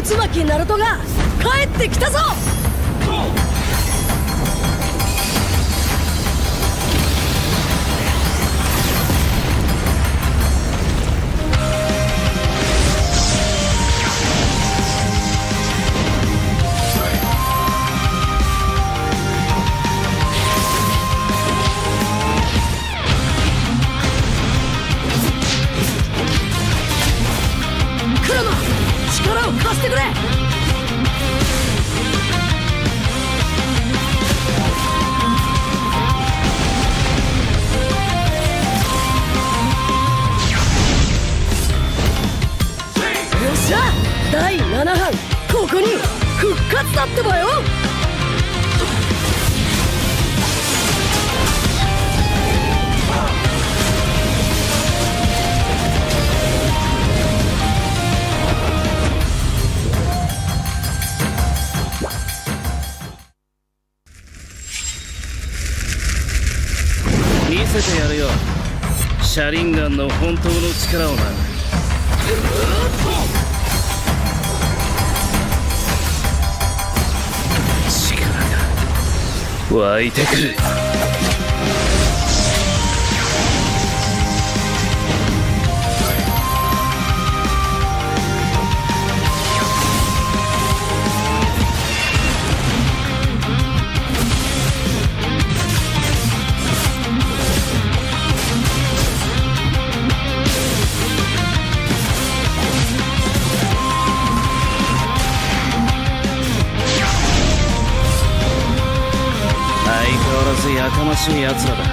渦巻きナルトが帰ってきたぞ。クロノ、力を貸してくれ。よっしゃ、第7班ここに復活だってばよ。見せてやるよ、シャリンガンの本当の力をな。力が湧いてくる。相変わらずやかましい奴らだ。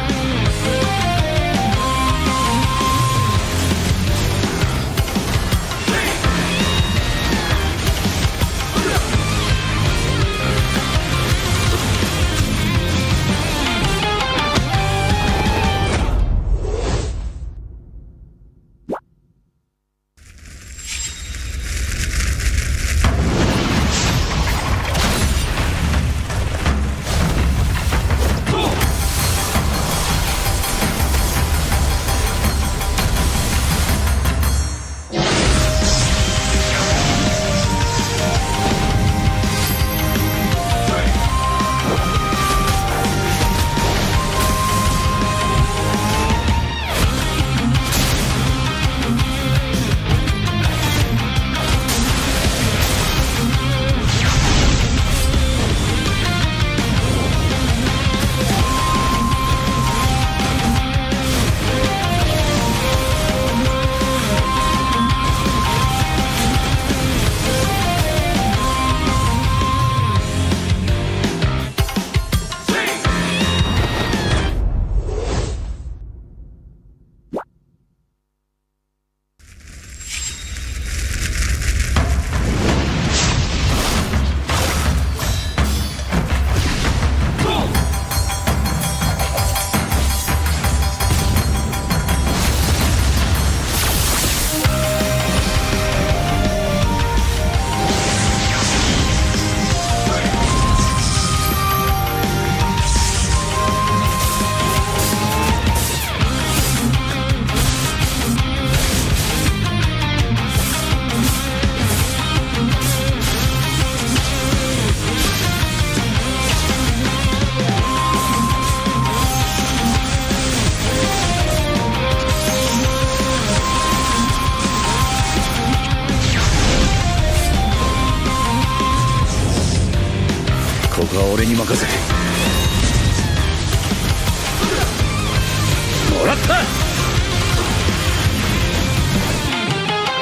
ここは俺に任せてもらった。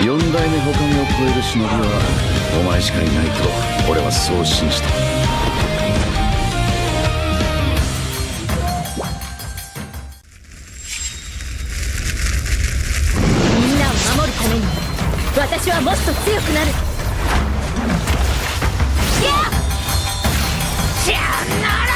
4代目他目を超える忍びはお前しかいないと俺はそう信じた。みんなを守るために私はもっと強くなる。さよなら。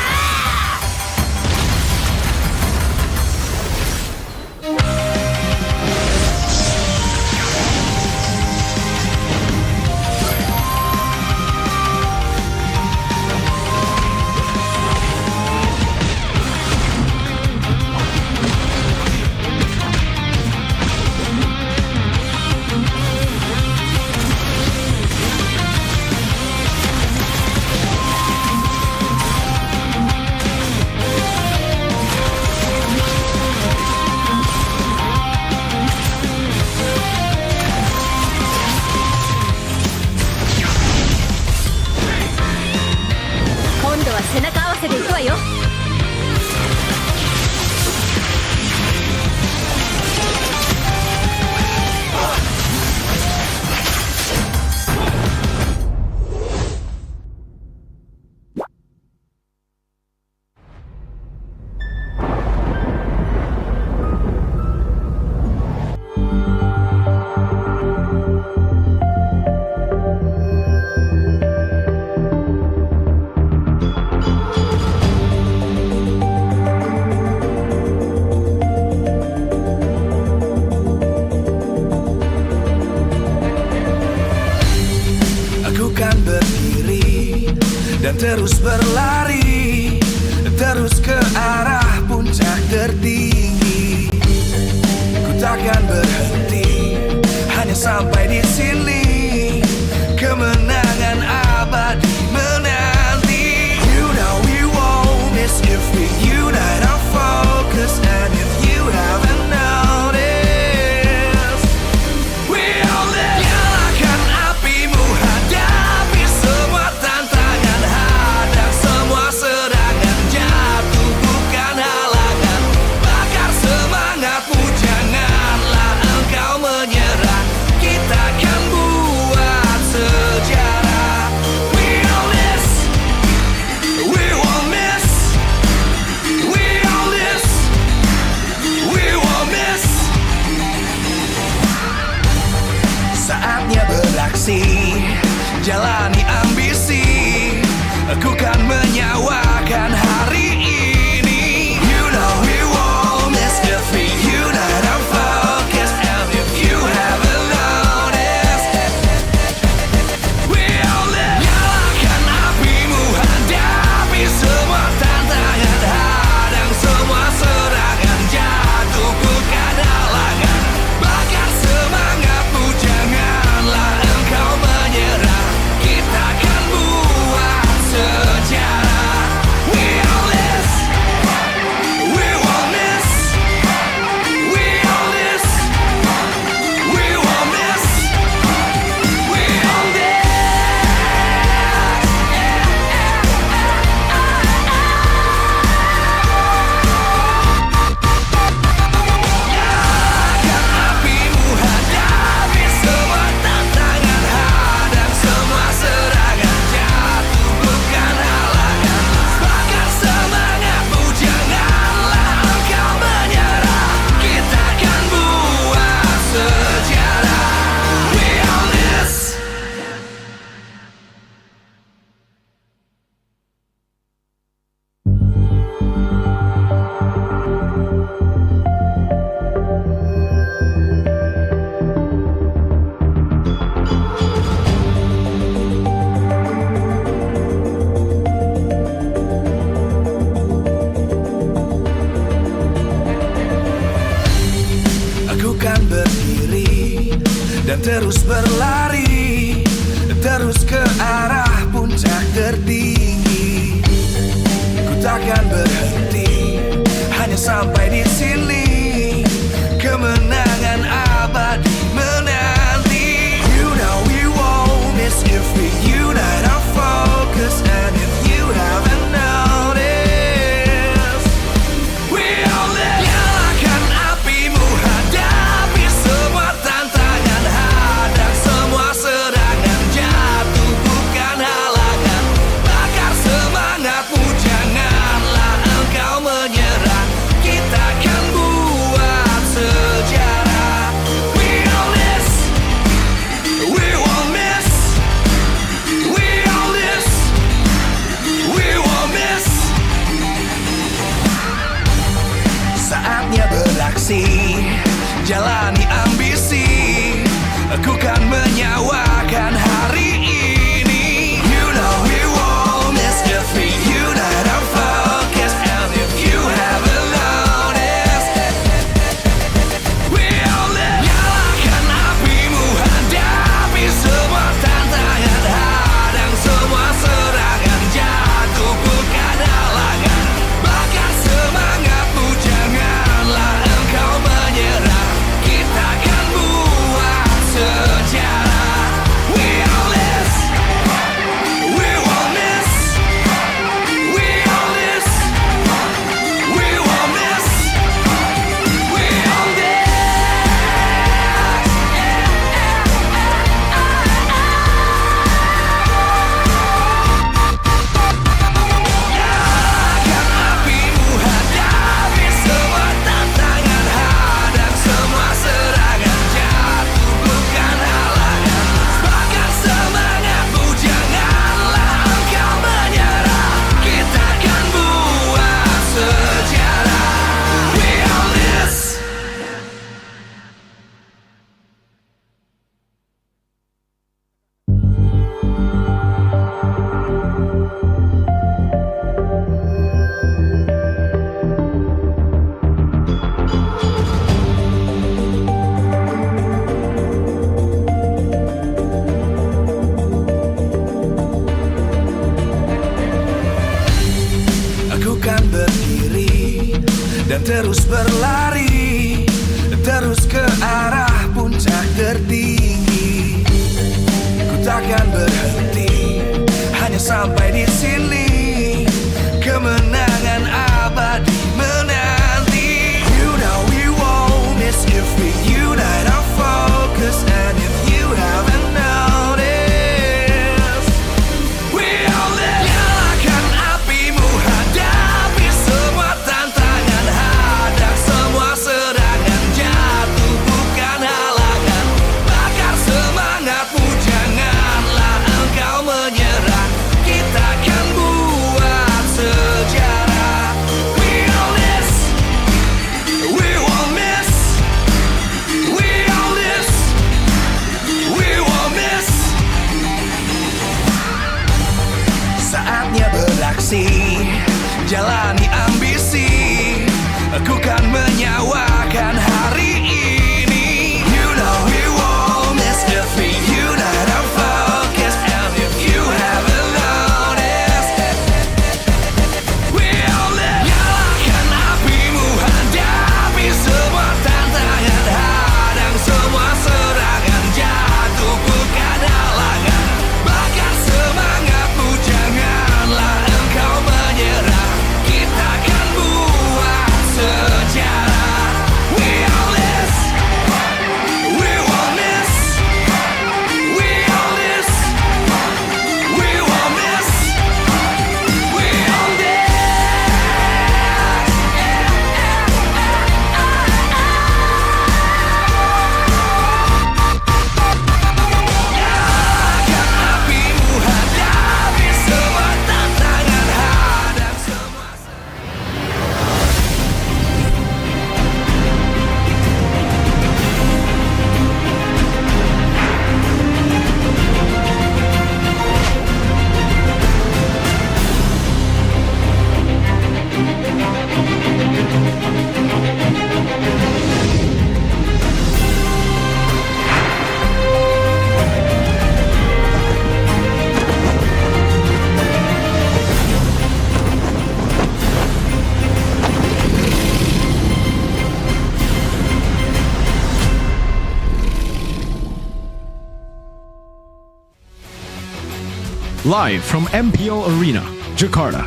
terus berlari, terus ke arah puncak tertinggi. Ku takkan berhenti, hanya sampai di sini. Kemenangan abadi menanti. You know we won't miss if we unite our focus. And if you haven't noticed, we all live. Nyalakan apimu, hadapi semua tantangan, hadang semua serangan, jatuh bukan halangan. Bakar semangatmu, janganlah engkau menyerah. Kita akan buat sejarah. We all this, we won't miss. We all this, we won't miss. Saatnya beraksi, jalani ambisi. Aku kan menyawakan hari ini. You know we won't miss if we unite our focus. And if you haven't noticed, we all live. Nyalakan apimu, hadapi semua tantangan, hadang semua serangan, jatuh bukan halangan. Bakar semangatmu, janganlah engkau menyerah. Kita akan buat sejarah. We all this, we won't miss. We all this, we won't miss. We all this. Nyalakan apimu, hadapi semua tantangan, hadang semua serangan, jatuh bukan halangan. Bakar semangatmu, janganlah engkau menyerah. Kita akan buat sejarah. We all this. Aku kan berdiri dan terus berlari, terus ke arah puncak tertinggi. Ku takkan berhenti, hanya sampai di sini. Kemenangan abadi menanti. You know we won't miss if we unite our focus. And if you haven't noticed, we all live. Nyalakan apimu, hadapi semua tantangan, hadang semua serangan, jatuh bukan halangan. Bakar semangatmu, janganlah engkau menyerah. Kita akan buat sejarah. We all this, we won't miss. We all this, we won't miss. Saatnya beraksi, jalani ambisi. Aku kan menyawakan hari ini. You know we won't miss if we unite our focus. And if you haven't noticed, we all live. Nyalakan apimu, hadapi semua tantangan, hadang semua serangan, jatuh bukan halangan. Bakar semangatmu, janganlah engkau menyerah. Kita akan buat sejarah. We sampai di sini. Kemenangan abadi menanti. You know we won't miss if we unite our focus. And if you haven't noticed, we all live. Nyalakan apimu, hadapi semua tantangan, hadang semua serangan, jatuh bukan halangan. Bakar semangatmu, janganlah engkau menyerah. Kita akan buat sejarah. We all this, we won't miss. We all this, we won't miss. Saatnya beraksi, jalani ambisi. Aku kan menyawakan hari ini. You know we won't miss if we unite our focus. And if you haven't noticed, we all live. Nyalakan apimu, hadapi semua tantangan, hadang semua serangan, jatuh bukan halangan. Bakar semangatmu, janganlah engkau menyerah. Kita akan buat sejarah. We all this, we won't miss. We all this, we won't miss. We all this. Nyalakan apimu, hadapi semua tantangan, hadang semua. Live from MPL Arena, Jakarta,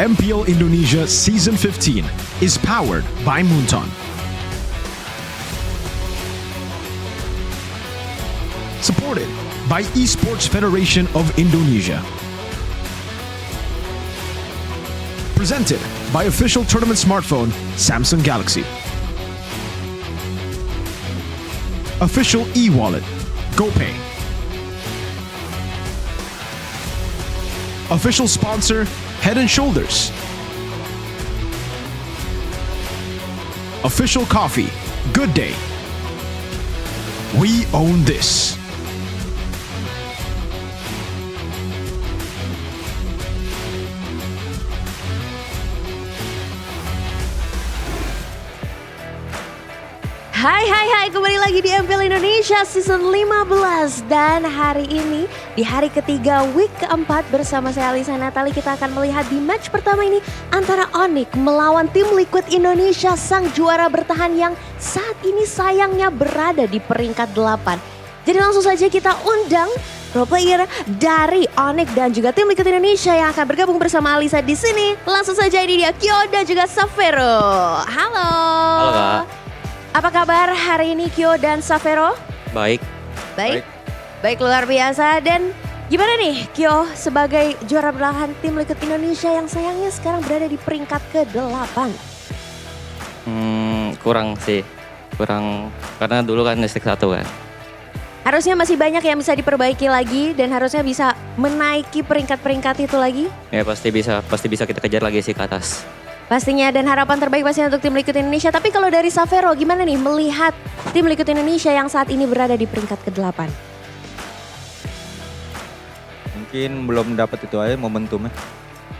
MPL Indonesia Season 15 is powered by Moonton. Supported by Esports Federation of Indonesia. Presented by official tournament smartphone Samsung Galaxy. Official e-wallet GoPay. Official sponsor Head and Shoulders. Official coffee Good Day. We own this. Hai, kembali lagi di MPL Indonesia Season 15. Dan hari ini, di hari ketiga week keempat bersama saya Alisa Natali, kita akan melihat di match pertama ini antara Onyx melawan tim Liquid Indonesia, sang juara bertahan yang saat ini sayangnya berada di peringkat 8. Jadi langsung saja kita undang pro player dari Onyx dan juga tim Liquid Indonesia yang akan bergabung bersama Alisa di sini. Langsung saja ini dia Kyo dan juga Savero. Halo. Halo Kak. Apa kabar hari ini Kyo dan Savero? Baik. Baik luar biasa. Dan gimana nih Kyo sebagai juara bertahan tim Liquid Indonesia yang sayangnya sekarang berada di peringkat ke-8? Kurang karena dulu kan listrik 1 kan. Harusnya masih banyak yang bisa diperbaiki lagi dan harusnya bisa menaiki peringkat-peringkat itu lagi. Ya pasti bisa kita kejar lagi sih ke atas. Pastinya, dan harapan terbaik pastinya untuk tim Liquid Indonesia. Tapi kalau dari Savero gimana nih melihat tim Liquid Indonesia yang saat ini berada di peringkat ke-8? Mungkin belum dapat itu aja momentumnya.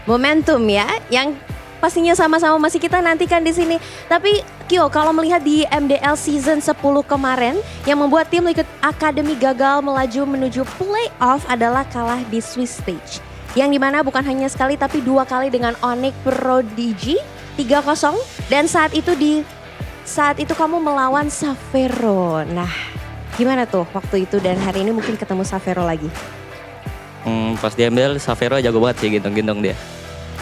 Momentum ya, yang pastinya sama-sama masih kita nantikan di sini. Tapi Kyo, kalau melihat di MDL Season 10 kemarin, yang membuat tim Liquid Academy gagal melaju menuju playoff adalah kalah di Swiss Stage. Yang dimana bukan hanya sekali tapi 2 kali dengan Onyx Prodigy 3-0. Dan saat itu kamu melawan Savero. Nah gimana tuh waktu itu dan hari ini mungkin ketemu Savero lagi? Pas di MPL Savero jago banget sih gendong-gendong dia.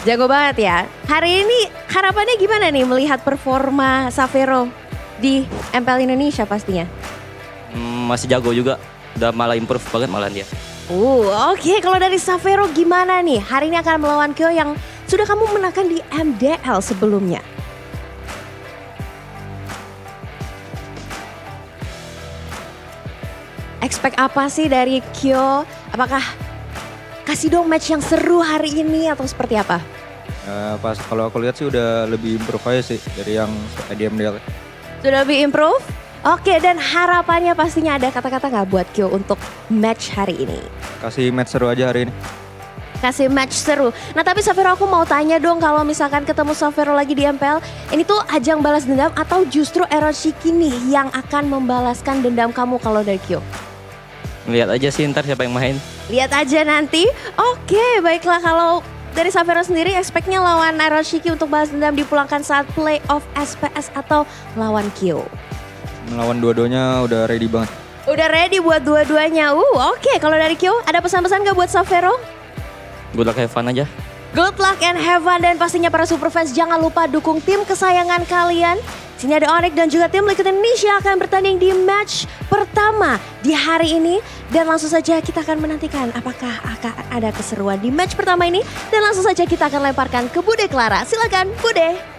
Jago banget ya. Hari ini harapannya gimana nih melihat performa Savero di MPL Indonesia pastinya? Masih jago juga, udah malah improve banget malah dia. Oke. Kalau dari Savero gimana nih? Hari ini akan melawan Kyo yang sudah kamu menangkan di MDL sebelumnya. Expect apa sih dari Kyo? Apakah kasih dong match yang seru hari ini atau seperti apa? Pas kalau aku lihat sih udah lebih improve aja sih dari yang di MDL. Sudah lebih improve? Oke, dan harapannya pastinya ada kata-kata nggak buat Kyo untuk match hari ini? Kasih match seru aja hari ini. Kasih match seru. Nah tapi Savero aku mau tanya dong, kalau misalkan ketemu Savero lagi di MPL, ini tuh ajang balas dendam atau justru Eroshiki nih yang akan membalaskan dendam kamu kalau dari Kyo? Lihat aja sih ntar siapa yang main. Lihat aja nanti. Oke, baiklah, kalau dari Savero sendiri expect-nya lawan Eroshiki untuk balas dendam dipulangkan saat playoff SPS atau lawan Kyo? Melawan dua-duanya udah ready banget. Udah ready buat dua-duanya. Oke. Kalau dari Kyo ada pesan-pesan gak buat Savero? Good luck, have fun aja. Good luck and have fun, dan pastinya para superfans jangan lupa dukung tim kesayangan kalian. Sini ada Onyx dan juga tim Liquid Indonesia akan bertanding di match pertama di hari ini. Dan langsung saja kita akan menantikan apakah akan ada keseruan di match pertama ini. Dan langsung saja kita akan lemparkan ke Bude Clara. Silakan Bude.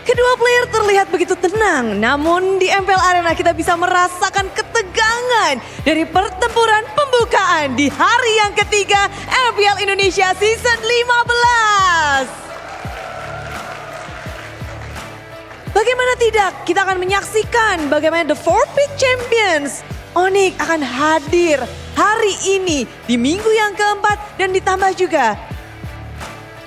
Kedua player terlihat begitu tenang, namun di MPL Arena kita bisa merasakan ketegangan dari pertempuran pembukaan di hari yang ketiga MPL Indonesia Season 15. Bagaimana tidak, kita akan menyaksikan bagaimana The Four Peak Champions Onyx akan hadir hari ini di minggu yang keempat, dan ditambah juga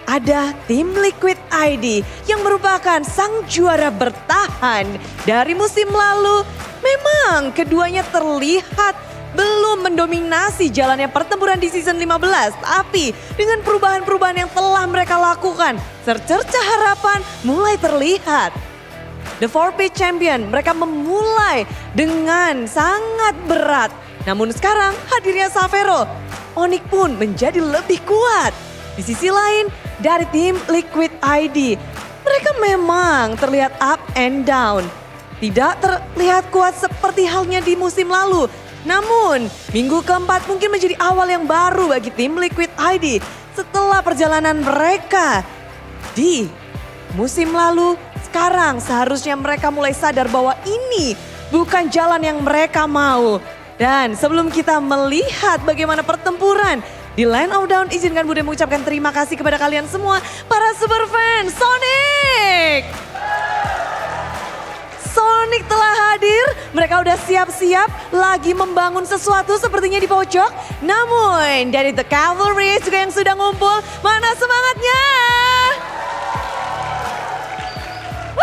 ada tim Liquid ID yang merupakan sang juara bertahan dari musim lalu. Memang keduanya terlihat belum mendominasi jalannya pertempuran di season 15. Tapi dengan perubahan-perubahan yang telah mereka lakukan, secerca harapan mulai terlihat. The 4P Champion, mereka memulai dengan sangat berat. Namun sekarang hadirnya Savero, Onyx pun menjadi lebih kuat. Di sisi lain, dari tim Liquid ID, mereka memang terlihat up and down. Tidak terlihat kuat seperti halnya di musim lalu. Namun, minggu keempat mungkin menjadi awal yang baru bagi tim Liquid ID setelah perjalanan mereka di musim lalu. Sekarang seharusnya mereka mulai sadar bahwa ini bukan jalan yang mereka mau. Dan sebelum kita melihat bagaimana pertempuran di Land of Down, izinkan Bude mengucapkan terima kasih kepada kalian semua, para super fans Sonic. Sonic telah hadir, mereka udah siap-siap lagi membangun sesuatu sepertinya di pojok. Namun dari The Cavalry juga yang sudah ngumpul, mana semangatnya?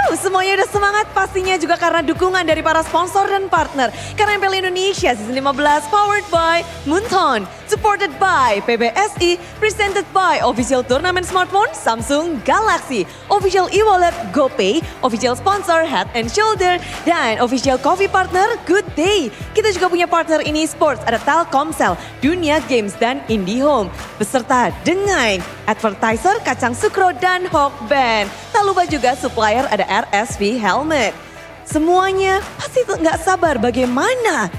Semuanya udah semangat, pastinya juga karena dukungan dari para sponsor dan partner. Karena MPL Indonesia Season 15 powered by Munton, supported by PBSI, presented by Official Tournament Smartphone Samsung Galaxy, Official e-wallet GoPay, Official Sponsor Head and Shoulder, dan Official Coffee Partner Good Day. Kita juga punya partner ini sports, ada Telkomsel, Dunia Games, dan IndiHome. Beserta dengan advertiser Kacang Sukro dan Hawkband. Tak lupa juga supplier ada RSV Helmet. Semuanya pasti nggak sabar bagaimana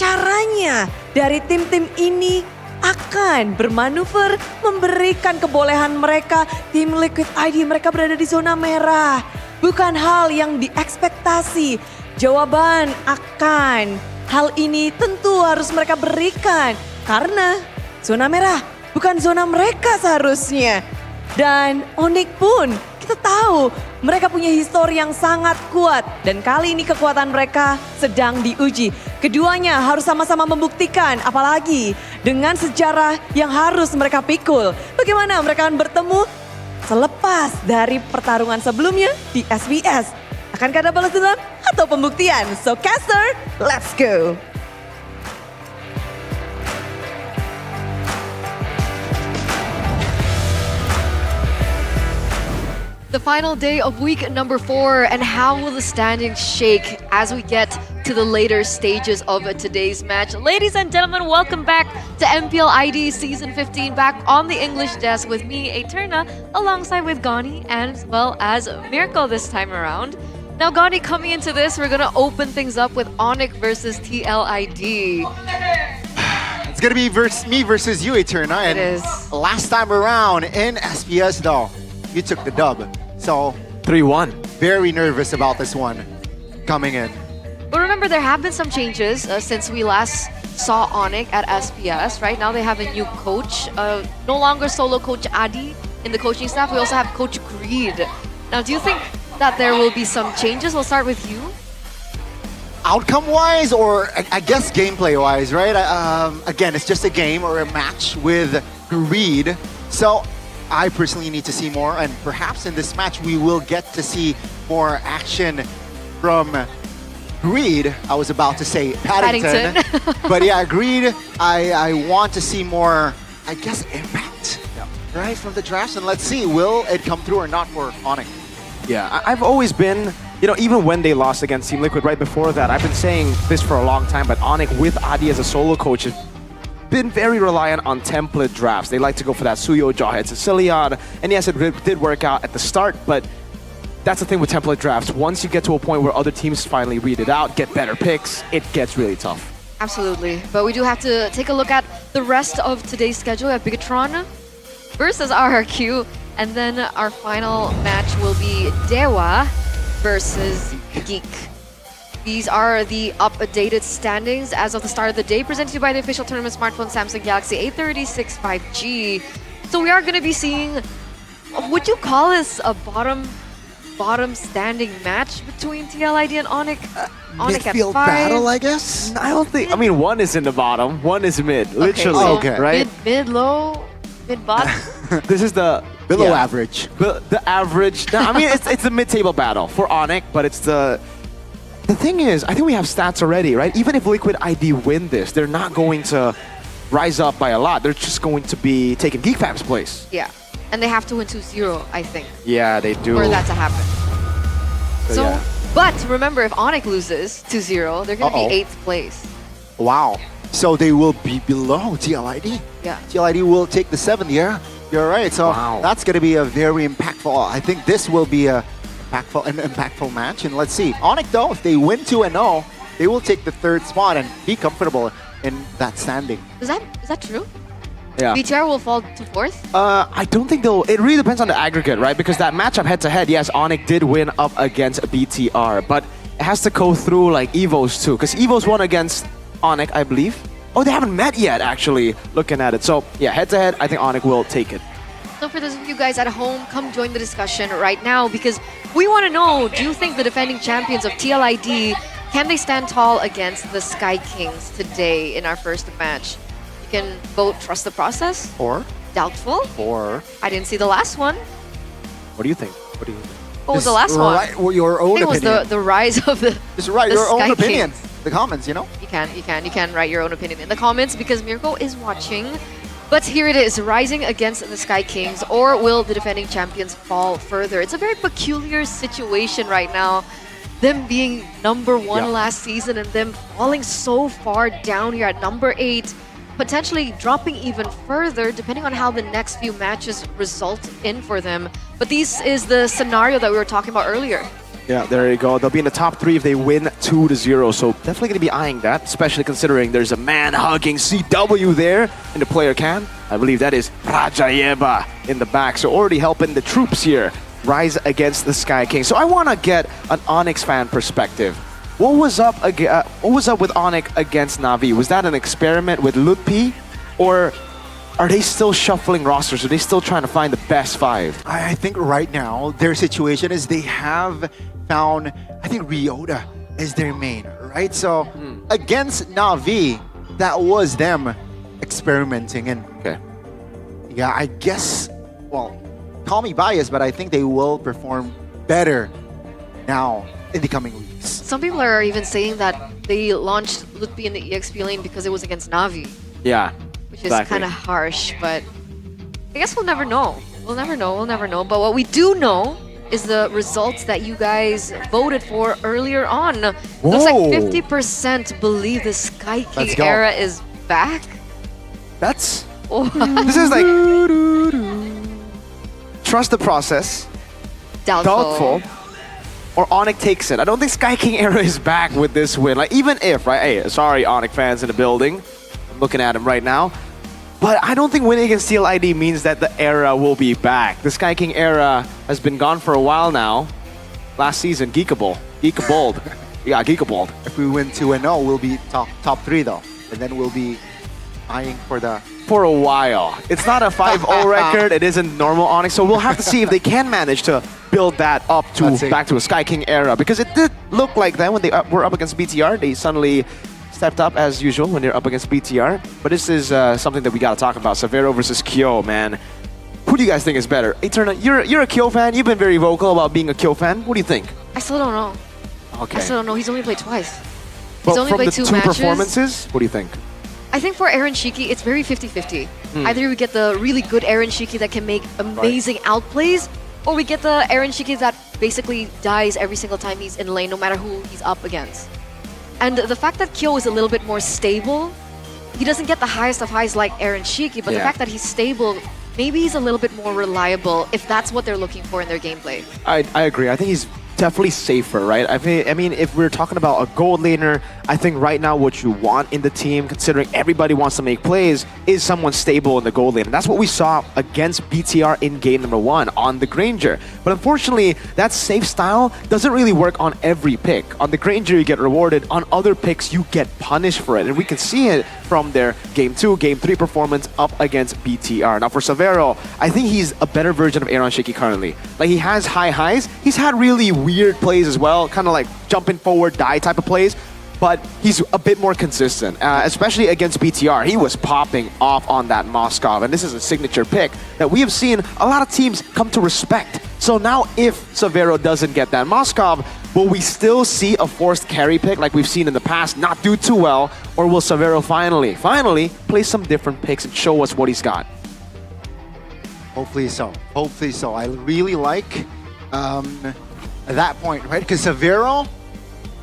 caranya dari tim-tim ini akan bermanuver memberikan kebolehan mereka. Tim Liquid ID mereka berada di zona merah. Bukan hal yang diekspektasi. Jawaban akan hal ini tentu harus mereka berikan. Karena zona merah bukan zona mereka seharusnya. Dan Onyx pun kita tahu mereka punya histori yang sangat kuat. Dan kali ini kekuatan mereka sedang diuji. Keduanya harus sama-sama membuktikan, apalagi dengan sejarah yang harus mereka pikul. Bagaimana mereka akan bertemu selepas dari pertarungan sebelumnya di SBS. Akankah ada balas dendam atau pembuktian? So caster, let's go! The final day of week number 4, and how will the standings shake as we get to the later stages of today's match? Ladies and gentlemen, welcome back to MPL ID Season 15, back on the English desk with me, Eterna, alongside with Gani and as well as Mirko this time around. Now, Gani, coming into this, we're gonna open things up with Onyx versus TLID. It's gonna be me versus you, Eterna. And It is. last time around in SPS, though, you took the dub. So 3-1. very nervous about this one coming in. But remember, there have been some changes since we last saw Onyx at SPS. Right now, they have a new coach. No longer solo coach Adi in the coaching staff. We also have Coach Greed. Now, do you think that there will be some changes? We'll start with you. Outcome-wise, or I guess gameplay-wise, right? Again, it's just a game or a match with Greed. So I personally need to see more, and perhaps in this match we will get to see more action from Greed. I was about to say Paddington. But yeah, Greed, I want to see more, I guess, impact, right, from the drafts. And let's see, will it come through or not for Onyx? Yeah, I've always been, even when they lost against Team Liquid right before that, I've been saying this for a long time, but Onyx with Adi as a solo coach has been very reliant on template drafts. They like to go for that Suyo, Jawhead, Sicilian, and yes, it did work out at the start, but that's the thing with template drafts. Once you get to a point where other teams finally read it out, get better picks, it gets really tough. Absolutely. But we do have to take a look at the rest of today's schedule at Bigatron versus RRQ. And then our final match will be Dewa versus Geek. These are the updated standings as of the start of the day, presented to you by the official tournament smartphone Samsung Galaxy A36 5G. So we are going to be seeing, would you call this a bottom standing match between TLID and Onyx? Onyx at 5. Midfield battle, I guess? I don't think, one is in the bottom, one is mid, literally, so okay. right? Mid, low, mid, bottom. This is the Below average. The average. No, it's a mid-table battle for Onyx, but it's the thing is, I think we have stats already, right? Even if Liquid ID win this, they're not going to rise up by a lot. They're just going to be taking GeekFab's place. Yeah. And they have to win 2-0, I think, Yeah, they do. for that to happen. So, yeah. but remember, if Onyx loses 2-0, they're going to be 8th place. Wow. So they will be below TLID. Yeah. TLID will take the 7th, yeah? You're right. So that's going to be a very impactful. I think this will be an impactful match. And let's see. Onyx, though, if they win 2-0, they will take the 3rd spot and be comfortable in that standing. Is that true? Yeah. BTR will fall to 4th? I don't think they'll. It really depends on the aggregate, right? Because that matchup head-to-head, yes, Onyx did win up against BTR, but it has to go through like Evos too, because Evos won against Onyx, I believe. Oh, they haven't met yet, actually, looking at it. So, yeah, head-to-head, I think Onyx will take it. So for those of you guys at home, come join the discussion right now, because we want to know, do you think the defending champions of TLID, can they stand tall against the Sky Kings today in our first match? You can vote trust the process, Or? doubtful, Or? I didn't see the last one. What do you think? What was the last one? Right, well, your I own think it opinion. was the rise of the Just write the your own Sky opinion. Kings. The comments, you know? You can write your own opinion in the comments because Mirko is watching. But here it is, rising against the Sky Kings, or will the defending champions fall further? It's a very peculiar situation right now. Them being number 1 last season and them falling so far down here at number 8, potentially dropping even further depending on how the next few matches result in for them. But this is the scenario that we were talking about earlier. Yeah, there you go. They'll be in the top 3 if they win 2-0. So definitely going to be eyeing that, especially considering there's a man-hugging CW there in the player can. I believe that is Rajayeba in the back. So already helping the troops here rise against the Sky King. So I want to get an Onyx fan perspective. What was up with Onyx against Na'Vi? Was that an experiment with Lutpi? Or are they still shuffling rosters? Are they still trying to find the best 5? I think right now, their situation is they have found, I think, Ryota is their main, right? So against Na'Vi, that was them experimenting. And yeah, I guess, well, call me biased, but I think they will perform better now in the coming weeks. Some people are even saying that they launched Lutpi in the EXP lane because it was against Na'Vi. Yeah. Which is kind of harsh, but I guess we'll never know. We'll never know. But what we do know is the results that you guys voted for earlier on. Looks like Whoa. 50% believe the Sky King Let's go. era is back. That's Oh, this is like trust the process, doubtful, or Onyx takes it. I don't think Sky King era is back with this win. Like even if, right? Hey, sorry, Onyx fans in the building. I'm looking at him right now. But I don't think winning against Teal ID means that the era will be back. The Sky King era has been gone for a while now. Last season, Geekable. Yeah, Geekable. If we win 2-0, we'll be top 3 though. And then we'll be eyeing for the... For a while. It's not a 5-0 record. It isn't normal Onyx. So we'll have to see if they can manage to build that up to Let's see. back to a Sky King era. Because it did look like that when they were up against BTR. They suddenly stepped up as usual when they're up against BTR. But this is something that we got to talk about. Severo versus Kyo, man. Who do you guys think is better? Eterna, you're a Kyo fan. You've been very vocal about being a Kyo fan. What do you think? I still don't know. Okay. I still don't know. He's only played twice. But He's only from played the two two matches. performances, what do you think? I think for Aaron Shiki, it's very 50-50. Either we get the really good Aaron Shiki that can make amazing outplays, or we get the Aaron Shiki that basically dies every single time he's in lane, no matter who he's up against. And the fact that Kyo is a little bit more stable, he doesn't get the highest of highs like Aaron Shiki, but the Yeah. fact that he's stable, maybe he's a little bit more reliable if that's what they're looking for in their gameplay. I agree. I think he's definitely safer, right? I mean, if we're talking about a gold laner, I think right now what you want in the team, considering everybody wants to make plays, is someone stable in the gold lane. And that's what we saw against BTR in game number 1 on the Granger. But unfortunately, that safe style doesn't really work on every pick. On the Granger, you get rewarded. On other picks, you get punished for it. And we can see it from their game 2, game 3 performance up against BTR. Now for Severo, I think he's a better version of Aaron Shiki currently. Like he has high highs. He's had really weird plays as well, kind of like jumping forward, die type of plays. But he's a bit more consistent, especially against BTR. He was popping off on that Moskov, and this is a signature pick that we have seen a lot of teams come to respect. So now if Severo doesn't get that Moskov, will we still see a forced carry pick like we've seen in the past not do too well? Or will Severo finally play some different picks and show us what he's got? Hopefully so. Hopefully so. I really like that point, right? Because Severo,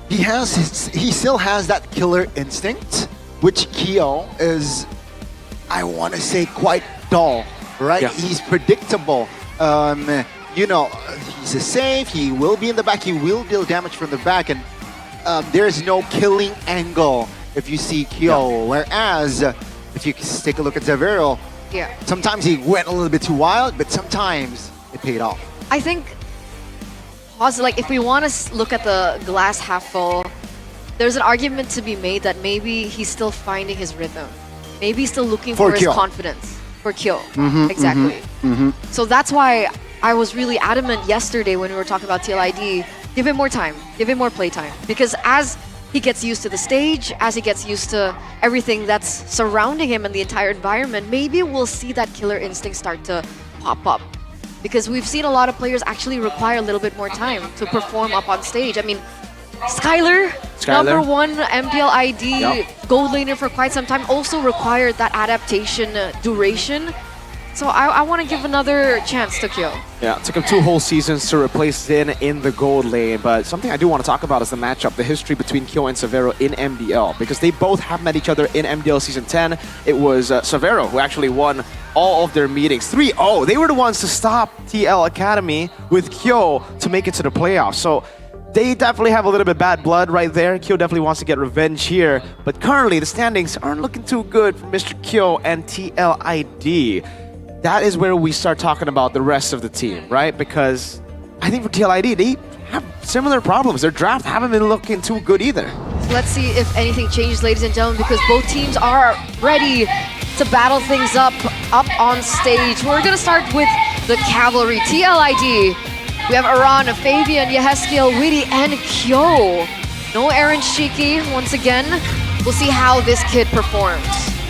he still has that killer instinct, which Kyo is, I want to say, quite dull, right? Yeah. He's predictable. You know, he's a safe. He will be in the back. He will deal damage from the back, and there's no killing angle if you see Kyo. Whereas if you take a look at Severo, Yeah. sometimes he went a little bit too wild, but sometimes it paid off. I think, like, if we want to look at the glass half full, there's an argument to be made that maybe he's still finding his rhythm. Maybe he's still looking for his Kyo. confidence. For Kyo. Exactly. So that's why I was really adamant yesterday when we were talking about TLID, give him more time, give him more play time. Because as he gets used to the stage, as he gets used to everything that's surrounding him and the entire environment, maybe we'll see that killer instinct start to pop up. Because we've seen a lot of players actually require a little bit more time to perform up on stage. I mean, Skylar, number 1 MPL ID gold laner for quite some time, also required that adaptation duration. So I want to give another chance to Kyo. Yeah, it took him 2 whole seasons to replace Zin in the gold lane, but something I do want to talk about is the matchup, the history between Kyo and Severo in MDL, because they both have met each other in MDL Season 10. It was Severo who actually won all of their meetings. 3-0, they were the ones to stop TL Academy with Kyo to make it to the playoffs. So they definitely have a little bit bad blood right there. Kyo definitely wants to get revenge here, but currently the standings aren't looking too good for Mr. Kyo and TLID. That is where we start talking about the rest of the team, right? Because I think for TLID, they have similar problems. Their draft haven't been looking too good either. So let's see if anything changes, ladies and gentlemen, because both teams are ready to battle things up on stage. We're going to start with the Cavalry. TLID, we have Aran, Fabian, Yehezkiel, Witty, and Kyo. No Aaron Shiki once again. We'll see how this kid performs.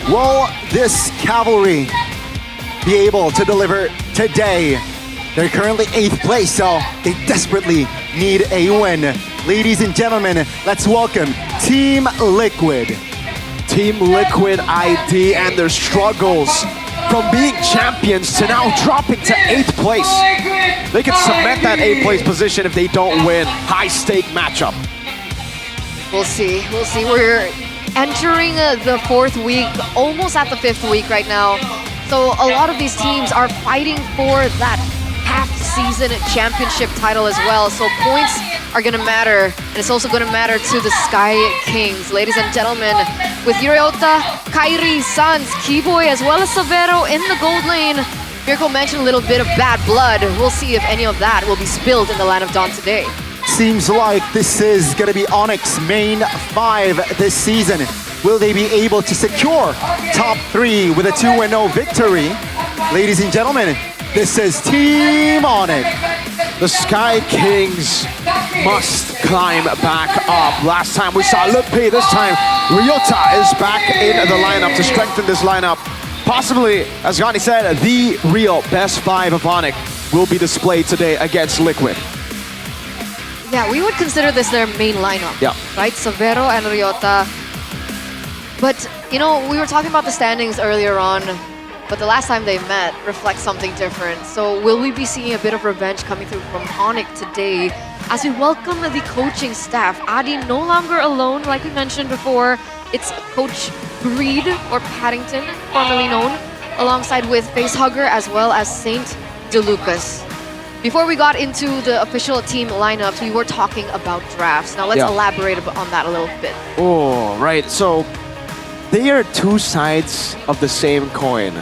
Will this Cavalry be able to deliver today? They're currently 8th place, so they desperately need a win. Ladies and gentlemen, let's welcome Team Liquid. Team Liquid ID and their struggles from being champions to now dropping to 8th place. They can cement that 8th place position if they don't win. High stake matchup. We'll see. We'll see. We're entering the 4th week, almost at the 5th week right now. So a lot of these teams are fighting for that half-season championship title as well. So points are going to matter, and it's also going to matter to the Sky Kings. Ladies and gentlemen, with Ryota, Kairi, Sans, Keyboy, as well as Savero in the gold lane. Mirko mentioned a little bit of bad blood. We'll see if any of that will be spilled in the Line of Dawn today. Seems like this is going to be Onyx main 5 this season. Will they be able to secure top 3 with a 2-0 victory? Ladies and gentlemen, this is Team Onyx. The Sky Kings must climb back up. Last time we saw Lupi, this time Ryota is back in the lineup to strengthen this lineup. Possibly, as Gandhi said, the real best 5 of Onyx will be displayed today against Liquid. Yeah, we would consider this their main lineup, Yeah. right? Savero and Ryota. But, you know, we were talking about the standings earlier on, but the last time they met reflects something different. So will we be seeing a bit of revenge coming through from Onyx today as we welcome the coaching staff? Adi no longer alone, like we mentioned before. It's Coach Breed, or Paddington, formerly known, alongside with Facehugger as well as Saint DeLucas. Before we got into the official team lineups, we were talking about drafts. Now let's elaborate on that a little bit. Oh, right. So they are two sides of the same coin.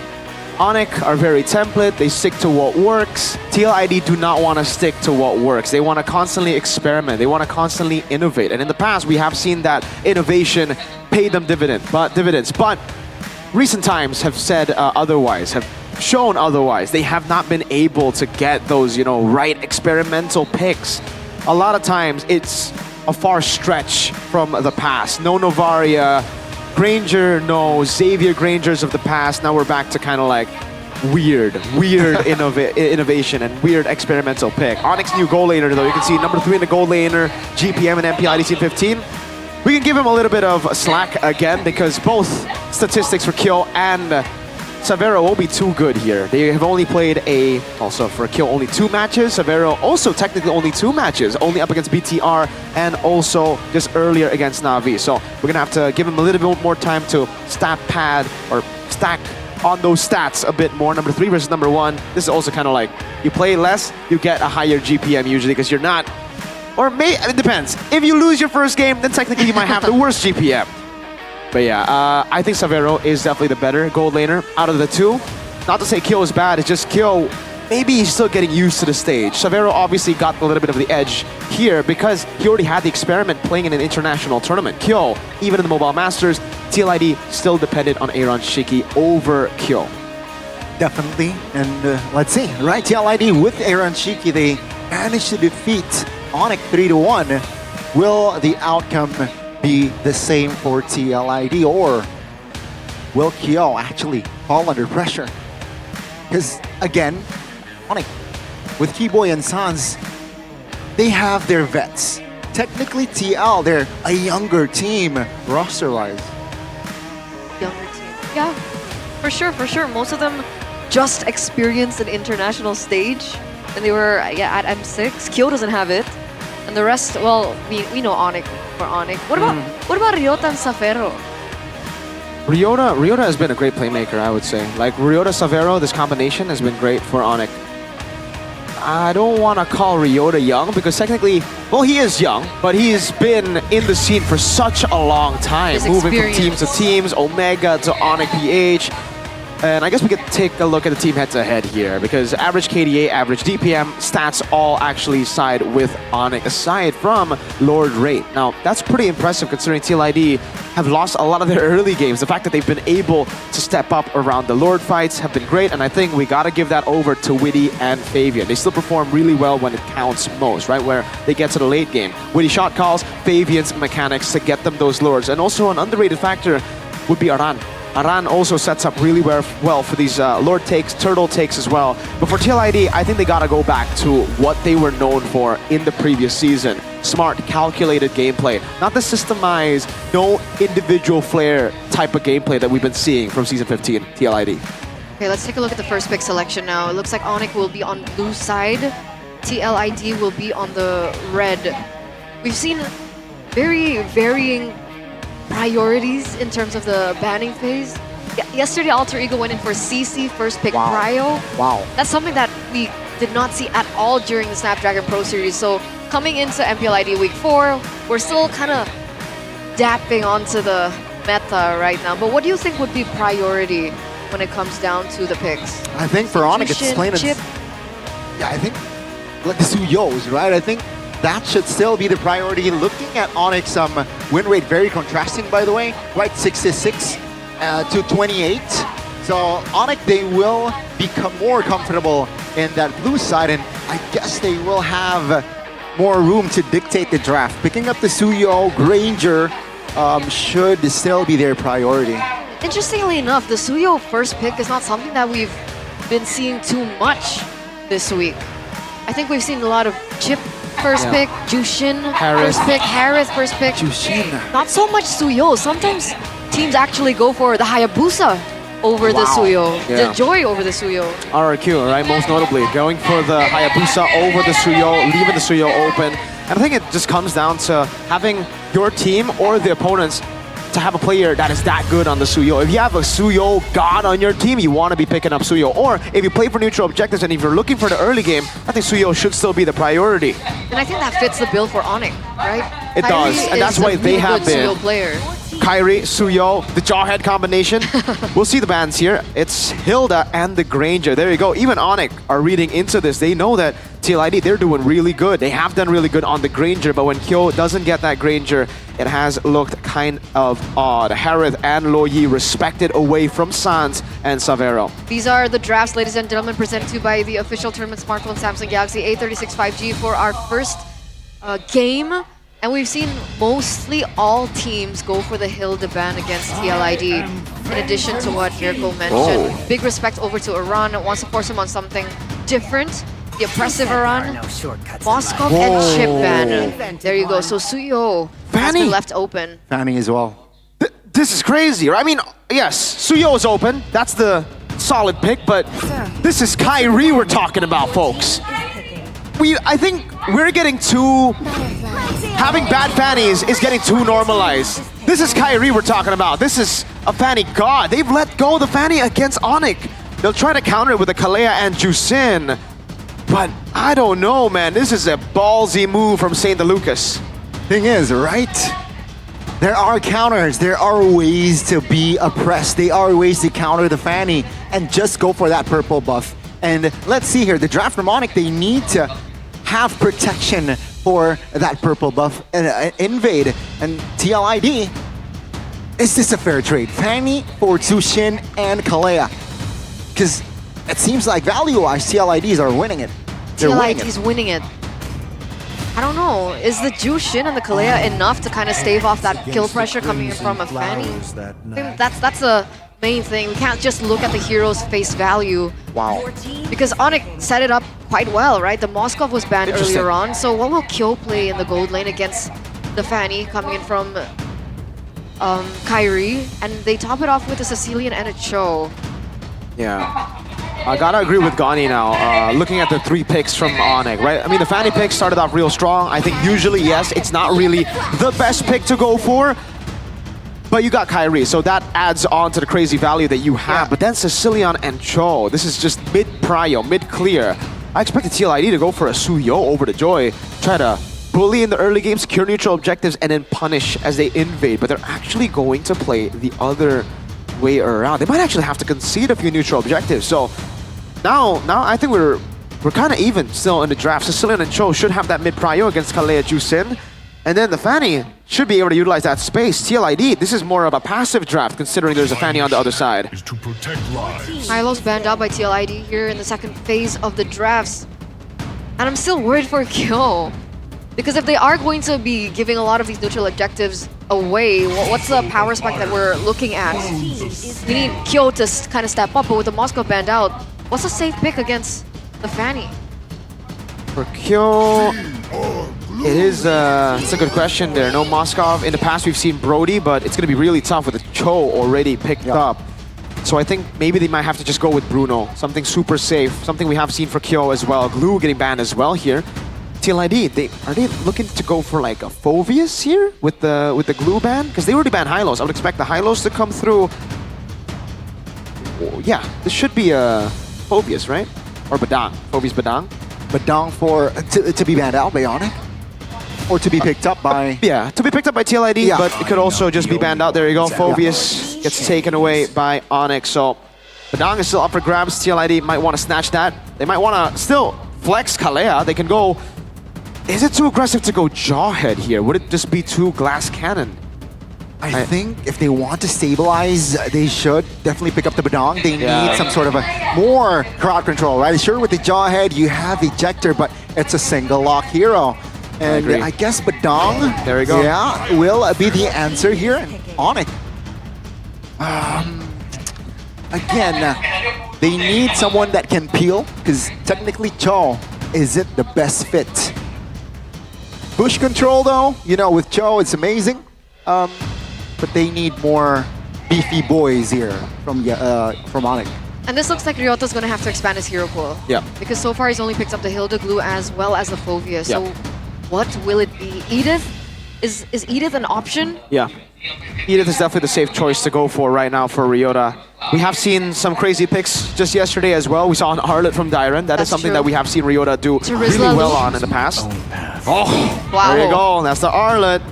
Onyx are very template. They stick to what works. TLID do not want to stick to what works. They want to constantly experiment. They want to constantly innovate. And in the past, we have seen that innovation pay them dividends. But recent times have said otherwise, have shown otherwise. They have not been able to get those, right experimental picks. A lot of times, it's a far stretch from the past. No Novaria, Granger, no Xavier Grangers of the past. Now we're back to kind of like weird innovation and weird experimental pick. Onyx new goal laner though. You can see number 3 in the gold laner, GPM and MPL ID S15. We can give him a little bit of slack again because both statistics for kill and Savero won't be too good here. They have only played also for kill, only 2 matches. Savero also technically only 2 matches, only up against BTR and also just earlier against Na'Vi. So we're gonna have to give him a little bit more time to stat pad or stack on those stats a bit more. Number 3 versus number 1. This is also kind of like, you play less, you get a higher GPM usually because you're not, it depends. If you lose your first game, then technically you might have the worst GPM. But yeah, I think Savero is definitely the better gold laner out of the 2. Not to say Kill is bad, it's just Kill, maybe he's still getting used to the stage. Savero obviously got a little bit of the edge here because he already had the experiment playing in an international tournament. Kill, even in the Mobile Masters, TLID still depended on Aaron Shiki over Kill. Definitely, and let's see, right? TLID with Aaron Shiki, they managed to defeat Onyx 3-1. Will the outcome be the same for TLID, or will Kyo actually fall under pressure? Because again, Onyx with Keyboy and Sans, they have their vets. Technically TL, they're a younger team roster-wise. Younger team. Yeah, for sure. Most of them just experienced an international stage and they were at M6. Kyo doesn't have it. And the rest, well, we know Onyx for Onyx. What about Ryota and Savero? Ryota has been a great playmaker, I would say. Like Ryota Savero, this combination has been great for Onyx. I don't want to call Ryota young because technically, well, he is young, but he's been in the scene for such a long time, moving from teams to teams, Omega to Onyx PH. And I guess we could take a look at the team head-to-head here because average KDA, average DPM, stats all actually side with Onyx aside from Lord Rate. Now, that's pretty impressive considering TLID have lost a lot of their early games. The fact that they've been able to step up around the Lord fights have been great, and I think we gotta give that over to Witty and Fabian. They still perform really well when it counts most, right? Where they get to the late game. Witty shot calls, Fabian's mechanics to get them those Lords. And also an underrated factor would be Aran. Aran also sets up really well for these Lord takes, Turtle takes as well. But for TLID, I think they gotta go back to what they were known for in the previous season. Smart, calculated gameplay. Not the systemized, no individual flair type of gameplay that we've been seeing from Season 15, TLID. Okay, let's take a look at the first pick selection now. It looks like Onyx will be on blue side. TLID will be on the red. We've seen very varying priorities in terms of the banning phase. Yesterday, Alter Ego went in for CC, first pick Prio. Wow. That's something that we did not see at all during the Snapdragon Pro Series. So coming into MPL ID Week 4, we're still kind of dapping onto the meta right now. But what do you think would be priority when it comes down to the picks? I think for Onyx, it's Jushin, plain and Chip. yeah, I think like the Suyos, right? I think that should still be the priority. Looking at Onyx, win rate very contrasting, by the way, right? 66 to 28. So Onyx, they will become more comfortable in that blue side, and I guess they will have more room to dictate the draft. Picking up the Suyo, Granger should still be their priority. Interestingly enough, the Suyo first pick is not something that we've been seeing too much this week. I think we've seen a lot of Chip first pick, Jushin Harris. first pick, Harris first pick. Jushin. Not so much Suyo. Sometimes teams actually go for the Hayabusa over the Suyo, Yeah. the Joy over the Suyo. RRQ, right? Most notably, going for the Hayabusa over the Suyo, leaving the Suyo open. And I think it just comes down to having your team or the opponents to have a player that is that good on the Suyo. If you have a Suyo god on your team, you want to be picking up Suyo. Or if you play for neutral objectives and if you're looking for the early game, I think Suyo should still be the priority. And I think that fits the bill for Onyx, right? It does, Kyrie and that's is why a they really have good been. Suyo player. Kyrie, Suyo, the Jawhead combination. We'll see the bans here. It's Hilda and the Granger. There you go. Even Onyx are reading into this. They know that TLID, they're doing really good. They have done really good on the Granger, but when Kyo doesn't get that Granger, it has looked kind of odd. Harith and Lo Yi respected away from Sans and Savero. These are the drafts, ladies and gentlemen, presented to you by the official tournament smartphone Samsung Galaxy A36 5G for our first game. And we've seen mostly all teams go for the Hilda ban against TLID. In addition to what Jericho mentioned, big respect over to Iran. Wants to force him on something different. The oppressive Iran, Moskov and Chip ban. There you go. So Suyo has been left open. Fanning as well. This is crazy, right? I mean, yes, Suyo is open. That's the solid pick, but this is Kyrie we're talking about, folks. I think we're getting too... Having bad fannies is getting too normalized. This is Kyrie we're talking about. This is a fanny god. They've let go of the fanny against Onyx. They'll try to counter it with a Kalea and Jushin. But I don't know, man. This is a ballsy move from St. Lucas. Thing is, right? There are counters. There are ways to be oppressed. There are ways to counter the fanny and just go for that purple buff. And let's see here. The draft from Onyx, they need to have protection for that purple buff and invade. And TLID, is this a fair trade? Fanny for Jushin and Kalea. Because it seems like value-wise, TLIDs are winning it. They're winning it. TLID's winning it. I don't know. Is the Jushin and the Kalea enough to kind of stave off that kill pressure coming in from a Fanny? I think that's the main thing. We can't just look at the hero's face value. Wow. Because Onyx set it up quite well, right? The Moskov was banned earlier on. So what will Kyo play in the gold lane against the Fanny coming in from Kyrie? And they top it off with a Sicilian and a Cho. Yeah. I gotta agree with Gani now, looking at the 3 picks from Onyx, right? I mean, the Fanny pick started off real strong. I think usually, yes, it's not really the best pick to go for, but you got Kyrie, so that adds on to the crazy value that you have. But then Sicilian and Cho, this is just mid-prio, mid-clear. I expected TLID to go for a Suyo over the Joy, try to bully in the early game, secure neutral objectives, and then punish as they invade, but they're actually going to play the other way around. They might actually have to concede a few neutral objectives, so now I think we're kind of even still in the draft. Sicilian and Cho should have that mid-prio against Kalea Jushin. And then the Fanny should be able to utilize that space. TLID, this is more of a passive draft considering there's a Fanny on the other side. Hylo's banned out by TLID here in the second phase of the drafts. And I'm still worried for Kyo. Because if they are going to be giving a lot of these neutral objectives away, what's the power spike that we're looking at? We need Kyo to kind of step up, but with the Moscow banned out, what's a safe pick against the Fanny? For Kyo, it's a good question there. No Moskov. In the past, we've seen Brody, but it's going to be really tough with the Cho already picked up. So I think maybe they might have to just go with Bruno. Something super safe. Something we have seen for Kyo as well. Glue getting banned as well here. TLID, are they looking to go for like a Phoveus here with the glue ban? Because they already banned Hylos. I would expect the Hylos to come through. Oh, yeah, this should be a Phoveus, right? Or Badang. Phoveus Badang. Badang to be banned out by Onyx? Or to be picked up by... Yeah, to be picked up by TLID, Yeah. but it could also just be banned out. There you go. Phoveus gets taken away by Onyx. So Badang is still up for grabs. TLID might want to snatch that. They might want to still flex Kalea. They can go... Is it too aggressive to go Jawhead here? Would it just be too Glass Cannon? I think if they want to stabilize, they should definitely pick up the Badang. They need some sort of a more crowd control, right? Sure, with the Jawhead, you have Ejector, but it's a single lock hero. And I guess Badang, there we go. Yeah, will be the answer here on it. Again, they need someone that can peel, because technically Cho isn't the best fit. Bush control though, you know, with Cho, it's amazing. But they need more beefy boys here from Onyx. And this looks like Ryota's going to have to expand his hero pool. Yeah. Because so far he's only picked up the Hilda Glue as well as the Phoveus. So what will it be? Edith? Is Edith an option? Yeah. Edith is definitely the safe choice to go for right now for Ryota. We have seen some crazy picks just yesterday as well. We saw an Arlet from Dyron. That is something that we have seen Ryota do really well on in the past. Oh, wow. There you go. That's the Arlet.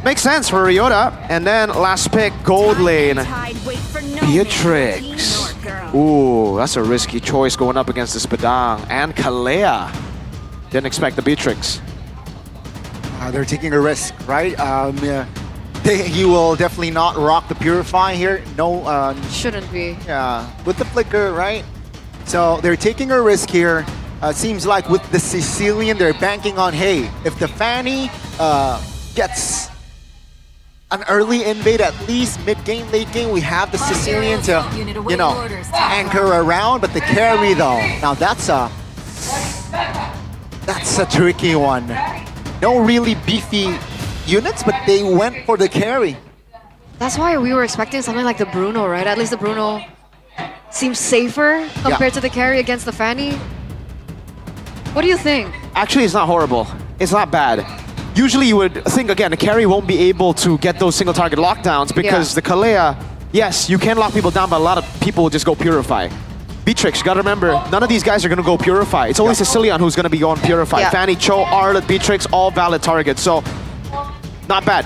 Makes sense for Ryota. And then last pick, gold lane. Beatrix. Ooh, that's a risky choice going up against this Badang. And Kalea. Didn't expect the Beatrix. They're taking a risk, right? He will definitely not rock the Purify here. No. Shouldn't be. Yeah, with the Flicker, right? So they're taking a risk here. Seems like with the Sicilian, they're banking on, hey, if the Fanny gets an early invade, at least mid-game, late-game, we have the Sicilian to, you know, anchor around. But the carry, though, now that's a tricky one. No really beefy units, but they went for the carry. That's why we were expecting something like the Bruno, right? At least the Bruno seems safer compared to the carry against the Fanny. What do you think? Actually, it's not horrible. It's not bad. Usually you would think, again, the carry won't be able to get those single target lockdowns because the Kalea, yes, you can lock people down, but a lot of people will just go Purify. Beatrix, you gotta remember, none of these guys are gonna go Purify. It's only Sicilian who's gonna be going Purify. Fanny, Cho, Arlet, Beatrix, all valid targets. So, not bad.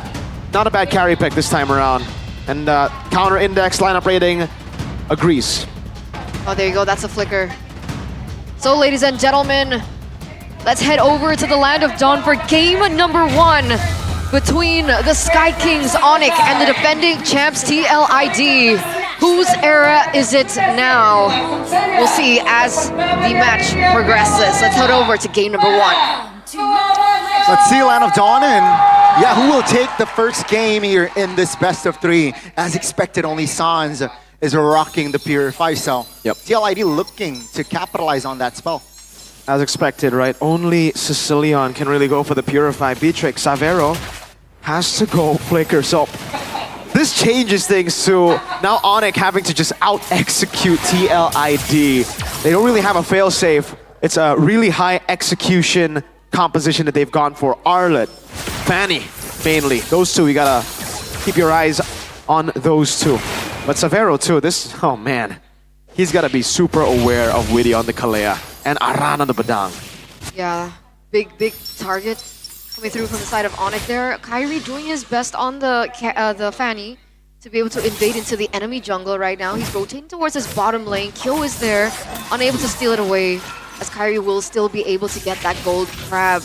Not a bad carry pick this time around. And counter index, lineup rating, agrees. Oh, there you go, that's a flicker. So, ladies and gentlemen, let's head over to the Land of Dawn for game number 1 between the Sky Kings, Onyx, and the defending champs, TLID. Whose era is it now? We'll see as the match progresses. Let's head over to game number 1. Let's see Land of Dawn and who will take the first game here in this best of 3? As expected, only Sans is rocking the Purify, so TLID looking to capitalize on that spell. As expected, right? Only Sicilian can really go for the Purify. Beatrix, Savero has to go Flicker. So this changes things to now Onyx having to just out-execute TLID. They don't really have a failsafe. It's a really high execution composition that they've gone for. Arlet, Fanny, mainly. Those two, you gotta keep your eyes on those two. But Savero too, oh man. He's gotta be super aware of Witty on the Kalea and Aran on the Badang. Yeah, big target coming through from the side of Onyx there. Kyrie doing his best on the Fanny to be able to invade into the enemy jungle right now. He's rotating towards his bottom lane. Kyo is there, unable to steal it away, as Kyrie will still be able to get that gold crab.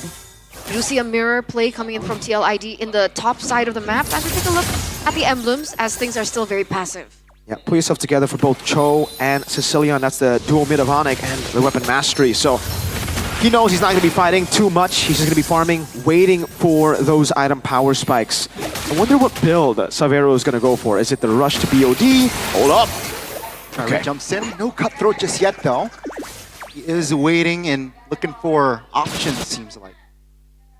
You see a mirror play coming in from TLID in the top side of the map. As we take a look at the emblems, as things are still very passive. Yeah, put yourself together for both Cho and Sicilian. That's the dual mid of Onyx and the weapon mastery. So he knows he's not going to be fighting too much. He's just going to be farming, waiting for those item power spikes. I wonder what build Savero is going to go for. Is it the rush to BOD? Hold up. Okay. Jumps in. No cutthroat just yet, though. He is waiting and looking for options, seems like.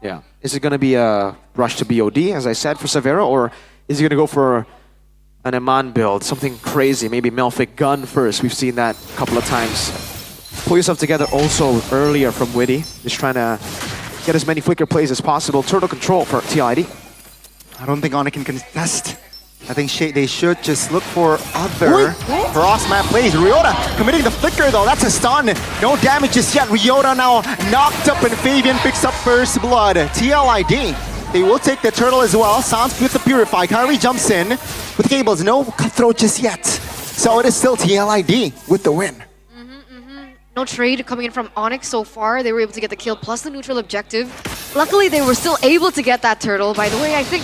Yeah. Is it going to be a rush to BOD, as I said, for Savero, or is he going to go for an Iman build, something crazy, maybe Melfic gun first. We've seen that a couple of times. Pull yourself together also earlier from Witty, just trying to get as many flicker plays as possible. Turtle control for TLID. I don't think Onyx can contest. I think they should just look for other cross-map plays. Ryota committing the flicker though, that's a stun. No damage just yet. Ryota now knocked up and Fabian picks up first blood. TLID, they will take the turtle as well. Sans with the Purify. Kyrie jumps in with cables. No cutthroat just yet. So it is still TLID with the win. No trade coming in from Onyx so far. They were able to get the kill plus the neutral objective. Luckily, they were still able to get that turtle. By the way, I think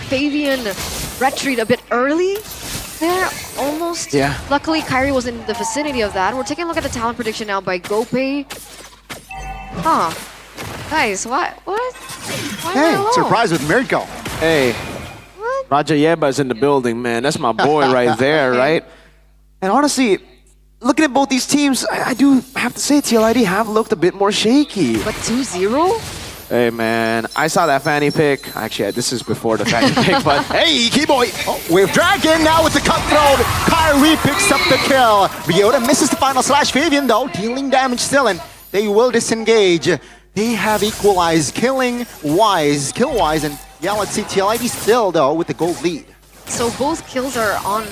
Fabian retreat a bit early there, almost. Yeah. Luckily, Kyrie was in the vicinity of that. We're taking a look at the talent prediction now by GoPay. Huh. Guys, what? Why Hey, am I alone? surprise with Mirko. Hey, What? Rajayeba's in the building, man. That's my boy right there, right? And honestly, looking at both these teams, I do have to say TLID have looked a bit more shaky. But 2-0? Hey, man, I saw that fanny pick. Actually, this is before the fanny pick, but hey, Keyboy! Oh, with Dragon now with the cutthroat. Kyrie picks up the kill. Ryota misses the final slash. Fabian though, dealing damage still, and they will disengage. They have equalized kill-wise, and yeah, let's see TLID still though with the gold lead. So both kills are on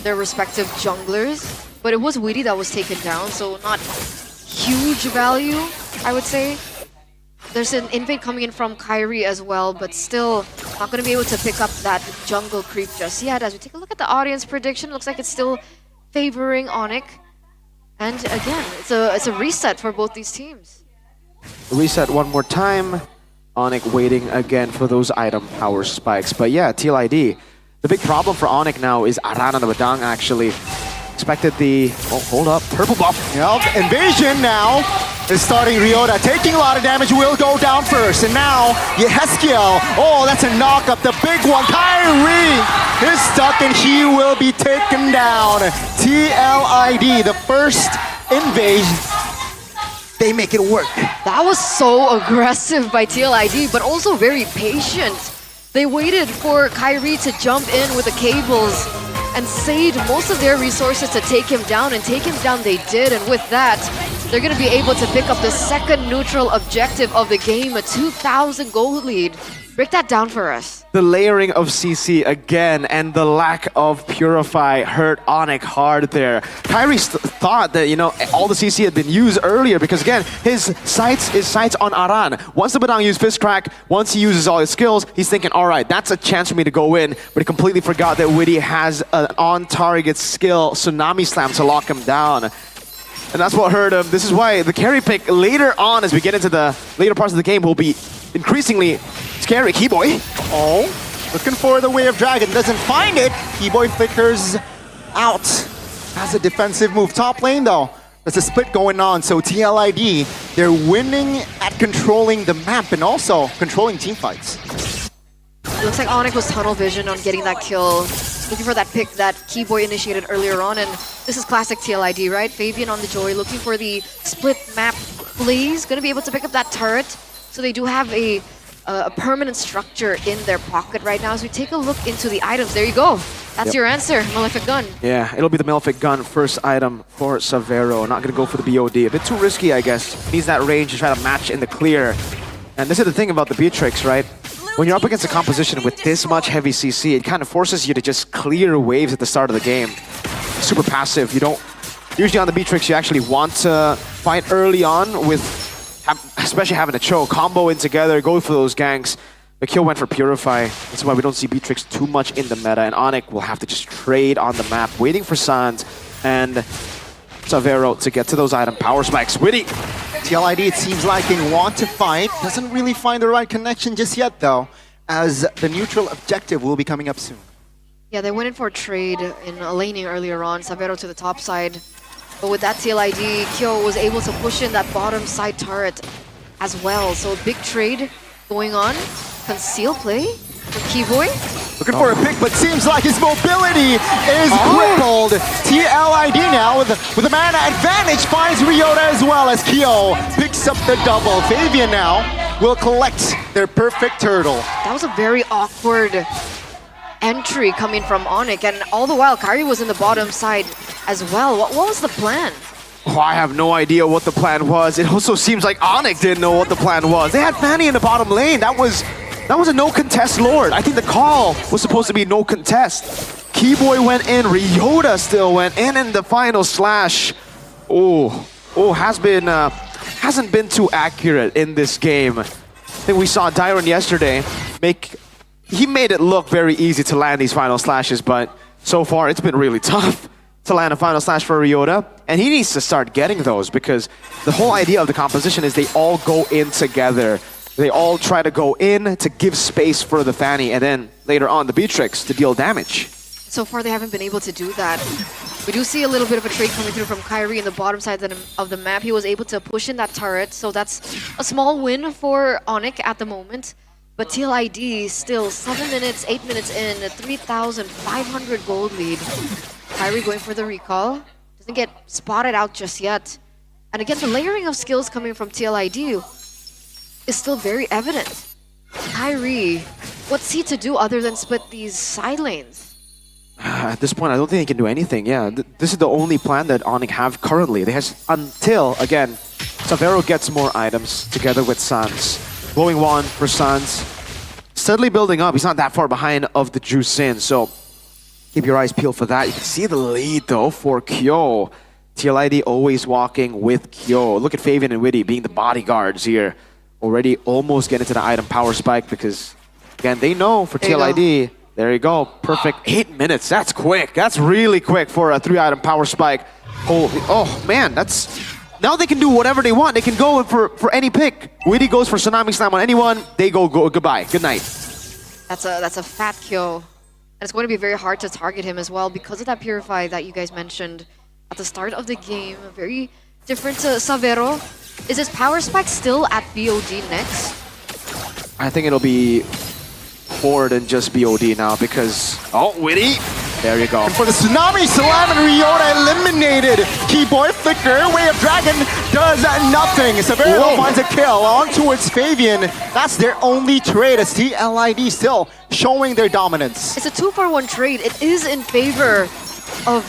their respective junglers, but it was Witty that was taken down, so not huge value, I would say. There's an invade coming in from Kyrie as well, but still not going to be able to pick up that jungle creep just yet. As we take a look at the audience prediction, looks like it's still favoring Onyx. And again, it's a reset for both these teams. Reset one more time. Onyx waiting again for those item power spikes. But yeah, TLID. The big problem for Onyx now is Aran and the Badang actually. Expected the, oh, hold up, purple buff. Yep, invasion now is starting. Ryota taking a lot of damage, will go down first. And now, Yeheskiel, oh, that's a knock up, the big one. Kyrie is stuck and he will be taken down. TLID, the first invasion, they make it work. That was so aggressive by TLID, but also very patient. They waited for Kyrie to jump in with the cables and saved most of their resources to take him down, and take him down they did, and with that, they're going to be able to pick up the second neutral objective of the game, a 2,000 gold lead. Break that down for us. The layering of CC again and the lack of Purify hurt Onyx hard there. Kyrie thought that, you know, all the CC had been used earlier because, again, his sights on Aran. Once the Badang used Fist Crack, once he uses all his skills, he's thinking, all right, that's a chance for me to go in. But he completely forgot that Witty has an on-target skill, Tsunami Slam, to lock him down. And that's what hurt him. This is why the carry pick later on, as we get into the later parts of the game, will be increasingly scary. Keyboy. Oh, looking for the Way of Dragon, doesn't find it. Keyboy flickers out. Has a defensive move. Top lane though, there's a split going on. So TLID, they're winning at controlling the map and also controlling team fights. It looks like Onyx was tunnel vision on getting that kill. Looking for that pick that Keyboy initiated earlier on, and this is classic TLID, right? Fabian on the Joy, looking for the split map plays. Gonna be able to pick up that turret. So they do have a permanent structure in their pocket right now. As we take a look into the items, there you go. That's your answer, Malefic Gun. Yeah, it'll be the Malefic Gun first item for Savero. Not gonna go for the BOD. A bit too risky, I guess. Needs that range to try to match in the clear. And this is the thing about the Beatrix, right? When you're up against a composition with this much heavy CC, it kind of forces you to just clear waves at the start of the game. Super passive. You don't... Usually on the Beatrix, you actually want to fight early on with... especially having a choke, combo in together, go for those ganks. The kill went for Purify. That's why we don't see Beatrix too much in the meta, and Onyx will have to just trade on the map, waiting for Sans and Savero to get to those item power spikes. Witty! TLID, it seems like they want to fight. Doesn't really find the right connection just yet though, as the neutral objective will be coming up soon. Yeah, they went in for a trade in laning earlier on, Savero to the top side. But with that TLID, Kyo was able to push in that bottom side turret as well. So a big trade going on. Conceal play for Keyboy. Looking for a pick, but seems like his mobility is crippled. TLID now with a mana advantage finds Ryota as well as Kyo picks up the double. Fabian now will collect their perfect turtle. That was a very awkward entry coming from Onyx, and all the while Kyrie was in the bottom side as well. What was the plan? Oh, I have no idea what the plan was. It also seems like Onyx didn't know what the plan was. They had Fanny in the bottom lane. That was a no contest Lord. I think the call was supposed to be no contest. Keyboy went in, Ryota still went in the final slash. Hasn't been too accurate in this game. I think we saw Dyron yesterday he made it look very easy to land these final slashes, but so far it's been really tough to land a final slash for Ryota. And he needs to start getting those because the whole idea of the composition is they all go in together. They all try to go in to give space for the Fanny, and then later on the Beatrix to deal damage. So far, they haven't been able to do that. We do see a little bit of a trade coming through from Kyrie in the bottom side of the map. He was able to push in that turret, so that's a small win for Onyx at the moment. But TLID still 7 minutes, 8 minutes in, 3,500 gold lead. Kyrie going for the recall. Doesn't get spotted out just yet. And again, the layering of skills coming from TLID is still very evident. Kyrie, what's he to do other than split these side lanes? At this point, I don't think he can do anything. Yeah, this is the only plan that Onyx have currently. They has until, again, Savero gets more items together with Sans. Blowing one for Sans. Steadily building up. He's not that far behind of the Juicin, so keep your eyes peeled for that. You can see the lead, though, for Kyo. TLID always walking with Kyo. Look at Fabian and Witty being the bodyguards here. Already almost getting to the item power spike because, again, they know for TLID... There you go. Perfect. 8 minutes. That's quick. That's really quick for a 3-item power spike. Holy, oh man, that's... Now they can do whatever they want. They can go for any pick. Witty goes for Tsunami Slam on anyone. They go goodbye. Good night. That's a fat kill. And it's going to be very hard to target him as well because of that Purify that you guys mentioned at the start of the game. Very different to Savero. Is his power spike still at BOD next? I think it'll be more than just BOD now because... Oh, Witty! There you go. And for the Tsunami Slam, and Ryota eliminated. Keyboy Flicker, Way of Dragon does nothing. Severo finds a kill on towards Fabian. That's their only trade as TLID still showing their dominance. It's a 2-for-1 trade. It is in favor of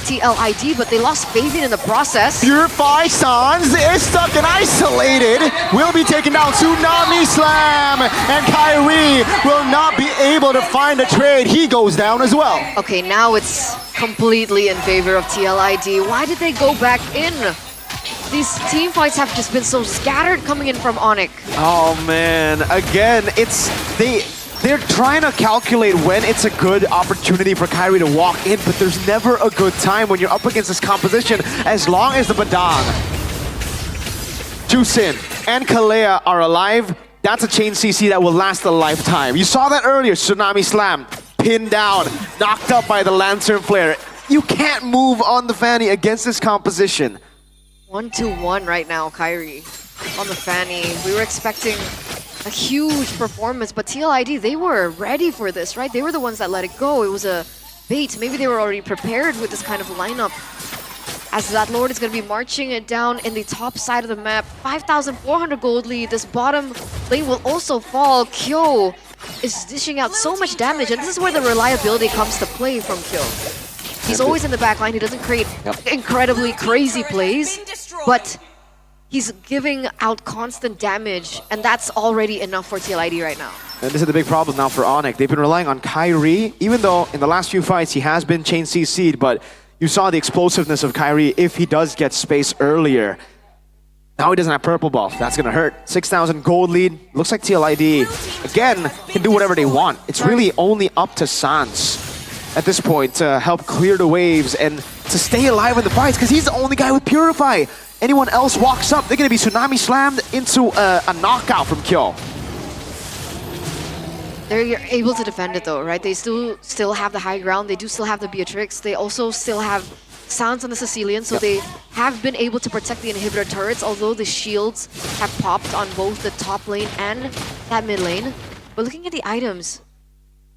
TLID, but they lost Fabian in the process. Purify Sans is stuck and isolated. Will be taken down. Tsunami Slam. And Kyrie will not be able to find a trade. He goes down as well. Okay, now it's completely in favor of TLID. Why did they go back in? These team fights have just been so scattered coming in from Onyx. Oh man, again, they're trying to calculate when it's a good opportunity for Kyrie to walk in, but there's never a good time when you're up against this composition as long as the Badang, Juicin, and Kalea are alive. That's a chain CC that will last a lifetime. You saw that earlier, Tsunami Slam, pinned down, knocked up by the Lantern Flare. You can't move on the Fanny against this composition. 1-2-1 right now, Kyrie on the Fanny. We were expecting a huge performance, but TLID, they were ready for this, right? They were the ones that let it go. It was a bait. Maybe they were already prepared with this kind of lineup. As that Lord is going to be marching it down in the top side of the map. 5,400 gold lead. This bottom lane will also fall. Kyo is dishing out so much damage, and this is where the reliability comes to play from Kyo. He's always in the back line. He doesn't create incredibly crazy plays, but he's giving out constant damage, and that's already enough for TLID right now. And this is the big problem now for Onyx. They've been relying on Kyrie, even though in the last few fights he has been chain CC'd, but you saw the explosiveness of Kyrie if he does get space earlier. Now he doesn't have purple buff. That's gonna hurt. 6,000 gold lead. Looks like TLID, again, can do whatever they want. It's really only up to Sans at this point to help clear the waves and to stay alive in the fights, because he's the only guy with Purify. Anyone else walks up, they're gonna be Tsunami Slammed into a knockout from Kyo. They're able to defend it though, right? They still have the high ground. They do still have the Beatrix. They also still have Sounds on the Sicilian, so they have been able to protect the inhibitor turrets, although the shields have popped on both the top lane and that mid lane. But looking at the items,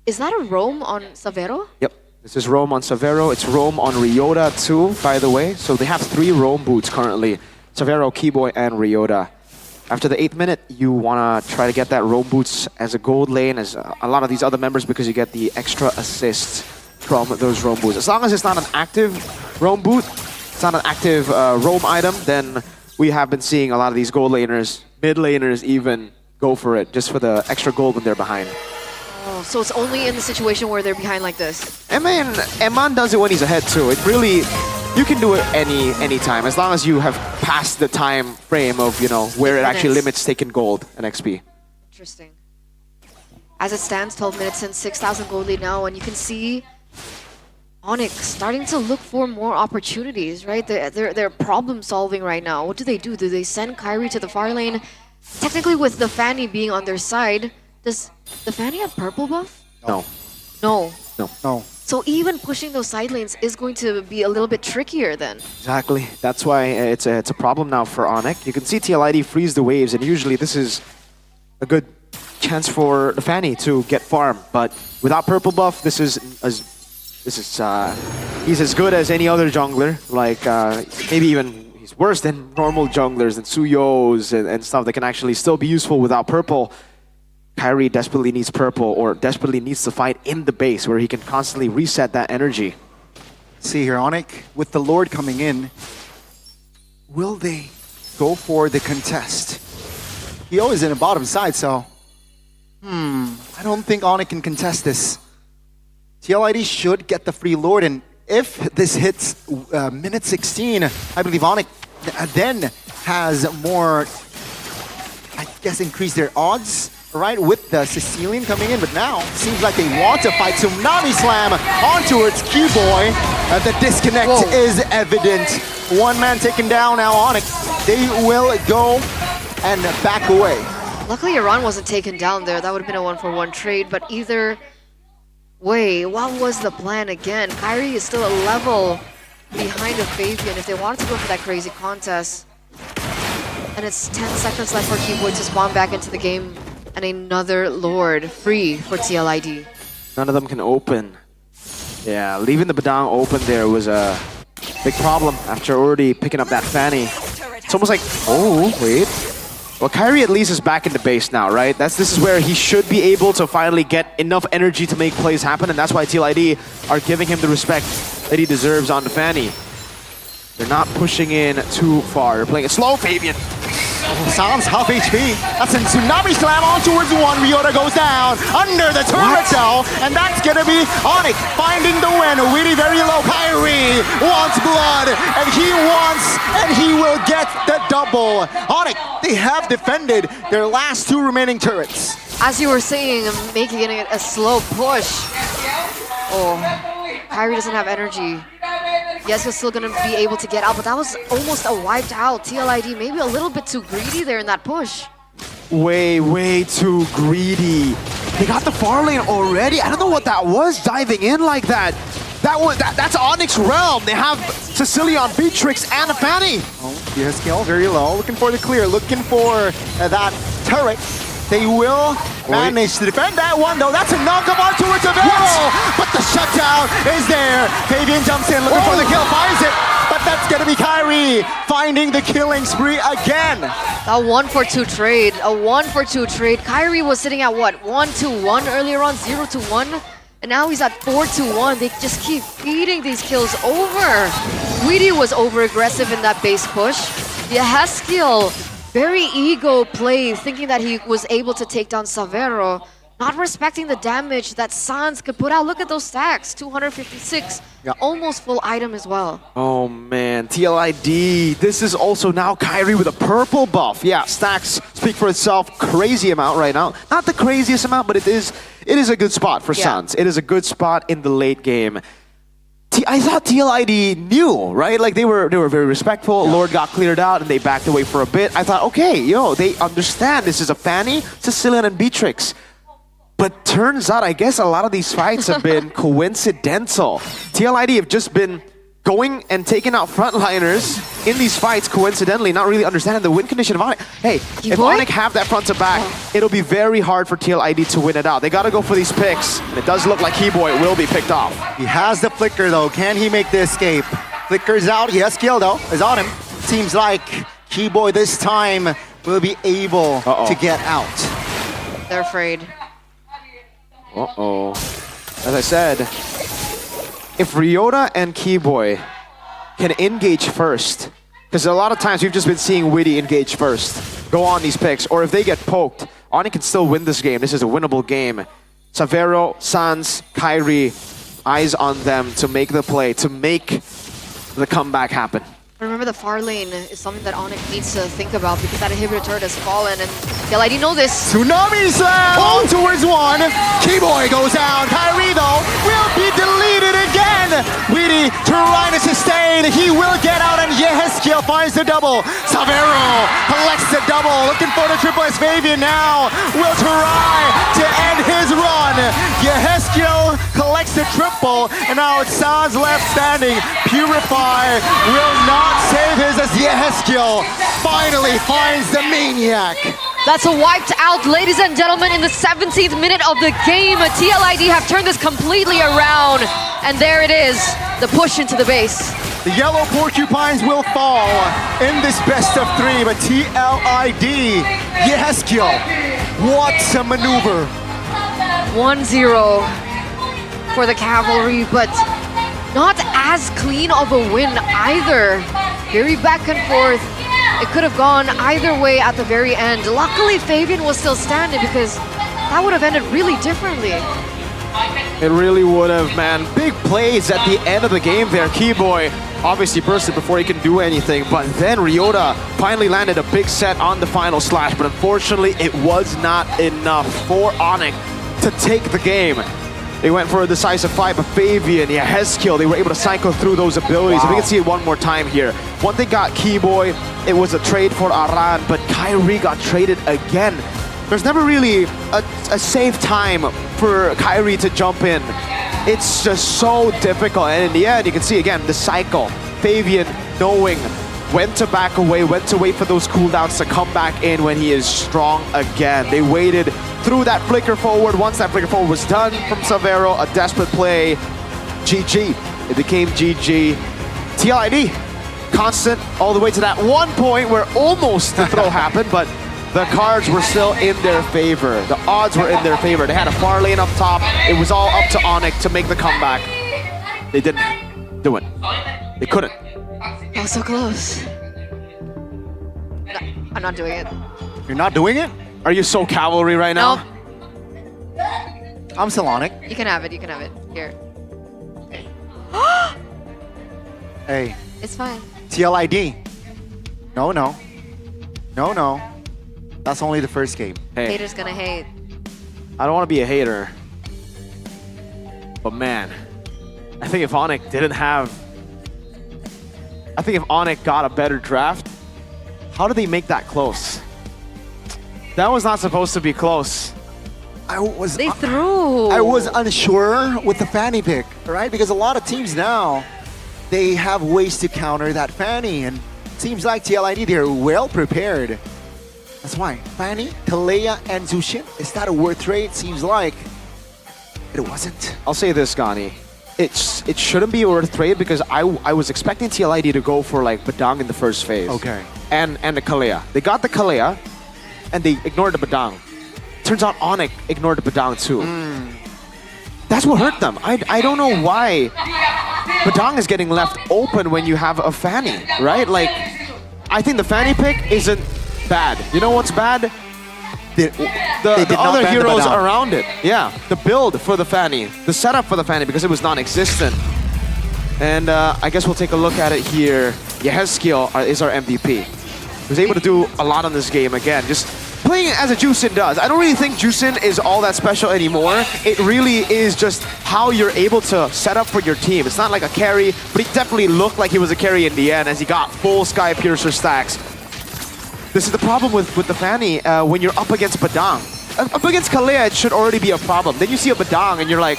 is that a roam on Savero? Yep, this is roam on Savero. It's roam on Ryota too, by the way. So they have 3 roam boots currently. Savero, Keyboy, and Ryota. After the 8th minute, you want to try to get that roam boots as a gold lane, as a lot of these other members, because you get the extra assist from those roam boots. As long as it's not an active roam boot, it's not an active roam item, then we have been seeing a lot of these gold laners, mid laners even, go for it, just for the extra gold when they're behind. Oh, so it's only in the situation where they're behind like this. I mean, Eman does it when he's ahead too. It really, you can do it any time, as long as you have passed the time frame of, you know, where it actually limits taking gold and XP. Interesting. As it stands, 12 minutes in, 6,000 gold lead now, and you can see Onyx starting to look for more opportunities, right? They're problem solving right now. What do? Do they send Kyrie to the far lane? Technically, with the Fanny being on their side, does the Fanny have purple buff? No. No. No. So even pushing those side lanes is going to be a little bit trickier then. Exactly. That's why it's a problem now for Onyx. You can see TLID freeze the waves, and usually this is a good chance for the Fanny to get farm. But without purple buff, he's as good as any other jungler. Like maybe even he's worse than normal junglers and Suyos and stuff that can actually still be useful without purple. Kyrie desperately needs purple, or desperately needs to fight in the base where he can constantly reset that energy. See here, Onyx, with the Lord coming in, will they go for the contest? He always in the bottom side, so I don't think Onyx can contest this. TLID should get the free Lord, and if this hits minute 16, I believe Onyx then has more, I guess, increase their odds, right, with the Sicilian coming in. But now, seems like they want to fight. Tsunami Slam on towards Keyboy. The disconnect is evident. One man taken down now, Onyx. They will go and back away. Luckily, Iran wasn't taken down there. That would have been a 1-for-1 trade, but either way, what was the plan again? Kyrie is still a level behind of Fabian if they wanted to go for that crazy contest. And it's 10 seconds left for Keyboy to spawn back into the game. And another Lord free for TLID. None of them can open. Yeah, leaving the Badang open there was a big problem after already picking up that Fanny. It's almost like, oh, wait. Well, Kyrie at least is back in the base now, right? This is where he should be able to finally get enough energy to make plays happen, and that's why TLID are giving him the respect that he deserves on the Fanny. They're not pushing in too far. They're playing it slow, Fabian. Sounds half HP. That's a Tsunami Slam on towards one. Ryota goes down under the turret though, and that's gonna be Onyx finding the win. Really very low. Kyrie wants blood, and he will get the double. Onyx, they have defended their last two remaining turrets. As you were saying, making it a slow push. Oh, Kyrie doesn't have energy. Yes, he's still gonna be able to get out, but that was almost a wiped out. TLID maybe a little bit too greedy there in that push. Way too greedy. They got the far lane already. I don't know what that was, diving in like that. That's Onyx realm. They have Sicilian, Beatrix, and a Fanny. Oh, the scale very low. Looking for the clear. Looking for that turret. They will manage to defend that one, though. That's a knock-up on towards the barrel. But the shutdown is there. Fabian jumps in, looking for the kill, finds it. But that's going to be Kyrie finding the killing spree again. A 1-for-2 trade. A 1-for-2 trade. Kyrie was sitting at what? 1-1 earlier on, 0-1. And now he's at 4-1. They just keep feeding these kills over. Weedy was over-aggressive in that base push. Yehaskiel, very ego play, thinking that he was able to take down Savero, not respecting the damage that Sans could put out. Look at those stacks, 256, almost full item as well. Oh man, TLID. This is also now Kyrie with a purple buff. Yeah, stacks speak for itself. Crazy amount right now. Not the craziest amount, but it is a good spot for Sans. It is a good spot in the late game. I thought TLID knew, right? Like they were very respectful. Lord got cleared out and they backed away for a bit. I thought, okay, they understand this is a Fanny, Sicilian, and Beatrix. But turns out, I guess a lot of these fights have been coincidental. TLID have just been going and taking out frontliners in these fights coincidentally, not really understanding the win condition of Onyx. Hey, if Onyx have that front to back, it'll be very hard for TLID to win it out. They gotta go for these picks, and it does look like Keyboy will be picked off. He has the flicker though. Can he make the escape? Flicker's out. He has skill though. Is on him. Seems like Keyboy this time will be able to get out. They're afraid. Uh-oh. As I said, if Ryota and Keyboy can engage first, because a lot of times we've just been seeing Witty engage first, go on these picks, or if they get poked, Oni can still win this game. This is a winnable game. Savero, Sans, Kyrie, eyes on them to make the play, to make the comeback happen. Remember, the far lane is something that Onyx needs to think about because that inhibitor turret has fallen, and PLID know this. Tsunami slam on towards one. Keyboy goes down. Kyrie though will be deleted again. Weedy trying to sustain. He will get out, and Yeheskia finds the double. Savero collects the double. Looking for the triple S. Fabian now will try to end his run. Yeheskia collects the triple, and now it's Sans left standing. Purify will not save his as Yeheskia finally finds the maniac. That's a wiped out, ladies and gentlemen, in the 17th minute of the game. TLID have turned this completely around, and there it is, the push into the base. The yellow porcupines will fall in this best of three, but TLID, Yeheskia, what a maneuver. 1-0 for the Cavalry, but not as clean of a win either. Very back and forth. It could have gone either way at the very end. Luckily, Fabian was still standing because that would have ended really differently. It really would have, man. Big plays at the end of the game there. Keyboy obviously bursted before he can do anything, but then Ryota finally landed a big set on the final slash, but unfortunately it was not enough for Onyx to take the game. They went for a decisive fight, but Fabian, Yeheskia, they were able to cycle through those abilities. If we can see it one more time here. One thing got Keyboy, it was a trade for Aran, but Kyrie got traded again. There's never really a safe time for Kyrie to jump in. It's just so difficult, and in the end, you can see again the cycle. Fabian knowing when to back away, when to wait for those cooldowns to come back in when he is strong again. They waited through that flicker forward. Once that flicker forward was done from Savero, a desperate play. GG. It became GG. TLID, constant all the way to that one point where almost the throw happened, but the cards were still in their favor. The odds were in their favor. They had a far lane up top. It was all up to Onyx to make the comeback. They didn't do it. They couldn't. Oh, so close. No, I'm not doing it. You're not doing it? Are you so Cavalry right now? Nope. I'm Salonic. You can have it, you can have it. Here. Hey, It's fine. TLID. No, no. No, no. That's only the first game. Hey, Haters gonna hate. I don't want to be a hater, but man, I think if Onyx didn't have... I think if Onyx got a better draft, how did they make that close? That was not supposed to be close. They threw. I was unsure with the Fanny pick, right? Because a lot of teams now, they have ways to counter that Fanny, and it seems like TLID, they're well prepared. That's why Fanny, Kalea, and Zushin, is that a worth trade? Seems like it wasn't. I'll say this, Gani. It shouldn't be a worth trade because I was expecting TLID to go for like Badang in the first phase. Okay. And the Kalea. They got the Kalea, and they ignored the Badang. Turns out Onyx ignored the Badang too. That's what hurt them. I don't know why Badang is getting left open when you have a Fanny, right? Like, I think the Fanny pick isn't bad. You know what's bad? The other heroes around it. Yeah, the build for the Fanny, the setup for the Fanny, because it was non-existent. And I guess we'll take a look at it here. Yeheskia is our MVP. He was able to do a lot on this game again, just playing it as a Jusin does. I don't really think Jusin is all that special anymore. It really is just how you're able to set up for your team. It's not like a carry, but he definitely looked like he was a carry in the end as he got full Sky Piercer stacks. This is the problem with the Fanny when you're up against Badang. Up against Kalea, it should already be a problem. Then you see a Badang and you're like,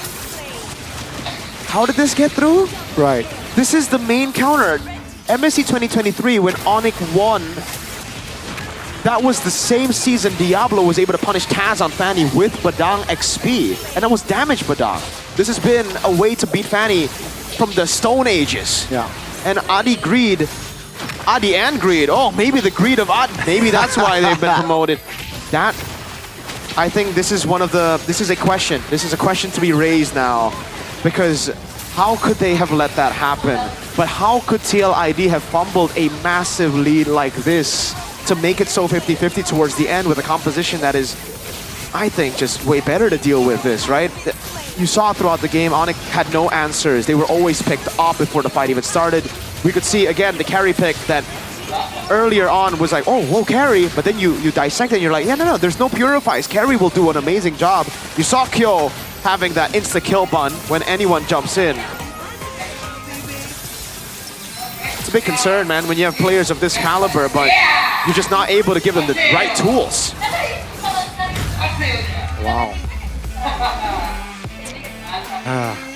how did this get through? Right. This is the main counter. MSC 2023, when Onyx won, that was the same season Diablo was able to punish Taz on Fanny with Badang XP, and that was damage Badang. This has been a way to beat Fanny from the Stone Ages. Yeah. And Adi Greed Adi and Greed. Oh, maybe the greed of Adi. Maybe that's why they've been promoted. That, I think this is this is a question. This is a question to be raised now. Because how could they have let that happen? But how could TLID have fumbled a massive lead like this to make it so 50-50 towards the end with a composition that is, I think, just way better to deal with this, right? You saw throughout the game, Onyx had no answers. They were always picked up before the fight even started. We could see, again, the carry pick that earlier on was like, oh, whoa, carry. But then you dissect it and you're like, yeah, no, there's no purifies. Carry will do an amazing job. You saw Kyo having that insta-kill bun when anyone jumps in. It's a big concern, man, when you have players of this caliber, but you're just not able to give them the right tools. Wow.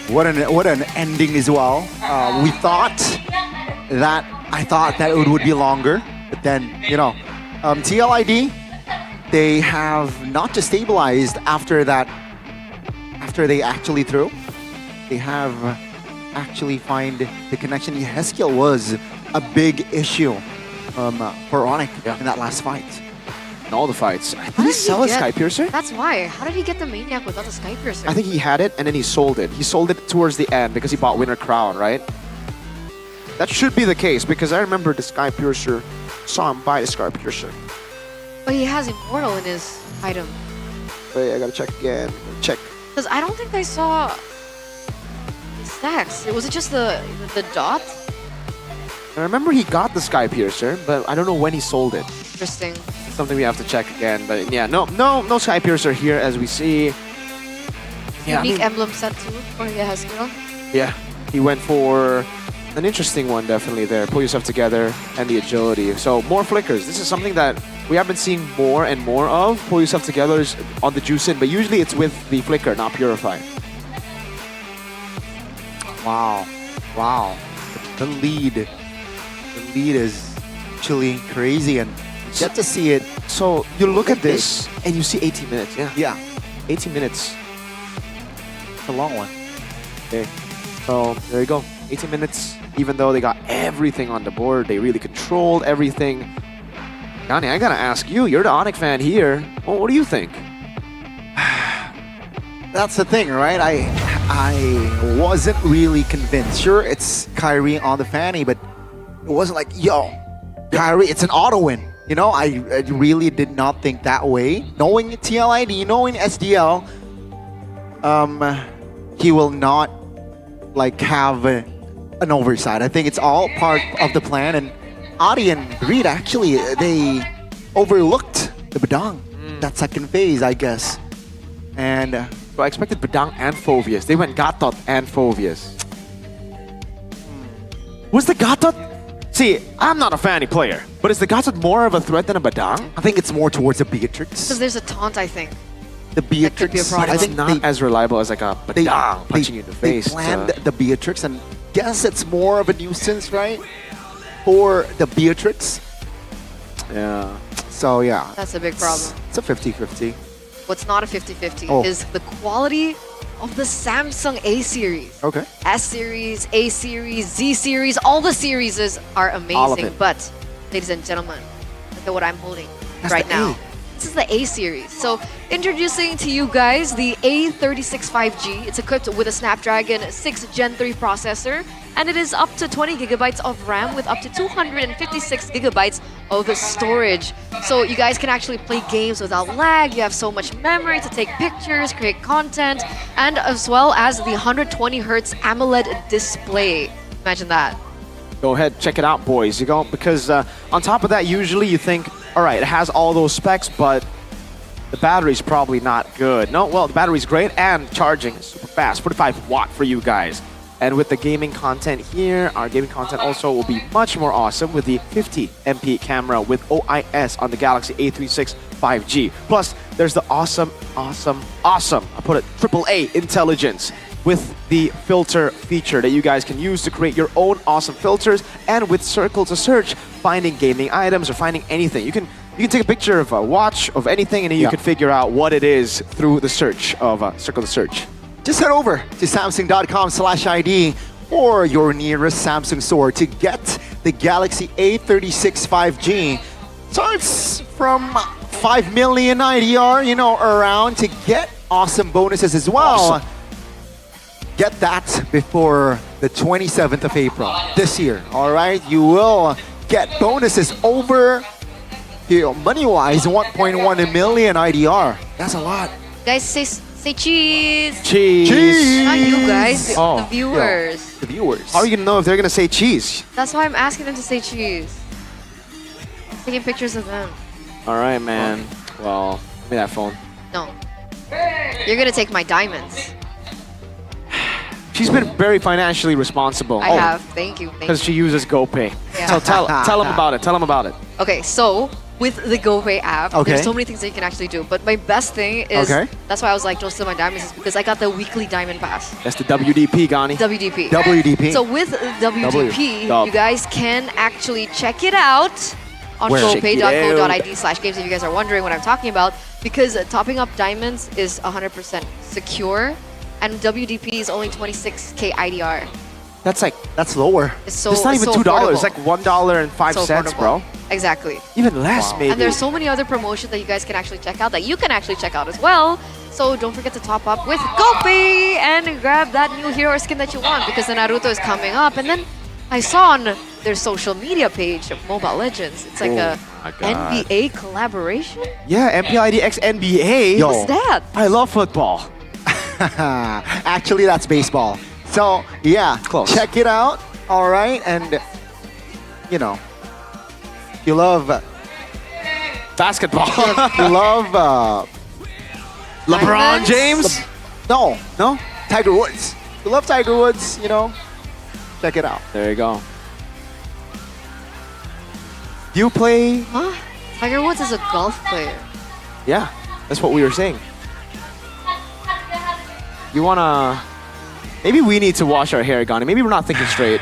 What an ending as well. I thought that it would be longer, but then, you know, TLID, they have not just stabilized after that, after they actually threw, they have actually find the connection. Haskill was a big issue for Onyx in that last fight. In all the fights. Did How he did sell a get- Sky Piercer? That's why. How did he get the Maniac without the Sky Piercer? I think he had it and then he sold it. He sold it towards the end because he bought Winter Crown, right? That should be the case because I remember the Sky Piercer, saw him buy the Sky Piercer. But he has Immortal in his item. Wait, I gotta check again. Check. Because I don't think I saw the stacks. Was it just the dot? I remember he got the Sky Piercer, but I don't know when he sold it. Interesting. Something we have to check again. But yeah, no Sky Piercer here as we see. Yeah, Unique emblem set too for Haskill. yeah, he went for an interesting one definitely there. Pull yourself together and the agility. So more flickers. This is something that we have been seeing more and more of. Pull yourself together is on the juice in, but usually it's with the flicker, not purify. Wow. The lead is actually crazy, and you get to see it. So you look at this and you see 18 minutes. Yeah, 18 minutes. it's a long one. Okay. So there you go. 18 minutes. Even though they got everything on the board, they really controlled everything. Yanni, I gotta ask you, you're the Onyx fan here. Well, what do you think? That's the thing, right? I wasn't really convinced. Sure, it's Kyrie on the fanny, but it wasn't like, yo, Kyrie, it's an auto win. You know, I really did not think that way. Knowing TLID, knowing SDL, he will not like have an oversight. I think it's all part of the plan. And Adi and Greed actually, they overlooked the Badang. That second phase, I guess. And So I expected Badang and Phoveus. They went Gatot and Phoveus. Was the Gatot... See, I'm not a fanny player, but is the Gatot more of a threat than a Badang? I think it's more towards the Beatrix. Because there's a taunt, I think. The could be a Beatrix, problem. I think It's not as reliable as like a Badang punching you in the face. They planned the Beatrix, and guess it's more of a nuisance, right? For the Beatrix. Yeah. So yeah. That's a big problem. It's a 50-50. What's not a 50-50 Oh. is the quality of the Samsung A series. Okay. S series, A series, Z series, all the series are amazing. All of it. But, ladies and gentlemen, look at what I'm holding That's right the now. A. This is the A series. So, introducing to you guys the A36 5G. It's equipped with a Snapdragon 6 Gen 3 processor, and it is up to 20 gigabytes of RAM with up to 256 gigabytes of the storage. So you guys can actually play games without lag. You have so much memory to take pictures, create content, and as well as the 120 Hertz AMOLED display. Imagine that. Go ahead, check it out, boys. You go because on top of that, usually you think, all right, it has all those specs, but the battery's probably not good. No, well, the battery's great and charging is super fast, 45 watt for you guys. And with the gaming content here, our gaming content also will be much more awesome with the 50 MP camera with OIS on the Galaxy A36 5G. Plus, there's the awesome, I put it AAA intelligence with the filter feature that you guys can use to create your own awesome filters, and with Circle to Search, finding gaming items or finding anything. You can take a picture of a watch, of anything, and then you can figure out what it is through the search of Circle to Search. Just head over to Samsung.com/ID or your nearest Samsung store to get the Galaxy A36 5G. Starts from 5 million IDR, you know, around to get awesome bonuses as well. Awesome. Get that before the 27th of April this year, all right? You will get bonuses over, you know, money-wise, 1.1 million IDR. That's a lot. Guys, say cheese. Cheese. Not you guys, Oh, the viewers. The viewers. How are you gonna know if they're gonna say cheese? That's why I'm asking them to say cheese. Taking pictures of them. All right, man. Well, give me that phone. No. You're gonna take my diamonds. She's been very financially responsible. I have. Thank you. Thank Because you. she uses GoPay. Yeah. So tell them about it. Tell them about it. Okay, so with the GoPay app, Okay. there's so many things that you can actually do. But my best thing is, Okay. that's why I was like, don't steal my diamonds, is because I got the weekly diamond pass. That's the WDP, Gani. WDP. WDP. So with WDP, Dub. you guys can actually check it out on Where? gopay.co.id/games if you guys are wondering what I'm talking about, because topping up diamonds is 100% secure, and WDP is only 26k IDR. That's lower. It's so It's not even so $2. It's affordable. like $1.05, So affordable. bro. Exactly. Even less, maybe. And there's so many other promotions that you guys can actually check out that you can actually check out as well. So don't forget to top up with GoPay and grab that new hero skin that you want, because the Naruto is coming up. And then I saw on their social media page of Mobile Legends, it's like a my God. NBA collaboration. Yeah, MPL ID X NBA. Yo. What's that? I love football. Actually, that's baseball. So, yeah, Close. check it out, all right? And, you know, you love Basketball. you love LeBron Diamonds? James? no, No? Tiger Woods. You love Tiger Woods, you know, check it out. There you go. You play? Huh? Tiger Woods is a golf player. Yeah, that's what we were saying. You wanna... Maybe we need to wash our hair, Gani. Maybe we're not thinking straight.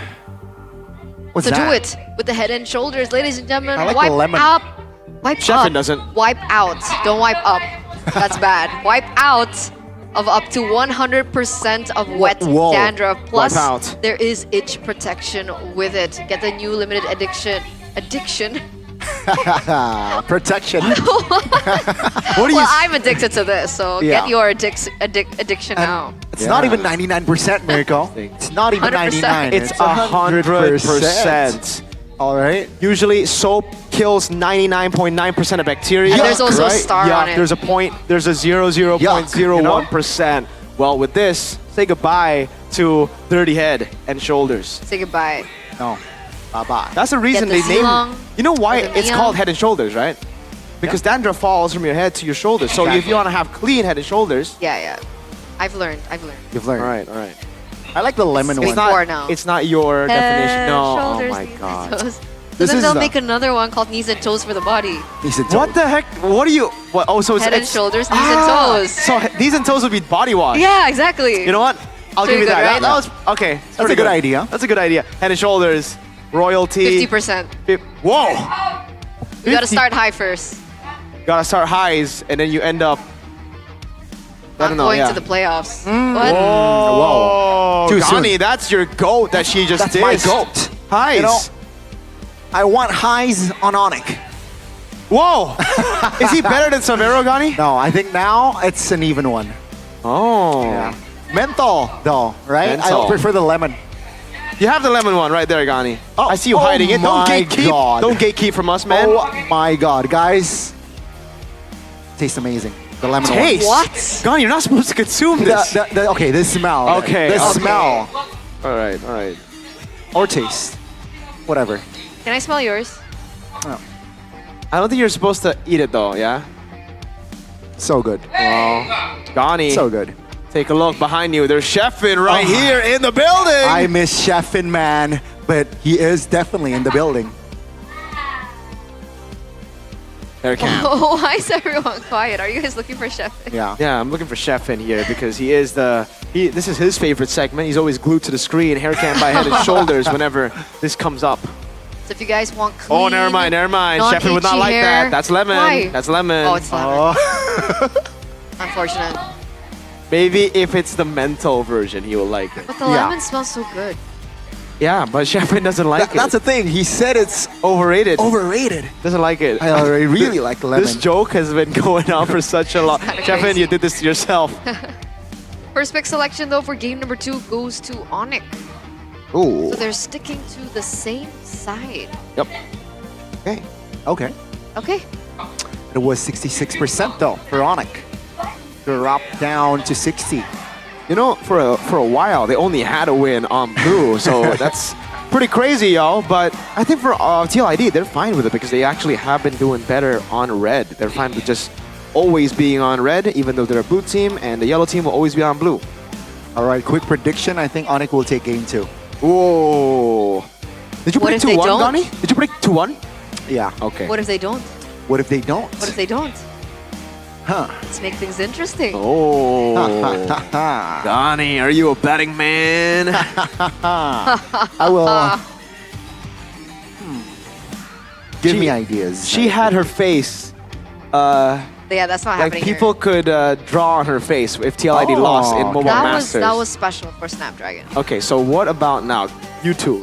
What's So that? do it with the head and shoulders, ladies and gentlemen. I like the wipe lemon. up. Wipe Sheffin up. doesn't. Wipe out. Don't wipe up. That's bad. Wipe out of up to 100% of wet Whoa. dandruff. Plus, Wipe out. there is itch protection with it. Get the new limited addiction. Protection. What do you... Well, I'm addicted to this, so Yeah. get your addiction now. It's not Yeah. even 99%, Mirko. It's not even 100%. 99. It's 100%. All right. Usually, soap kills 99.9% of bacteria. And there's also a right? star yeah, on it. There's a point. There's a 0.01%. Well, with this, say goodbye to dirty head and shoulders. Say goodbye. No. Bye-bye. That's the reason the they named. Zilong, You know why or the it's Neon. called head and shoulders, right? Because dandruff falls from your head to your shoulders. So if Exactly. you want to have clean head and shoulders, Yeah. I've learned. You've all learned. right, all right. I like the lemon It's one. not- Four now. It's not your definition. Head, No. Oh shoulders, my knees and god. toes. So This then is they'll the- make another one called knees and toes for the body. Knees and What toes. the heck? What are you? What? Oh, so it's Head and it's- shoulders, knees and toes. So knees and toes would be body wash. Yeah, exactly. You know what? I'll give Pretty you good, that. right? That was okay. That's a good idea. That's a good idea. Head and shoulders, royalty. 50%. Whoa! You gotta 50. start high first. Gotta start highs, and then you end up. I don't know. Going Yeah. to the playoffs. What? Whoa! Too Gani, soon. that's your goat that she just That's did. my goat. Highs. You know, I want highs on Onic. Whoa! Is he better than Savero, Gani? No, I think now it's an even one. Oh. Yeah. Menthol, though, right? Menthol. I prefer the lemon. You have the lemon one right there, Gani. Oh, I see you oh hiding it. Don't my gatekeep. God. Don't gatekeep from us, man. Oh my god, guys. Tastes amazing. The lemon Taste. What? Gani, you're not supposed to consume one. this. Okay, the smell. Okay, The okay. smell. All right, all right. Or taste. Whatever. Can I smell yours? I don't think you're supposed to eat it though, yeah? So good. Well, Gani, So good. take a look behind you. There's Sheffin right Oh. here in the building. I miss Sheffin, man, but he is definitely in the building. There, Cam. Oh, why is everyone quiet? Are you guys looking for Chef? Yeah. Yeah, I'm looking for Sheffin here because he is this is his favorite segment. He's always glued to the screen, hair cam by head and shoulders whenever this comes up. So if you guys want clean, Oh, never mind. Sheffin would not non-itchy like hair- that. That's lemon. Why? That's lemon. Oh, it's lemon. Oh. Unfortunate. Maybe if it's the menthol version, he will like it. But the Yeah. lemon smells so good. Yeah, but Shepard doesn't like it. That's the thing. He said it's overrated. overrated. Doesn't like it. I really like lemon. This joke has been going on for such a long. kinda Shepard, crazy. you did this to yourself. First pick selection though for game number 2 goes to Onyx. Ooh. So they're sticking to the same side. Yep. Okay. Okay. Okay. It was 66% though for Onyx. Dropped down to 60. You know, for a while they only had a win on blue, so that's pretty crazy, y'all. But I think for TLID, they're fine with it because they actually have been doing better on red. They're fine with just always being on red, even though they're a blue team, and the yellow team will always be on blue. All right, quick prediction. I think Onyx will take game 2. Whoa. Did you What predict if they 2-1, don't? Gani? Did you predict 2-1? Yeah. Okay. What if they don't? What if they don't? What if they don't? Huh. Let's make things interesting. Oh. Gani, are you a betting man? I will. Give me ideas. She had her face. Yeah, that's not Like happening people could draw on her face if TLID lost in Mobile here. Masters. That was special for Snapdragon. Okay, so what about now? You two.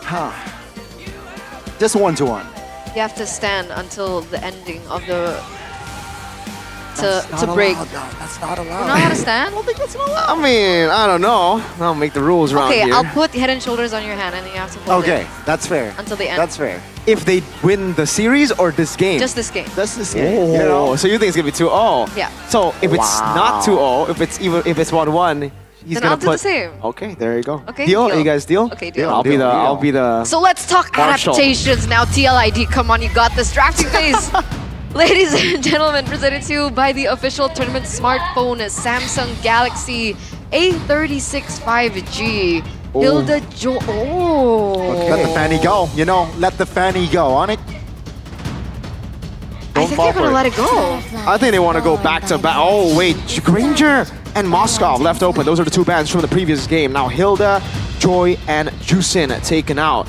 Huh. Just 1-1. You have to stand until the ending of the That's to not break. allowed, though. That's not You allowed. know how to stand? I mean, I don't know. I'll make the rules around Okay, here. I'll put Head and Shoulders on your hand and you have to hold Okay, it that's fair. until the end. That's fair. If they win the series or this game? Just this game. That's the Oh, game. You know? so you think it's gonna be 2-0? Yeah. So if it's not Wow. 2-0, if it's 1-1, he's Then gonna I'll do put. the same. Okay, there you go. Okay, Deal? deal. You guys deal? Okay, deal. I'll be the. So let's talk Marshall. adaptations now. TLID, come on, you got this. Drafting phase. Ladies and gentlemen, presented to you by the official tournament smartphone Samsung Galaxy A36 5G. Oh. Hilda Jo. Oh. Let the fanny go. You know, let the fanny go. Onyx. I think they're gonna let it go. I think they want to go back to back. Oh wait, Granger and Moskov left open. Those are the two bans from the previous game. Now Hilda, Joy, and Jusin taken out.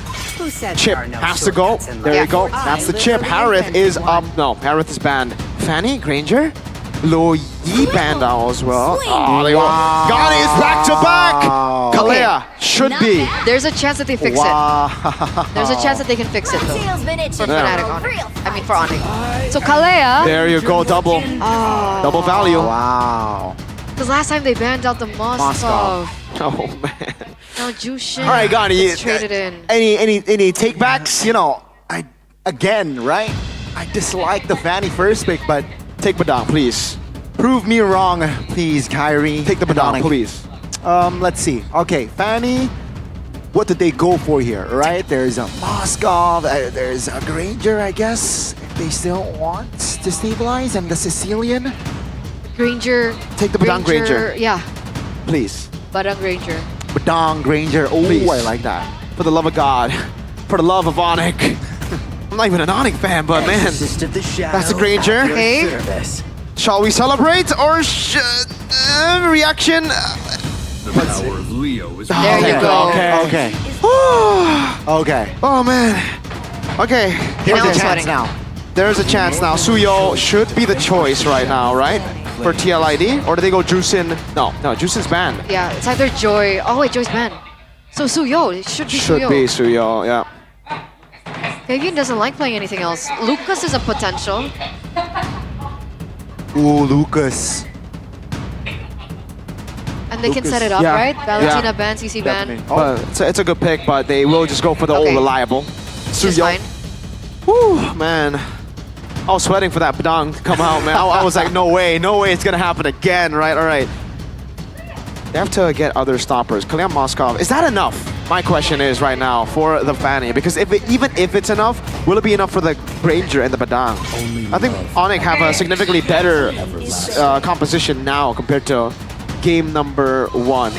Chip has to go. There Yeah. you go. That's the chip. Harith is up. No, Harith is banned. Fanny, Granger, Lo Yi banned out as well. Oh, they all. Gani is back to back. Kalea should be. There's a chance that they fix it. Wow. There's a chance that they can fix it though. For Yeah. Fnatic Onyx. I mean for Onyx. So Kalea, There you go. Double value. Wow. because last time they banned out the Moskov. Oh man. Now Jushin All right, Gani. gets traded in. Any takebacks? You know, again, right? I dislike the fanny first pick, but Take Badang, please. prove me wrong, please, Kyrie. Take the and Badang, Onyx. please. Let's see. Okay, Fanny. What did they go for here, right? There's a Moskov, there's a Granger, I guess, if they still want to stabilize, and the Sicilian. Granger. Take the Badang Granger. Yeah, Please. Badang Granger. Badang Granger. Oh, Please. I like that. For the love of God. For the love of Onyx. I'm not even an Onyx fan, but man. That's a Granger. Okay. Shall we celebrate or reaction? Power of Leo is There you go. Okay. Okay. Oh man. Okay. Here's Now the I'm chance sweating. now. There's a chance now. Suyo should be the choice right now, right? For TLID? Or do they go Jusin? No, Jusin's banned. Yeah, it's either Joy. Oh wait, Joy's banned. So Suyo, it should be Should Suyo. be Suyo, yeah. Kagan doesn't like playing anything else. Lucas is a potential. Ooh, Lucas. And they can Lucas. set it up, Yeah. right? Valentina Yeah. ban, CC ban. Definitely. But it's a good pick, but they will just go for the Okay. old reliable. Just Suyo. fine. Whew, man. I was sweating for that Badang to come out, man. I was like, no way it's gonna happen again, right? All right. They have to get other stoppers. Kalyan Moskov, is that enough? My question is right now for the Fanny, because even if it's enough, will it be enough for the Granger and the Badang? I think Onyx have a significantly better composition now compared to game number 1.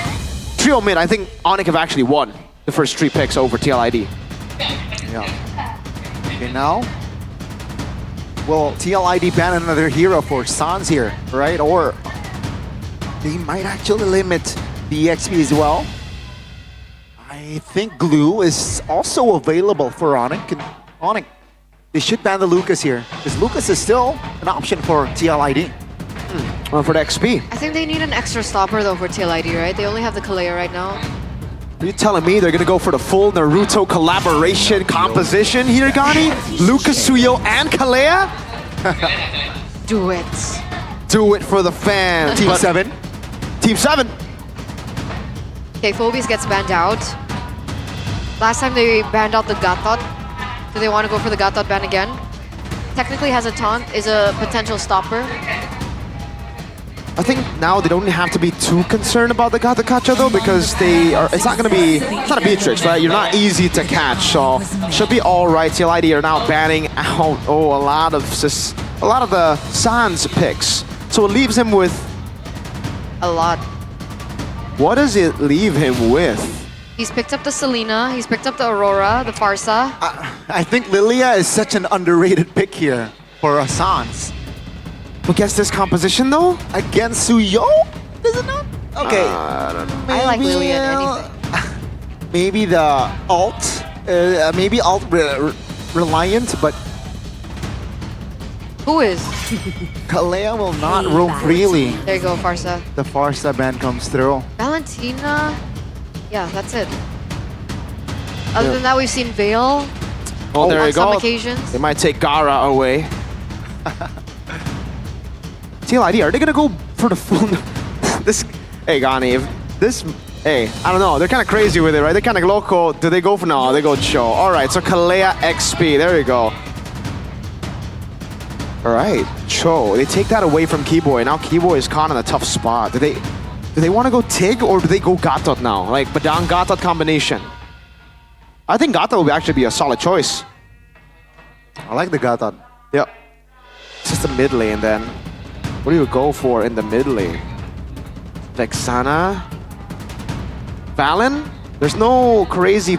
Trio mid, I think Onyx have actually won the first 3 picks over TLID. Yeah. Okay, now. Well, TLID ban another hero for Sans here, right? Or they might actually limit the XP as well. I think Glue is also available for Onyx. And Onyx, they should ban the Lucas here, because Lucas is still an option for TLID. For the XP. I think they need an extra stopper though for TLID, right? They only have the Kalea right now. Are you telling me they're gonna go for the full Naruto collaboration composition here, Gani? Lucas, Suyo, and Kalea? Do it. Do it for the fans. Team but- 7. Team 7. Okay, Phobies gets banned out. Last time they banned out the Gatot. Do they want to go for the Gatot ban again? Technically has a taunt, is a potential stopper. I think now they don't have to be too concerned about the Gatakacha though, because they are. It's not gonna be. It's not a Beatrix, right? You're not easy to catch, so should be all right. TLID are now banning out a lot of the Sans picks, so it leaves him with. A lot. What does it leave him with? He's picked up the Selena, he's picked up the Aurora, the Farsa. I think Lilia is such an underrated pick here for Sans. Against this composition though? Against Suyo? Does it not? Okay. I don't know. I like Maybe, Lilian, anything. Maybe the alt. Maybe alt reliant, but Who is? Kalea will not roam freely. There you go, Farsa. The Farsa ban comes through. Valentina, yeah, that's it. Other than that, we've seen Veil Oh, there on you some go. occasions. They might take Gara away. TLID, are they gonna go for the full? This, hey Gani, if this, hey, I don't know. They're kind of crazy with it, right? They're kind of local. Do they go for no? They go Cho. All right, so Kalea XP. There you go. All right, Cho. They take that away from Keyboy. Now Keyboy is caught in a tough spot. Do they want to go Tig or do they go Gatot now? Like Badang Gatot combination. I think Gatot will actually be a solid choice. I like the Gatot. Yep. It's just the mid lane then. What do you go for in the mid lane? Vexana? Valen? There's no crazy...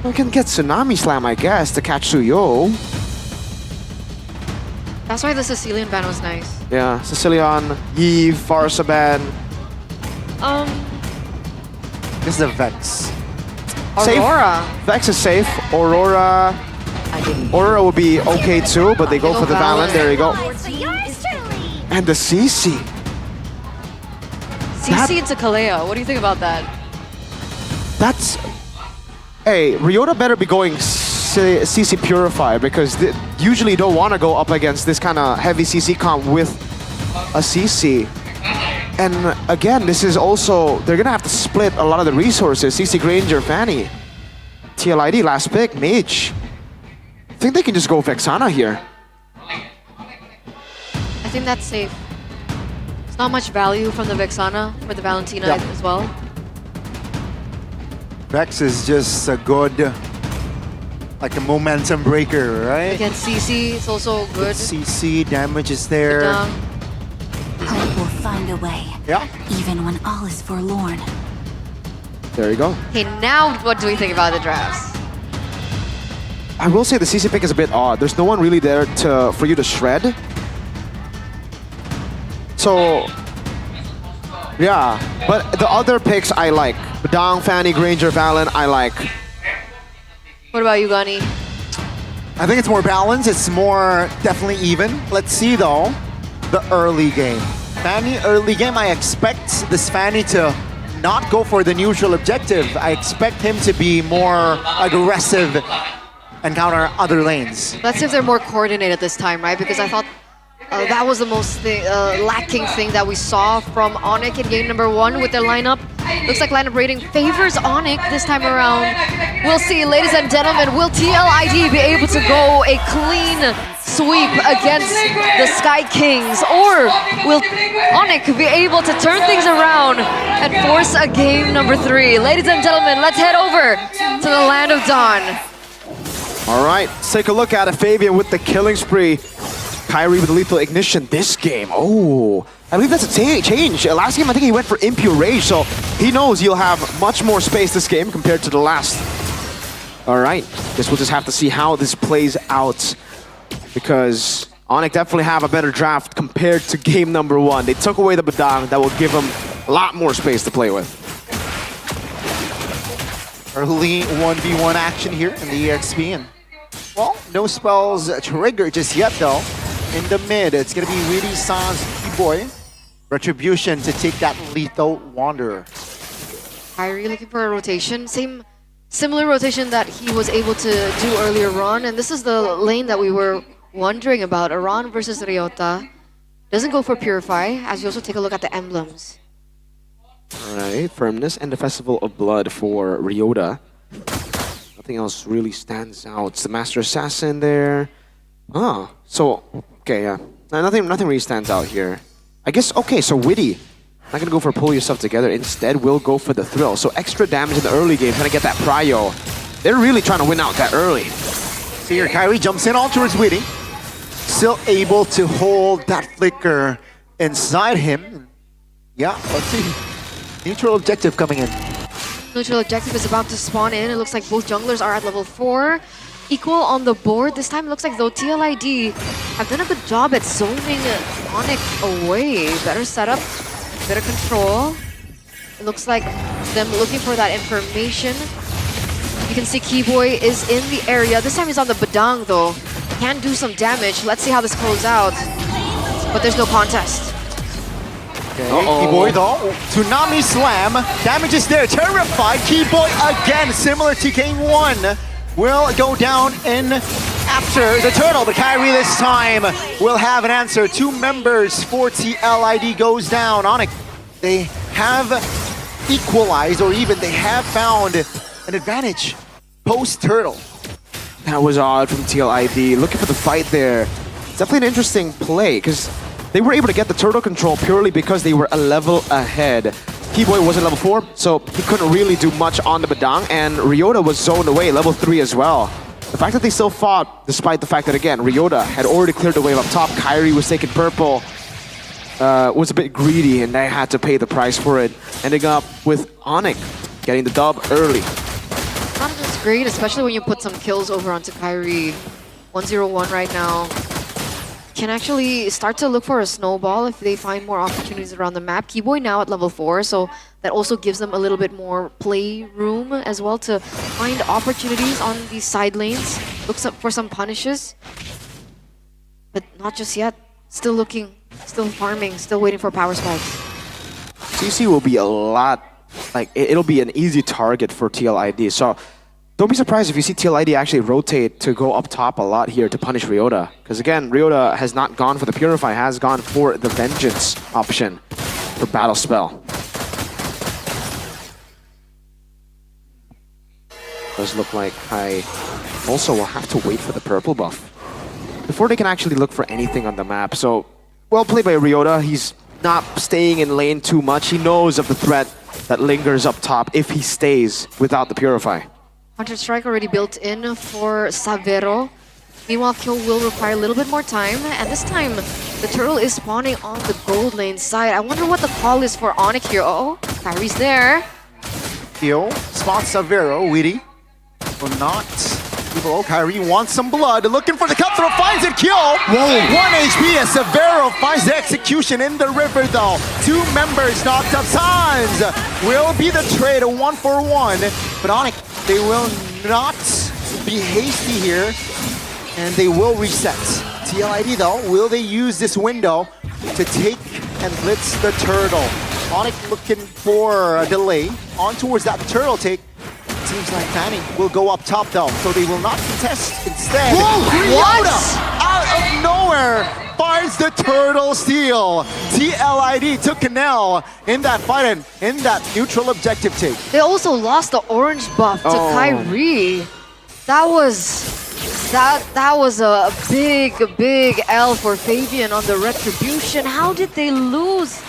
We can get Tsunami Slam, I guess, to catch Suyo. That's why the Sicilian ban was nice. Yeah, Sicilian, Eve, Farsaban. This is the Vex. Safe. Aurora. Vex is safe. Aurora... Aurora would be okay too, but they go for the Valen. There you go. And the CC. CC into Kaleo. What do you think about that? That's... Hey, Ryota better be going CC Purify because they usually don't want to go up against this kind of heavy CC comp with a CC. And again, this is also... They're going to have to split a lot of the resources. CC Granger, Fanny. TLID, last pick, Mage. I think they can just go Vexana here. I think that's safe. It's not much value from the Vexana for the Valentina Yeah. as well. Vex is just a good, like a momentum breaker, right? Against CC, it's also good. CC damage is there. Badang. Hope will find a way, Yeah. even when all is forlorn. There you go. Okay, now what do we think about the drafts? I will say the CC pick is a bit odd. There's no one really there for you to shred. So, yeah. But the other picks I like. Badang, Fanny, Granger, Valen, I like. What about you, Gani? I think it's more balanced. It's more definitely even. Let's see though, the early game. Fanny, early game, I expect this Fanny to not go for the neutral objective. I expect him to be more aggressive and counter other lanes. Let's see if they're more coordinated this time, right? Because I thought that was the most lacking thing that we saw from Onyx in game number 1 with their lineup. Looks like lineup rating favors Onyx this time around. We'll see, ladies and gentlemen, will TLID be able to go a clean sweep against the Sky Kings? Or will Onyx be able to turn things around and force a game number 3? Ladies and gentlemen, let's head over to the Land of Dawn. All right, let's take a look at it. Fabian with the killing spree. Kyrie with the lethal ignition this game. Oh, I believe that's a change. Last game, I think he went for Impure Rage, so he knows he'll have much more space this game compared to the last. All right, guess we'll just have to see how this plays out because Onyx definitely have a better draft compared to game number 1. They took away the Badang. That will give them a lot more space to play with. Early 1v1 action here in the EXP. And, well, no spells triggered just yet though. In the mid, it's gonna be really Sans Keyboy. Retribution to take that lethal Wanderer. Kyrie looking for a rotation. Similar rotation that he was able to do earlier on. And this is the lane that we were wondering about. Aran versus Ryota. Doesn't go for Purify, as you also take a look at the emblems. Alright, Firmness and the Festival of Blood for Ryota. Nothing else really stands out. It's the Master Assassin there. Ah, so, okay, yeah. Nothing really stands out here. I guess, okay, so Witty. Not gonna go for pull yourself together. Instead, we'll go for the thrill. So extra damage in the early game, trying to get that prio. They're really trying to win out that early. So here, Kyrie jumps in all towards Witty. Still able to hold that flicker inside him. Yeah, let's see. Neutral objective coming in. Neutral objective is about to spawn in. It looks like both junglers are at level 4. Equal on the board. This time it looks like though TLID have done a good job at zoning Onyx away. Better setup, better control. It looks like them looking for that information. You can see Keyboy is in the area. This time he's on the Badang though. Can do some damage. Let's see how this goes out. But there's no contest. Okay, Keyboy though, Tsunami Slam, damage is there, terrified, Keyboy again, similar to game 1, will go down in after the turtle, but Kyrie this time will have an answer. 2 members for TLID goes down. Onyx, they have equalized, or even they have found an advantage post-turtle. That was odd from TLID, looking for the fight there. It's definitely an interesting play, because they were able to get the turtle control purely because they were a level ahead. Keyboy was at level 4, so he couldn't really do much on the Badang, and Ryota was zoned away, level 3 as well. The fact that they still fought, despite the fact that, again, Ryota had already cleared the wave up top, Kyrie was taking purple, was a bit greedy, and they had to pay the price for it, ending up with Onyx getting the dub early. Not just great, especially when you put some kills over onto Kyrie. 1-0-1 right now. Can actually start to look for a snowball if they find more opportunities around the map. Keyboy now at level 4, so that also gives them a little bit more play room as well to find opportunities on these side lanes. Looks up for some punishes. But not just yet. Still looking, still farming, still waiting for power spikes. CC will be a lot, like, it'll be an easy target for TLID. So don't be surprised if you see TLID actually rotate to go up top a lot here to punish Ryota. Because again, Ryota has not gone for the Purify, has gone for the Vengeance option for Battle Spell. Does look like I also will have to wait for the purple buff before they can actually look for anything on the map. So, well played by Ryota. He's not staying in lane too much. He knows of the threat that lingers up top if he stays without the Purify. Counter-Strike already built in for Savero. Meanwhile, kill will require a little bit more time. And this time, the turtle is spawning on the gold lane side. I wonder what the call is for Onyx here. Oh, Kyrie's there. Kill, spots Savero, Witty will not be below. Kyrie wants some blood, looking for the cutthroat, finds it, kill! Whoa. 1 HP as Savero finds the execution in the river though. 2 members knocked up. Sans will be the trade, a 1-for-1. But Onyx, they will not be hasty here, and they will reset. TLID though, will they use this window to take and blitz the turtle? Onyx looking for a delay on towards that turtle take. Seems like Fanny will go up top though, so they will not contest. Instead, Ryota out of nowhere finds the turtle steal. TLID took Canal in that fight and in that neutral objective take. They also lost the orange buff to Kyrie. That was a big L for Fabian on the retribution. How did they lose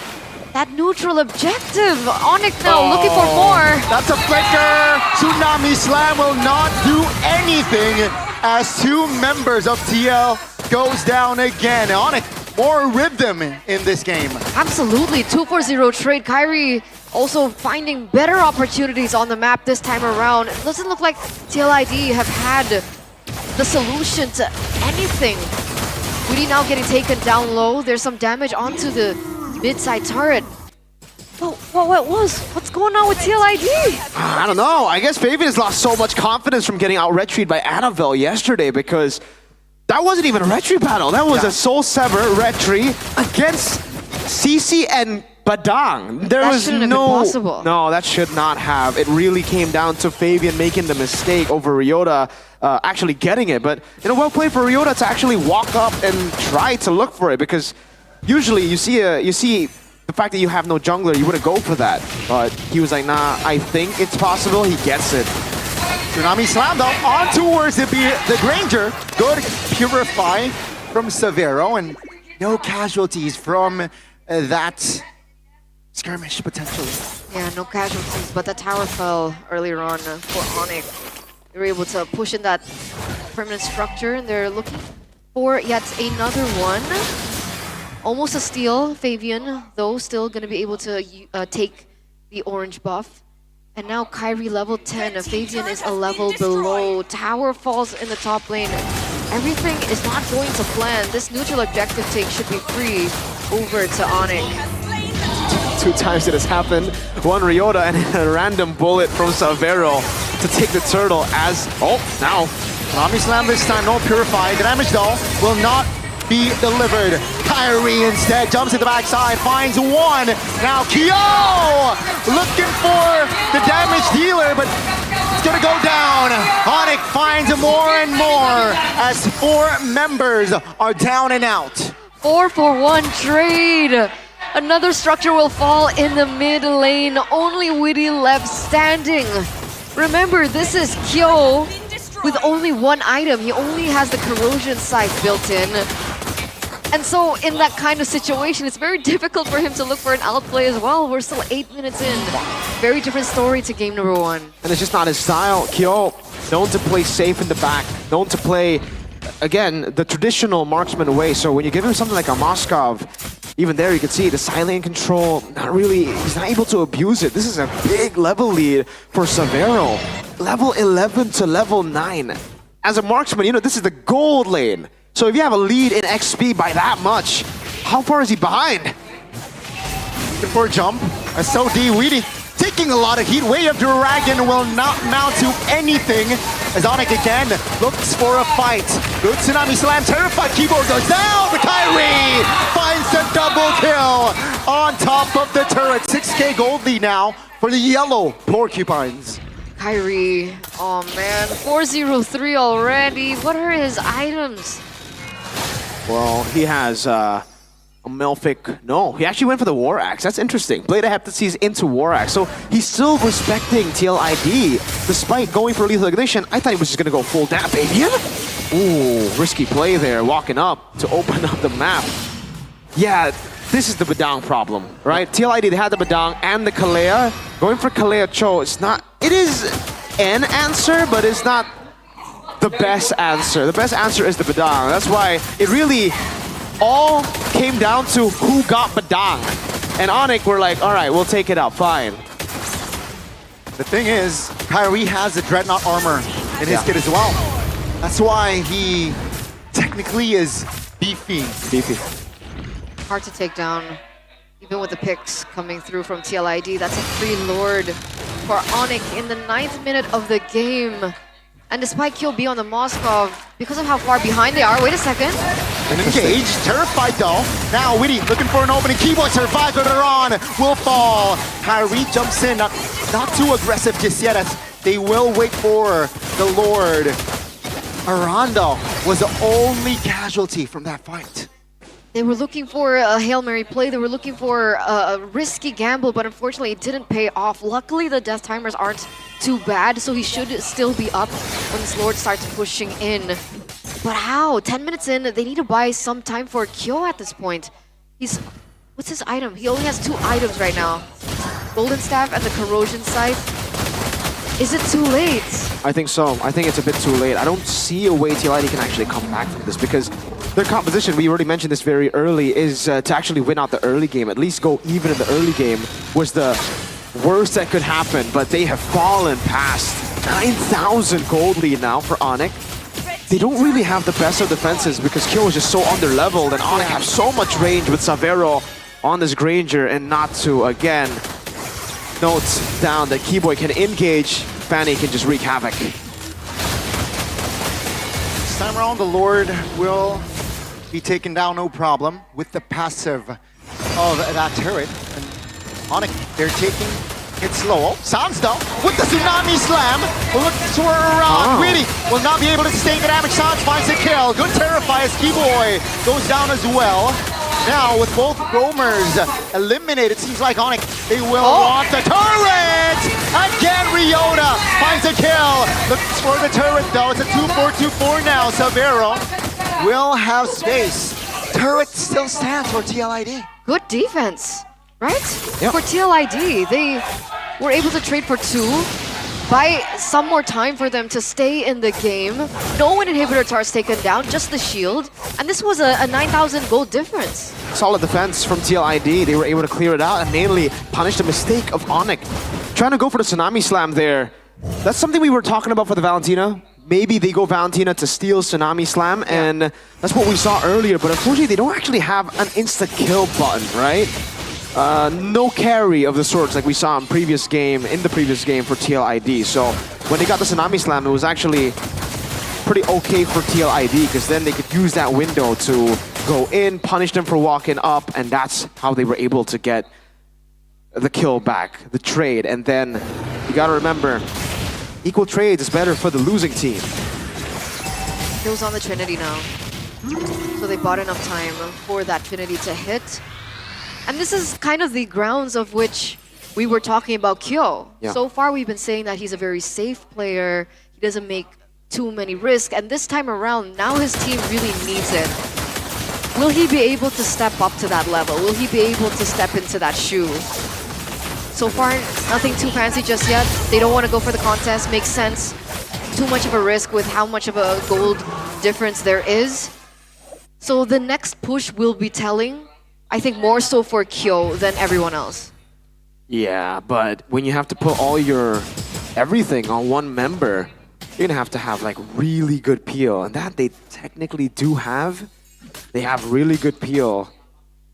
that neutral objective? Onyx now looking for more. That's a flicker. Tsunami Slam will not do anything as 2 members of TL goes down again. Onyx, more rhythm in this game. Absolutely, 2-4-0 trade. Kyrie also finding better opportunities on the map this time around. It doesn't look like TLID have had the solution to anything. Witty now getting taken down low. There's some damage onto the mid-side turret. What's going on with TLID? I don't know. I guess Fabian has lost so much confidence from getting out-retried by Annabelle yesterday, because that wasn't even a retry battle. That was a Soul Sever retry against CC and Badang. There That was shouldn't have been possible. No, that should not have. It really came down to Fabian making the mistake over Ryota actually getting it. But well played for Ryota to actually walk up and try to look for it, because usually you see the fact that you have no jungler, you wouldn't go for that. But he was like, nah, I think it's possible. He gets it. Tsunami Slam though, on towards the Granger. Good Purify from Severo, and no casualties from that skirmish potentially. Yeah, no casualties, but the tower fell earlier on for Onyx. They were able to push in that permanent structure, and they're looking for yet another one. Almost a steal. Fabian, though, still going to be able to take the orange buff. And now Kyrie level 10. Fabian is a level below. Tower falls in the top lane. Everything is not going to plan. This neutral objective take should be free over to Onyx. 2 times it has happened. One Ryota and a random bullet from Savero to take the turtle as... Oh, now. Tsunami Slam this time, no Purify. The damage though will not be delivered. Kyrie instead jumps at the backside, finds one. Now Kyo looking for the damage dealer, but it's gonna go down. Onyx finds more and more as 4 members are down and out. 4-for-1 trade. Another structure will fall in the mid lane. Only Witty left standing. Remember, this is Kyo with only 1 item. He only has the corrosion sight built in. And so in that kind of situation, it's very difficult for him to look for an outplay as well. We're still 8 minutes in. Very different story to game number 1. And it's just not his style. Kyo, known to play safe in the back, known to play, again, the traditional marksman way. So when you give him something like a Moskov, even there you can see the silent control, not really, he's not able to abuse it. This is a big level lead for Savero. Level 11 to level 9. As a marksman, this is the gold lane. So if you have a lead in XP by that much, how far is he behind? Before jump, a SOD Weedy taking a lot of heat. Way of Dragon will not mount to anything as Onyx again looks for a fight. Good Tsunami Slam, terrified keyboard goes down, but Kyrie finds the double kill on top of the turret. 6k gold lead now for the yellow Porcupines. Kyrie, oh man, 403 already. What are his items? Well, he has a Melphic. No, he actually went for the War Axe. That's interesting. Blade of Heptases into War Axe. So he's still respecting TLID despite going for Lethal Ignition. I thought he was just going to go full damage. Fabian? Ooh, risky play there, walking up to open up the map. Yeah, this is the Badang problem, right? TLID, they had the Badang and the Kalea. Going for Kalea Cho, it's not... It is an answer, but it's not the best answer. The best answer is the Badang. That's why it really all came down to who got Badang. And Onyx were like, all right, we'll take it out, fine. The thing is, Kyrie has the Dreadnought armor in his kit as well. That's why he technically is beefy. Hard to take down, even with the picks coming through from TLID. That's a free Lord for Onyx in the 9th minute of the game. And despite Kyo B on the Moskov, because of how far behind they are, wait a second. And engaged, terrified though. Now Witty looking for an opening. Keyboard survives, but on will fall. Kyrie jumps in, not too aggressive just yet as they will wait for the Lord. Arando was the only casualty from that fight. They were looking for a Hail Mary play. They were looking for a risky gamble, but unfortunately it didn't pay off. Luckily, the death timers aren't too bad, so he should still be up when this Lord starts pushing in. But how? 10 minutes in, they need to buy some time for Kyo at this point. What's his item? He only has 2 items right now. Golden Staff and the Corrosion Sight. Is it too late? I think so. I think it's a bit too late. I don't see a way TLID can actually come back from this because their composition, we already mentioned this very early, is to actually win out the early game. At least go even in the early game was the worst that could happen, but they have fallen past 9,000 gold lead now for Onyx. They don't really have the best of defenses because Kyo is just so under-leveled and Onyx have so much range with Savero on this Granger and not to, again, notes down that Keyboy can engage, Fanny can just wreak havoc. This time around, the Lord will be taken down no problem with the passive of that turret. And Onyx, they're taking it slow. Sounds though, with the Tsunami Slam, will look to swirl around. Greedy will not be able to sustain the damage. Sounds finds the kill. Good Terrify as Keyboy goes down as well. Now, with both roamers eliminated, seems like Onyx, they will launch the turret! Again, Ryota finds a kill. Looks for the turret though. It's a 2-4-2-4 now. Severo will have space. Turret still stands for TLID. Good defense, right? For TLID, they were able to trade for 2, buy some more time for them to stay in the game. No one inhibitor turret's taken down, just the shield. And this was a 9,000 gold difference. Solid defense from TLID. They were able to clear it out and mainly punish the mistake of Onyx. Trying to go for the Tsunami Slam there. That's something we were talking about for the Valentina. Maybe they go Valentina to steal Tsunami Slam, and that's what we saw earlier. But unfortunately, they don't actually have an insta-kill button, right? No carry of the sorts like we saw in the previous game for TLID. So when they got the Tsunami Slam, it was actually pretty okay for TLID because then they could use that window to go in, punish them for walking up, and that's how they were able to get the kill back, the trade. And then you gotta remember, equal trades is better for the losing team. Kills on the Trinity now. So they bought enough time for that Trinity to hit. And this is kind of the grounds of which we were talking about Kyo. Yeah. So far we've been saying that he's a very safe player. He doesn't make too many risks. And this time around, now his team really needs it. Will he be able to step up to that level? Will he be able to step into that shoe? So far, nothing too fancy just yet. They don't want to go for the contest. Makes sense. Too much of a risk with how much of a gold difference there is. So the next push will be telling. I think more so for Kyo than everyone else. Yeah, but when you have to put all your everything on one member, you're gonna have to have like really good peel, and that they technically do have. They have really good peel,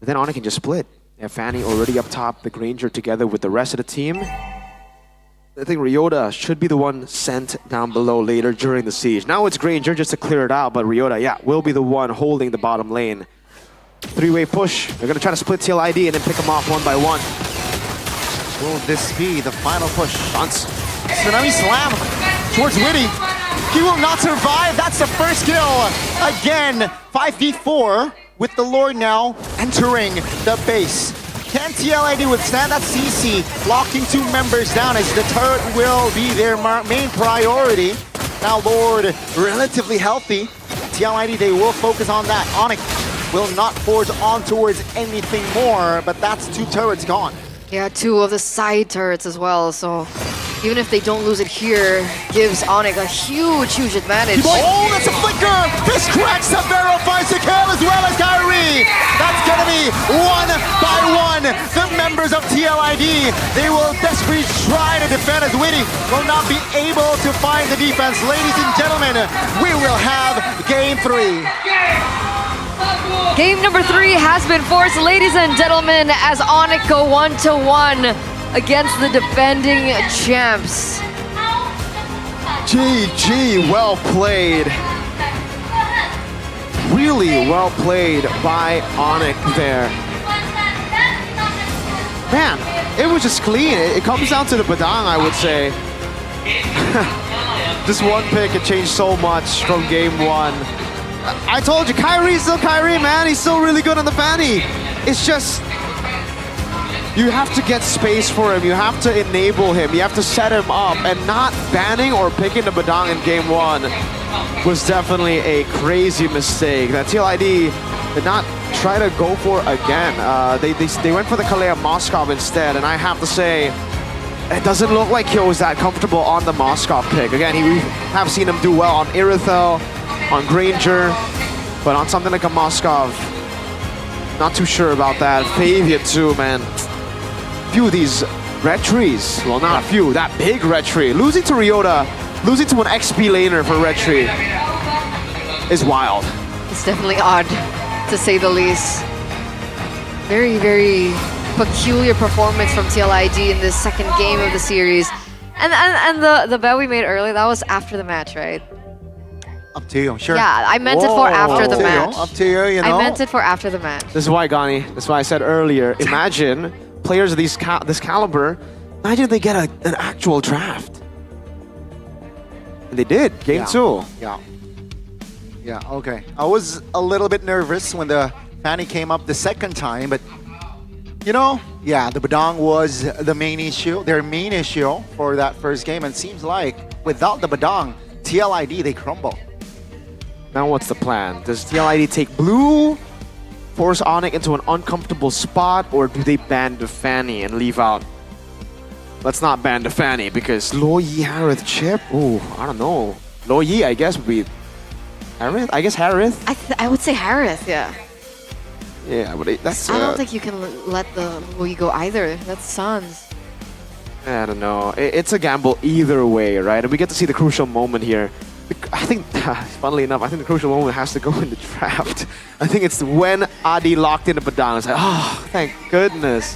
but then Onyx can just split. They have Fanny already up top, the Granger together with the rest of the team. I think Ryota should be the one sent down below later during the siege. Now it's Granger just to clear it out, but Ryota, yeah, will be the one holding the bottom lane. Three-way push. They're gonna try to split TLID and then pick them off one by one. Will this be the final push? Tsunami Slam towards Witty. He will not survive. That's the first kill. Again, 5v4 with the Lord now entering the base. Can TLID withstand that CC? Locking 2 members down as the turret will be their main priority. Now Lord relatively healthy. TLID, they will focus on that. Onyx will not forge on towards anything more, but that's 2 turrets gone. Yeah, 2 of the side turrets as well, so even if they don't lose it here, gives Onyx a huge advantage. Oh, that's a flicker! This cracks Severo finds the kill as well as Kyrie! That's gonna be 1 by 1. The members of TLID, they will desperately try to defend as Witty will not be able to find the defense. Ladies and gentlemen, we will have game 3. Game number 3 has been forced, ladies and gentlemen, as Onyx go 1-1 against the defending champs. GG, well played. Really well played by Onyx there. Man, it was just clean. It comes down to the Badang, I would say. Just one pick, it changed so much from game 1. I told you, Kyrie's still Kyrie, man. He's still really good on the Fanny. It's just, you have to get space for him. You have to enable him. You have to set him up. And not banning or picking the Badang in game 1 was definitely a crazy mistake that TLID did not try to go for again. They went for the Kalea Moskov instead. And I have to say, it doesn't look like Kyo is that comfortable on the Moskov pick. Again, we have seen him do well on Irithel, on Granger, but on something like a Moskov, not too sure about that. Favia too, man. Few of these red trees, well not a few, that big red tree. Losing to Ryota, losing to an XP laner for red tree is wild. It's definitely odd, to say the least. Very, very peculiar performance from TLID in this second game of the series. And the bet we made earlier, that was after the match, right? Up to you, sure. Yeah, I meant it for after the match. Up to you, you know. I meant it for after the match. This is why, Gani, that's why I said earlier, imagine players of this caliber, imagine they get an actual draft. And they did, game 2. Yeah. Yeah, okay. I was a little bit nervous when the Fanny came up the second time, but you know, yeah, the Badang was the main issue, their main issue for that first game, and seems like without the Badang, TLID, they crumble. Now what's the plan? Does TLID take blue, force Onyx into an uncomfortable spot, or do they ban the Fanny and leave out? Let's not ban the Fanny because Lo Yi Harith chip? Ooh, I don't know. Lo Yi, I guess, would be Harith? I guess Harith? I would say Harith, yeah. Yeah, but that's... I don't think you can let the Louis go either. That's Suns. I don't know. It's a gamble either way, right? And we get to see the crucial moment here. I think, funnily enough, I think the crucial moment has to go in the draft. I think it's when Adi locked into Badang. It's like, oh, thank goodness.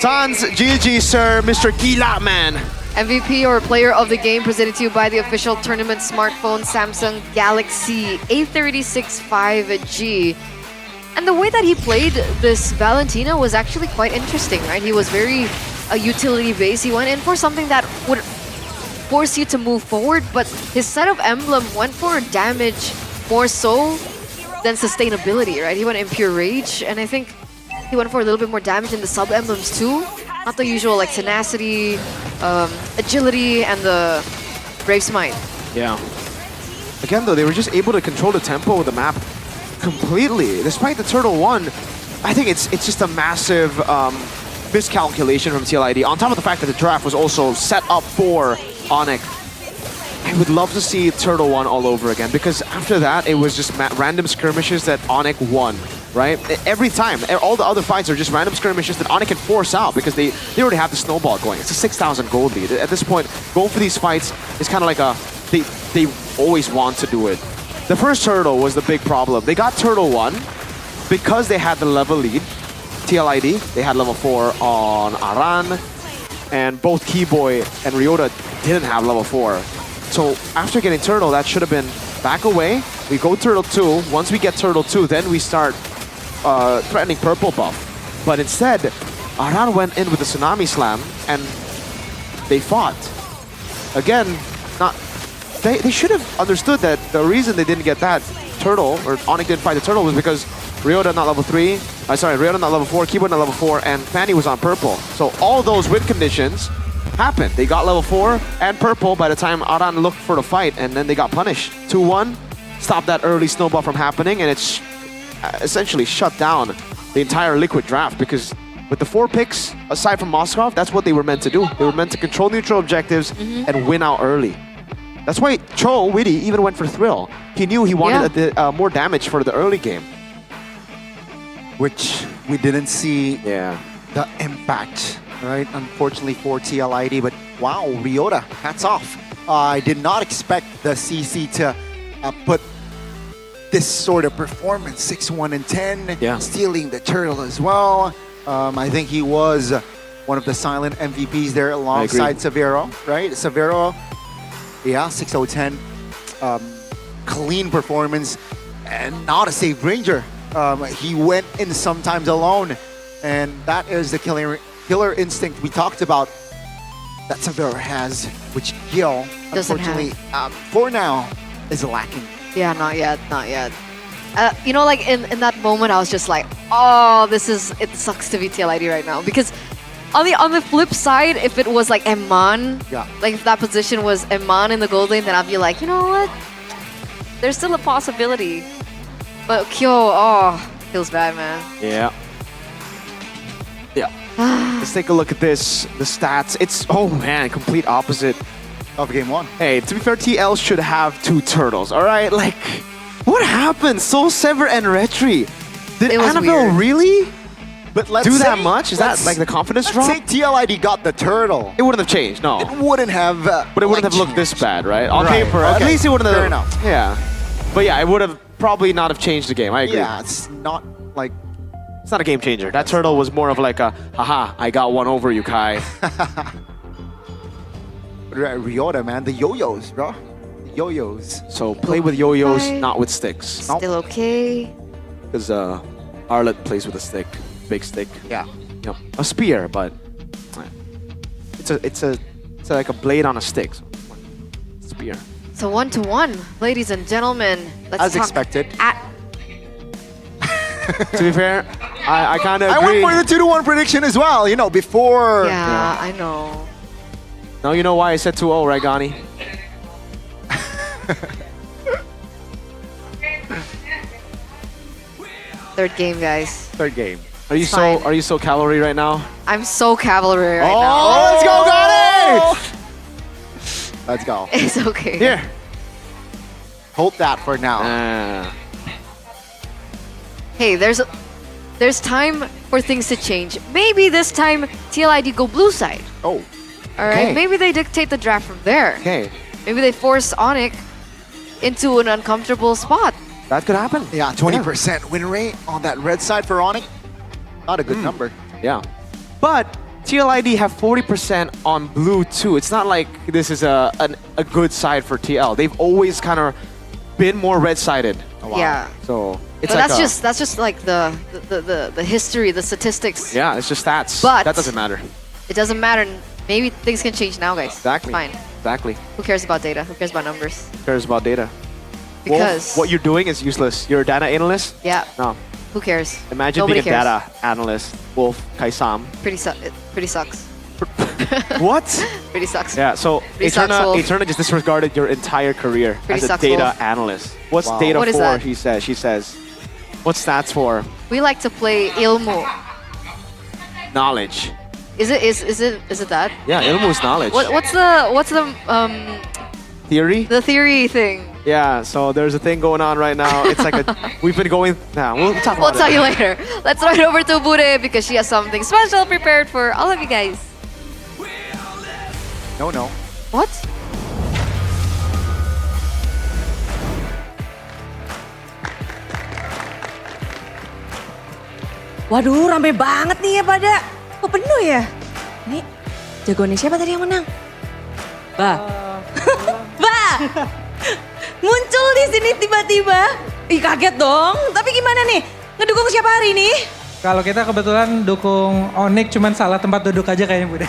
Suns, GG, sir, Mr. Gila, man. MVP or player of the game presented to you by the official tournament smartphone Samsung Galaxy A36 5G. And the way that he played this Valentina was actually quite interesting, right? He was very utility based. He went in for something that would force you to move forward, but his set of emblem went for damage more so than sustainability, right? He went Impure Rage, and I think he went for a little bit more damage in the sub emblems too. Not the usual like tenacity, agility, and the Brave Smite. Yeah. Again, though, they were just able to control the tempo of the map completely. Despite the Turtle 1, I think it's just a massive miscalculation from TLID. On top of the fact that the draft was also set up for Onyx. I would love to see Turtle 1 all over again, because after that, it was just random skirmishes that Onyx won, right? Every time. All the other fights are just random skirmishes that Onyx can force out because they already have the snowball going. It's a 6,000 gold lead. At this point, going for these fights is kind of like a... They always want to do it. The first Turtle was the big problem. They got Turtle 1 because they had the level lead. TLID, they had level 4 on Aran, and both Keyboy and Ryota didn't have level 4. So after getting Turtle, that should have been back away. We go Turtle 2. Once we get Turtle 2, then we start threatening purple buff. But instead, Aran went in with the Tsunami Slam, and they fought. Again, they should have understood that the reason they didn't get that Turtle, or Onyx didn't fight the Turtle, was because Ryota not level 3, Ryota not level 4, Keyboard not level 4, and Fanny was on purple. So all those win conditions happened. They got level 4 and purple by the time Aran looked for the fight, and then they got punished. 2-1, stopped that early snowball from happening, and it's essentially shut down the entire Liquid draft, because with the 4 picks, aside from Moskov, that's what they were meant to do. They were meant to control neutral objectives and win out early. That's why Cho Witty even went for Thrill. He knew he wanted more damage for the early game. Which we didn't see the impact, right? Unfortunately for TLID, but wow, Ryota, hats off. I did not expect the CC to put this sort of performance, 6-1 and 10, stealing the Turtle as well. I think he was one of the silent MVPs there alongside Severo, right? Severo, 6-0-10, clean performance, and not a safe Ranger. He went in sometimes alone, and that is the killer instinct we talked about that Severo has, which Gil, unfortunately, for now, is lacking. Yeah, not yet, not yet. You know, like in that moment, I was just like, oh, it sucks to be TLID right now, because on the flip side, if it was like Eman, like if that position was Eman in the gold lane, then I'd be like, you know what? There's still a possibility. But Kyo, feels bad, man. Yeah. Let's take a look at this. The stats. It's, oh man, complete opposite of game 1. Hey, to be fair, TL should have 2 Turtles, alright? Like, what happened? Soul Sever and Retri. Did Annabelle really But let's do say, that much? Is that like the confidence drop? Let's say TLID got the Turtle. It wouldn't have changed, no. It wouldn't have. But it wouldn't have looked this bad, right? On paper, at least it wouldn't have. Fair enough. Yeah. But yeah, it would have probably not have changed the game. I agree. Yeah, it's not like. It's not a game changer. That Turtle was more of like a, haha, I got one over you, Kai. Ryota, man, the yo-yos, bro. The yo-yos. So play with yo-yos, not with sticks. Still okay. Because Arlet plays with a stick, big stick. Yeah. a spear, but it's like a blade on a stick. So, spear. So 1-1, ladies and gentlemen. Let's As talk expected. To be fair, I kind of I agree. went for the 2-1 prediction as well, you know, before. Yeah, I know. Now you know why I said 2-0, right, Gani? Third game, guys. Third game. Are you It's fine. so cavalry right now? I'm so cavalry right Oh, now. let's go, Gani! Let's go. It's okay. Here. Hold that for now. Hey, there's time for things to change. Maybe this time TLID go blue side. Oh, All right. Okay. Maybe they dictate the draft from there. Okay, Maybe they force Onyx into an uncomfortable spot. that could happen. yeah, 20% win rate on that red side for Onyx. Not a good number. Yeah. But TLID have 40% on blue too. It's not like this is a good side for TL. They've always kind of been more red-sided. Yeah. So it's But like that's just like the history, the statistics. yeah, it's just stats. But- that doesn't matter. It doesn't matter. Maybe things can change now, guys. Exactly. Fine. Exactly. Who cares about data? Who cares about numbers? Who cares about data? Because what you're doing is useless. You're a data analyst. yeah, No. who cares? Imagine Nobody being a cares. data analyst. Wolf Kaisam. It pretty sucks. What? Pretty sucks. Yeah, so Pretty sucks, Wolf. Eterna just disregarded your entire career Pretty as a sucks, data Wolf. analyst. What's Wow. data What is for? that? She says. What's stats for? We like to play ilmu. Knowledge. Is it that? Yeah, ilmu is knowledge. What's the Theory? the theory thing? Yeah, so there's a thing going on right now. It's like we've been going. Nah, we'll talk We'll about tell it. you later. Let's ride over to Bude because she has something special prepared for all of you guys. No. What? Waduh, rame banget nih ya pada. Kok penuh ya? Nih, jagoannya siapa tadi yang menang? Bah. Bah. Muncul di sini tiba-tiba. Ih, kaget dong. Tapi gimana nih? Ngedukung siapa hari ini? Kalau kita kebetulan dukung Onyx, cuman salah tempat duduk aja kayaknya Bude.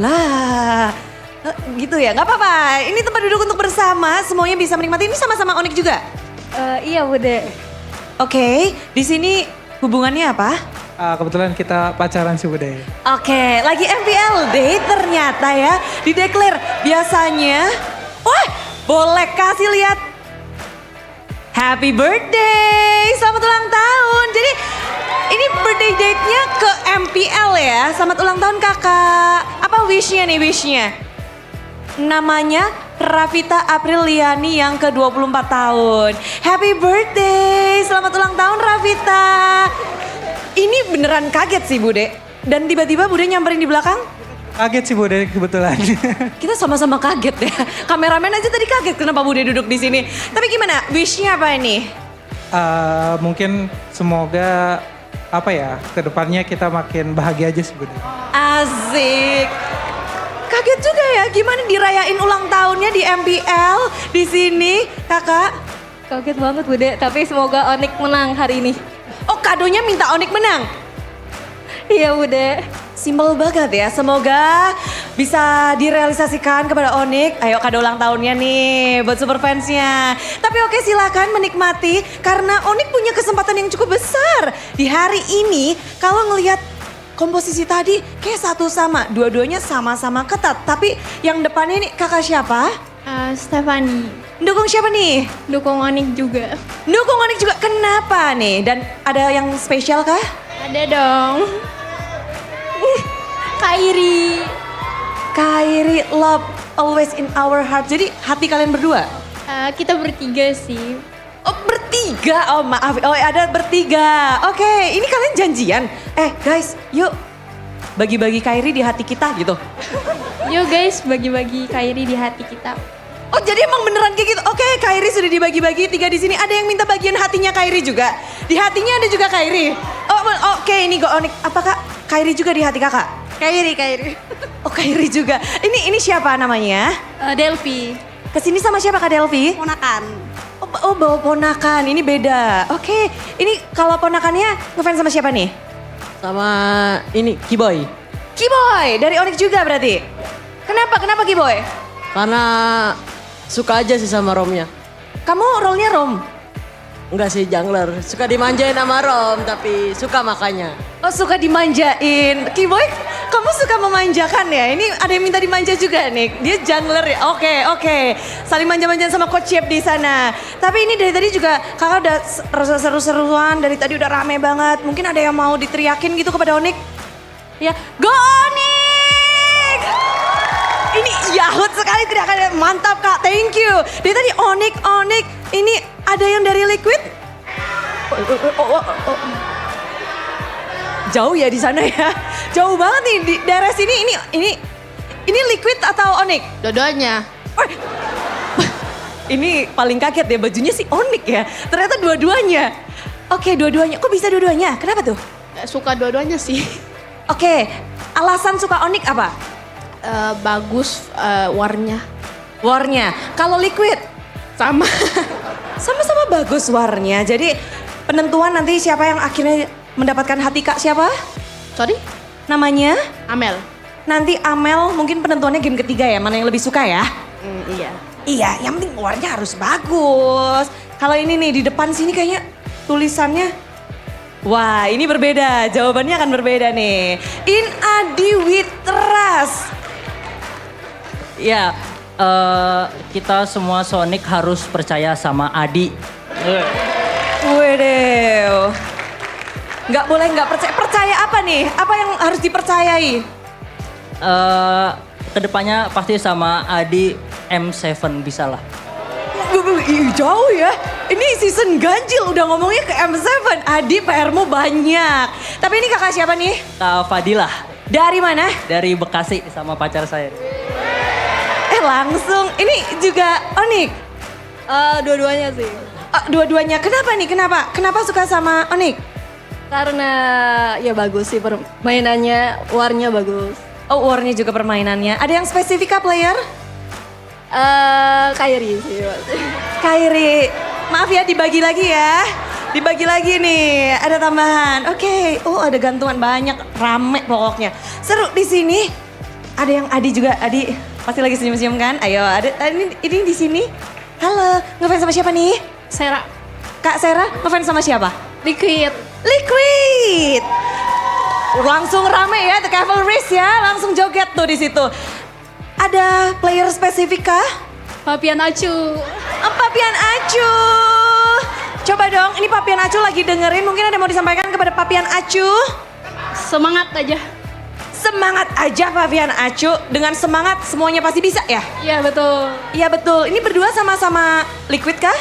Lah, gitu ya. Nggak apa-apa. Ini tempat duduk untuk bersama. Semuanya bisa menikmati. Ini sama-sama Onyx juga. Iya Bude. Oke, di sini hubungannya apa? Kebetulan kita pacaran sih Bude. Oke, lagi MPL Day ternyata ya. Dideklar biasanya. Wah, boleh kasih lihat. Happy birthday, selamat ulang tahun. Jadi ini birthday date-nya ke MPL ya. Selamat ulang tahun kakak. Apa wish-nya nih, wish-nya? Namanya Rafita Apriliani yang ke-24 tahun. Happy birthday, selamat ulang tahun Rafita. Ini beneran kaget sih Bude. Dan tiba-tiba Bude nyamperin di belakang. Kaget sih Bude kebetulan. Kita sama-sama kaget ya. Kameramen aja tadi kaget kenapa Bude duduk di sini. Tapi gimana? Wish-nya apa ini? Mungkin semoga apa ya, kedepannya kita makin bahagia aja sih Bude. Asik. Kaget juga ya gimana dirayain ulang tahunnya di MPL di sini, Kakak? Kaget banget Bude, tapi semoga Onyx menang hari ini. Oh, kadonya minta Onyx menang. Iya Bude. Simpel banget ya, semoga bisa direalisasikan kepada Onyx. Ayo kado ulang tahunnya nih buat super fansnya. Tapi oke, silakan menikmati karena Onyx punya kesempatan yang cukup besar. Di hari ini kalau ngelihat komposisi tadi kayak satu sama, dua-duanya sama-sama ketat. Tapi yang depannya ini kakak siapa? Stephanie. Dukung siapa nih? Dukung Onyx juga. Dukung Onyx juga, kenapa nih? Dan ada yang spesial kah? Ada dong. Kairi, love always in our heart. Jadi hati kalian berdua? Kita bertiga sih. Oh bertiga, oh maaf, oh ada bertiga. Oke, ini kalian janjian. Guys, yuk bagi-bagi Kairi di hati kita gitu. Yuk guys, bagi-bagi Kairi di hati kita. Oh jadi emang beneran kayak gitu. Oke, Kairi sudah dibagi-bagi 3 di sini. Ada yang minta bagian hatinya Kairi juga. Di hatinya ada juga Kairi. Oh oke, ini go Onyx. Apakah Kairi juga di hati kakak? Kairi. Oh Kairi juga. Ini siapa namanya? Delphi. Kesini sama siapa Kak Delphi? Ponakan. Oh bawa ponakan, ini beda. Oke, ini kalau ponakannya ngefans sama siapa nih? Sama ini Kiboy. Kiboy dari Onyx juga berarti. Kenapa Kiboy? Karena suka aja sih sama Romnya. Kamu role-nya Rom? Enggak sih jungler, suka dimanjain sama Rom tapi suka makanya. Oh suka dimanjain. Kiboy kamu suka memanjakan ya? Ini ada yang minta dimanja juga nih. Dia jungler ya? Oke. Saling manja-manjaan sama Coach Chip di sana. Tapi ini dari tadi juga kakak udah seru-seruan. Dari tadi udah rame banget. Mungkin ada yang mau diteriakin gitu kepada Onyx? Ya, go Onyx! Ini yahut sekali teriakannya. Mantap kak, thank you. Dari tadi Onyx. Ini ada yang dari Liquid? Jauh ya di sana ya. Jauh banget nih di daerah sini. Ini Liquid atau Onyx? Dua-duanya. Ini paling kaget ya bajunya si Onyx ya. Ternyata dua-duanya. Oke, dua-duanya. Kok bisa dua-duanya? Kenapa tuh? Suka dua-duanya sih. Oke, alasan suka Onyx apa? Bagus warnanya. Warnya. Kalau Liquid? Sama. Sama-sama bagus warnanya. Jadi penentuan nanti siapa yang akhirnya mendapatkan hati kak siapa? Sorry? Namanya? Amel. Nanti Amel mungkin penentuannya game ketiga ya, mana yang lebih suka ya? Iya. Iya, yang penting warnanya harus bagus. Kalau ini nih di depan sini kayaknya tulisannya, wah ini berbeda, jawabannya akan berbeda nih. In Adi with trust. Ya, kita semua Sonic harus percaya sama Adi. Waduh. Nggak boleh nggak percaya. Percaya apa nih? Apa yang harus dipercayai? Kedepannya pasti sama Adi M7 bisa lah. Jauh ya. Ini season ganjil udah ngomongnya ke M7. Adi PR-mu banyak. Tapi ini kakak siapa nih? Kak Fadilah. Dari mana? Dari Bekasi sama pacar saya. Langsung. Ini juga Onyx? Dua-duanya sih. Dua-duanya. Kenapa nih? Kenapa suka sama Onyx? Karena ya bagus sih permainannya, warnya bagus. Oh, warnya juga permainannya. Ada yang spesifik kah player? Kairi sih. Kairi. Maaf ya dibagi lagi ya. Dibagi lagi nih, ada tambahan. Oke. Oh, ada gantungan banyak, rame pokoknya. Seru di sini. Ada yang Adi juga, Adi pasti lagi senyum-senyum kan? Ayo, ada ini di sini. Halo, ngefans sama siapa nih? Sera. Kak Sera, ngefans sama siapa? Liquid. Langsung rame ya, The Cavalries ya, langsung joget tuh di situ. Ada player spesifik kah? Papian Acu. Papian Acu. Coba dong, ini Papian Acu lagi dengerin, mungkin ada yang mau disampaikan kepada Papian Acu? Semangat aja. Semangat aja Papian Acu, dengan semangat semuanya pasti bisa ya? Iya betul. Iya betul, ini berdua sama-sama Liquid kah?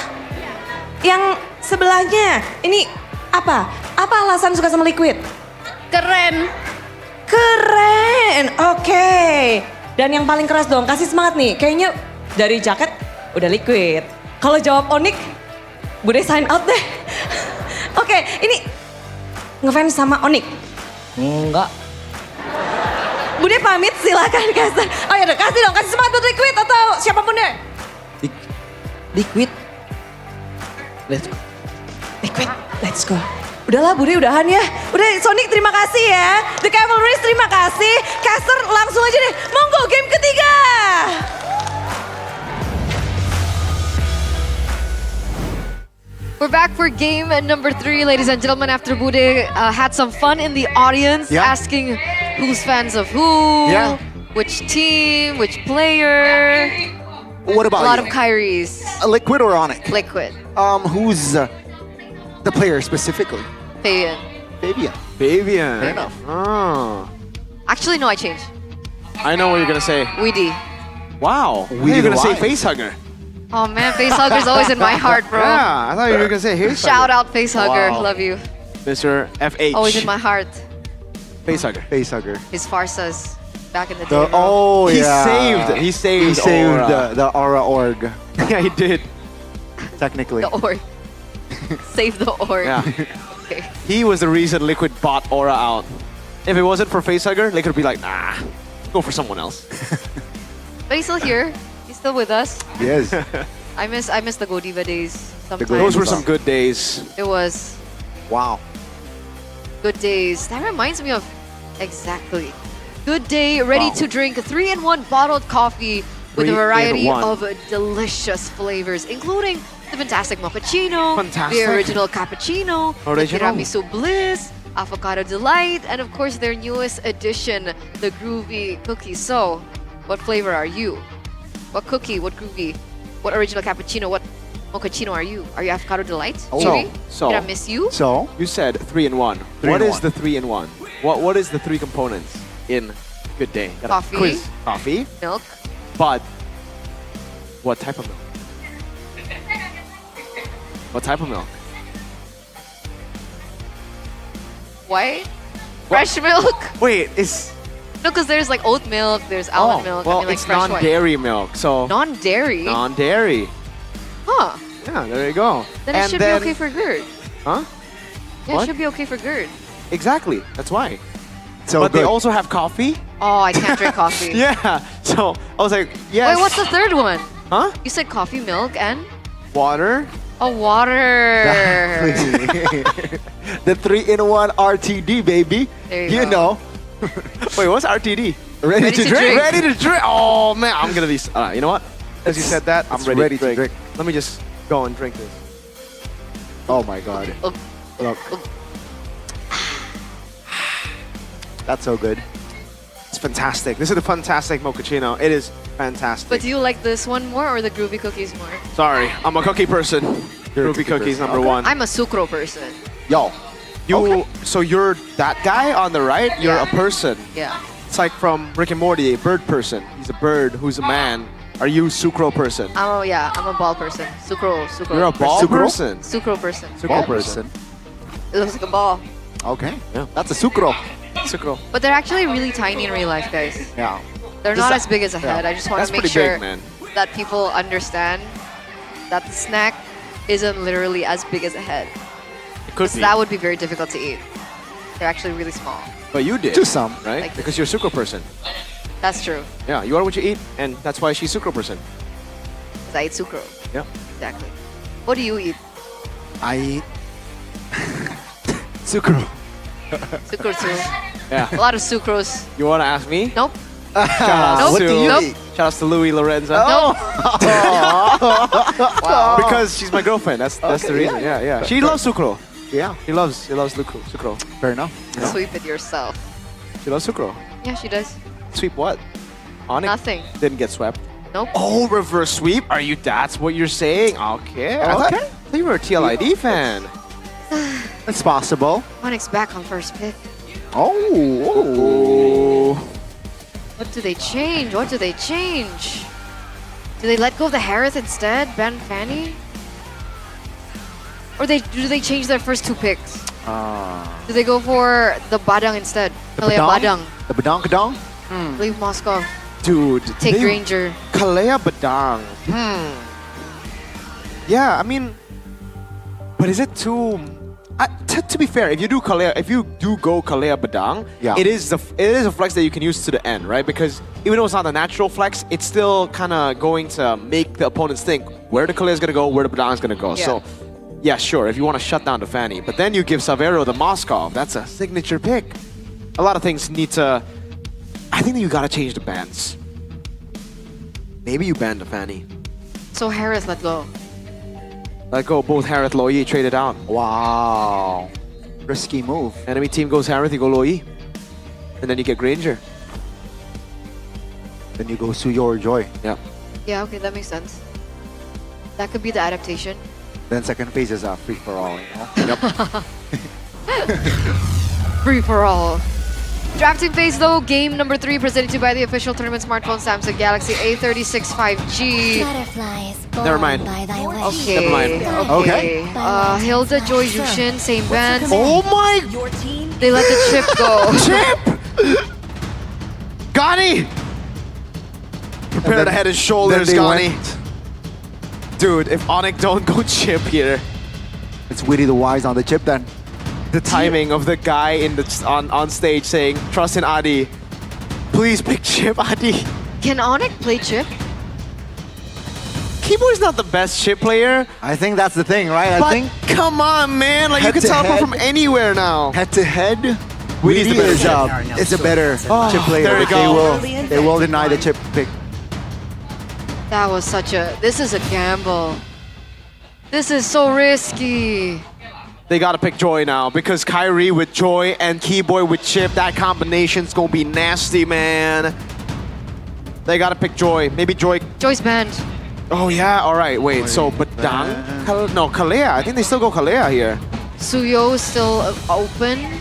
Yang sebelahnya, ini apa? Apa alasan suka sama Liquid? Keren. Oke. Dan yang paling keras dong, kasih semangat nih. Kayaknya dari jaket udah Liquid. Kalau jawab Onyx, Bude sign out deh. Oke, ini ngefans sama Onyx? Enggak. Bude pamit silakan kasih. Oh ya kasih dong, kasih semangat buat Liquid atau siapapun deh. Liquid. Let's go. Liquid, let's go. Udahlah Bude udahan ya. Udah Sonic terima kasih ya. The Cavalries terima kasih. Caster langsung aja deh. Monggo game ketiga. We're back for game number 3, ladies and gentlemen. After Bude had some fun in the audience, asking who's fans of who, which team, which player. What about a lot you? of Kyries? Liquid or Onyx? Liquid. Who's the player specifically? Fabian. Fabian. Fair enough. Oh. Actually, no, I changed. I know what you're gonna say. Weedy. Wow. Weedy You're gonna say why? Facehugger. Oh man, Facehugger's always in my heart, bro. Yeah, I thought you were gonna say Facehugger. Shout out Facehugger, Wow. love you. Mr. FH. Always in my heart. Facehugger. His farsas back in the day. The, bro. oh He yeah. saved. He saved. Aura. the Aura org. Yeah, he did. Technically. The org. Save the org. Yeah. Okay. He was the reason Liquid bought Aura out. If it wasn't for Facehugger, Liquid would be like, nah, go for someone else. But he's still here. He's still with us. Yes. I miss the Godiva days sometimes. Those were some good days. It was. Wow. Good days. That reminds me of exactly. Good day, ready to drink 3-in-1 bottled coffee with a variety 3-in-1. of delicious flavors, including the fantastic mochaccino, Fantastic. the original cappuccino, the Original. tiramisu bliss, avocado delight, and of course their newest addition, the groovy cookie. So, what flavor are you? What cookie? What groovy? What original cappuccino? What mochaccino are you? Are you avocado delight? Maybe? So- Did I miss you? So, You said 3-in-1. What is the 3-in-1? What is the 3 components in Good Day? Got a Coffee. Quiz. Coffee. Milk. But what type of milk? What type of milk? White? Fresh milk? Wait, it's No, because there's like oat milk, there's almond milk, well, I mean like it's fresh white. non-dairy milk. So Non-dairy? non-dairy. Huh. Yeah, there you go. Then it should be okay for GERD. Huh? Yeah, What? it should be okay for GERD. Exactly. That's why. so but they good. also have coffee. Oh, I can't drink coffee. Yeah. So I was like, yes. Wait, what's the third one? Huh? You said coffee, milk, and? Water. Oh, water. The 3-in-1 RTD, baby. There you go. know. Wait, what's RTD? Ready, to drink. Ready to drink. Oh man, I'm gonna be. You know what? As you said that, I'm it's ready, ready to to drink. drink. Let me just go and drink this. Oh my god. Oh. Look. That's so good. It's fantastic. This is the fantastic mochaccino. It is fantastic. But do you like this one more or the groovy cookies more? Sorry, I'm a cookie person. You're a Ruby cookie cookies person. number one. I'm a sucro person. Yo. You. So you're that guy on the right. You're Yeah. a person. Yeah. It's like from Rick and Morty, a bird person. He's a bird who's a man. Are you sucro person? I'm a ball person. Sucro. You're a ball Sucro? person. Sucro person. Sucro Ball person. It looks like a ball. Okay. Yeah. That's a sucro. Sucro. But they're actually really tiny in real life, guys. Yeah. They're Just not that- as big as a head. yeah. I just want That's to make pretty sure big, man. that people understand that the snack isn't literally as big as a head. It could Because be. that would be very difficult to eat. They're actually really small. But you did. To some. Right? Like because you're a sucro person. That's true. Yeah, you are what you eat, and that's why she's sucro person. Because I eat sucro. Yeah. Exactly. What do you eat? I eat sucro. Sucro too. Yeah. A lot of sucrose. You want to ask me? Nope. Shout out Nope. What do you Nope. eat? Shout out to Louis Lorenzo. Nope. Wow. Because she's my girlfriend. That's the reason. Yeah. She loves sucro. Yeah. She loves sucro. Fair enough. Sweep it yourself. She loves sucro. Yeah, she does. Sweep what? Onyx Nothing. didn't get swept. Nope. Oh, reverse sweep? Are you? That's what you're saying? Okay. I thought you were a TLID fan. It's possible. Onyx back on first pick. Oh. What do they change? What do they change? Do they let go of the Harith instead? Ban Fanny? Or do they change their first two picks? Do they go for the Badang instead? Kalea Badang. The badong kadong? Leave Moscow. Dude. Take Granger. Kalea Badang. Yeah, I mean, but is it too? To be fair, if you do go Kalea Badang, Yeah. it is a flex that you can use to the end, right? Because even though it's not a natural flex, it's still kind of going to make the opponents think where the Kalea is gonna go, where the Badang is gonna go. Yeah. So, yeah, sure, if you want to shut down the Fanny, but then you give Savero the Moskov. That's a signature pick. A lot of things need to. I think that you gotta change the bans. Maybe you ban the Fanny. So Harith let go. Let go both Harith, Loyi, trade it out. Wow. Risky move. Enemy team goes Harith, you go Loyi. And then you get Granger. Then you go Suyo or Joy. Yeah. Yeah, okay, that makes sense. That could be the adaptation. Then second phase is a free for all, you know? Free for all. Drafting phase though, game number 3 presented to you by the official tournament smartphone Samsung Galaxy A36 5G. Butterflies Never mind. by thy way. Okay. Never mind. Okay. Hilda, Joy, Yushin, same band. Oh my! They let the chip go. Chip! Gani! Prepare the head and shoulders, then they Gani. went- Dude, if Onyx don't go chip here, It's Witty the Wise on the chip then. the timing of the guy in the on stage saying, trust in Adi. Please pick chip, Adi. Can Onyx play chip? Keyboard's not the best chip player. I think that's the thing, right? But I think come on, man. Like, you head can to teleport head. from anywhere now. head to head, Weedy's the better is a better Oh, chip player. there we go. They will deny the chip pick. That was such a... This is a gamble. This is so risky. They gotta pick Joy now because Kyrie with Joy and Keyboard with Chip, that combination's gonna be nasty, man. They gotta pick Joy. Maybe Joy. Joy's banned. Oh yeah, all right. Wait, so Badang? No, Kalea. I think they still go Kalea here. Suyo is still open.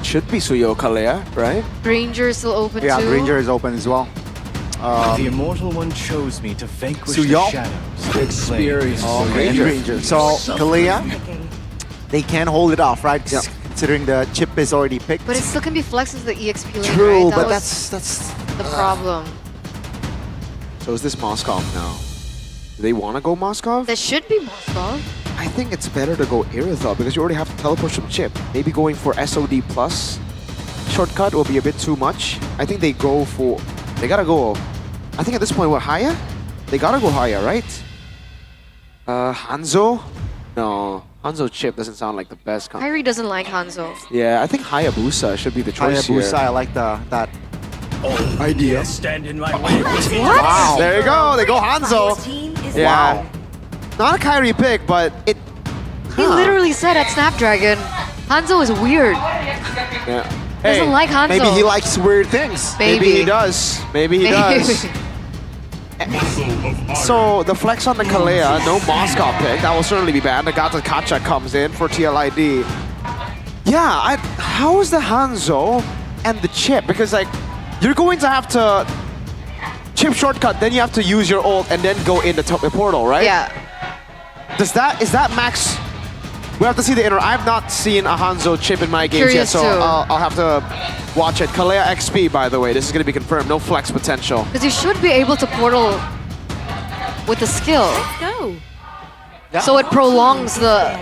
Should be Suyo Kalea, right? Ranger is still open Yeah, too. Ranger is open as well. The Immortal One chose me to vanquish Suyo. the shadows. Experience. Ranger. So Kalia, they can hold it off, right? Considering the chip is already picked. But it still can be flexed as the EXP lane, True, right? That but was that's the problem. So is this Moskov now? Do they want to go Moskov? That should be Moskov. I think it's better to go Irithel because you already have to teleport from Chip. Maybe going for SOD plus shortcut will be a bit too much. I think they go for... They gotta go... I think at this point, what, Haya? They gotta go Haya, right? Hanzo? No. Hanzo Chip doesn't sound like the best. Kyrie doesn't like Hanzo. Yeah, I think Hayabusa should be the choice here. Hayabusa, I like that idea. Stand in my way. What? Wow. There you go. They go Hanzo. Yeah. Wow. Not a Kyrie pick, but it... He literally said at Snapdragon, Hanzo is weird. Yeah. Doesn't like Hanzo. Maybe he likes weird things. Maybe he does. Maybe he does. So the flex on the Kalea, no Moskov pick. That will certainly be banned. Nagata Kacha comes in for TLID. Yeah, how is the Hanzo and the chip? Because like, you're going to have to chip shortcut, then you have to use your ult and then go in the portal, right? Yeah. Is that max? We have to see the inner. I've not seen a Hanzo chip in my games Curious yet, so too. I'll have to watch it. Kalea XP, by the way. This is going to be confirmed. No flex potential. Because you should be able to portal with the skill. Go. So it prolongs the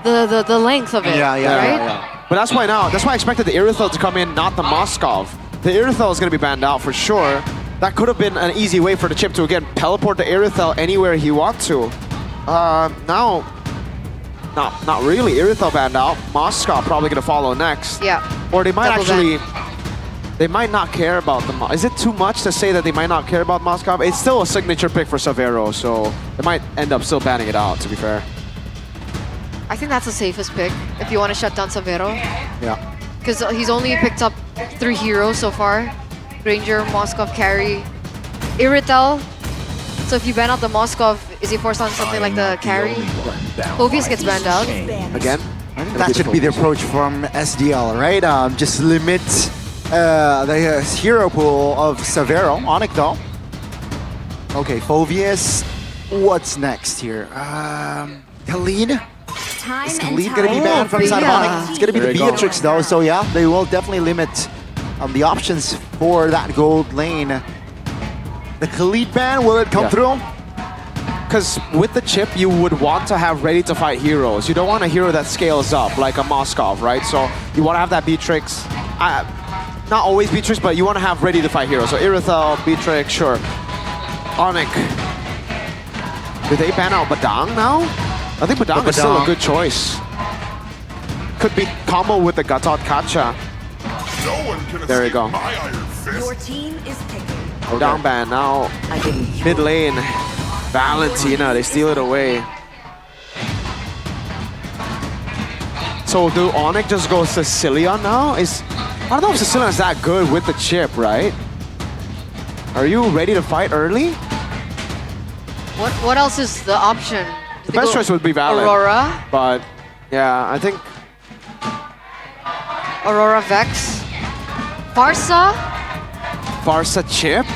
length of it, right? But that's why I expected the Irithel to come in, not the Moskov. The Irithel is going to be banned out for sure. That could have been an easy way for the chip to, again, teleport the Irithel anywhere he wants to. Now, not really. Irithel banned out. Moskov probably going to follow next. Yeah. Or they might Double actually... They might not care about the... Is it too much to say that they might not care about Moskov? It's still a signature pick for Savero, so they might end up still banning it out, to be fair. I think that's the safest pick if you want to shut down Savero. Yeah. Because he's only picked up 3 heroes so far. Ranger, Moskov, carry, Irithel. So if you ban out the Moskov, is he forced on something like the carry? Hovius gets banned out. Again? That should be the approach from SDL, right? Just limit the hero pool of Savero. Onyx though. Okay, Phovius. What's next here? Khalid? Is Khalid gonna be banned from side of Onyx? It's gonna be the Beatrix though, so yeah, they will definitely limit the options for that gold lane. The Khalid ban, will it come through? Because with the chip, you would want to have ready-to-fight heroes. You don't want a hero that scales up, like a Moskov, right? So you want to have that Beatrix. Not always Beatrix, but you want to have ready-to-fight heroes. So Irithel, Beatrix, sure. Onyx. Did they ban out Badang now? I think Badang is still a good choice. Could be combo with the Gatot Kacha. There you go. Your team is picking. Down ban now. Mid lane. Valentina, they steal it away. So do Onyx just go Sicilian now? I don't know if Sicilian is that good with the chip, right? Are you ready to fight early? What else is the option? The best choice would be Valent. Aurora? But yeah, I think Aurora Vex? Farsa? Farsa chip?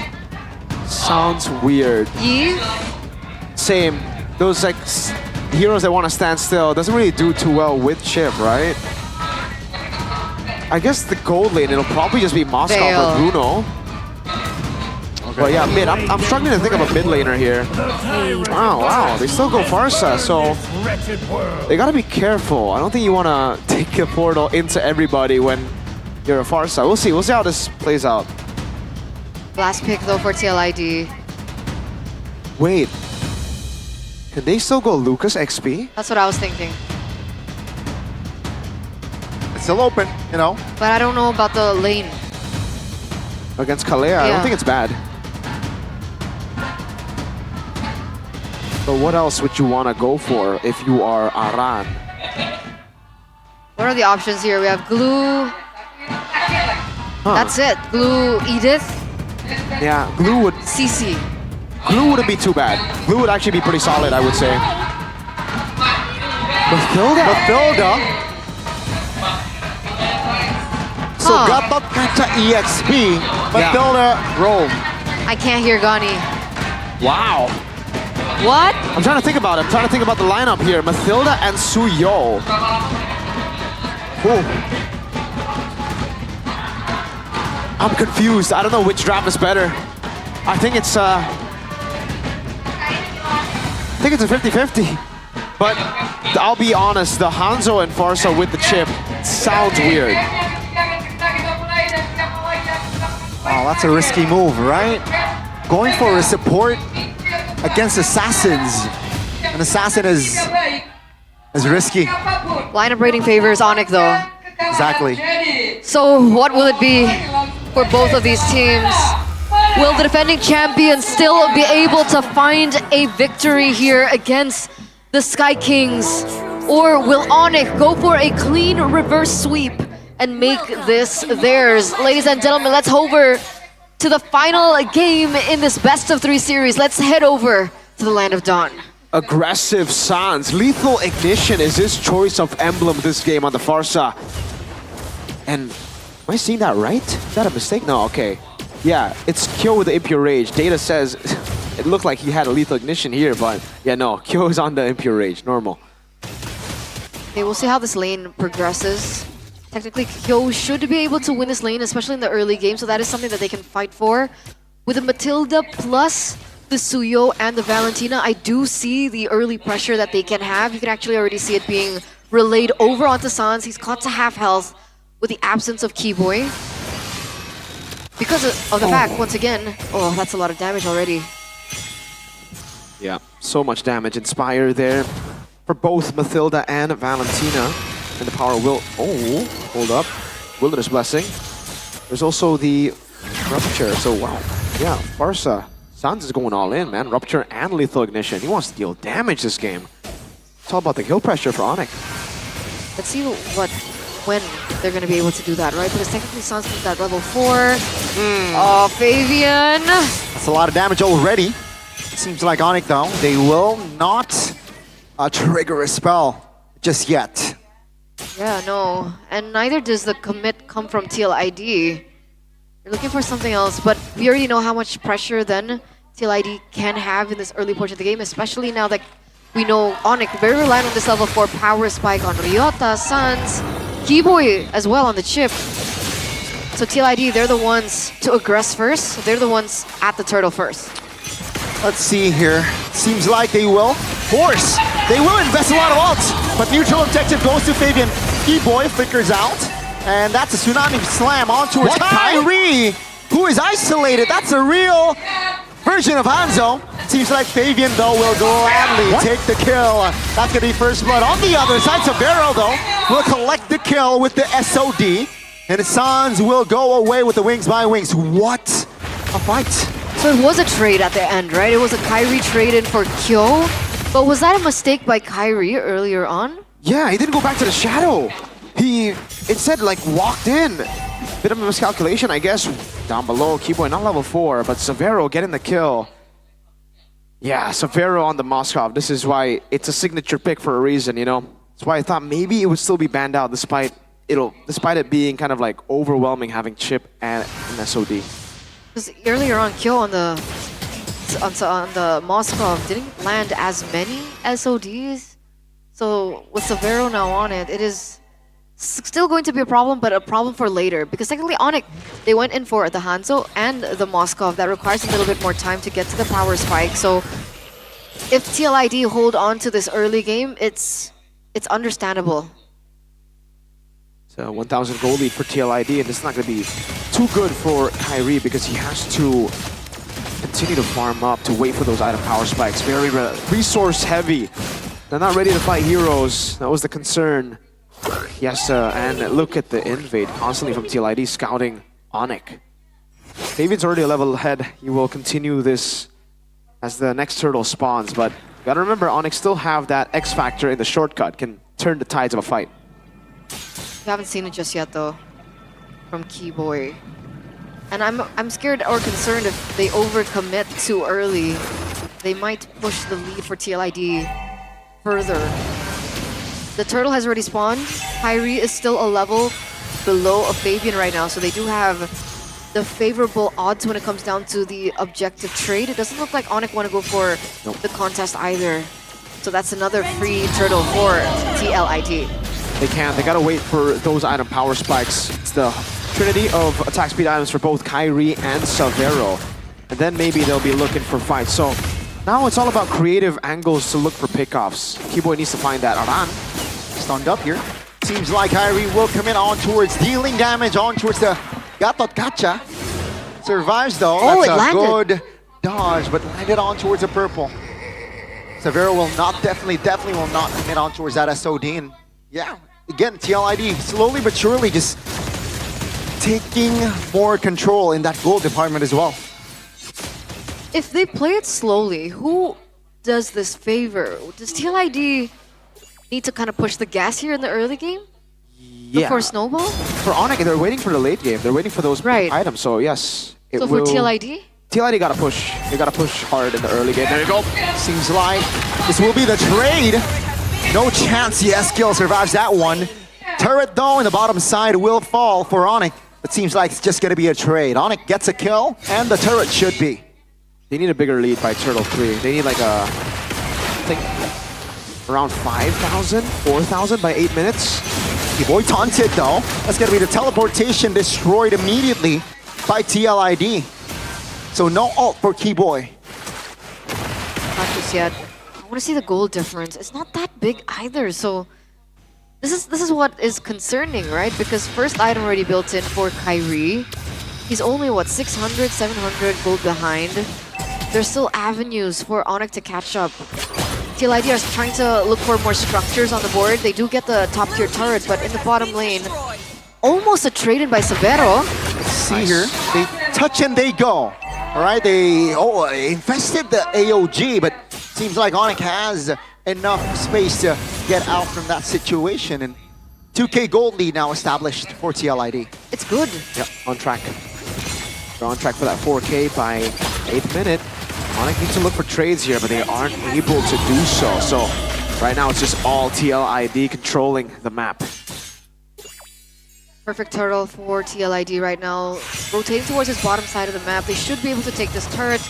Sounds weird. Eve? Same. Those like heroes that want to stand still doesn't really do too well with chip, right? I guess the gold lane, it'll probably just be Moskov or Bruno. But yeah, mid. I'm struggling to think of a mid laner here. Wow, they still go Farsa, so they gotta be careful. I don't think you wanna take a portal into everybody when you're a Farsa. We'll see how this plays out. Last pick though for TLID. Wait. Can they still go Lucas XP? That's what I was thinking. It's still open, you know. But I don't know about the lane. Against Kalea, I don't Yeah. think it's bad. But what else would you want to go for if you are Aran? What are the options here? We have Glue. That's it. Glue Edith. Yeah, Glue would... CC. Glue wouldn't be too bad. Glue would actually be pretty solid, I would say. Mathilda. So Huh. Gatot Kacha EXP, Mathilda Rome. I can't hear Gani. Wow. What? I'm trying to think about it. I'm trying to think about the lineup here. Mathilda and Suyo. Ooh. I'm confused. I don't know which draft is better. I think it's a 50-50. But I'll be honest, the Hanzo and Farsa with the chip sounds weird. Oh, that's a risky move, right? Going for a support against assassins. An assassin is risky. Lineup rating favors Onyx though. Exactly. So what will it be for both of these teams? Will the defending champion still be able to find a victory here against the Sky Kings? Or will Onyx go for a clean reverse sweep and make this theirs? Ladies and gentlemen, let's hover to the final game in this best of 3 series. Let's head over to the Land of Dawn. Aggressive Sans. Lethal Ignition is his choice of emblem this game on the Farsa. And am I seeing that right? Is that a mistake? No, okay. Yeah, it's Kyo with the Impure Rage. Data says it looked like he had a Lethal Ignition here, but yeah, no. Kyo is on the Impure Rage. Normal. Okay, we'll see how this lane progresses. Technically, Kyo should be able to win this lane, especially in the early game, so that is something that they can fight for. With the Matilda plus the Suyo and the Valentina, I do see the early pressure that they can have. You can actually already see it being relayed over onto Sans. He's caught to half health with the absence of Keyboy. Because of the fact, once again, oh, that's a lot of damage already. Yeah, so much damage. Inspire there for both Mathilda and Valentina. And the power will... Oh, hold up. Wilderness Blessing. There's also the Rupture. So, wow. Yeah, Farsa. Sans is going all in, man. Rupture and Lethal Ignition. He wants to deal damage this game. It's all about the kill pressure for Onyx. Let's see when they're going to be able to do that, right? Because technically Sans is at level 4. Oh, Fabian. That's a lot of damage already. Seems like Onyx, though, they will not trigger a spell just yet. Yeah, no. And neither does the commit come from TLID. You're looking for something else, but we already know how much pressure then TLID can have in this early portion of the game, especially now that we know Onyx very reliant on this level 4 power spike on Ryota, Sans, Keyboy as well on the chip. So TLID, they're the ones to aggress first. They're the ones at the turtle first. Let's see here. Seems like they will force. They will invest a lot of ults, but neutral objective goes to Fabian. Keyboy flickers out, and that's a tsunami slam onto Kyrie, who is isolated. That's a real version of Hanzo. Seems like Fabian, though, will gladly take the kill. That's gonna be first blood. On the other side, Sabero, though, will collect the kill with the SOD, and Sans will go away with the wings by wings. What a fight. So it was a trade at the end, right? It was a Kyrie trade in for Kyo. But was that a mistake by Kyrie earlier on? Yeah, he didn't go back to the shadow. He instead like walked in. Bit of a miscalculation, I guess. Down below, Keyboy not level 4, but Severo getting the kill. Yeah, Severo on the Moskov. This is why it's a signature pick for a reason, you know? That's why I thought maybe it would still be banned out despite it being kind of like overwhelming having Chip and an SOD. Because earlier on, Kyo on the Moskov didn't land as many SODs. So with Severo now on it, it is still going to be a problem, but a problem for later. Because technically Onyx, they went in for the Hanzo and the Moskov. That requires a little bit more time to get to the power spike. So if TLID hold on to this early game, it's understandable. So 1,000 gold lead for TLID, and it's not going to be too good for Kyrie because he has to continue to farm up to wait for those item power spikes. Very resource heavy. They're not ready to fight heroes. That was the concern. Yes, and look at the invade constantly from TLID scouting Onyx. David's already a level ahead. He will continue this as the next turtle spawns, but you gotta remember Onyx still have that X factor in the shortcut, can turn the tides of a fight. We haven't seen it just yet though, from Keyboy. And I'm scared or concerned if they overcommit too early, they might push the lead for TLID further. The turtle has already spawned. Kyrie is still a level below a Fabian right now, so they do have the favorable odds when it comes down to the objective trade. It doesn't look like Onyx want to go for the contest either. So that's another free turtle for TLID. They gotta wait for those item power spikes. It's the trinity of attack speed items for both Kyrie and Savero. And then maybe they'll be looking for fights. So now it's all about creative angles to look for pickoffs. Keyboy needs to find that. Aran stunned up here. Seems like Kyrie will commit on towards dealing damage on towards the Gatot Gacha. Survives though. Oh, that's a good dodge, but landed on towards the purple. Savero will not definitely will not commit on towards that SOD. And yeah, again, TLID slowly but surely just taking more control in that gold department as well. If they play it slowly, who does this favor? Does TLID need to kind of push the gas here in the early game? Yeah. For Snowball? For Onyx, they're waiting for the late game. They're waiting for those items. So yes, So for TLID? TLID gotta push. They gotta push hard in the early game. There you go. Seems like this will be the trade. No chance. Yes, Kill survives that one. Turret though in the bottom side will fall for Onyx. It seems like it's just gonna be a trade. Onyx gets a kill, and the turret should be. They need a bigger lead by Turtle 3. They need like a, I think, around 5,000, 4,000 by 8 minutes. Keyboy taunted though. That's gonna be the teleportation destroyed immediately by TLID. So no ult for Keyboy. Not just yet. I want to see the gold difference. It's not that big either, so this is what is concerning, right? Because first item already built in for Kyrie. He's only what, 600, 700 gold behind. There's still avenues for Onyx to catch up. TLID are trying to look for more structures on the board. They do get the top tier turret, but in the bottom lane, almost a trade in by Savero. Let's see here. They touch and they go. All right, they infested the AOG, but seems like Onyx has enough space to get out from that situation. And 2K gold lead now established for TLID. It's good. Yep, on track. They're on track for that 4K by 8th minute. Onyx needs to look for trades here, but they aren't able to do so. So right now it's just all TLID controlling the map. Perfect turtle for TLID right now. Rotating towards his bottom side of the map. They should be able to take this turret.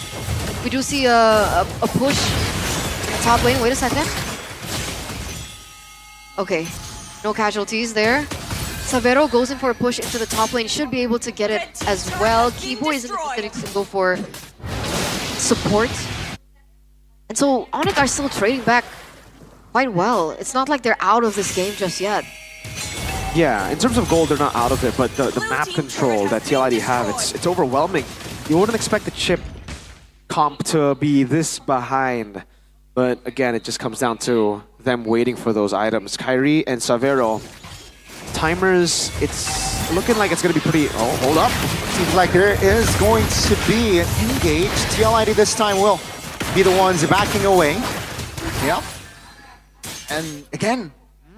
We do see a push in the top lane. Wait a second. Okay, no casualties there. Savero goes in for a push into the top lane. Should be able to get it as well. Keyboy is in the position to go for support. And so Onyx are still trading back quite well. It's not like they're out of this game just yet. Yeah, in terms of gold, they're not out of it, but the map control that TLID have, it's overwhelming. You wouldn't expect the chip comp to be this behind. But again, it just comes down to them waiting for those items. Kyrie and Savero, timers, it's looking like it's going to be pretty... Oh, hold up. Seems like there is going to be an engage. TLID this time will be the ones backing away. Yep. And again,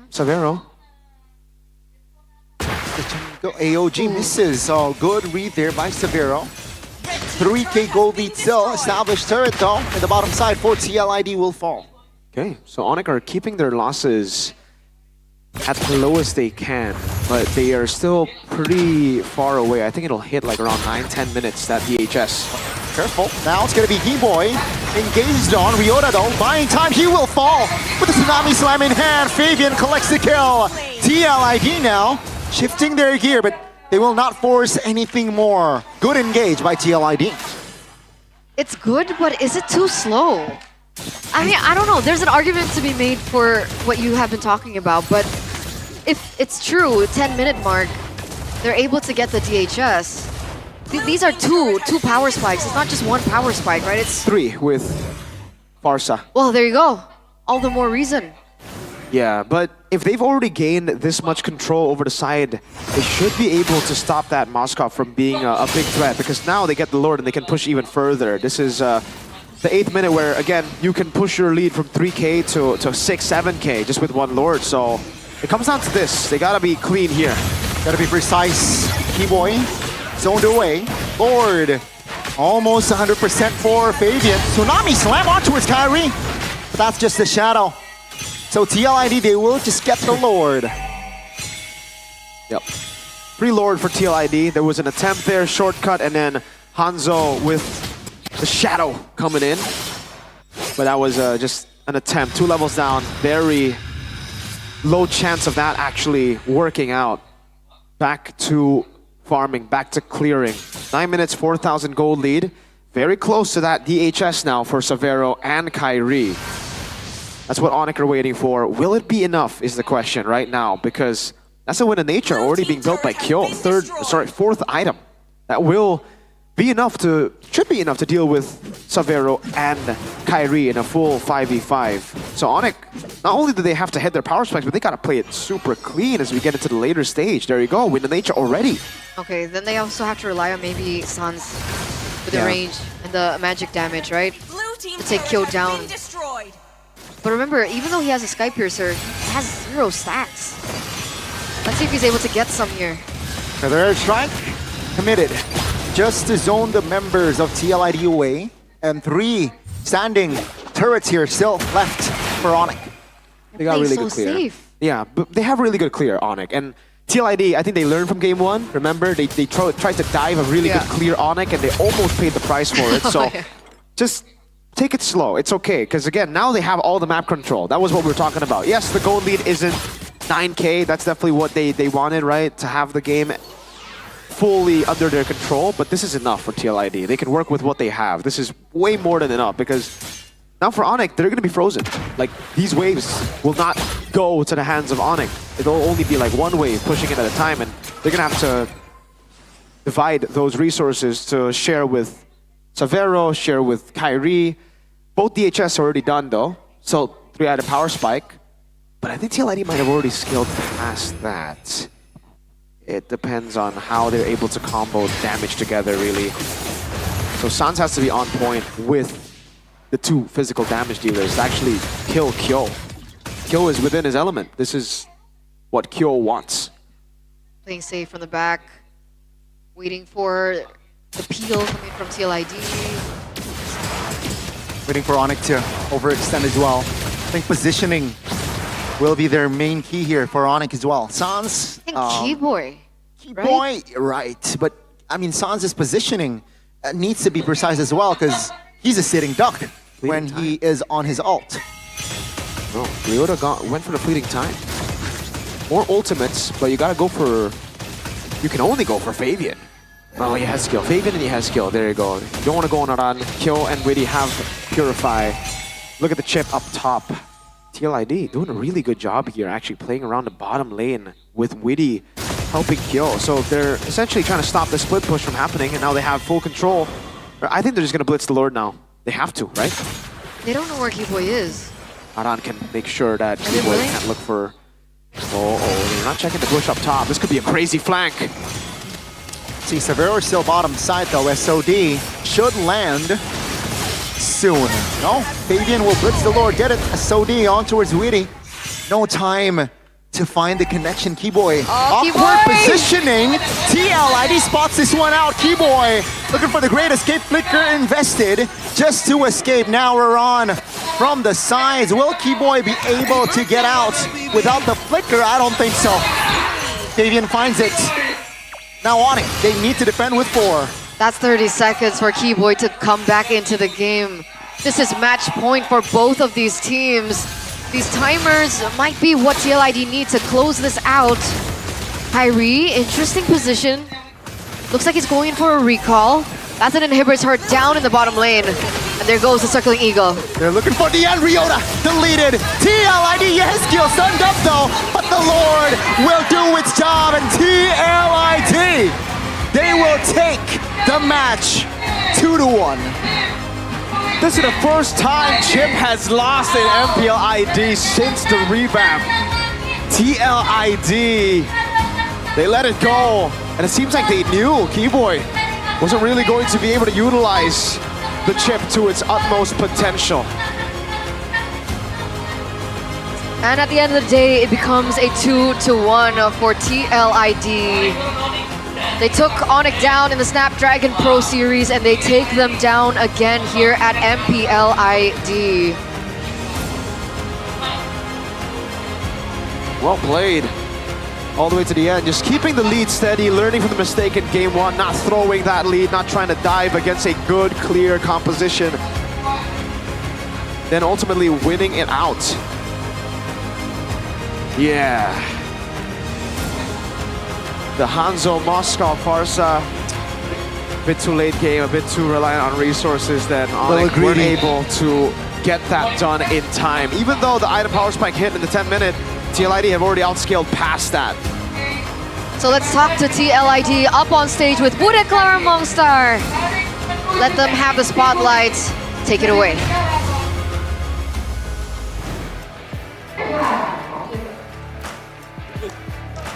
Savero. AOG misses. Oh, good read there by Savero. 3K gold lead still. Established turret though. In the bottom side for TLID will fall. Okay, so Onyx are keeping their losses at the lowest they can, but they are still pretty far away. I think it'll hit like around 9-10 minutes, that DHS. Careful. Now it's going to be Keyboy. Engaged on Ryota though. Buying time. He will fall with the Tsunami Slam in hand. Fabian collects the kill. TLID now shifting their gear, but they will not force anything more. Good engage by TLID. It's good, but is it too slow? I mean, I don't know. There's an argument to be made for what you have been talking about, but if it's true, 10-minute mark, they're able to get the DHS. These are two power spikes. It's not just one power spike, right? It's 3 with Farsa. well, there you go. All the more reason. Yeah, but if they've already gained this much control over the side, they should be able to stop that Moskov from being a big threat, because now they get the Lord and they can push even further. This is the 8th minute where, again, you can push your lead from 3k to 6, 7k just with one Lord. So it comes down to this. They gotta be clean here. Gotta be precise. Keyboy zoned away. Lord, almost 100% for Fabian. Tsunami slam onto his Kyrie. But that's just a shadow. So TLID, they will just get the Lord. Yep. Free Lord for TLID. There was an attempt there, shortcut, and then Hanzo with the shadow coming in. But that was just an attempt. 2 levels down. Very low chance of that actually working out. Back to farming, back to clearing. 9 minutes, 4,000 gold lead. Very close to that DHS now for Savero and Kyrie. That's what Onyx are waiting for. Will it be enough is the question right now, because that's a win of nature already being built by Kyo. 4th item. That will be enough should be enough to deal with Savero and Kyrie in a full 5v5. So Onyx, not only do they have to hit their power spikes, but they gotta play it super clean as we get into the later stage. There you go, win of nature already. Okay, then they also have to rely on maybe Sans with the range and the magic damage, right? To take Kyo down. But remember, even though he has a Sky Piercer, he has 0 stacks. Let's see if he's able to get some here. Another strike committed. Just to zone the members of TLID away. And 3 standing turrets here still left for Onyx. They got really good clear. Safe. Yeah, but they have really good clear, Onyx. And TLID, I think they learned from game 1. Remember, they tried to dive a really good clear Onyx, and they almost paid the price for it. So just take it slow. It's okay. Because again, now they have all the map control. That was what we were talking about. Yes, the gold lead isn't 9k. That's definitely what they wanted, right? To have the game fully under their control. But this is enough for TLID. They can work with what they have. This is way more than enough, because now for Onyx, they're going to be frozen. Like, these waves will not go to the hands of Onyx. It'll only be like one wave pushing it at a time, and they're going to have to divide those resources to share with Savero, share with Kyrie. Both DHS are already done though, so 3-item power spike. But I think TLID might have already skilled past that. It depends on how they're able to combo damage together, really. So Sans has to be on point with the 2 physical damage dealers to actually kill Kyo. Kyo is within his element. This is what Kyo wants. Playing safe from the back. Waiting for the peel coming from TLID. Waiting for Onyx to overextend as well. I think positioning will be their main key here for Onyx as well. Sans. I think Keyboy. Keyboy, right. But I mean, Sans' positioning needs to be precise as well, because he's a sitting duck when he is on his ult. No, Ryota went for the fleeting time. More ultimates, but you gotta go for... You can only go for Fabian. Oh, he has skill. Fabian and he has skill. There you go. You don't want to go on a run. Kyo and Witty have Purify. Look at the chip up top. TLID doing a really good job here, actually playing around the bottom lane with Witty helping Kyo. So they're essentially trying to stop the split push from happening, and now they have full control. I think they're just going to blitz the Lord now. They have to, right? They don't know where Keyboy is. Aran can make sure that Keyboy can't look for... Oh, they're not checking the bush up top. This could be a crazy flank. See, Savero is still bottom side though. SOD should land soon. No, Fabian will blitz the Lord, get it. SOD on towards Witty. No time to find the connection. Keyboy, awkward positioning. TLID spots this one out. Keyboy looking for the great escape. Flicker invested just to escape. Now we're on from the sides. Will Keyboy be able to get out without the flicker? I don't think so. Fabian finds it. Now on it, they need to defend with 4. That's 30 seconds for Keyboy to come back into the game. This is match point for both of these teams. These timers might be what TLID need to close this out. Kyrie, interesting position. Looks like he's going in for a recall. That's an inhibitor's hurt down in the bottom lane. And there goes the circling eagle. They're looking for the end. Ryota deleted. TLID, yes, skill sunned up though, but the Lord will do its job, and TLID they will take the match 2-1. This is the first time Chip has lost in MPL ID since the revamp. TLID, they let it go. And it seems like they knew Keyboy wasn't really going to be able to utilize the chip to its utmost potential. And at the end of the day, it becomes a 2-1 for TLID. They took Onyx down in the Snapdragon Pro Series and they take them down again here at MPL ID. Well played. All the way to the end, just keeping the lead steady, learning from the mistake in game one, not throwing that lead, not trying to dive against a good, clear composition. Then ultimately winning it out. Yeah. The Hanzo Moscow Farsa, a bit too late game, a bit too reliant on resources that Onyx weren't able to get that done in time. Even though the item power spike hit in the 10-minute, TLID have already outscaled past that. So let's talk to TLID up on stage with Bude Clara Mongstar. Let them have the spotlight. Take it away.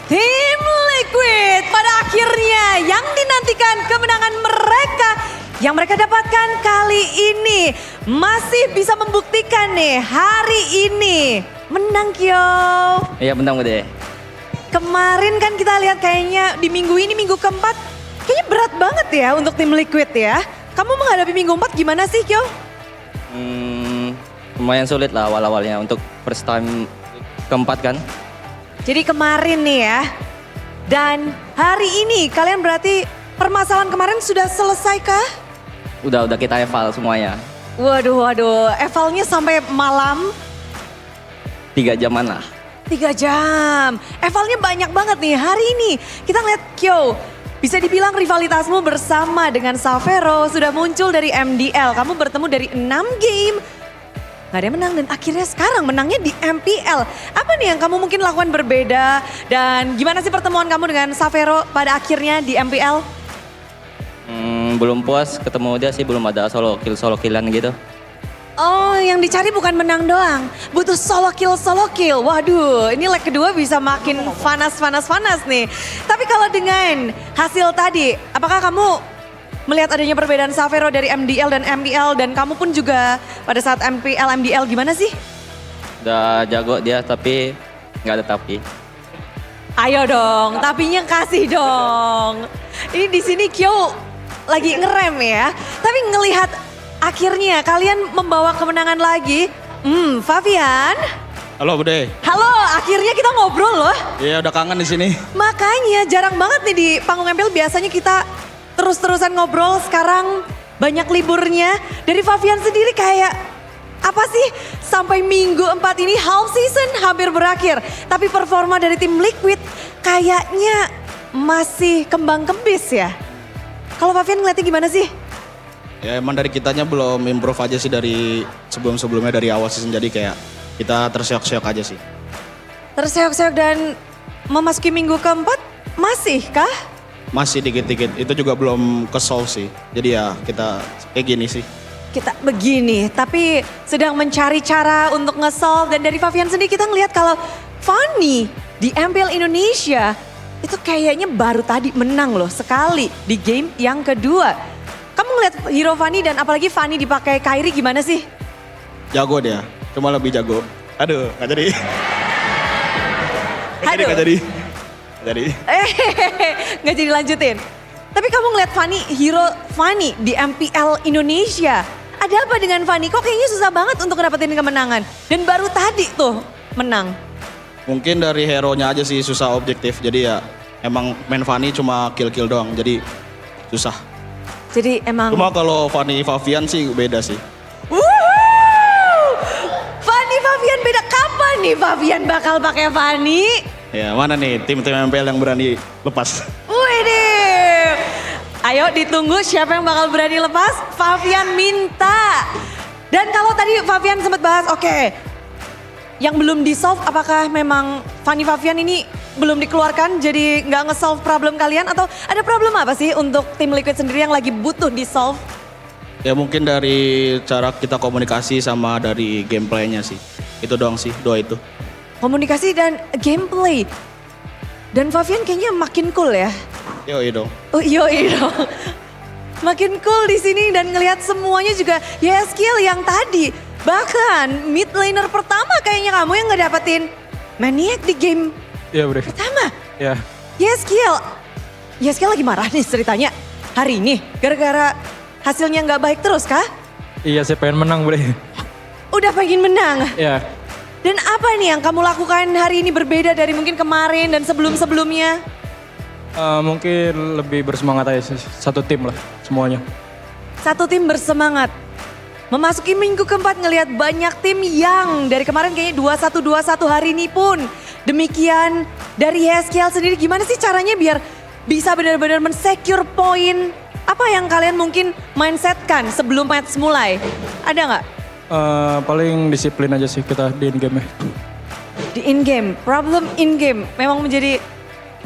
Tim Liquid pada akhirnya yang dinantikan kemenangan mereka yang mereka dapatkan kali ini masih bisa membuktikan nih hari ini menang Kyo. Iya menang Bude. Kemarin kan kita lihat kayaknya di minggu ini minggu keempat kayaknya berat banget ya untuk tim Liquid ya. Kamu menghadapi minggu 4 gimana sih Kyo? Lumayan sulit lah awal-awalnya untuk first time keempat kan. Jadi kemarin nih ya, dan hari ini kalian berarti permasalahan kemarin sudah selesai kah? Udah kita eval semuanya. Waduh, evalnya sampai malam? 3 jaman lah. 3 jam, evalnya banyak banget nih hari ini. Kita ngeliat Kyo, bisa dibilang rivalitasmu bersama dengan Savero sudah muncul dari MDL. Kamu bertemu dari 6 game. Gak ada yang menang dan akhirnya sekarang menangnya di MPL. Apa nih yang kamu mungkin lakukan berbeda dan gimana sih pertemuan kamu dengan Savero pada akhirnya di MPL? Belum puas ketemu dia sih, belum ada solo killan gitu. Oh yang dicari bukan menang doang, butuh solo kill. Waduh ini leg kedua bisa makin panas nih. Tapi kalau dengan hasil tadi, apakah kamu melihat adanya perbedaan Savero dari MDL dan MPL dan kamu pun juga pada saat MPL MDL gimana sih? Udah jago dia tapi nggak ada tapi. Ayo dong, tapinya kasih dong. Ini di sini Kyo lagi ngerem ya. Tapi ngelihat akhirnya kalian membawa kemenangan lagi. Fabian. Halo Bude. Halo, akhirnya kita ngobrol loh. Iya udah kangen di sini. Makanya jarang banget nih di panggung MPL biasanya kita terus-terusan ngobrol, sekarang banyak liburnya. Dari Fabian sendiri kayak apa sih sampai minggu 4 ini half season hampir berakhir. Tapi performa dari tim Liquid kayaknya masih kembang kempis ya. Kalau Fabian ngeliatnya gimana sih? Ya emang dari kitanya belum improve aja sih dari sebelum-sebelumnya dari awal season. Jadi kayak kita terseok-seok aja sih. Terseok-seok dan memasuki minggu keempat masih kah? Masih dikit-dikit, itu juga belum ke-solve sih. Jadi ya kita kayak gini sih. Kita begini, tapi sedang mencari cara untuk nge-solve. Dan dari Fabian sendiri kita ngelihat kalau Fanny di MPL Indonesia itu kayaknya baru tadi menang loh sekali di game yang kedua. Kamu ngeliat hero Fanny dan apalagi Fanny dipakai Kairi gimana sih? Jago dia, cuma lebih jago. Aduh, gak jadi. Gak jadi. Nggak jadi lanjutin. Tapi kamu ngeliat Fanny, hero Fanny di MPL Indonesia. Ada apa dengan Fanny? Kok kayaknya susah banget untuk dapetin kemenangan. Dan baru tadi tuh menang. Mungkin dari hero-nya aja sih susah objektif. Jadi ya emang main Fanny cuma kill-kill doang. Jadi susah. Jadi emang... Cuma kalau Fanny Fabian sih beda sih. Fanny Fabian beda. Kapan nih Fabian bakal pakai Fanny? Ya mana nih tim-tim MPL yang berani lepas? Widih, ayo ditunggu siapa yang bakal berani lepas. Fabian minta. Dan kalau tadi Fabian sempat bahas, oke, yang belum di solve apakah memang Fanny Fabian ini belum dikeluarkan jadi nggak nge-solve problem kalian? Atau ada problem apa sih untuk tim Liquid sendiri yang lagi butuh di-solve? Ya mungkin dari cara kita komunikasi sama dari gameplaynya sih. Itu doang sih, dua itu. Komunikasi dan gameplay. Dan Favian kayaknya makin cool ya. Yoi dong. Oh yoi dong. Makin cool di sini dan ngelihat semuanya juga ya skill yang tadi. Bahkan mid laner pertama kayaknya kamu yang ngedapetin Maniac di game Iya bre. pertama. Iya. Yeskiel lagi marah nih ceritanya hari ini. Gara-gara hasilnya nggak baik terus kah? Iya saya pengen menang bre. Udah pengen menang. Iya. Dan apa nih yang kamu lakukan hari ini berbeda dari mungkin kemarin dan sebelum-sebelumnya? Mungkin lebih bersemangat aja sih. Satu tim lah semuanya. Satu tim bersemangat. Memasuki minggu keempat ngelihat banyak tim yang dari kemarin kayaknya 21-21 hari ini pun. Demikian dari Yeskiel sendiri gimana sih caranya biar bisa benar-benar men-secure poin? Apa yang kalian mungkin mindsetkan sebelum match mulai? Ada nggak? Paling disiplin aja sih kita di in-game. Di in-game, problem in-game memang menjadi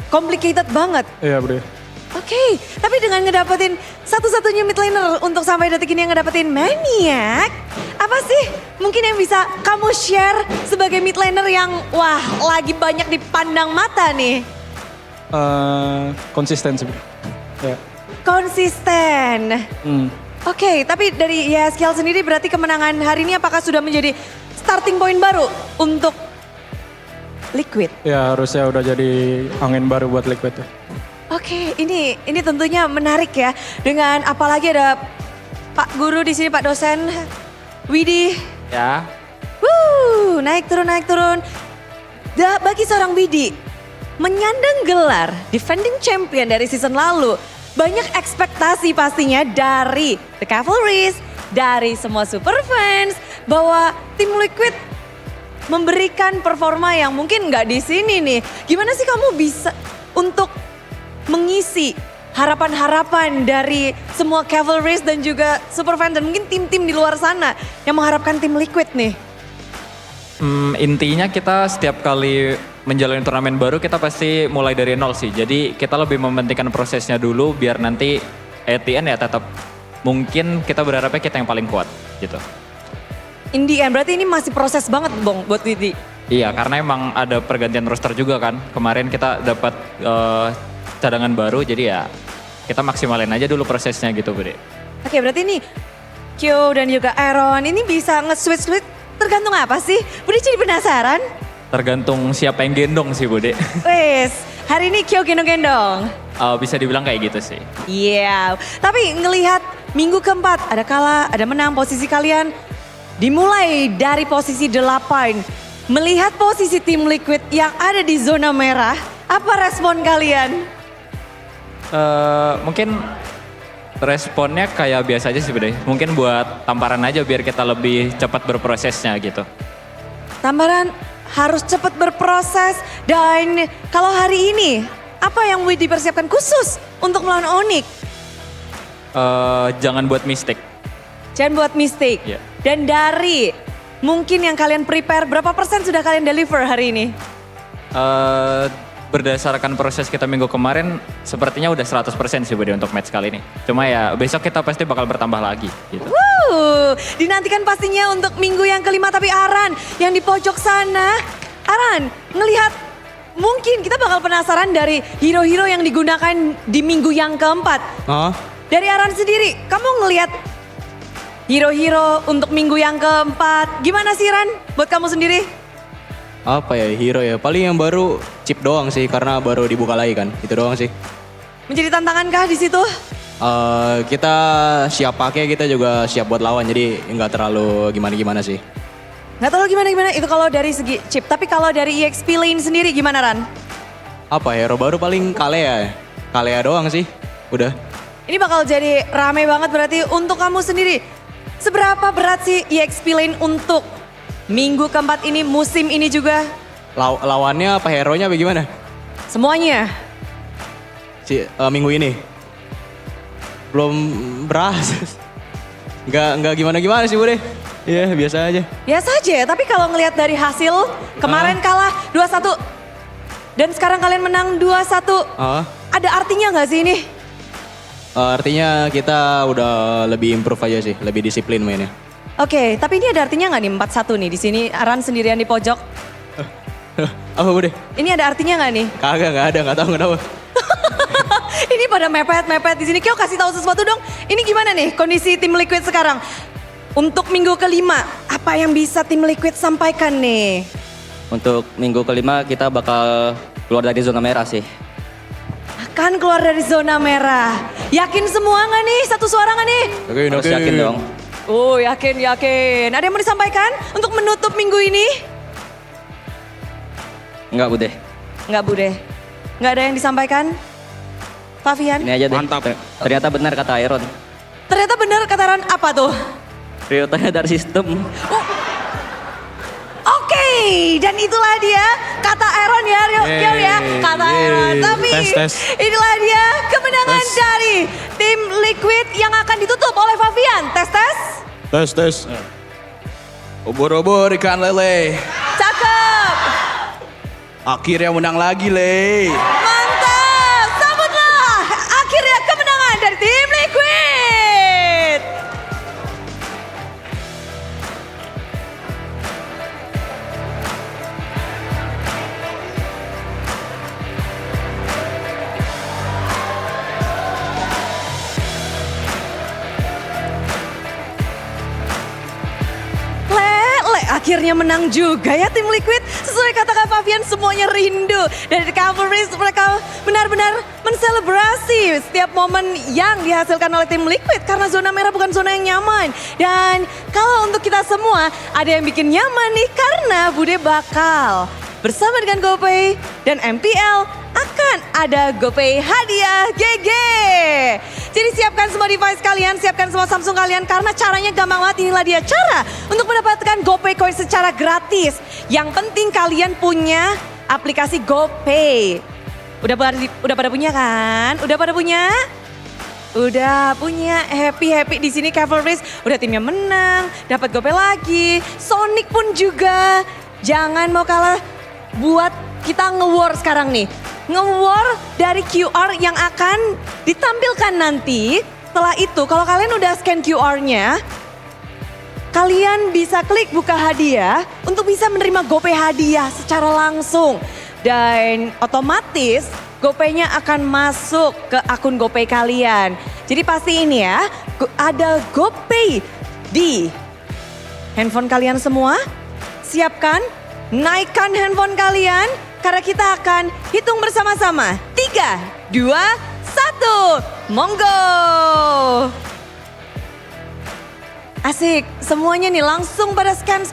complicated banget. Iya bre. Oke, tapi dengan ngedapetin satu-satunya mid laner untuk sampai detik ini yang ngedapetin Maniac, apa sih mungkin yang bisa kamu share sebagai mid laner yang wah lagi banyak dipandang mata nih? Konsisten sih. Ya. Konsisten. Oke, tapi dari Yeskiel sendiri berarti kemenangan hari ini apakah sudah menjadi starting point baru untuk Liquid? Ya harusnya udah jadi angin baru buat Liquid ya. Oke, ini tentunya menarik ya. Dengan apalagi ada Pak Guru di sini, Pak dosen Widi. Ya. Naik turun. Bagi seorang Widi, menyandang gelar defending champion dari season lalu, banyak ekspektasi pastinya dari The Cavalries, dari semua super fans, bahwa tim Liquid memberikan performa yang mungkin nggak di sini nih. Gimana sih kamu bisa untuk mengisi harapan-harapan dari semua Cavalries dan juga superfan dan mungkin tim-tim di luar sana yang mengharapkan tim Liquid nih? Intinya kita setiap kali menjalani turnamen baru kita pasti mulai dari nol sih. Jadi kita lebih mementingkan prosesnya dulu biar nanti at the end ya tetap mungkin kita berharapnya kita yang paling kuat gitu. In the end, berarti ini masih proses banget Bong buat Widi? Iya karena emang ada pergantian roster juga kan. Kemarin kita dapat cadangan baru jadi ya kita maksimalin aja dulu prosesnya gitu Bude. Oke berarti ini Kyo dan juga Aaron ini bisa nge-switch tergantung apa sih? Bude jadi penasaran. Tergantung siapa yang gendong sih Bude. Wes, hari ini Kyo gendong-gendong. Bisa dibilang kayak gitu sih. Iya, tapi ngelihat minggu keempat ada kalah, ada menang posisi kalian. Dimulai dari posisi 8. Melihat posisi tim Liquid yang ada di zona merah, apa respon kalian? Mungkin responnya kayak biasa aja sih Bude. Mungkin buat tamparan aja biar kita lebih cepat berprosesnya gitu. Tamparan harus cepat berproses dan kalau hari ini apa yang Widi dipersiapkan khusus untuk melawan Onyx? Jangan buat mistake. Jangan buat mistake. Yeah. Dan dari mungkin yang kalian prepare berapa persen sudah kalian deliver hari ini? Berdasarkan proses kita minggu kemarin sepertinya udah 100% sih Bude untuk match kali ini. Cuma ya besok kita pasti bakal bertambah lagi gitu. Dinantikan pastinya untuk minggu yang kelima tapi Aran yang di pojok sana. Aran ngelihat mungkin kita bakal penasaran dari hero-hero yang digunakan di minggu yang keempat. Dari Aran sendiri kamu ngelihat hero-hero untuk minggu yang keempat gimana sih Ran buat kamu sendiri? Apa ya hero ya? Paling yang baru chip doang sih karena baru dibuka lagi kan. Itu doang sih. Menjadi tantangan kah di situ? Kita siap pakai, kita juga siap buat lawan. Jadi nggak terlalu gimana-gimana sih. Nggak terlalu gimana-gimana itu kalau dari segi chip. Tapi kalau dari EXP lane sendiri gimana Ran? Apa hero baru paling Kalea. Kalea doang sih. Udah. Ini bakal jadi rame banget berarti untuk kamu sendiri. Seberapa berat sih EXP lane untuk minggu keempat ini, musim ini juga? Lawannya apa hero-nya bagaimana? Semuanya. Minggu ini? Belum berasa. Nggak gimana-gimana sih Bude. Iya biasa aja. Biasa aja, tapi kalau ngelihat dari hasil kemarin kalah 2-1. Dan sekarang kalian menang 2-1. Ada artinya nggak sih ini? Artinya kita udah lebih improve aja sih, lebih disiplin mainnya. Oke, tapi ini ada artinya nggak nih 4-1 nih di sini Aran sendirian di pojok? Apa Bude? Ini ada artinya nggak nih? Kagak, nggak ada, nggak tahu kenapa. Ini pada mepet-mepet di sini. Kyo kasih tahu sesuatu dong. Ini gimana nih kondisi tim Liquid sekarang? Untuk minggu kelima, apa yang bisa tim Liquid sampaikan nih? Untuk minggu kelima kita bakal keluar dari zona merah sih. Akan keluar dari zona merah. Yakin semua nggak nih? Satu suara nggak nih? Harus yakin dong. Oh yakin. Ada yang mau disampaikan untuk menutup minggu ini? Enggak Bude. Nggak Bude. Nggak ada yang disampaikan? Favian? Ini aja deh. Mantap. Ternyata benar kata Iron. Ternyata benar kata Aaron, apa tuh? Prioritasnya dari sistem. Oke, dan itulah dia kata Aaron ya, Kyo ya, kata Aaron. Tapi inilah dia kemenangan dari tim Liquid yang akan ditutup oleh Favian. Tes. Ubur-ubur ikan lele. Cakep. Akhirnya menang lagi, Le. Mantap, sambutlah akhirnya kemenangan dari tim Liquid. Akhirnya menang juga ya tim Liquid. Sesuai kata Kak Favian, semuanya rindu. Dari Cavalry mereka benar-benar menselebrasi setiap momen yang dihasilkan oleh tim Liquid. Karena zona merah bukan zona yang nyaman. Dan kalau untuk kita semua ada yang bikin nyaman nih. Karena Bude bakal bersama dengan GoPay dan MPL akan ada GoPay hadiah GG. Jadi siapkan semua device kalian, siapkan semua Samsung kalian karena caranya gampang banget. Inilah dia cara untuk mendapatkan GoPay coin secara gratis. Yang penting kalian punya aplikasi GoPay. Udah pada punya kan? Udah pada punya? Udah punya, happy di sini Cavalry. Udah timnya menang, dapat GoPay lagi. Sonic pun juga. Jangan mau kalah buat kita nge-war sekarang nih. Nge-war dari QR yang akan ditampilkan nanti. Setelah itu kalau kalian udah scan QR-nya, kalian bisa klik buka hadiah untuk bisa menerima GoPay hadiah secara langsung. Dan otomatis GoPay-nya akan masuk ke akun GoPay kalian. Jadi pasti ini ya, ada GoPay di handphone kalian semua. Siapkan, naikkan handphone kalian. Karena kita akan hitung bersama-sama. 3, 2, 1. Monggo. Asik, semuanya nih langsung pada scan.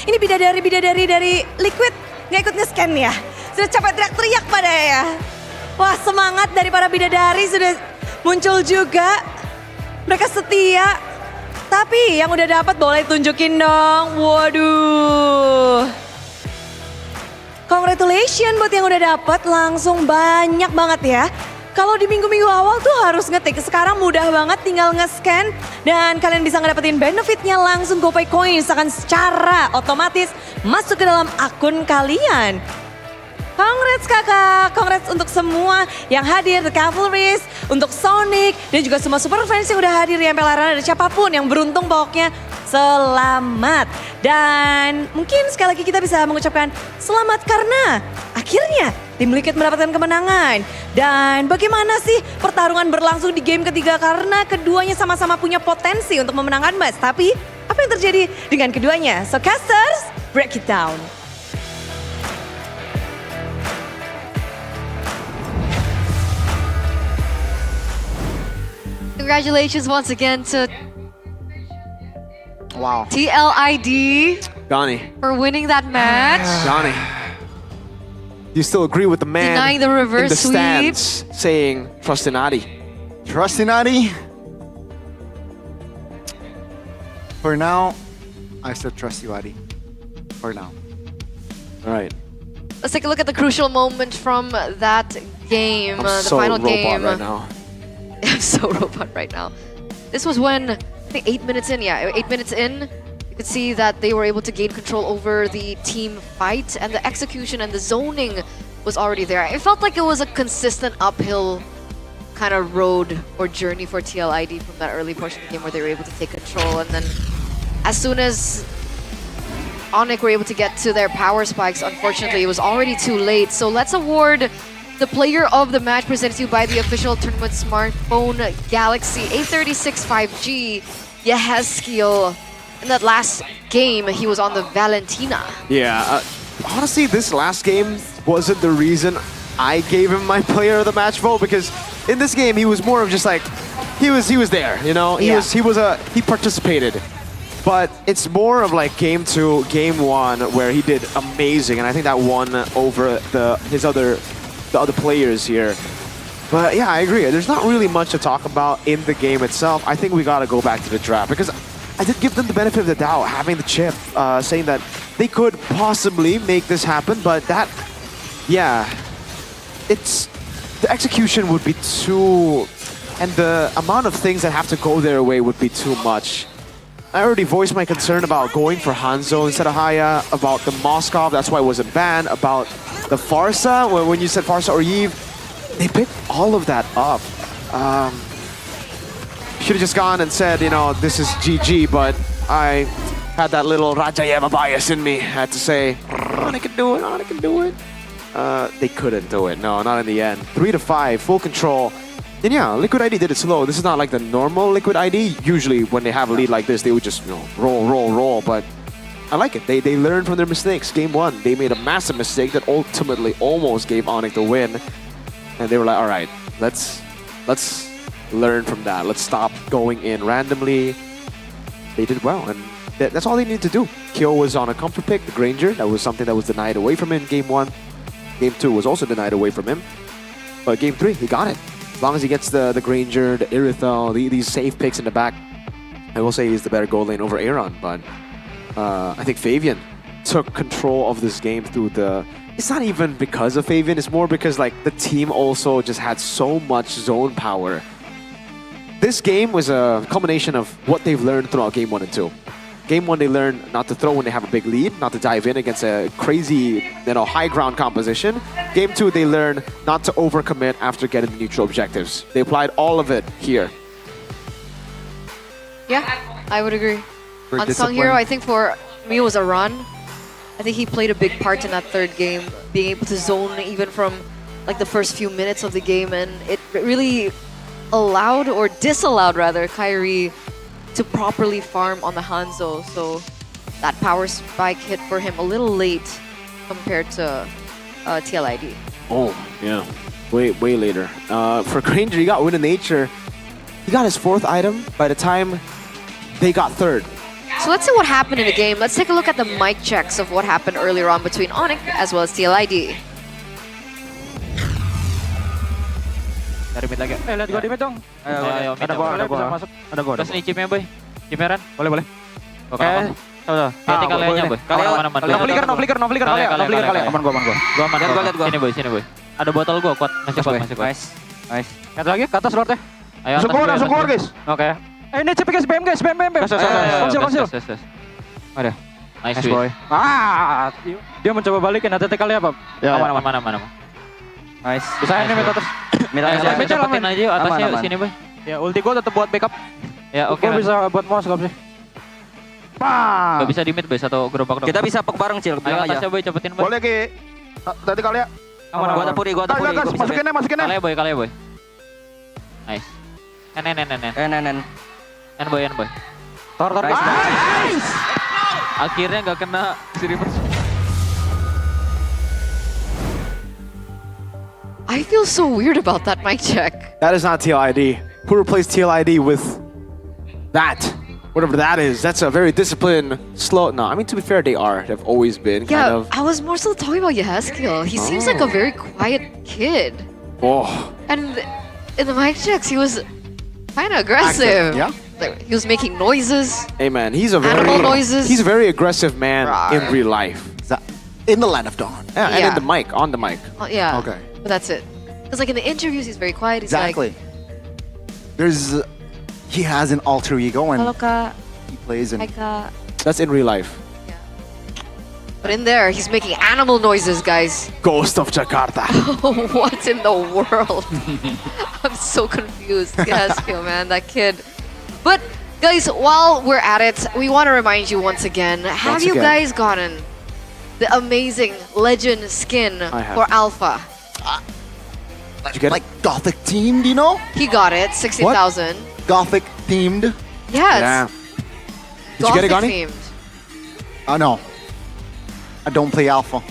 Ini bidadari dari Liquid nggak ikut nge-scan ya. Sudah capek teriak-teriak pada ya. Wah, semangat dari para bidadari sudah muncul juga. Mereka setia. Tapi yang udah dapat boleh tunjukin dong. Waduh. Congratulations buat yang udah dapat, langsung banyak banget ya. Kalau di minggu-minggu awal tuh harus ngetik, sekarang mudah banget tinggal nge-scan. Dan kalian bisa ngedapetin benefitnya langsung GoPay Coins akan secara otomatis masuk ke dalam akun kalian. Congrats kakak, congrats untuk semua yang hadir, The Cavalries, untuk Sonic, dan juga semua super fans yang udah hadir di MPL Arena, dan siapapun yang beruntung pokoknya selamat. Dan mungkin sekali lagi kita bisa mengucapkan selamat karena akhirnya tim Liquid mendapatkan kemenangan. Dan bagaimana sih pertarungan berlangsung di game ketiga karena keduanya sama-sama punya potensi untuk memenangkan match. Tapi apa yang terjadi dengan keduanya? So casters, break it down. Congratulations once again to Wow. TLID Johnny. for winning that match. Johnny. You still agree with the man Denying the reverse in the sweep. stands saying trust in Adi? Trust in Adi? For now, I still trust you, Adi. For now. All right. Let's take a look at the crucial moment from that game, I'm the so final robot game. right now. I'm so robot right now. This was when, I think 8 minutes in, 8 minutes in, you could see that they were able to gain control over the team fight, and the execution and the zoning was already there. It felt like it was a consistent uphill kind of road or journey for TLID from that early portion of the game where they were able to take control, and then as soon as Onyx were able to get to their power spikes, unfortunately it was already too late. So let's award the player of the match presented to you by the official tournament smartphone Galaxy A36 5G, Yehezkiel. In that last game, he was on the Valentina. Yeah, honestly, this last game wasn't the reason I gave him my player of the match vote, because in this game he was more of just like he was there, you know. He participated, but it's more of like game 2, game 1 where he did amazing, and I think that won over the other players here. But yeah, I agree. There's not really much to talk about in the game itself. I think we gotta go back to the draft, because I did give them the benefit of the doubt, having the chip, saying that they could possibly make this happen, but that, yeah, the execution would be too, and the amount of things that have to go their way would be too much. I already voiced my concern about going for Hanzo instead of Haya, about the Moskov, that's why it wasn't banned, about the Farsa, when you said Farsa or Eve, they picked all of that up. Should have just gone and said, you know, this is GG, but I had that little Rajayeva bias in me. I had to say, I can do it, I can do it. They couldn't do it, no, not in the end. 3-5, full control. And yeah, Liquid ID did it slow. This is not like the normal Liquid ID. Usually when they have a lead like this, they would just, you know, roll, but I like it. They learned from their mistakes. Game 1, they made a massive mistake that ultimately almost gave Onyx the win. And they were like, all right, let's learn from that. Let's stop going in randomly. They did well, and that's all they needed to do. Kyo was on a comfort pick, the Granger. That was something that was denied away from him in Game 1. Game 2 was also denied away from him. But Game 3, he got it. As long as he gets the Granger, the Irithel, these safe picks in the back, I will say he's the better gold lane over Aaron. But I think Fabian took control of this game through the... It's not even because of Fabian, it's more because like the team also just had so much zone power. This game was a culmination of what they've learned throughout Game 1 and 2. Game 1, they learned not to throw when they have a big lead, not to dive in against a crazy, you know, high ground composition. Game 2, they learned not to overcommit after getting the neutral objectives. They applied all of it here. Yeah, I would agree. Very Unsung hero, I think for me, was a run. I think he played a big part in that third game, being able to zone even from like the first few minutes of the game, and it really allowed, or disallowed rather, Kyrie to properly farm on the Hanzo. So that power spike hit for him a little late compared to TLID. Oh, yeah. Way later. For Granger, he got Wind of Nature. He got his 4th item by the time they got 3rd. So let's see what happened in the game. Let's take a look at the mic checks of what happened earlier on between Onyx as well as TLID. Dari mid lagi. Lihat gua di mid dong. Ayo, Ada gua. Ada gua. Terus nih chipnya boy. Chipnya Ran. Boleh. Oke. Coba. Tinggal lainnya boy. Aman. No flicker kalian. Aman gua. Gua aman. Lihat gua. Sini boy. Ada botol gua kuat. Masih kuat. Nice. Lihat lagi ke atas Lord ya. Ayo. Langsung keluar guys. Oke. Ini CP guys, BM. Konsil. Ada. Nice boy. Dia mencoba balikin ATT kali apa? Aman. Nice. Bisa ini mid atas. Mid cepetin aja yuk atasnya sini boy. Ya ulti gua tetap buat backup. Ya oke. Gua bisa buat mouse sih. Gak bisa di mid boy, satu gerobak dong. Kita bisa pek bareng Cil. Ayo atasnya boy, cepetin boy. Boleh Ki. Tadi kali ya. Gua ada puri. Masukin. Kali ya boy. Nice. En boy. Tor. Nice. Akhirnya gak kena si reverse. I feel so weird about that mic check. That is not TLID. Who replaced TLID with that? Whatever that is. That's a very disciplined, slow... No, I mean, to be fair, they are. They've always been kind of... I was more so talking about Yehezkiel. He seems like a very quiet kid. Oh. And in the mic checks, he was kind of aggressive. Yeah. Like, he was making noises. Hey man, he's a very... Animal noises. He's a very aggressive man in real life. In the Land of Dawn. Yeah, and in the mic, on the mic. Yeah. Okay. But that's it. Because like in the interviews, he's very quiet. He's Exactly. like... He has an alter ego and Halo Kak, he plays in... hai Kak. That's in real life. But in there, he's making animal noises, guys. Ghost of Jakarta. What in the world? I'm so confused. Gaskio, man, that kid. But guys, while we're at it, we want to remind you once again, have you guys gotten the amazing legend skin for Alpha? Did you get like Gothic themed, you know? He got it, 60,000. Gothic themed. Yeah, it's Did you get it, Gothic Gani? themed. No. I don't play Alpha.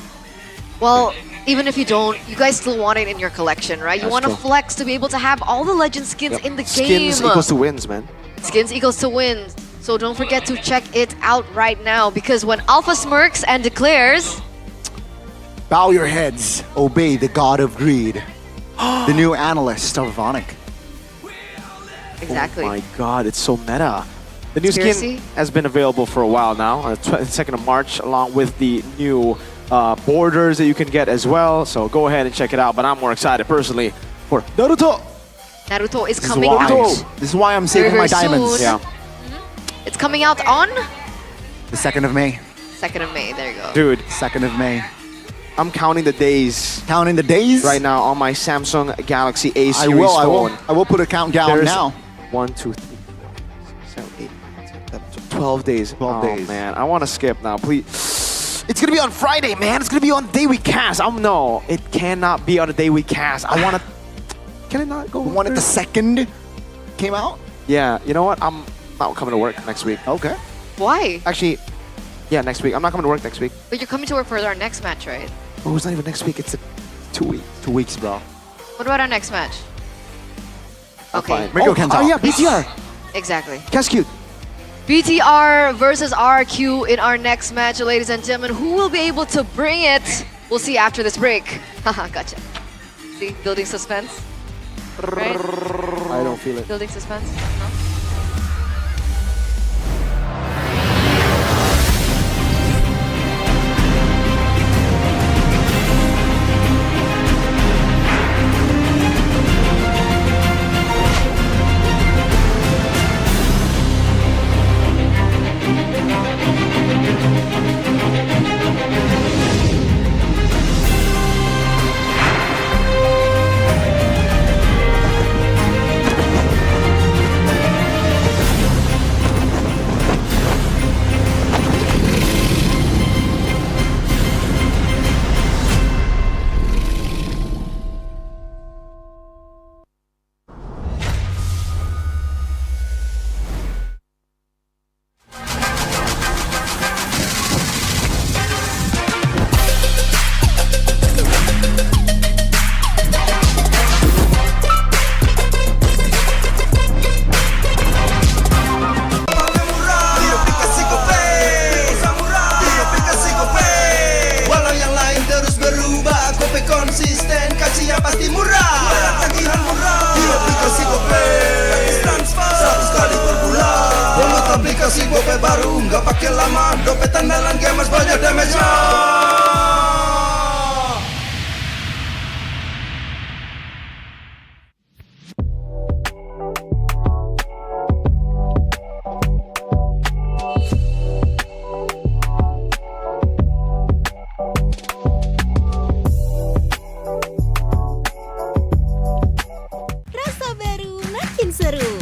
Well, even if you don't, you guys still want it in your collection, right? You That's want to true. flex to be able to have all the legend skins in the game. Skins equals to wins, man. Skins equals to wins. So don't forget to check it out right now, because when Alpha smirks and declares, Bow your heads, obey the god of greed. The new analyst of Vonic. Exactly. Oh my god, it's so meta. The new Conspiracy? skin has been available for a while now, on the 2nd of March, along with the new borders that you can get as well. So go ahead and check it out. But I'm more excited personally for Naruto. Naruto is This is coming why- out. This is why I'm saving very my diamonds. soon. Yeah. It's coming out on The 2nd of May. 2nd of May. There you go. Dude, 2nd of May. I'm counting the days. Counting the days? Right now on my Samsung Galaxy A I series will, phone. I will put a countdown There's now. 1, 2, 3, 7, 8, 10, 12 days. 12 oh, days. man, I want to skip now, please. It's gonna be on Friday, man. It's gonna be on the day we cast. No, it cannot be on the day we cast. I want to. Can it not go? The one at the 2nd came out? Yeah, you know what? I'm not coming to work next week. Okay. Why? Actually, yeah, next week. I'm not coming to work next week. But you're coming to work for our next match, right? Oh, it's not even next week. It's 2 weeks. 2 weeks, bro. What about our next match? Okay. Miko can talk. Oh, yeah, BTR. Exactly. Catch cute. BTR versus RQ in our next match, ladies and gentlemen. Who will be able to bring it? We'll see after this break. Haha, gotcha. See, building suspense. Right? I don't feel it. Building suspense. No? Walau yang lain terus berubah, kopi konsisten, kasihnya pasti murah. Tagihan murah di aplikasi GoPay. Transfer 100 kali per bulan. Download aplikasi GoPay baru, nggak pakai lama. Dompet andalan gamers banyak damage-nya. Rasa baru makin seru.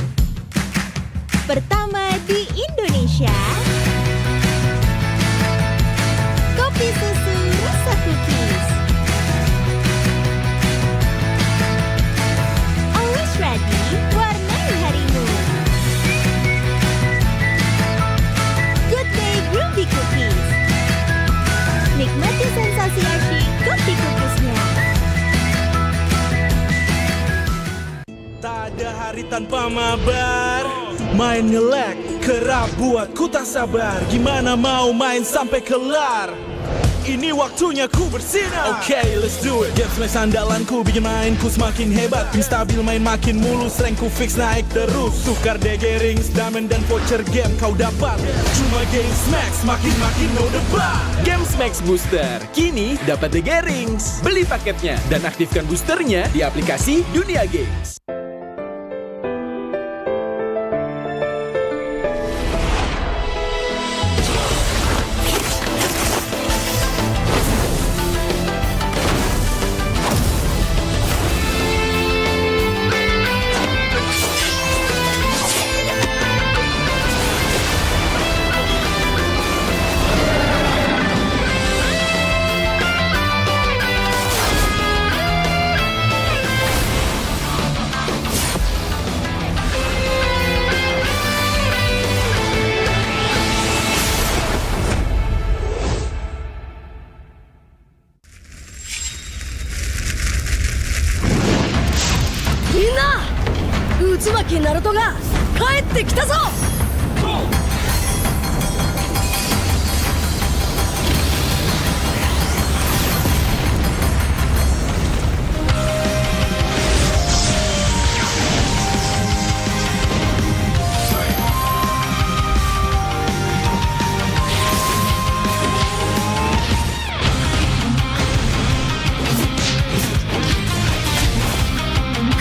Pertama di Indonesia. Kopi susu rasa cookies. Always ready, warnai harimu. Good Day Groovy Cookies. Nikmati sensasi asyik kopi cookiesnya. Tak ada hari tanpa mabar. Main ngelek, kerap buat ku tak sabar. Gimana mau main sampai kelar? Ini waktunya ku bersinar. Okay, let's do it. Games main sandalanku bikin mainku semakin hebat. Pin stabil main makin mulus, rankku fix naik terus. Tukar DG rings, diamond dan voucher game kau dapat. Cuma Games Max, makin no debat. Games Max Booster, kini dapat DG Rings. Beli paketnya dan aktifkan boosternya di aplikasi Dunia Games. みんな渦巻きナルトが帰ってきたぞ。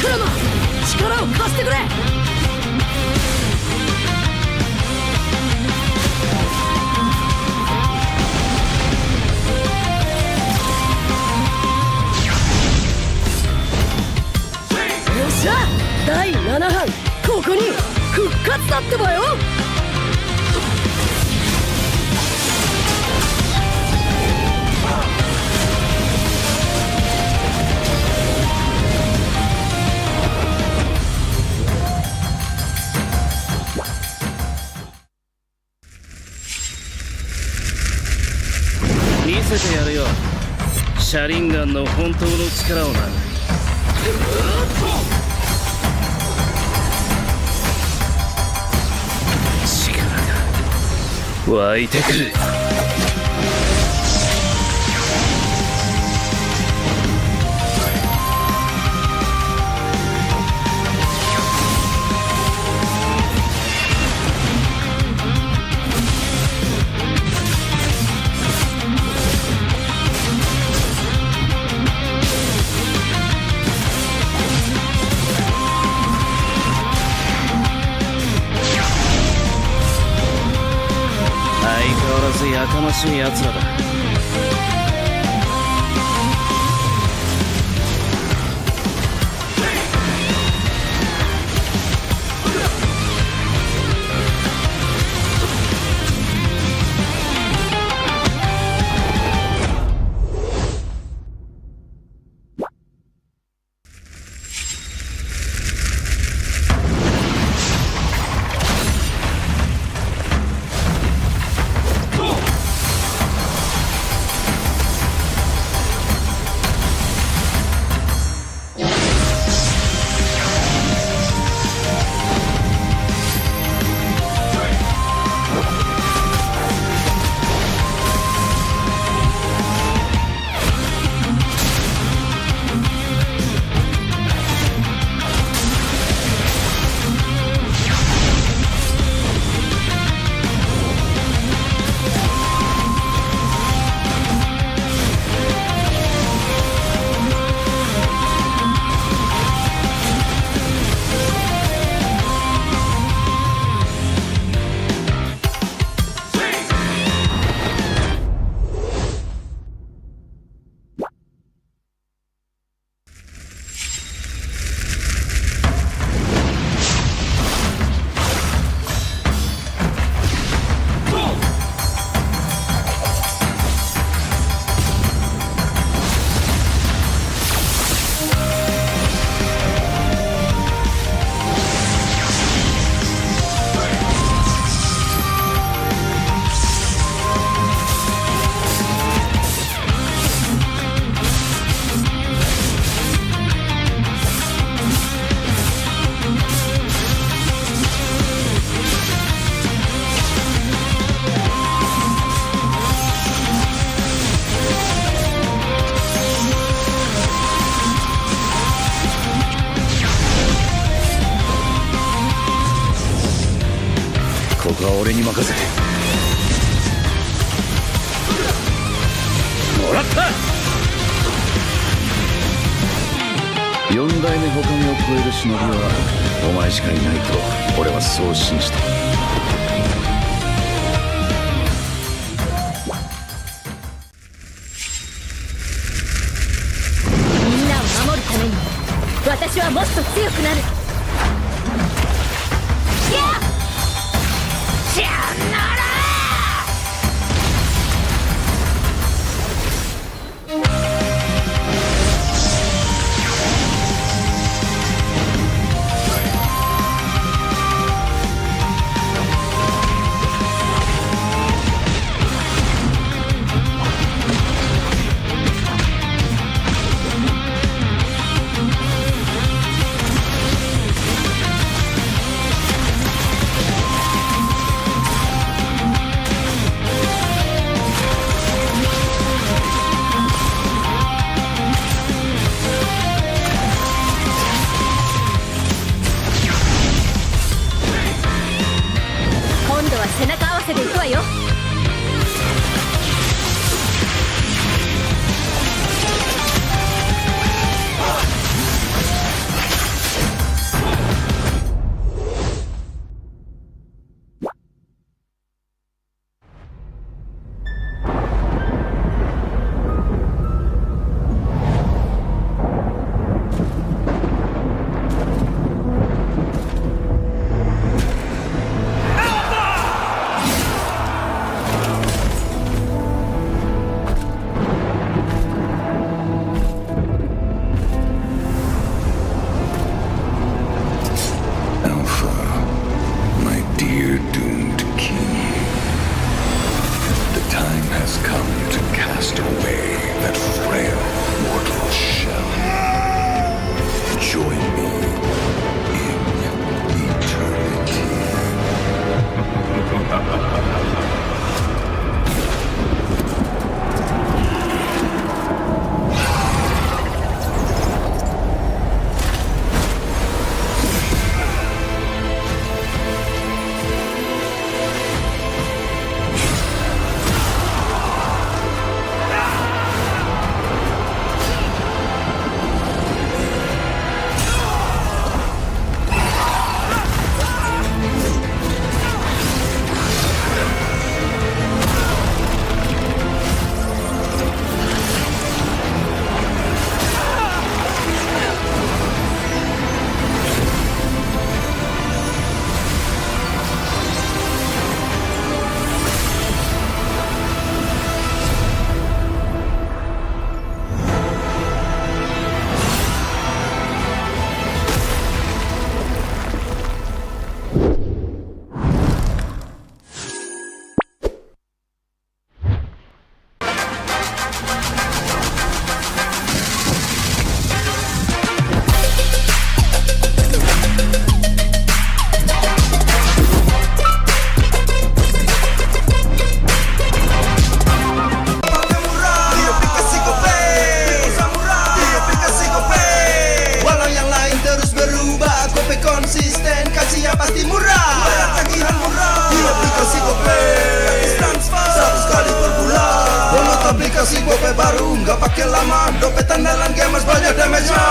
クラマ力を貸してくれ。よっしゃ第7班ここに復活だってばよ。見せてやるよ、シャリンガンの本当の力をな。力が湧いてくる。相変わらずやかましい奴らだ。ここは俺に任せて。もらった。4代目他目を超える忍びはお前しかいないと俺はそう信じた。みんなを守るために私はもっと強くなる。さよなら。わよ。aplikasi GoPay baru, nggak pakai lama. Dompet andalan gamers banyak damage-nya.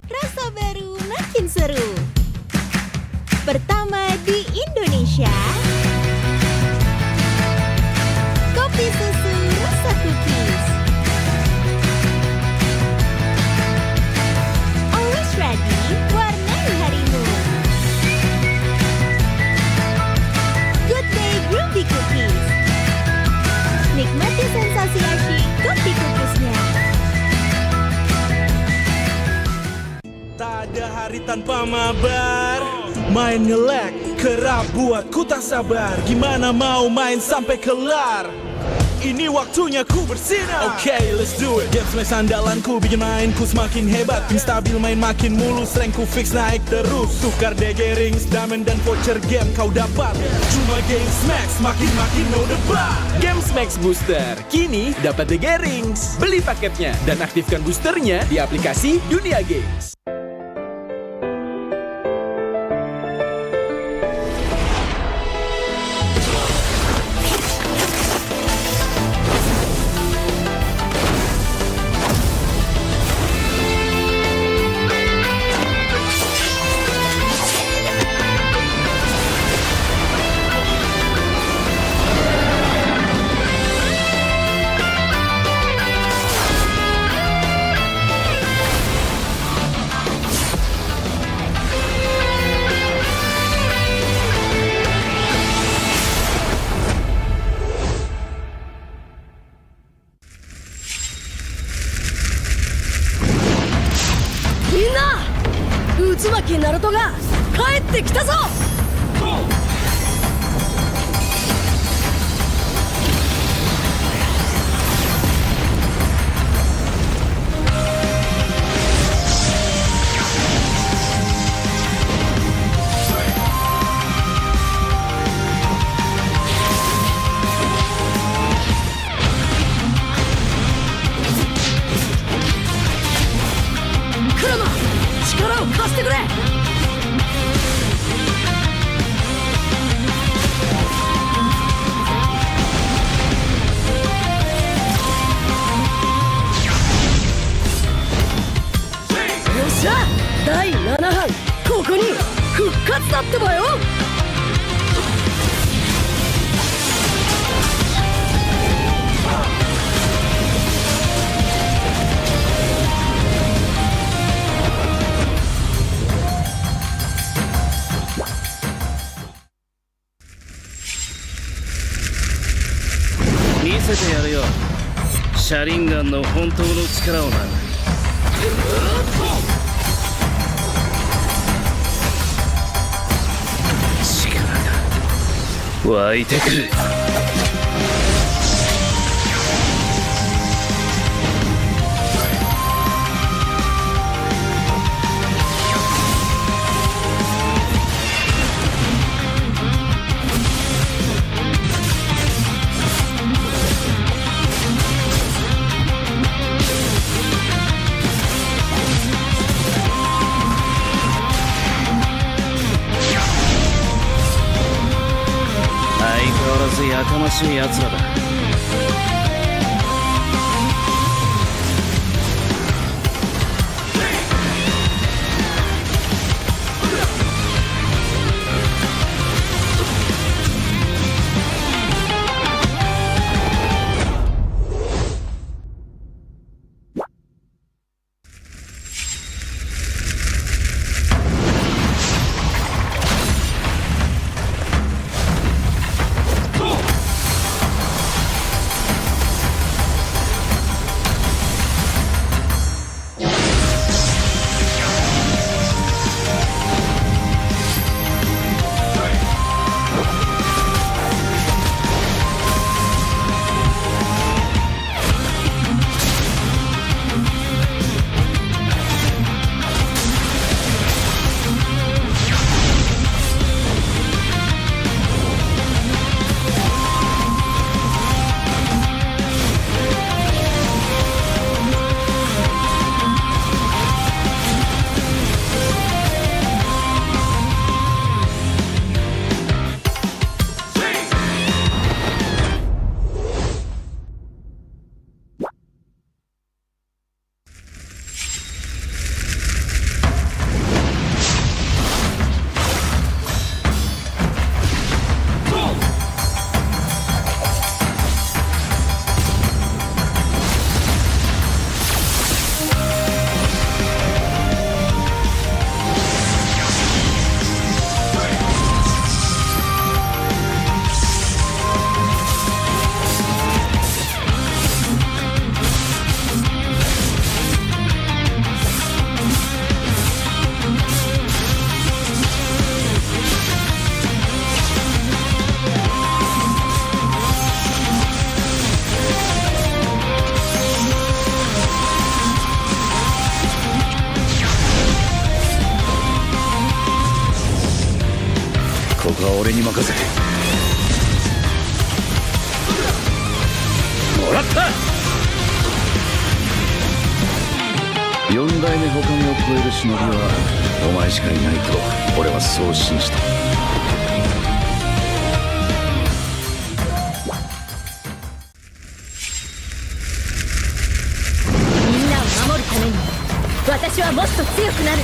Rasa baru makin seru. Pertama di Indonesia, kopi susu rasa cookies. Always ready, warnai harimu. Good Day Groovy Cookies. Nikmati sensasi asyik kopi cookiesnya. Tak ada hari tanpa mabar, main nge-lag, kerap buat ku tak sabar. Gimana mau main sampai kelar? Ini waktunya ku bersinar. Okay, let's do it. Game smash andalanku bikin mainku semakin hebat. Pin stabil main makin mulus, rankku fix naik terus. Tukar DG rings, diamond dan voucher game kau dapat. Cuma game smash makin no debat. Games Max Booster, kini dapat DG Rings. Beli paketnya dan aktifkan boosternya di aplikasi Dunia Games. Minna! 内巻ナルトが帰ってきたぞ!ったわよ。見せてやるよ、シャリンガンの本当の力をな。力が湧いてくる。やかましい奴らだ。ここは俺に任せて。もらった。4代目他を超える忍びはお前しかいないと俺はそう信じた。みんなを守るために私はもっと強くなる。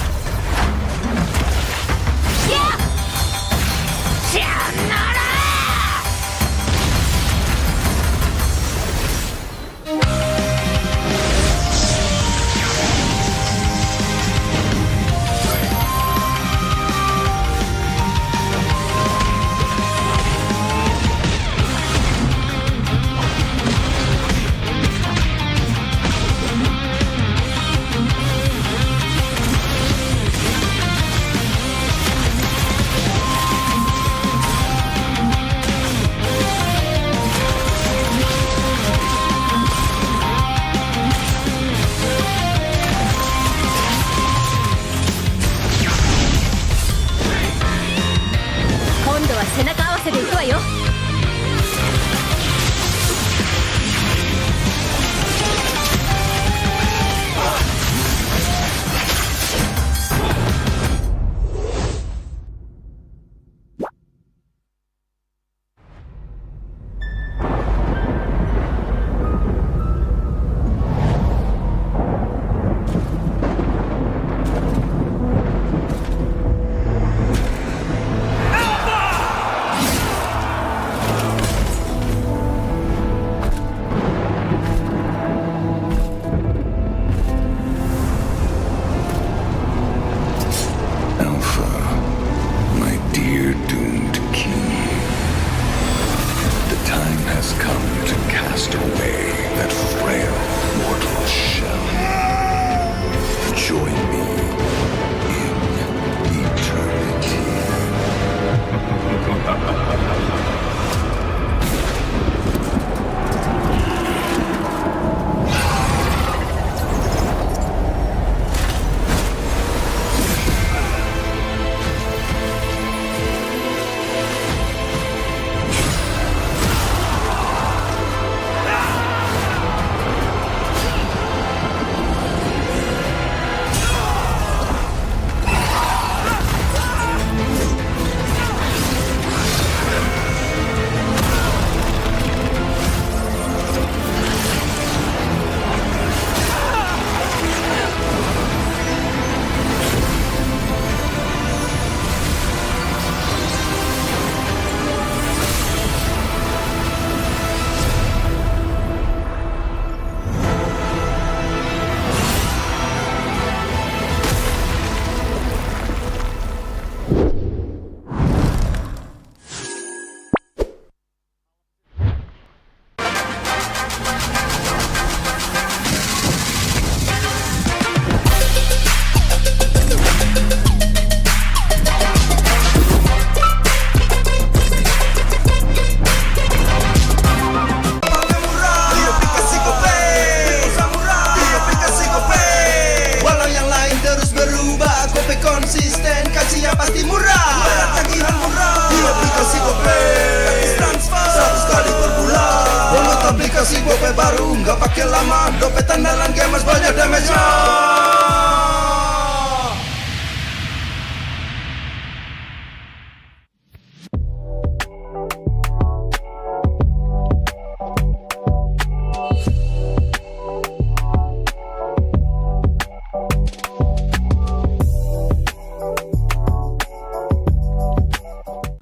kasih gope baru, nggak pakai lama. Dompet andalan gamers banyak damage-nya.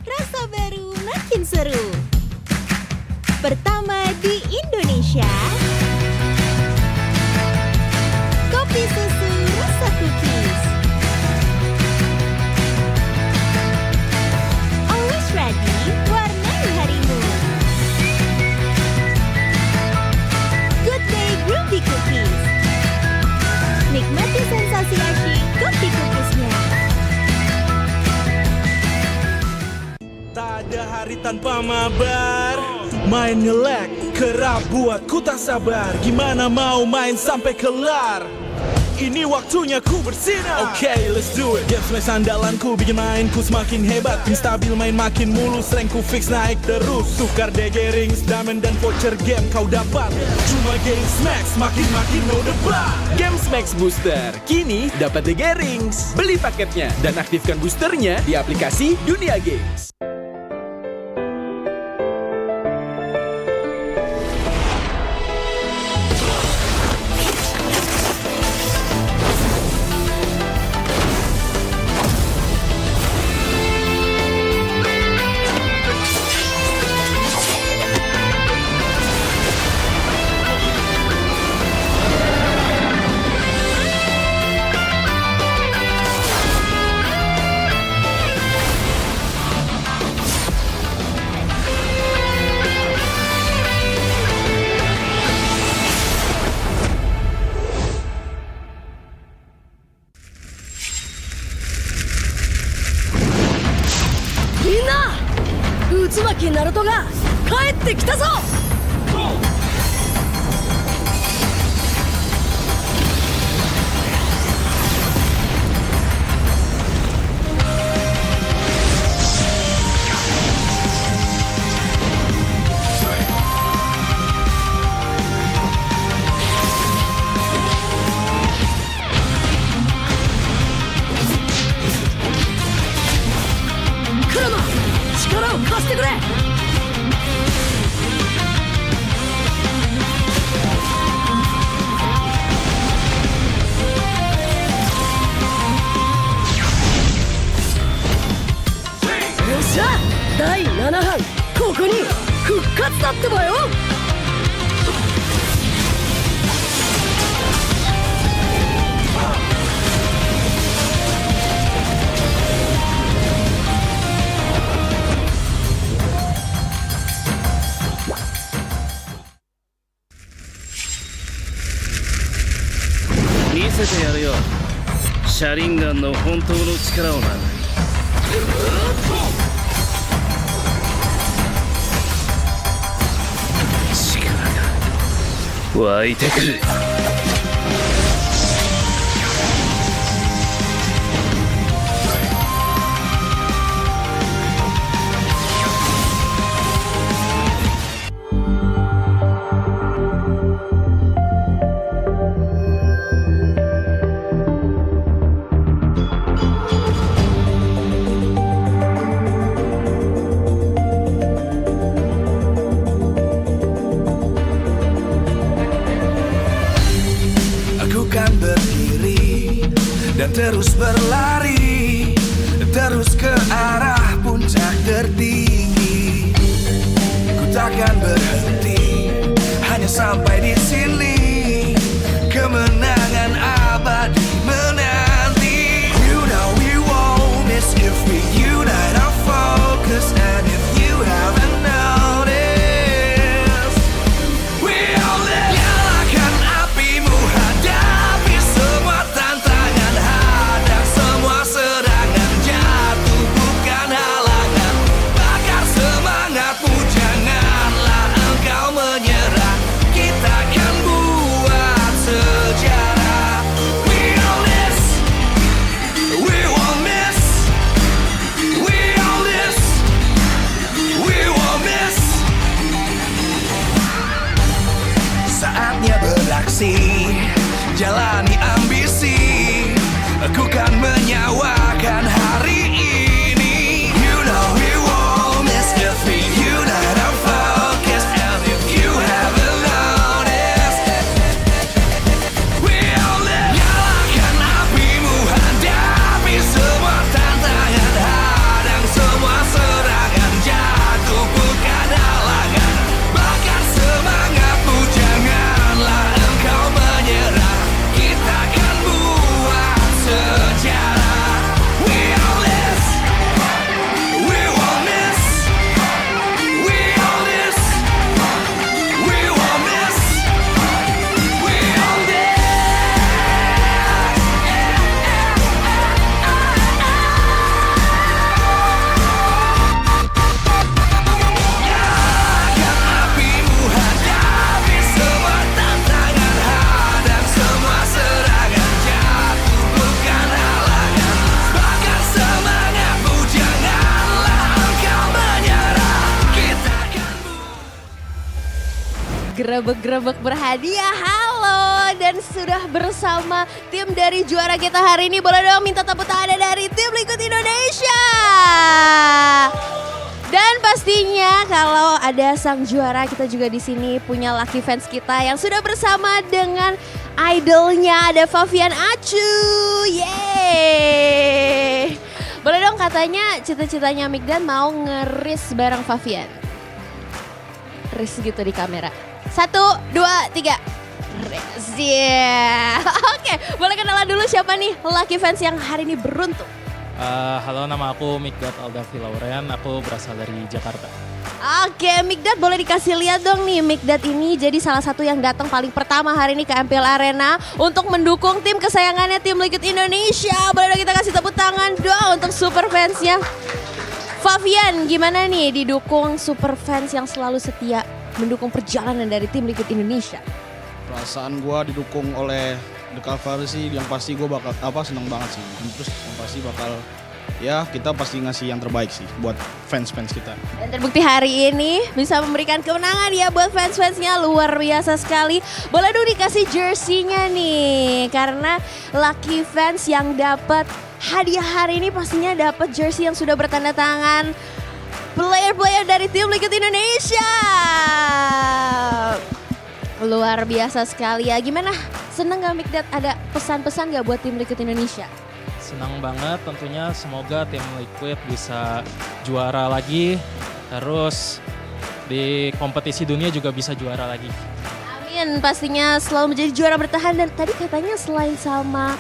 Rasa baru makin seru. Pertama di Indonesia, kopi susu rasa cookies. Always ready, warnai harimu. Good day groovy cookies. Nikmati sensasi asyik kopi cookiesnya. Tak ada hari tanpa mabar. Main ngelek, kerap buat ku tak sabar. Gimana mau main sampai kelar? Ini waktunya ku bersinar. Okay, let's do it. Game smash andalanku bikin mainku semakin hebat. Tim stabil main makin mulus, rankku fix naik terus. Tukar DG rings, diamond dan voucher game kau dapat. Cuma game smash makin no debat. Games Max Booster, kini dapat DG Rings. Beli paketnya dan aktifkan boosternya di aplikasi Dunia Games. Minna! 渦巻きナルトが帰ってきたぞ! Kurama! 力を貸してくれ! Yoっしゃ! 第7班ここに復活だってばよ! 見せてやるよ。シャリンガンの本当の力をな。力が湧いてくる。Dan terus berlari, terus ke arah puncak tertinggi. Ku takkan berhenti, hanya sampai di sini. Kemenangan abadi menanti. You know we won't miss if we unite our focus. And if you haven't noticed, we all live. Nyalakan apimu, hadapi semua tantangan. Hadang semua serangan, jatuh bukan halangan. Bakar semangatmu, janganlah engkau menyerah. Kita akan hanya beraksi, jalani ambisi, aku kan menyawakan hari ini. You know we won't miss if we unite our focus, and if you haven't noticed, we'll live. Nyalakan apimu, hadapi semua tantangan, hadang semua serangan, jatuh bukan halangan, bakar semangatmu, janganlah engkau menyerah, kita akan buat sejarah. We all this, we won't miss, we all this, we won't miss, we all this. Nyalakan apimu, hadapi semua tantangan, hadang semua serangan, jatuh bukan halangan, bakar semangatmu, janganlah engkau menyerah, kita akan Grebek-grebek berhadiah, halo. Dan sudah bersama tim dari juara kita hari ini. Boleh dong minta tepuk tangan dari tim Liquid Indonesia. Dan pastinya kalau ada sang juara, kita juga di sini punya lucky fans kita yang sudah bersama dengan idolnya, ada Favian Acu. Yeay. Boleh dong, katanya cita-citanya Mikdan mau ngeris bareng Favian. Ris gitu di kamera. 1, 2, 3. Ris, yeah. Oke, boleh kenalan dulu siapa nih lucky fans yang hari ini beruntung? Halo, nama aku Mikdad Aldafi Lauren, aku berasal dari Jakarta. Oke, Mikdad boleh dikasih lihat dong nih. Mikdad ini jadi salah satu yang datang paling pertama hari ini ke MPL Arena untuk mendukung tim kesayangannya, tim Liquid Indonesia. Boleh dong kita kasih tepuk tangan dong untuk super fansnya. Favian, gimana nih didukung super fans yang selalu setia mendukung perjalanan dari tim Liquid Indonesia? Perasaan gue didukung oleh The Cavalry sih, yang pasti gue bakal seneng banget sih. Terus yang pasti bakal, ya kita pasti ngasih yang terbaik sih buat fans-fans kita. Dan terbukti hari ini bisa memberikan kemenangan ya buat fans-fansnya, luar biasa sekali. Boleh dong dikasih jersey-nya nih, karena lucky fans yang dapat hadiah hari ini pastinya dapat jersey yang sudah bertanda tangan player-player dari tim Liquid Indonesia. Luar biasa sekali ya. Gimana? Seneng gak Mikdad? Ada pesan-pesan gak buat tim Liquid Indonesia? Senang banget tentunya, semoga tim Liquid bisa juara lagi, terus di kompetisi dunia juga bisa juara lagi. Amin, pastinya selalu menjadi juara bertahan. Dan tadi katanya selain sama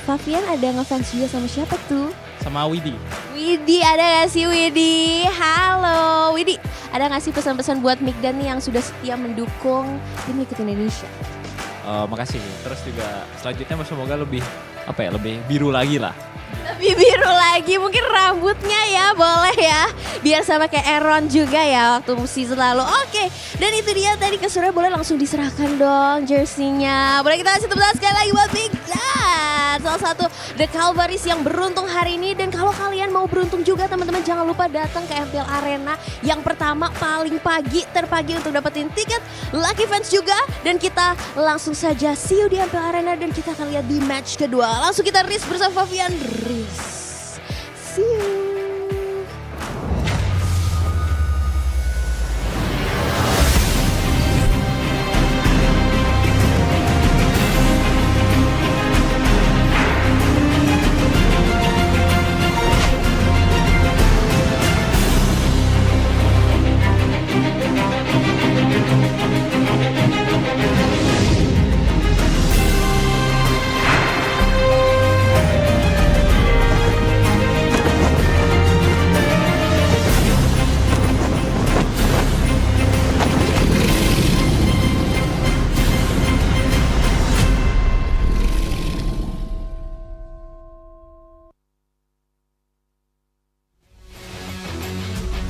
Favian ada ngefans juga sama siapa tuh? Sama Widi. Widi, ada gak sih Widi? Halo Widi, ada gak sih pesan-pesan buat Mikdan nih yang sudah setia mendukung tim Liquid Indonesia? Makasih. Terus juga selanjutnya semoga lebih biru lagi lah. Lebih biru lagi, mungkin rambutnya ya, boleh ya. Biar sama kayak Aaron juga ya waktu season lalu. Oke, dan itu dia tadi ke Surya, boleh langsung diserahkan dong jersey-nya. Boleh kita kasih tepuk tangan sekali lagi buat Mikdan, salah satu The Calvaries yang beruntung hari ini. Dan kalau kalian mau beruntung juga teman-teman, jangan lupa datang ke MPL Arena yang pertama paling terpagi untuk dapetin tiket lucky fans juga. Dan kita langsung saja see you di MPL Arena dan kita akan lihat di match kedua. Langsung kita race bersama Favian. See you.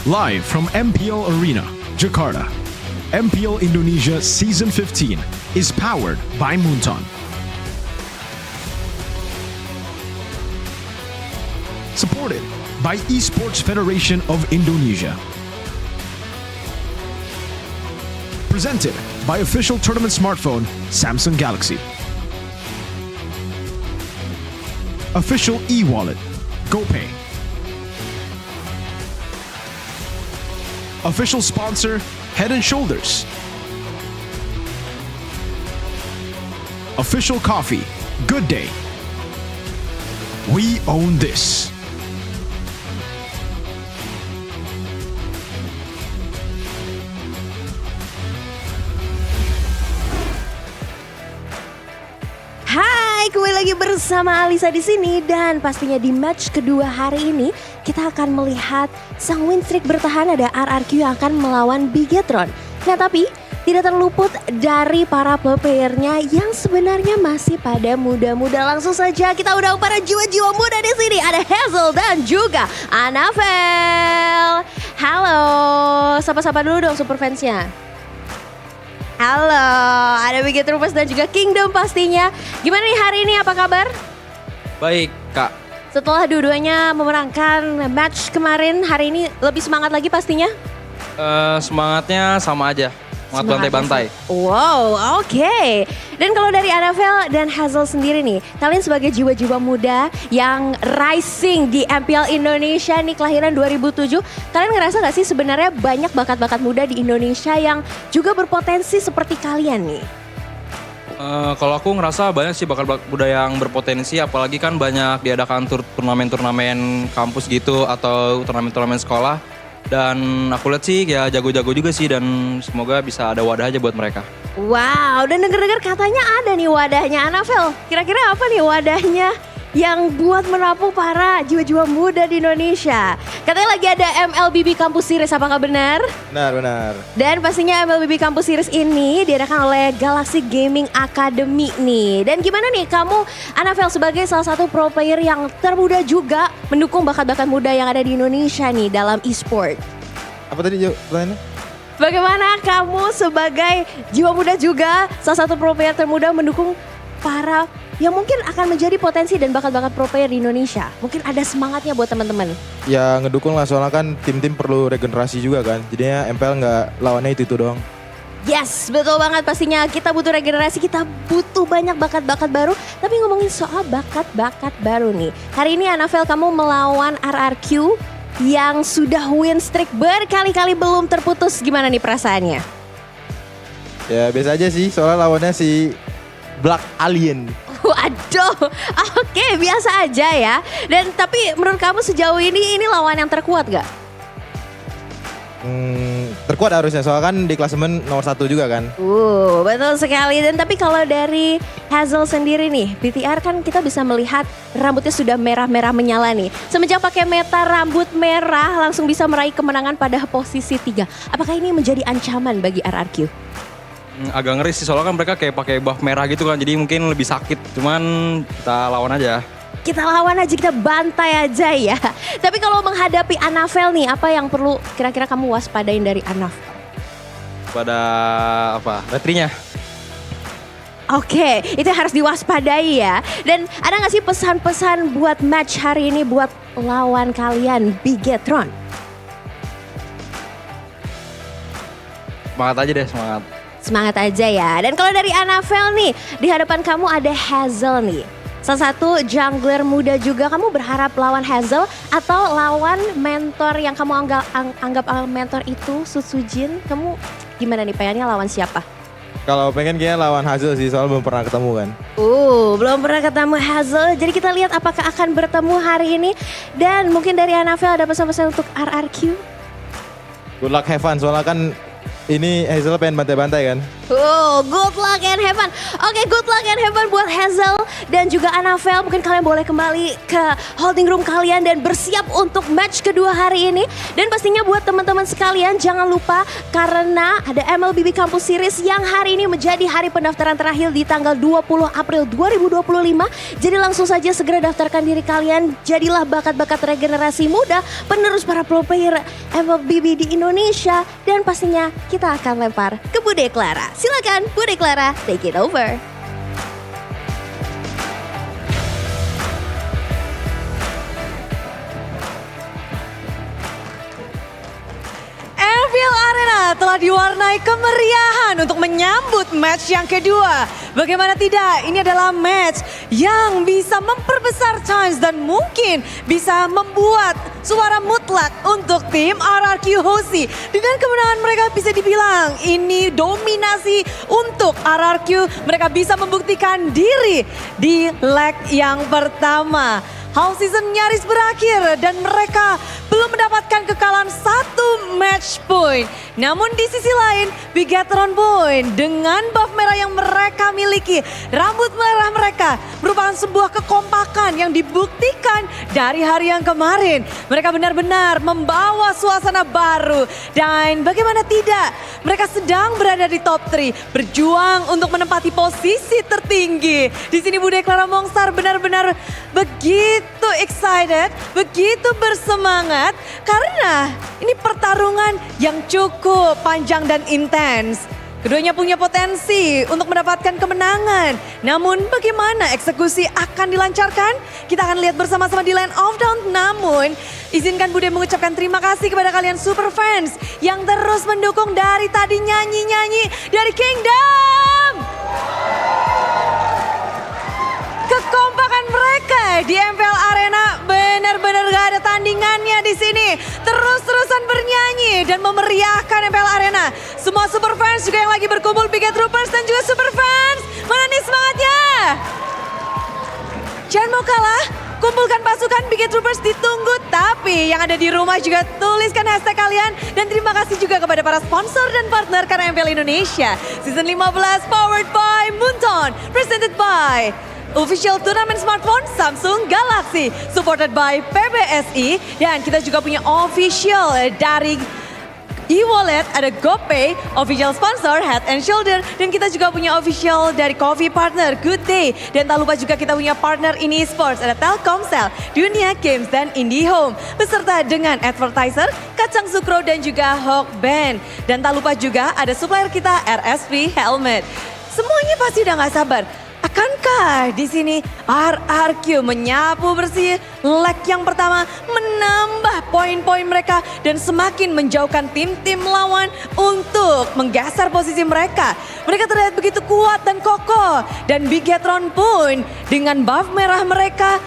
Live from MPL Arena, Jakarta, MPL Indonesia Season 15 is powered by Moonton. Supported by Esports Federation of Indonesia. Presented by official tournament smartphone Samsung Galaxy. Official e-wallet GoPay. Official sponsor Head and Shoulders. Official coffee Good Day. We own this. Hai, kembali lagi bersama Alisa di sini dan pastinya di match kedua hari ini kita akan melihat sang win streak bertahan ada RRQ yang akan melawan Bigetron. Nah, tapi tidak terluput dari para playernya yang sebenarnya masih pada muda-muda. Langsung saja kita undang para jiwa-jiwa muda di sini. Ada Hazel dan juga Anavel. Halo, sapa-sapa dulu dong super fansnya. Halo, ada Big Troopers dan juga Kingdom pastinya. Gimana nih hari ini, apa kabar? Baik, Kak. Setelah dua-duanya memenangkan match kemarin, hari ini lebih semangat lagi pastinya? Semangatnya sama aja. Semangat bantai-bantai. Wow, oke. Dan kalau dari Anavel dan Hazel sendiri nih, kalian sebagai jiwa-jiwa muda yang rising di MPL Indonesia nih kelahiran 2007, kalian ngerasa gak sih sebenarnya banyak bakat-bakat muda di Indonesia yang juga berpotensi seperti kalian nih? Kalau aku ngerasa banyak sih bakat muda yang berpotensi, apalagi kan banyak diadakan turnamen-turnamen kampus gitu atau turnamen-turnamen sekolah. Dan aku lihat sih ya jago-jago juga sih dan semoga bisa ada wadah aja buat mereka. Wow, dan denger-denger katanya ada nih wadahnya Anavel. Kira-kira apa nih wadahnya yang buat menampung para jiwa-jiwa muda di Indonesia? Katanya lagi ada MLBB Campus Series, apakah benar? Benar. Dan pastinya MLBB Campus Series ini diadakan oleh Galaxy Gaming Academy nih. Dan gimana nih kamu Anavel sebagai salah satu pro player yang termuda juga mendukung bakat-bakat muda yang ada di Indonesia nih dalam e-sport? Apa tadi jawabannya? Bagaimana kamu sebagai jiwa muda juga salah satu pro player termuda mendukung para yang mungkin akan menjadi potensi dan bakat-bakat pro player di Indonesia? Mungkin ada semangatnya buat teman-teman. Ya ngedukung lah, soalnya kan tim-tim perlu regenerasi juga kan. Jadinya MPL nggak lawannya itu doang. Yes, betul banget pastinya. Kita butuh regenerasi, kita butuh banyak bakat-bakat baru. Tapi ngomongin soal bakat-bakat baru nih. Hari ini Anavel kamu melawan RRQ yang sudah win streak berkali-kali belum terputus. Gimana nih perasaannya? Ya biasa aja sih, soalnya lawannya si Black Alien. Waduh, oke biasa aja ya. Dan tapi menurut kamu sejauh ini lawan yang terkuat gak? Terkuat harusnya, soalnya kan di klasemen nomor 1 juga kan. Betul sekali. Dan tapi kalau dari Hazel sendiri nih, BTR kan kita bisa melihat rambutnya sudah merah-merah menyala nih. Semenjak pakai meta rambut merah langsung bisa meraih kemenangan pada posisi 3. Apakah ini menjadi ancaman bagi RRQ? Agak ngeri sih soalnya kan mereka kayak pakai buff merah gitu kan, jadi mungkin lebih sakit. Cuman kita lawan aja. Kita lawan aja, kita bantai aja ya. Tapi kalau menghadapi Anavel nih, apa yang perlu kira-kira kamu waspadain dari Anavel? Pada apa? Baterainya. Oke, itu harus diwaspadai ya. Dan ada gak sih pesan-pesan buat match hari ini buat lawan kalian Bigetron? Semangat aja deh, semangat. Semangat aja ya. Dan kalau dari Anavel nih, di hadapan kamu ada Hazel nih. Salah satu jungler muda juga, kamu berharap lawan Hazel atau lawan mentor yang kamu anggap mentor itu, Sutsujin? Kamu gimana nih, pengennya lawan siapa? Kalau pengen kayaknya lawan Hazel sih, soalnya belum pernah ketemu kan. Belum pernah ketemu Hazel, jadi kita lihat apakah akan bertemu hari ini. Dan mungkin dari Anavel ada pesan-pesan untuk RRQ? Good luck, have fun, soalnya kan ini Hazel pengen bantai-bantai kan. Good luck and have fun. Oke, good luck and have fun buat Hazel dan juga Anavel. Mungkin kalian boleh kembali ke holding room kalian dan bersiap untuk match kedua hari ini. Dan pastinya buat teman-teman sekalian jangan lupa karena ada MLBB Campus Series yang hari ini menjadi hari pendaftaran terakhir di tanggal 20 April 2025. Jadi langsung saja segera daftarkan diri kalian. Jadilah bakat-bakat regenerasi muda, penerus para pro player MLBB di Indonesia. Dan pastinya kita akan lempar ke Bude Clara. Silakan Bude Clara, take it over. MPL Arena telah diwarnai kemeriahan untuk menyambut match yang kedua. Bagaimana tidak, ini adalah match yang bisa memperbesar chance dan mungkin bisa membuat suara mutlak untuk tim RRQ Hoshi. Dengan kemenangan mereka bisa dibilang ini dominasi untuk RRQ. Mereka bisa membuktikan diri di leg yang pertama. Half season nyaris berakhir dan mereka belum mendapatkan kekalahan 1 match point. Namun di sisi lain, Bigatron Point dengan buff merah yang mereka miliki, rambut merah mereka merupakan sebuah kekompakan yang dibuktikan dari hari yang kemarin. Mereka benar-benar membawa suasana baru dan bagaimana tidak, mereka sedang berada di top 3, berjuang untuk menempati posisi tertinggi. Di sini Bude Clara Mongstar benar-benar begitu excited, begitu bersemangat karena ini pertarungan yang cukup panjang dan intens. Keduanya punya potensi untuk mendapatkan kemenangan. Namun bagaimana eksekusi akan dilancarkan? Kita akan lihat bersama-sama di Land of Dawn. Namun izinkan Bude mengucapkan terima kasih kepada kalian super fans yang terus mendukung dari tadi nyanyi-nyanyi dari Kingdom. Kekompakan mereka di MPL Arena benar-benar gak ada tandingannya di sini. Terus-terusan bernyanyi dan memeriahkan MPL Arena. Semua super fans juga yang lagi berkumpul, Bigat Troopers dan juga super fans. Mana nih semangatnya? Jangan mau kalah, kumpulkan pasukan Bigat Troopers ditunggu. Tapi yang ada di rumah juga tuliskan hashtag kalian. Dan terima kasih juga kepada para sponsor dan partner karena MPL Indonesia. Season 15 powered by Moonton, presented by Official Turnamen Smartphone Samsung Galaxy, supported by PBSI. Dan kita juga punya official dari e-wallet, ada GoPay, official sponsor Head and Shoulder. Dan kita juga punya official dari coffee partner Good Day. Dan tak lupa juga kita punya partner ini sports, ada Telkomsel, Dunia Games dan IndiHome. Beserta dengan advertiser Kacang Sukro dan juga Hawk Band. Dan tak lupa juga ada supplier kita RSV Helmet. Semuanya pasti udah gak sabar. Akankah di sini RRQ menyapu bersih leg yang pertama, menambah poin-poin mereka dan semakin menjauhkan tim-tim lawan untuk menggeser posisi mereka. Mereka terlihat begitu kuat dan kokoh dan Bigatron pun dengan buff merah mereka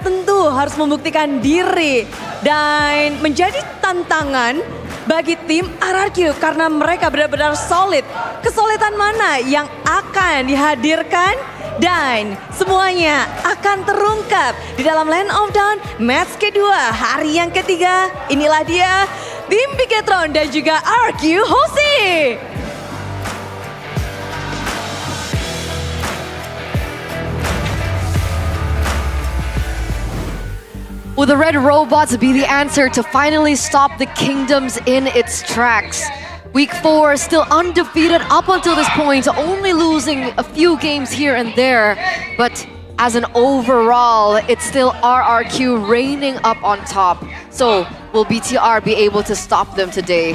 tentu harus membuktikan diri dan menjadi tantangan bagi tim RRQ karena mereka benar-benar solid. Kesulitan mana yang akan dihadirkan dan semuanya akan terungkap di dalam Land of Dawn match kedua hari yang ketiga. Inilah dia tim Bigatron dan juga RRQ Hoshi. Will the red robots be the answer to finally stop the kingdoms in its tracks? Week 4 still undefeated up until this point, only losing a few games here and there. But as an overall, it's still RRQ reigning up on top. So will BTR be able to stop them today?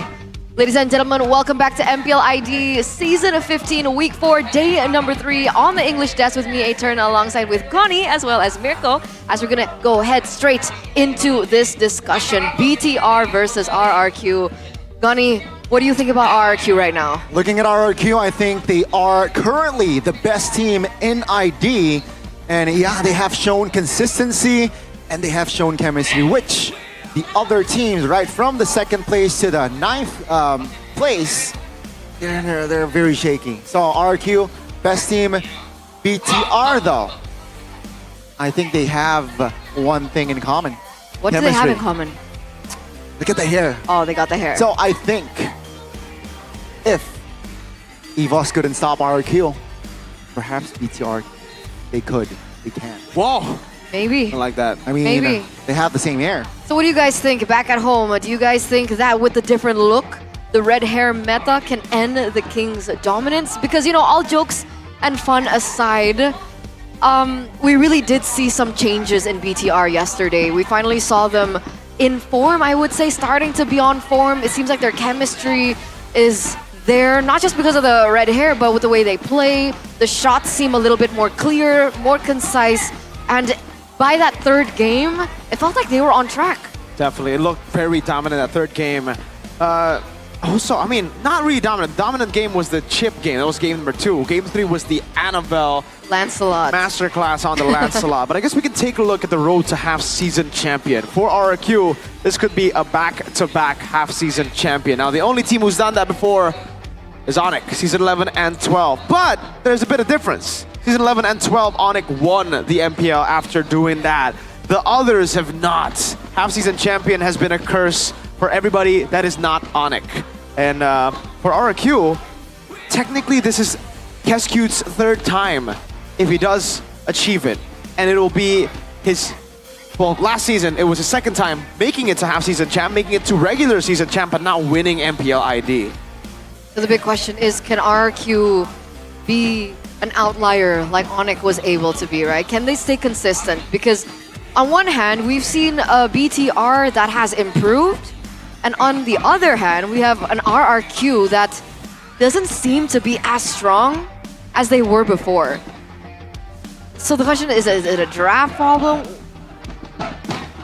Ladies and gentlemen, welcome back to MPL ID Season 15, Week 4, Day number 3 on the English desk with me, Eternal, alongside with Connie as well as Mirko, as we're gonna go ahead straight into this discussion. BTR versus RRQ. Connie, what do you think about RRQ right now? Looking at RRQ, I think they are currently the best team in ID. And yeah, they have shown consistency and they have shown chemistry, which the other teams, right from the 2nd place to the 9th place, they're very shaky. So RRQ, best team. BTR though, I think they have one thing in common. What do they have in common? Look at the hair. Oh, they got the hair. So I think if EVOS couldn't stop RRQ, perhaps BTR, they can. Whoa! Maybe. I like that. I mean, maybe. They have the same hair. So what do you guys think back at home? Do you guys think that with the different look, the red hair meta can end the King's dominance? Because, you know, all jokes and fun aside, we really did see some changes in BTR yesterday. We finally saw them in form, I would say, starting to be on form. It seems like their chemistry is there, not just because of the red hair, but with the way they play. The shots seem a little bit more clear, more concise, and by that 3rd game, it felt like they were on track. Definitely, it looked very dominant that 3rd game. also, I mean, not really dominant. Dominant game was the chip game. That was game number 2. Game 3 was the Annabelle Lancelot masterclass on the Lancelot. But I guess we can take a look at the road to half-season champion. For RRQ, this could be a back-to-back half-season champion. Now, the only team who's done that before is Onyx, season 11 and 12. But there's a bit of difference. Season 11 and 12, Onyx won the MPL after doing that. The others have not. Half-season champion has been a curse for everybody that is not Onyx. And for RRQ, technically this is Kescute's 3rd time if he does achieve it. And it will be his, well, last season it was his 2nd time making it to half-season champ, making it to regular season champ, but not winning MPL ID. So the big question is, can RRQ be an outlier like Onyx was able to be, right? Can they stay consistent? Because on one hand, we've seen a BTR that has improved, and on the other hand, we have an RRQ that doesn't seem to be as strong as they were before. So the question is it a draft problem?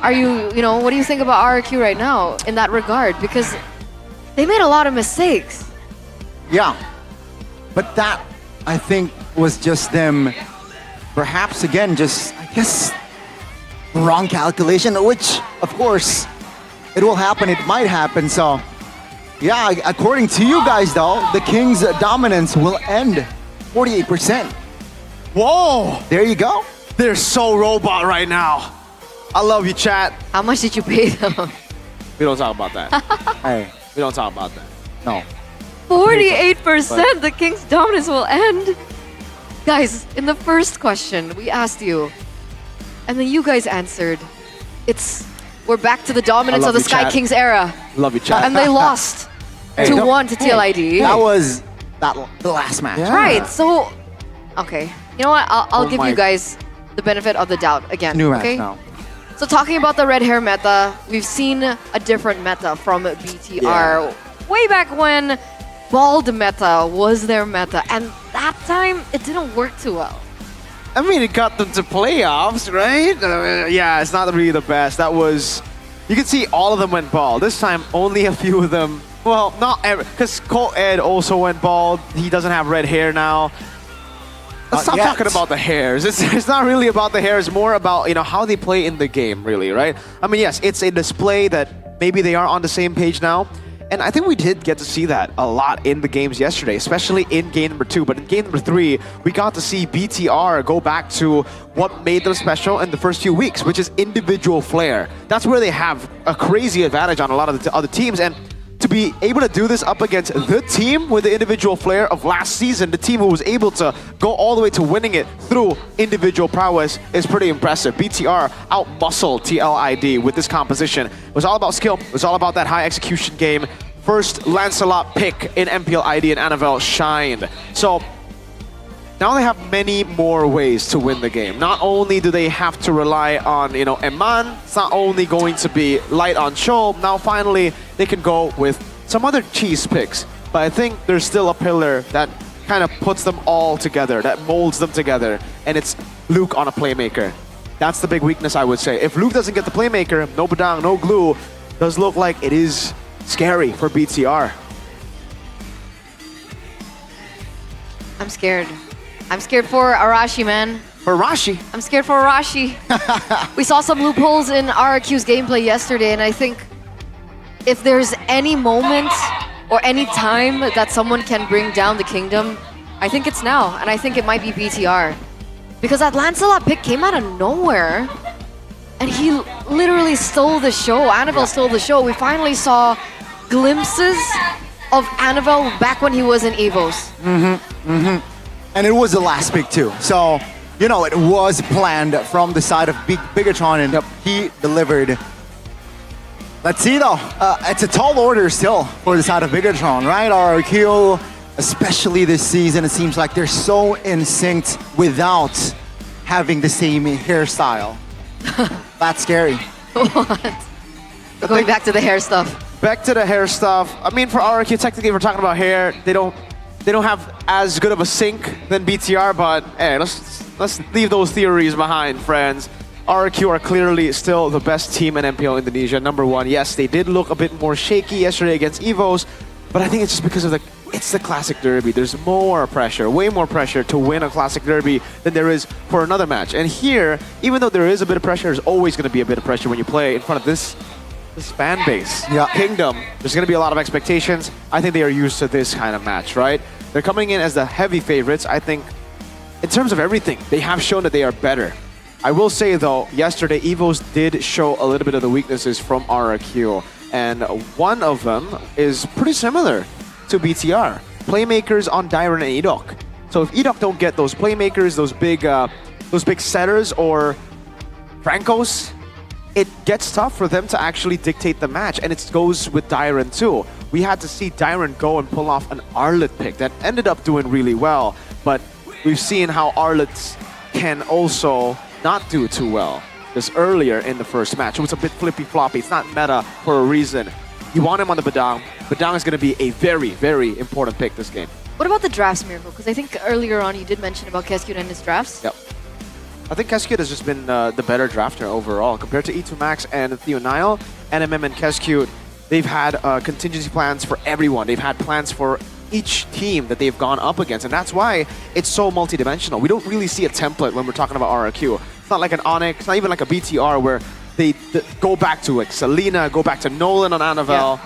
Are you know, what do you think about RRQ right now in that regard? Because they made a lot of mistakes. Yeah, but that, I think, was just them, perhaps again, just, I guess, wrong calculation, which, of course, it will happen, it might happen. So, yeah, according to you guys, though, the Kings' dominance will end 48%. Whoa! There you go. They're so robot right now. I love you, chat. How much did you pay them? We don't talk about that. Hey, we don't talk about that. No. 48%, the King's dominance will end. Guys, in the first question, we asked you, and then you guys answered, we're back to the dominance of the Sky Kings era. Love you, chat. And they lost 2-1 to TLID. That was the last match. Yeah. Right, so, okay. You know what, I'll give you guys the benefit of the doubt again. New match okay? now. So talking about the red hair meta, we've seen a different meta from BTR. Yeah. Way back when bald meta was their meta, and that time it didn't work too well. I mean, it got them to playoffs, right? Yeah, it's not really the best. That was, you can see all of them went bald. This time, only a few of them. Well, not ever, because Cole Ed also went bald. He doesn't have red hair now. Let's stop talking about the hairs. It's not really about the hair. It's more about, you know, how they play in the game, really, right? I mean, yes, it's a display that maybe they are on the same page now. And I think we did get to see that a lot in the games yesterday, especially in game number 2. But in game number 3, we got to see BTR go back to what made them special in the first few weeks, which is individual flair. That's where they have a crazy advantage on a lot of the other teams. And to be able to do this up against the team with the individual flair of last season, the team who was able to go all the way to winning it through individual prowess, is pretty impressive. BTR out-muscled TLID with this composition. It was all about skill. It was all about that high execution game. First Lancelot pick in MPL ID and Annabelle shined. So now they have many more ways to win the game. Not only do they have to rely on, you know, Eman, it's not only going to be light on Chol. Now finally they can go with some other cheese picks. But I think there's still a pillar that kind of puts them all together, that molds them together, and it's Luke on a playmaker. That's the big weakness, I would say. If Luke doesn't get the playmaker, no Badang, no glue, does look like it is scary for BTR. I'm scared. I'm scared for Arashi, man. For Arashi? I'm scared for Arashi. We saw some loopholes in RRQ's gameplay yesterday, and I think if there's any moment or any time that someone can bring down the kingdom, I think it's now, and I think it might be BTR. Because that Lancelot pick came out of nowhere, and he literally stole the show. Annabelle stole the show. We finally saw glimpses of Annabelle back when he was in EVOs. And it was the last pick too. So, you know, it was planned from the side of Bigatron, and he delivered. Let's see though, it's a tall order still for the side of Bigatron, right? RRQ, especially this season, it seems like they're so in sync without having the same hairstyle. That's scary. What? Going back to the hair stuff. Back to the hair stuff. I mean, for RRQ, technically, if we're talking about hair, they don't have as good of a sync than BTR, but hey, let's leave those theories behind, friends. RRQ are clearly still the best team in MPL Indonesia, #1. Yes, they did look a bit more shaky yesterday against EVOs, But I think it's just because of it's the classic derby. There's more pressure, way more pressure to win a classic derby than there is for another match. And here, even though there is a bit of pressure, there's always going to be a bit of pressure when you play in front of this fan base. Yeah. Kingdom, there's going to be a lot of expectations. I think they are used to this kind of match, right? They're coming in as the heavy favorites. I think in terms of everything, they have shown that they are better. I will say though, yesterday EVOs did show a little bit of the weaknesses from RRQ. And one of them is pretty similar to BTR. Playmakers on Dairon and Edok. So if Edok don't get those playmakers, those big setters or Francos, it gets tough for them to actually dictate the match. And it goes with Dairon too. We had to see Dairon go and pull off an Arlet pick that ended up doing really well. But we've seen how Arlets can also not do too well. This earlier in the first match. It was a bit flippy-floppy. It's not meta for a reason. You want him on the Badang. Badang is going to be a very, very important pick this game. What about the drafts, Miracle? Because I think earlier on you did mention about Keskut and his drafts. Yep. I think Keskut has just been the better drafter overall. Compared to E2 Max and Theo Nile, NMM and Keskut, they've had contingency plans for everyone. They've had plans for each team that they've gone up against. And that's why it's so multidimensional. We don't really see a template when we're talking about RRQ. It's not like an Onyx, it's not even like a BTR where they go back to like Selena, go back to Nolan on Anavel. Yeah.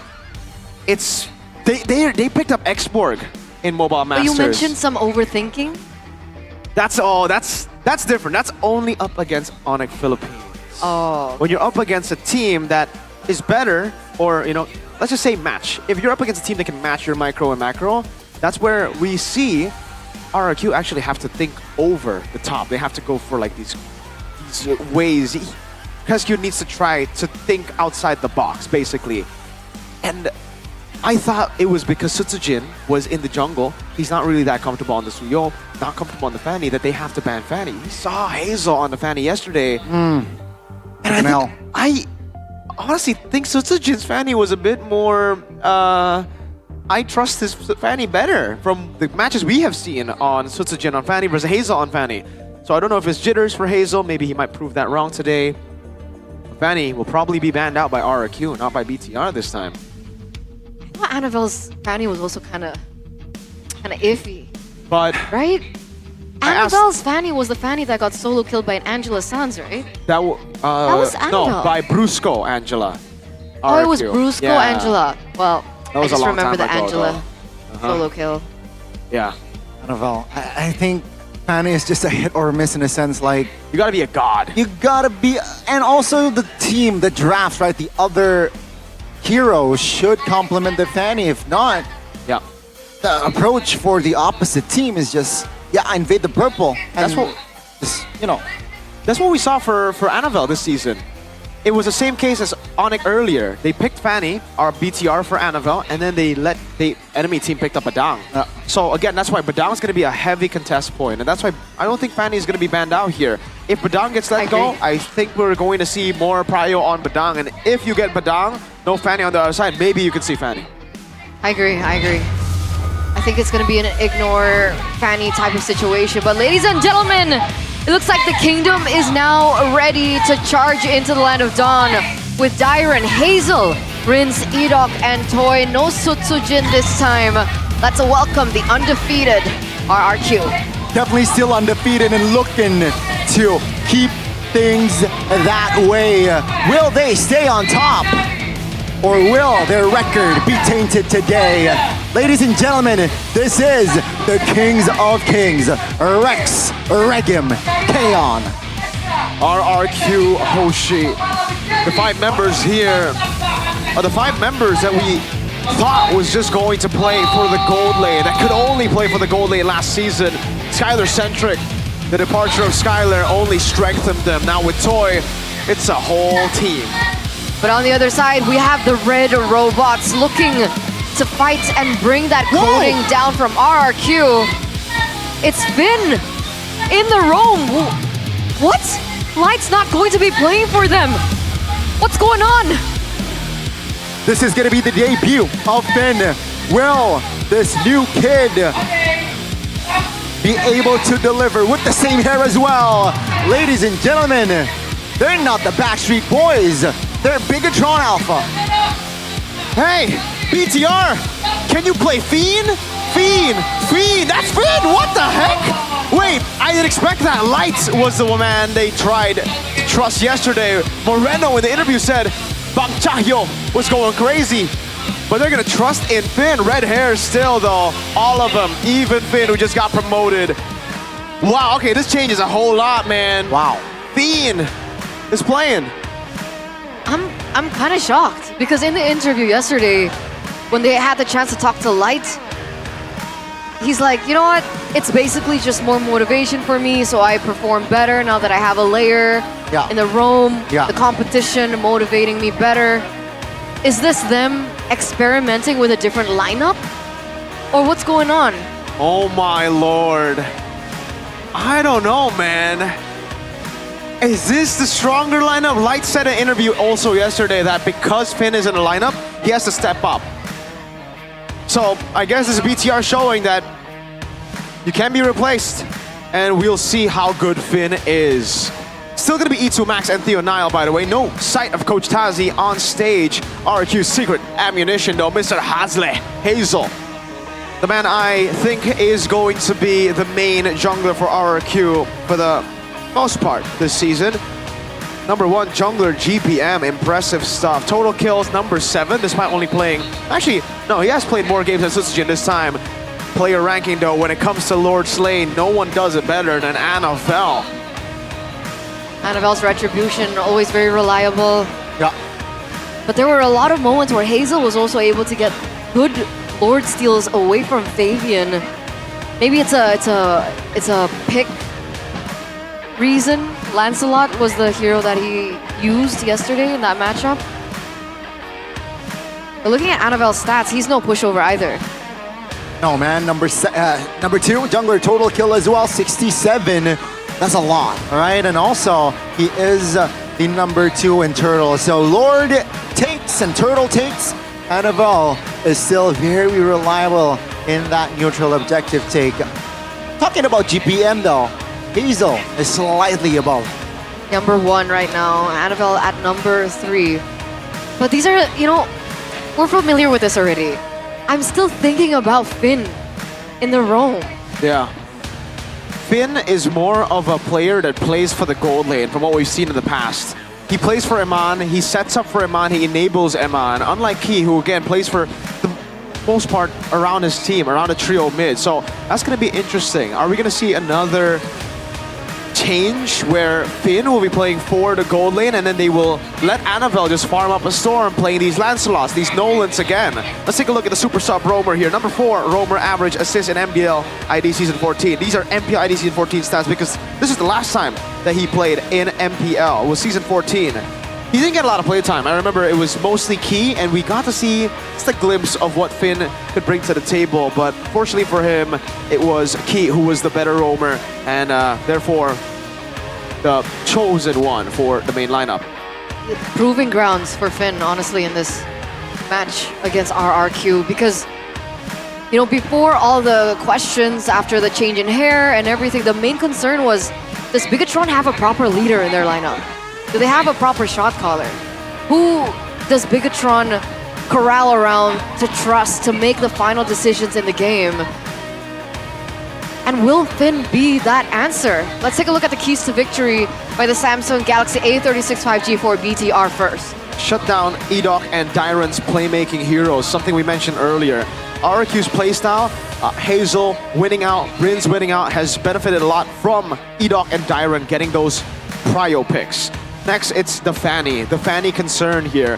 It's they picked up Xborg in Mobile Masters. But you mentioned some overthinking. That's different. That's only up against Onyx Philippines. Oh. When you're up against a team that is better, or let's just say match. If you're up against a team that can match your micro and macro, that's where we see RRQ actually have to think over the top. They have to go for like these ways. Keskut needs to try to think outside the box, basically. And I thought it was because Sutsujin was in the jungle. He's not really that comfortable on the Suyo, not comfortable on the Fanny, that they have to ban Fanny. We saw Hazel on the Fanny yesterday. And I honestly think Sutsujin's Fanny was a bit more... I trust his Fanny better from the matches we have seen on Sutsujin on Fanny versus Hazel on Fanny. So I don't know if it's jitters for Hazel. Maybe he might prove that wrong today. Fanny will probably be banned out by RRQ, not by BTR this time. Well, Annavelle's Fanny was also kind of iffy. But right? Annavelle's Fanny was the Fanny that got solo killed by an Angela Sanz, right? That was Annabelle. No, by Brusco Angela. Oh, it was Brusco Angela. Well, I just remember the Angela solo kill. Yeah. Annabelle, I think Fanny is just a hit or miss in a sense. Like, you gotta be a god. You gotta be, and also the team, the draft, right? The other heroes should complement the Fanny. If not, the approach for the opposite team is just invade the purple. That's what that's what we saw for Annabelle this season. It was the same case as Onyx earlier. They picked Fanny, our BTR for Annabelle, and then the enemy team picked up Badang. So again, that's why Badang is going to be a heavy contest point, and that's why I don't think Fanny is going to be banned out here. If Badang gets let go, I think we're going to see more prio on Badang, and if you get Badang, no Fanny on the other side, maybe you can see Fanny. I agree. I think it's going to be an ignore Fanny type of situation. But ladies and gentlemen, it looks like the Kingdom is now ready to charge into the Land of Dawn with Dairon, Hazel, Rince, Edok, and Toy. No Sutsujin this time. Let's welcome the undefeated RRQ. Definitely still undefeated and looking to keep things that way. Will they stay on top? Or will their record be tainted today? Ladies and gentlemen, this is the Kings of Kings, Rex, Regim, Kaon. RRQ Hoshi. The 5 members here are the 5 members that we thought was just going to play for the gold lane, that could only play for the gold lane last season. Skylar-centric. The departure of Skylar only strengthened them. Now with Toy, it's a whole team. But on the other side, we have the red robots looking to fight and bring that coding down from RRQ. It's been in the roam. What? Light's not going to be playing for them. What's going on? This is going to be the debut of Finn. Will this new kid be able to deliver with the same hair as well? Ladies and gentlemen, they're not the Backstreet Boys. They're Bigatron Alpha. Hey, BTR, Can you play Fiend? Fiend! Fiend! That's Fiend! What the heck? Wait, I didn't expect that. Light was the man they tried to trust yesterday. Moreno in the interview said Bang Chahyo was going crazy. But they're gonna trust in Finn. Red hair still though. All of them. Even Finn, who just got promoted. Wow, okay, this changes a whole lot, man. Wow. Fiend is playing. I'm kind of shocked because in the interview yesterday, when they had the chance to talk to Light, he's like, you know what? It's basically just more motivation for me, so I perform better now that I have a layer in the roam. The competition motivating me better. Is this them experimenting with a different lineup? Or what's going on? Oh my lord. I don't know, man. Is this the stronger lineup? Light said in an interview also yesterday that because Finn is in the lineup, he has to step up. So I guess this is BTR showing that you can be replaced, and we'll see how good Finn is. Still gonna be E2 Max and Theo Nile, by the way. No sight of Coach Tazi on stage. RQ's secret ammunition though, Mr. Hazel. The man I think is going to be the main jungler for RQ for the most part this season. Number 1 jungler, GPM, impressive stuff. Total kills, number 7, despite only playing... Actually, no, he has played more games than Sutsujin this time. Player ranking though, when it comes to Lord Slane, no one does it better than Annabelle. Annabelle's retribution, always very reliable. Yeah. But there were a lot of moments where Hazel was also able to get good Lord steals away from Fabian. Maybe it's a pick reason. Lancelot was the hero that he used yesterday in that matchup. But looking at Annabelle's stats, he's no pushover either. No, man. Number 2, jungler total kill as well, 67. That's a lot, all right? And also, he is the number 2 in Turtle. So Lord takes and Turtle takes. Annabelle is still very reliable in that neutral objective take. Talking about GPM though, Hazel is slightly above. Number 1 right now, Annabelle at number 3. But these are, you know, we're familiar with this already. I'm still thinking about Finn in the roam. Yeah. Finn is more of a player that plays for the gold lane from what we've seen in the past. He plays for Eman, he sets up for Eman, he enables Eman, unlike Key, who again plays for the most part around his team, around a trio mid. So that's going to be interesting. Are we going to see another change where Finn will be playing for the gold lane and then they will let Annabelle just farm up a storm playing these Lancelots, these Nolans again? Let's take a look at the super sub roamer here. Number 4 roamer average assist in MPL ID Season 14. These are MPL ID Season 14 stats because this is the last time that he played in MPL. It was Season 14. He didn't get a lot of playtime. I remember it was mostly Key, and we got to see just a glimpse of what Finn could bring to the table. But fortunately for him, it was Key who was the better roamer, and therefore the chosen one for the main lineup. Proving grounds for Finn, honestly, in this match against RRQ, because, you know, before all the questions after the change in hair and everything, the main concern was, does Bigatron have a proper leader in their lineup? Do they have a proper shot caller? Who does Bigatron corral around to trust to make the final decisions in the game? And will Finn be that answer? Let's take a look at the keys to victory by the Samsung Galaxy A36 5G for BTR first. Shut down Edoc and Dyron's playmaking heroes, something we mentioned earlier. RQ's playstyle, Hazel winning out, Rin's winning out, has benefited a lot from Edoc and Dyron getting those prio picks. Next, it's the Fanny concern here.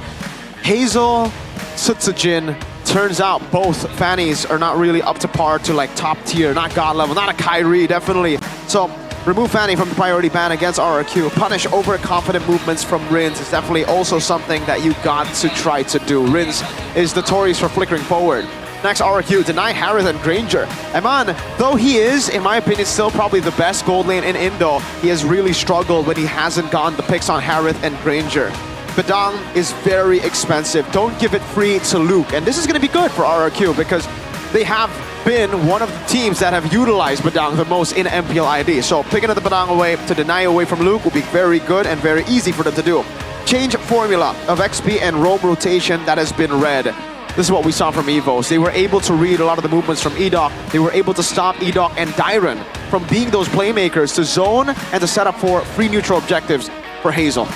Hazel, Sutsujin, turns out both Fannies are not really up to par to like top tier, not god level, not a Kyrie, definitely. So remove Fanny from the priority ban against RQ. Punish overconfident movements from Rins is definitely also something that you got to try to do. Rins is notorious for flickering forward. Next, RQ, deny Harith and Granger. Eman, though he is, in my opinion, still probably the best gold lane in Indo, he has really struggled when he hasn't gotten the picks on Harith and Granger. Badang is very expensive. Don't give it free to Luke. And this is going to be good for RRQ because they have been one of the teams that have utilized Badang the most in MPL ID. So picking up the Badang away to deny away from Luke will be very good and very easy for them to do. Change formula of XP and roam rotation that has been read. this is what we saw from EVOS. They were able to read a lot of the movements from Edok. They were able to stop Edok and Dyron from being those playmakers to zone and to set up for free neutral objectives for Hazel.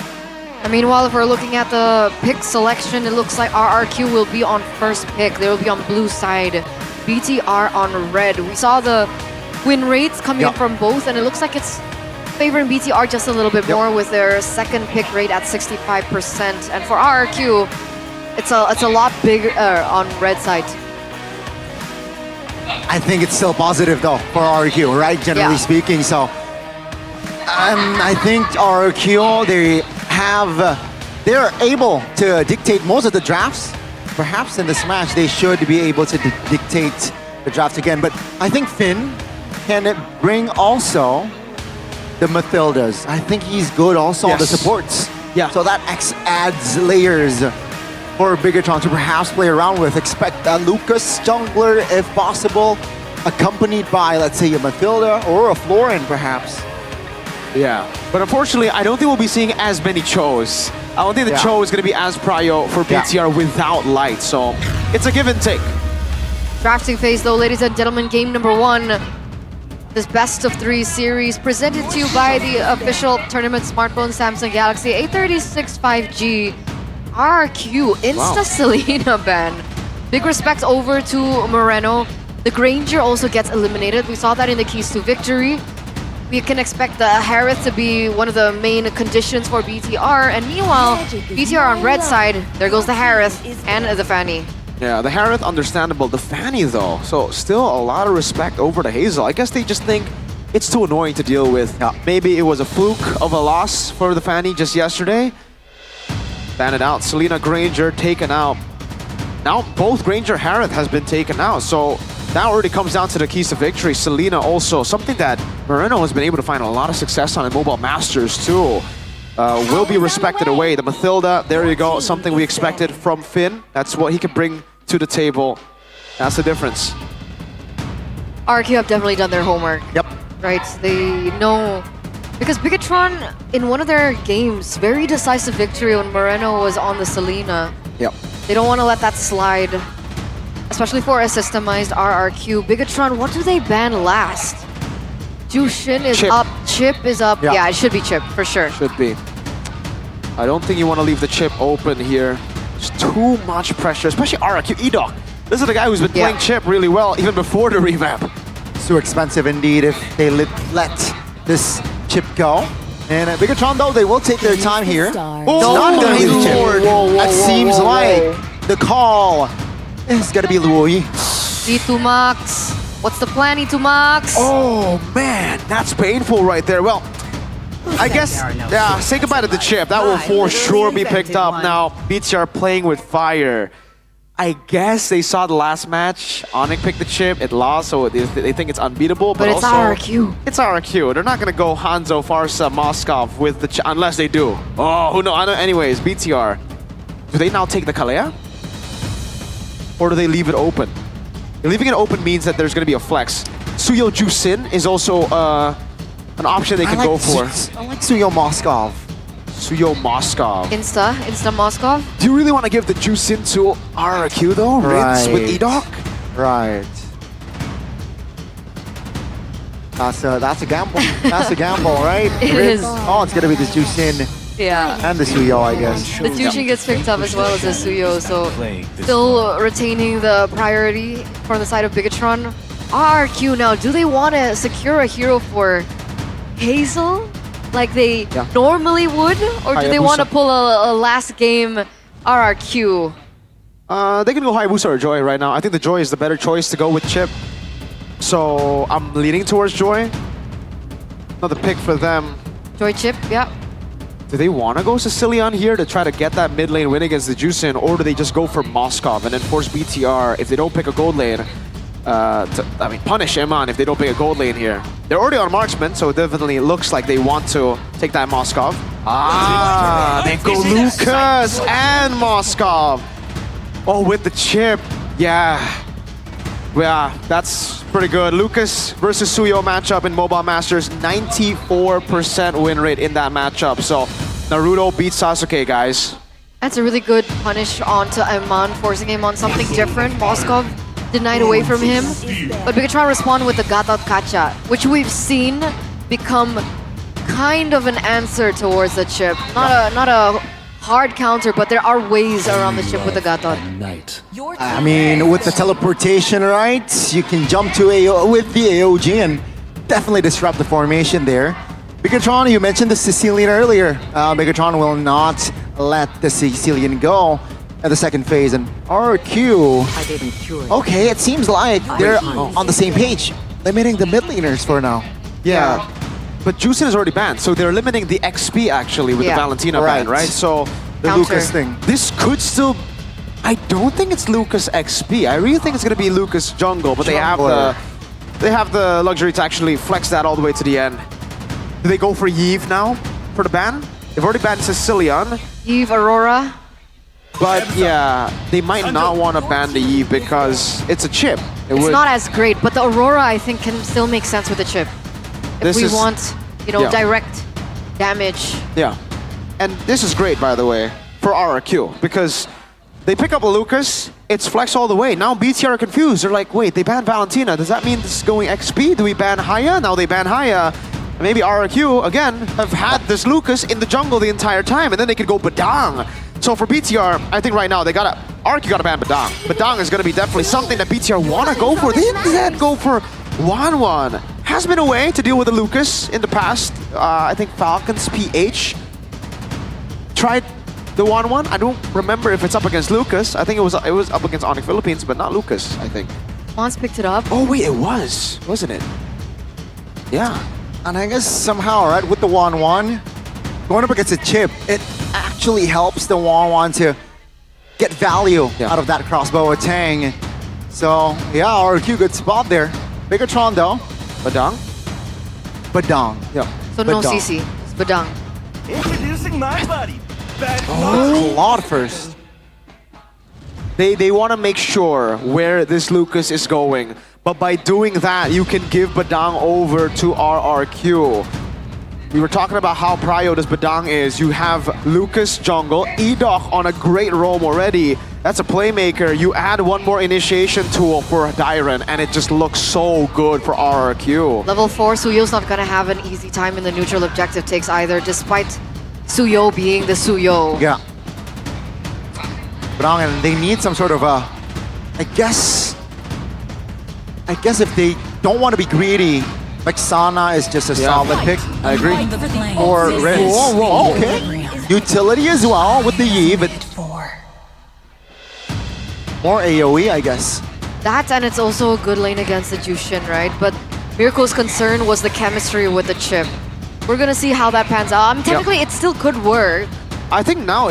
And meanwhile, if we're looking at the pick selection, it looks like RRQ will be on first pick. They will be on blue side, BTR on red. We saw the win rates coming in from both, and it looks like it's favoring BTR just a little bit more with their second pick rate at 65%. And for RRQ, it's a lot bigger on red side. I think it's still positive though for RRQ, right? Generally speaking, so I think RRQ they're able to dictate most of the drafts. Perhaps in this match they should be able to dictate the draft again. But I think Finn can bring also the Mathildas. I think he's good also on the supports. Yeah. So that adds layers for Bigatron to perhaps play around with. Expect a Lucas jungler if possible, accompanied by, let's say, a Mathilda or a Florin perhaps. Yeah, but unfortunately, I don't think we'll be seeing as many Chos. I don't think the Cho is going to be as prio for BTR without light, so it's a give and take. Drafting phase though, ladies and gentlemen, game number 1. This best of 3 series presented to you by the official tournament smartphone Samsung Galaxy A36 5G RQ Insta Selena ban. Big respect over to Moreno. The Granger also gets eliminated. We saw that in the keys to victory. We can expect the Harith to be one of the main conditions for BTR. And meanwhile, BTR on red side, there goes the Harith and the Fanny. Yeah, the Harith, understandable. The Fanny, though, so still a lot of respect over to Hazel. I guess they just think it's too annoying to deal with. Maybe it was a fluke of a loss for the Fanny just yesterday. Ban it out. Selena, Granger taken out. Now both Granger Harith has been taken out, so that already comes down to the keys to victory. Selena also, something that Moreno has been able to find a lot of success on in Mobile Masters too. Will be respected away. The Mathilda, there you go, something we expected from Finn. That's what he can bring to the table. That's the difference. RQ have definitely done their homework. Yep. Right, they know. Because Bigatron, in one of their games, very decisive victory when Moreno was on the Selena. Yep. They don't want to let that slide. Especially for a systemized RRQ. Bigatron, what do they ban last? Jushin is Chip. up, Chip is up. Yeah, it should be Chip, for sure. Should be. I don't think you want to leave the Chip open here. There's too much pressure, especially RRQ. Edok. This is the guy who's been playing Chip really well, even before the revamp. It's too expensive indeed if they let this Chip go. And Bigatron, though, they will take their time here. It's not going to be the Chip. That seems like the call. It's going to be Luoyi. E2 Max. What's the plan, E2 Max? Oh, man, that's painful right there. Well, I guess, yeah, say goodbye to the Chip. That will for sure be picked up. Now, BTR playing with fire. I guess they saw the last match. Onyx picked the Chip, it lost, so they think it's unbeatable. But it's also, RRQ. It's RRQ. They're not going to go Hanzo, Farsa, Moskov with the Chip, unless they do. Oh, who knows? Anyways, BTR. Do they now take the Kalea? Or do they leave it open? Leaving it open means that there's going to be a flex. Suyo Jusin is also an option they can go for. I like Suyo Moskov. Suyo Moskov. Insta Moskov. Do you really want to give the Jusin to RRQ though? Rinse with Edok? Right. That's a gamble. That's a gamble, right? It is. Oh, it's gonna be the Jusin. Yeah. And the Suyo, I guess. The Jushin gets picked up as well as the Suyo, so still retaining the priority for the side of Bigatron. RRQ now, do they want to secure a hero for Hazel like they normally would? Or do they want to pull a last game RRQ? They can go Hayabusa or Joy right now. I think the Joy is the better choice to go with Chip. So I'm leaning towards Joy. Another pick for them. Joy Chip, yeah. Do they want to go Sicilian here to try to get that mid lane win against the Jusin, or do they just go for Moskov and then force BTR if they don't pick a gold lane? Punish Iman if they don't pick a gold lane here. They're already on Marksman, so it definitely looks like they want to take that Moskov. They go Lucas and Moskov. Oh, with the Chip. Yeah, that's pretty good. Lucas versus Suyo matchup in Mobile Masters, 94% win rate in that matchup. So Naruto beats Sasuke, guys. That's a really good punish onto Iman, forcing him on something different. Moskov denied away from him, but Bigatron responded with the Gatot Kacha, which we've seen become kind of an answer towards the chip. Not a hard counter, but there are ways around the chip with the Gatot. I mean, with the teleportation, right? You can jump to with the AOG and definitely disrupt the formation there. Bigatron, you mentioned the Sicilian earlier. Bigatron will not let the Sicilian go at the second phase, and RQ. Okay, it seems like they're on the same page, limiting the mid laners for now. Yeah. But Juicin is already banned, so they're limiting the XP actually with the Valentina ban, right? So the Lucas thing. This could still. I don't think it's Lucas XP. I really think it's gonna be Lucas jungle, but they have the luxury to actually flex that all the way to the end. Do they go for Yves now for the ban? They've already banned Sicilian. Yves, Aurora. But yeah, they might not want to ban the Yves because it's a chip. It's not as great, but the Aurora I think can still make sense with the chip. If we want, direct damage. Yeah. And this is great, by the way, for RRQ, because they pick up a Lucas, it's flex all the way. Now BTR are confused. They're like, wait, they banned Valentina. Does that mean this is going XP? Do we ban Haya? Now they ban Haya. Maybe RRQ, again, have had this Lucas in the jungle the entire time, and then they could go Badang. So for BTR, I think right now, RRQ gotta ban Badang. Badang is gonna be definitely something that BTR wanna go for. They instead go for Wanwan. Has been a way to deal with the Lucas in the past. I think Falcons PH tried the 1-1. I don't remember if it's up against Lucas. I think it was up against Onyx Philippines, but not Lucas, I think. Mons picked it up. Oh wait, it was, wasn't it? Yeah. And I guess somehow, right, with the 1-1, going up against a chip, it actually helps the 1-1 to get value out of that crossbow of Tang. So yeah, RQ good spot there. Bigatron though. Badang. Yeah. So no CC, it's Badang. Introducing my buddy. Claude first. They want to make sure where this Lucas is going. But by doing that, you can give Badang over to RRQ. We were talking about how prio this Badang is. You have Lucas jungle, Edoc on a great roam already. That's a playmaker. You add one more initiation tool for Dyron, and it just looks so good for RRQ. Level 4, Suyo's not gonna have an easy time in the neutral objective takes either, despite Suyo being the Suyo. Yeah. Badang, and they need some sort of a, I guess if they don't want to be greedy, like Sana is just a solid pick. I agree. Or Riz. Okay. Utility as well with the Yi, but more AoE, I guess. That, and it's also a good lane against the Jushin, right? But Mirko's concern was the chemistry with the chip. We're gonna see how that pans out. Technically, it still could work. I think now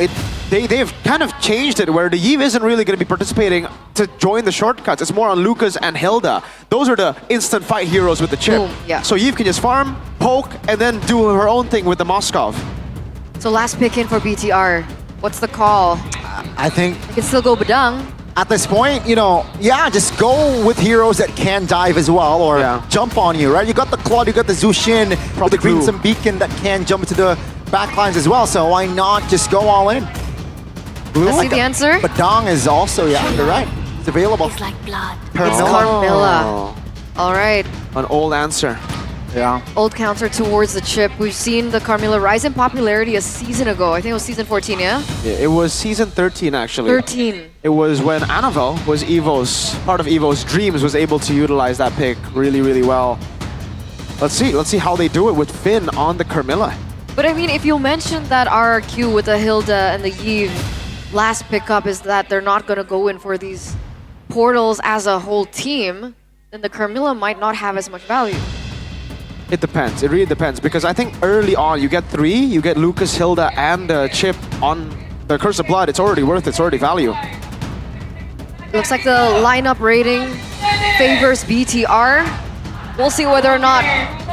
they've kind of changed it where the Yves isn't really going to be participating to join the shortcuts. It's more on Lucas and Hilda. Those are the instant fight heroes with the chip. Boom, yeah. So Yves can just farm, poke, and then do her own thing with the Moskov. So last pick in for BTR. What's the call? I think you can still go Badang. At this point, just go with heroes that can dive as well or jump on you, right? You got the Claude, you got the Zushin, with the Crimson Beacon that can jump into the backlines as well, so why not just go all in? Let's see the answer. Badang is also, you're right. It's available. It's like blood. It's Carmilla. All right. An old answer. Yeah. Old counter towards the chip. We've seen the Carmilla rise in popularity a season ago. I think it was season 14, yeah? Yeah, it was season 13 actually. 13. It was when Anavel was part of Evo's dreams, was able to utilize that pick really, really well. Let's see how they do it with Finn on the Carmilla. But I mean, if you mentioned that RRQ with the Hilda and the Yves last pickup is that they're not going to go in for these portals as a whole team, then the Carmilla might not have as much value. It depends. It really depends. Because I think early on, you get 3, you get Lucas, Hilda, and Chip on the Curse of Blood. It's already worth it. It's already value. Looks like the lineup rating favors BTR. We'll see whether or not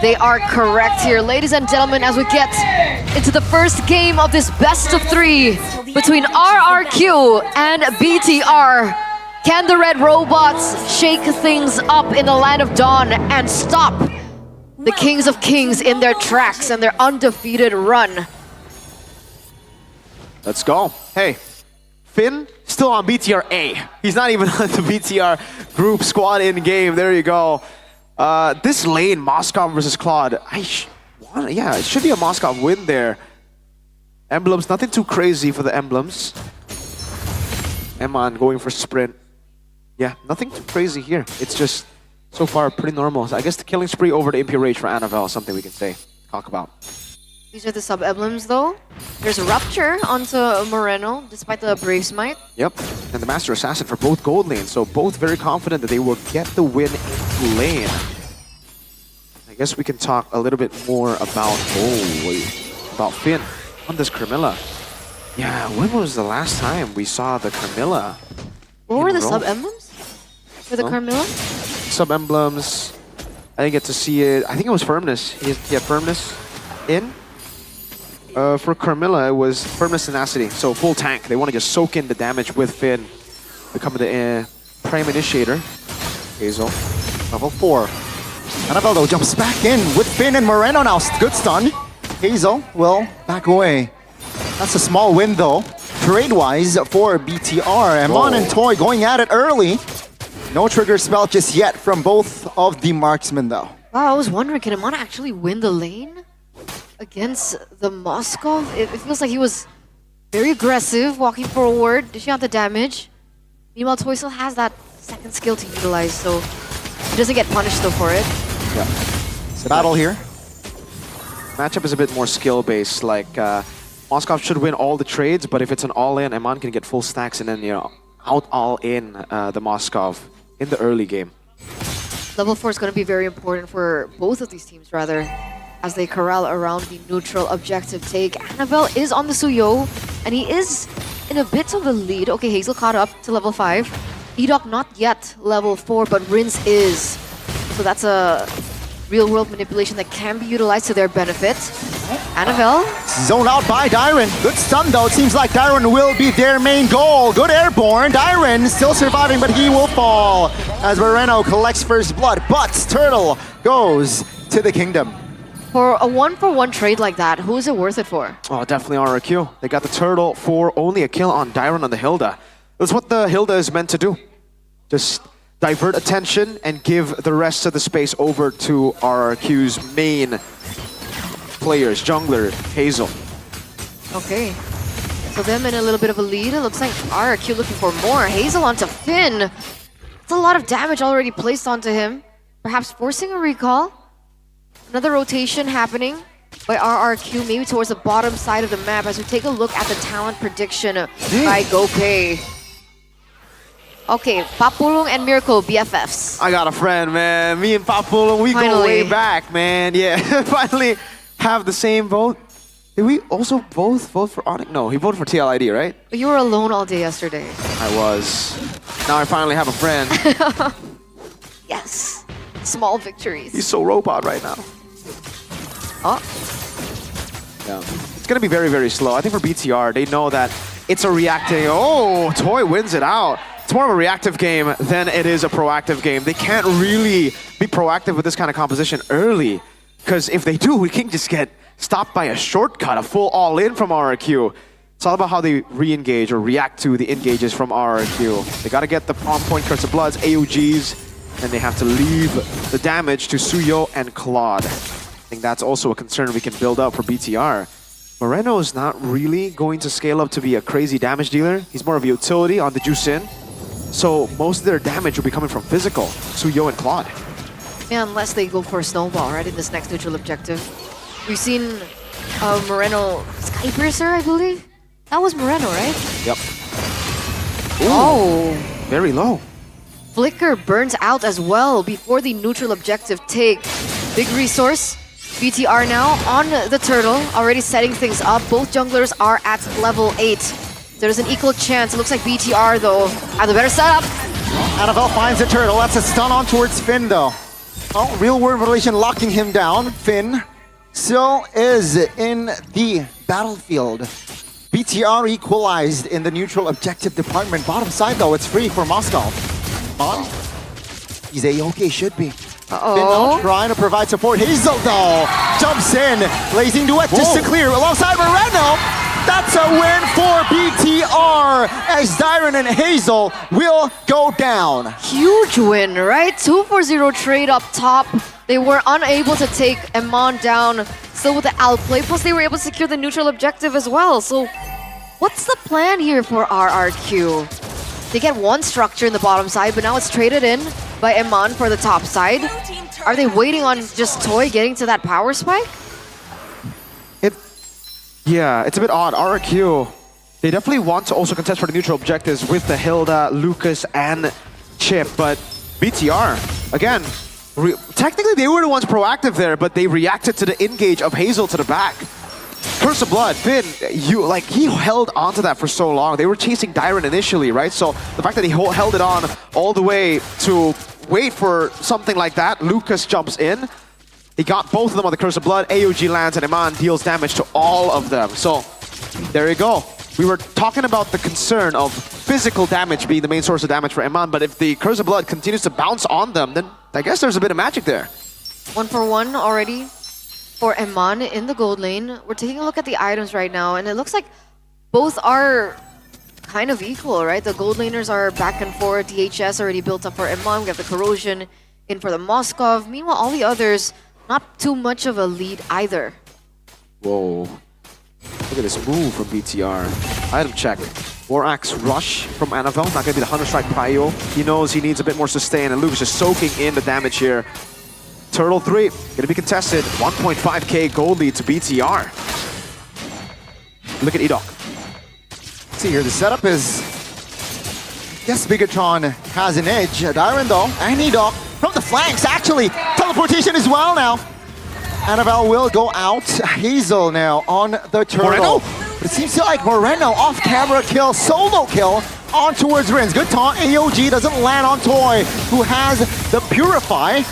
they are correct here. Ladies and gentlemen, as we get into the first game of this best of 3 between RRQ and BTR, can the Red Robots shake things up in the Land of Dawn and stop the Kings of Kings in their tracks and their undefeated run? Let's go. Hey, Finn still on BTR A. He's not even on the BTR group squad in game. There you go. This lane, Moskov versus Claude. Yeah, it should be a Moskov win there. Emblems, nothing too crazy for the emblems. Eman going for sprint. Yeah, nothing too crazy here. It's just so far pretty normal. So I guess the killing spree over the MP Rage for Annabelle is something we can talk about. These are the sub-emblems though. There's a Rupture onto Moreno, despite the Brave Smite. Yep, and the Master Assassin for both gold lanes, so both very confident that they will get the win in lane. I guess we can talk a little bit more about Finn on this Carmilla. Yeah, when was the last time we saw the Carmilla? What were the sub-emblems for the Carmilla? Sub-emblems, I didn't get to see it. I think it was Firmness. He had Firmness in. For Carmilla, it was Firmness Tenacity, so full tank. They want to just soak in the damage with Finn, become the Prime Initiator. Hazel, level 4. Annabelle though jumps back in with Finn and Moreno now. Good stun. Hazel will back away. That's a small win though, trade-wise for BTR. Amon and Toy going at it early. No trigger spell just yet from both of the marksmen though. Wow, I was wondering, can Amon actually win the lane against the Moskov? It feels like he was very aggressive, walking forward, dishing out the damage. Meanwhile, Toy still has that second skill to utilize, so he doesn't get punished though for it. Yeah. It's a battle here. Matchup is a bit more skill-based. Like Moskov should win all the trades, but if it's an all-in, Amon can get full stacks and then out all-in the Moskov in the early game. Level 4 is going to be very important for both of these teams, rather, as they corral around the neutral objective take. Annabelle is on the Suyo, and he is in a bit of a lead. Okay, Hazel caught up to level 5. Edok not yet level 4, but Rins is. So that's a real-world manipulation that can be utilized to their benefit. Annabelle. Zoned out by Dyron. Good stun though. It seems like Dyron will be their main goal. Good airborne. Dyron still surviving, but he will fall as Moreno collects first blood. But Turtle goes to the kingdom. For a 1-for-1 trade like that, who is it worth it for? Oh, definitely RRQ. They got the Turtle for only a kill on Dyron on the Hilda. That's what the Hilda is meant to do. Just divert attention and give the rest of the space over to RRQ's main players, jungler, Hazel. Okay. So them in a little bit of a lead. It looks like RRQ looking for more. Hazel onto Finn. It's a lot of damage already placed onto him. Perhaps forcing a recall. Another rotation happening by RRQ, maybe towards the bottom side of the map as we take a look at the talent prediction by GoPay. Okay, Papulong and Miracle, BFFs. I got a friend, man. Me and Papulong, we go way back, man. Yeah, finally have the same vote. Did we also both vote for Onyx? No, he voted for TLID, right? But you were alone all day yesterday. I was. Now I finally have a friend. Yes. Small victories. He's so robot right now. Oh. Yeah. It's going to be very, very slow. I think for BTR, they know that it's a reactive. Oh, Toy wins it out. It's more of a reactive game than it is a proactive game. They can't really be proactive with this kind of composition early. Because if they do, we can just get stopped by a shortcut, a full all-in from RRQ. It's all about how they re-engage or react to the engages from RRQ. They got to get the on-point Curse of Bloods, AOGs, and they have to leave the damage to Suyo and Claude. I think that's also a concern we can build up for BTR. Moreno is not really going to scale up to be a crazy damage dealer. He's more of a utility on the Jusin. So most of their damage will be coming from physical, Suyo and Claude. Yeah, unless they go for a snowball, right, in this next neutral objective. We've seen Moreno Sky Piercer, I believe? That was Moreno, right? Yep. Ooh, oh. Very low. Flicker burns out as well before the neutral objective take. Big resource. BTR now on the Turtle, already setting things up. Both junglers are at level 8. There's an equal chance. It looks like BTR, though, have the better setup. Annabelle finds the Turtle. That's a stun on towards Finn, though. Oh, real world relation locking him down. Finn still is in the battlefield. BTR equalized in the neutral objective department. Bottom side, though, it's free for Moscow. On. He's A-okay, should be. Uh-oh. Finn trying to provide support. Hazel, though, jumps in. Blazing duet just to clear alongside Moreno. That's a win for BTR as Dyron and Hazel will go down. Huge win, right? 2-4-0 trade up top. They were unable to take Eman down. Still with the outplay, plus they were able to secure the neutral objective as well. So what's the plan here for RRQ? They get one structure in the bottom side, but now it's traded in by Eman for the top side. Are they waiting on just Toy getting to that power spike? Yeah, it's a bit odd. RRQ, they definitely want to also contest for the neutral objectives with the Hilda, Lucas, and Chip, but BTR, again, technically they were the ones proactive there, but they reacted to the engage of Hazel to the back. Curse of Blood, Finn, he held onto that for so long. They were chasing Dyron initially, right? So the fact that he held it on all the way to wait for something like that, Lucas jumps in. He got both of them on the Curse of Blood. AOG lands and Eman deals damage to all of them. So there you go. We were talking about the concern of physical damage being the main source of damage for Eman, but if the Curse of Blood continues to bounce on them, then I guess there's a bit of magic there. 1-for-1 already for Eman in the gold lane. We're taking a look at the items right now, and it looks like both are kind of equal, right? The gold laners are back and forth. DHS already built up for Eman. We have the Corrosion in for the Moskov. Meanwhile, all the others, not too much of a lead either. Whoa. Look at this move from BTR. Item check. War Axe Rush from Annabelle. Not going to be the Hunter Strike prio. He knows he needs a bit more sustain, and Lucas is soaking in the damage here. Turtle 3, going to be contested. 1.5k gold lead to BTR. Look at Edok. See here, the setup is... Yes, Bigatron has an edge. Dyron though, and Edok from the flanks, actually. Teleportation as well now. Annabelle will go out. Hazel now on the turtle. Moreno? But it seems like Moreno off-camera kill, solo kill on towards Rins. Good taunt. AOG doesn't land on Toy, who has the Purify.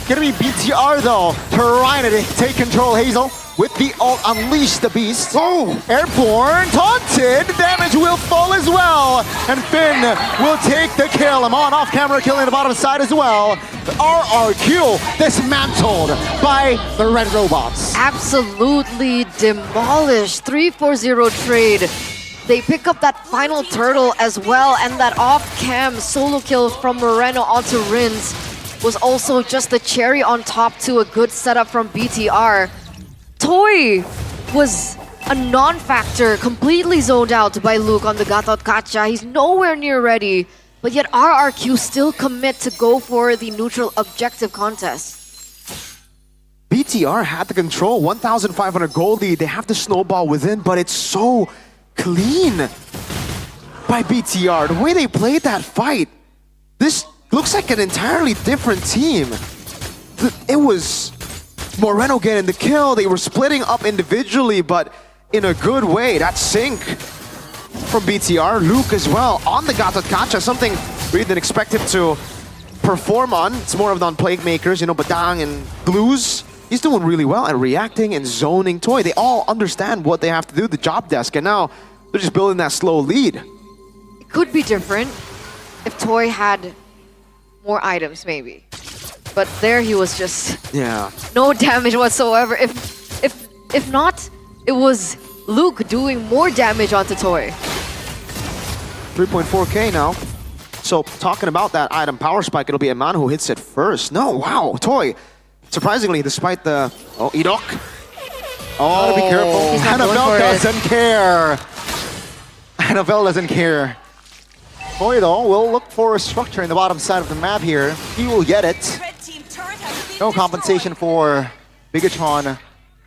Gonna be BTR though, trying to take control. Hazel with the ult, unleash the beast. Oh, airborne, taunted. Damage will fall as well. And Finn will take the kill. Eman off-camera killing the bottom side as well. RRQ dismantled by the red robots. Absolutely demolished. 3-4-0 trade. They pick up that final turtle as well, and that off-cam solo kill from Moreno onto Rins was also just the cherry on top to a good setup from BTR. Toy was a non-factor, completely zoned out by Luke on the Gatot Kacha. He's nowhere near ready, but yet RRQ still commit to go for the neutral objective contest. BTR had the control, 1,500 gold lead. They have the snowball within, but it's so clean by BTR. The way they played that fight, this looks like an entirely different team. It was Moreno getting the kill. They were splitting up individually, but in a good way. That sync from BTR. Luke as well on the Gatot Kacha, something we didn't expect him to perform on. It's more of non-playmakers, you know, Badang and Blues. He's doing really well and reacting and zoning Toy. They all understand what they have to do, the job desk, and now they're just building that slow lead. It could be different if Toy had more items, maybe. But there he was just no damage whatsoever. If not, it was Luke doing more damage onto Toy. 3.4k now. So talking about that item power spike, it'll be Eman who hits it first. No, wow, Toy. Surprisingly, despite the Edok. Gotta be careful. Annabelle doesn't care. Annabelle doesn't care. Toy though will look for a structure in the bottom side of the map here. He will get it. No compensation for Bigatron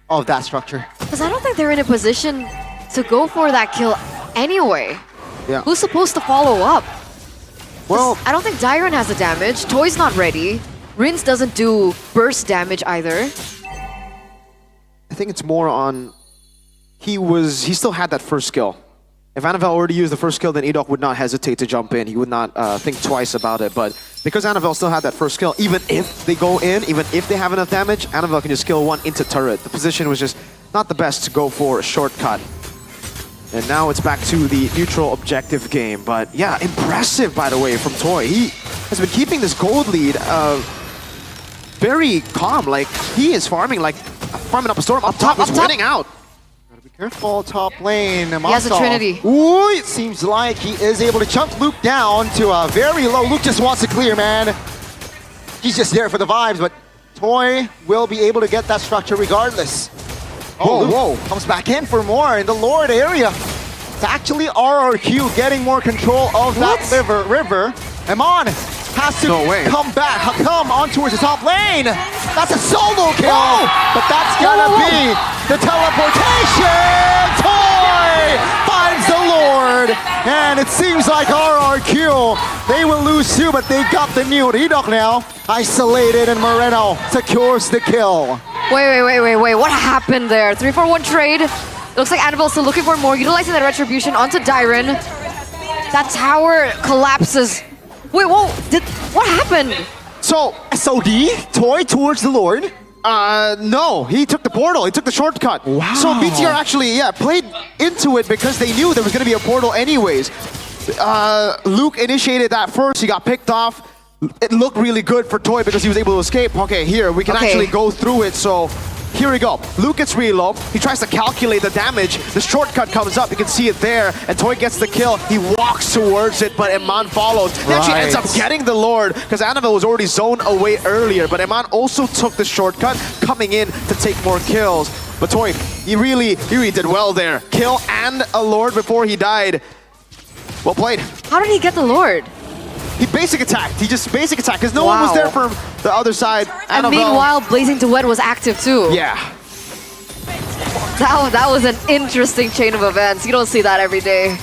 of that structure. Because I don't think they're in a position to go for that kill anyway. Yeah. Who's supposed to follow up? Well, I don't think Dyron has the damage. Toy's not ready. Rins doesn't do burst damage either. I think it's more on he still had that first skill. If Annabelle already used the first skill, then Edok would not hesitate to jump in. He would not think twice about it. But because Annabelle still had that first skill, even if they go in, even if they have enough damage, Annabelle can just kill one into turret. The position was just not the best to go for a shortcut. And now it's back to the neutral objective game. But yeah, impressive, by the way, from Toy. He has been keeping this gold lead very calm. Like, he is farming up a storm. Up top, winning out. Careful, top lane. He has a Trinity. Ooh, it seems like he is able to chunk Luke down to a very low. Luke just wants to clear, man. He's just there for the vibes, but Toy will be able to get that structure regardless. Oh, whoa, comes back in for more in the Lord area. It's actually RRQ getting more control of that river. Eman has to come on towards the top lane. That's a solo kill, but that's gonna be the teleportation. Toy finds the Lord, and it seems like RRQ, they will lose too, but they got the new Redok now. Isolated, and Moreno secures the kill. Wait, what happened there? 3-4-1 trade. It looks like Annabelle's still looking for more, utilizing that retribution onto Dyron. That tower collapses. Wait, whoa, what happened? So, SOD, Toy towards the Lord. No, he took the portal, he took the shortcut. Wow. So BTR actually, played into it because they knew there was gonna be a portal anyways. Luke initiated that first, he got picked off. It looked really good for Toy because he was able to escape. Okay, here, we can actually go through it, so here we go. Luke gets really low. He tries to calculate the damage. The shortcut comes up, you can see it there, and Toy gets the kill. He walks towards it, but Eman follows. He actually ends up getting the Lord, because Annabelle was already zoned away earlier, but Eman also took the shortcut, coming in to take more kills. But Toy, he really did well there. Kill and a Lord before he died. Well played. How did he get the Lord? He basic attacked. He just basic attacked because no one was there from the other side. And meanwhile, Blazing Duet was active too. Yeah. That was an interesting chain of events. You don't see that every day.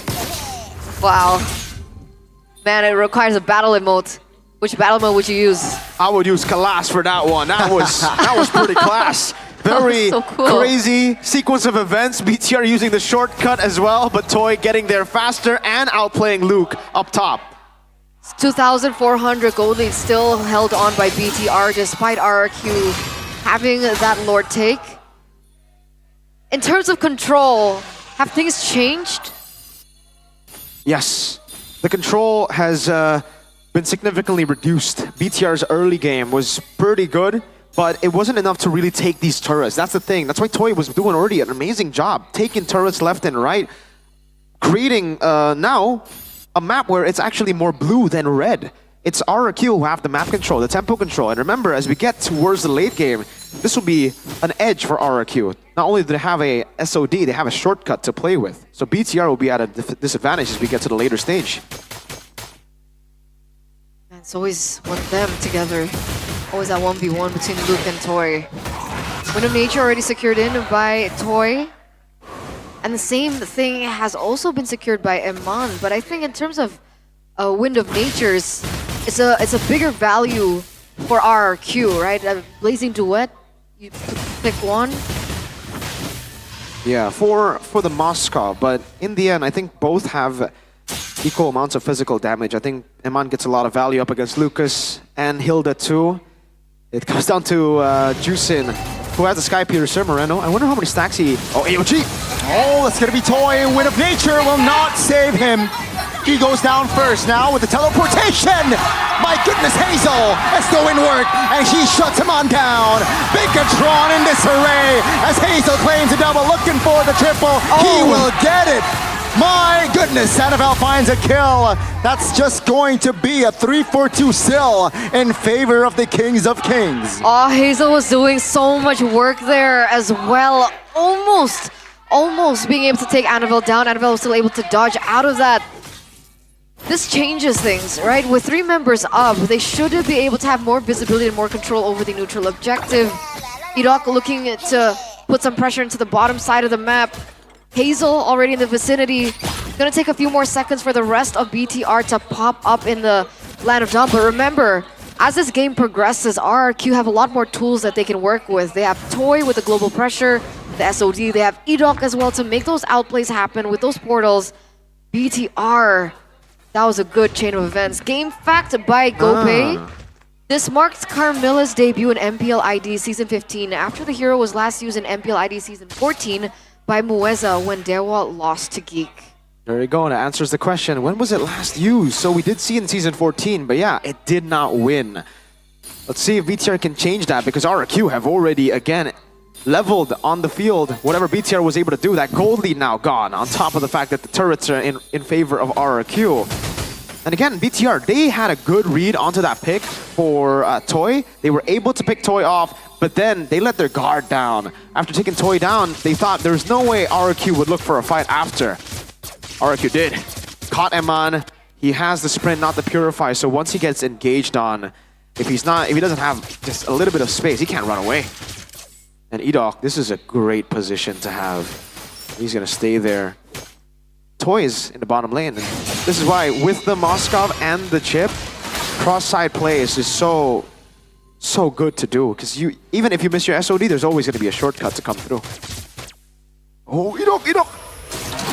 Wow. Man, it requires a battle emote. Which battle mode would you use? I would use Kalas for that one. That was pretty class. Very so cool. Crazy sequence of events. BTR using the shortcut as well, but Toy getting there faster and outplaying Luke up top. 2,400 gold lead still held on by BTR despite RRQ having that Lord take. In terms of control, have things changed? Yes, the control has been significantly reduced. BTR's early game was pretty good, but it wasn't enough to really take these turrets. That's the thing. That's why Toy was doing already an amazing job, taking turrets left and right, creating now a map where it's actually more blue than red. It's RRQ who have the map control, the tempo control. And remember, as we get towards the late game, this will be an edge for RRQ. Not only do they have a SOD, they have a shortcut to play with. So BTR will be at a disadvantage as we get to the later stage. Man, it's always one of them together. Always that 1v1 between Luke and Toy. Wind of Nature already secured in by Toy. And the same thing has also been secured by Eman, but I think in terms of Wind of Natures, it's a bigger value for RRQ, right? Blazing Duet, you pick one. Yeah, for the Moscow, but in the end, I think both have equal amounts of physical damage. I think Eman gets a lot of value up against Lucas and Hilda too. It comes down to Juicin, who has the Sky Piercer, Moreno. I wonder how many stacks he... Oh, AOG! Oh, that's gonna be Toy. Wind of Nature will not save him. He goes down first now with the teleportation. My goodness, Hazel is doing work, and she shuts him on down. Bigatron in disarray as Hazel claims a double, looking for the triple. He will get it. My goodness, Annabelle finds a kill. That's just going to be a 3-4-2 still in favor of the Kings of Kings. Oh, Hazel was doing so much work there as well. Almost being able to take Annabelle down. Annabelle was still able to dodge out of that. This changes things, right? With 3 members up, they should be able to have more visibility and more control over the neutral objective. Irok looking to put some pressure into the bottom side of the map. Hazel already in the vicinity. Gonna take a few more seconds for the rest of BTR to pop up in the Land of Dawn. But remember, as this game progresses, RRQ have a lot more tools that they can work with. They have Toy with the global pressure, the SOD. They have Edok as well to make those outplays happen with those portals. BTR, that was a good chain of events. Game fact by GoPay. This marks Carmilla's debut in MPL ID Season 15 after the hero was last used in MPL ID Season 14 by Mueza when Dewa lost to Geek. There you go, and it answers the question, when was it last used? So we did see in Season 14, but yeah, it did not win. Let's see if VTR can change that, because RRQ have already, again, leveled on the field. Whatever BTR was able to do, that gold lead now gone, on top of the fact that the turrets are in favor of RRQ. And again, BTR, they had a good read onto that pick for Toy. They were able to pick Toy off, but then they let their guard down. After taking Toy down, they thought there was no way RRQ would look for a fight after. RRQ did. Caught Eman. He has the sprint, not the purify, so once he gets engaged on, if he doesn't have just a little bit of space, he can't run away. And Edok, this is a great position to have. He's gonna stay there. Toy is in the bottom lane, and this is why with the Moskov and the chip, cross-side plays is so good to do, because even if you miss your SOD, there's always gonna be a shortcut to come through. Oh, Edok!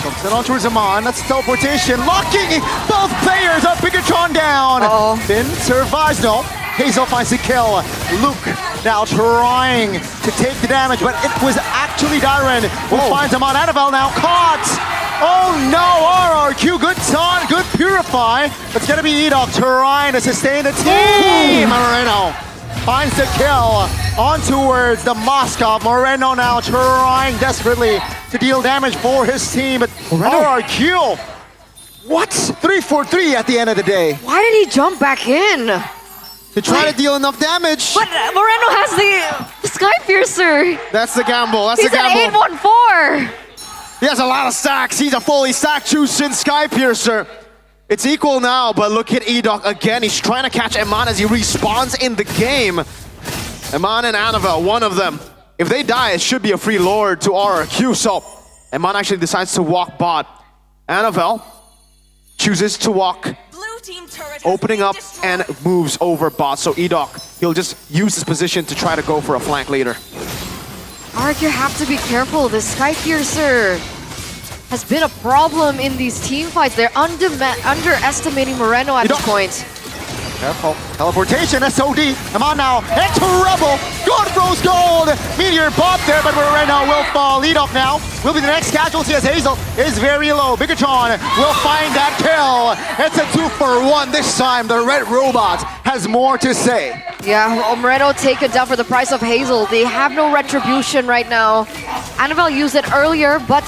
Comes in on towards Amon, that's teleportation, locking both players up, Bigatron down! Finn survives, no. Hazel finds the kill. Luke now trying to take the damage, but it was actually Dyron who finds Amon. Annabelle now caught! Oh no, RRQ, good taunt, good purify. It's gonna be Edok trying to sustain the team. Moreno finds the kill on towards the Moskov. Moreno now trying desperately to deal damage for his team, but RRQ, what? 3-4-3 at the end of the day. Why did he jump back in? To try to deal enough damage. But Moreno has the Sky Piercer. That's the gamble, that's He's the gamble. He's at 8-1-4. He has a lot of stacks. He's a fully stacked Jushin Sky Piercer. It's equal now, but look at Edok again. He's trying to catch Eman as he respawns in the game. Eman and Annabelle, one of them. If they die, it should be a free lord to RRQ. So Eman actually decides to walk bot. Annabelle chooses to walk, opening up and moves over bot. So Edok, he'll just use his position to try to go for a flank later. RRQ have to be careful. The Sky Piercer has been a problem in these team fights. They're underestimating Moreno at this point. Careful. Teleportation, SOD. Come on now. Into Rebel. Good Rose Gold. Meteor Bob there, but Moreno will fall. Lead off now. Will be the next casualty as Hazel is very low. Bigatron will find that kill. It's a 2-for-1 this time. The Red Robot has more to say. Yeah, Moreno taken down for the price of Hazel. They have no retribution right now. Annabelle used it earlier, but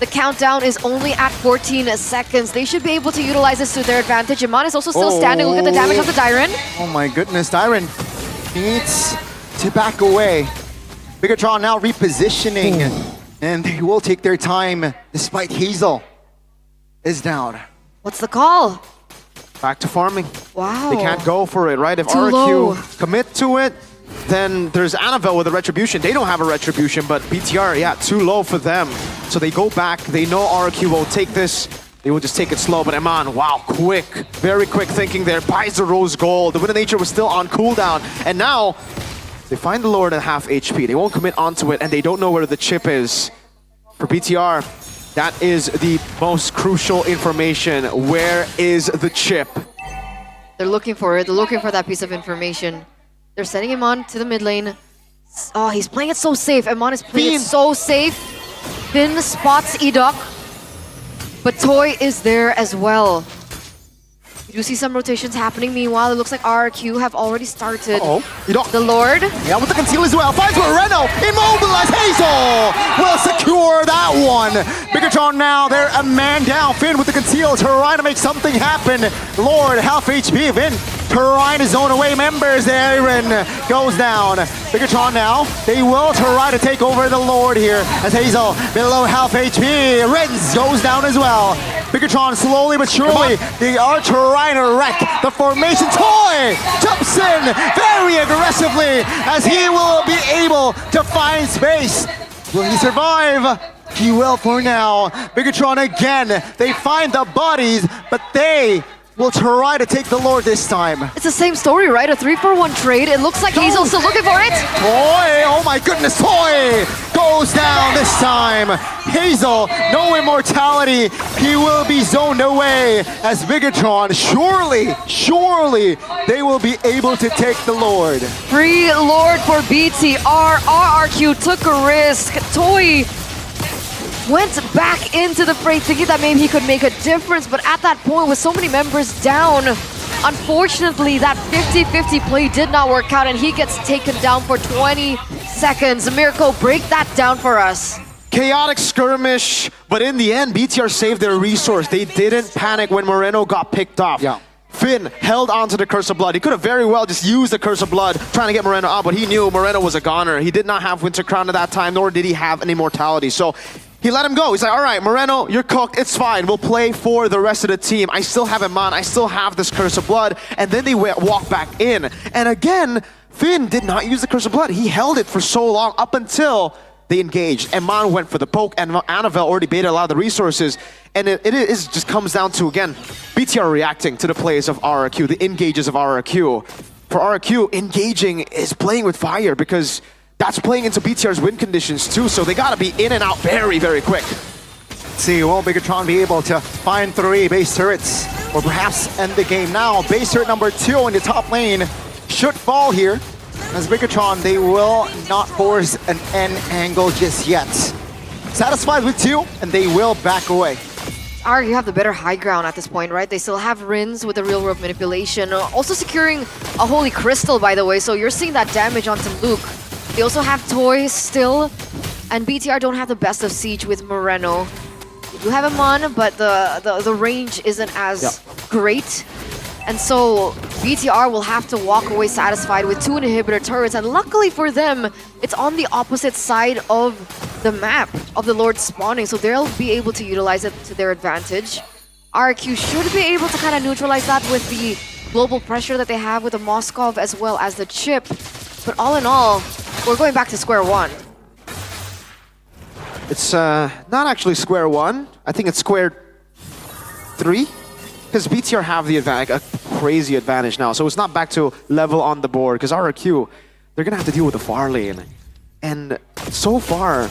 the countdown is only at 14 seconds. They should be able to utilize this to their advantage. Iman is also still standing. Look at the damage of the Dyron. Oh my goodness, Dyron needs to back away. Bigatron now repositioning, and they will take their time despite Hazel is down. What's the call? Back to farming. Wow. They can't go for it, right? If Too RRQ low. commit to it, then there's Annabelle with a retribution. They don't have a retribution, but BTR, yeah, too low for them. So they go back. They know RRQ will take this. They will just take it slow. But Eman, wow, quick. Very quick thinking there. Buys the Rose Gold. The Wind of Nature was still on cooldown. And now they find the Lord at half HP. They won't commit onto it, and they don't know where the chip is. For BTR, that is the most crucial information. Where is the chip? They're looking for it. They're looking for that piece of information. They're sending him on to the mid lane. Oh, he's playing it so safe. Eman is playing it so safe. Finn spots Edok, but Toy is there as well. You do see some rotations happening. Meanwhile, it looks like RRQ have already started. Edok. The Lord. Yeah, with the conceal as well. Finds Moreno. Immobilized. Hazel will secure that one. Bigatron now, they're a man down. Finn with the conceal, trying to make something happen. Lord, half HP. Finn trying to zone away members. Aaron goes down. Bigatron now, they will try to take over the Lord here as Hazel below half HP. Renz goes down as well. Bigatron slowly but surely, they are trying to wreck the formation. Toy jumps in very aggressively as he will be able to find space. Will he survive? He will for now. Bigatron again, they find the bodies, but they will try to take the Lord this time. It's the same story, right? A 3-for-1 trade. It looks like Hazel's still looking for it. Toy, oh my goodness, Toy goes down this time. Hazel, no immortality. He will be zoned away as Bigatron. Surely, they will be able to take the Lord. Free Lord for BTR. RRQ took a risk. Toy went back into the fray thinking that maybe he could make a difference, but at that point with so many members down, unfortunately that 50-50 play did not work out and he gets taken down for 27 seconds. Mirko, break that down for us. Chaotic skirmish, but in the end, BTR saved their resource. They didn't panic when Moreno got picked off. Yeah. Finn held on to the Curse of Blood. He could have very well just used the Curse of Blood trying to get Moreno out, but he knew Moreno was a goner. He did not have Winter Crown at that time, nor did he have an immortality. So he let him go. He's like, all right, Moreno, you're cooked. It's fine. We'll play for the rest of the team. I still have him on. I still have this Curse of Blood. And then they walk back in. And again, Finn did not use the Curse of Blood. He held it for so long up until they engaged. And Man went for the poke, and Annabelle already baited a lot of the resources. And it just comes down to, again, BTR reacting to the plays of RRQ, the engages of RRQ. For RRQ, engaging is playing with fire because that's playing into BTR's win conditions too, so they gotta be in and out very, very quick. Let's see, will Bigatron be able to find 3 base turrets or perhaps end the game now? Base turret number 2 in the top lane should fall here. As Bigatron, they will not force an N angle just yet. Satisfied with 2, and they will back away. You have the better high ground at this point, right? They still have Rins with the real world manipulation. Also securing a Holy Crystal, by the way, so you're seeing that damage onto Luke. They also have Toy still, and BTR don't have the best of Siege with Moreno. You do have him on, but the range isn't as great. And so BTR will have to walk away satisfied with 2 inhibitor turrets, and luckily for them, it's on the opposite side of the map of the Lord spawning, so they'll be able to utilize it to their advantage. RQ should be able to kind of neutralize that with the global pressure that they have with the Moskov as well as the chip. But all in all, we're going back to square one. It's not actually square one. I think it's square 3. Because BTR have the advantage, a crazy advantage now. So it's not back to level on the board. Because RRQ, they're going to have to deal with the far lane. And so far,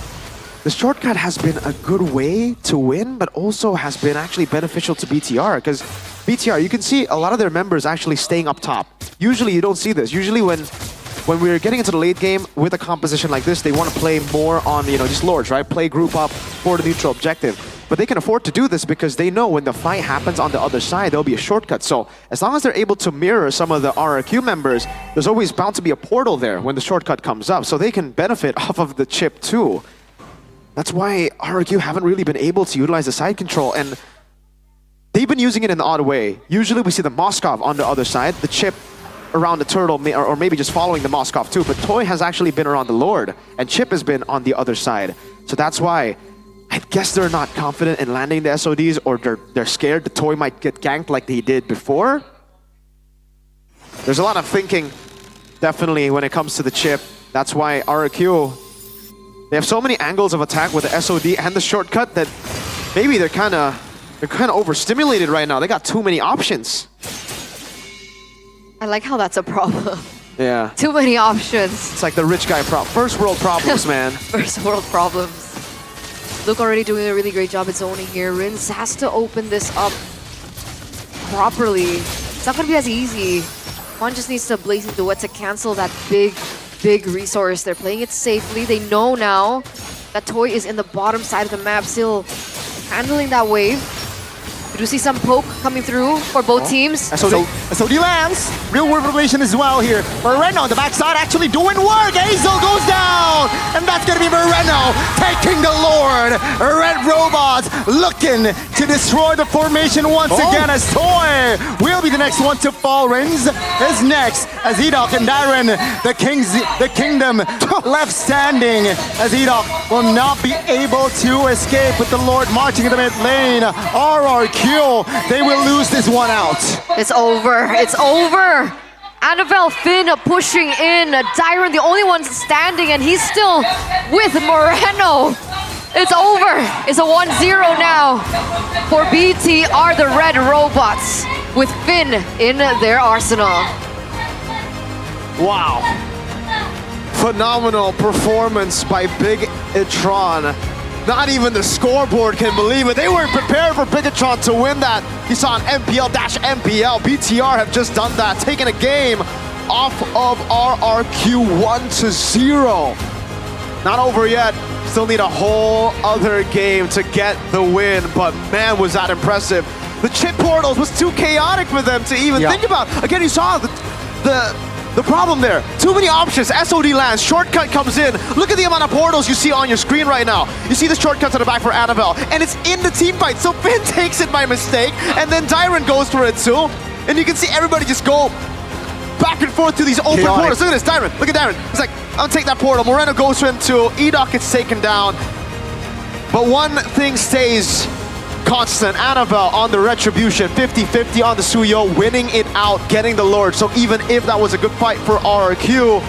the shortcut has been a good way to win, but also has been actually beneficial to BTR. Because BTR, you can see a lot of their members actually staying up top. Usually you don't see this. Usually when we're getting into the late game with a composition like this, they want to play more on, just lords, right? Play group up for the neutral objective. But they can afford to do this because they know when the fight happens on the other side, there'll be a shortcut. So as long as they're able to mirror some of the RRQ members, there's always bound to be a portal there when the shortcut comes up. So they can benefit off of the chip too. That's why RRQ haven't really been able to utilize the side control. And they've been using it in an odd way. Usually we see the Moskov on the other side, the chip around the turtle, or maybe just following the Moskov too. But Toy has actually been around the Lord, and Chip has been on the other side. So that's why I guess they're not confident in landing the SODs, or they're scared the Toy might get ganked like they did before. There's a lot of thinking, definitely, when it comes to the chip. That's why RRQ, they have so many angles of attack with the SOD and the shortcut that maybe they're kind of overstimulated right now. They got too many options. I like how that's a problem. Yeah. Too many options. It's like the rich guy problem. First world problems, man. First world problems. Luke already doing a really great job at zoning here. Rins has to open this up properly. It's not going to be as easy. One just needs to Blazing Duet to cancel that big resource. They're playing it safely. They know now that Toy is in the bottom side of the map, still handling that wave. We do see some poke coming through for both teams. SOD lands. Real world relation as well here. Moreno on the backside actually doing work. Hazel goes down. And that's going to be Moreno taking the Lord. Red Robots looking to destroy the formation once again as Toy will be the next one to fall. Rins is next as Edok and Darren, the kingdom left standing as Edok will not be able to escape with the Lord marching in the mid lane. RRQ, they will lose this one out. It's over. It's over. Annabelle, Finn pushing in. Dyron, the only one standing, and he's still with Moreno. It's over. It's a 1-0 now for BTR, the Red Robots, with Finn in their arsenal. Wow. Phenomenal performance by Big Itron. Not even the scoreboard can believe it. They weren't prepared for Bigatron to win that. You saw an MPL-MPL. BTR have just done that, taking a game off of RRQ 1-0. Not over yet. Still need a whole other game to get the win, but man, was that impressive. The chip portals was too chaotic for them to even think about. Again, you saw the the problem there. Too many options. SOD lands. Shortcut comes in. Look at the amount of portals you see on your screen right now. You see the shortcut to the back for Annabelle. And it's in the team fight. So Finn takes it by mistake. And then Dyron goes for it too. And you can see everybody just go back and forth to these open portals. Look at this. Dyron. Look at Dyron. He's like, I'll take that portal. Moreno goes for him too. Edok gets taken down. But one thing stays constant. Annabelle on the Retribution, 50-50 on the Suyo, winning it out, getting the Lord. So even if that was a good fight for RRQ,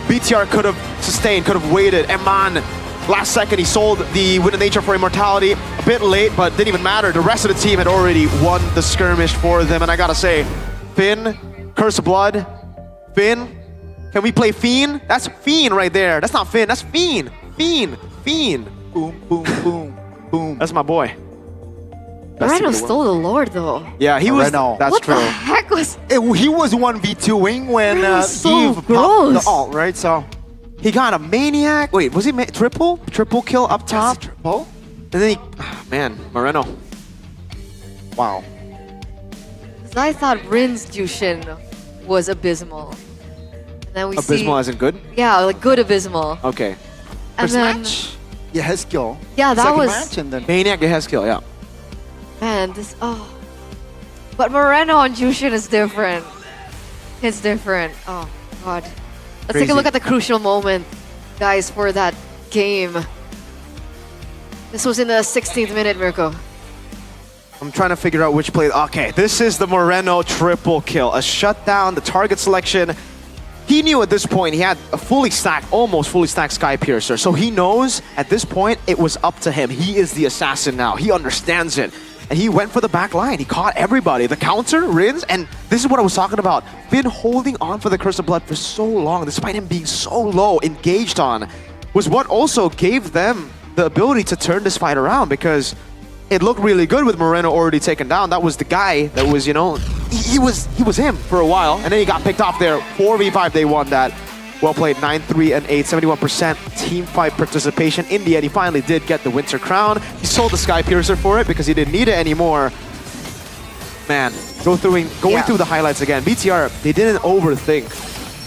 BTR could have sustained, could have waited. Eman, last second, he sold the Wind of Nature for Immortality. A bit late, but didn't even matter. The rest of the team had already won the skirmish for them. And I gotta say, Finn, Curse of Blood, Finn, can we play Fiend? That's Fiend right there. That's not Finn, that's Fiend. Fiend, Fiend. Boom, boom, boom, boom. That's my boy. Moreno stole the Lord though. Yeah, he was. That's what true. the heck was? He was 1v2ing when so Eve popped gross. the ult, right? So he got a maniac. Wait, was he triple? Triple kill up top? Triple? And then he, man, Moreno. Wow. 'Cause I thought Rin's Jushin was abysmal. And then we Abysmal see, as in good? yeah, like good abysmal. Okay. And First then, match, Yehezkiel. yeah, that Second was, match and then Maniac Yehezkiel, yeah. man, this, oh. But Moreno on Jushin is different. It's different. Oh, God. Let's take Crazy. a look at the crucial moment, guys, for that game. This was in the 16th minute, Mirko. I'm trying to figure out which play. Okay, this is the Moreno triple kill. A shutdown, the target selection. He knew at this point he had a fully stacked, almost fully stacked Sky Piercer. So he knows at this point it was up to him. He is the assassin now. He understands it. And he went for the back line. He caught everybody. The counter, Rins, and this is what I was talking about. Been holding on for the Curse of Blood for so long, despite him being so low, engaged on, was what also gave them the ability to turn this fight around, because it looked really good with Moreno already taken down. That was the guy that was, you know, he was him for a while, and then he got picked off there. 4v5, they won that. Well played, 9-3 and 8, 71% team fight participation. In the end, he finally did get the Winter Crown. He sold the Sky Piercer for it because he didn't need it anymore. Man, going through the highlights again. BTR, they didn't overthink.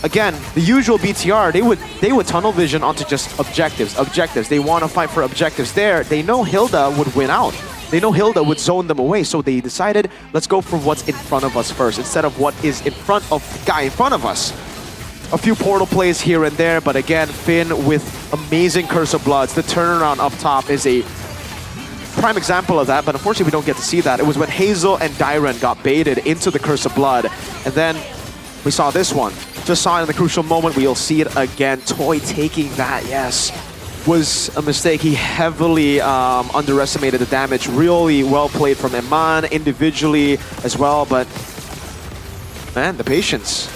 Again, the usual BTR, they would tunnel vision onto just objectives. They want to fight for objectives there. They know Hilda would win out. They know Hilda would zone them away, so they decided, let's go for what's in front of us first, instead of what is in front of the guy in front of us. A few portal plays here and there, but again, Finn with amazing Curse of Bloods. The turnaround up top is a prime example of that, but unfortunately we don't get to see that. It was when Hazel and Dyron got baited into the Curse of Blood, and then we saw this one. Just saw it in the crucial moment. We'll see it again. Toy taking that, yes, was a mistake. He heavily underestimated the damage. Really well played from Eman individually as well, but man, the patience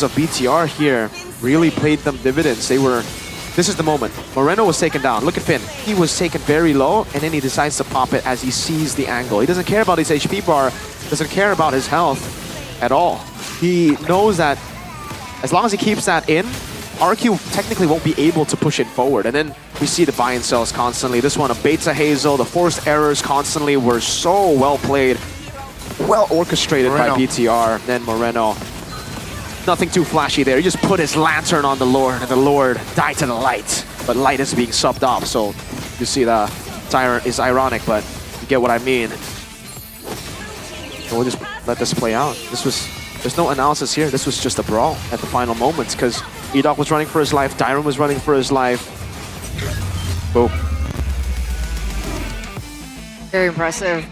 of BTR here really paid them dividends. This is the moment. Moreno was taken down. Look at Finn. He was taken very low, and then he decides to pop it as he sees the angle. He doesn't care about his HP bar, doesn't care about his health at all. He knows that as long as he keeps that in, RQ technically won't be able to push it forward. And then we see the buy and sells constantly. This one, a Beta Hazel, the forced errors constantly were so well played. Well orchestrated by BTR. Then Moreno, nothing too flashy there. He just put his lantern on the Lord, and the Lord died to the light. But light is being subbed off, so you see the tyrant is ironic, but you get what I mean. So we'll just let this play out. There's no analysis here. This was just a brawl at the final moments, because Edok was running for his life, Dyron was running for his life. Boom. Very impressive.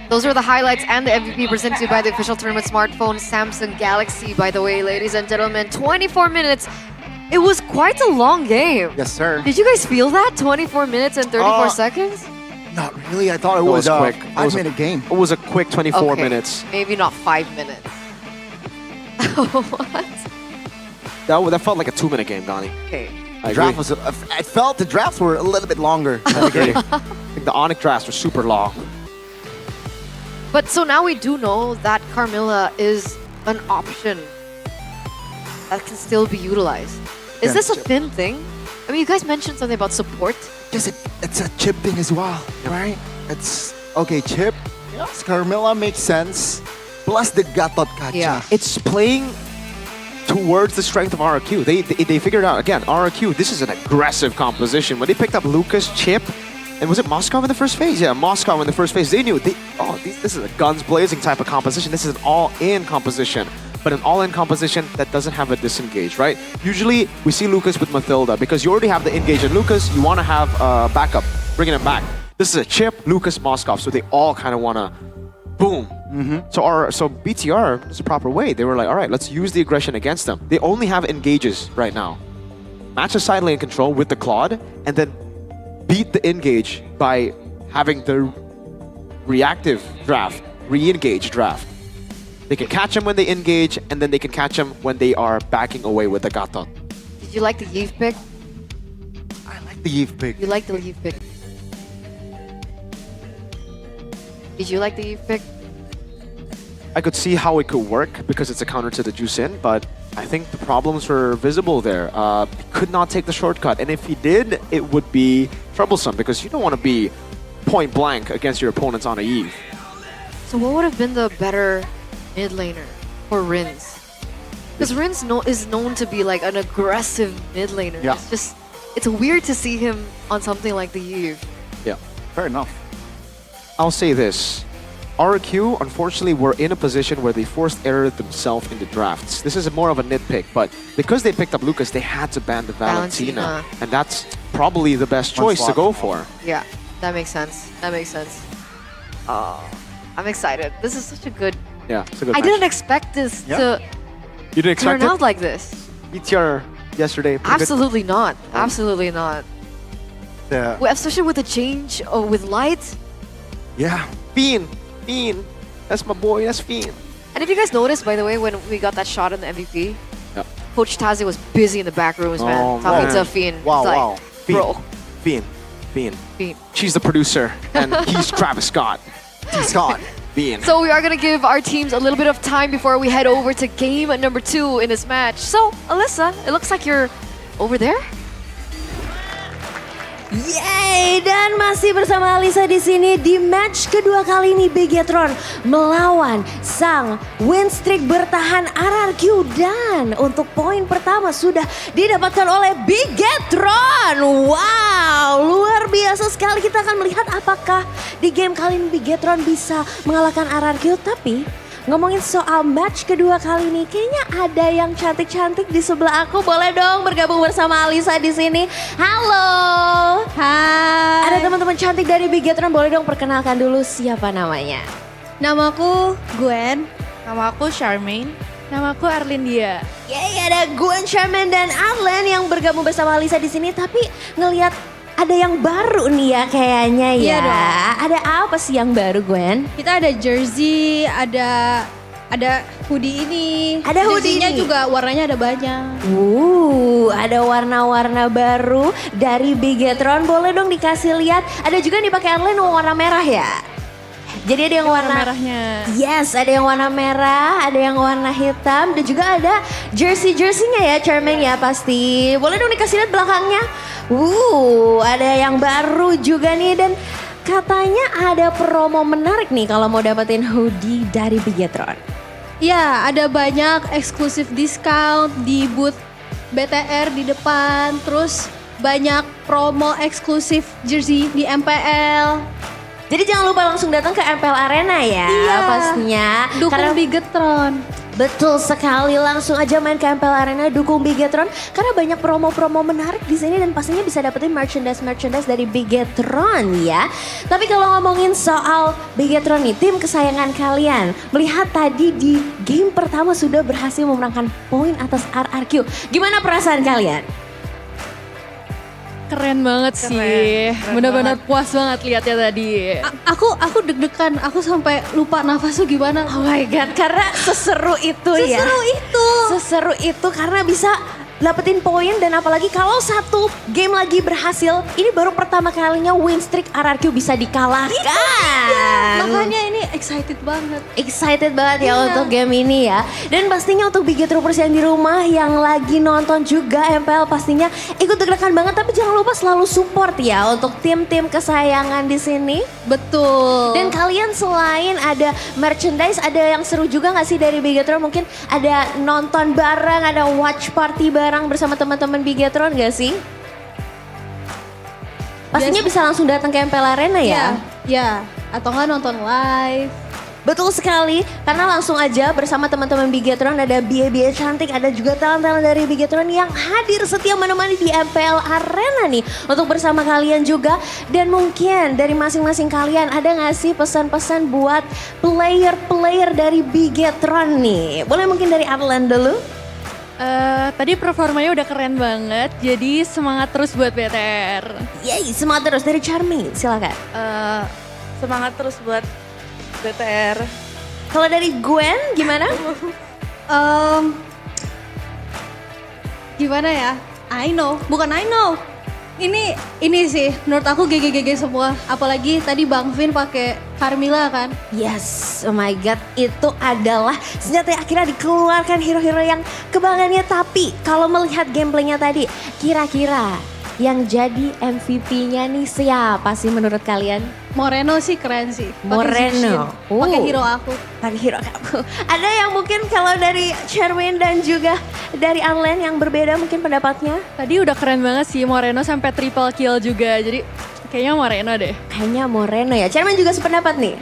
Those were the highlights and the MVP presented to you by the official tournament smartphone Samsung Galaxy, by the way, ladies and gentlemen. 24 minutes. It was quite a long game. Yes, sir. Did you guys feel that? 24 minutes and 34 seconds? Not really. I thought it was a quick. 5-minute game. It was a quick 24 minutes. Maybe not 5 minutes. What? That felt like a 2-minute game, Donnie. Okay. I Draft was. I felt the drafts were a little bit longer. I agree. I think the Onyx drafts were super long. But so now we do know that Carmilla is an option that can still be utilized. Is this a Finn thing? I mean, you guys mentioned something about support. It's a chip thing as well, right? It's okay, chip. Yes, Carmilla makes sense. Plus the Gatot Kacha. Yeah. It's playing towards the strength of RRQ. They figured out, again, RRQ, this is an aggressive composition. When they picked up Lucas, Chip, and was it Moscow in the first phase? Yeah, Moscow in the first phase. They knew, this is a guns blazing type of composition. This is an all-in composition. But an all-in composition that doesn't have a disengage, right? Usually, we see Lucas with Mathilda because you already have the engage in Lucas, you want to have backup, bringing it back. This is a Chip, Lucas, Moscow, so they all kind of want to boom. So BTR, this is the proper way. They were like, all right, let's use the aggression against them. They only have engages right now. Match a side lane control with the Claude, and then beat the engage by having the reactive draft, re-engage draft. They can catch him when they engage, and then they can catch him when they are backing away with the Gatot. Did you like the Yves pick? I like the Yves pick. You like the Yves pick? Did you like the Yves pick? I could see how it could work because it's a counter to the Juicin, but I think the problems were visible there. He could not take the shortcut, and if he did, it would be troublesome because you don't want to be point blank against your opponents on a Eve. So what would have been the better mid laner for Rins? Because Rins is known to be like an aggressive mid laner. Yeah. It's weird to see him on something like the Eve. Yeah. Fair enough. I'll say this. RQ, unfortunately, were in a position where they forced error themselves in the drafts. This is more of a nitpick, but because they picked up Lucas, they had to ban the Valentina. And that's probably the best choice to go for. Yeah, that makes sense. That makes sense. I'm excited. This is such a good... Yeah, it's a good I match. didn't expect this to You didn't expect turn it? out like this. BTR yesterday. pretty good. Absolutely not. Absolutely not. Yeah. Well, especially with the change with light. Yeah. Fiend. That's my boy. That's Fiend. And if you guys noticed, by the way, when we got that shot in the MVP, Coach Tazi was busy in the back rooms, man, talking to Fiend. Wow, It's like, wow. bro. Fiend. Fiend. She's the producer, and he's Travis Scott. Scott. Fiend. So we are going to give our teams a little bit of time before we head over to game number 2 in this match. So, Alyssa, it looks like you're over there. Yeay, dan masih bersama Alisa di sini di match kedua kali ini Bigetron melawan sang win streak bertahan RRQ, dan untuk poin pertama sudah didapatkan oleh Bigetron. Wow, luar biasa sekali. Kita akan melihat apakah di game kali ini Bigetron bisa mengalahkan RRQ. Tapi ngomongin soal match kedua kali ini, kayaknya ada yang cantik-cantik di sebelah aku. Boleh dong bergabung bersama Alisa di sini. Halo. Hai. Ada teman-teman cantik dari Bigetron, boleh dong perkenalkan dulu siapa namanya? Namaku Gwen. Namaku Charmaine. Namaku Arlindia. Yeay, ada Gwen, Charmaine, dan Arlen yang bergabung bersama Alisa di sini. Tapi ngelihat ada yang baru nih ya kayaknya ya. Iya dong. Ada apa sih yang baru, Gwen? Kita ada jersey, ada hoodie ini. Ada hoodie Jersey-nya ini. juga warnanya ada banyak. Ada warna-warna baru dari Bigetron. Boleh dong dikasih lihat. Ada juga nih pakai Arlen warna merah ya. Jadi ada yang warna merahnya. Yes, ada yang warna merah, ada yang warna hitam, dan juga ada jersey-jerseynya ya, Charmaine ya pasti. Boleh dong dikasih lihat belakangnya. Ada yang baru juga nih, dan katanya ada promo menarik nih kalau mau dapetin hoodie dari Bigetron. Ya, ada banyak eksklusif discount di booth BTR di depan, terus banyak promo eksklusif jersey di MPL. Jadi jangan lupa langsung datang ke MPL Arena ya, Iya, pastinya. dukung Bigetron. Betul sekali, langsung aja main ke MPL Arena, dukung Bigetron karena banyak promo-promo menarik di sini dan pastinya bisa dapetin merchandise dari Bigetron ya. Tapi kalau ngomongin soal Bigetron nih, tim kesayangan kalian, melihat tadi di game pertama sudah berhasil memenangkan poin atas RRQ. Gimana perasaan kalian? Keren banget sih, bener-bener puas banget lihatnya tadi. Aku deg-degan, aku sampai lupa nafas tuh gimana. Oh my god, karena seseru itu ya. Seseru itu. Seseru itu karena bisa dapetin poin dan apalagi kalau satu game lagi berhasil, ini baru pertama kalinya win streak RRQ bisa dikalahkan. Makanya ini excited banget. Excited banget ya Iya. untuk game ini ya. Dan pastinya untuk Big Troopers yang di rumah yang lagi nonton juga MPL pastinya ikut deg-degan banget, tapi jangan lupa selalu support ya untuk tim-tim kesayangan di sini. Betul. Dan kalian selain ada merchandise, ada yang seru juga gak sih dari Bigetron? Mungkin ada nonton bareng, ada watch party bareng bersama teman-teman Bigetron gak sih? Pastinya bisa langsung datang ke MPL Arena ya? Ya, atau nggak nonton live. Betul sekali, karena langsung aja bersama teman-teman Bigetron ada BA-BA cantik, ada juga talent-talent dari Bigetron yang hadir setia menemani di MPL Arena nih untuk bersama kalian juga. Dan mungkin dari masing-masing kalian ada gak sih pesan-pesan buat player-player dari Bigetron nih? Boleh mungkin dari Adlan dulu? Tadi performanya udah keren banget, jadi semangat terus buat BTR. Yeay, semangat terus dari Charmy, silakan. Semangat terus buat BTR. Kalau dari Gwen gimana? Gimana ya? Bukan I know. Ini sih menurut aku GG semua. Apalagi tadi Bang Vin pakai Carmilla kan. Yes, oh my god, itu adalah senjata yang akhirnya dikeluarkan hero-hero yang kebanggaannya. Tapi kalau melihat gameplaynya tadi, kira-kira yang jadi MVP-nya nih siapa sih menurut kalian? Moreno sih keren sih. Moreno. Pakai hero aku. Pakai hero kamu. Ada yang mungkin kalau dari Sherwin dan juga dari Anlen yang berbeda mungkin pendapatnya? Tadi udah keren banget sih Moreno sampai triple kill juga, jadi kayaknya Moreno deh. Kayaknya Moreno ya. Sherwin juga sependapat nih.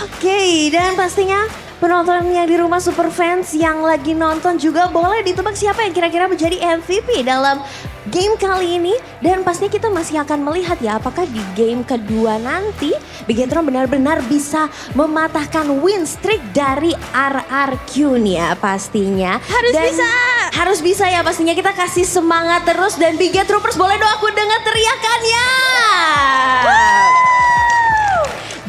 Oke, dan pastinya penonton yang di rumah super fans yang lagi nonton juga boleh ditebak siapa yang kira-kira menjadi MVP dalam game kali ini. Dan pastinya kita masih akan melihat ya apakah di game kedua nanti Bigetron benar-benar bisa mematahkan win streak dari RRQ nih ya pastinya. Harus bisa ya pastinya, kita kasih semangat terus dan Big Troopers boleh dong aku dengar teriakannya.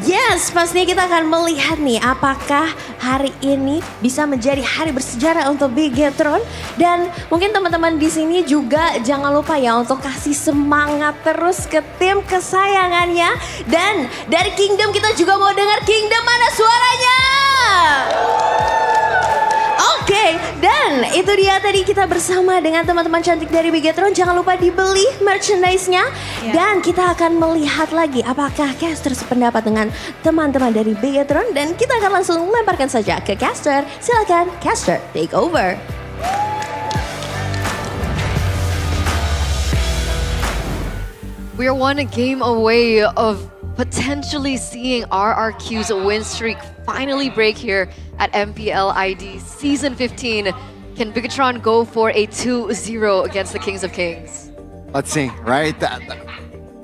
Yes, pastinya kita akan melihat nih apakah hari ini bisa menjadi hari bersejarah untuk Bigetron. Dan mungkin teman-teman di sini juga jangan lupa ya untuk kasih semangat terus ke tim kesayangannya. Dan dari Kingdom kita juga mau dengar Kingdom mana suaranya? Oke, dan itu dia tadi kita bersama dengan teman-teman cantik dari Bigetron. Jangan lupa dibeli merchandise-nya. Dan kita akan melihat lagi apakah caster sependapat dengan teman-teman dari Bigetron. Dan kita akan langsung lemparkan saja ke caster. Silakan caster, take over. We are one game away of potentially seeing RRQ's win streak finally break here at MPL ID Season 15. Can Bigetron go for a 2-0 against the Kings of Kings? Let's see, right?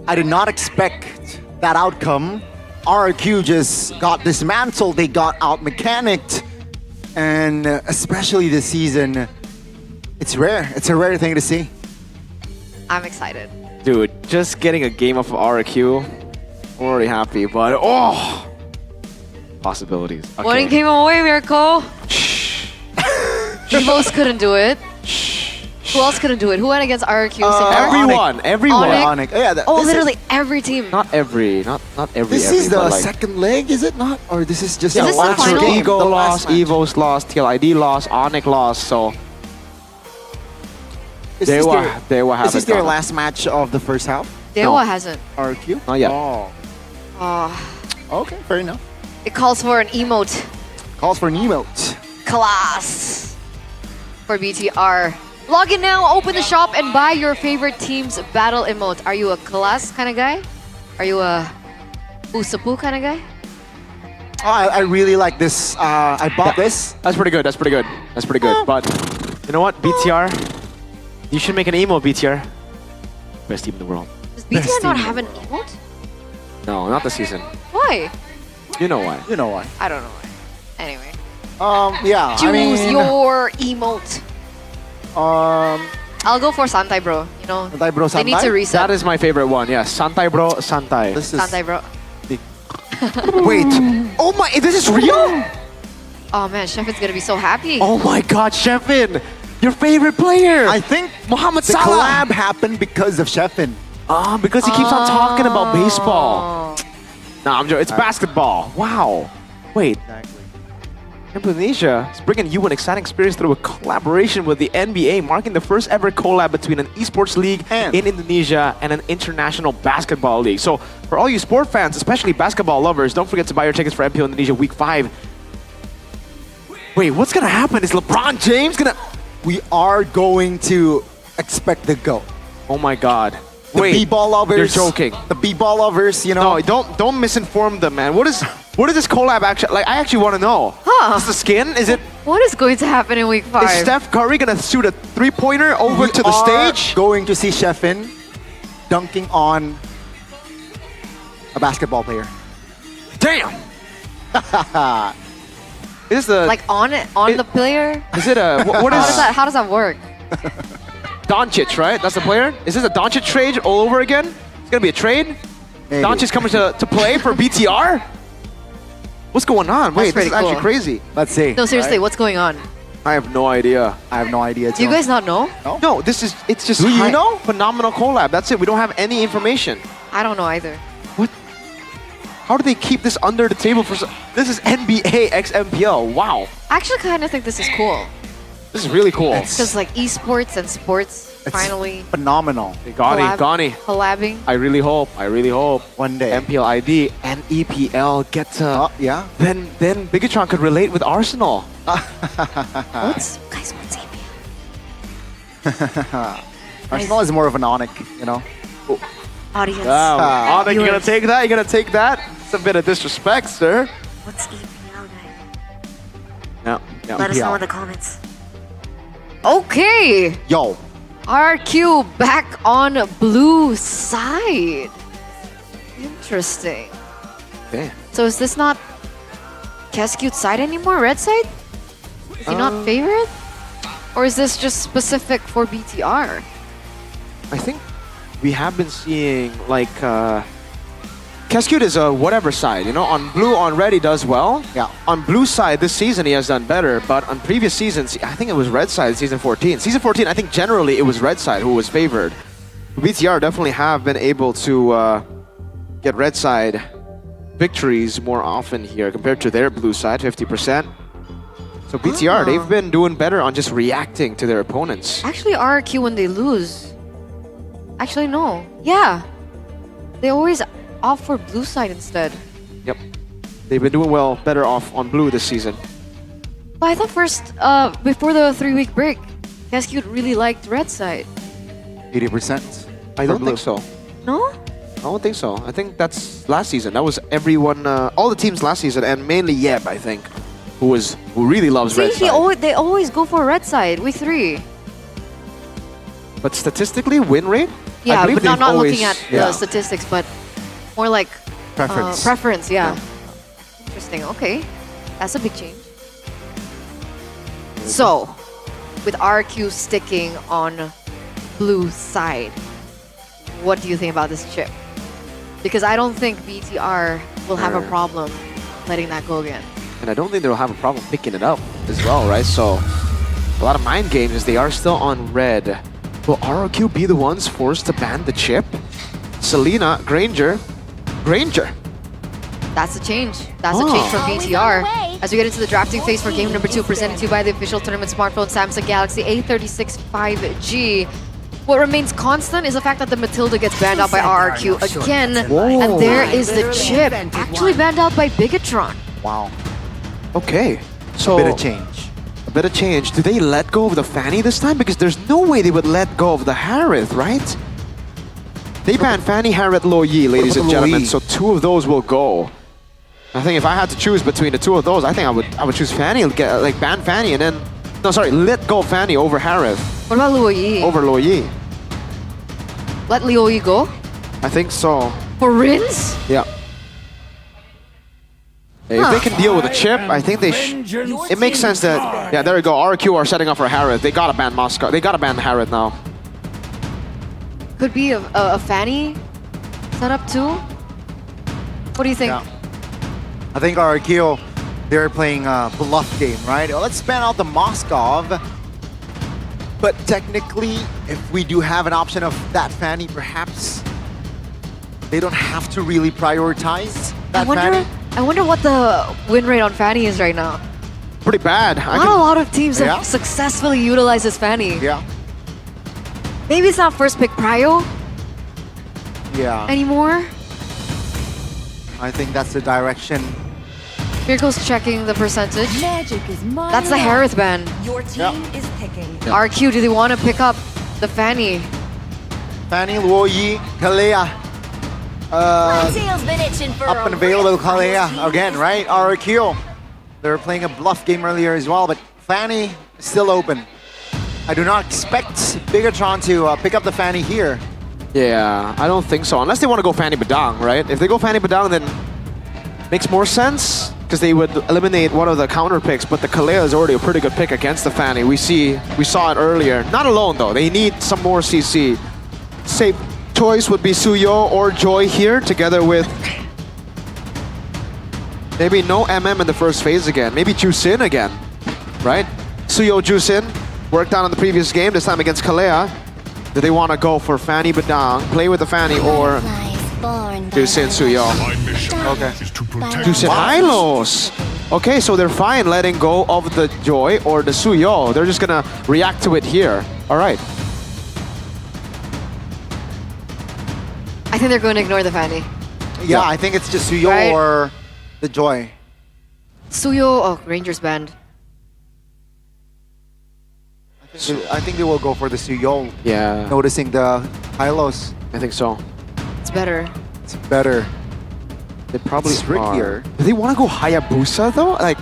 I did not expect that outcome. RRQ just got dismantled, they got out-mechanicked. And especially this season, it's rare. It's a rare thing to see. I'm excited. Dude, just getting a game of RRQ, I'm already happy, but possibilities. Okay. One game away, Miracle. Most couldn't do it. Who else couldn't do it? Who went against RRQ so far? Everyone. Onyx? Literally every team. Not every. This is the second leg, is it not? Or this is just the last game? Ego lost, Evo's lost, TLID lost, Onyx lost, so... Is Dewa this their last match of the first half? Dewa hasn't. RRQ? Not yet. Okay, fair enough. It calls for an emote. Calls for an emote. Class for BTR. Log in now, open the shop, and buy your favorite team's battle emote. Are you a class kind of guy? Are you a Usapu kind of guy? I really like this. I bought this. That's pretty good. But you know what, BTR? You should make an emo, BTR. Best team in the world. Does BTR not have an emote? No, not this season. Why? You know why. You know why. I don't know why. Anyway. Yeah. Choose your emote. I'll go for Santai Bro. You know, Santai Bro, they need to reset. That is my favorite one. Yeah, Santai Bro, Santai. This is Santai Bro. Wait. Oh my! This is real? Oh man, Chef is gonna be so happy. Oh my God, Shevin! Your favorite player. I think Mohamed the Salah. collab happened because of Sheffin. Because he keeps on talking about baseball. Nah, I'm joking. It's basketball. Wow. Wait. Indonesia is bringing you an exciting experience through a collaboration with the NBA, marking the first ever collab between an esports league in Indonesia and an international basketball league. So for all you sport fans, especially basketball lovers, don't forget to buy your tickets for MPL Indonesia Week 5. Wait, what's gonna happen? Is LeBron James gonna... We are going to expect the GOAT. Oh my God. The Wait, B-ball lovers. you're joking. The B-ball lovers, you know. No, don't misinform them, man. What is this collab actually like? I actually want to know. Huh. Is the skin? Is it? What is going to happen in week 5? Is Steph Curry gonna shoot a three-pointer over to the stage? Going to see Sheffin dunking on a basketball player. Damn. Is the Like on the player? Is it a what is? How does that work? Doncic, right? That's the player. Is this a Doncic trade all over again? It's gonna be a trade. Maybe. Doncic coming to play for BTR. What's going on? Wait, this is actually crazy. Let's see. No, seriously, what's going on? I have no idea. I have no idea Do too. you guys not know? No, it's just Do you know? phenomenal collab. That's it. We don't have any information. I don't know either. How do they keep this under the table for this is NBA x MPL. Wow. I actually kind of think this is cool. This is really cool. Because like esports and sports finally phenomenal. Gani. collabing. I really hope one day MPL ID and EPL get to yeah. Then Bigatron could relate with Arsenal. What's EPL? Arsenal is more of an Onic, you know. Audience. Wow. Onic, you gonna take that? You gonna take that? It's a bit of disrespect, sir. What's EPL, guys? Yeah. Let us know in the comments. Okay. Yo. RQ back on blue side. Interesting. Okay. So is this not Cascute's side anymore? Red side? Is he not favorite? Or is this just specific for BTR? I think we have been seeing like Cascute is a whatever side, you know. On blue, on red he does well. Yeah. On blue side this season he has done better, but on previous seasons I think it was red side season 14. Season 14 I think generally it was red side who was favored. BTR definitely have been able to get red side victories more often here compared to their blue side, 50%. So BTR, they've been doing better on just reacting to their opponents. Actually, RQ when they lose. Actually, no. Yeah. They always opt for blue side instead. Yep. They've been doing well, better off on blue this season. But I thought first, before the 3-week break, Cascute really liked red side. 80%. I don't think so. No? I don't think so. I think that's last season. That was everyone, all the teams last season, and mainly Yeb, I think, who really loves red side. They always go for red side, week 3. But statistically, win rate? Yeah, I believe but not always, looking at the statistics, but more like preference. Yeah. Interesting. Okay, that's a big change. So, with RQ sticking on blue side, what do you think about this chip? Because I don't think BTR will have a problem letting that go again. And I don't think they'll have a problem picking it up as well, right? So, a lot of mind games as they are still on red. Will ROQ be the ones forced to ban the chip? Selena, Granger. That's a change. That's a change from BTR. As we get into the drafting phase for game number 2, presented to you by the official tournament smartphone Samsung Galaxy A36 5G. What remains constant is the fact that the Matilda gets banned out by RRQ again. Whoa. And there is the chip, actually banned out by Bigatron. Wow. Okay. So a bit of change. A bit of change. Do they let go of the Fanny this time? Because there's no way they would let go of the Harith, right? They banned Fanny, Harith, Lo Yi, ladies and gentlemen. So 2 of those will go. I think if I had to choose between the 2 of those, I think I would choose Fanny, like ban Fanny, and then let go Fanny over Harith. What about Luo Yi? Over Lo Yi. Let Luo Yi go? I think so. For Rins? Yeah. If they can deal with the chip, I think they it makes sense that, yeah, there we go. RQ are setting up for Harith. They gotta ban Moscow. They gotta ban Harith now. Could be a Fanny setup too? What do you think? Yeah. I think RQ, they're playing a bluff game, right? Let's ban out the Moskov. But technically, if we do have an option of that Fanny, perhaps they don't have to really prioritize that Fanny. I wonder what the win rate on Fanny is right now. Pretty bad. Not a lot of teams have successfully utilized this Fanny. Yeah. Maybe it's not first pick prio anymore. I think that's the direction. Miracle's checking the percentage. Magic is my That's the Harith ban. Your team is picking. RQ, do they want to pick up the Fanny? Fanny, Luo Yi, Kalea. Tail's been itching for Up and available Kalea again, right? RQ. They were playing a bluff game earlier as well, but Fanny is still open. I do not expect Bigatron to pick up the Fanny here. Yeah, I don't think so. Unless they want to go Fanny Badang, right? If they go Fanny Badang, then makes more sense because they would eliminate one of the counter picks. But the Kalea is already a pretty good pick against the Fanny. We saw it earlier. Not alone though. They need some more CC. Safe choice would be Suyo or Joy here, together with maybe no MM in the first phase again. Maybe Jusin again, right? Suyo, Jusin worked out in the previous game. This time against Kalea. Do they want to go for Fanny Badang, play with the Fanny, or Jusin Suyo? Okay. Jusin Hylos. Okay, so they're fine letting go of the Joy or the Suyo. They're just gonna react to it here. All right. I think they're going to ignore the Fanny. Yeah, I think it's just Suyo or the Joy. Suyo, oh, Rangers band. I think they will go for the Suyo. Yeah. Noticing the Hylos. I think so. It's better. It's better. They probably It's trickier. Do they want to go Hayabusa though? Like,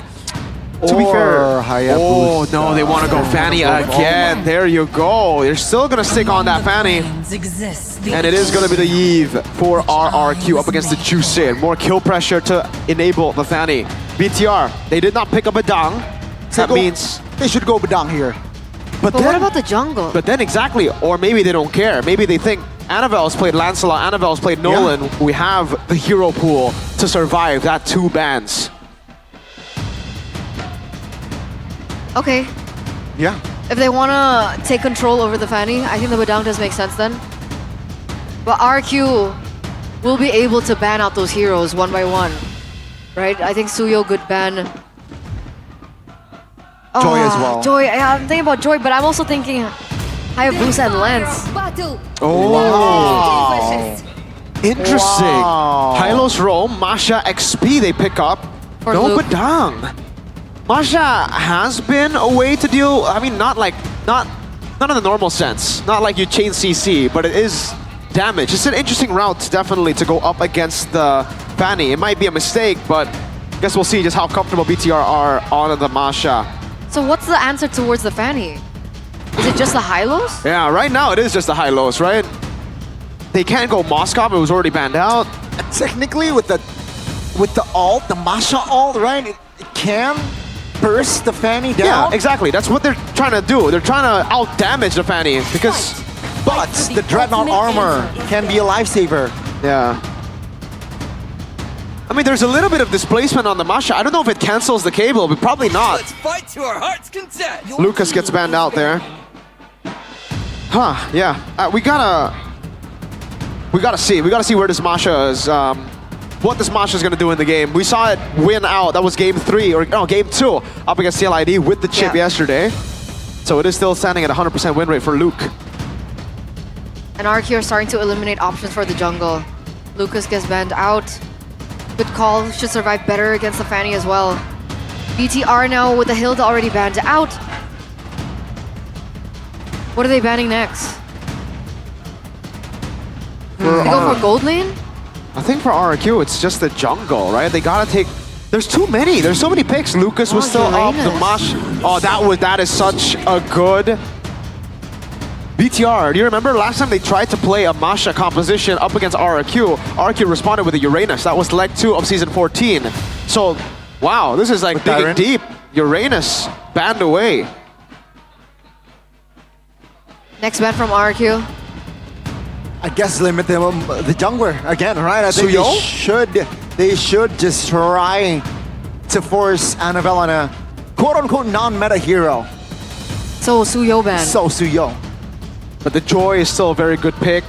to be fair. Hayabusa. Oh no, they want to go Fanny again. There you go. They're still gonna stick on that Fanny. And it is gonna be the Eve for RRQ up against the Jusin. More kill pressure to enable the Fanny. BTR, they did not pick up a Dang. That means they should go Badang here. But what about the jungle? But then exactly, or maybe they don't care. Maybe they think Annabelle's played Lancelot, Annabelle's played Nolan. Yeah. We have the hero pool to survive that two bans. Okay. Yeah. If they want to take control over the Fanny, I think the Badang does make sense then. But RQ will be able to ban out those heroes one by one. Right? I think Suyo good ban. Joy as well. Joy, yeah, I'm thinking about Joy, but I'm also thinking Hayabusa and Lance. Oh, wow. Interesting. Wow. Hylos Rome, Masha XP they pick up. For no Luke. Badang. Masha has been a way to deal, I mean, not in the normal sense. Not like you chain CC, but it is damage. It's an interesting route, definitely, to go up against the Fanny. It might be a mistake, but I guess we'll see just how comfortable BTR are on the Masha. So what's the answer towards the Fanny? Is it just the Hylos? Yeah, right now it is just the Hylos, right? They can't go Moskov, it was already banned out. Technically, with the ult, the Masha ult, right? It can burst the Fanny down. Yeah, exactly. That's what they're trying to do. They're trying to out-damage the Fanny because... But the Dreadnought armor can be a lifesaver. Yeah. I mean, there's a little bit of displacement on the Masha. I don't know if it cancels the cable, but probably not. Let's fight to our heart's content. Lucas gets banned out there. Huh, yeah. We gotta see. We gotta see where this Masha is, what this Masha is gonna do in the game. We saw it win out. That was game 3, or no, game 2, up against CLID with the chip yesterday. So it is still standing at 100% win rate for Luke. And RQ are starting to eliminate options for the jungle. Lucas gets banned out. Good call, should survive better against the Fanny as well. BTR now with the Hilda already banned out. What are they banning next? They go for gold lane? I think for RRQ, it's just the jungle, right? They gotta take... There's too many. There's so many picks. Lucas was still up. The Mash... Oh, that is such a good... BTR, do you remember last time they tried to play a Masha composition up against RRQ? RRQ responded with a Uranus. That was leg 2 of season 14. So, wow, this is like digging deep. Uranus banned away. Next ban from RRQ. I guess limit the jungler again, right? I think they should just try to force Annabelle on a quote-unquote non-meta hero. So Suyo ban. So Suyo. But the Joy is still a very good pick.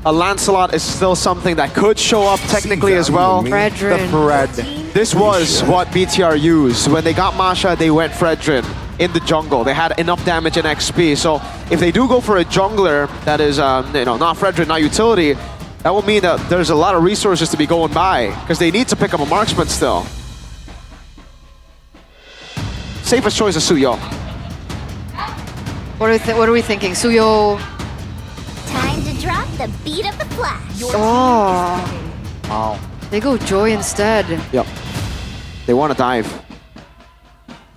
A Lancelot is still something that could show up technically as well. Fredrin. The Fred. This was what BTR used. When they got Masha, they went Fredrin in the jungle. They had enough damage and XP. So if they do go for a jungler that is, not Fredrin, not utility, that will mean that there's a lot of resources to be going by because they need to pick up a marksman still. Safest choice is Suyo. What are we thinking? Suyo. Time to drop the beat of the flash. Oh. Wow. They go Joy instead. Yep. They want to dive.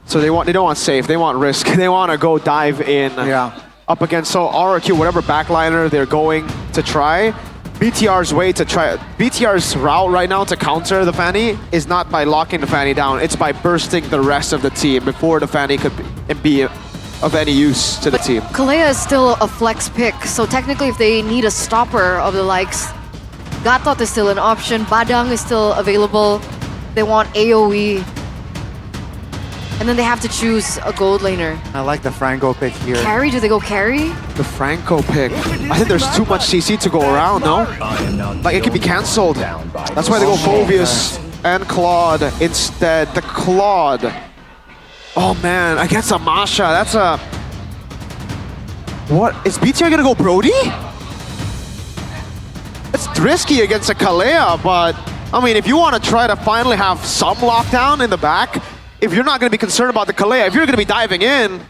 So they don't want safe, they want risk. They want to go dive in up against RRQ, whatever backliner they're going to try. BTR's route right now to counter the Fanny is not by locking the Fanny down, it's by bursting the rest of the team before the Fanny could be of any use to the team. Kalea is still a flex pick, so technically if they need a stopper of the likes, Gatot is still an option, Badang is still available, they want AoE, and then they have to choose a gold laner. I like the Franco pick here. Carry? Do they go carry? The Franco pick. I think there's too much CC to go around, no? Like it can be cancelled. That's why they go Phoveus and Claude instead. The Claude. Oh man, against a Masha, that's a... What? Is BTR gonna go Brody? It's risky against a Kalea, but I mean, if you want to try to finally have some lockdown in the back, if you're not going to be concerned about the Kalea, if you're going to be diving in,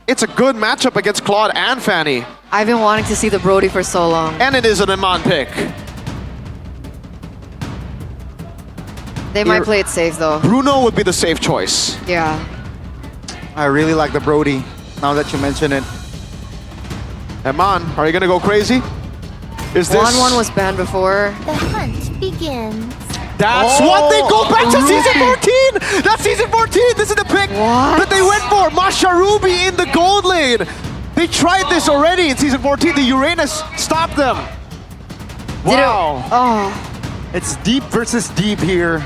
it's a good matchup against Claude and Fanny. I've been wanting to see the Brody for so long. And it is an Iman pick. They might play it safe though. Bruno would be the safe choice. Yeah. I really like the Brody, now that you mention it. Iman, are you going to go crazy? Is this... 1-1 was banned before. The hunt begins. That's what they go back to season 14! That's season 14! This is the pick that they went for! Masha Ruby in the gold lane! They tried this already in season 14. The Uranus stopped them. Wow. It's deep versus deep here.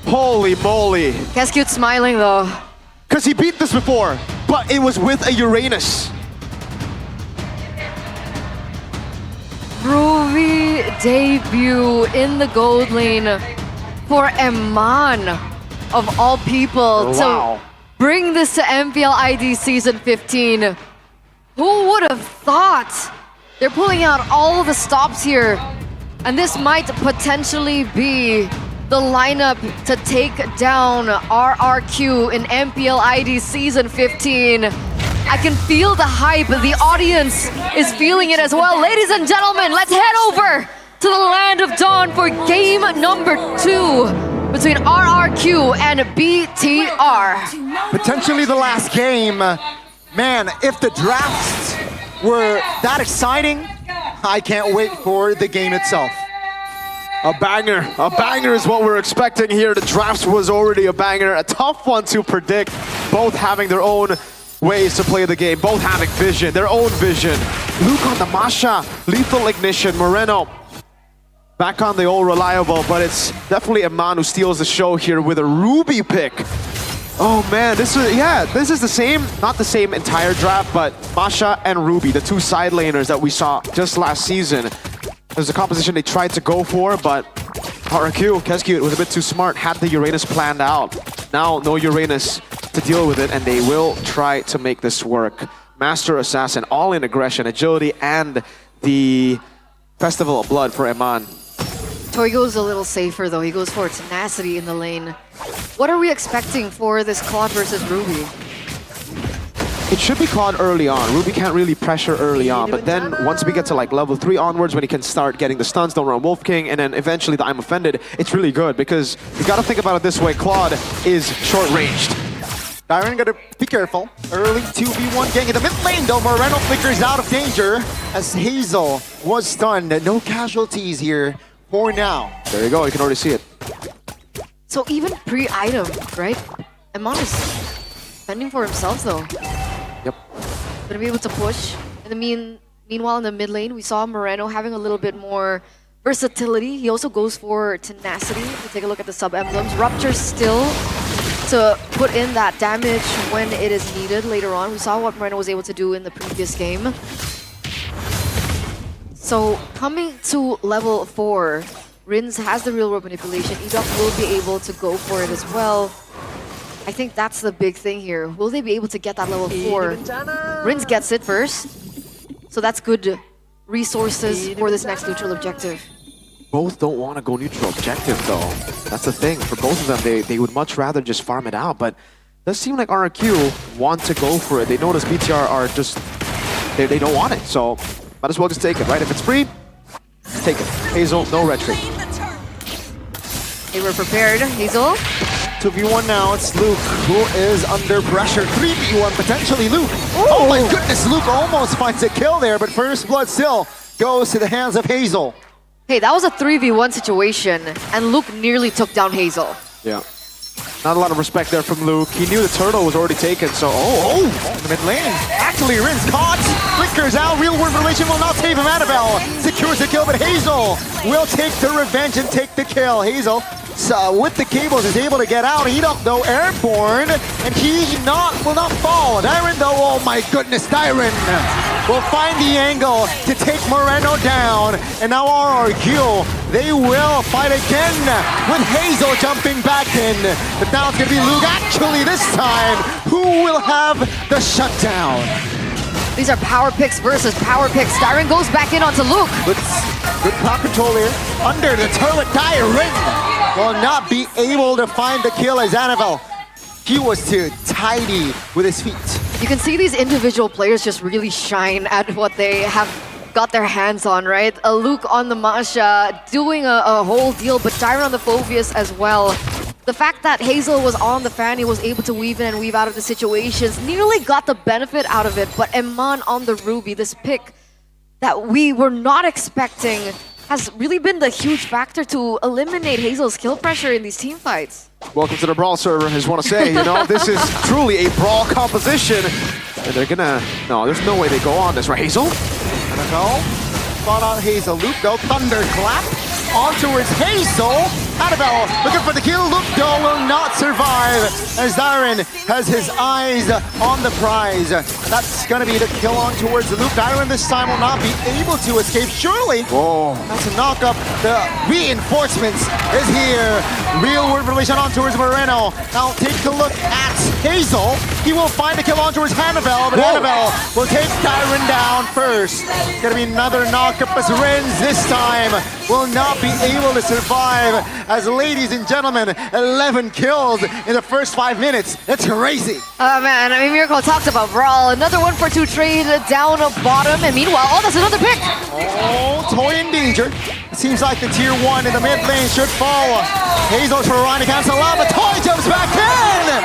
Holy moly. Cascute's smiling though. Because he beat this before, but it was with a Uranus. Ruby debut in the gold lane for Eman, of all people, to bring this to MPL ID Season 15. Who would have thought? They're pulling out all the stops here, and this might potentially be the lineup to take down RRQ in MPL ID Season 15. I can feel the hype, the audience is feeling it as well. Ladies and gentlemen, let's head over to the Land of Dawn for game number 2 between RRQ and BTR. Potentially the last game. Man, if the drafts were that exciting, I can't wait for the game itself. A banger is what we're expecting here. The drafts was already a banger, a tough one to predict, both having their own ways to play the game, both having vision, their own vision. Luke on the Masha, lethal ignition, Moreno back on the old reliable, but it's definitely Iman who steals the show here with a Ruby pick. Oh man, this is the same, not the same entire draft, but Masha and Ruby, the two side laners that we saw just last season. There's a composition they tried to go for, but RRQ, Cascute was a bit too smart, had the Uranus planned out. Now, no Uranus to deal with it, and they will try to make this work. Master Assassin, all-in aggression, agility, and the Festival of Blood for Iman. Toy goes a little safer though, he goes for tenacity in the lane. What are we expecting for this Claude versus Ruby? It should be Claude early on. Ruby can't really pressure early on, but then once we get to like level 3 onwards, when he can start getting the stuns, don't run Wolf King, and then eventually the I'm Offended, it's really good because you gotta think about it this way, Claude is short-ranged. Byron gotta be careful. Early 2v1 gang in the mid lane though. Moreno flickers out of danger as Hazel was stunned. No casualties here for now. There you go, you can already see it. So even pre-item, right? Iman is fending for himself though. Yep. Gonna be able to push. And meanwhile in the mid lane, we saw Moreno having a little bit more versatility. He also goes for tenacity. If you take a look at the sub emblems, Rupture still in to put in that damage when it is needed later on. We saw what Moreno was able to do in the previous game. So coming to level 4, Rins has the real world manipulation. Edok will be able to go for it as well. I think that's the big thing here. Will they be able to get that level 4? Rins gets it first. So that's good resources for this next neutral objective. Both don't want to go neutral objective though. That's the thing. For both of them, they would much rather just farm it out. But it does seem like RRQ want to go for it. They notice BTR are just, they don't want it. So might as well just take it, right? If it's free, take it. Hazel, no retreat. They were prepared. Hazel. 2v1 now, it's Luke who is under pressure. 3v1 potentially Luke. Oh my goodness, Luke almost finds a kill there, but first blood still goes to the hands of Hazel. Hey, that was a 3v1 situation, and Luke nearly took down Hazel. Yeah. Not a lot of respect there from Luke. He knew the turtle was already taken, so in the mid lane. Actually, Rins caught. Flickers out. Real world relation will not save him. Annabelle secures the kill, but Hazel will take the revenge and take the kill. Hazel, with the cables, is able to get out. Edok, though, airborne, and he will not fall. Dyron, though, oh my goodness, Dyron will find the angle to take Moreno down. And now RRQ, they will fight again with Hazel jumping back in. But now it's going to be Luke. Actually, this time, who will have the shutdown? These are power picks versus power picks. Dyron goes back in onto Luke. Good pop control here. Under the turret, Dyron will not be able to find the kill as Annabelle. He was too tidy with his feet. You can see these individual players just really shine at what they have got their hands on, right? A Luke on the Masha doing a whole deal, but Dyron on the Phoveus as well. The fact that Hazel was on the Fanny, was able to weave in and weave out of the situations, nearly got the benefit out of it, but Eman on the Ruby, this pick that we were not expecting, has really been the huge factor to eliminate Hazel's kill pressure in these team fights. welcome to the Brawl server. I just want to say, you know, this is truly a Brawl composition. And they're gonna, no, there's no way they go on this, right, Hazel? Gonna go. Spot on Hazel. Luke, though, thunderclap. On towards Hazel. Annabelle looking for the kill. Luke, though, will not survive as Dyron has his eyes on the prize. That's going to be the kill on towards Luke. Dyron this time will not be able to escape. Surely. Whoa. That's a knock up. The reinforcements is here. Real world relation on towards Moreno. Now take a look at Hazel. He will find the kill on towards Annabelle, but Annabelle will take Dyron down first. It's going to be another knock up as Rins this time will not be able to survive. As ladies and gentlemen, 11 kills in the first 5 minutes. That's crazy. Oh man, I mean, Miracle talked about Brawl. Another 1-for-2 trade down a bottom. And meanwhile, oh, that's another pick. Oh, Toy in danger. It seems like the tier 1 in the mid lane should fall. Hazel trying to cancel out, but Toy jumps back in.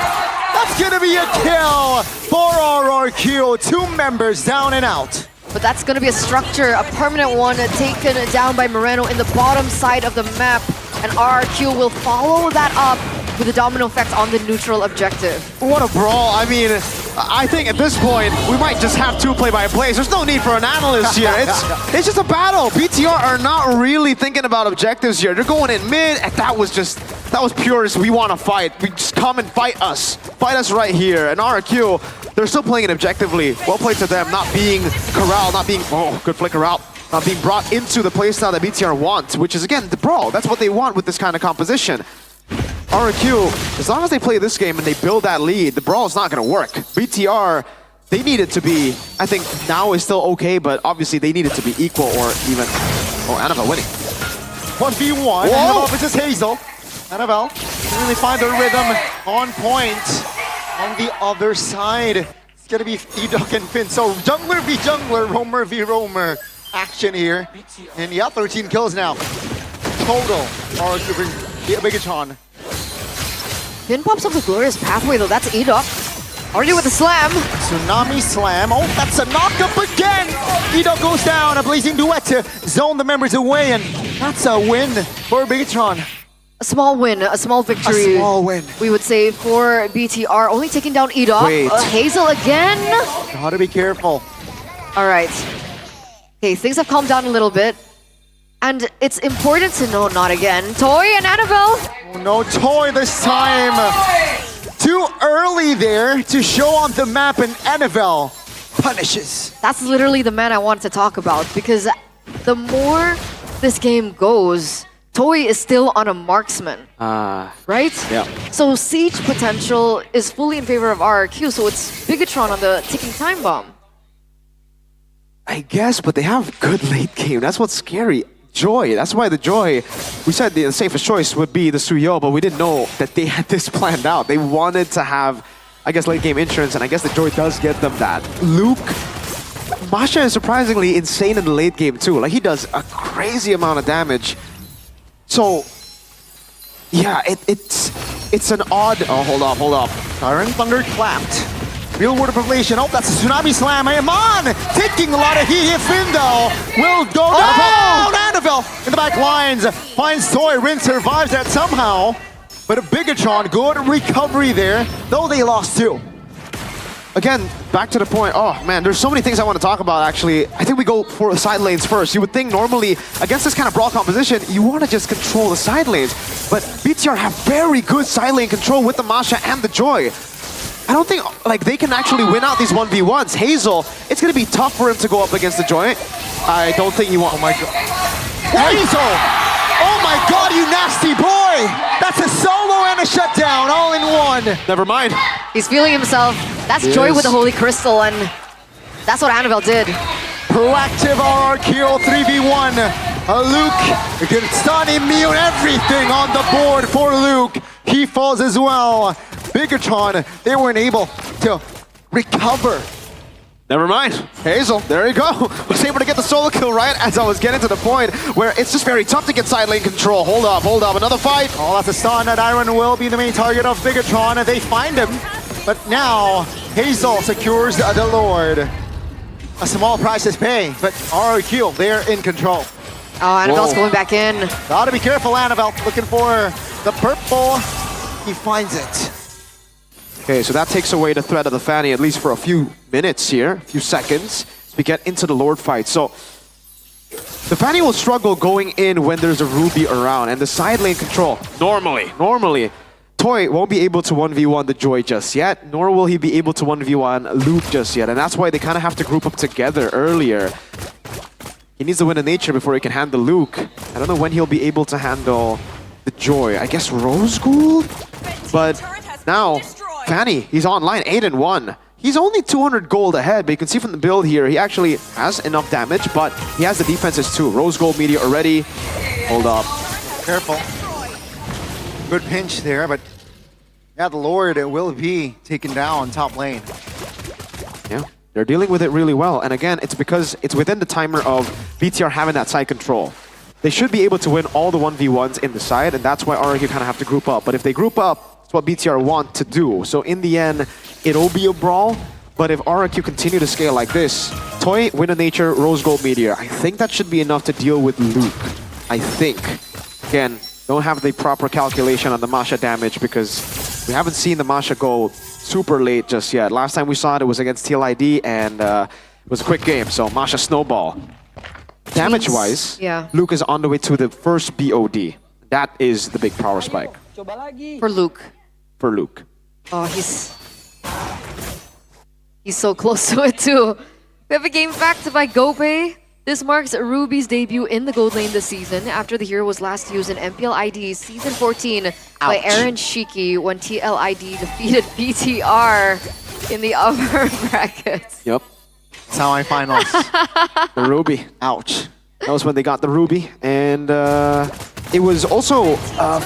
That's going to be a kill for RRQ. 2 members down and out. But that's going to be a structure, a permanent one taken down by Moreno in the bottom side of the map. And RRQ will follow that up with a domino effect on the neutral objective. What a brawl. I mean, I think at this point, we might just have 2 play-by-plays. There's no need for an analyst here. It's just a battle. BTR are not really thinking about objectives here. They're going in mid, and that was pure as we want to fight. We just come and fight us. Fight us right here. And RRQ, they're still playing it objectively. Well played to them, not being corralled, not being, oh, good flicker out. Not being brought into the playstyle that BTR wants, which is, again, the brawl. That's what they want with this kind of composition. RRQ, as long as they play this game and they build that lead, the brawl is not going to work. BTR, they need it to be, I think now is still okay, but obviously they need it to be equal or even, oh, Annabelle winning. 1v1, Annabelle versus Hazel. Annabelle can really find their rhythm on point. On the other side, it's going to be Edok and Finn. So jungler v jungler, roamer v roamer. Action here, and yeah, 13 kills now. Total RRQ brings Bigatron. Finn pops up the glorious pathway though, that's Edok. Already with the slam. Tsunami slam, oh, that's a knock-up again! Edok goes down, a blazing duet to zone the members away, and that's a win for Bigatron. A small win, a small victory. A small win. We would say for BTR, only taking down Edok. Wait. Hazel again. Gotta be careful. All right. Okay, things have calmed down a little bit. And it's important to note, not again, Toy and Annabelle. Oh no, Toy this time. too early there to show on the map, and Annabelle punishes. That's literally the man I wanted to talk about, because the more this game goes, Toy is still on a marksman, right? Yeah. So siege potential is fully in favor of RRQ, so it's Bigatron on the ticking time bomb. I guess, but they have good late game. That's what's scary. Joy. That's why the Joy, we said the safest choice would be the Suyo, but we didn't know that they had this planned out. They wanted to have, I guess, late game insurance, and I guess the Joy does get them that. Luke, Masha is surprisingly insane in the late game too. Like, he does a crazy amount of damage. So, yeah, it's an odd... Oh, hold up. Siren Thunder clapped. Real word of revelation. Oh, that's a tsunami slam. Amon taking a lot of heat. Findo will go down. Annabelle in the back lines finds Toy. Rin survives that somehow. But a Bigatron, good recovery there, though they lost 2. Again, back to the point. Oh man, there's so many things I want to talk about actually. I think we go for the side lanes first. You would think normally against this kind of brawl composition, you want to just control the side lanes. But BTR have very good side lane control with the Masha and the Joy. I don't think like they can actually win out these 1v1s. Hazel, it's going to be tough for him to go up against the Joy. I don't think you want... Oh my god. Hazel! Oh my god, you nasty boy! That's a solo and a shutdown, all in one. Never mind. He's feeling himself. That's Joy with the Holy Crystal, and that's what Annabelle did. Proactive RRQ 3v1. Luke gets stun, immune, everything on the board for Luke. He falls as well. Bigatron, they weren't able to recover. Never mind. Hazel, there you go. Was able to get the solo kill right as I was getting to the point where it's just very tough to get side lane control. Hold up, another fight. Oh, that's a stun. That Iron will be the main target of Bigatron. They find him, but now Hazel secures the Lord. A small price to pay, but RRQ, they're in control. Oh, Annabelle's going back in. Gotta be careful, Annabelle. Looking for the purple. He finds it. Okay, so that takes away the threat of the Fanny, at least for a few minutes here, a few seconds, as we get into the Lord fight. So, the Fanny will struggle going in when there's a Ruby around, and the side lane control, normally, Toy won't be able to 1v1 the Joy just yet, nor will he be able to 1v1 Luke just yet, and that's why they kind of have to group up together earlier. He needs to win a nature before he can handle Luke. I don't know when he'll be able to handle the Joy. I guess Rose Gold? But now, Fanny, he's online, 8-1. He's only 200 gold ahead, but you can see from the build here, he actually has enough damage, but he has the defenses too. Rose Gold Meteor already. Hold up. Careful. Good pinch there, but yeah, the Lord will be taken down top lane. Yeah, they're dealing with it really well. And again, it's because it's within the timer of BTR having that side control. They should be able to win all the 1v1s in the side, and that's why RRQ kind of have to group up. But if they group up, it's what BTR want to do. So in the end, it'll be a brawl. But if RRQ continue to scale like this, Toy, Win a Nature, Rose Gold Meteor, I think that should be enough to deal with Luke. I think. Again, don't have the proper calculation on the Masha damage because we haven't seen the Masha go super late just yet. Last time we saw it was against TLID, and it was a quick game. So Masha Snowball. Damage-wise, yeah, Luke is on the way to the first BOD. That is the big power spike. For Luke. For Luke. Oh, he's so close to it too. We have a game backed by GoPay. This marks Ruby's debut in the gold lane this season after the hero was last used in MPL ID Season 14 by Aaron Shiki when TLID defeated BTR in the upper brackets. Yep. Semi-finals. The Ruby. Ouch. That was when they got the Ruby. And it was also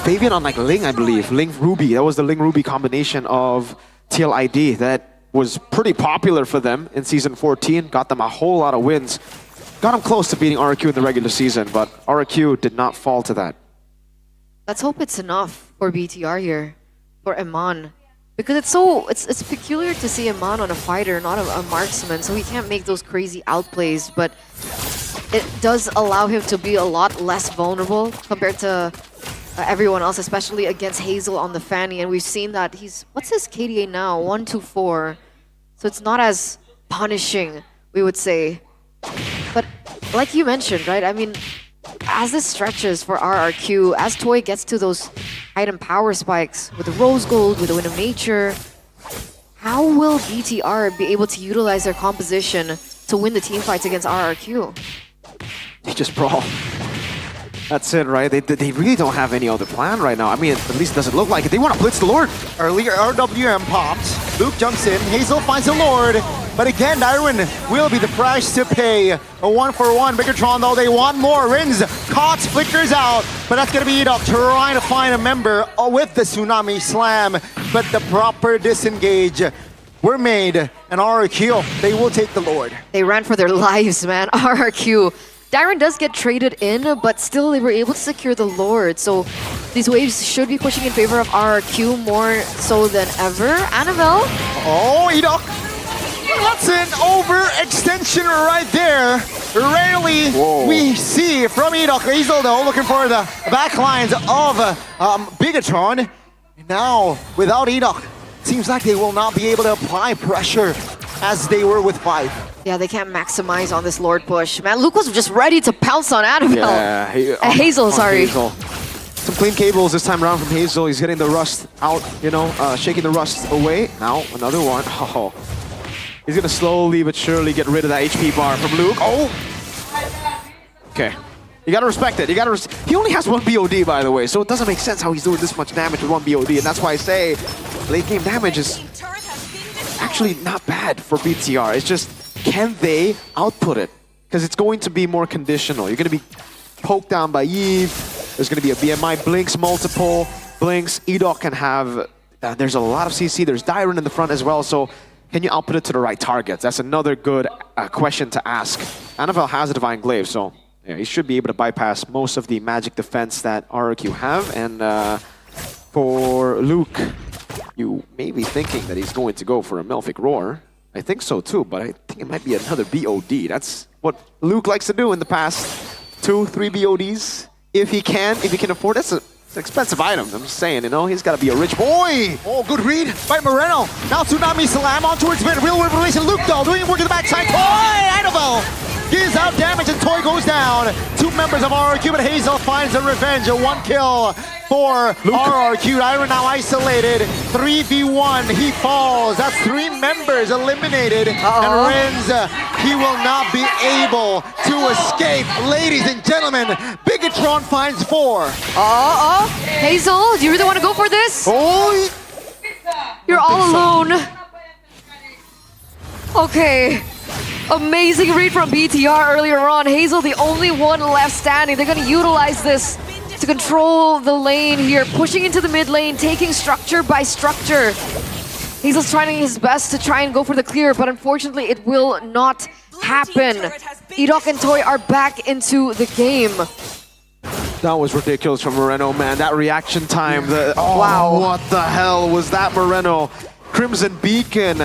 Fabian on like Ling, I believe. Ling Ruby. That was the Ling Ruby combination of TLID that was pretty popular for them in Season 14. Got them a whole lot of wins. Got them close to beating RRQ in the regular season, but RRQ did not fall to that. Let's hope it's enough for BTR here, for Iman. Because it's peculiar to see Iman on a fighter, not a marksman, so he can't make those crazy outplays, but it does allow him to be a lot less vulnerable compared to everyone else, especially against Hazel on the Fanny, and we've seen that what's his KDA now? 124. So it's not as punishing, we would say. But like you mentioned, right? I mean, as this stretches for RRQ, as Toy gets to those item power spikes with the Rose Gold, with the Wind of Nature, how will BTR be able to utilize their composition to win the team fights against RRQ? They just brawl. That's it, right? They really don't have any other plan right now. I mean, at least it doesn't look like it. They want to blitz the Lord. Earlier, RWM popped. Luke jumps in. Hazel finds the Lord. But again, Darwin will be the price to pay. A 1-for-1. Bigatron, though, they want more. Rins caught, flickers out. But that's going to be Edok trying to find a member with the Tsunami Slam. But the proper disengage were made. And RRQ, they will take the Lord. They ran for their lives, man. RRQ. Dyron does get traded in, but still they were able to secure the Lord. So these waves should be pushing in favor of RRQ more so than ever. Annabelle. Oh, Edok. That's an overextension right there. Rarely we see from Edok. Hazel, though, looking for the backlines of Bigatron. Now, without Edok, seems like they will not be able to apply pressure as they were with 5. Yeah, they can't maximize on this Lord push. Man, Luke was just ready to pounce on Annabelle. Yeah, Hazel, sorry. Hazel. Some clean cables this time around from Hazel. He's getting the rust out, you know, shaking the rust away. Now, another one. Oh. He's gonna slowly but surely get rid of that HP bar from Luke. Oh! Okay. You gotta respect it. You gotta he only has 1 BOD, by the way, so it doesn't make sense how he's doing this much damage with 1 BOD, and that's why I say late game damage is actually not bad for BTR. It's just, can they output it? Because it's going to be more conditional. You're gonna be poked down by Eve. There's gonna be a BMI Blinks multiple. Blinks, Edok can have, there's a lot of CC. There's Dyron in the front as well, so can you output it to the right targets? That's another good question to ask. Annabelle has a Divine Glaive, so yeah, he should be able to bypass most of the magic defense that RRQ have. And for Luke, you may be thinking that he's going to go for a Melphic Roar. I think so too, but I think it might be another BOD. That's what Luke likes to do in the past. 2-3 BODs, if he can afford it. It's an expensive item, I'm just saying, you know, he's got to be a rich boy. Oh, good read by Moreno. Now Tsunami Slam on towards mid. Real whip relation. Luke, though, doing work in the backside. Toy! Annabelle gives out damage and Toy goes down. 2 members of RRQ, but Hazel finds a revenge. A 1 kill for RRQ. Iron now isolated. 3v1. He falls. That's 3 members eliminated. And Renz, he will not be able to escape. Ladies and gentlemen, Bigatron finds 4. Hazel, do you really want to go for this? Oh, you're all alone. Okay. Amazing read from BTR earlier on. Hazel, the only one left standing. They're going to utilize this to control the lane here, pushing into the mid lane, taking structure by structure. Hazel's trying his best to try and go for the clear, but unfortunately it will not happen. Edok and Toy are back into the game. That was ridiculous from Moreno, man. That reaction time. Wow. What the hell was that, Moreno? Crimson Beacon,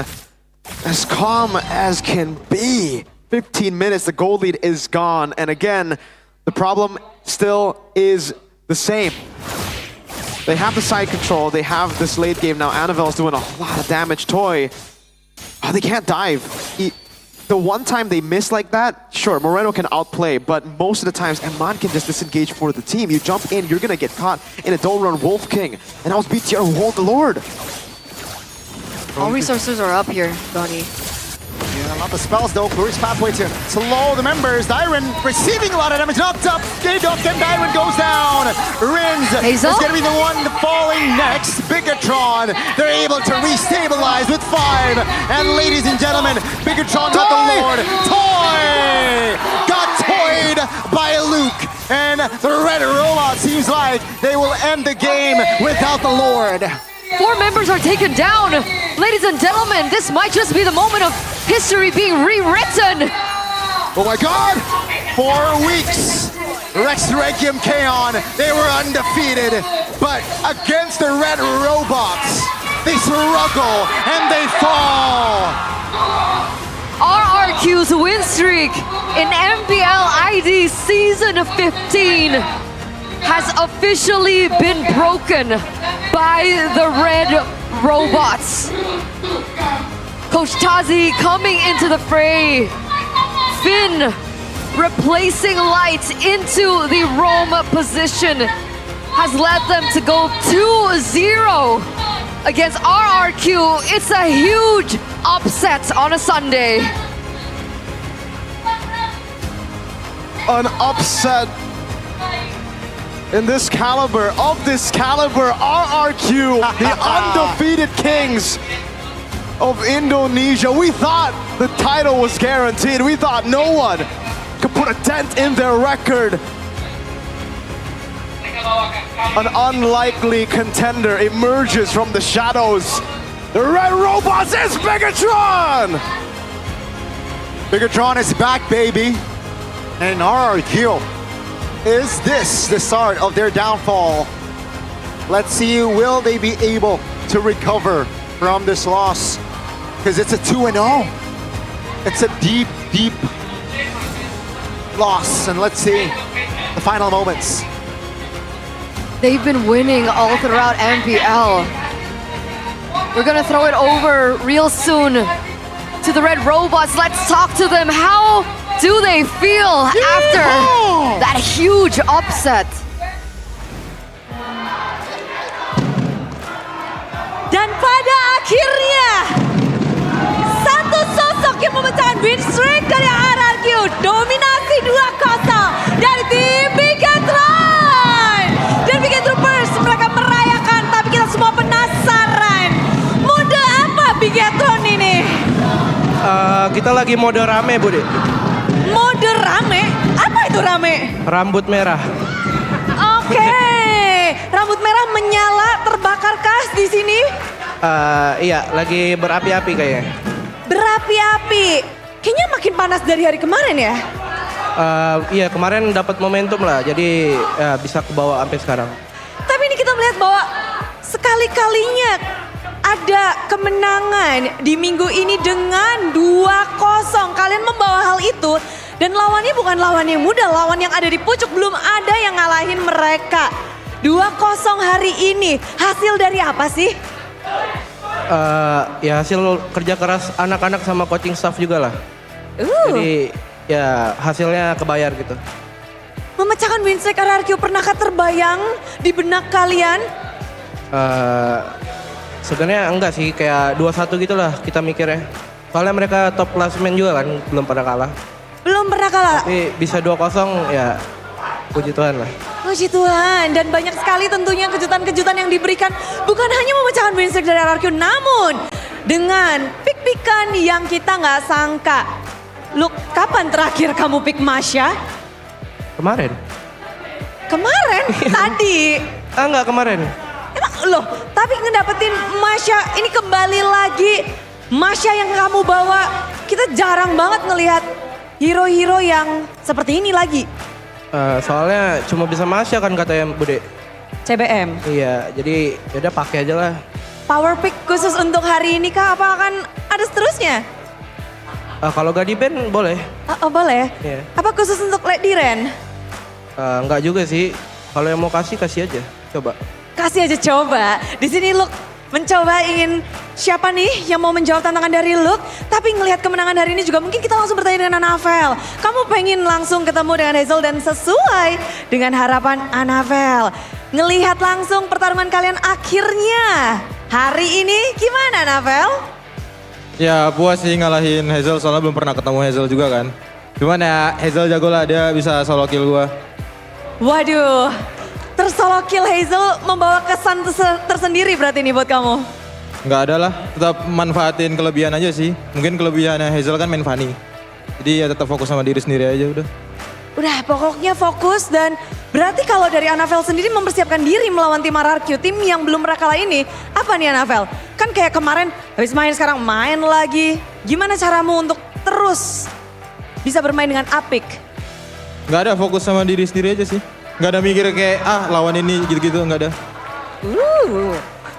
as calm as can be. 15 minutes, the gold lead is gone. And again, the problem still is the same. They have the side control. They have this late game now. Annabelle's doing a lot of damage. Toy, they can't dive. The one time they miss like that, sure, Moreno can outplay, but most of the times, Eman can just disengage for the team. You jump in, you're gonna get caught in a don't run Wolf King. And that was BTR who hold the Lord. All resources are up here, Donnie. Yeah, a lot of spells though. Glorious pathway to slow the members. Dyron receiving a lot of damage. Knocked up. Gaydok and Dyron goes down. Rins is going to be the one falling next. Bigatron. They're able to restabilize with 5. And ladies and gentlemen, Bigatron got the Lord. Toy got toyed by Luke. And the Red Robot seems like they will end the game without the Lord. 4 members are taken down. Ladies and gentlemen, this might just be the moment of history being rewritten. Oh my God! 4 weeks. Rex Requiem Kaon, they were undefeated. But against the Red Robots, they struggle and they fall. RRQ's win streak in MPL ID Season 15 has officially been broken by the Red Robots. Coach Tazi coming into the fray. Finn replacing Light into the roam position has led them to go 2-0 against RRQ. It's a huge upset on a Sunday. An upset in this caliber, RRQ, the undefeated kings of Indonesia. We thought the title was guaranteed. We thought no one could put a dent in their record. An unlikely contender emerges from the shadows. The Red Robots is Bigatron! Bigatron is back, baby. And RRQ, is this the start of their downfall? Let's see, will they be able to recover from this loss? Because it's a 2-0. It's a deep, deep loss. And let's see the final moments. They've been winning all throughout MPL. We're gonna throw it over real soon to the Red Robots. Let's talk to them. How do they feel after that huge upset? Dan pada akhirnya, satu sosok yang memecahkan win streak dari RRQ. Dominasi 2-0 dari tim Bigatron. Dan Bigatroopers, mereka merayakan, tapi kita semua penasaran. Mode apa Bigatron ini? Kita lagi mode rame, Budi. Mode rame? Apa itu rame? Rambut merah. Oke, rambut merah menyala, terbakarkah di sini? Iya, lagi berapi-api kayaknya. Berapi-api. Kayaknya makin panas dari hari kemarin ya? Iya, kemarin dapat momentum lah, jadi bisa kebawa sampai sekarang. Tapi ini kita melihat bahwa sekali-kalinya ada kemenangan di minggu ini dengan 2-0. Kalian membawa hal itu dan lawannya bukan lawan yang mudah, lawan yang ada di pucuk, belum ada yang ngalahin mereka. 2-0 hari ini, hasil dari apa sih? Ya hasil kerja keras anak-anak sama coaching staff juga lah. Jadi ya hasilnya kebayar gitu. Memecahkan win streak RRQ, pernahkah terbayang di benak kalian? Sebenarnya enggak sih, kayak 2-1 gitu lah kita mikirnya. Soalnya mereka top klasmen juga kan, belum pernah kalah. Belum pernah kalah? Tapi bisa 2-0 ya puji Tuhan lah. Puji Tuhan, dan banyak sekali tentunya kejutan-kejutan yang diberikan. Bukan hanya memecahkan win streak dari RRQ, namun dengan pick-pickan yang kita nggak sangka. Look, kapan terakhir kamu pick Masya? Kemarin. Kemarin? Tadi? Enggak, kemarin. Emang loh, tapi ngedapetin Masya ini kembali lagi. Masya yang kamu bawa, kita jarang banget ngelihat hero-hero yang seperti ini lagi. Soalnya cuma bisa Masya kan katanya Bude. CBM? Iya, jadi yaudah pakai aja lah. Power pick khusus untuk hari ini kah? Apa akan ada seterusnya? Kalau gak di band boleh. Oh boleh? Iya. Apa khusus untuk Led Diren? Enggak juga sih. Kalau yang mau kasih aja. Coba. Kasih aja coba. Di sini Luke mencoba ingin siapa nih yang mau menjawab tantangan dari Luke. Tapi ngelihat kemenangan hari ini juga mungkin kita langsung bertanya dengan Anavel. Kamu pengen langsung ketemu dengan Hazel dan sesuai dengan harapan Anavel. Ngelihat langsung pertarungan kalian akhirnya. Hari ini gimana Anavel? Ya puas sih ngalahin Hazel, soalnya belum pernah ketemu Hazel juga kan. Cuman ya Hazel jago lah, dia bisa solo kill gua. Waduh, tersolo kill Hazel membawa kesan tersendiri berarti nih buat kamu? Nggak ada lah, tetap manfaatin kelebihan aja sih. Mungkin kelebihannya Hazel kan main funny. Jadi ya tetap fokus sama diri sendiri aja udah. Udah pokoknya fokus, dan berarti kalau dari Anavel sendiri mempersiapkan diri melawan tim RRQ, tim yang belum pernah kalah ini. Apa nih Anavel? Kan kayak kemarin habis main sekarang main lagi. Gimana caramu untuk terus bisa bermain dengan apik? Nggak ada, fokus sama diri sendiri aja sih. Nggak ada mikir kayak lawan ini gitu-gitu, nggak ada.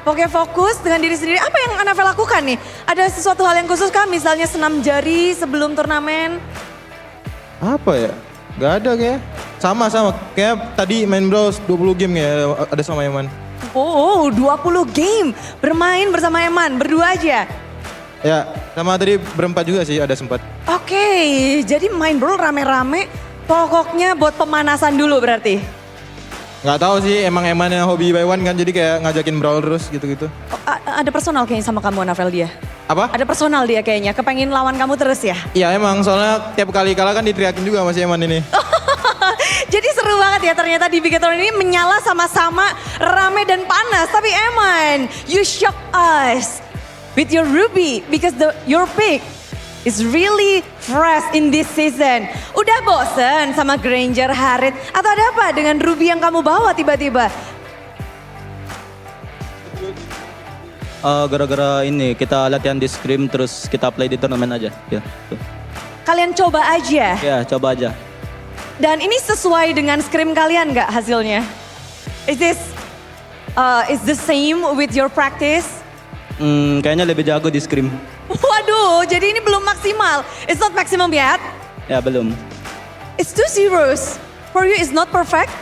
Pokoknya fokus dengan diri sendiri. Apa yang Anavel lakukan nih? Ada sesuatu hal yang khusus kah? Misalnya senam jari sebelum turnamen? Apa ya? Nggak ada kayak. Sama. Kayak tadi main bros 20 game ya, ada sama Eman. Oh, 20 game. Bermain bersama Eman, berdua aja? Ya, sama tadi berempat juga sih, ada sempat. Oke, jadi main brawl rame-rame. Pokoknya buat pemanasan dulu berarti. Nggak tahu sih, emang emannya hobi by one kan, jadi kayak ngajakin brawl terus gitu-gitu. Oh, ada personal kayaknya sama kamu, Navel dia. Apa? Ada personal dia kayaknya, kepengin lawan kamu terus ya? Iya emang, soalnya tiap kali kalah kan diteriakin juga sama si Eman ini. Jadi seru banget ya ternyata di Bigetron ini menyala sama-sama rame dan panas. Tapi Eman, you shock us with your Ruby because your pick is really fresh in this season. Udah bosen sama Granger, Harit, atau ada apa dengan Ruby yang kamu bawa tiba-tiba? Gara-gara ini kita latihan di scrim terus kita play di turnamen aja. Ya, tuh. Kalian coba aja. Ya, coba aja. Dan ini sesuai dengan scrim kalian nggak hasilnya? Is the same with your practice? Kayaknya lebih jago di scrim. Waduh, jadi ini belum maksimal. It's not maximum yet? Ya, belum. It's 2 zeros. For you it's not perfect?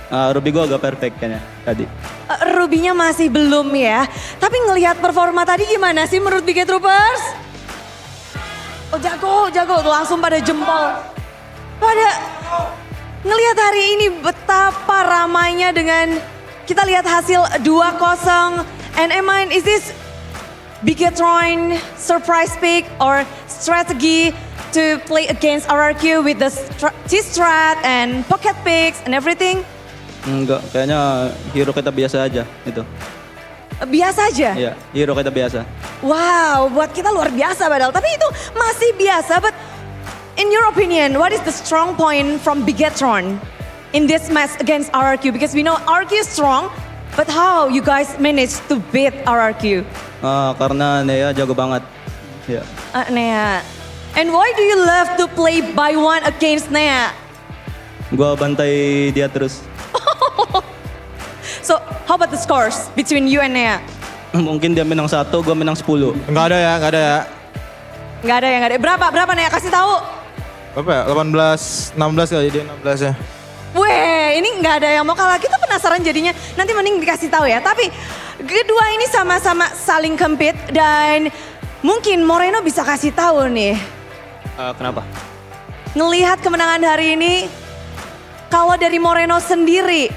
Ruby gue agak perfect kayaknya tadi. Ruby-nya masih belum ya. Tapi ngelihat performa tadi gimana sih menurut Biget Troopers? Oh jago tuh langsung pada jempol. Pada ngelihat hari ini betapa ramainya dengan kita lihat hasil 2-0. And Eman, is this Bigetron surprise pick or strategy to play against RRQ with the T-Strat and pocket picks and everything? Enggak, kayaknya hero kita biasa aja itu. Biasa aja? Iya, hero kita biasa. Wow, buat kita luar biasa padahal. Tapi itu masih biasa, but in your opinion, what is the strong point from Bigetron in this match against RRQ? Because we know RRQ is strong, but how you guys managed to beat RRQ? Karena Nea jago banget. Ya. Nea. And why do you love to play by one against Nea? Gua bantai dia terus. So, how about the scores between you and Nea? Mungkin dia menang 1, gua menang 10. Nggak ada ya. Nggak ada. Berapa Nea? Kasih tahu. Berapa ya? 18, 16 kali dia 16 ya. Weh, ini nggak ada yang mau kalah. Kita penasaran jadinya. Nanti mending dikasih tahu ya. Tapi kedua ini sama-sama saling compete dan mungkin Moreno bisa kasih tahu nih. Kenapa? Ngelihat kemenangan hari ini, kalau dari Moreno sendiri,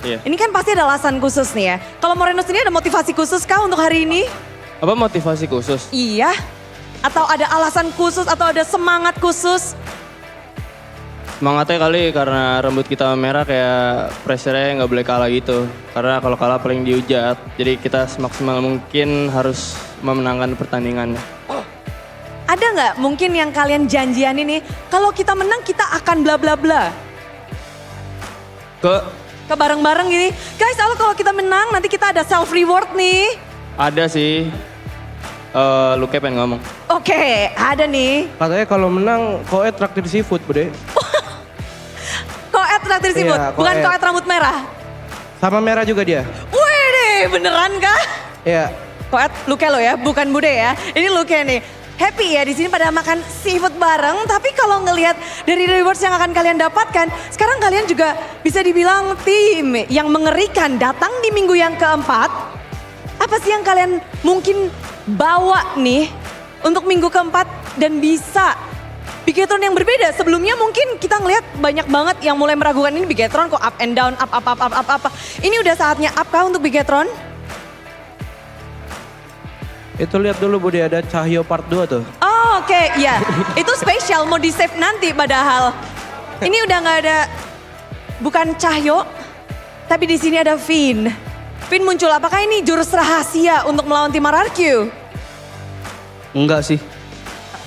ini kan pasti ada alasan khusus nih ya. Kalau Moreno sendiri ada motivasi khusus kah untuk hari ini? Apa motivasi khusus? Iya. Atau ada alasan khusus atau ada semangat khusus? Semangatnya kali karena rambut kita merah kayak pressure-nya nggak boleh kalah gitu. Karena kalau kalah paling dihujat. Jadi kita semaksimal mungkin harus memenangkan pertandingannya. Ada nggak mungkin yang kalian janjian ini, kalau kita menang kita akan bla bla bla? Ke bareng-bareng gini. Guys, kalau kita menang nanti kita ada self reward nih. Ada sih. Luke pengen ngomong. Oke, ada nih. Katanya kalau menang Koet traktir seafood, Bude. Koet traktir seafood, Iya, bukan Koet. Koet rambut merah. Sama merah juga dia. Wih deh, beneran kah? Iya. Koet Luke lo ya, bukan Bude ya. Ini Luke nih. Happy ya di sini pada makan seafood bareng, tapi kalau ngelihat dari rewards yang akan kalian dapatkan, sekarang kalian juga bisa dibilang tim yang mengerikan datang di minggu yang keempat. Apa sih yang kalian mungkin bawa nih untuk minggu keempat dan bisa Bigetron yang berbeda? Sebelumnya mungkin kita ngelihat banyak banget yang mulai meragukan ini Bigetron kok up and down, up. Ini udah saatnya up kah untuk Bigetron? Itu lihat dulu Bude, ada Cahyo part 2 tuh. Oh, oke, ya. Itu spesial, mau di-save nanti padahal. Ini udah nggak ada, bukan Cahyo, tapi di sini ada Vin. Vin muncul, apakah ini jurus rahasia untuk melawan tim RRQ? Enggak sih.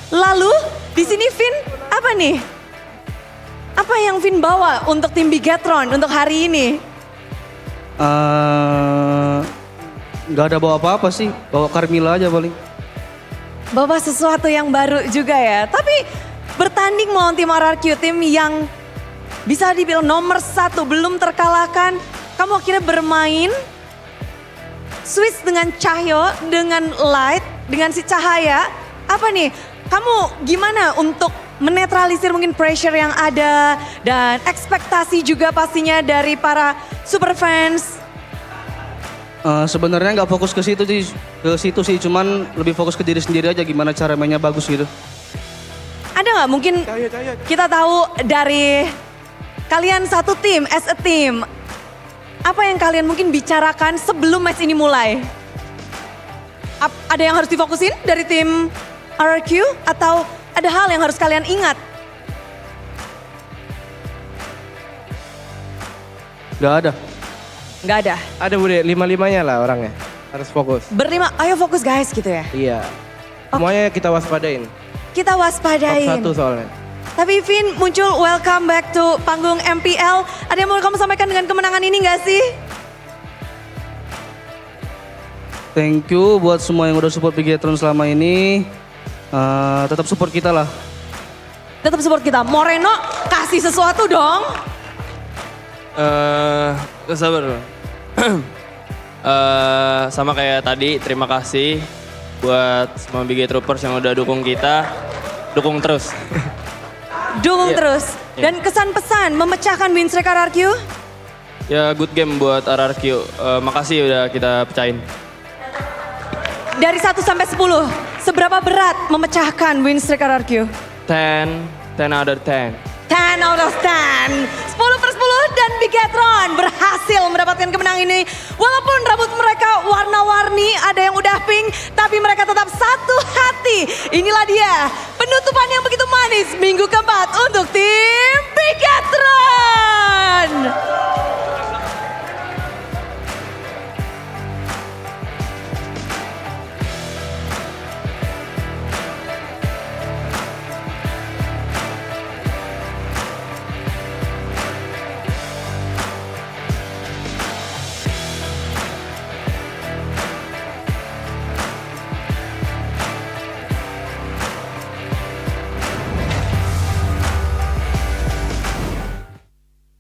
Lalu, di sini Vin, apa nih? Apa yang Vin bawa untuk tim Bigetron untuk hari ini? Nggak ada bawa apa-apa sih, bawa Carmilla aja paling. Bawa sesuatu yang baru juga ya. Tapi bertanding melawan tim RRQ, tim yang bisa dibilang nomor 1 belum terkalahkan. Kamu akhirnya bermain switch dengan Cahyo, dengan Light, dengan si Cahaya. Apa nih, kamu gimana untuk menetralisir mungkin pressure yang ada dan ekspektasi juga pastinya dari para super fans? Sebenarnya nggak fokus ke situ sih, cuman lebih fokus ke diri sendiri aja gimana cara mainnya bagus gitu. Ada nggak mungkin kita tahu dari kalian satu tim, as a team, apa yang kalian mungkin bicarakan sebelum match ini mulai? Ada yang harus difokusin dari tim RRQ atau ada hal yang harus kalian ingat? Gak ada. Nggak ada. Ada Bude, 5-5-nya lah orangnya. Harus fokus. Berlima, ayo fokus guys gitu ya. Iya. Semuanya kita waspadain. Kita waspadain. Top 1 soalnya. Tapi Vin muncul welcome back to panggung MPL. Ada yang mau kamu sampaikan dengan kemenangan ini nggak sih? Thank you buat semua yang udah support Bigetron selama ini. Tetap support kita lah. Tetap support kita. Moreno kasih sesuatu dong. Sabar. Sama kayak tadi, terima kasih buat semua BG Troopers yang udah dukung kita. Dukung terus. Dukung terus. Dan kesan pesan memecahkan win streak RRQ? Ya good game buat RRQ. Makasih udah kita pecahin. Dari 1 sampai 10, seberapa berat memecahkan win streak RRQ? 10 out of 10. 10 out of 10. 10/10 dan Bigetron berhasil mendapatkan kemenangan ini. Walaupun rambut mereka warna-warni, ada yang udah pink, tapi mereka tetap satu hati. Inilah dia penutupan yang begitu manis minggu keempat untuk tim Bigetron.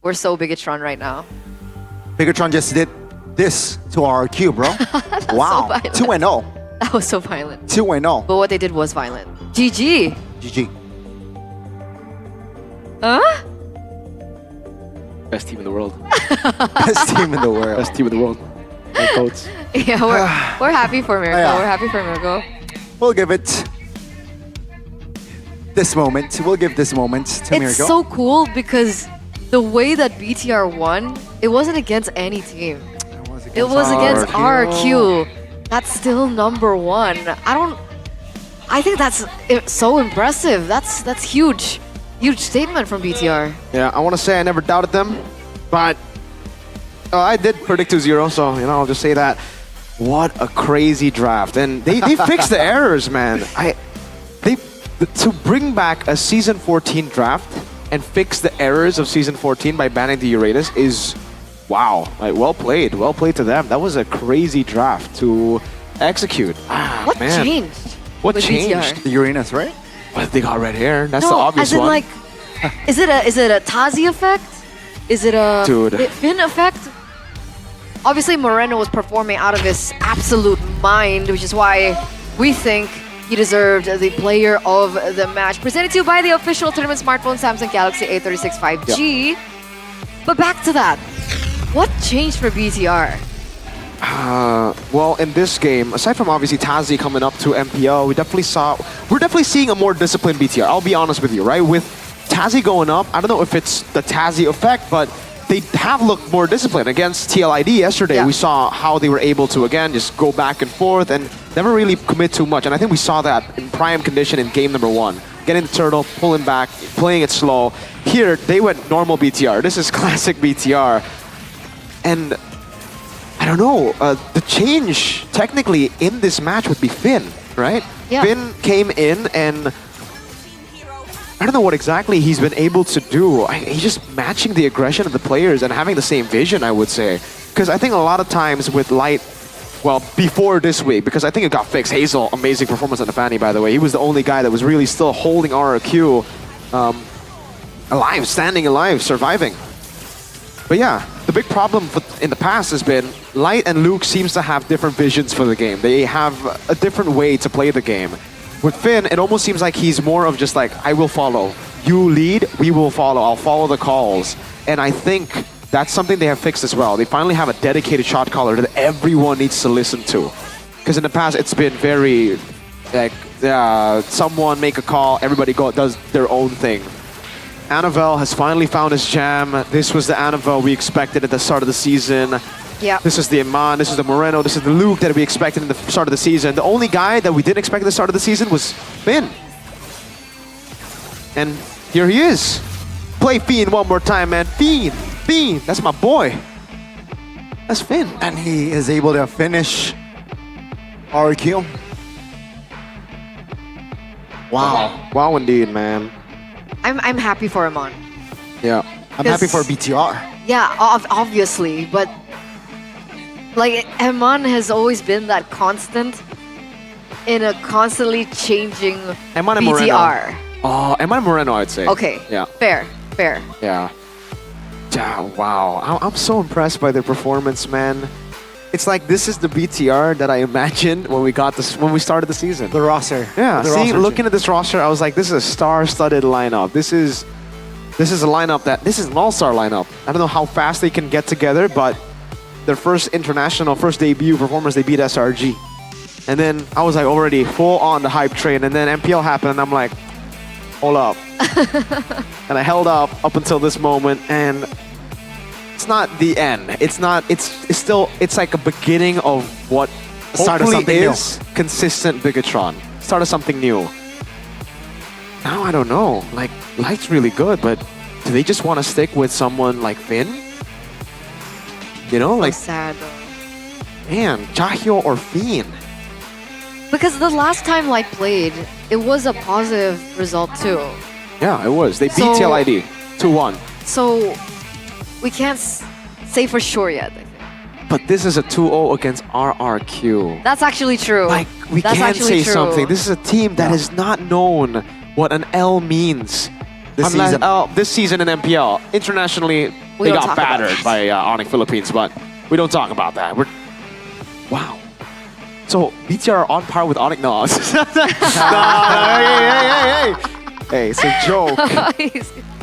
We're so Bigetron right now. Bigetron just did this to our queue, bro. Wow. So 2-0. That was so violent. 2-0. But what they did was violent. GG. GG. Huh? Best team in the world. Best team in the world. Best team in the world. My coach. Yeah, we're happy for Miracle. Yeah. We're happy for Miracle. We'll give it this moment. We'll give this moment to It's Miracle. so cool because the way that BTR won, it wasn't against any team. It was against RRQ. That's still number 1. I think that's so impressive. That's huge. Huge statement from BTR. Yeah, I want to say I never doubted them, but I did predict 2-0, so I'll just say that. What a crazy draft, and they fixed the errors, man. To bring back a season 14 draft and fix the errors of season 14 by banning the Uranus is, wow, well played to them. That was a crazy draft to execute. What man. changed? What with changed? BTR? The Uranus, right? Well, they got red hair. That's No, the obvious as in one. like, is it a Tazi effect? Is it a Dude. Finn effect? Obviously, Moreno was performing out of his absolute mind, which is why we think he deserved the player of the match. Presented to you by the official tournament smartphone Samsung Galaxy A36 5G. But back to that, what changed for BTR? Well, in this game, aside from obviously Tazi coming up to MPL, we're definitely seeing a more disciplined BTR. I'll be honest with you, right? With Tazi going up, I don't know if it's the Tazi effect, but they have looked more disciplined. Against TLID yesterday, we saw how they were able to, again, just go back and forth and never really commit too much. And I think we saw that in prime condition in game number 1. Getting the turtle, pulling back, playing it slow. Here, they went normal BTR. This is classic BTR. And I don't know, the change technically in this match would be Finn, right? Yeah. Finn came in and I don't know what exactly he's been able to do. He's just matching the aggression of the players and having the same vision, I would say. Because I think a lot of times with Light, well, before this week, because I think it got fixed. Hazel, amazing performance on the Fanny, by the way. He was the only guy that was really still holding RRQ alive, standing alive, surviving. But yeah, the big problem in the past has been Light and Luke seems to have different visions for the game. They have a different way to play the game. With Finn, it almost seems like he's more of just like, I will follow. You lead, we will follow. I'll follow the calls. And I think that's something they have fixed as well. They finally have a dedicated shot caller that everyone needs to listen to. Because in the past, it's been very, like, someone make a call, everybody does their own thing. Annabelle has finally found his jam. This was the Annabelle we expected at the start of the season. Yeah. This is the Iman, this is the Moreno, this is the Luke that we expected in the start of the season. The only guy that we didn't expect at the start of the season was Finn. And here he is. Play Fiend one more time, man. Fiend, that's my boy. That's Finn. And he is able to finish RQ. Wow. Wow indeed, man. I'm happy for Amon. Yeah. I'm happy for BTR. Yeah, obviously, but like Amon has always been that constant in a constantly changing Eman and BTR. Moreno. Oh, Eman and Moreno, I'd say. Okay. Yeah. Fair. Yeah. Wow. I'm so impressed by their performance, man. It's like this is the BTR that I imagined when we started the season. The roster. Yeah. Looking at this roster, I was like, this is a star-studded lineup. This is a lineup this is an all-star lineup. I don't know how fast they can get together, but their first debut performance, they beat SRG. And then I was like already full on the hype train, and then MPL happened, and I'm like, hold up. And I held up until this moment, and it's not the end. It's like a beginning of what hopefully is consistent Bigatron. Start of something new. Now I don't know. Like, Light's really good, but do they just want to stick with someone like Finn? You know, like sad. Man, Jahyo or Fiend? Because the last time Light played, it was a positive result too. Yeah, it was. They beat TLID 2-1. So we can't say for sure yet. But this is a 2-0 against RRQ. That's actually true. Like, we can say something. This is a team that has not known what an L means. This season in MPL. Internationally, they got battered by Onyx Philippines, but we don't talk about that. Wow. So, BTR are on par with Onyx? No. Hey, it's a joke.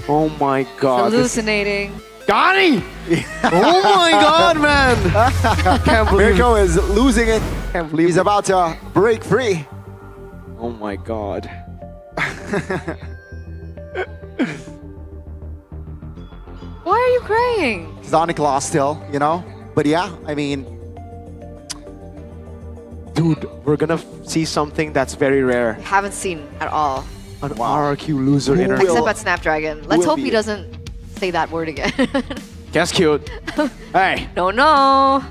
Oh my god. Hallucinating. Donnie! Oh my god, man! Can't believe Mirko is losing it. Can't believe he's about to break free. Oh my god. Why are you crying? Zonic lost still, you know? But yeah, I mean... Dude, we're gonna see something that's very rare. Haven't seen at all. An RRQ loser interview. Except at Snapdragon. Let's hope he doesn't say that word again. Guess cute. Hey. No. No,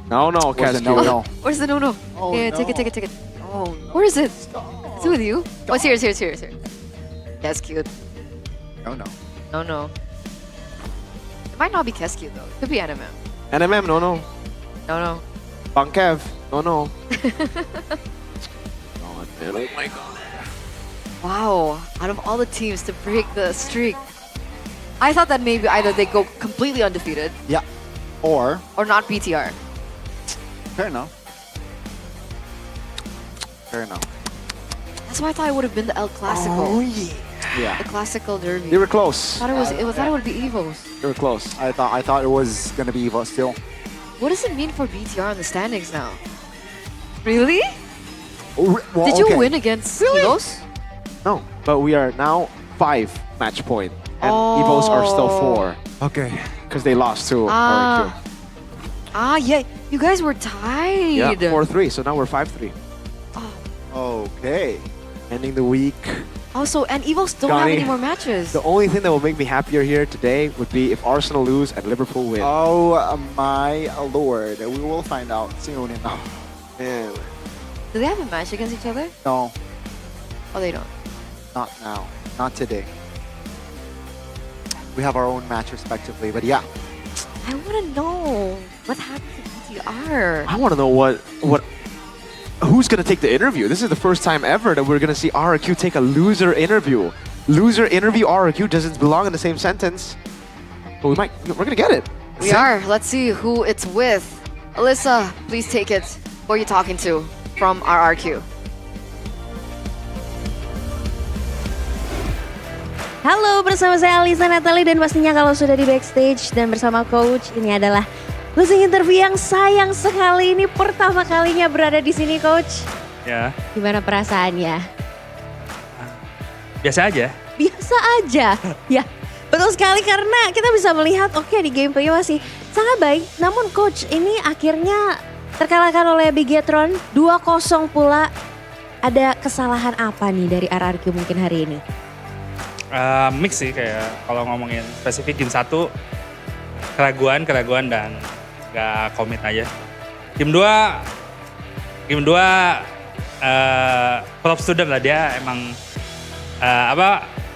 Guess cute. No. Where's the no? Oh, yeah, no. take it. Oh, where is it? Is it with you? Oh, it's here. Guess cute. No. It might not be Guess cute though. It could be NMM. NMM, no. No. Bangkev, no. God, man, oh my god. Wow, out of all the teams to break the streak, I thought that maybe either they go completely undefeated. Yeah. Or not BTR. Fair enough. That's why I thought it would have been the El Clasico. Oh yeah. The classical derby. They were close. I thought it would be Evos. They were close. I thought it was gonna be Evo still. What does it mean for BTR in the standings now? Really? Well, Did you win against Evos? No, but we are now 5 match point, and Evos are still 4. Okay. Because they lost to RRQ. Yeah, you guys were tied. Yeah, 4-3, so now we're 5-3. Okay. Ending the week. Also, and Evos don't have any more matches. The only thing that will make me happier here today would be if Arsenal lose and Liverpool win. Oh my lord. We will find out soon enough. Man. Do they have a match against each other? No. Oh, they don't. Not now. Not today. We have our own match respectively, but yeah. I want to know what happened to BTR. I want to know who's going to take the interview. This is the first time ever that we're going to see RRQ take a loser interview. Loser interview, RRQ doesn't belong in the same sentence. But we're going to get it. We are. Let's see who it's with. Alyssa, please take it. Who are you talking to from RRQ? Halo, bersama saya Alisa Natali dan pastinya kalau sudah di backstage dan bersama coach, ini adalah closing interview yang sayang sekali ini pertama kalinya berada di sini, coach. Ya. Gimana perasaannya? biasa aja. Biasa aja. Ya, betul sekali karena kita bisa melihat di gameplay masih sangat baik. Namun coach ini akhirnya terkalahkan oleh Bigetron 2-0 pula. Ada kesalahan apa nih dari RRQ mungkin hari ini? Mix sih kayak kalau ngomongin spesifik game 1 keraguan dan gak komit aja. Game 2 top student lah, dia emang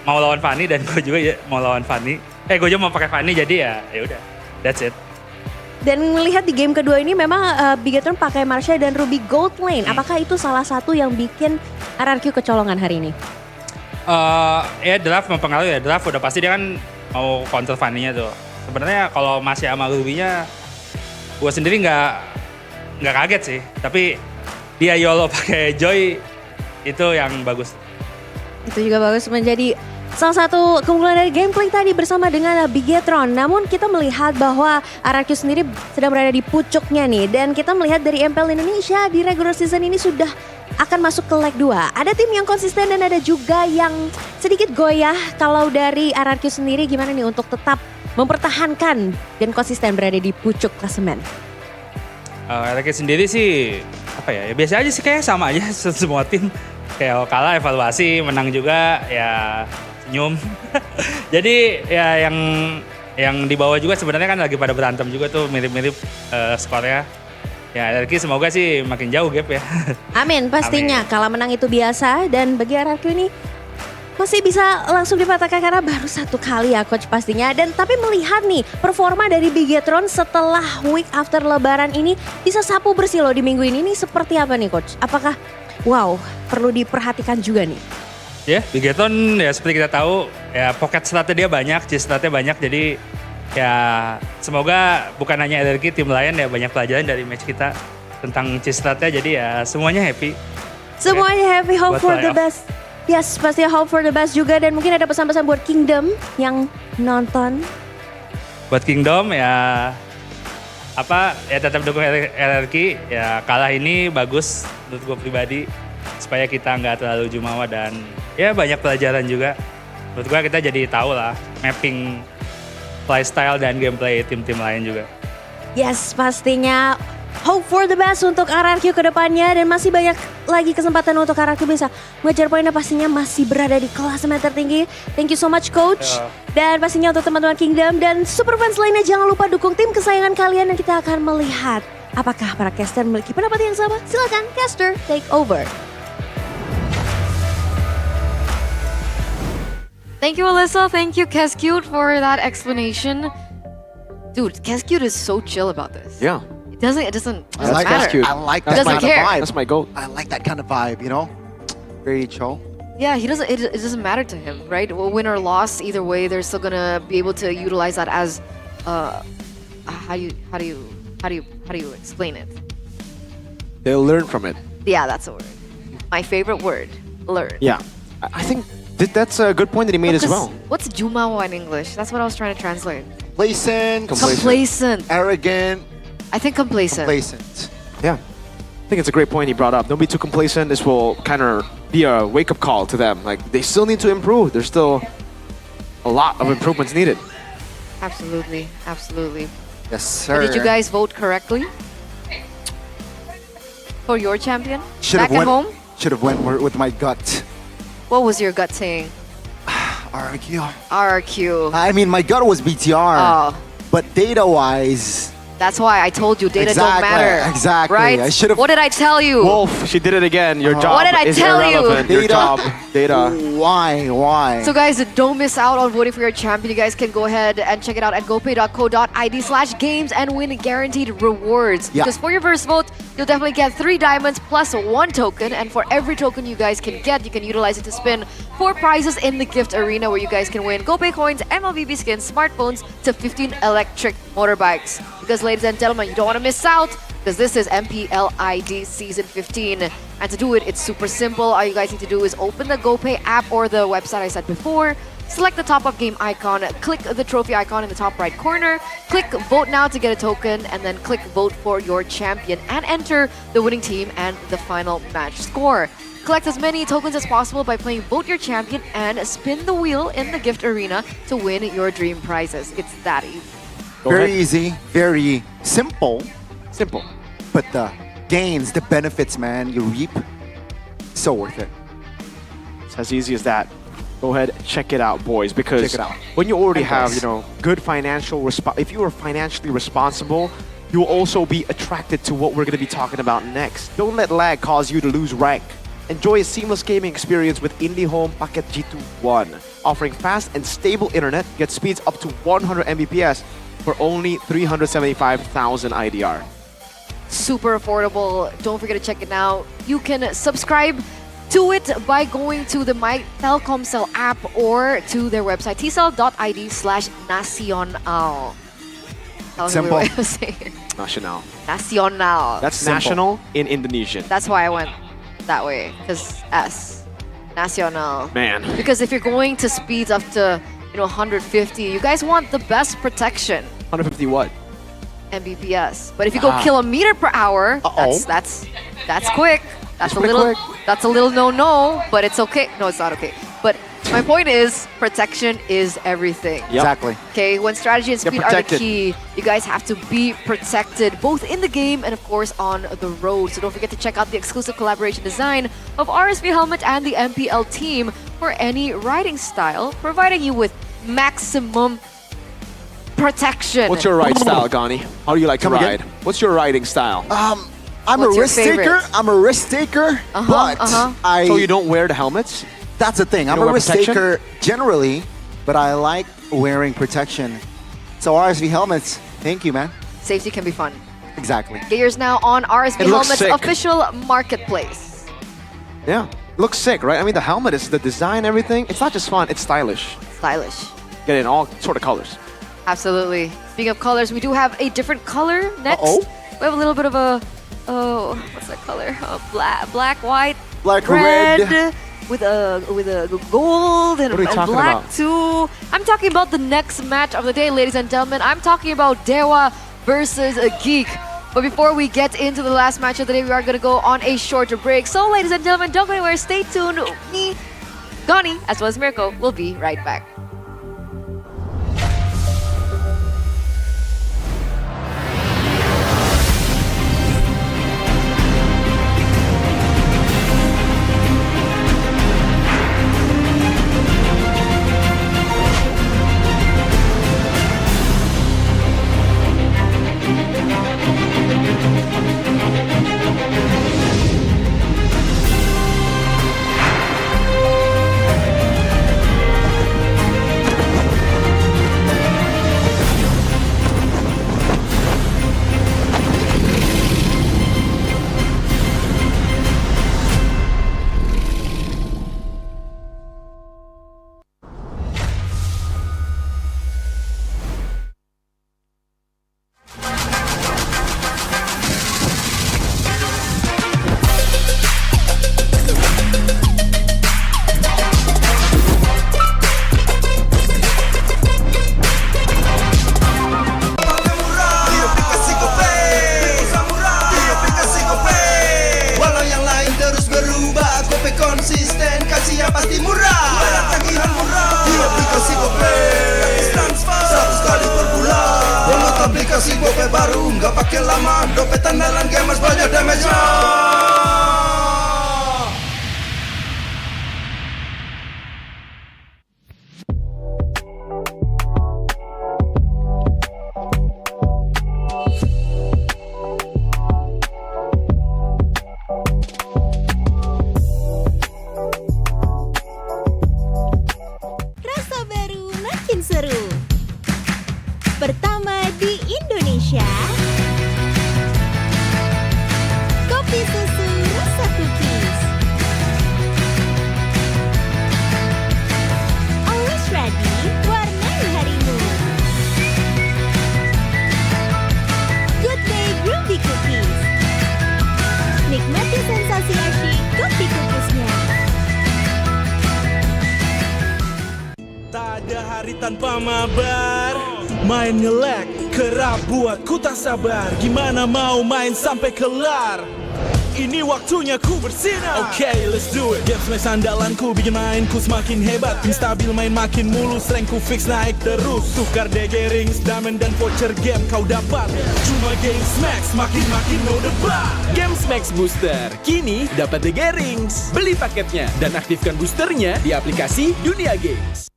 mau lawan Fanny dan gue juga ya mau lawan Fanny. Gue juga mau pakai Fanny jadi ya udah, that's it. Dan melihat di game kedua ini memang Bigetron pakai Marsha dan Ruby Gold Lane. Apakah itu salah satu yang bikin RRQ kecolongan hari ini? Draft mempengaruhi ya. Draft udah pasti dia kan mau counter Fanny-nya tuh. Sebenarnya kalau masih sama Ruby-nya, gue sendiri nggak kaget sih. Tapi dia YOLO pakai Joy itu yang bagus. Itu juga bagus menjadi salah satu keunggulan dari gameplay tadi bersama dengan Bigetron. Namun kita melihat bahwa RRQ sendiri sedang berada di pucuknya nih. Dan kita melihat dari MPL Indonesia di regular season ini sudah akan masuk ke leg 2. Ada tim yang konsisten dan ada juga yang sedikit goyah. Kalau dari RRQ sendiri gimana nih untuk tetap mempertahankan dan konsisten berada di pucuk klasemen? RRQ sendiri sih biasa aja sih, kayak sama aja semua tim. Kayak kalah evaluasi, menang juga ya senyum. Jadi ya yang di bawah juga sebenarnya kan lagi pada berantem juga tuh, mirip-mirip skornya. Ya RRQ semoga sih makin jauh gap ya. Amin pastinya. Kalah menang itu biasa dan bagi RRQ ini masih bisa langsung dipatahkan karena baru 1 kali ya coach pastinya. Dan tapi melihat nih performa dari Bigetron setelah week after lebaran ini bisa sapu bersih loh di minggu ini. Ini seperti apa nih coach? Apakah perlu diperhatikan juga nih? Ya, Bigetron ya seperti kita tahu ya pocket stratnya dia banyak, cheese stratnya banyak, jadi ya semoga bukan hanya RRQ, tim lain ya banyak pelajaran dari match kita tentang cheese stratnya, jadi ya semuanya happy. Semuanya happy, hope Buat for the playoff. best. Yes, pasti hope for the best juga dan mungkin ada pesan-pesan buat Kingdom yang nonton. Buat Kingdom ya tetap dukung RRQ, ya kalah ini bagus menurut gue pribadi supaya kita nggak terlalu jumawa dan ya banyak pelajaran juga. Menurut gue kita jadi tahu lah mapping playstyle dan gameplay tim-tim lain juga. Yes, pastinya hope for the best untuk RRQ ke depannya dan masih banyak lagi kesempatan untuk RRQ bisa mengejar poinnya, pastinya masih berada di klasemen tertinggi. Thank you so much coach. Dan pastinya untuk teman-teman Kingdom dan super fans lainnya jangan lupa dukung tim kesayangan kalian dan kita akan melihat apakah para caster memiliki pendapat yang sama. Silakan caster take over. Thank you, Alyssa. Thank you, Cascute, for that explanation. Dude, Cascute is so chill about this. Yeah. It doesn't I like matter. that. I like He that doesn't kind care. of vibe. That's my goal. I like that kind of vibe, you know? Very chill. Yeah, he doesn't. It doesn't matter to him, right? Well, win or loss, either way, they're still gonna be able to utilize that as, how do you explain it? They'll learn from it. Yeah, that's a word. My favorite word, learn. Yeah, I think that's a good point that he made as well. What's jumawa in English? That's what I was trying to translate. Complacent. Arrogant. I think complacent. Yeah, I think it's a great point he brought up. Don't be too complacent. This will kind of be a wake-up call to them. Like, they still need to improve. There's still a lot of improvements needed. Absolutely, absolutely. Yes, But sir. did you guys vote correctly for your champion? Should Back have at home, went with my gut. what was your gut saying? RRQ. RRQ. I mean, my gut was BTR. Oh. But data-wise, That's why I told you data don't Exactly, matter. exactly. Right? I should've- What did I tell you? Wolf, she did it again. Your job What did I is tell you? irrelevant. Your Data. job, data. Why? So guys, don't miss out on voting for your champion. You guys can go ahead and check it out at gopay.co.id/games and win guaranteed rewards. Yeah. Because for your first vote, you'll definitely get 3 diamonds plus 1 token. And for every token you guys can get, you can utilize it to spin 4 prizes in the gift arena where you guys can win GoPay coins, MLBB skins, smartphones, to 15 electric motorbikes. Because ladies and gentlemen, you don't want to miss out because this is MPL ID Season 15. And to do it, it's super simple. All you guys need to do is open the GoPay app or the website I said before, select the top-up game icon, click the trophy icon in the top right corner, click vote now to get a token, and then click vote for your champion and enter the winning team and the final match score. Collect as many tokens as possible by playing Vote Your Champion and spin the wheel in the gift arena to win your dream prizes. It's that easy. Very easy, very simple. Simple. But the gains, the benefits, man, you reap, so worth it. It's as easy as that. Go ahead, check it out, boys. Because Check it out. when you already And have, girls. you know, good financial if you are financially responsible, you will also be attracted to what we're going to be talking about next. Don't let lag cause you to lose rank. Enjoy a seamless gaming experience with IndiHome Paket G2 One, offering fast and stable internet, get speeds up to 100 Mbps for only 375,000 IDR. Super affordable. Don't forget to check it out. You can subscribe to it by going to the My Telkomsel app or to their website, tcell.id/nacional. That was a weird way of saying it. Nacional. Nacional. That's Simple. national in Indonesian. That's why I went that way, because S. Nacional. Man. Because if you're going to speeds up to 150, you guys want the best protection. 150 what? Mbps. But if you go Ah. kilometer per hour, that's quick. That's a little no-no, but it's okay. No, it's not okay. But my point is, protection is everything. Exactly. Okay, when strategy and Get speed are the protected. key, you guys have to be protected, both in the game and of course on the road. So don't forget to check out the exclusive collaboration design of RSV Helmet and the MPL team for any riding style, providing you with maximum protection. What's your ride style, Gani? How do you like to Come ride? again? What's your riding style? I'm What's a your risk taker. favorite? I'm a risk taker, but I. So you don't wear the helmets? That's the thing. I'm don't a wear risk protection? taker generally, but I like wearing protection. So RSV helmets, thank you, man. Safety can be fun. Exactly. Get yours now on RSV It looks Helmet's sick. official marketplace. Yeah. Looks sick, right? I mean, the helmet is the design, everything. It's not just fun, it's stylish. Stylish. Get it in all sort of colors. Absolutely. Speaking of colors, we do have a different color next. Uh-oh. We have a little bit of a, what's that color? Black, white, Black, red, red. with a gold and, What are you and talking black about? too. I'm talking about the next match of the day, ladies and gentlemen. I'm talking about Dewa versus a Geek. But before we get into the last match of the day, we are going to go on a shorter break. So, ladies and gentlemen, don't go anywhere. Stay tuned. Me, Gani, as well as Mirko, will be right back. Walau yang lain terus berubah, Gope konsisten, kasihnya pasti murah. Bayar tagihan murah di aplikasi Gope. Gratis transfer 100 kali per bulan. Download aplikasi Gope baru, nggak pakai lama. Dompet andalan gamers banyak damage-nya. Rasa baru makin seru. Pertama di Indonesia. Kopi susu Hari tanpa mabar, main ngelek, kerap buat ku tak sabar. Gimana mau main sampai kelar? Ini waktunya ku bersinar. Okay, let's do it. Game smash andalanku bikin mainku semakin hebat. Pin stabil main makin mulus, rankku fix naik terus. Tukar DG rings, diamond dan voucher game kau dapat. Cuma game smash makin no debat. Game Max Booster kini dapat DG Rings. Beli paketnya dan aktifkan boosternya di aplikasi Dunia Games.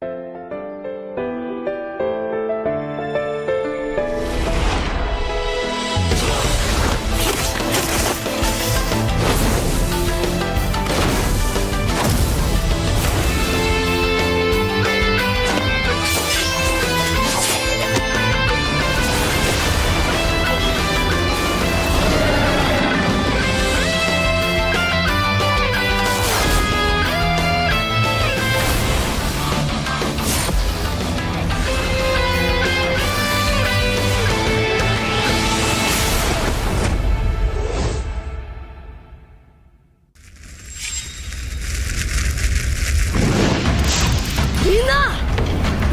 Minna!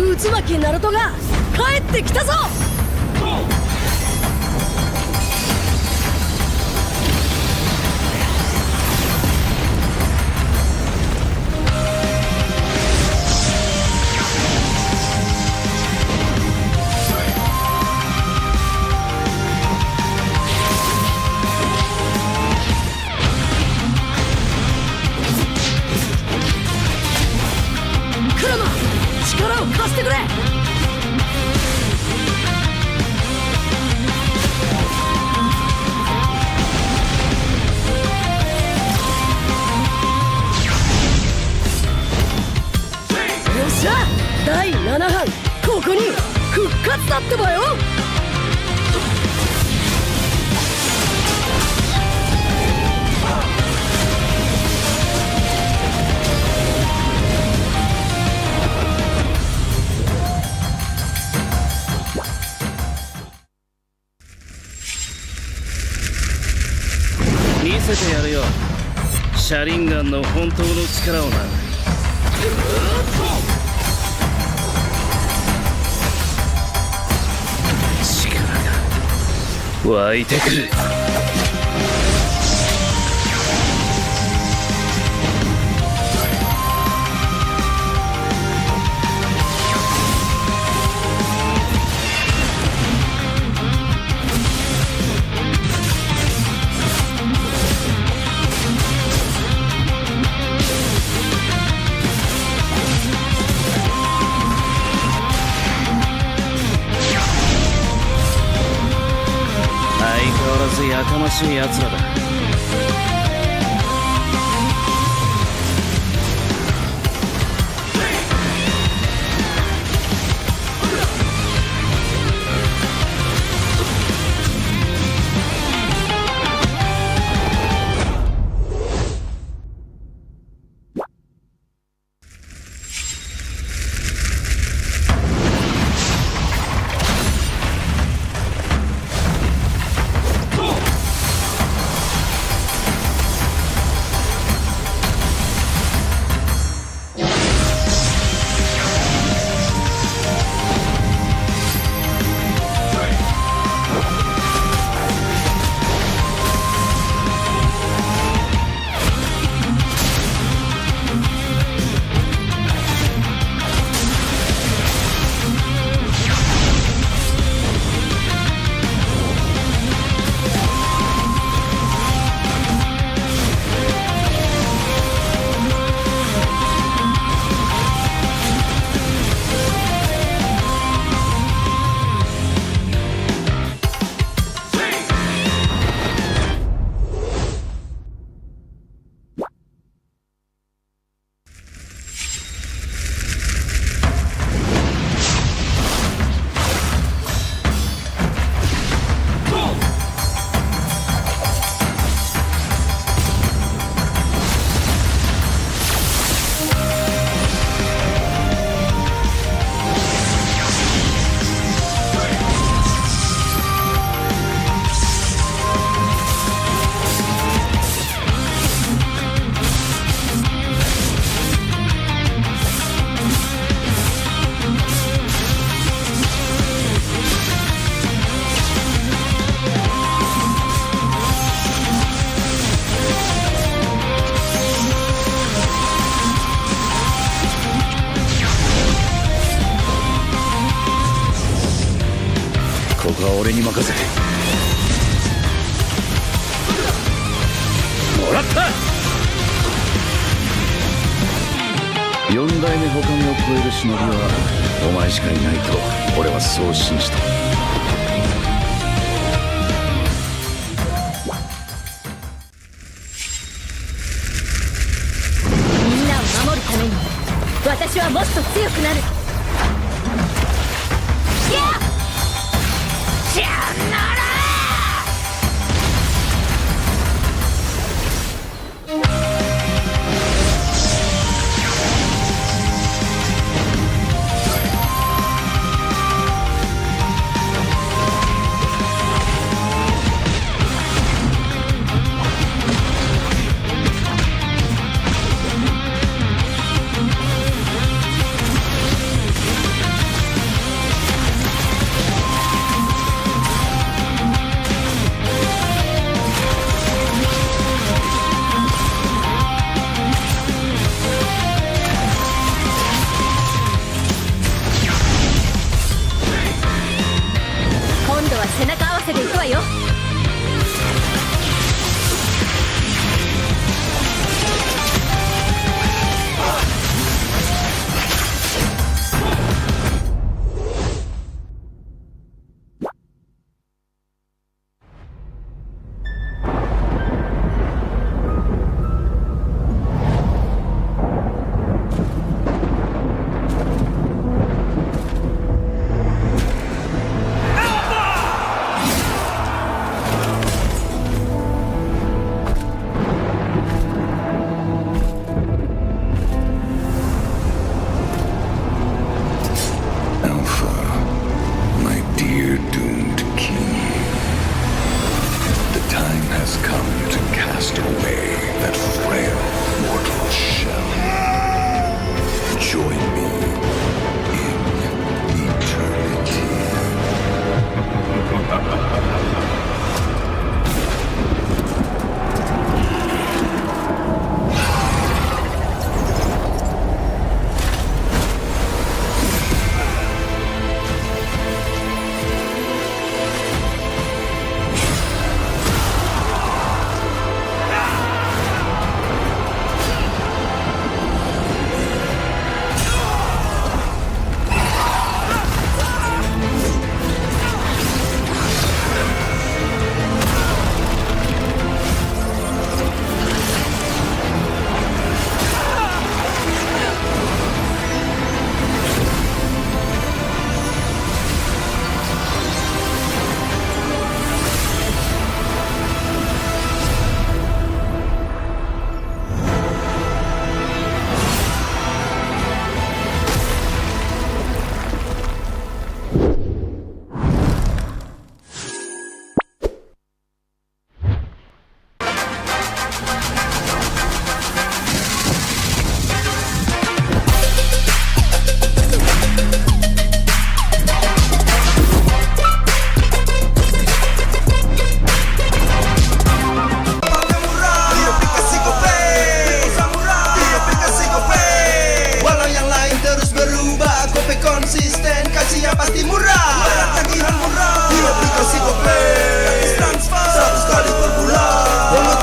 内巻ナルトが帰ってきたぞ! Kurama! 力を貸してくれ! Yoっしゃ! 第7班ここに復活だってばよ! 見せてやるよ。シャリンガンの本当の力をな。力が湧いてくる。相変わらずやかましい奴らだ。俺に任せてもらった。4代目他目を超える忍びはお前しかいないと俺はそう信じた。みんなを守るために私はもっと強くなる。やっじゃあなら背中合わせでいくわよ。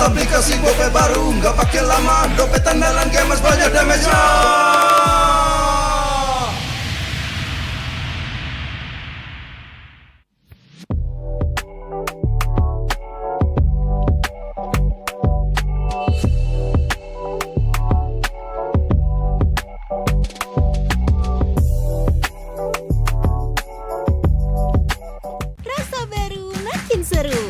aplikasi gope baru, nggak pakai lama. Dompet andalan gamers banyak damage-nya. Rasa baru makin seru.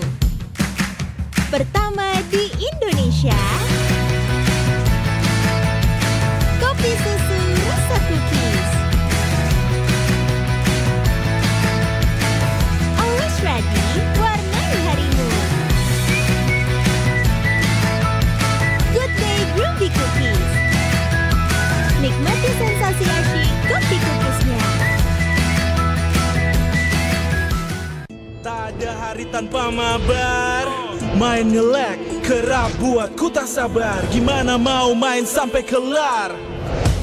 Pertama di Indonesia, kopi susu rasa cookies. Always ready, warnai harimu. Good Day Groovy Cookies. Nikmati sensasi asyik kopi cookiesnya. Tak ada hari tanpa mabar. Main nge-lag, kerap buatku tak sabar. Gimana mau main sampai kelar?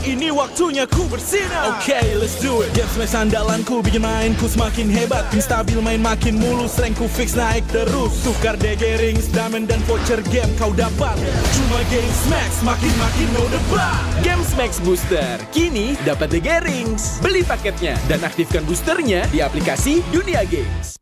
Ini waktunya ku bersinar. Okay, let's do it. Game smash andalanku bikin mainku semakin hebat. Tim stabil main makin mulus, rankku fix naik terus. Tukar DG rings, diamond dan voucher game kau dapat. Cuma game smash makin no debat. Games Max Booster, kini dapat DG Rings. Beli paketnya dan aktifkan boosternya di aplikasi Dunia Games.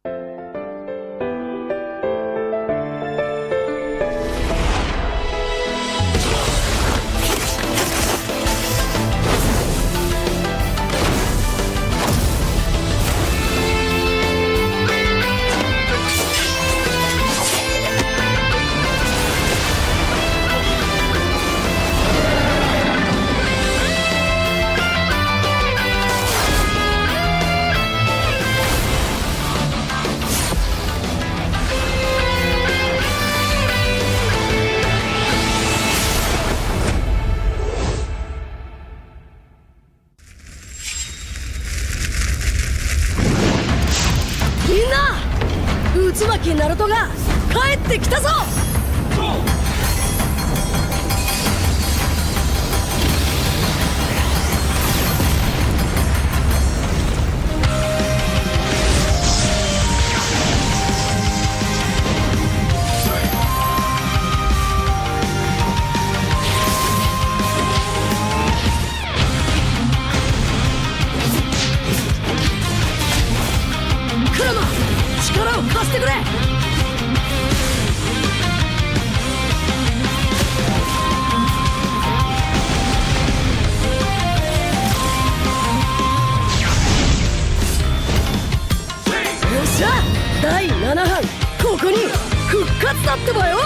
Minna! 渦巻きナルトが帰ってきたぞ! Kurama! 力を貸してくれ! Yoっしゃ! 第7班ここに復活だってばよ!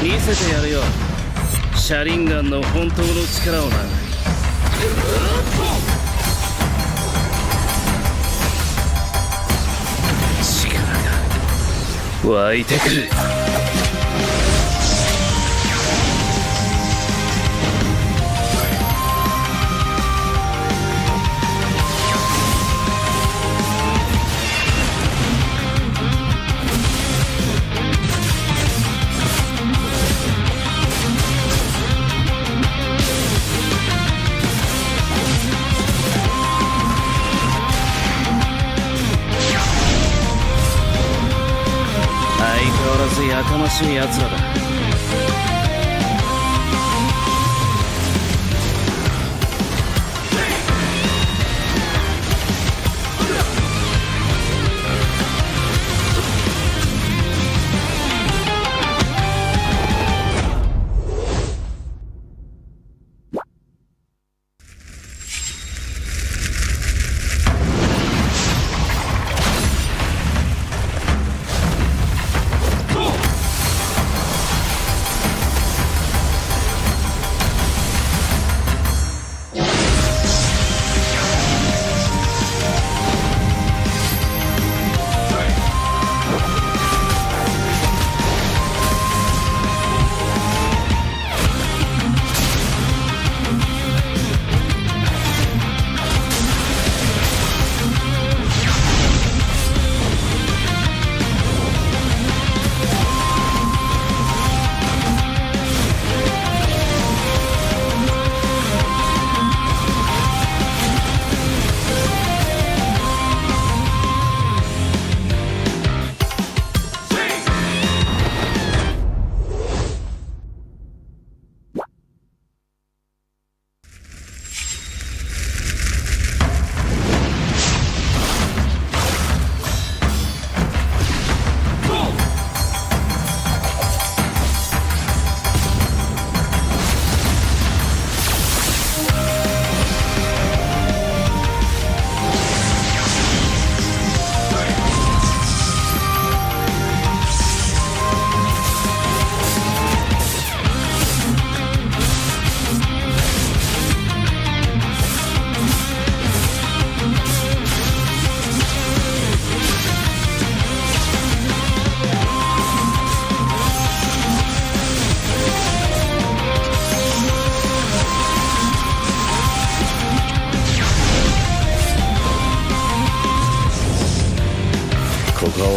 見せてやるよシャリンガンの本当の力をな力が湧いてくる相変わらずやかましい奴らだ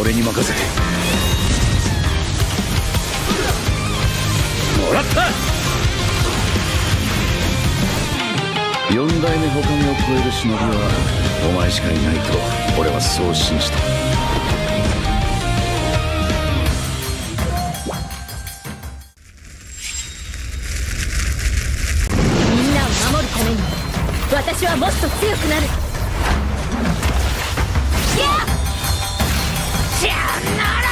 俺に任せもらった四代目他を超える忍びはお前しかいないと俺はそう信じたみんなを守るために私はもっと強くなるさよなら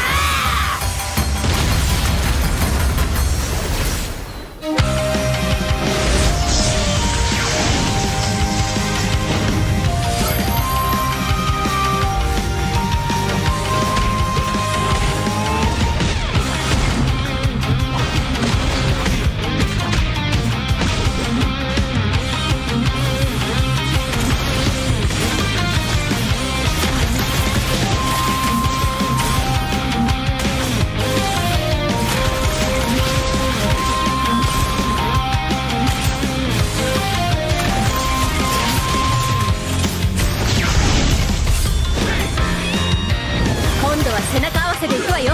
背中合わせでいくわよ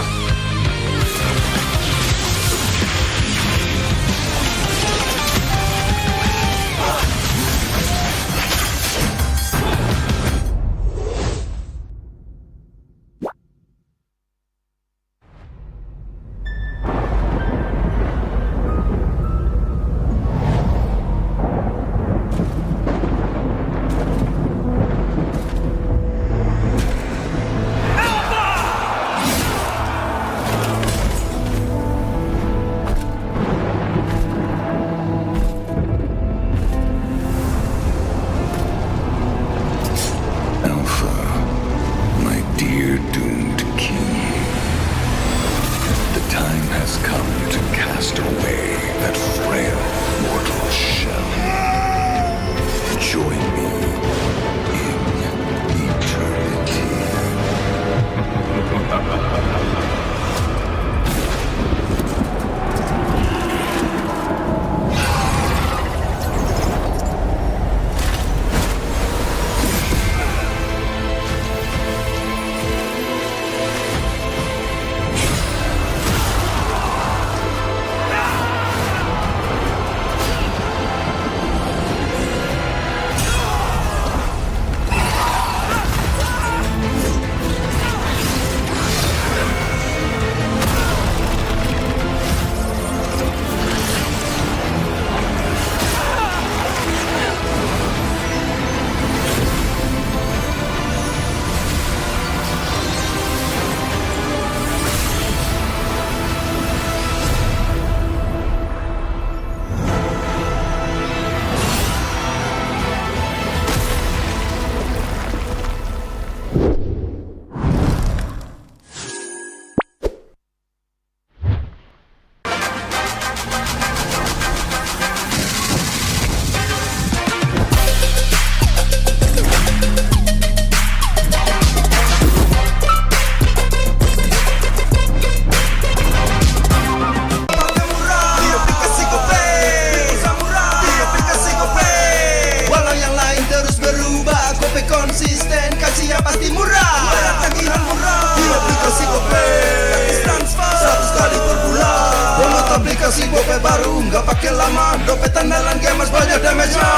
aplikasi GoPay baru, nggak pakai lama, dompet andalan gamers banyak damage-nya.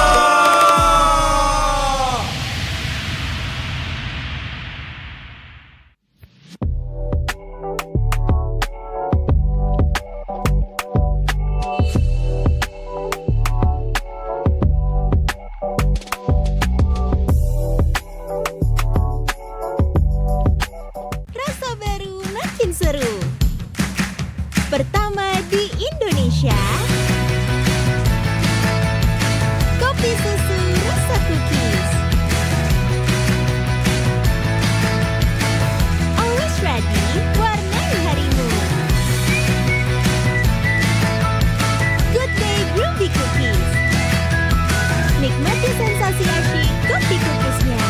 Rasa baru makin seru. Pertama di Indonesia, kopi susu rasa cookies. Always ready, warnai harimu. Good Day Groovy Cookies. Nikmati sensasi asyik kopi cookiesnya.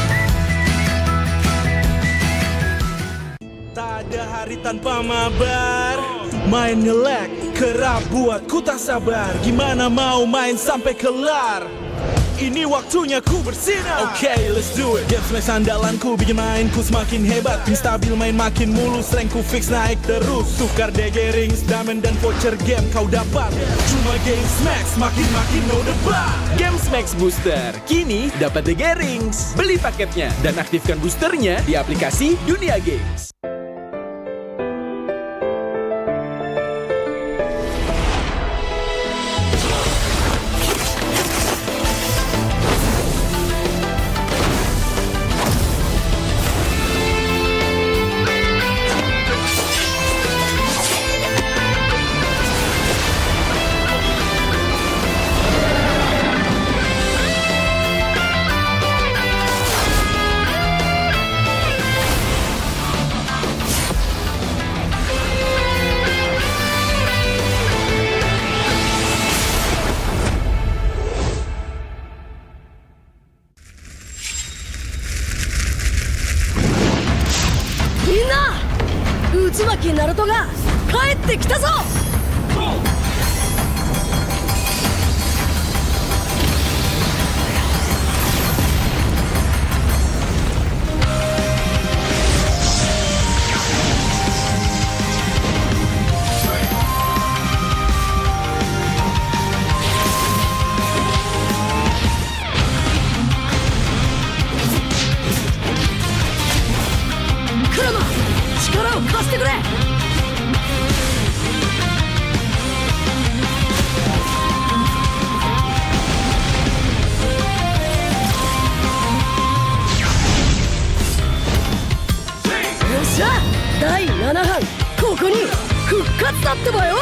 Tak ada hari tanpa mabar. Main nge-lag, kerap buat ku tak sabar. Gimana mau main sampai kelar? Ini waktunya ku bersinar. Okay, let's do it. Game smash andalanku bikin mainku semakin hebat. Ping stabil main makin mulus, rankku fix naik terus. Tukar DG rings, diamond dan voucher game kau dapat. Cuma game smash makin no debat. Game Max Booster, kini dapat DG Rings. Beli paketnya dan aktifkan boosternya di aplikasi Dunia Games. Minna! 内巻ナルトが帰ってきたぞ! Kurama! 力を貸してくれ! Yosha! 第7班ここに復活だってばよ!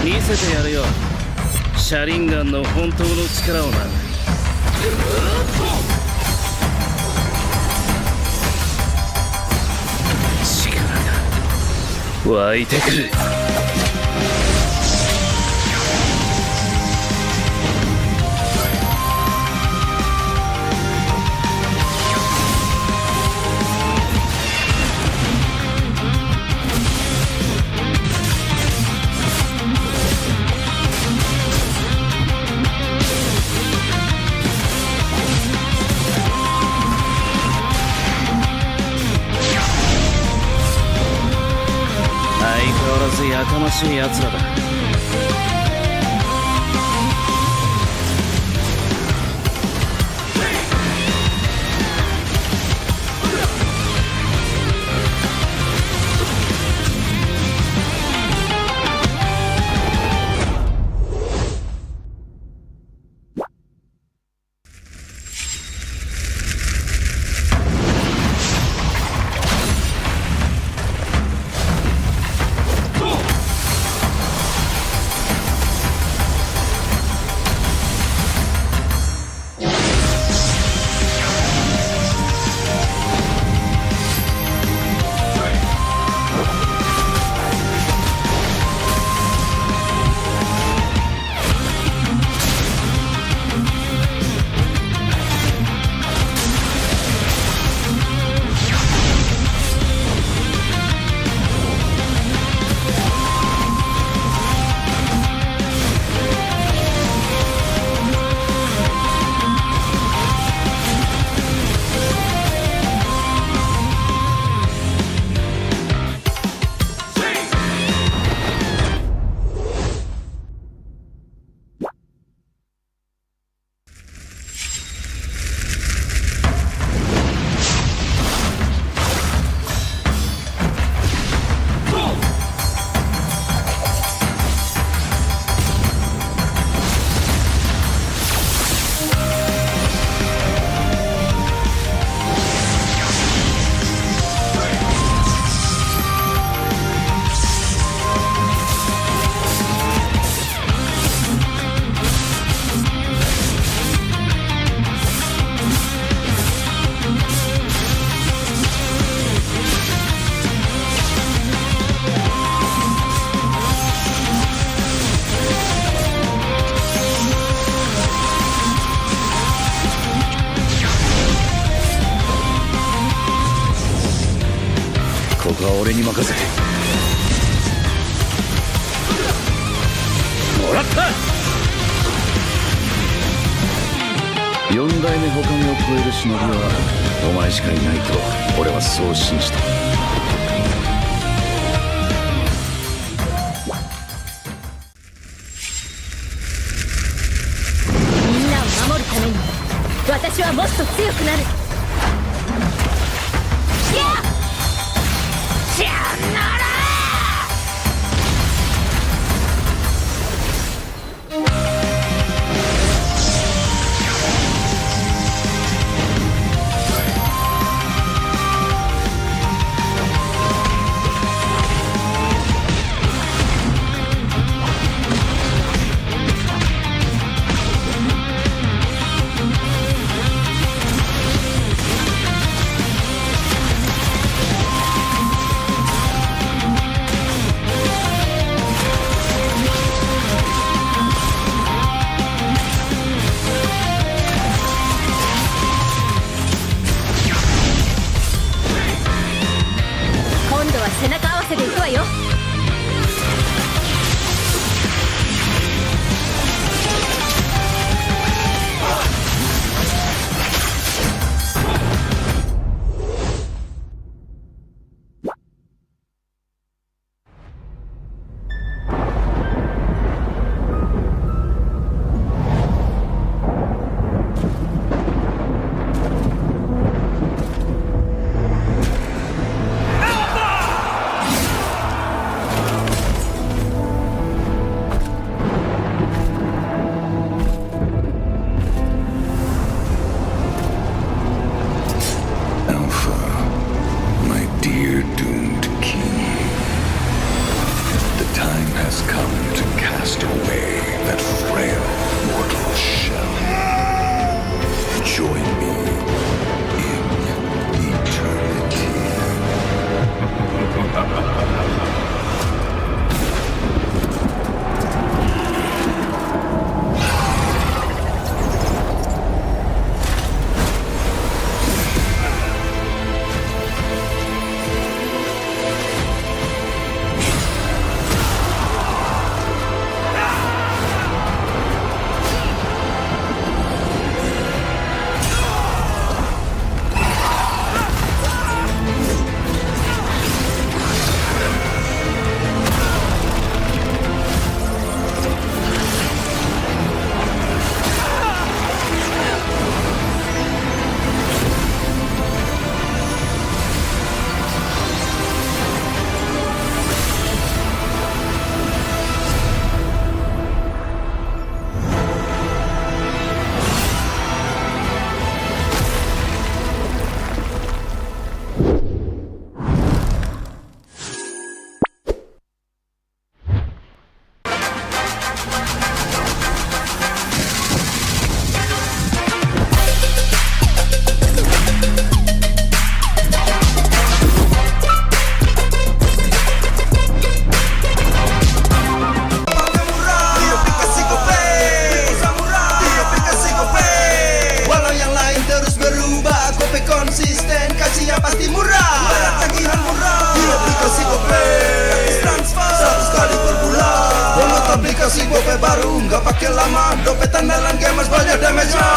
見せてやるよシャリンガンの本当の力をな力が湧いてくるやかましい奴らだは俺に任せてもらった4代目他目を超える忍びはお前しかいないと俺はそう信じたみんなを守るために私はもっと強くなる。シャンナラ今度は背中合わせでいくわよ。aplikasi GoPay baru, nggak pakai lama, dompet andalan gamers banyak damage-nya.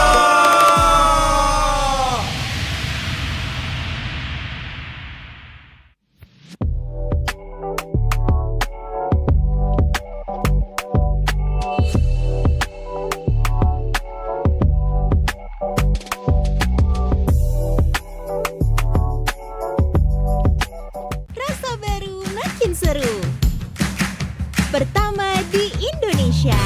Rasa baru makin seru. Pertama di Indonesia,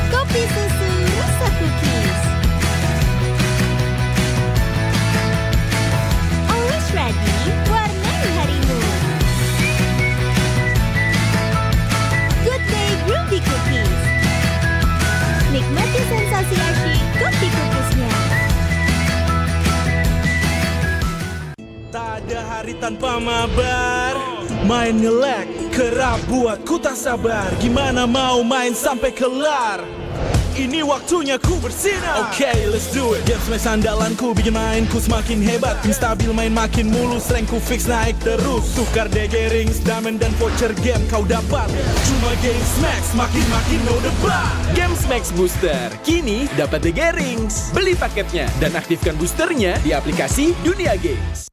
kopi susu rasa cookies. Always ready, warnai harimu. Good day Groovy Cookies. Nikmati sensasi asyik kopi cookiesnya. Tak ada hari tanpa mabar. Main nge-lag, kerap buatku tak sabar. Gimana mau main sampai kelar? Ini waktunya ku bersinar. Okay, let's do it. Game smash andalanku bikin mainku semakin hebat. Tim stabil main makin mulus, rankku fix naik terus. Tukar DG rings, diamond dan voucher game kau dapat. Cuma game smash makin no debat. Games Max Booster, kini dapat DG Rings. Beli paketnya dan aktifkan boosternya di aplikasi Dunia Games.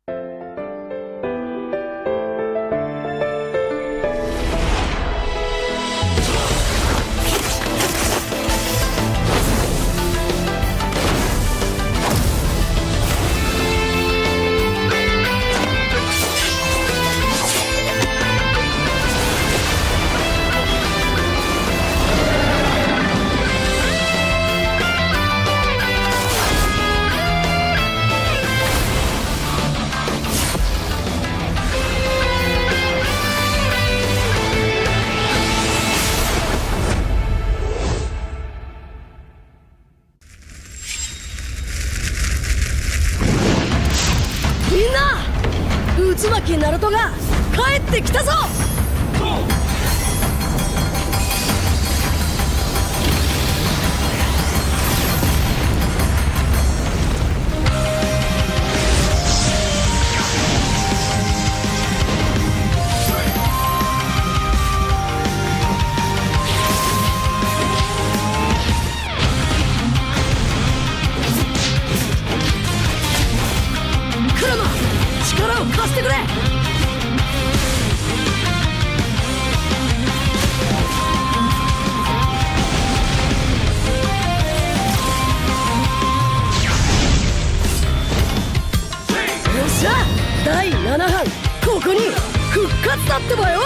Minna! 渦巻きナルトが帰ってきたぞ！クラマ、力を貸してくれ！よっしゃ！第7班、ここに復活だってばよ！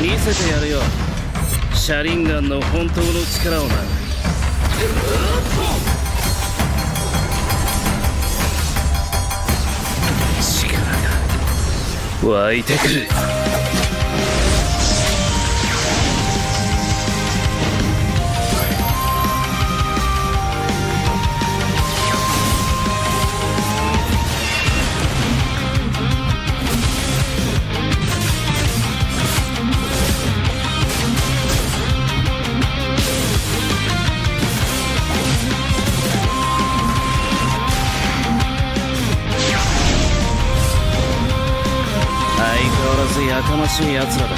見せてやるよ。シャリンガンの本当の力をな。力が湧いてくる。相変わらずやかましい奴らだ。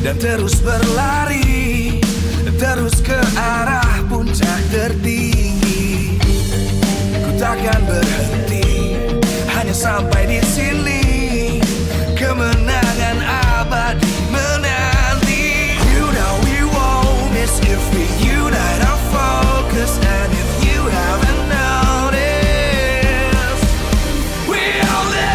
dan terus berlari, terus ke arah puncak tertinggi. Ku takkan berhenti, hanya sampai di sini. Kemenangan abadi menanti. You know we won't miss if we unite our focus. And if you haven't noticed, we all live.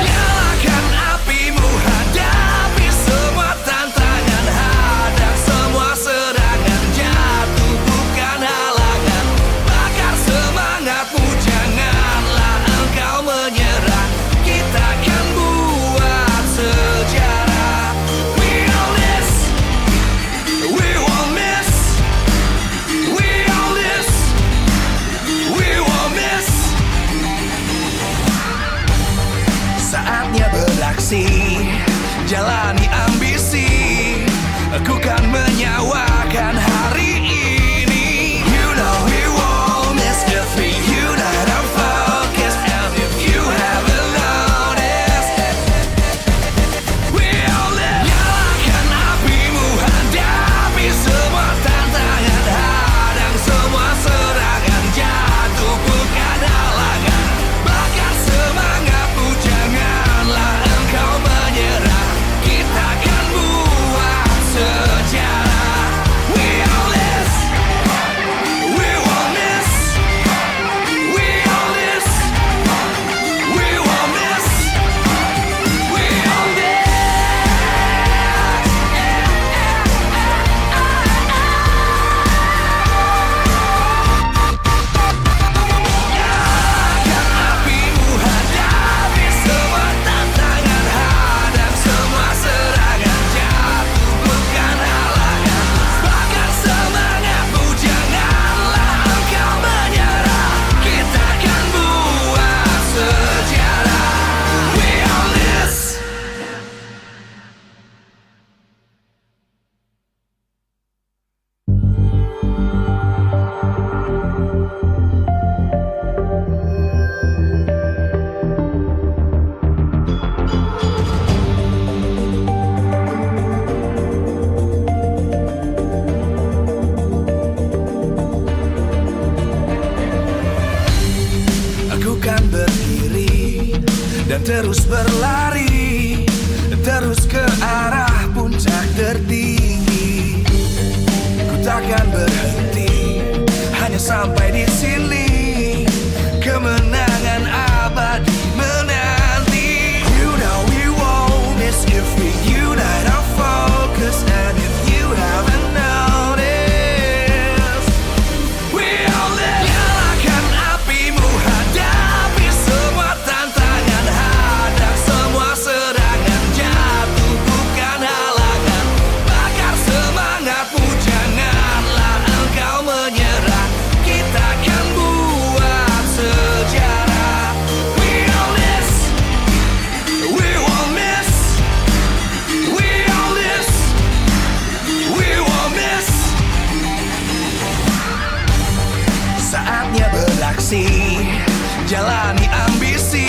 menyawakan hari ini. You know we won't miss if we unite our focus. And if you haven't noticed, we all live. Nyalakan apimu, hadapi semua tantangan, hadang semua serangan, jatuh bukan halangan. Bakar semangatmu, janganlah engkau menyerah. Kita akan buat sejarah. We all this, we won't miss. We all this, we won't miss. We all this. Nyalakan apimu, hadapi semua tantangan, hadang semua serangan, jatuh bukan halangan. Bakar semangatmu, janganlah engkau menyerah. Kita akan buat sejarah. We all this. Aku kan berdiri dan terus berlari, terus ke arah puncak tertinggi. Ku takkan berhenti, hanya sampai di sini. Kemenangan abadi menanti. You know we won't miss if we unite our focus. And if you haven't noticed, we all live. Nyalakan apimu, hadapi semua tantangan, hadang semua serangan, jatuh bukan halangan. Bakar semangatmu, janganlah engkau menyerah. Kita akan buat sejarah. We all this, we won't miss. We all this, we won't miss. Saatnya beraksi, jalani ambisi.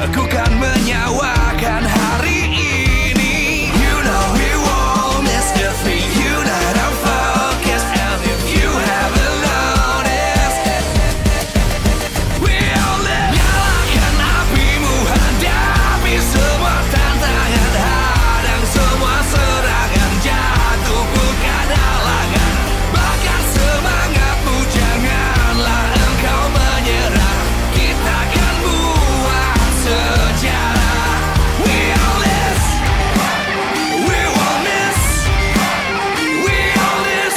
Aku kan menyawakan hari ini. You know we won't miss if we unite our focus. And if you haven't noticed, we all live. Nyalakan apimu, hadapi semua tantangan, hadang semua serangan, jatuh bukan halangan. Bakar semangatmu, janganlah engkau menyerah. Kita akan buat sejarah. We all this, we won't miss. We all this,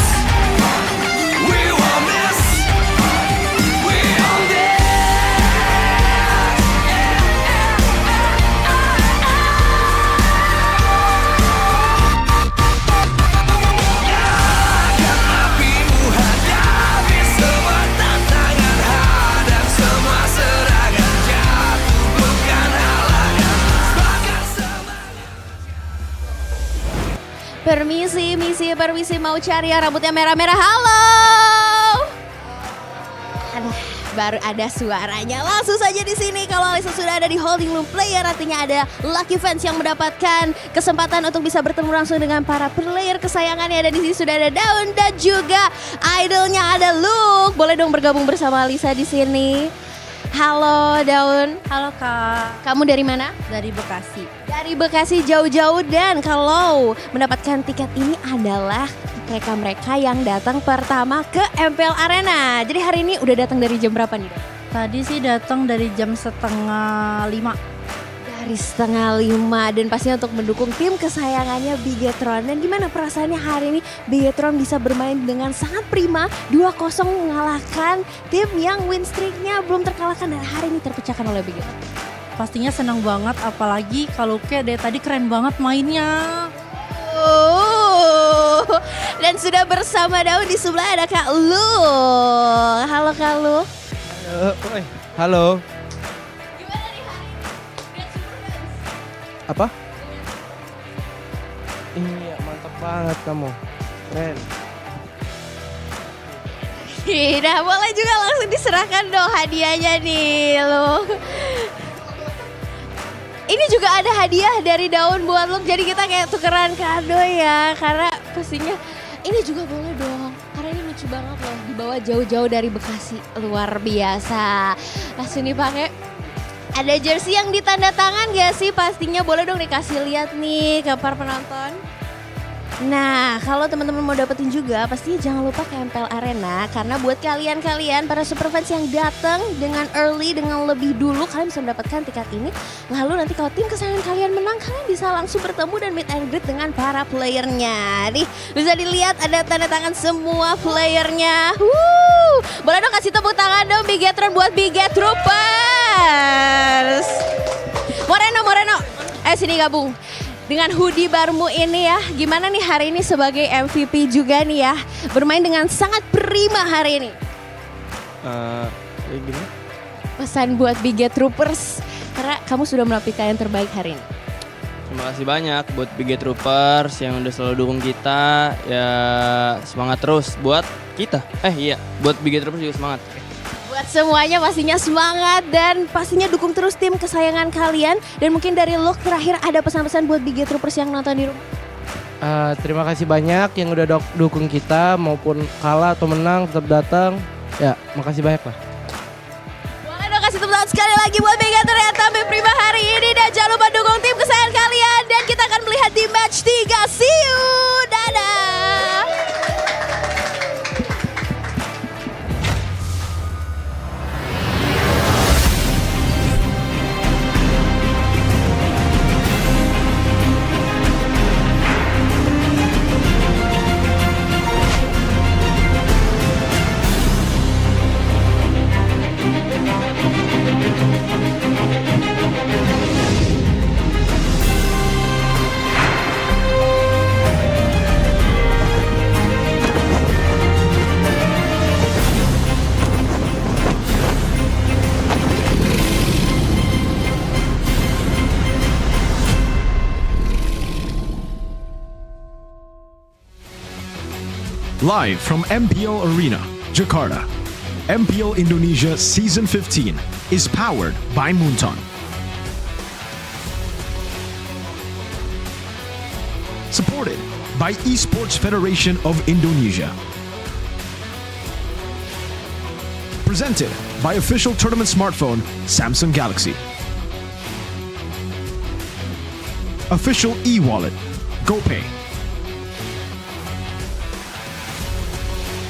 we won't miss. We all this. Nyalakan apimu, hadapi semua tantangan, hadang semua serangan, jatuh bukan halangan. Bakar Permisi, mau cari yang rambutnya merah-merah. Halo. Aduh, baru ada suaranya. Langsung saja di sini. Kalau Alisa sudah ada di holding room player, artinya ada lucky fans yang mendapatkan kesempatan untuk bisa bertemu langsung dengan para player kesayangannya. Dan di sini sudah ada Daun dan juga idolnya ada Luke. Boleh dong bergabung bersama Alisa di sini. Halo Daun. Halo Kak. Kamu dari mana? Dari Bekasi. Dari Bekasi jauh-jauh, dan kalau mendapatkan tiket ini adalah mereka-mereka yang datang pertama ke MPL Arena. Jadi hari ini udah datang dari jam berapa nih? Tadi sih datang dari jam 4:30. Dari 4:30, dan pastinya untuk mendukung tim kesayangannya Bigetron. Dan gimana perasaannya hari ini Bigetron bisa bermain dengan sangat prima, 2-0 mengalahkan tim yang win streaknya belum terkalahkan dan hari ini terpecahkan oleh Bigetron. Pastinya senang banget, apalagi kalau kayak dari tadi keren banget mainnya. Dan sudah bersama Daun di sebelah ada Kak Lu. Halo Kak Lu. Halo. Apa? Iya, mantap banget kamu. Keren. Nah, boleh juga langsung diserahkan dong hadiahnya nih lo. Ini juga ada hadiah dari Daun buat lo, jadi kita kayak tukeran kado ya. Karena pastinya ini juga boleh dong, karena ini lucu banget loh. Dibawa jauh-jauh dari Bekasi, luar biasa. Langsung dipakai. Ada jersey yang ditanda tangan gak sih? Pastinya boleh dong dikasih lihat nih ke para penonton. Nah, kalau teman-teman mau dapetin juga, pastinya jangan lupa ke MPL Arena. Karena buat kalian-kalian, para superfans yang datang dengan early, dengan lebih dulu, kalian bisa mendapatkan tiket ini. Lalu nanti kalau tim kesayangan kalian menang, kalian bisa langsung bertemu dan meet and greet dengan para playernya. Nih, bisa dilihat ada tanda tangan semua playernya. Boleh dong kasih tepuk tangan dong Bigetron buat Biget Troopers. Moreno, sini gabung. Dengan hoodie barumu ini ya, gimana nih hari ini sebagai MVP juga nih ya, bermain dengan sangat prima hari ini. Gimana? Pesan buat Biget Troopers, karena kamu sudah menampilkan yang terbaik hari ini. Terima kasih banyak buat Biget Troopers yang udah selalu dukung kita. Ya semangat terus buat kita. Buat Biget Troopers juga semangat. Buat semuanya pastinya semangat dan pastinya dukung terus tim kesayangan kalian. Dan mungkin dari lo terakhir ada pesan-pesan buat Biget Troopers yang nonton di rumah. Terima kasih banyak yang udah dukung kita, maupun kalah atau menang tetap datang. Ya, makasih banyak lah. Boleh dong kasih tepuk tangan sekali lagi buat Bigetron yang tampil prima hari ini. Dan jangan lupa dukung tim kesayangan kalian. Dan kita akan melihat di match 3. See you, dadah. Live from MPL Arena, Jakarta, MPL Indonesia Season 15 is powered by Moonton. Supported by Esports Federation of Indonesia. Presented by official tournament smartphone Samsung Galaxy. Official e-wallet, GoPay.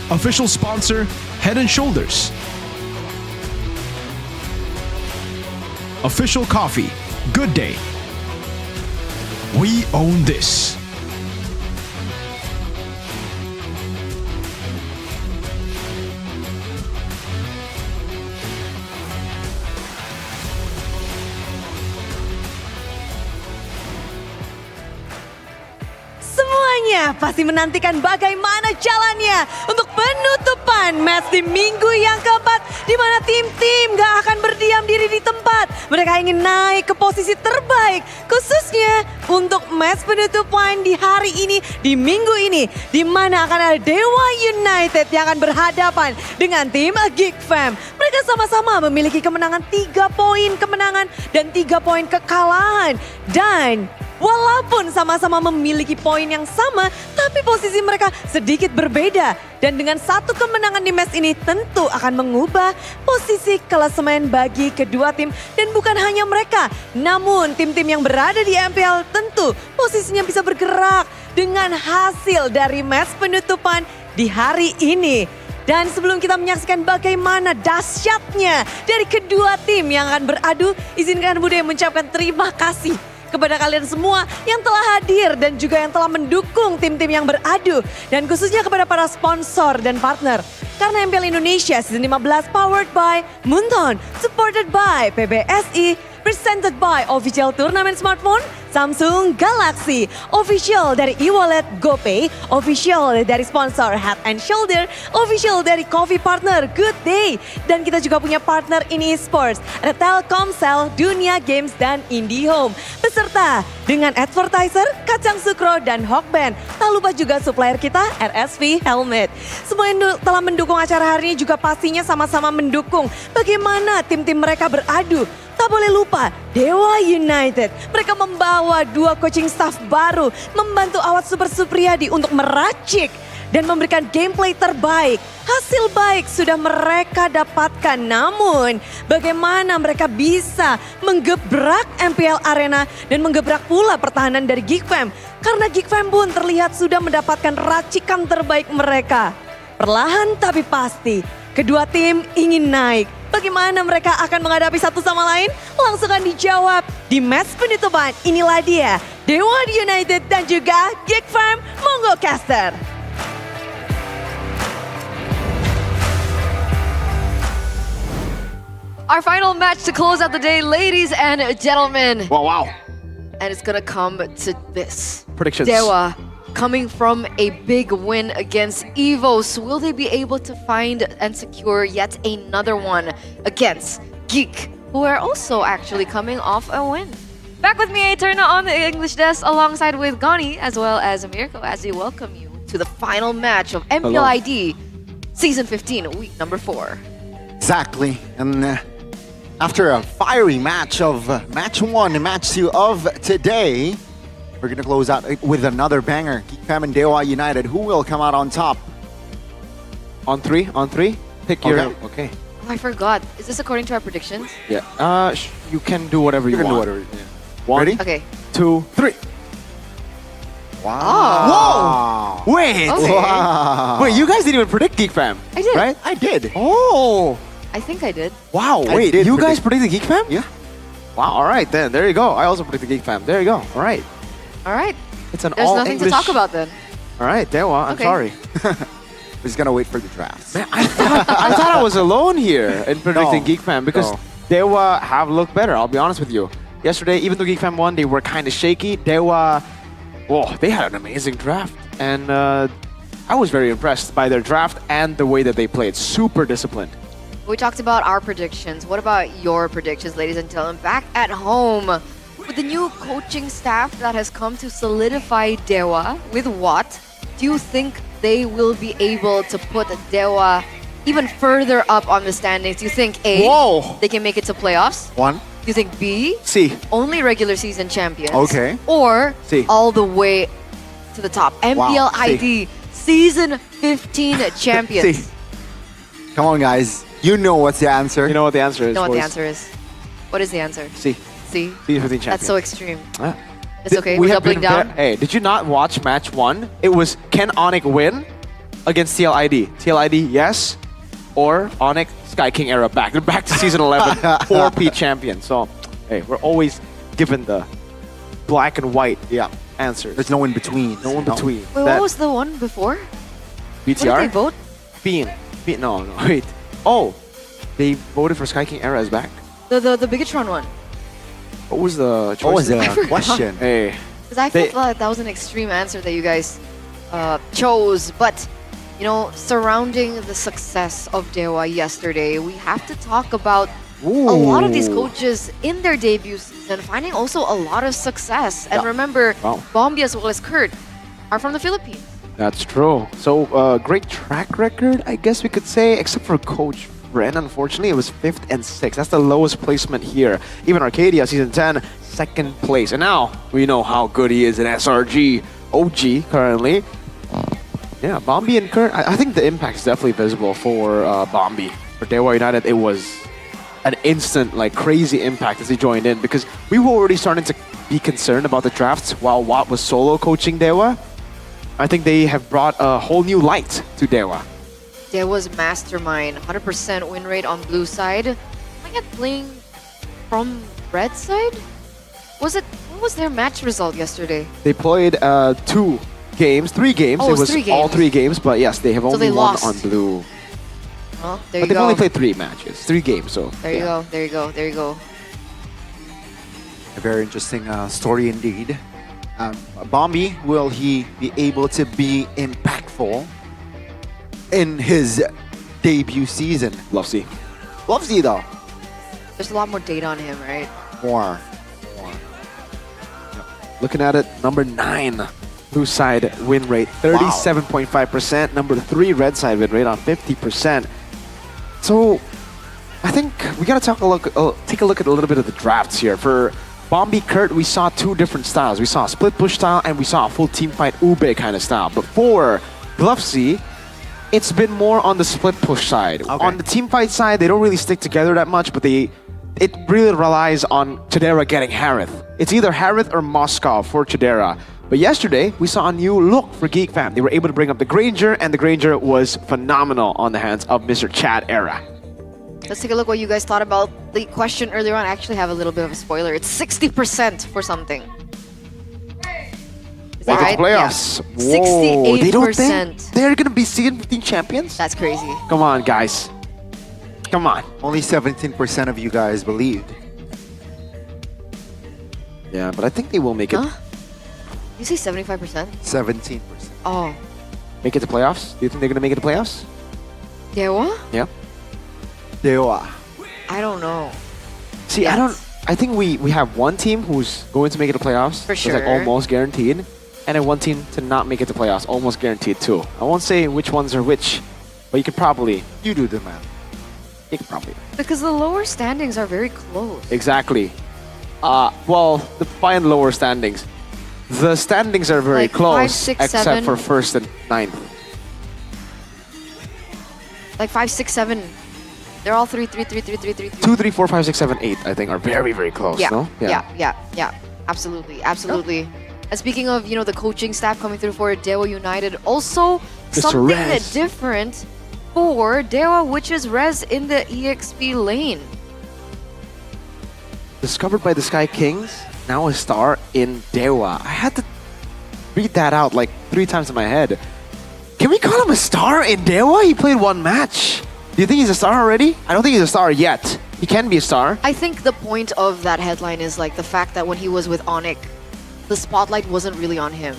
Official sponsor, Head & Shoulders. Official coffee, Good Day. We own this. Semuanya pasti menantikan bagaimana jalannya untuk penutupan match di minggu yang keempat, di mana tim-tim gak akan berdiam diri di tempat. Mereka ingin naik ke posisi terbaik, khususnya untuk match penutupan di hari ini, di minggu ini, di mana akan ada Dewa United yang akan berhadapan dengan tim Geek Fam. Mereka sama-sama memiliki kemenangan 3 poin kemenangan dan 3 poin kekalahan. Dan walaupun sama-sama memiliki poin yang sama, tapi posisi mereka sedikit berbeda. Dan dengan 1 kemenangan di match ini tentu akan mengubah posisi klasemen bagi kedua tim. Dan bukan hanya mereka, namun tim-tim yang berada di MPL tentu posisinya bisa bergerak dengan hasil dari match penutupan di hari ini. Dan sebelum kita menyaksikan bagaimana dahsyatnya dari kedua tim yang akan beradu, izinkan Bude mengucapkan terima kasih kepada kalian semua yang telah hadir dan juga yang telah mendukung tim-tim yang beradu. Dan khususnya kepada para sponsor dan partner. Karena MPL Indonesia Season 15 powered by Moonton, supported by PBSI, presented by Official Turnamen Smartphone, Samsung Galaxy, official dari e-wallet GoPay, official dari sponsor Head and Shoulder, official dari coffee partner Good Day. Dan kita juga punya partner in esports, ada Telkomsel, Dunia Games, dan IndiHome. Beserta dengan advertiser, Kacang Sukro, dan Hawkband. Tak lupa juga supplier kita, RSV Helmet. Semua yang telah mendukung acara hari ini juga pastinya sama-sama mendukung bagaimana tim-tim mereka beradu. Tak boleh lupa, Dewa United. Mereka membawa 2 coaching staff baru, membantu Awat Super Supriyadi untuk meracik dan memberikan gameplay terbaik. Hasil baik sudah mereka dapatkan, namun bagaimana mereka bisa menggebrak MPL Arena dan menggebrak pula pertahanan dari Geekfam. Karena Geekfam pun terlihat sudah mendapatkan racikan terbaik mereka. Perlahan tapi pasti, kedua tim ingin naik. Bagaimana mereka akan menghadapi satu sama lain? Langsung akan dijawab di match penutupan. Inilah dia, Dewa United dan juga Geekfam Monggo Caster. Our final match to close out the day, ladies and gentlemen. Wow. And it's gonna come to this. Predictions. Dewa coming from a big win against Evos. Will they be able to find and secure yet another one against Geek, who are also actually coming off a win? Back with me, Eterna, on the English desk, alongside with Gani, as well as Mirko, as we welcome you to the final match of MPL ID Season 15, week number 4. Exactly. And after a fiery match of match 1 and match 2 of today, we're going to close out with another banger. Geekfam and Dewa United. Who will come out on top? On three? Pick your... Okay. Oh, I forgot. Is this according to our predictions? Yeah. You can do whatever you want. Do whatever. Yeah. One, Ready? Okay. 2, 3. Wow. Whoa! Wait. Okay. Wow. Wait, you guys didn't even predict Geekfam. I did. Right? I did. Oh! I think I did. Wow, I wait, did you guys predict- predicted Geekfam? Yeah. Wow, alright then, there you go. I also predicted Geekfam. There you go, alright. All right. It's an There's all nothing English... to talk about then. Alright, Dewa, I'm Okay. sorry. We're just going to wait for the drafts. Man, I thought I was alone here in predicting No. Geekfam because No. Dewa have looked better, I'll be honest with you. Yesterday, even though Geekfam won, they were kind of shaky. Dewa, whoa, they had an amazing draft. And I was very impressed by their draft and the way that they played. Super disciplined. We talked about our predictions. What about your predictions, ladies and gentlemen? Back at home, with the new coaching staff that has come to solidify Dewa with what? Do you think they will be able to put Dewa even further up on the standings? Do you think A, Whoa. they can make it to playoffs? 1. Do you think B, C. only regular season champions? Okay. Or C. all the way to the top? MPL ID Season 15 champions. C. Come on, guys. You know what's the answer. You know what the answer is, Know what the boys? answer is? What is the answer? C. C. C 15 champion. That's so extreme. Ah. It's okay. We We're have doubling been down. Hey, did you not watch match 1? It was can Onyx win against TLID? TLID, yes. Or Onyx, Sky King era back. They're back to season 11, 4P champion. So, hey, we're always given the black and white answers. There's no in between. No in between. Wait, what was the one before? BTR? What did they vote? Bean. No, wait. Oh, they voted for Sky King era as back. The Bigatron one. What was the choice? What was I the forgot. question? Hey. Because I They- felt like that was an extreme answer that you guys chose. But, you know, surrounding the success of Dewa yesterday, we have to talk about a lot of these coaches in their debut season finding also a lot of success. And remember, Wow. Bombi as well as Kurt are from the Philippines. That's true. So, great track record, I guess we could say, except for Coach Ren. Unfortunately, it was 5th and 6th. That's the lowest placement here. Even Arcadia, Season 10, 2nd place. And now, we know how good he is in SRG, OG currently. Yeah, Bombi and Kurt, I think the impact is definitely visible for Bombi. For Dewa United, it was an instant, like, crazy impact as he joined in because we were already starting to be concerned about the drafts while Watt was solo coaching Dewa. I think they have brought a whole new light to Dewa. Dewa's mastermind, 100% win rate on blue side. Am I not playing from red side? What was their match result yesterday? They played 3 games. Oh, it was 3 all games. 3 games, but yes, they have So only they won lost. on blue. Well, there But you they've go. only played 3 matches, 3 games, so There you yeah. go, there you go, there you go. A very interesting story indeed. Bombi, will he be able to be impactful in his debut season? Lovesy. Lovesy though. There's a lot more data on him, right? More. Looking at it, number 9, blue side win rate, 37.5%. Number 3, red side win rate on 50%. So, I think we gotta take a look at a little bit of the drafts here. For Bombi Kurt, we saw 2 different styles. We saw a split push style and we saw a full team fight ube kind of style. But for Lovesy, it's been more on the split push side. Okay. On the team fight side, they don't really stick together that much, but it really relies on Chidera getting Harith. It's either Harith or Moscow for Chidera. But yesterday, we saw a new look for Geek Fam. They were able to bring up the Granger, and the Granger was phenomenal on the hands of Mr. Chad Era. Let's take a look what you guys thought about the question earlier on. I actually have a little bit of a spoiler. It's 60% for something. Is that right? Playoffs. Yeah. Whoa, 68%. they don't think they're gonna be season 15 champions? That's crazy. Come on, guys. Come on. Only 17% of you guys believed. Yeah, but I think they will make it. Huh? You say 75%? 17%. Oh. Make it to playoffs? Do you think they're gonna make it to playoffs? Dewa? Yeah. Dewa. I don't know. See, I think we have one team who's going to make it to playoffs. For It's like sure. almost guaranteed. And then one team to not make it to playoffs, almost guaranteed too. I won't say which ones are which, but you could probably. You do the math. You could probably. Because the lower standings are very close. Exactly. Well, the fine lower standings. The standings are very Like close, 5, 6, except 7. for first and 9th. Like 5, 6, 7. They're all 3, 3, 3, 3, 3, 3, 3. 2, 3, 4, 5, 6, 7, 8, I think, are very, very close, Yeah, no? yeah. Absolutely, absolutely. And speaking of, the coaching staff coming through for Dewa United, also Mr. something Rez. different for Dewa, which is Rez in the EXP lane. Discovered by the Sky Kings, now a star in Dewa. I had to read that out like 3 times in my head. Can we call him a star in Dewa? He played 1 match. Do you think he's a star already? I don't think he's a star yet. He can be a star. I think the point of that headline is like the fact that when he was with Onyx, the spotlight wasn't really on him.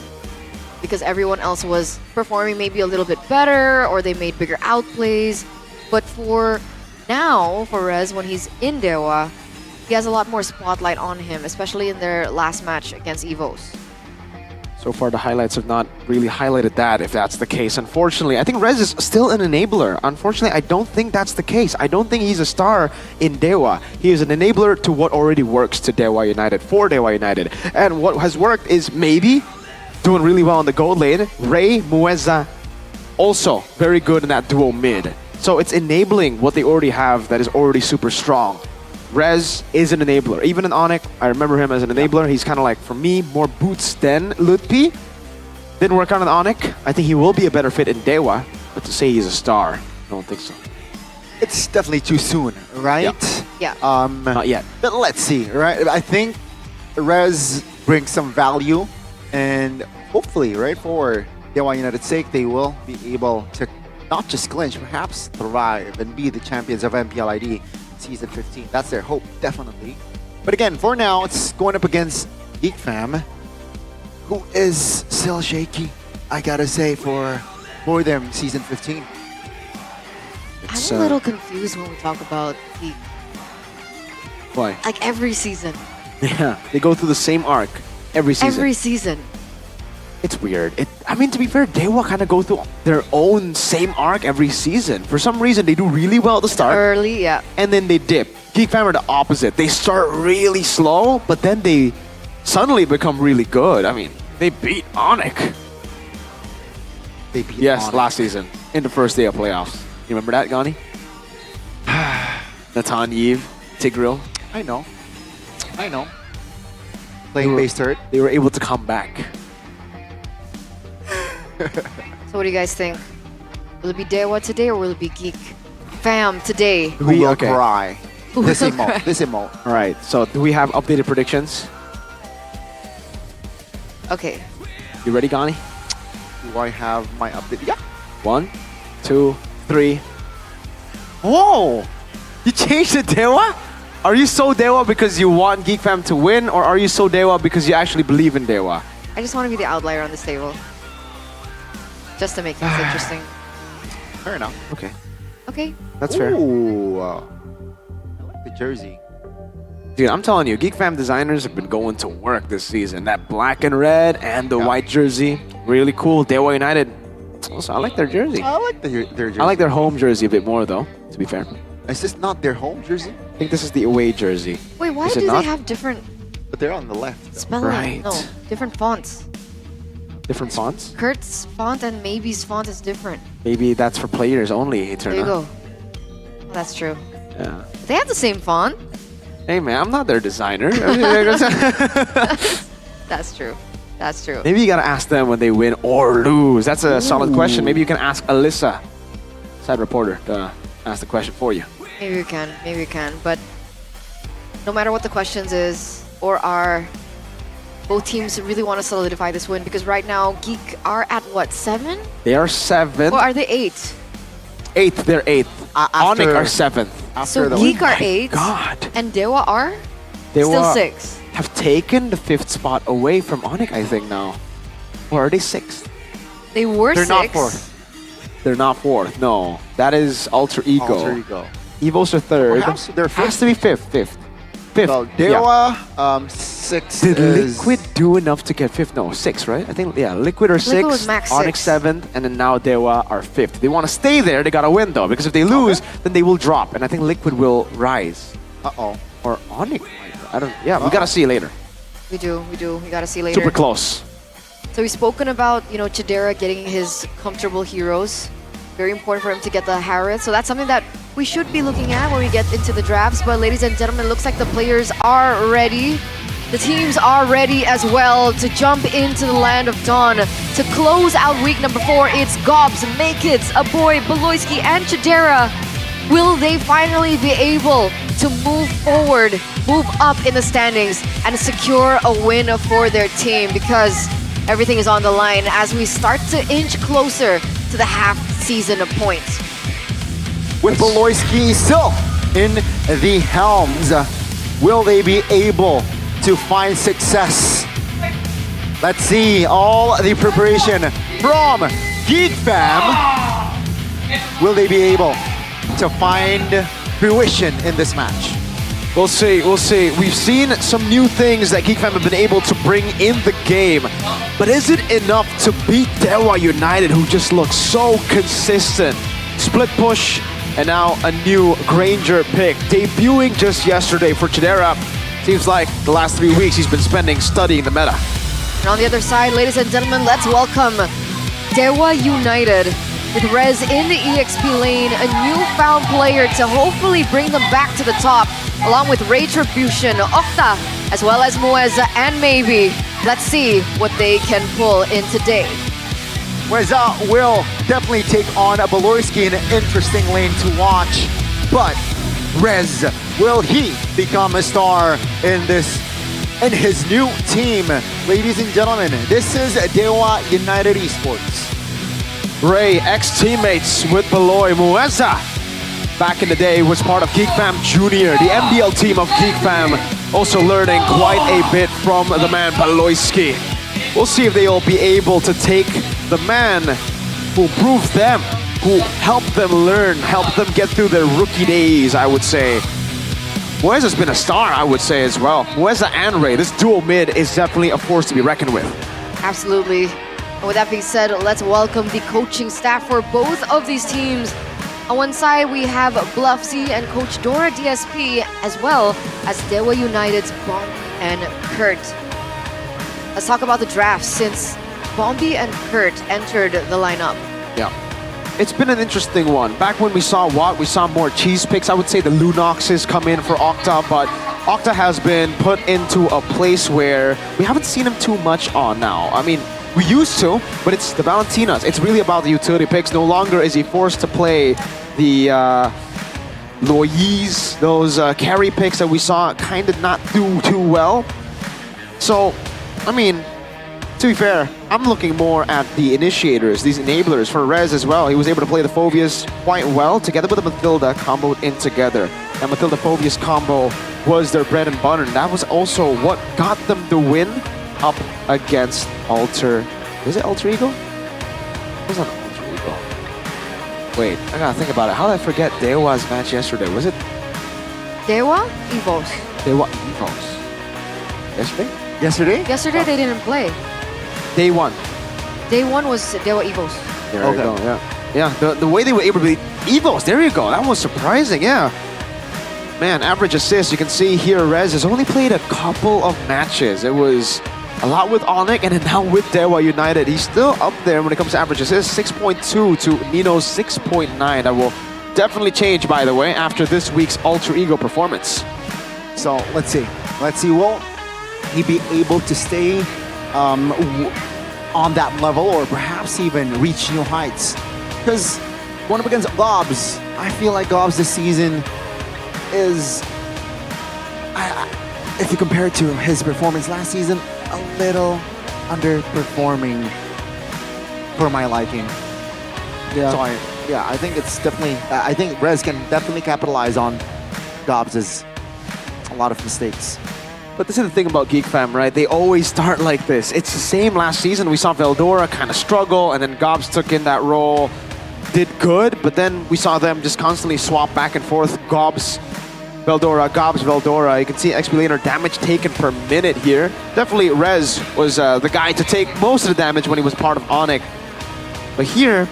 Because everyone else was performing maybe a little bit better or they made bigger outplays. But for now, for Rez, when he's in Dewa, he has a lot more spotlight on him, especially in their last match against EVOS. So far, the highlights have not really highlighted that, if that's the case. Unfortunately, I think Rez is still an enabler. Unfortunately, I don't think that's the case. I don't think he's a star in Dewa. He is an enabler to what already works to Dewa United, for Dewa United. And what has worked is maybe doing really well in the gold lane. Ray, Mueza, also very good in that duo mid. So it's enabling what they already have that is already super strong. Rez is an enabler. Even in Onyx, I remember him as an enabler. He's kind of like, for me, more boots than Lutpi. Didn't work out in Onyx. I think he will be a better fit in Dewa. But to say he's a star, I don't think so. It's definitely too soon, right? Yeah. Not yet. But let's see, right? I think Rez brings some value, and hopefully, right, for Dewa United's sake, they will be able to not just clinch, perhaps thrive and be the champions of MPL ID Season 15. That's their hope, definitely. But again, for now, it's going up against Geek Fam, who is still shaky, I gotta say, for them Season 15. I'm a little confused when we talk about Geek. Why? Like every season. Yeah, they go through the same arc every season. Every season. It's weird. I mean, to be fair, Dewa kind of go through their own same arc every season. For some reason, they do really well at the start. Early, yeah. And then they dip. Geek Fam are the opposite. They start really slow, but then they suddenly become really good. I mean, they beat Onyx. They beat Onyx last season in the first day of playoffs. You remember that, Gani? Natan, Yves, Tigreal. I know. Playing base turret. They were able to come back. So what do you guys think? Will it be Dewa today or will it be Geek Fam today? Who will cry? Who This will emote. cry? This emote. All right, so do we have updated predictions? Okay. You ready, Gani? Do I have my update? Yeah. 1, 2, 3. Whoa! You changed the Dewa? Are you so Dewa because you want Geek Fam to win, or are you so Dewa because you actually believe in Dewa? I just want to be the outlier on this table. Just to make things interesting. Fair enough. Okay. Okay. That's fair. Ooh, the jersey. Dude, I'm telling you, Geek Fam designers have been going to work this season. That black and red and the white jersey, really cool. Dewa United. Also, I like their jersey. I like their jersey. I like their home jersey a bit more, though, to be fair. Is this not their home jersey? I think this is the away jersey. Wait, why Is it do they not? have different But they're on the left. spelling? Right. No, different fonts. Different fonts? Kurt's font and Maybe's font is different. Maybe that's for players only, There you Eterna. go. That's true. Yeah. They have the same font. Hey, man, I'm not their designer. That's true. That's true. Maybe you gotta ask them when they win or lose. That's a solid question. Maybe you can ask Alyssa, side reporter, to ask the question for you. Maybe we can. Maybe we can. But no matter what the questions is or are, both teams really want to solidify this win because right now Geek are at what, 7? They are 7th. Or are they 8? 8th, they're 8th. Onyx are 7th. So Geek are 8. God. And Dewa are Dewa still 6. have taken the 5th spot away from Onyx, I think, now. Or are they 6th? They were They're 6. not 4th. They're not 4th, no. That is Alter Ego. Alter Ego. Evos are 3rd. Perhaps they're Has to be 5th. 5th. 5th. Well, yeah. Dewa, 6th Did is... Liquid do enough to get 5th? No, 6th, right? I think, yeah, Liquid are 6th, was max Onyx 6. 7th, and then now Dewa are 5th. They want to stay there, they gotta win though, because if they lose, then they will drop, and I think Liquid will rise. Uh-oh. Or Onyx, I don't, yeah, we gotta see later. We do. We gotta see later. Super close. So we've spoken about, Chidera getting his comfortable heroes. Very important for him to get the Harith. So that's something that we should be looking at when we get into the drafts. But ladies and gentlemen, it looks like the players are ready. The teams are ready as well to jump into the Land of Dawn. To close out week number 4, it's Gobs, Makids, Aboy, Beloyski, and Chidera. Will they finally be able to move forward, move up in the standings, and secure a win for their team? Because everything is on the line as we start to inch closer to the half-season points. With Beloyski still in the helms, will they be able to find success? Let's see all the preparation from Geek Fam. Will they be able to find fruition in this match? We'll see, we'll see. We've seen some new things that Geek Fam have been able to bring in the game. But is it enough to beat Dewa United, who just looks so consistent? Split push, and now a new Granger pick. Debuting just yesterday for Chidera. Seems like the last 3 weeks he's been spending studying the meta. And on the other side, ladies and gentlemen, let's welcome Dewa United. With Rez in the EXP lane, a newfound player to hopefully bring them back to the top, along with Retribution, Okta, as well as Mueza and Maybe. Let's see what they can pull in today. Mueza will definitely take on Beloyski in an interesting lane to watch. But Rez, will he become a star in his new team? Ladies and gentlemen, this is Dewa United Esports. Ray, ex-teammates with Beloy. Mueza, back in the day, was part of Geek Fam Junior, the MPL team of Geek Fam. Also learning quite a bit from the man Beloyski. We'll see if they'll be able to take the man who proved them, who helped them learn, helped them get through their rookie days, I would say. Mueza's been a star, I would say, as well. Mueza and Ray, this dual mid is definitely a force to be reckoned with. Absolutely. And with that being said, let's welcome the coaching staff for both of these teams. On one side, we have Bluffsy and Coach Dora DSP, as well as Dewa United's Bombi and Kurt. Let's talk about the draft since Bombi and Kurt entered the lineup. Yeah. It's been an interesting one. Back when we saw Watt, we saw more cheese picks. I would say the Lunoxes come in for Okta, but Okta has been put into a place where we haven't seen him too much on now. I mean, we used to, but it's the Valentinas. It's really about the utility picks. No longer is he forced to play the Loyes, those carry picks that we saw kind of not do too well. So, I mean, to be fair, I'm looking more at the initiators, these enablers for Rez as well. He was able to play the Phobias quite well together with the Mathilda comboed in together. and Matilda Phobia's combo was their bread and butter. And that was also what got them the win up against Alter. Was it Alter Ego? It was not Alter Ego. Wait, I gotta think about it. How did I forget Dewa's match yesterday? Was it Dewa? Evos. Dewa Evos? Yesterday? Yesterday they didn't play. Day one. Day one was Dewa Evos. There you go, yeah. Yeah, the way they were able to beat Evos, there you go. That was surprising, yeah. Man, average assists, you can see here Rez has only played a couple of matches. It was a lot with Onyx and then now with Dewa United. He's still up there when it comes to average assists, 6.2 to Nino's 6.9. That will definitely change, by the way, after this week's Alter Ego performance. So let's see. Will he be able to stay on that level or perhaps even reach new heights? Because going up against Gobs, I feel like Gobs this season is, if you compare it to his performance last season, a little underperforming for my liking. Yeah. So I think it's definitely, I think Rez can definitely capitalize on Gobs' a lot of mistakes. But this is the thing about Geek Fam, right? They always start like this. It's the same last season. We saw Veldora kind of struggle, and then Gobs took in that role, did good, but then we saw them just constantly swap back and forth. Gobs, Veldora, Gobs, Veldora. You can see XP laner damage taken per minute here. Definitely Rez was the guy to take most of the damage when he was part of Onyx. But here,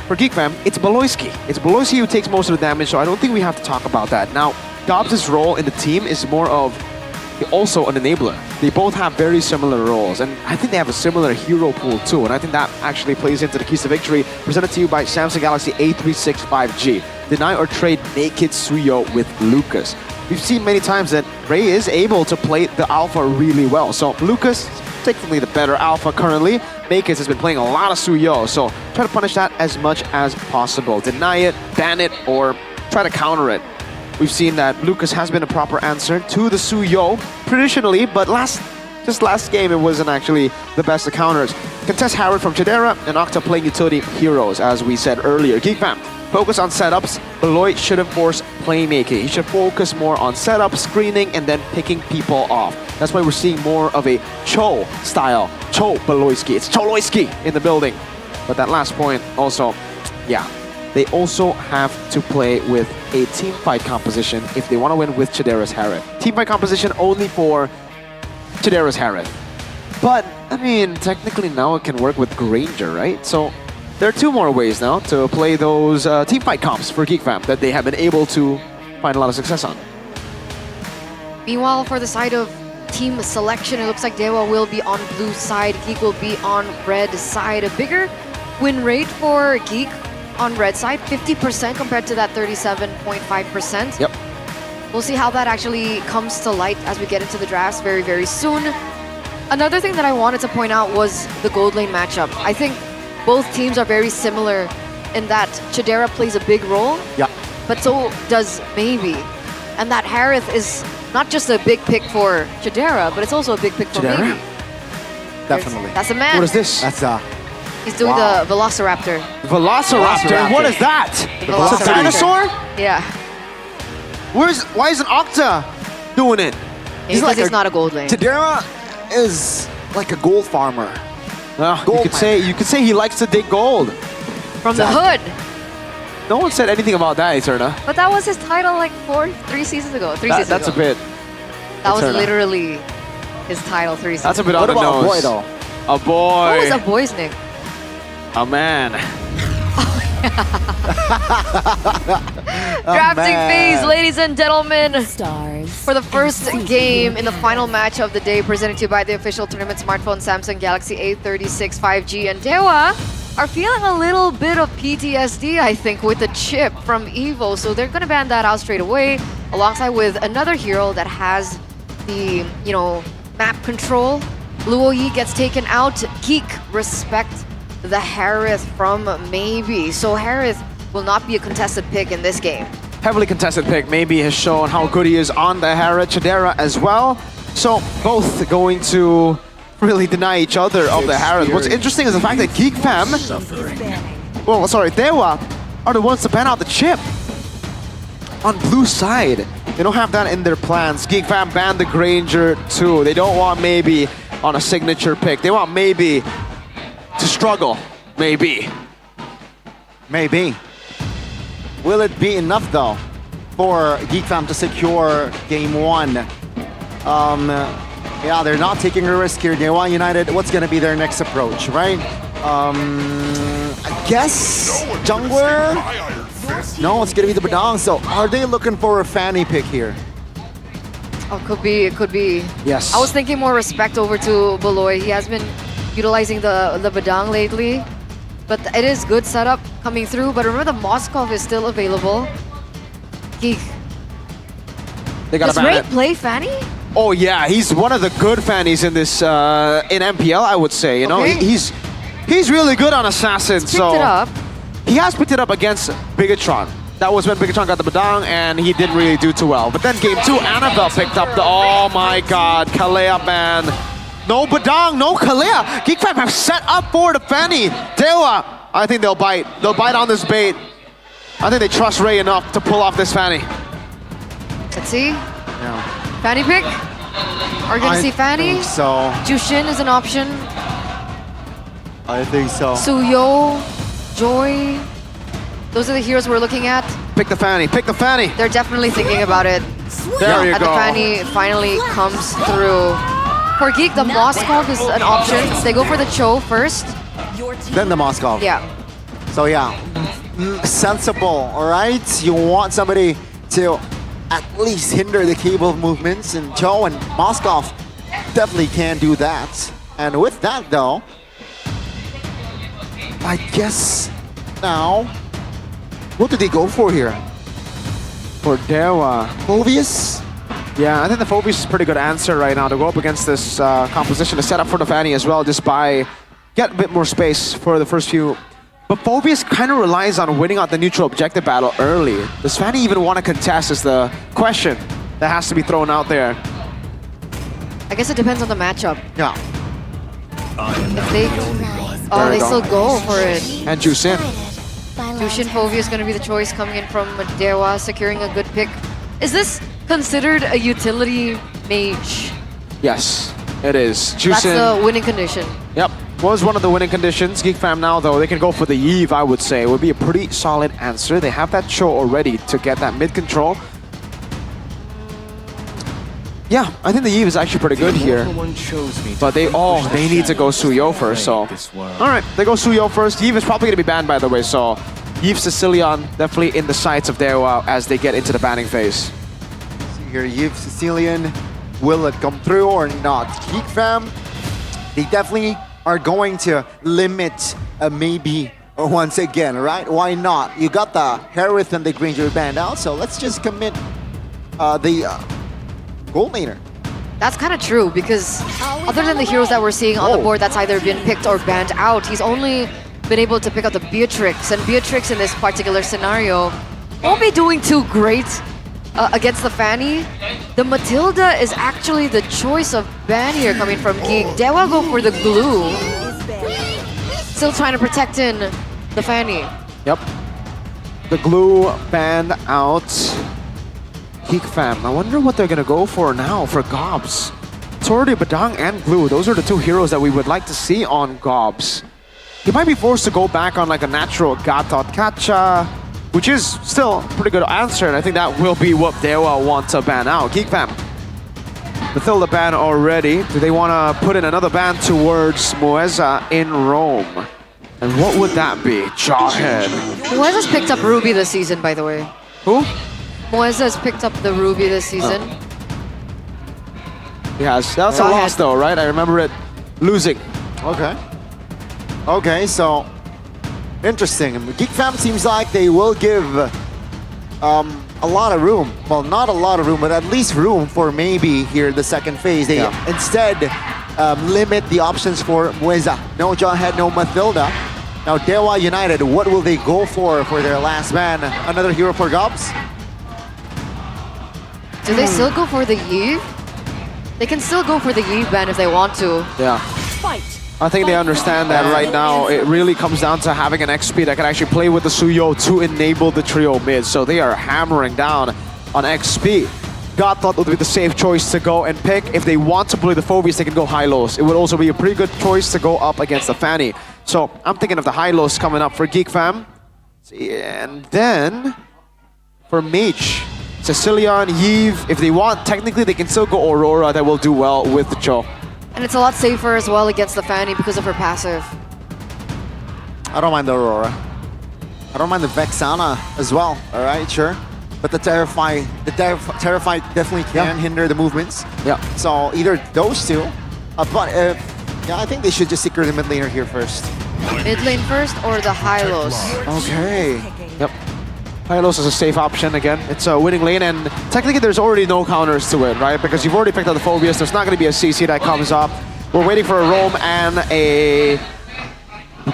for Geek Fam, it's Beloyski. It's Beloyski who takes most of the damage, so I don't think we have to talk about that. Now, Gobs' role in the team is more of also an enabler. They both have very similar roles, and I think they have a similar hero pool too, and I think that actually plays into the keys to victory, presented to you by Samsung Galaxy A365G. Deny or trade Naked Suyo with Lucas. We've seen many times that Ray is able to play the alpha really well, so Lucas, technically the better alpha currently. Naked has been playing a lot of Suyo, so try to punish that as much as possible. Deny it, ban it, or try to counter it. We've seen that Lucas has been a proper answer to the Suyo traditionally, but last game it wasn't actually the best of counters. Contest Howard from Chidera and Octa playing utility heroes, as we said earlier. Geek Fam, focus on setups. Beloy shouldn't force playmaking. He should focus more on setup, screening, and then picking people off. That's why we're seeing more of a Cho style. Cho Beloyski. It's Choloyski in the building. But that last point also, yeah. They also have to play with a team fight composition if they want to win with Chidera's Harith. Team fight composition only for Chidera's Harith. But, I mean, technically now it can work with Granger, right? So there are two more ways now to play those team fight comps for Geek Fam that they have been able to find a lot of success on. Meanwhile, for the side of team selection, it looks like Dewa will be on blue side, Geek will be on red side. A bigger win rate for Geek on red side, 50% compared to that 37.5%. Yep. We'll see how that actually comes to light as we get into the drafts very, very soon. Another thing that I wanted to point out was the gold lane matchup. I think both teams are very similar in that Chidera plays a big role, yeah, but so does Maybe. And that Harith is not just a big pick for Chidera, but it's also a big pick for Chidera? Maybe. Definitely. That's a man. What is this? That's He's doing the Velociraptor. Velociraptor? What is that? It's a dinosaur? Yeah. Why isn't Octa doing it? He's not a gold lane. Chidera is like a gold farmer. You could say he likes to dig gold. From the hood. No one said anything about that, Eterna. But that was his title like 3 seasons ago. That's a bit. That was Eterna. literally his title 3 seasons That's a bit ago. on the nose. A boy though? A boy. What was a boy's name? A man. Drafting phase, ladies and gentlemen. For the first game in the final match of the day, presented to you by the official tournament smartphone Samsung Galaxy A36 5G. And Dewa are feeling a little bit of PTSD, I think, with the chip from Evo. So they're going to ban that out straight away, alongside with another hero that has the, map control. Luo Yi gets taken out. Geek, respect the Harith from Maybe. So Harith will not be a contested pick in this game. Heavily contested pick. Maybe has shown how good he is on the Harith. Chidera as well. So both going to really deny each other of the Harith. What's interesting is the fact that Geek Fam, Dewa, are the ones to ban out the chip. on blue side, they don't have that in their plans. Geek Fam banned the Granger too. They don't want maybe on a signature pick. They want maybe to struggle. Maybe. Maybe. Will it be enough though for Geek Fam to secure game 1? Yeah, they're not taking a risk here. Dewa United, what's gonna be their next approach, right? I guess jungler? No, it's gonna be the Badang. So are they looking for a Fanny pick here? Oh, could be. It could be. Yes. I was thinking more respect over to Beloy. He has been utilizing the Badang lately. But it is good setup coming through. But remember, the Moskov is still available. Geek. They got Does to ban Ray it. play Fanny? Oh yeah, he's one of the good Fannies in this in MPL, I would say. You know, Okay. he's really good on Assassin. Picked it up. He has picked it up against Bigatron. That was when Bigatron got the Badang, and he didn't really do too well. But then game 2, Annabelle picked up the. Oh my God, Kalea ban. No Badang, no Kalea. Geek Fam have set up for the Fanny. Dewa, I think they'll bite. They'll bite on this bait. I think they trust Ray enough to pull off this Fanny. Let's see. Yeah. Fanny pick? Are you gonna I see Fanny? think so. Jushin is an option. I think so. Suyo, Joy. Those are the heroes we're looking at. Pick the Fanny, pick the Fanny. They're definitely thinking about it. There you And go. the Fanny finally comes through. For Geek, the Moskov is an option. They go for the Cho first. Then the Moskov. Yeah. So yeah, sensible, all right? You want somebody to at least hinder the cable movements, and Cho and Moskov definitely can do that. And with that though, I guess now, what do they go for here? For Dewa. Phobius? Yeah, I think the Phobius is a pretty good answer right now to go up against this composition to set up for the Fanny as well, just by get a bit more space for the first few. But Phobius kind of relies on winning out the neutral objective battle early. Does Fanny even want to contest is the question that has to be thrown out there. I guess it depends on the matchup. Yeah. If they... Oh, they still go for it. And Jushin. Jushin Phobius is going to be the choice coming in from Dewa, securing a good pick. Is this considered a utility mage? Yes, it is. That's Jushin. the winning condition. Yep, was one of the winning conditions. Geek Fam now, though, they can go for the Eve, I would say. It would be a pretty solid answer. They have that Cho already to get that mid control. Yeah, I think the Eve is actually pretty good here. But they need to go Suyo first, so. Alright, they go Suyo first. Eve is probably going to be banned, by the way, so Eve Sicilian definitely in the sights of Dewa as they get into the banning phase. See here, Yves Sicilian, will it come through or not? Geek Fam, they definitely are going to limit maybe once again, right? Why not? You got the Harith and the Granger banned out, so let's just commit the gold laner. That's kind of true because other than the heroes that we're seeing on the board that's either been picked or banned out, he's only been able to pick up the Beatrix. And Beatrix in this particular scenario won't be doing too great against the Fanny. The Matilda is actually the choice of ban here coming from Geek. Dewa go for the glue. Still trying to protect in the Fanny. Yep. The glue banned out. Geek Fam. I wonder what they're gonna go for now for Gobs. It's already Badang and Glue. Those are the two heroes that we would like to see on Gobs. He might be forced to go back on like a natural Gatot Kacha, which is still a pretty good answer, and I think that will be what Dewa want to ban out. Geek Fam. Matilda ban already. Do they want to put in another ban towards Moeza in Rome? And what would that be? Jawhead. Moeza's picked up Ruby this season, by the way. Who? Moeza has picked up the Ruby this season. He has. That's a loss though, right? I remember it losing. Okay. Okay, so interesting. Geek Fam seems like they will give a lot of room. Well, not a lot of room, but at least room for maybe here the second phase. They instead limit the options for Moeza. No Jawhead, no Matilda. Now Dewa United, what will they go for their last ban? Another hero for Gobs? Do they still go for the Eve? They can still go for the Eve ban if they want to. Yeah. Fight. I think they understand that right now. It really comes down to having an XP that can actually play with the Suyo to enable the trio mid. So they are hammering down on XP. God thought it would be the safe choice to go and pick. If they want to play the Phobias, they can go high-lows. It would also be a pretty good choice to go up against the Fanny. So I'm thinking of the high-lows coming up for Geek Fam. And then for Mage, Cecilion, Yves, if they want, technically they can still go Aurora. That will do well with the Cho. And it's a lot safer as well against the Fanny because of her passive. I don't mind the Aurora. I don't mind the Vexana as well. All right, sure. But the Terrify definitely can hinder the movements. Yeah. So either those two, yeah, I think they should just secure the mid laner here first. Mid lane first or the Hylos? Okay. Yep. Hylos is a safe option again. It's a winning lane, and technically there's already no counters to it, right? Because you've already picked up the Phobias. There's not going to be a CC that comes up. We're waiting for a roam and a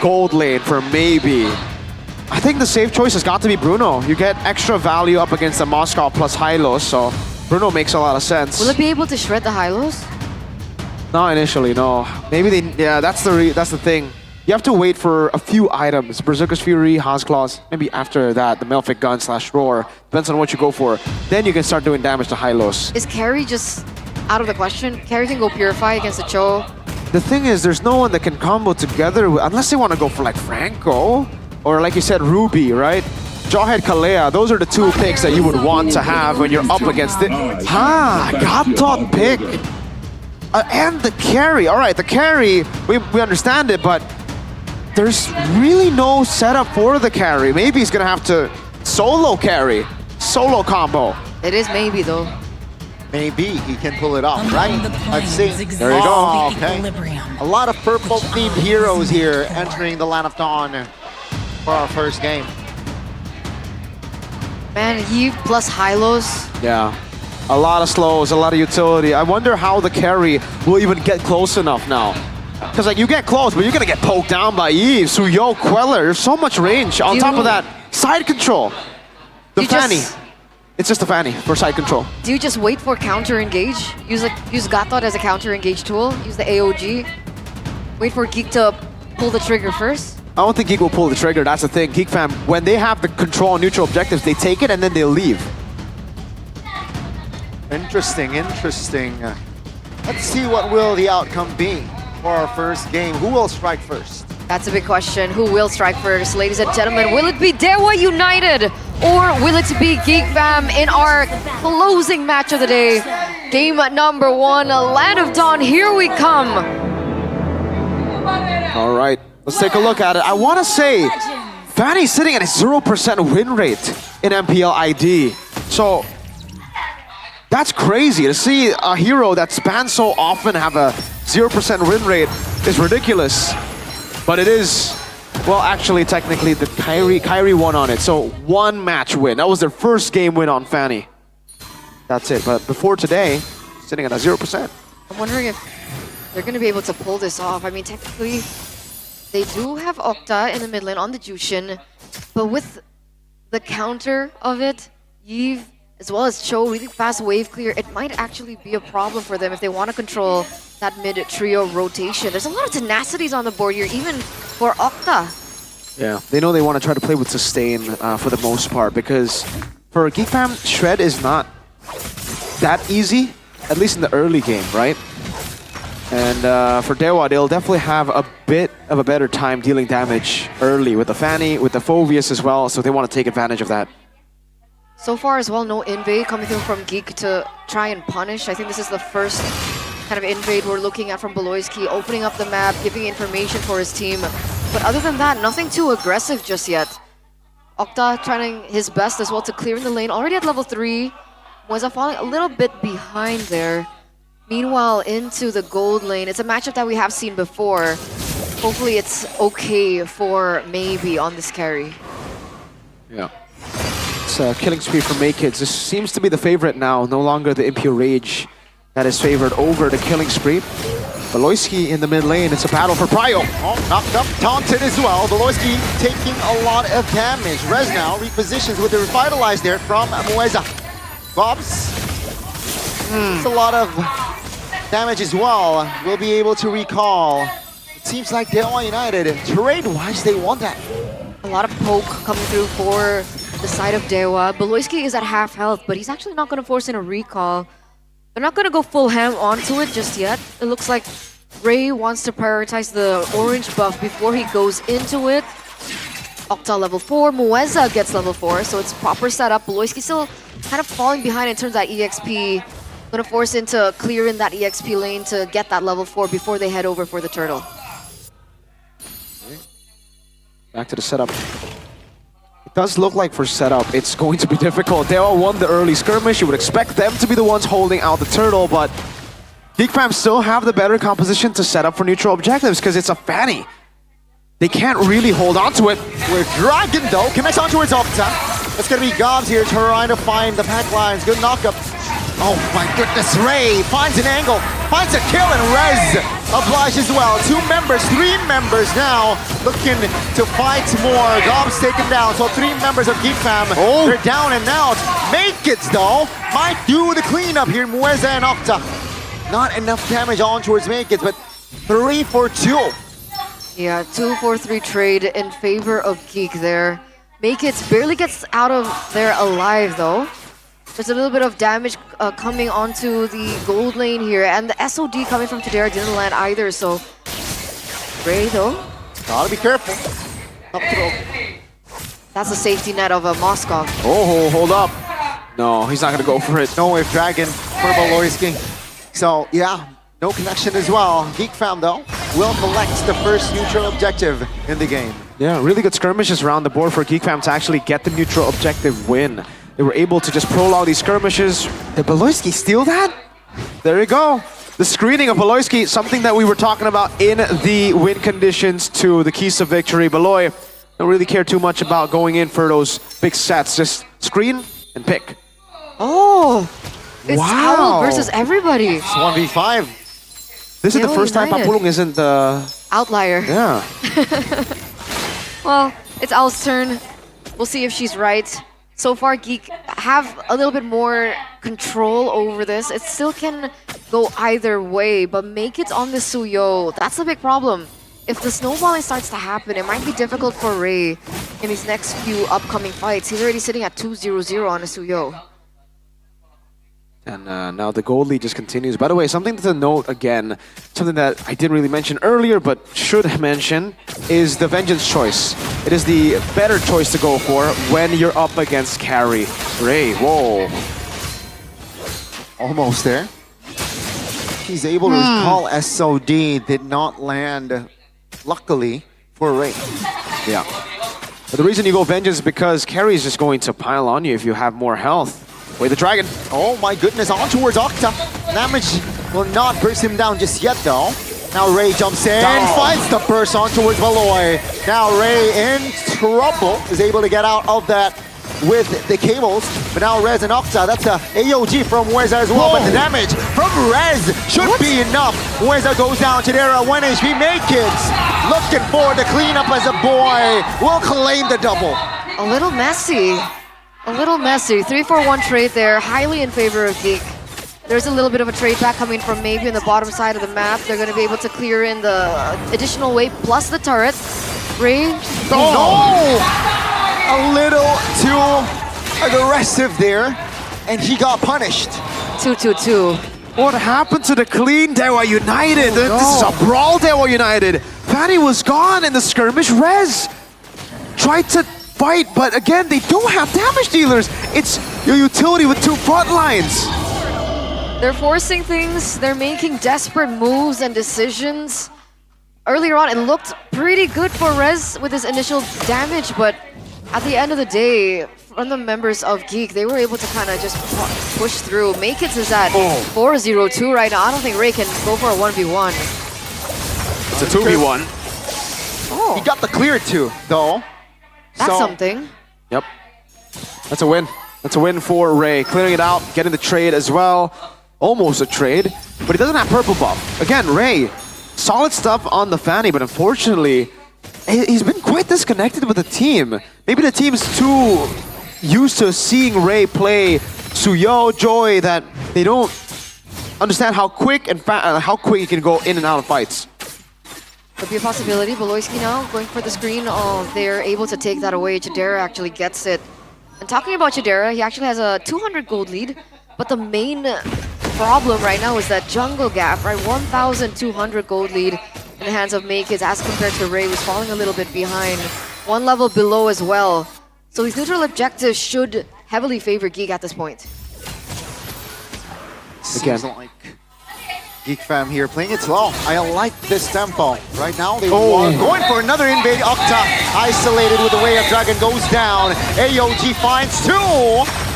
gold lane for maybe. I think the safe choice has got to be Bruno. You get extra value up against the Moscow plus Hylos, so Bruno makes a lot of sense. Will it be able to shred the Hylos? Not initially, no. Maybe they, yeah, that's the thing. You have to wait for a few items. Berserker's Fury, Haas Claws. Maybe after that, the Melfic Gun / Roar. Depends on what you go for. Then you can start doing damage to Hylos. Is Carry just out of the question? Carry can go Purify against the Cho. The thing is, there's no one that can combo together with, unless they want to go for like Franco. Or like you said, Ruby, right? Jawhead Kalea, those are the two picks that you would want to have when you're up against it. God taught pick. And the carry. All right, the carry, we understand it, but there's really no setup for the carry. Maybe he's gonna have to solo carry, solo combo. It is maybe though. Maybe he can pull it off, right? Let's see. There you go. Okay. A lot of purple themed heroes here entering the Land of Dawn for our first game. Man, Yves plus Hylos. Yeah. A lot of slows, a lot of utility. I wonder how the carry will even get close enough now. Because like you get close, but you're gonna get poked down by Yves, Suyo, Queller. There's so much range. On top of that, side control. The Fanny. It's just a Fanny for side control. Do you just wait for counter engage? Use Gatot as a counter engage tool. Use the AOG. Wait for Geek to pull the trigger first. I don't think Geek will pull the trigger. That's the thing. Geek Fam, when they have the control on neutral objectives, they take it and then they leave. Interesting. Let's see what will the outcome be for our first game. Who will strike first? That's a big question. Who will strike first? Ladies and gentlemen, will it be Dewa United or will it be Geek Fam in our closing match of the day? Game number 1, Land of Dawn, here we come. All right, let's take a look at it. I want to say Fanny's sitting at a 0% win rate in MPL ID. So that's crazy. To see a hero that spans so often have a 0% win rate is ridiculous. But it is, well, actually, technically, the Kyrie won on it. So 1 match win. That was their first game win on Fanny. That's it. But before today, sitting at a 0%. I'm wondering if they're going to be able to pull this off. I mean, technically, they do have Octa in the mid lane on the Jushin. But with the counter of it, Yves, as well as Cho, really fast wave clear, it might actually be a problem for them if they want to control that mid-trio rotation. There's a lot of tenacities on the board here, even for Octa. Yeah, they know they want to try to play with sustain for the most part, because for Geek Fam, Shred is not that easy, at least in the early game, right? And for Dewa, they'll definitely have a bit of a better time dealing damage early with the Fanny, with the Phobias as well, so they want to take advantage of that. So far as well, no invade coming through from Geek to try and punish. I think this is the first kind of invade we're looking at from Beloyski, opening up the map, giving information for his team. But other than that, nothing too aggressive just yet. Octa trying his best as well to clear in the lane, already at level 3. Moisa falling a little bit behind there. Meanwhile, into the gold lane. It's a matchup that we have seen before. Hopefully it's okay for maybe on this carry. Yeah. It's a killing spree for Maykids. This seems to be the favorite now, no longer the Impure Rage that is favored over the killing spree. Beloyski in the mid lane, it's a battle for Prio. Oh, knocked up, taunted as well. Beloyski taking a lot of damage. Rez now repositions with the Revitalize there from Moeza. Bobs. It's a lot of damage as well. We'll be able to recall. Let's seems like Dewa United, trade-wise, they want that. A lot of poke coming through for the side of Dewa. Beloyski is at half health, but he's actually not going to force in a recall. They're not going to go full ham onto it just yet. It looks like Ray wants to prioritize the orange buff before he goes into it. Octa level 4, Mueza gets level 4, so it's proper setup. Beloyski still kind of falling behind in terms of that EXP. Gonna force into clearing that EXP lane to get that level 4 before they head over for the turtle. Back to the setup. It does look like for setup, it's going to be difficult. Dewa won the early skirmish. You would expect them to be the ones holding out the turtle, but Geekfam still have the better composition to set up for neutral objectives because it's a Fanny. They can't really hold on to it. Where Dragon, though, connects on towards Octa. It's going to be Gobs here trying to find the pack lines. Good knockup. Oh my goodness, Ray finds an angle, finds a kill, and Rez obliged as well. 2 members, 3 members now looking to fight more. Gobs taken down, so 3 members of Geekfam. They're down and out. Make it, though, might do the cleanup here. Mueza and Octa. Not enough damage on towards Make It, but 3 for 2. Yeah, 2-4-3 trade in favor of Geek there. Make It barely gets out of there alive, though. There's a little bit of damage coming onto the gold lane here, and the SOD coming from Tadera didn't land either, so Ray, though. Gotta be careful. Up throw. That's a safety net of a Moskov. Oh, hold up. No, he's not gonna go for it. No way, Dragon for Beloyski. So, yeah, no connection as well. Geekfam, though, will collect the first neutral objective in the game. Yeah, really good skirmishes around the board for Geekfam to actually get the neutral objective win. They were able to just prolong these skirmishes. Did Beloyski steal that? There you go. The screening of Beloyski, something that we were talking about in the win conditions to the keys to victory. Beloy don't really care too much about going in for those big sets. Just screen and pick. Oh, it's wow. Owl versus everybody. It's 1v5. This is the first time Papulong isn't the outlier. Yeah. Well, it's Owl's turn. We'll see if she's right. So far, Geek have a little bit more control over this. It still can go either way, but Make It on the Suyo, that's a big problem. If the snowballing starts to happen, it might be difficult for Ray in his next few upcoming fights. He's already sitting at 2-0-0 on a Suyo. And now the gold lead just continues. By the way, something to note again, something that I didn't really mention earlier but should mention, is the Vengeance choice. It is the better choice to go for when you're up against carry. Ray, whoa. Almost there. He's able to recall SOD, did not land, luckily, for Ray. Yeah. But the reason you go Vengeance is because carry is just going to pile on you if you have more health. Wait, the dragon. Oh my goodness, on towards Octa. Damage will not burst him down just yet though. Now Ray jumps in, finds the burst on towards Valoy. Now Ray in trouble, is able to get out of that with the cables. But now Rez and Octa, that's a AOG from Mueza as well. But the damage from Rez should be enough. Mueza goes down to there at 1 HP. Make It looking for the cleanup as a boy. Will claim the double. A little messy. A little messy. 3-4-1 trade there, highly in favor of Geek. There's a little bit of a trade back coming from maybe on the bottom side of the map. They're going to be able to clear in the additional weight plus the turret. Ray. No! A little too aggressive there, and he got punished. 2-2-2. What happened to the clean Dewa United? This is a brawl Dewa United. Fanny was gone in the skirmish. Rez tried to fight, but again, they don't have damage dealers. It's your utility with 2 front lines. They're forcing things. They're making desperate moves and decisions. Earlier on, it looked pretty good for Rez with his initial damage, but at the end of the day, from the members of Geek, they were able to kind of just push through. Make It is at 4-0-2 right now. I don't think Ray can go for a 1v1. It's a 2v1. Oh. He got the clear too, though. That's something. Yep. That's a win. That's a win for Ray. Clearing it out, getting the trade as well. Almost a trade, but he doesn't have purple buff. Again, Ray, solid stuff on the Fanny, but unfortunately, he's been quite disconnected with the team. Maybe the team's too used to seeing Ray play Suyo, Joy, that they don't understand how quick and how quick he can go in and out of fights. Could be a possibility. Beloyski now going for the screen. Oh, they're able to take that away. Chidera actually gets it. And talking about Chidera, he actually has a 200 gold lead. But the main problem right now is that jungle gap, right? 1,200 gold lead in the hands of Makekids as compared to Ray, who's falling a little bit behind. One level below as well. So his neutral objective should heavily favor Geek at this point. Seems like Geek Fam here playing it slow. I like this tempo. Right now they are going for another invade. Octa isolated with the Way of Dragon goes down. AOG finds two.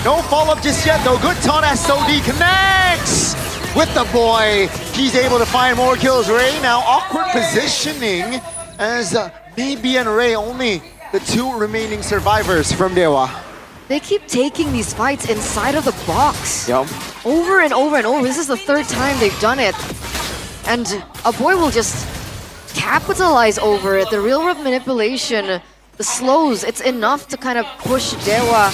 No follow-up just yet though. Good taunt as SOD connects with the boy. He's able to find more kills. Ray now awkward positioning as Maybe and Ray only the two remaining survivors from Dewa. They keep taking these fights inside of the box. Yep. Over and over and over. This is the third time they've done it. And a boy will just capitalize over it. The real world manipulation, the slows, it's enough to kind of push Dewa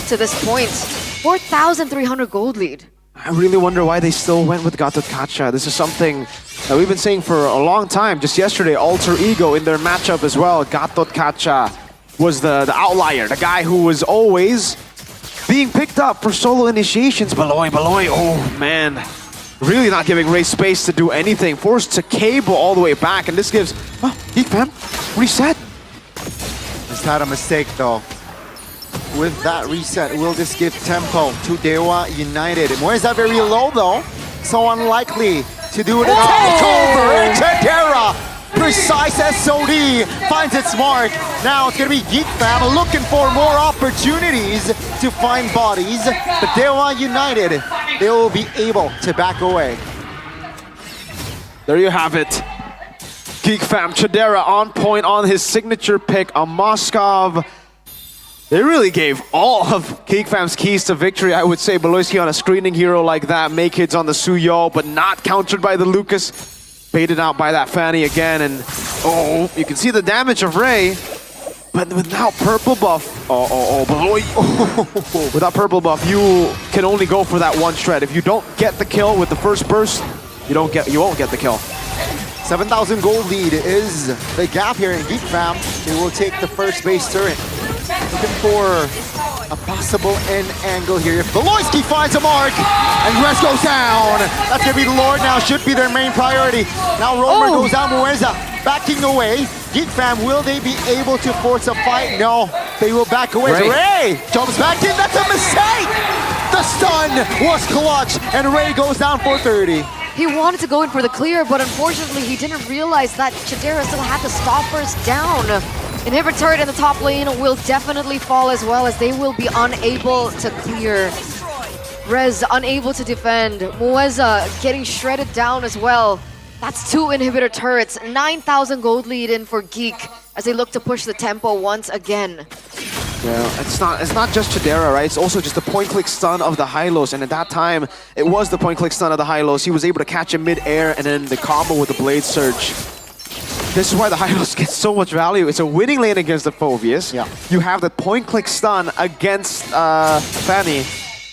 to this point. 4,300 gold lead. I really wonder why they still went with Gatot Kacha. This is something that we've been saying for a long time. Just yesterday, Alter Ego in their matchup as well. Gatot Kacha was the outlier, the guy who was always being picked up for solo initiations. Beloy, oh man. Really not giving Ray space to do anything. Forced to cable all the way back, and this gives, Geek Fam, reset. Just had a mistake though. With that reset, will this give tempo to Dewa United? Moeza very low though, so unlikely to do it. Takeover! Chidera! Precise SOD finds its mark. Now it's gonna be Geek Fam looking for more opportunities to find bodies. But Dewa United, they will be able to back away. There you have it. Geek Fam, Chidera on point on his signature pick, a Moskov. They really gave all of Geek Fam's keys to victory, I would say. Beloyski on a screening hero like that, Makekids on the Suyo, but not countered by the Lucas. Baited out by that Fanny again, and you can see the damage of Ray, but without purple buff, Beloy. Without purple buff, you can only go for that one shred. If you don't get the kill with the first burst, you won't get the kill. 7,000 gold lead is the gap here in Geek Fam. They will take the first base turret. Looking for a possible end angle here. If Beloyski finds a mark and Rest goes down, that's gonna be the Lord now, should be their main priority. Now Romer goes down, Moeza backing away. Geek Fam, will they be able to force a fight? No, they will back away. Ray jumps back in, that's a mistake! The stun was clutch and Ray goes down for 30. He wanted to go in for the clear, but unfortunately he didn't realize that Chidera still had the stoppers down. Inhibitor turret in the top lane will definitely fall as well, as they will be unable to clear. Rez unable to defend. Moeza getting shredded down as well. That's two inhibitor turrets. 9,000 gold lead in for Geek as they look to push the tempo once again. Yeah, it's not just Chidera, right? It's also just the point-click stun of the Hylos, and at that time, it was the point-click stun of the Hylos. He was able to catch him mid-air, and then the combo with the Blade Surge. This is why the Hylos get so much value. It's a winning lane against the Phoveus. Yeah. You have the point-click stun against Fanny,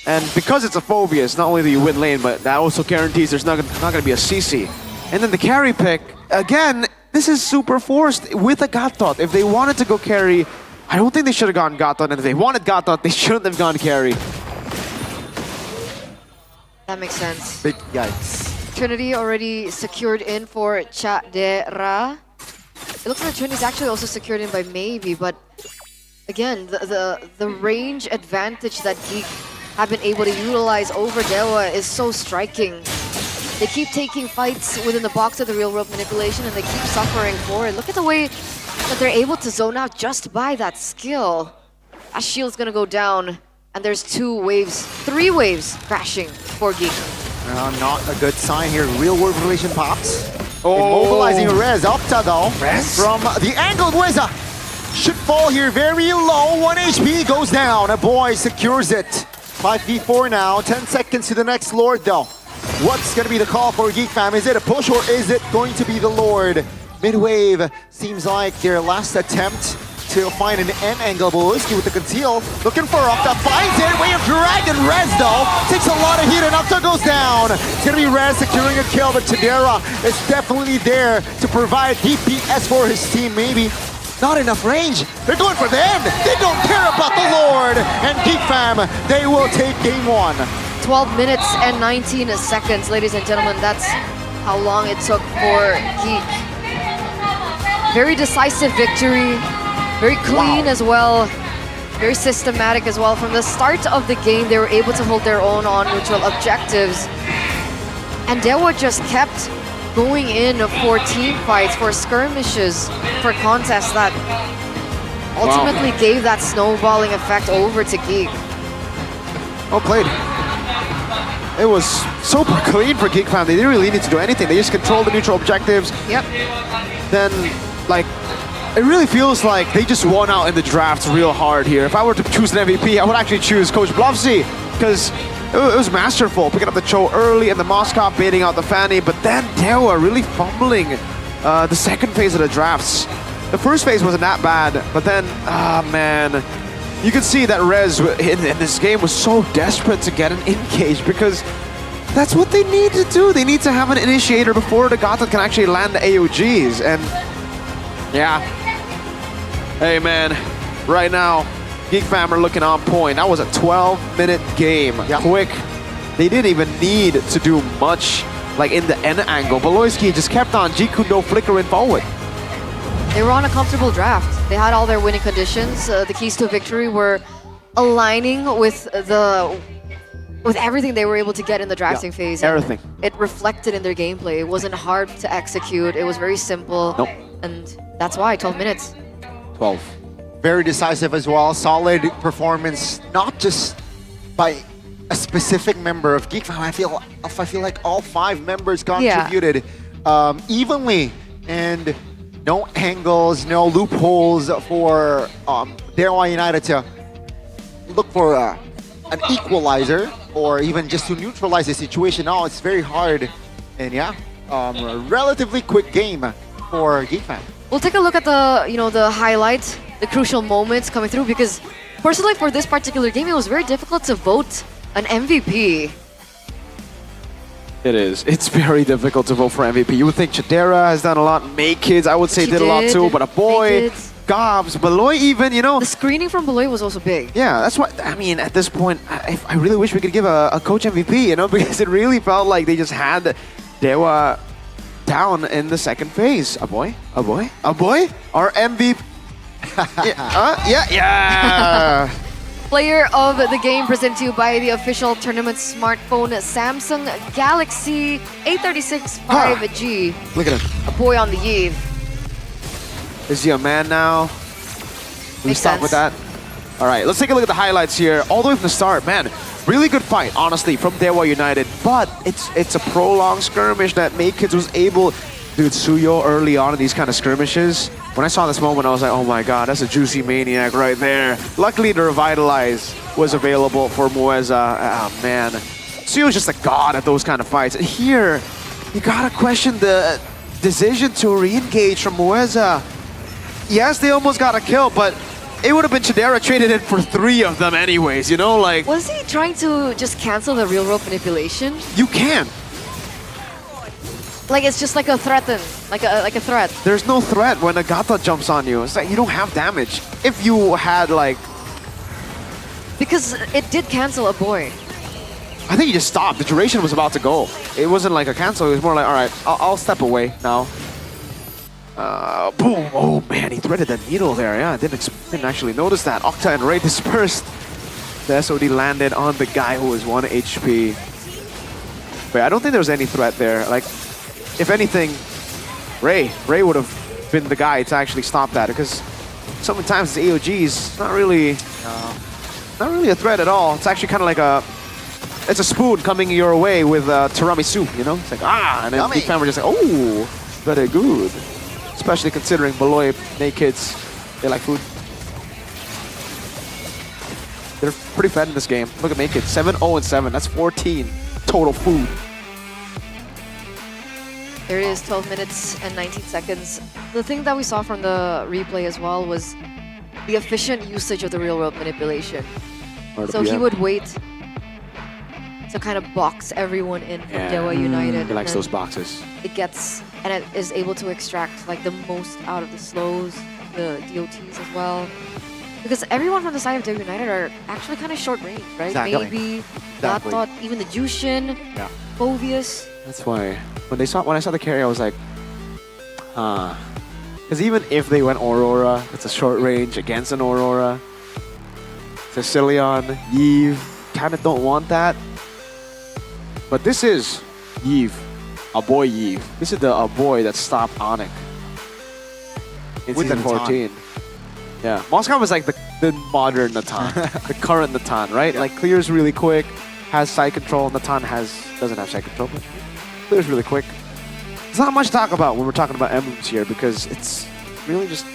and because it's a Phoveus, not only do you win lane, but that also guarantees there's not going to be a CC. And then the carry pick, again, this is super forced with a Gatot. If they wanted to go carry, I don't think they should have gone Gatot, and if they wanted Gatot, they shouldn't have gone carry. That makes sense. Big yikes. Trinity already secured in for Chidera. It looks like Trinity's actually also secured in by Maybe, but again, the range advantage that Geek have been able to utilize over Dewa is so striking. They keep taking fights within the box of the real world manipulation and they keep suffering for it. Look at the way that they're able to zone out just by that skill. That shield's gonna go down, and there's three waves crashing for Geek. Not a good sign here. Real world relation pops. Immobilizing Rez. Octa though. Rez from the angle. Moeza should fall here very low. 1 HP goes down. A boy secures it. 5v4 now. 10 seconds to the next Lord though. What's going to be the call for Geek Fam? Is it a push or is it going to be the Lord? Midwave seems like their last attempt to find an end angle. Beloski with the conceal, looking for Octa, finds it, way of dragon. Rez though, takes a lot of heat and Octa goes down. It's gonna be Rez securing a kill, but Chidera is definitely there to provide DPS for his team, maybe. Not enough range. They're going for the end. They don't care about the Lord. And Geek Fam, they will take game 1. 12 minutes and 19 seconds, ladies and gentlemen. That's how long it took for Geek. Very decisive victory. Very clean as well. Very systematic as well. From the start of the game, they were able to hold their own on neutral objectives. And Dewa just kept going in for team fights, for skirmishes, for contests that ultimately gave that snowballing effect over to Geek. Well played. It was super clean for Geek Fam. They didn't really need to do anything. They just controlled the neutral objectives. Yep. Then, like, it really feels like they just won out in the drafts real hard here. If I were to choose an MVP, I would actually choose Coach Bluffsy, because it was masterful, picking up the Cho early and the Moskov baiting out the Fanny, but then Dewa really fumbling the second phase of the drafts. The first phase wasn't that bad, but then, man, you could see that Rez in this game was so desperate to get an in-cage, because that's what they need to do. They need to have an initiator before the Gata can actually land the AOGs, and yeah. Hey man, right now, Geek Fam are looking on point. That was a 12-minute game. Quick. They didn't even need to do much, like in the end angle. Beloski just kept on Jikundo flickering forward. They were on a comfortable draft. They had all their winning conditions. The keys to victory were aligning with everything they were able to get in the drafting phase. Everything. It reflected in their gameplay. It wasn't hard to execute. It was very simple. Nope. And that's why 12 minutes. 12. Very decisive as well. Solid performance, not just by a specific member of Geek Fam. I feel like all 5 members contributed evenly, and no angles, no loopholes for Dewa United to look for an equalizer or even just to neutralize the situation. Now it's very hard, and a relatively quick game for Geek Fam. We'll take a look at the highlights, the crucial moments coming through, because personally for this particular game, it was very difficult to vote an MVP. It is. It's very difficult to vote for MVP. You would think Chidera has done a lot. Make Kids, I would say, did a lot too. But a boy, Gobs, Beloy even, The screening from Beloy was also big. Yeah, that's what, I mean, at this point, I really wish we could give a coach MVP, because it really felt like they just had Dewa down in the second phase. A boy, our MVP. yeah. Player of the game presented to you by the official tournament smartphone Samsung Galaxy A36 5G. Look at him. A boy on the eve. Is he a man now? Can we Makes stop sense. with that? All right, let's take a look at the highlights here. All the way from the start, man. Really good fight, honestly, from Dewa United. But it's a prolonged skirmish that Make Kids was able. Dude, Suyo early on in these kind of skirmishes. When I saw this moment, I was like, oh my god, that's a juicy maniac right there. Luckily, the Revitalize was available for Mueza. Oh man. Suyo's just a god at those kind of fights. And here, you gotta question the decision to re-engage from Mueza. Yes, they almost got a kill, but it would have been Chidera traded in for 3 of them anyways, like... Was he trying to just cancel the real world manipulation? You can. Like it's just like a threaten, like a threat. There's no threat when a Gata jumps on you. It's like you don't have damage. If you had like... Because it did cancel a boy. I think he just stopped. The duration was about to go. It wasn't like a cancel. It was more like, all right, I'll step away now. Boom. Oh man, he threaded the needle there. Yeah, I didn't actually notice that. Octa and Ray dispersed. The SOD landed on the guy who was 1 HP. But I don't think there was any threat there. Like, if anything, Ray would have been the guy to actually stop that, because sometimes the AOG's not really a threat at all. It's actually kind of like it's a spoon coming your way with tiramisu, It's like, and then the camera just like, oh, very good. Especially considering Beloy, Nakeds, they like food. They're pretty fed in this game. Look at Naked, 7-0-7. That's 14 total food. There it is, 12 minutes and 19 seconds. The thing that we saw from the replay as well was the efficient usage of the real world manipulation. Or the So he PM. would wait to kind of box everyone in from Yeah. Dewa United. He likes and those boxes. It gets, and it is able to extract like the most out of the slows, the DOTs as well. Because everyone from the side of Dewa United are actually kind of short range, right? Exactly. Maybe, Exactly. Gatot, even the Jushin, Yeah. Phovius. That's why when I saw the carry, I was like, because even if they went Aurora, it's a short range against an Aurora. Cecilion, Yves, kind of don't want that. But this is Yves, a boy Yves. This is a boy that stopped Onyx in With season the Natan. 14. Yeah, Moskov is like the modern Natan, the current Natan, right? Yeah. Like clears really quick, has side control. Natan doesn't have side control, but clears really quick. There's not much to talk about when we're talking about emblems here because it's really just,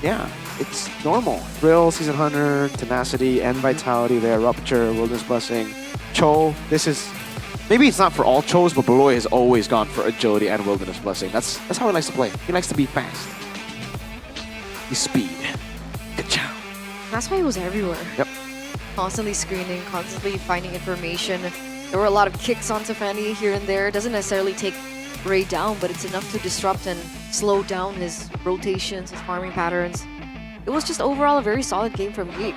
yeah, it's normal. Thrill, Season Hunter, Tenacity, and Vitality there, Rupture, Wilderness Blessing, Cho. This is, maybe it's not for all Chos, but Beloy has always gone for Agility and Wilderness Blessing. That's how he likes to play. He likes to be fast. He's speed. Good job. That's why he was everywhere. Yep. Constantly screening, constantly finding information. There were a lot of kicks on Tiffany here and there. It doesn't necessarily take Ray down, but it's enough to disrupt and slow down his rotations, his farming patterns. It was just overall a very solid game from Geek.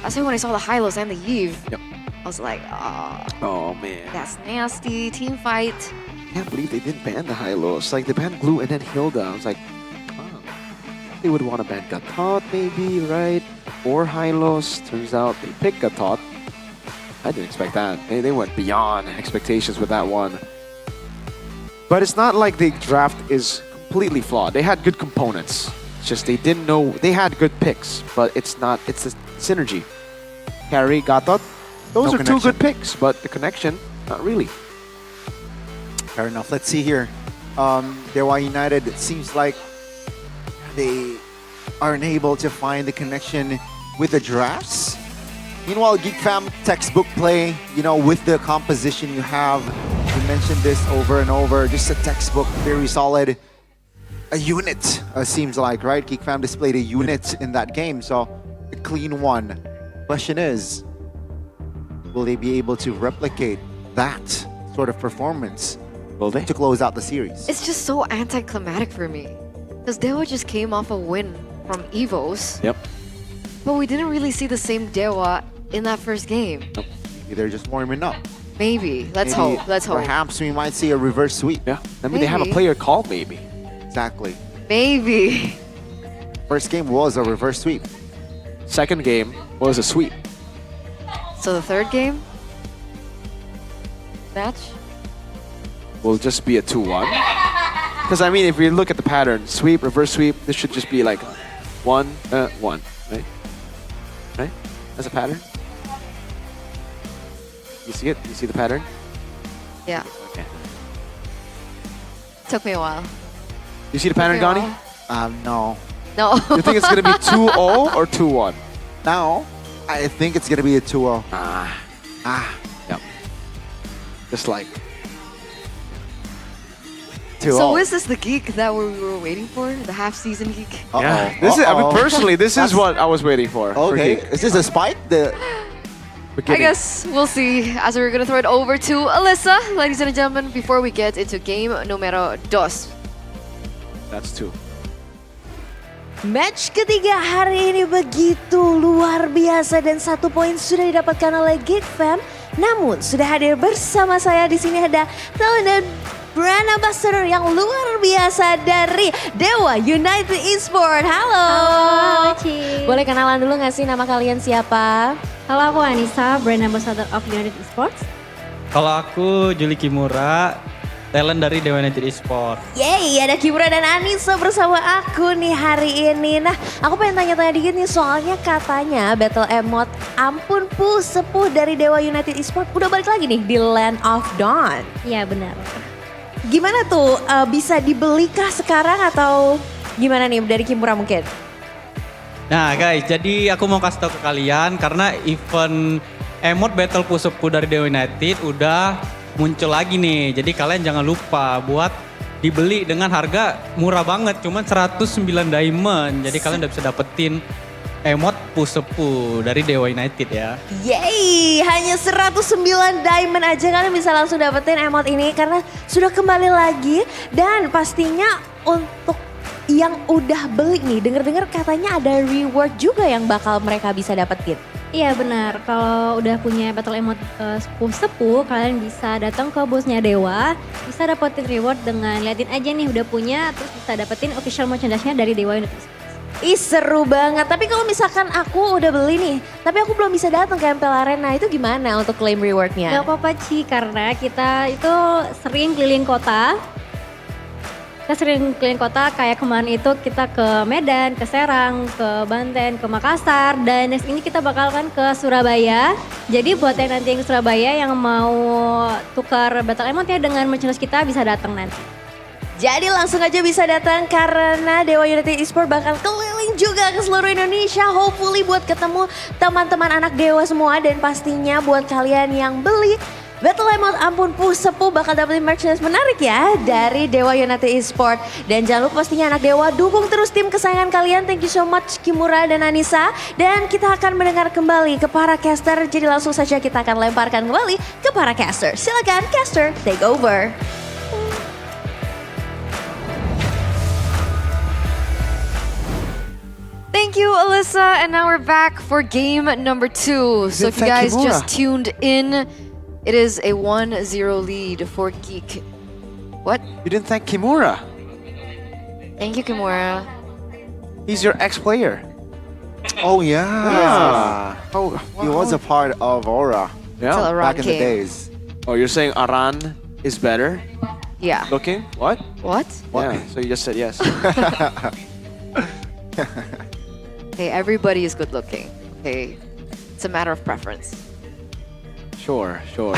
That's why when I saw the Hylos and the Yves, Yep. I was like, Oh man. that's nasty. Team fight. I can't believe they didn't ban the Hylos. Like they banned Glue and then Hilda. I was like, huh. They would want to ban Gatot maybe, right? Or Hylos. Turns out they picked Gatot. I didn't expect that. They went beyond expectations with that one. But it's not like the draft is completely flawed. They had good components. It's just they didn't know, they had good picks, but it's a synergy. Carry, Gatot, those No are two connection. good picks, but the connection, not really. Fair enough. Let's see here. Dewa United, it seems like they are unable to find the connection with the drafts. Meanwhile, Geek Fam textbook play, with the composition you have. We mentioned this over and over. Just a textbook, very solid. A unit, seems like, right? Geek Fam displayed a unit in that game, so a clean one. Question is, will they be able to replicate that sort of performance to close out the series? It's just so anticlimactic for me. Because Dewa just came off a win from Evos, Yep. but we didn't really see the same Dewa in that first game. Maybe they're just warming up. Maybe. Let's Maybe hope. Let's hope. Perhaps we might see a reverse sweep. Yeah. I mean, they have a Maybe. player called maybe. Exactly. Maybe. First game was a reverse sweep. Second game was a sweep. So the third game? Match? Will just be a 2-1. Because I mean, if we look at the pattern, sweep, reverse sweep, this should just be like 1, 1, right? Right? That's a pattern. You see it? You see the pattern? Yeah. Okay. Took me a while. You see the pattern, Took me a Gani? while. No. No. You think it's gonna be 2-0 or 2-1? Now, I think it's gonna be a 2-0. Yep. Just like 2-0. So is this the geek that we were waiting for? The half-season geek? Yeah. This is. I mean, personally, this is what I was waiting for. Okay. Geek. Is this a spike? I guess we'll see as we're gonna throw it over to Alyssa, ladies and gentlemen, before we get into game numero dos. That's 2. Match ketiga hari ini begitu luar biasa dan 1 poin sudah didapatkan oleh Geek Fam. Namun sudah hadir bersama saya di sini ada talent brand ambassador yang luar biasa dari Dewa United Esport. Halo. Halo, Ci. Boleh kenalan dulu nggak sih nama kalian siapa? Halo, aku Anissa, brand ambassador of United Esports. Kalau aku Juli Kimura, talent dari Dewa United Esport. Yeay, ada Kimura dan Anissa bersama aku nih hari ini. Nah, aku pengen tanya-tanya dikit nih soalnya katanya Battle Emote ampun sepuh dari Dewa United Esport udah balik lagi nih di Land of Dawn. Iya, benar. Gimana tuh, bisa dibelikah sekarang atau gimana nih dari Kimura mungkin? Nah guys, jadi aku mau kasih tahu ke kalian karena event emote Battle Pusupku dari Dewa United udah muncul lagi nih. Jadi kalian jangan lupa buat dibeli dengan harga murah banget, cuma 109 diamond. Jadi kalian udah bisa dapetin emot pusepu dari Dewa United ya. Yeay, hanya 109 diamond aja kalian bisa langsung dapetin emot ini karena sudah kembali lagi. Dan pastinya untuk yang udah beli nih, denger-dengar katanya ada reward juga yang bakal mereka bisa dapetin. Iya benar, kalau udah punya battle emote sepuh, kalian bisa datang ke bosnya Dewa, bisa dapetin reward dengan liatin aja nih udah punya, terus bisa dapetin official merchandise-nya dari Dewa United. Ih seru banget, tapi kalau misalkan aku udah beli nih, tapi aku belum bisa datang ke MPL Arena, itu gimana untuk claim rewardnya? Gak apa-apa Ci, karena kita itu sering keliling kota. Kita sering keliling kota, kayak kemarin itu kita ke Medan, ke Serang, ke Banten, ke Makassar. Dan next ini kita bakalkan ke Surabaya. Jadi buat yang nanti yang ke Surabaya yang mau tukar battle emote ya dengan merchandise kita bisa datang nanti. Jadi langsung aja bisa datang karena Dewa United Esports bakal keliling juga ke seluruh Indonesia. Hopefully buat ketemu teman-teman anak Dewa semua dan pastinya buat kalian yang beli Battle Emote ampun sepuh bakal dapetin merchandise menarik ya dari Dewa United Esports. Dan jangan lupa pastinya anak Dewa dukung terus tim kesayangan kalian. Thank you so much Kimura dan Anissa. Dan kita akan mendengar kembali ke para caster. Jadi langsung saja kita akan lemparkan kembali ke para caster. Silakan caster take over. Thank you, Alyssa. And now we're back for game number 2. So if you guys just tuned in, it is a 1-0 lead for Geek. What? You didn't thank Kimura. Thank you, Kimura. He's your ex-player. Oh yeah. Oh, he was a part of Aura. Yeah. Back in the days. Oh, you're saying Aran is better? Yeah. Looking? What? What? Yeah, so you just said yes. Hey, everybody is good looking. Okay, it's a matter of preference. Sure. Sure.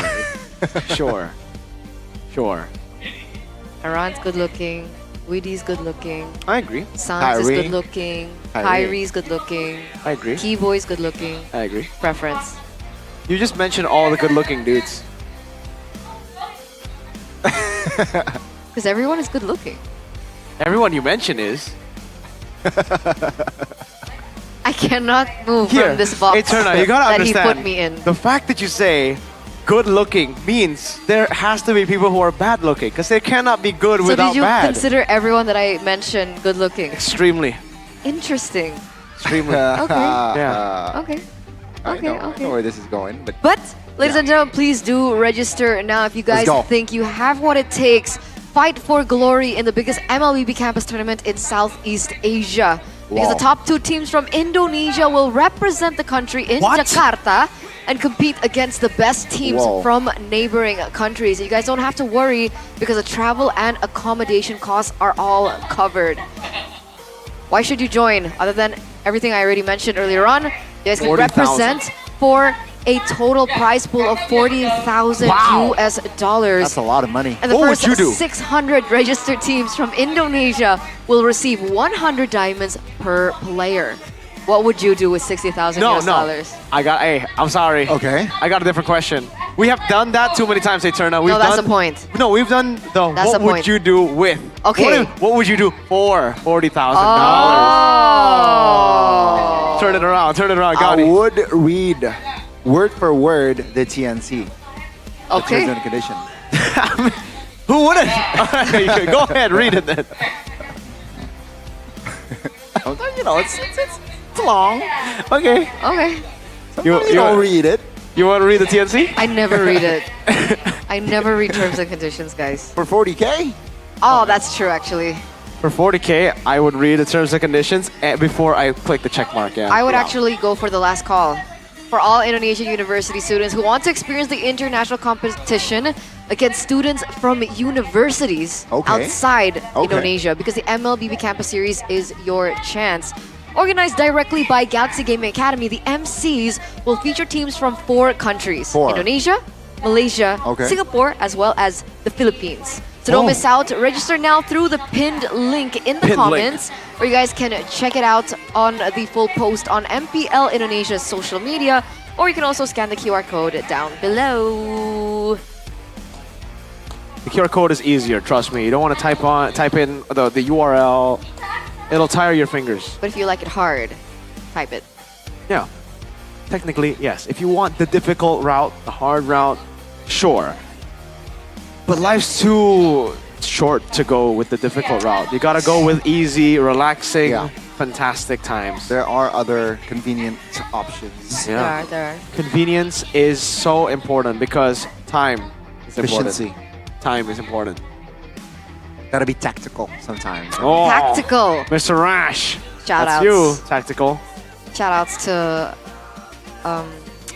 Aran's good looking. Weedy's good looking. I agree. Sans is good looking. Kyrie's good looking. I agree. Keyboy's good looking. I agree. Preference. You just mentioned all the good looking dudes. Because everyone is good looking. Everyone you mention is. I cannot move Here, from this box Eterna, you gotta that understand. he put me in. The fact that you say good looking means there has to be people who are bad looking because they cannot be good So without did you bad. consider everyone that I mentioned good looking? Extremely. Interesting. Extremely. Yeah. Okay. I know where this is going, but Ladies and gentlemen, please do register now if you guys go. think you have what it takes. Fight for glory in the biggest MLBB campus tournament in Southeast Asia. Because the top 2 teams from Indonesia will represent the country in Jakarta and compete against the best teams from neighboring countries. You guys don't have to worry because the travel and accommodation costs are all covered. Why should you join? Other than everything I already mentioned earlier on, you guys can represent for a total prize pool of 40,000 US dollars. that's a lot of money. And the first 600 registered teams from Indonesia will receive 100 diamonds per player. What would you do with 60,000 US dollars? I'm sorry. Okay. I got a different question. We have done that too many times, Eterna. No, that's the point. No, we've done the That's what the would point. you do with? Okay. What would you do for $40,000? Oh. Turn it around, I Gaudi. would read word for word the TNC. The Okay. terms and condition. Who wouldn't? Go ahead, read it then. You know, it's long. Okay. Okay. You don't read it. You want to read the TNC? I never read it. I never read terms and conditions, guys. For 40K? Oh, that's true, actually. For 40K, I would read the terms and conditions before I click the check mark. Yeah. I would actually go for the last call. For all Indonesian university students who want to experience the international competition against students from universities outside Indonesia, because the MLBB Campus Series is your chance. Organized directly by Galaxy Gaming Academy, the MCs will feature teams from 4 countries. Indonesia, Malaysia, Singapore, as well as the Philippines. So don't miss out. Register now through the pinned link in the comments, or you guys can check it out on the full post on MPL Indonesia's social media, or you can also scan the QR code down below. The QR code is easier, trust me. You don't want to type in the URL. It'll tire your fingers. But if you like it hard, type it. Yeah. Technically, yes. If you want the difficult route, the hard route, sure. But life's too short to go with the difficult route. You gotta go with easy, relaxing, fantastic times. There are other convenient options. Yeah. There are. Convenience is so important because time is important. Efficiency. Time is important. Gotta be tactical sometimes. Oh, Tactical. Mr. Rash. Shout That's outs. you, tactical. Shout outs to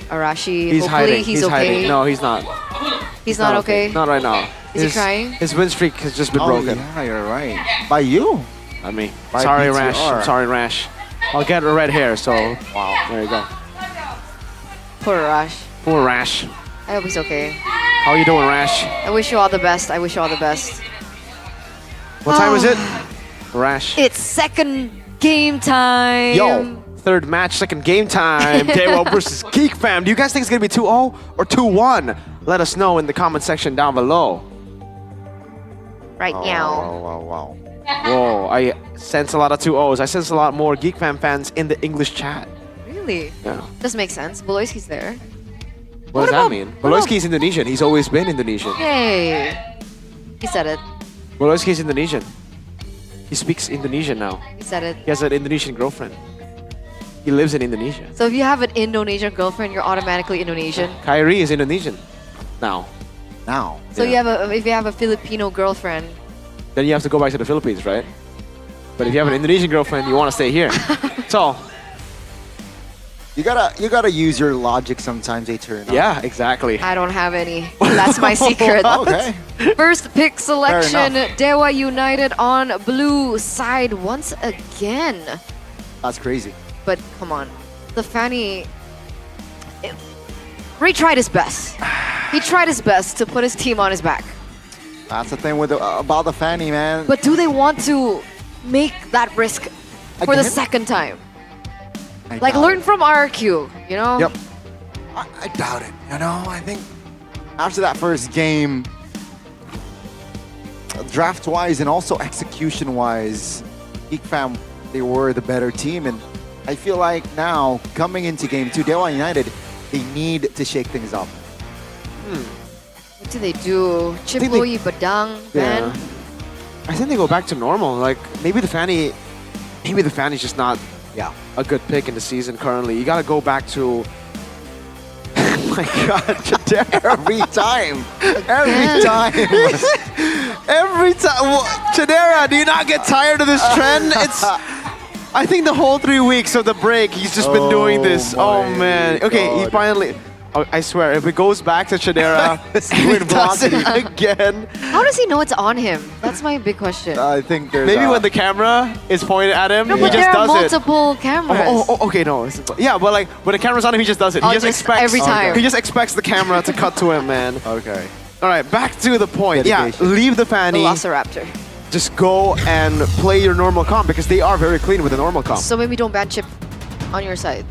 Arashi. He's Hopefully hiding. he's okay. hiding. No, he's not. He's not okay. Not right now. Is he crying? His win streak has just been broken. Yeah, you're right. By you. I mean, By sorry, BTR. Rash. I'm sorry, Rash. I'll get red hair, so Wow. there you go. Poor Arash. Poor Rash. I hope he's okay. How you doing, Rash? I wish you all the best. I wish you all the best. What time is it? Rash. It's second game time. Yo, third match, second game time. Daewoo versus Geek Fam. Do you guys think it's gonna be 2-0 or 2-1? Let us know in the comment section down below. Right now. Wow. Whoa, I sense a lot of 2-0s. I sense a lot more Geek Fam fans in the English chat. Really? Yeah. Does make sense. Beloyski's there. What does that mean? Beloyski is Indonesian. He's always been Indonesian. Hey. He said it. Beloyski is Indonesian. He speaks Indonesian now. He said it. He has an Indonesian girlfriend. He lives in Indonesia. So if you have an Indonesian girlfriend, you're automatically Indonesian. Kyrie is Indonesian now. So you have if you have a Filipino girlfriend, Then you have to go back to the Philippines, right? But if you have an Indonesian girlfriend, you want to stay here. So You gotta use your logic sometimes, Eternal. yeah, exactly. I don't have any. That's my secret. Okay. First pick selection, enough. Daewoo United on blue side once again. That's crazy. But come on, the Fanny. Ray tried his best. He tried his best to put his team on his back. That's the thing with about the Fanny, man. But do they want to make that risk for the Again? second time? I Like, doubt learn it. from RQ, you know? Yep. I doubt it. You know, I think after that first game, draft-wise and also execution-wise, Geek Fam, they were the better team. And I feel like now, coming into Game 2, Daewoo United, they need to shake things up. What do they do? Chiploy, Badang, Yeah. Ben? I think they go back to normal. Like maybe the Fanny's just not a good pick in the season currently. You gotta go back to Oh my God, every time. every time. Chidera, do you not get tired of this trend? It's I think the whole 3 weeks of the break, he's just been doing this. Oh man. Okay, he finally. Oh, I swear, if it goes back to Chidera, he does it again. How does he know it's on him? That's my big question. I think there's Maybe when the camera is pointed at him, no, he but just there are does it. multiple cameras. Okay, no. Yeah, but like when the camera's on him, he just does it. He Oh, just just expects every time. He just expects the camera to cut to him, man. Okay. All right, back to the point. Dedication. Yeah, leave the Fanny. Velociraptor. Just go and play your normal comp because they are very clean with the normal comp. So maybe don't ban Chip on your side.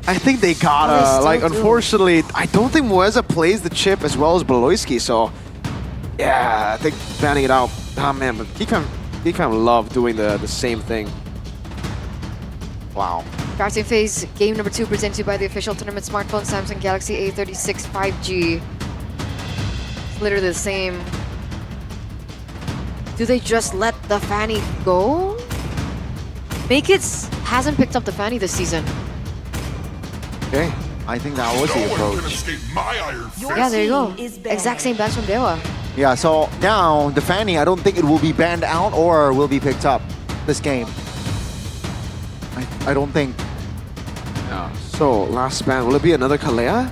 I think they gotta. They still Like, do. unfortunately, I don't think Moeza plays the chip as well as Beloyski. So, yeah, I think banning it out. Ah man, but Geek Fam love doing the same thing. Wow. Drafting phase, game number 2 presented to you by the official tournament smartphone Samsung Galaxy A36 5G. It's literally the same. Do they just let the Fanny go? Makits hasn't picked up the Fanny this season. Okay. I think that was the approach. Yeah, there you go. Exact same bench from Daewoo. Yeah, so now the Fanny, I don't think it will be banned out or will be picked up this game. I don't think. Yeah. So, last ban, will it be another Kalea?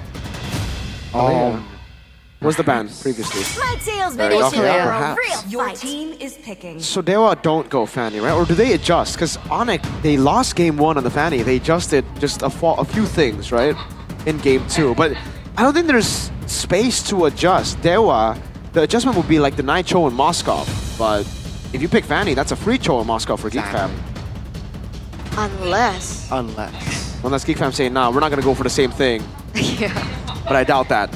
What's the ban previously? My tail's There been you go. itching Yeah, for a perhaps. real Your team is picking. So Daewoo don't go Fanny, right? Or do they adjust? Because Onyx, they lost game 1 on the Fanny. They adjusted just a few things, right? In game 2. But I don't think there's space to adjust. Daewoo, the adjustment would be like the Nitro in Moscow. But if you pick Fanny, that's a free Cho in Moscow for Geek Fam. Unless. Unless Geek Fam saying, nah, we're not going to go for the same thing. Yeah. But I doubt that.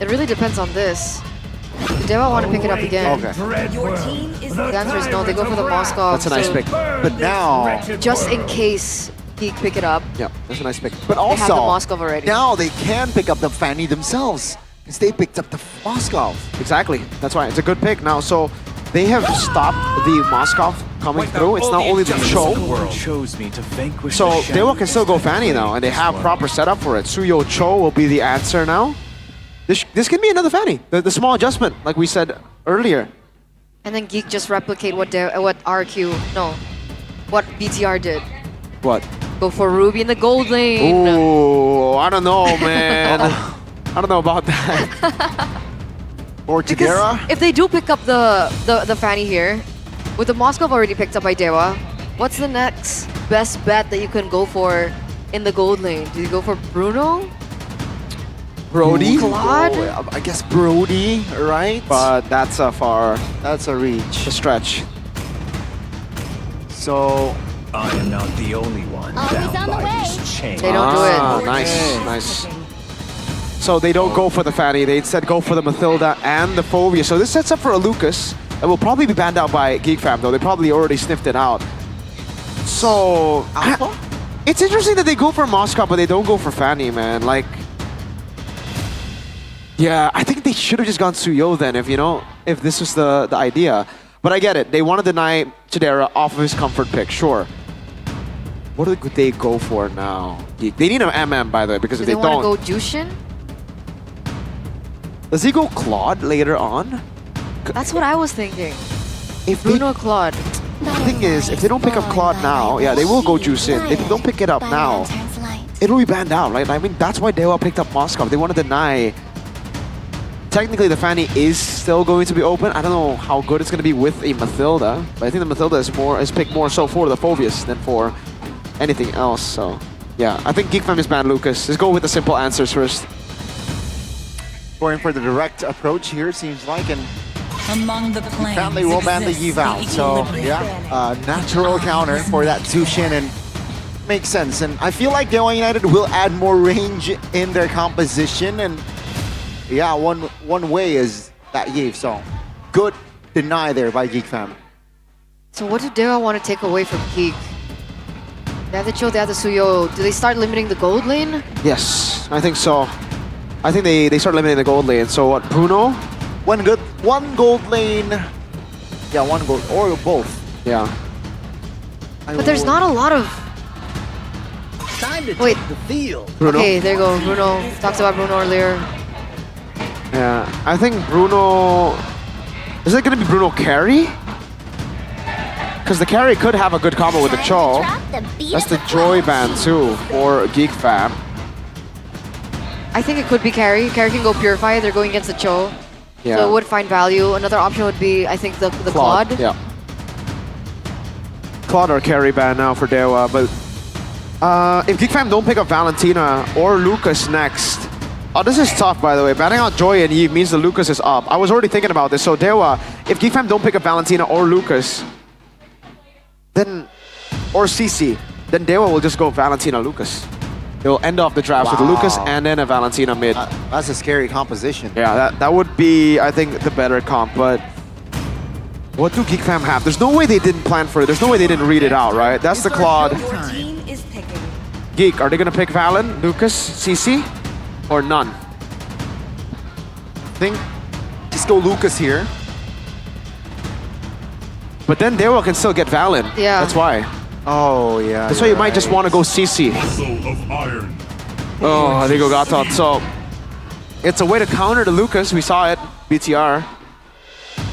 It really depends on this. Do Daewoo want to pick it up again? Okay. Your team is The answer is no. They go for the Moscow. That's a nice pick. But now, Just in case Geek pick it up. Yeah, that's a nice pick. But They have the also, Moskov already. now they can pick up the Fanny themselves. Because they picked up the Moskov. Exactly. That's why it's a good pick now. So they have stopped the Moskov coming through. It's not only the Cho. chose me to vanquish So Dewa can still go Fanny now, and they have proper setup for it. Suyo Cho will be the answer now. This can be another Fanny. The small adjustment, like we said earlier. And then Geek just replicate what BTR did. What? Go for Ruby in the gold lane. Ooh, I don't know, man. I don't know about that. Or Because if they do pick up the Fanny here, with the Moskov already picked up by Dewa, what's the next best bet that you can go for in the gold lane? Do you go for Bruno? Brody? Claude? Oh, I guess Brody, right? But that's a far... That's a reach. A stretch. So... I am not the only one bound by this chain. They don't do it. Nice, nice. So they don't go for the Fanny, they instead go for the Mathilda and the Phobia. So this sets up for a Lucas that will probably be banned out by Geek Fam though. They probably already sniffed it out. So... It's interesting that they go for Moskov, but they don't go for Fanny, man. Like... Yeah, I think they should have just gone Suyo then, if this was the idea. But I get it. They want to deny Chidera off of his comfort pick, sure. What could they go for now? They need an MM, by the way, because if they Do don't... they want to go Jushin? Does he go Claude later on? That's what I was thinking. If Bruno Claude. The thing is, if they don't pick up Claude now, yeah, they will go Juice in. If they don't pick it up now, it'll be banned out, right? I mean, that's why Dewa picked up Moskov. They want to deny... Technically, the Fanny is still going to be open. I don't know how good it's going to be with a Mathilda, but I think the Mathilda is picked more so for the Phobius than for anything else. So, yeah, I think Geek Fam is banned Lucas. Let's go with the simple answers first. Going for the direct approach here, seems like, and Among the planes apparently will ban the eval. So, yeah, natural counter for that Zushin, and makes sense. And I feel like Dewa United will add more range in their composition, and yeah, one way is that Yave, so good deny there by Geek Fam. So what do Dewa want to take away from Geek? They have the Cho, they have the Suyo. Do they start limiting the gold lane? Yes, I think so. I think they start limiting the gold lane. So what, Bruno? One gold lane. Yeah, one gold, or both. Yeah. But there's not a lot of... Time to Wait. take the field. Bruno? Okay, there you go. Bruno. Talked about Bruno earlier. Yeah, I think Bruno... Is it going to be Bruno carry? Because the carry could have a good combo with the Cho. That's the Joy ban too for Geek Fam. I think it could be Carry. Carry can go Purify. They're going against the Cho. Yeah. So it would find value. Another option would be, I think, the Claude. Yeah. Claude or carry ban now for Dewa, but if Geek Fam don't pick up Valentina or Lucas next, oh, this is tough, by the way. Banning out Joy and Eve means the Lucas is up. I was already thinking about this. So Dewa, if Geek Fam don't pick up Valentina or Lucas, then, or CC, then Dewa will just go Valentina Lucas. They'll end off the drafts with a Lucas and then a Valentina mid. That's a scary composition. Yeah, that would be, I think, the better comp, but what do Geek Fam have? There's no way they didn't plan for it. There's no way they didn't read it out, right? That's the Claude. Your team is picking. Geek, are they gonna pick Valen, Lucas, CC, or none? I think just go Lucas here. But then Dewa can still get Valen. Yeah. That's why. Oh, yeah. That's why you might just want to go CC. Oh, there you go, Gatot. So, it's a way to counter the Lucas. We saw it, BTR.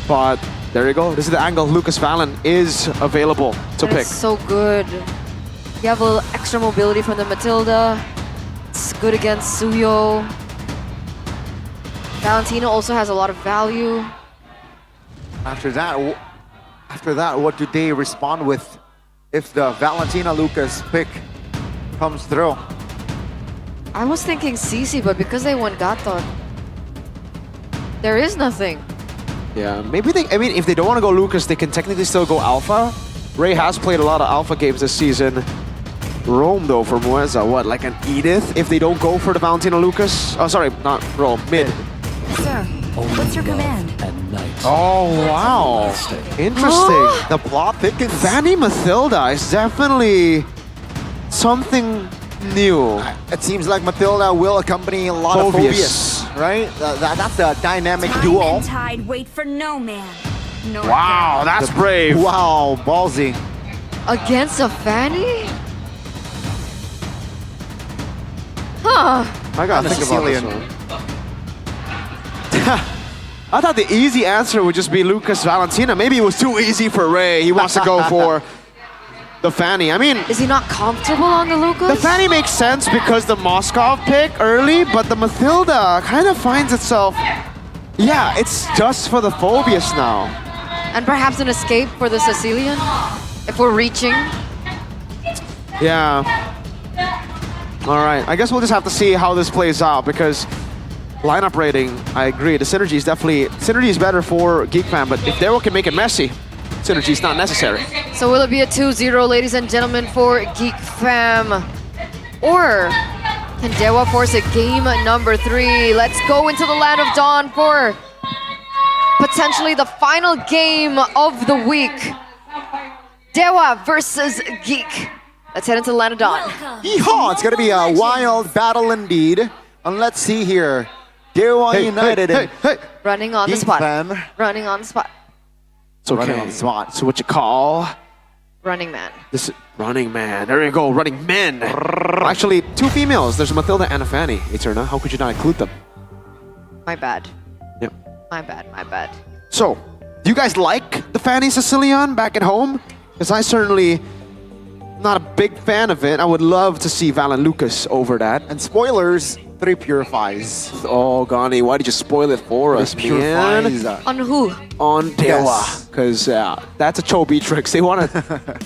But, there you go. This is the angle. Lucas Valen is available to pick. It's so good. You have a little extra mobility from the Matilda. It's good against Suyo. Valentina also has a lot of value. After that, what do they respond with if the Valentina Lucas pick comes through? I was thinking CC, but because they won Gatot, there is nothing. Yeah, maybe they, I mean, if they don't want to go Lucas, they can technically still go Alpha. Ray has played a lot of Alpha games this season. Rome, though, for Mueza, what, like an Edith? If they don't go for the Valentina Lucas? Oh, sorry, not Rome, mid. Sir, what's your command? Oh, wow. Interesting. The plot thickens. Fanny Mathilda is definitely something new. It seems like Matilda will accompany a lot of Phobius, right? That's the dynamic Time duo. and tide wait for no man. No Wow, that's brave. Wow, ballsy. Against a Fanny? Huh. I gotta think about this one. I thought the easy answer would just be Lucas Valentina. Maybe it was too easy for Ray. He wants to go for the Fanny. I mean, is he not comfortable on the Lucas? The Fanny makes sense because the Moskov pick early, but the Matilda kind of finds itself. Yeah, it's just for the Phobius now. And perhaps an escape for the Sicilian? If we're reaching. Yeah. All right, I guess we'll just have to see how this plays out because lineup rating, I agree. The synergy is better for Geek Fam, but if Daryl can make it messy, synergy is not necessary. So will it be a 2-0, ladies and gentlemen, for Geek Fam? Or can Dewa force a game number 3? Let's go into the Land of Dawn for potentially the final game of the week. Dewa versus Geek. Let's head into the Land of Dawn. Yeehaw! It's gonna be a wild battle indeed. And let's see here. Dewa United. Running on the Geek spot. Fam. Running on the spot. It's okay. Running on the spot. So what you call? Running man. This is Running Man. There you go, Running Men. Actually, 2 females. There's a Matilda and a Fanny. Eterna, how could you not include them? My bad. Yep. My bad, my bad. So, do you guys like the Fanny Sicilian back at home? Because I certainly not a big fan of it. I would love to see Valen Lucas over that. And spoilers, 3 purifies. Oh, Gani, why did you spoil it for us, man? On who? On Dewa. Because that's a Chobi tricks. They want to...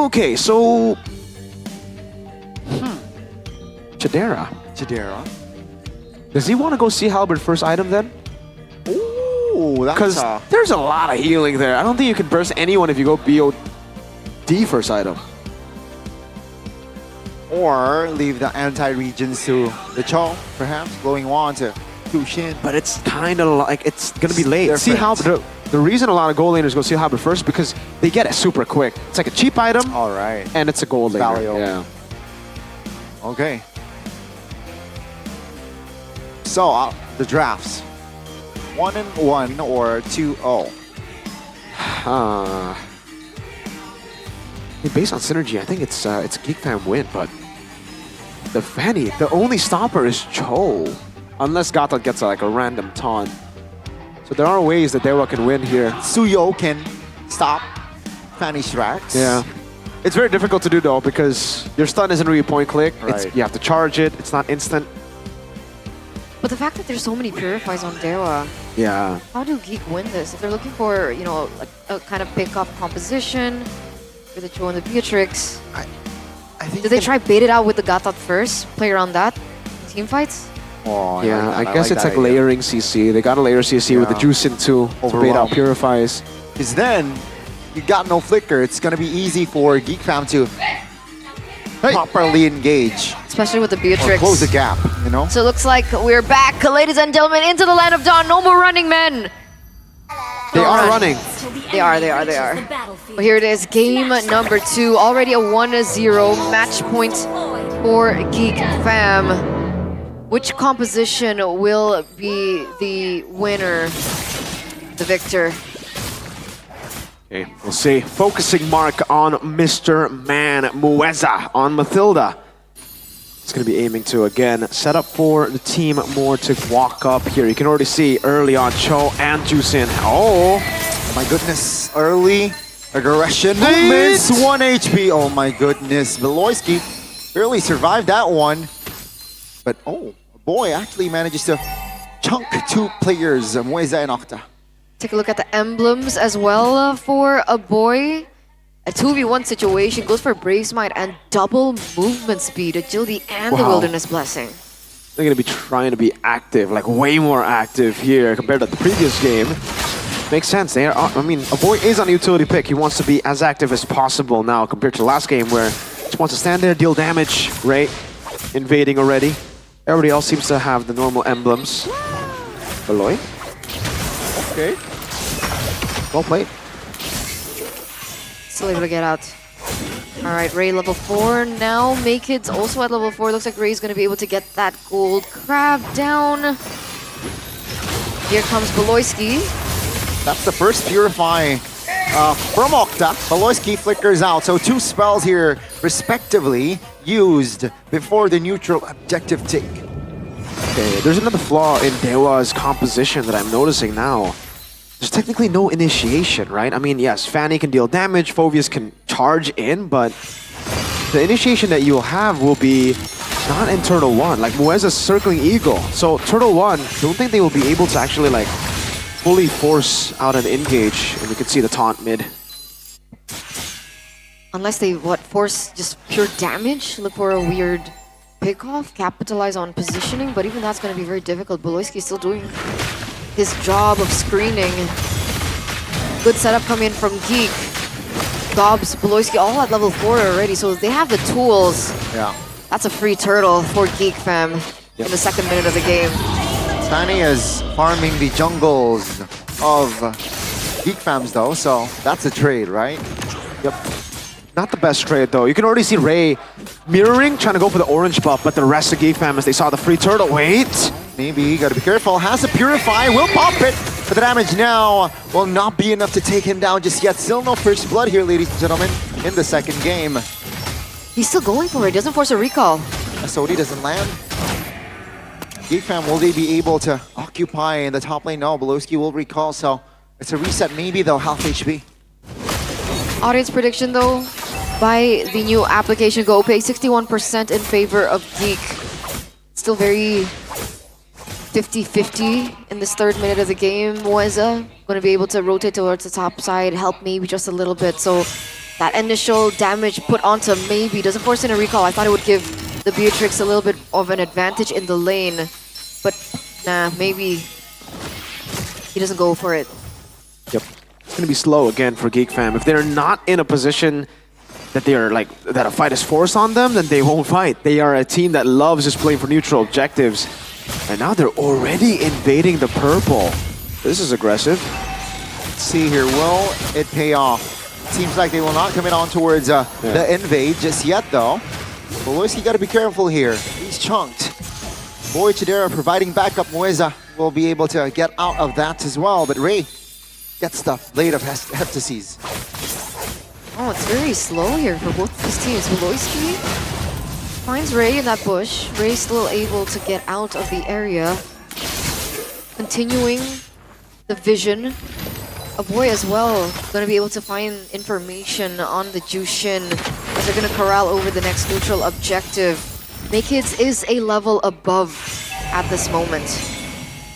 Okay, so... Chidera. Does he want to go see Halberd first item then? Ooh, that's Because there's a lot of healing there. I don't think you can burst anyone if you go BOD first item. Or leave the anti-regions to the Cho, perhaps, blowing on to Kushin. But it's kind of like, it's going to be late. Different. See how the reason a lot of gold laners go see Halberd first because they get it super quick. It's like a cheap item. All right. And it's a gold laner. Value. Yeah. Okay. So, the drafts. 1-1 or 2-0? Based on synergy, I think it's Geek Fam win, but the Fanny, the only stopper is Cho. Unless Gata gets like a random taunt. So there are ways that Dewa can win here. Suyo can stop Fanny's tracks. Yeah. It's very difficult to do though because your stun isn't really point click. Right. You have to charge it. It's not instant. But the fact that there's so many purifies on Dewa, Yeah. how do Geek win this? If they're looking for, you know, like a kind of pick-up composition for the Cho and the Beatrix, I think do they try bait it out with the Gatot first, play around that, team fights? Oh, Yeah, like I guess it's like layering CC. They got a layer CC with the juice in too to bait out Overwhelm. purifies. Because then, you got no flicker. It's going to be easy for Geek Fam to properly engage. Especially with the Or Beatrix. close the gap, you know? So it looks like we're back, ladies and gentlemen, into the Land of Dawn. No more running men. They are running. They are. Well, here it is, game number 2. Already a 1-0 match point for Geek Fam. Which composition will be the winner, the victor? Okay, we'll see. Focusing mark on Mr. Man Mueza on Matilda. It's going to be aiming to, again, set up for the team more to walk up here. You can already see early on Cho and Jusin. Oh! My goodness, early aggression movements, 1 HP. Oh my goodness, Beloyski barely survived that one. But oh, boy actually manages to chunk 2 players, Mueza and Octa. Take a look at the emblems as well for a boy. A 2v1 situation goes for Brave Smite and double movement speed, agility, and the Wow. Wilderness Blessing. They're going to be trying to be active, like way more active here compared to the previous game. Makes sense. They are, I mean, a boy is on a utility pick. He wants to be as active as possible now compared to the last game where he just wants to stand there, deal damage, right? Invading already. Everybody else seems to have the normal emblems. Beloy. Okay. Well played. Still able to get out. All right, Ray level 4 now. Makeid's also at level 4. Looks like Ray's going to be able to get that gold crab down. Here comes Beloyski. That's the first Purify from Octa. Beloyski flickers out, so 2 spells here respectively used before the neutral objective take. Okay, there's another flaw in Dewa's composition that I'm noticing now. There's technically no initiation, right? I mean, yes, Fanny can deal damage, Phoveus can charge in, but the initiation that you'll have will be not in Turtle 1. Like, Mueza's circling Eagle. So, Turtle 1, don't think they will be able to actually, like, fully force out an engage. And we can see the taunt mid. Unless they, force just pure damage? Look for a weird pick-off, capitalize on positioning, but even that's going to be very difficult. Beloyski's still doing his job of screening. Good setup coming in from Geek. Dobbs, Beloyski all at level 4 already, so they have the tools. Yeah. That's a free turtle for Geek fam in the 2nd minute of the game. Fanny is farming the jungles of Geek Fams though, so that's a trade, right? Yep. Not the best trade though. You can already see Ray mirroring, trying to go for the orange buff, but the rest of Geek Fam, as they saw the free turtle, wait! Maybe, gotta be careful. Has a Purify, will pop it! But the damage now will not be enough to take him down just yet. Still no first blood here, ladies and gentlemen, in the 2nd game. He's still going for it, doesn't force a recall. SOD doesn't land. Geek Fam, will they be able to occupy in the top lane? No, Beloyski will recall, so it's a reset. Maybe they'll half HP. Audience prediction though, by the new application GoPay, 61% in favor of Geek. Still very 50-50 in this 3rd minute of the game. Mueza going to be able to rotate towards the top side, help maybe just a little bit. So that initial damage put onto maybe doesn't force in a recall. I thought it would give the Beatrix a little bit of an advantage in the lane. But nah, maybe he doesn't go for it. Yep. It's going to be slow again for Geek Fam. If they're not in a position that they are like, that a fight is forced on them, then they won't fight. They are a team that loves just playing for neutral objectives. And now they're already invading the purple. This is aggressive. Let's see here, will it pay off? Seems like they will not come in on towards the invade just yet though. Beloyski got to be careful here. He's chunked. Boy Chidera providing backup. Mueza will be able to get out of that as well, but Ray gets the blade of Heptases. Oh, it's very slow here for both these teams. Beloyski finds Ray in that bush. Ray still able to get out of the area. Continuing the vision. A boy as well going to be able to find information on the Jushin as they're going to corral over the next neutral objective. Makeid's is a level above at this moment.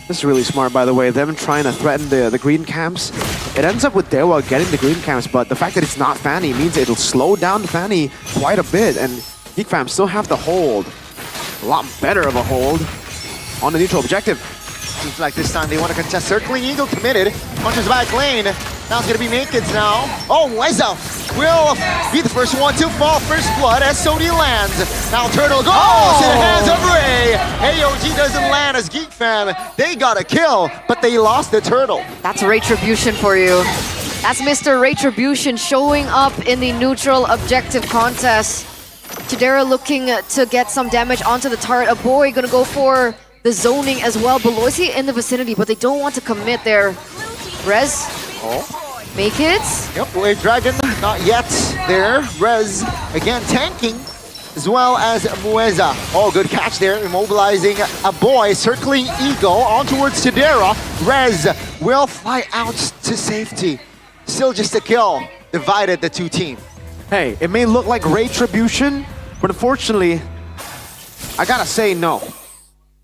This is really smart, by the way. Them trying to threaten the green camps. It ends up with Dewa getting the green camps, but the fact that it's not Fanny means it'll slow down Fanny quite a bit. And Geek Fam still have the hold. A lot better of a hold on the neutral objective. Seems like this time they want to contest. Circling Eagle committed. Punches back lane. Now it's going to be Makeid's now. Oh, Mueza will be the first one to fall. First blood as SOD lands. Now Turtle goes to the hands of Ray. AOG doesn't land as Geek Fam. They got a kill, but they lost the Turtle. That's Retribution for you. That's Mr. Retribution showing up in the neutral objective contest. Chidera looking to get some damage onto the turret. A boy gonna go for the zoning as well. Beloyski in the vicinity, but they don't want to commit there. Rez. Makeid. Yep, Blade Dragon not yet there. Rez again tanking as well as Mueza. Oh, good catch there. Immobilizing a boy. Circling Eagle on towards Chidera. Rez will fly out to safety. Still just a kill. Divided the two teams. Hey, it may look like Retribution, but unfortunately, I gotta say no.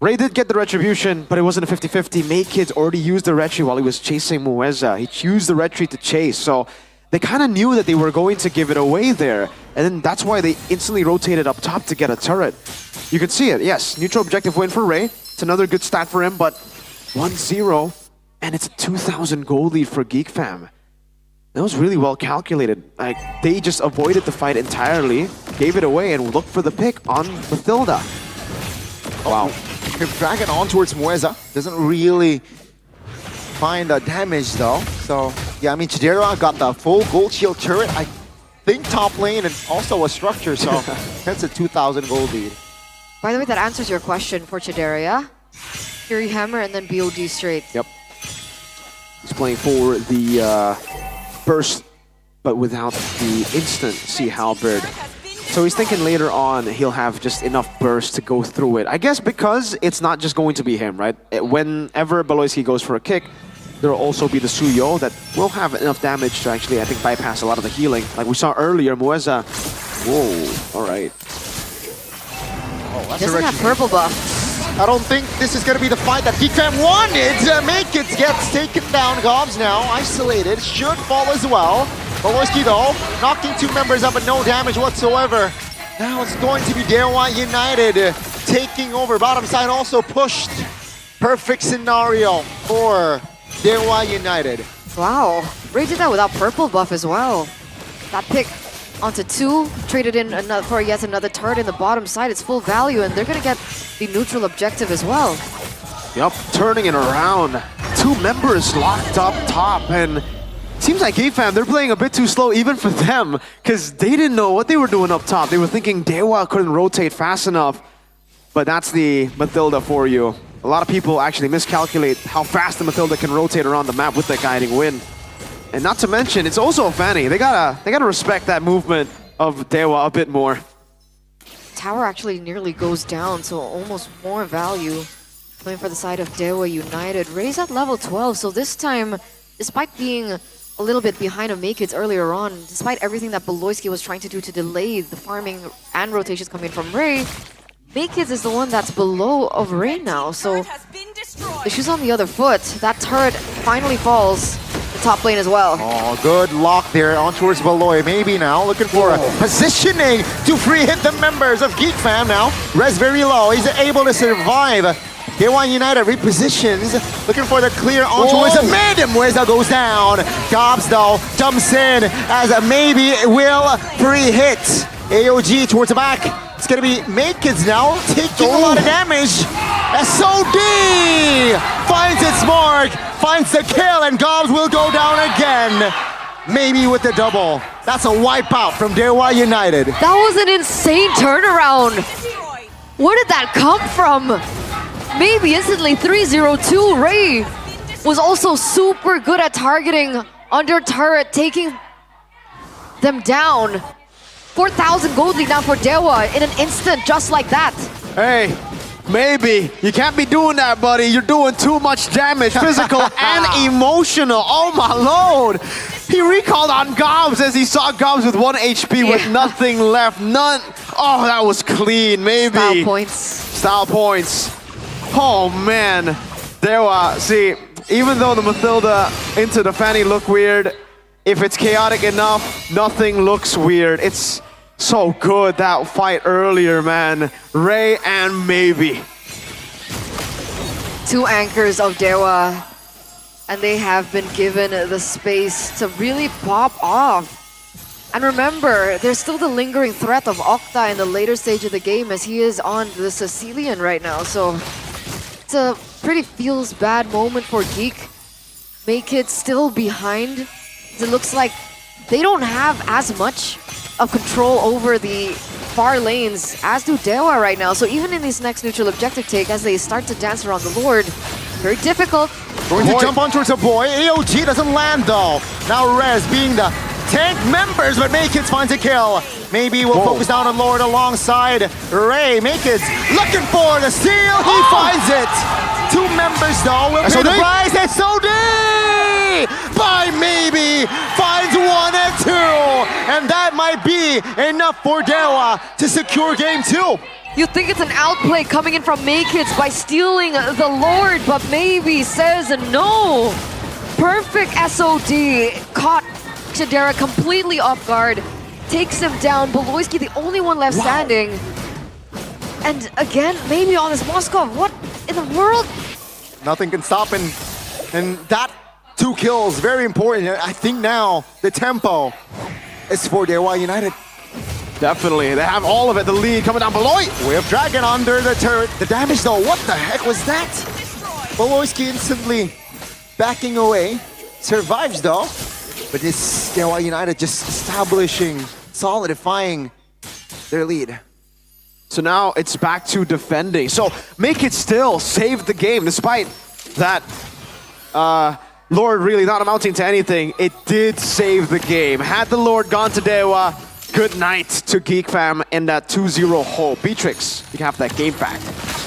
Ray did get the Retribution, but it wasn't a 50-50. Makeid's already used the Retri while he was chasing Mueza. He used the Retri to chase, so they kind of knew that they were going to give it away there. And then that's why they instantly rotated up top to get a turret. You can see it, yes. Neutral objective win for Ray. It's another good stat for him, but 1-0, and it's a 2,000 gold lead for Geek Fam. That was really well calculated. Like, they just avoided the fight entirely, gave it away, and looked for the pick on Mathilda. Wow. Dragon on towards Mueza. Doesn't really find the damage though. So, yeah, I mean, Chidera got the full gold shield turret. I think top lane and also a structure, so that's a 2,000 gold lead. By the way, that answers your question for Chideria. Fury Hammer and then BOD straight. Yep. He's playing for the burst, but without the instant Sea Halberd. So he's thinking later on he'll have just enough burst to go through it. I guess because it's not just going to be him, right? Whenever Baloyski goes for a kick, there will also be the Suyo that will have enough damage to actually, I think, bypass a lot of the healing. Like we saw earlier, Mueza. Whoa, all right. Oh, Doesn't have purple buff. I don't think this is going to be the fight that Geekfam wanted. Make it gets taken down. Gobs now isolated. Should fall as well. Baloyski though, knocking 2 members up but no damage whatsoever. Now it's going to be Dewa United taking over. Bottom side also pushed. Perfect scenario for Dewa United. Wow, Ray did that without purple buff as well. That pick onto 2, traded in for yet another turret in the bottom side. It's full value and they're gonna get the neutral objective as well. Yup, turning it around. 2 members locked up top, and seems like Geekfam, they're playing a bit too slow even for them, because they didn't know what they were doing up top. They were thinking Dewa couldn't rotate fast enough, but that's the Mathilda for you. A lot of people actually miscalculate how fast the Mathilda can rotate around the map with that guiding wind. And not to mention, it's also a Fanny. They gotta respect that movement of Dewa a bit more. Tower actually nearly goes down, so almost more value playing for the side of Dewa United. Ray's at level 12, so this time, despite being a little bit behind of Makekids earlier on, despite everything that Baloyski was trying to do to delay the farming and rotations coming from Ray, Makekids is the one that's below of Ray now, so the shoe's on the other foot. That turret finally falls. The top lane as well. Oh, good lock there on towards Baloy. Maybe now looking for a positioning to free hit the members of Geekfam now. Res very low. He's able to survive. K1 United repositions, looking for the clear on towards the mid. Mueza goes down. Gobs though jumps in as a maybe will free hit. AOG towards the back. It's gonna be Makekids now, taking a lot of damage. SOD finds its mark, finds the kill, and Gobs will go down again. Maybe with the double. That's a wipeout from Dewa United. That was an insane turnaround. Where did that come from? Maybe instantly 3-0-2. Ray was also super good at targeting under turret, taking them down. 4,000 gold lead now for Dewa in an instant, just like that. Hey, maybe. You can't be doing that, buddy. You're doing too much damage, physical and emotional. Oh my lord. He recalled on Gobs as he saw Gobs with 1 HP with nothing left. None. Oh, that was clean, maybe. Style points. Style points. Oh man. Dewa, see, even though the Mathilda into the Fanny look weird, if it's chaotic enough, nothing looks weird. It's so good, that fight earlier, man. Ray and maybe. 2 anchors of Dewa, and they have been given the space to really pop off. And remember, there's still the lingering threat of Okta in the later stage of the game, as he is on the Sicilian right now. So it's a pretty feels bad moment for Geek. Makekids still behind. It looks like they don't have as much of control over the far lanes as do Dewa right now. So even in this next neutral objective take, as they start to dance around the Lord, very difficult. Going to jump on towards a boy. AOG doesn't land though. Now Rez being the tank members, but Makekids finds a kill. Maybe we'll focus down on Lord alongside Ray. Makekids looking for the steal. He finds it. 2 members though will pay the price. SOD by maybe finds 1 and 2, and that might be enough for Dewa to secure game 2. You think it's an outplay coming in from Makekids by stealing the Lord, but maybe says no. Perfect SOD caught Shadera completely off guard, takes him down. Baloyski the only one left standing. And again, maybe on this Moskov. What in the world? Nothing can stop him, and that 2 kills, very important. I think now the tempo is for Dewa United. Definitely, they have all of it. The lead coming down below. Wave Dragon under the turret. The damage though, what the heck was that? Baloyski instantly backing away. Survives though. But this Dewa United just establishing, solidifying their lead. So now it's back to defending. So make it still save the game despite that Lord really not amounting to anything. It did save the game. Had the Lord gone to Dewa, good night to Geek Fam in that 2-0 hole. Beatrix, you can have that game back.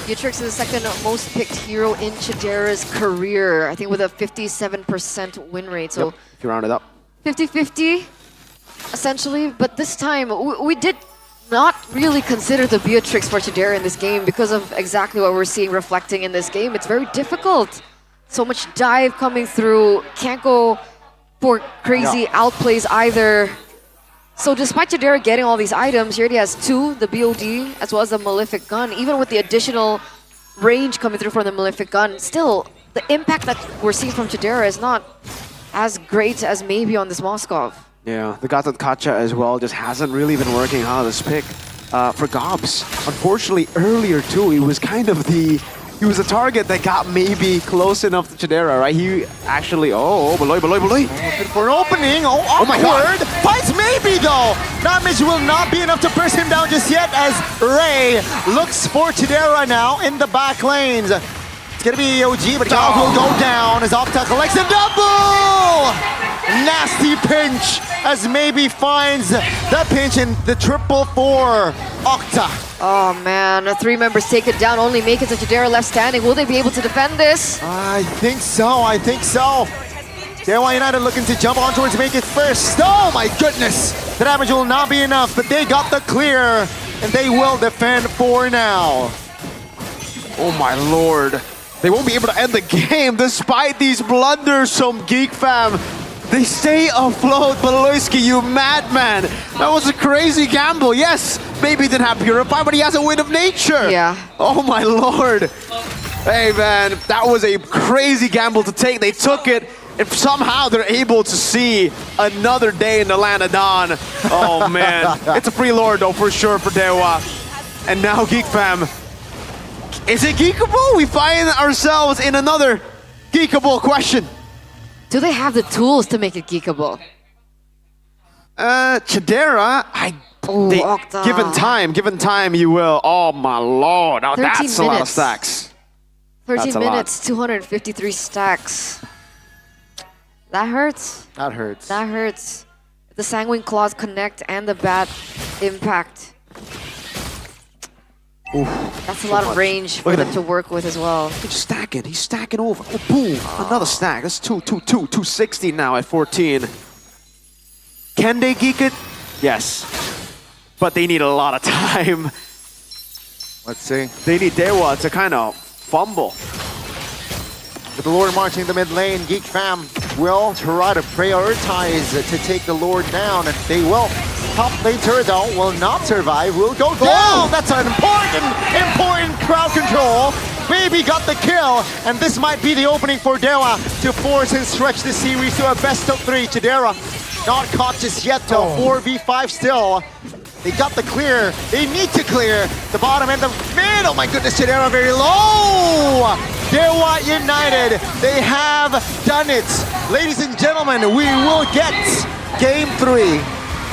Beatrix is the second most picked hero in Chidera's career, I think with a 57% win rate. So Yep, if you round it up. 50-50, essentially. But this time, we did not really consider the Beatrix for Chidera in this game because of exactly what we're seeing reflecting in this game. It's very difficult. So much dive coming through. Can't go for crazy outplays either. So despite Chidera getting all these items, he already has 2, the BOD, as well as the Malefic Gun. Even with the additional range coming through from the Malefic Gun, still, the impact that we're seeing from Chidera is not as great as maybe on this Moskov. Yeah, the Gatot Kacha as well just hasn't really been working out this pick. For Gobs, unfortunately earlier too, he was kind of the target that got maybe close enough to Chidera, right? He actually, beloy. Looking for an opening, awkward. my God. Fights maybe though. Damage will not be enough to press him down just yet as Ray looks for Chidera now in the back lanes. It's gonna be OG, but Gobs will go down as Octa collects a double! Nasty pinch as maybe finds the pinch in the 4-4 Octa. Oh man, 3 members take it down, only make it to Chidera left standing. Will they be able to defend this? I think so. Dewa United looking to jump on towards make it first. Oh my goodness! The damage will not be enough, but they got the clear, and they will defend for now. Oh my lord. They won't be able to end the game despite these blunders from Geek Fam. They stay afloat, Beloyski, you madman. That was a crazy gamble. Yes, maybe he didn't have Purify, but he has a Wind of Nature. Yeah. Oh my lord. Hey man, that was a crazy gamble to take. They took it, and somehow they're able to see another day in the land of Dawn. Oh man, it's a free Lord though, for sure, for Dewa. And now Geek Fam. Is it geekable? We find ourselves in another geekable question. Do they have the tools to make it geekable? Chidera, given time, you will. Oh my lord, now that's a lot of stacks. 13 minutes, 253 stacks. That hurts. That hurts. That hurts. The Sanguine Claws connect and the bad impact. Oof, that's a lot of range for them to work with as well. He's stacking. He's stacking over. Oh, boom. Another stack. That's 260 now at 14. Can they geek it? Yes. But they need a lot of time. Let's see. They need Dewa to kind of fumble. With the Lord marching the mid lane, Geek Fam will try to prioritize to take the Lord down, and they will. Top lane turret though will not survive, will go down. That's an important crowd control. Baby got the kill, and this might be the opening for Dewa to force and stretch the series to a best of 3. Chidera not caught just yet though, 4v5 still. They got the clear, they need to clear the bottom and the mid. Oh my goodness, Chidera very low. Dewa United, they have done it. Ladies and gentlemen, we will get game 3.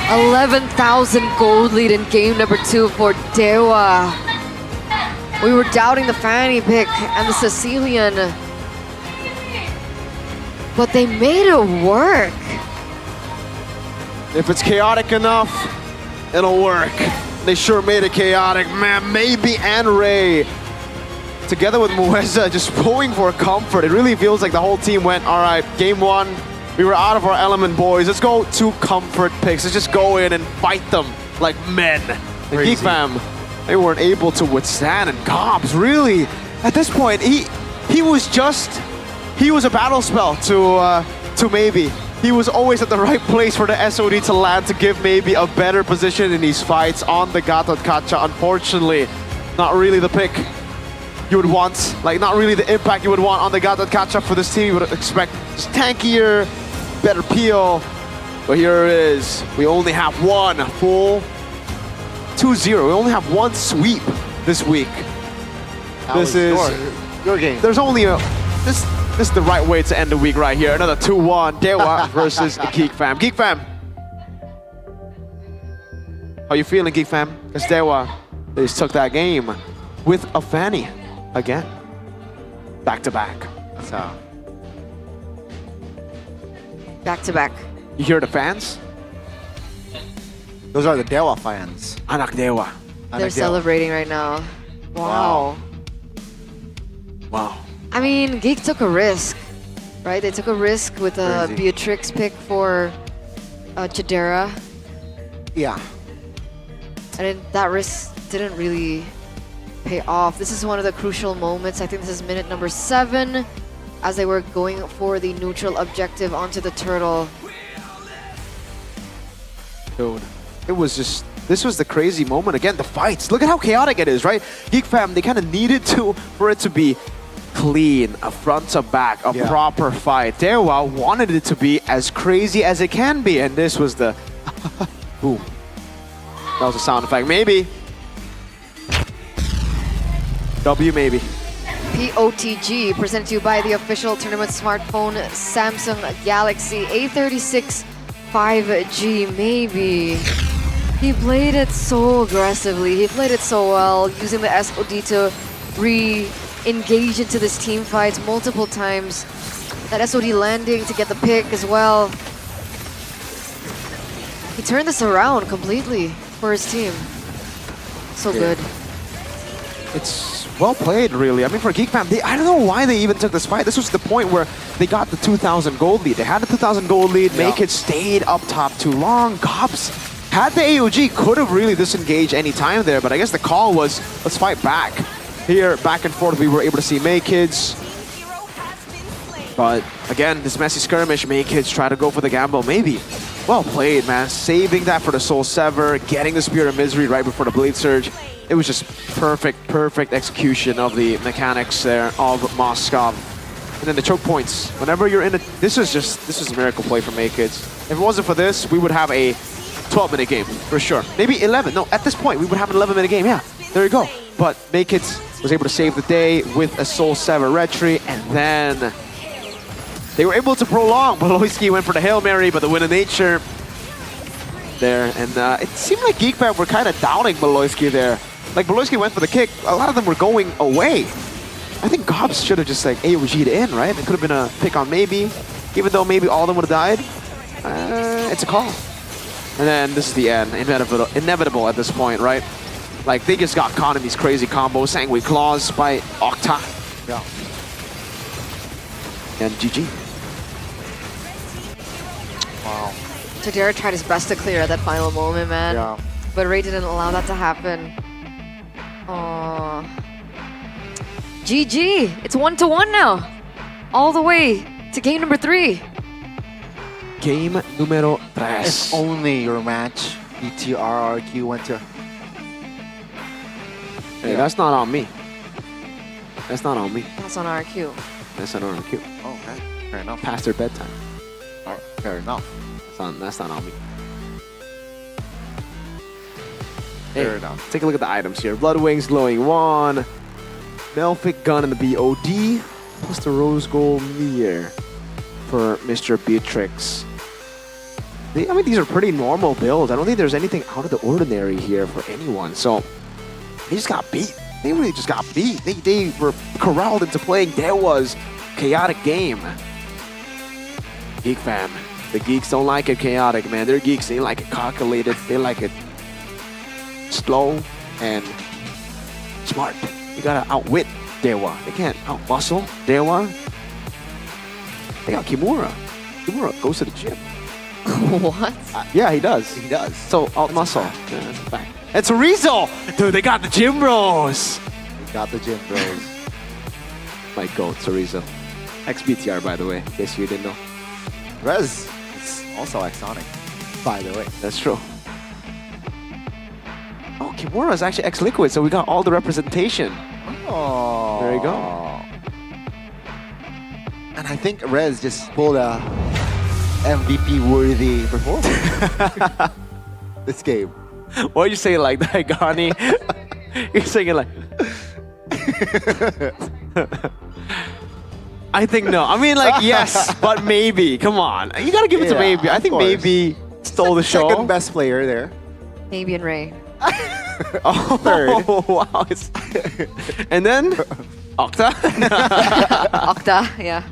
11,000 gold lead in game number 2 for Dewa. We were doubting the Fanny pick and the Sicilian, but they made it work. If it's chaotic enough, it'll work. They sure made it chaotic, man. Maybe and Ray, together with Mueza, just going for comfort. It really feels like the whole team went, all right, game 1, we were out of our element, boys. Let's go 2 comfort picks. Let's just go in and fight them like men. The Geek Fam, they weren't able to withstand. And Gobs, really, at this point, he was a battle spell to maybe. He was always at the right place for the SOD to land to give maybe a better position in these fights on the Gatot Kacha. Unfortunately, not really the pick you would want, like not really the impact you would want on the Gatot Kacha for this team. You would expect just tankier, better peel. But here it is. We only have one full 2-0. We only have one sweep this week. This is your game. There's only This is the right way to end the week right here. Another 2-1, Dewa versus Geek Fam. Geek Fam, how you feeling, Geek Fam? Because Dewa, they just took that game with a Fanny again. Back to back. So, Back to back. You hear the fans? those are the Dewa fans. Anak Dewa. They're celebrating right now. Wow. Wow. I mean, Geek took a risk, right? They took a risk with a Crazy. Beatrix pick for Chidera. Yeah. And that risk didn't really pay off. This is one of the crucial moments. I think this is minute number 7 as they were going for the neutral objective onto the turtle. Dude, it was just, this was the crazy moment. Again, the fights. Look at how chaotic it is, right? Geek Fam, they kind of needed for it to be clean, a front to back, a proper fight. Dewa wanted it to be as crazy as it can be, and this was the boom. That was a sound effect. Maybe. W maybe. POTG, presented to you by the official tournament smartphone Samsung Galaxy A36 5G, maybe. He played it so aggressively. He played it so well, using the SOD to re-engage into this team fight multiple times. That SOD landing to get the pick as well. He turned this around completely for his team. So good. It's well played, really. I mean, for Geek Fam, I don't know why they even took this fight. This was the point where they got the 2,000 gold lead. They had the 2,000 gold lead. Make it stayed up top too long. Gops had the AOG, could have really disengaged any time there, but I guess the call was, let's fight back. Here, back and forth, we were able to see May Kids. But again, this messy skirmish, May Kids try to go for the gamble. Maybe. Well played, man. Saving that for the Soul Sever, getting the Spear of Misery right before the Blade Surge. It was just perfect execution of the mechanics there of Moskov. And then the choke points. Whenever you're in it, this was a miracle play from May Kids. If it wasn't for this, we would have a 12-minute game, for sure. Maybe 11. No, at this point, we would have an 11-minute game. Yeah, there you go. But May Kids was able to save the day with a Soul Sever Retry, and then they were able to prolong. Boloisky went for the Hail Mary, but the Wind of Nature there. And it seemed like Geek Fam were kind of doubting Boloisky there. Like, Boloisky went for the kick. A lot of them were going away. I think Gobs should have just, like, AOG'd in, right? It could have been a pick on maybe. Even though maybe all of them would have died. It's a call. And then this is the end. Inevitable at this point, right? Like, they just got caught in these crazy combos. Sanguine Claws by Octa. Yeah. And GG. Wow. Chidera tried his best to clear at that final moment, man. Yeah. But Ray didn't allow that to happen. Aww. GG! It's 1-1 now. All the way to game number 3. Game numero 3. If only your match, ETRRQ went to... Hey, that's not on me. That's not on me. That's on RQ. That's not on RQ. Oh, okay. Fair enough. Past their bedtime. Alright, fair enough. That's not on me. Fair enough. Take a look at the items here. Blood Wings, Glowing Wand, Melfic Gun in the BOD, plus the Rose Gold Mirror for Mr. Beatrix. I mean, these are pretty normal builds. I don't think there's anything out of the ordinary here for anyone. So, they just got beat. They really just got beat. They were corralled into playing Dewa's chaotic game. Geek Fam. The geeks don't like it chaotic, man. They're geeks. They like it calculated. They like it slow and smart. You gotta outwit Dewa. They can't outmuscle Dewa. They got Kimura. Kimura goes to the gym. What? Yeah, he does. He does. So outmuscle. Yeah, that's a fact. It's a Rizzo! Dude, they got the gym bros! We got the gym bros. My goat, Chorizo. XBTR, by the way, in case you didn't know. Rez is also Exonic, by the way. That's true. Oh, Kimura is actually X-Liquid, so we got all the representation. Oh. There you go. And I think Rez just pulled a MVP-worthy performance this game. Why are you saying like that, Gani? You're saying it like... I think no. I mean, like, yes, but maybe. Come on. You gotta give it to Yeah, maybe. I of think course. maybe stole the show. Second best player there. Maybe and Ray. Oh, Third. wow. And then, Octa. Octa, yeah.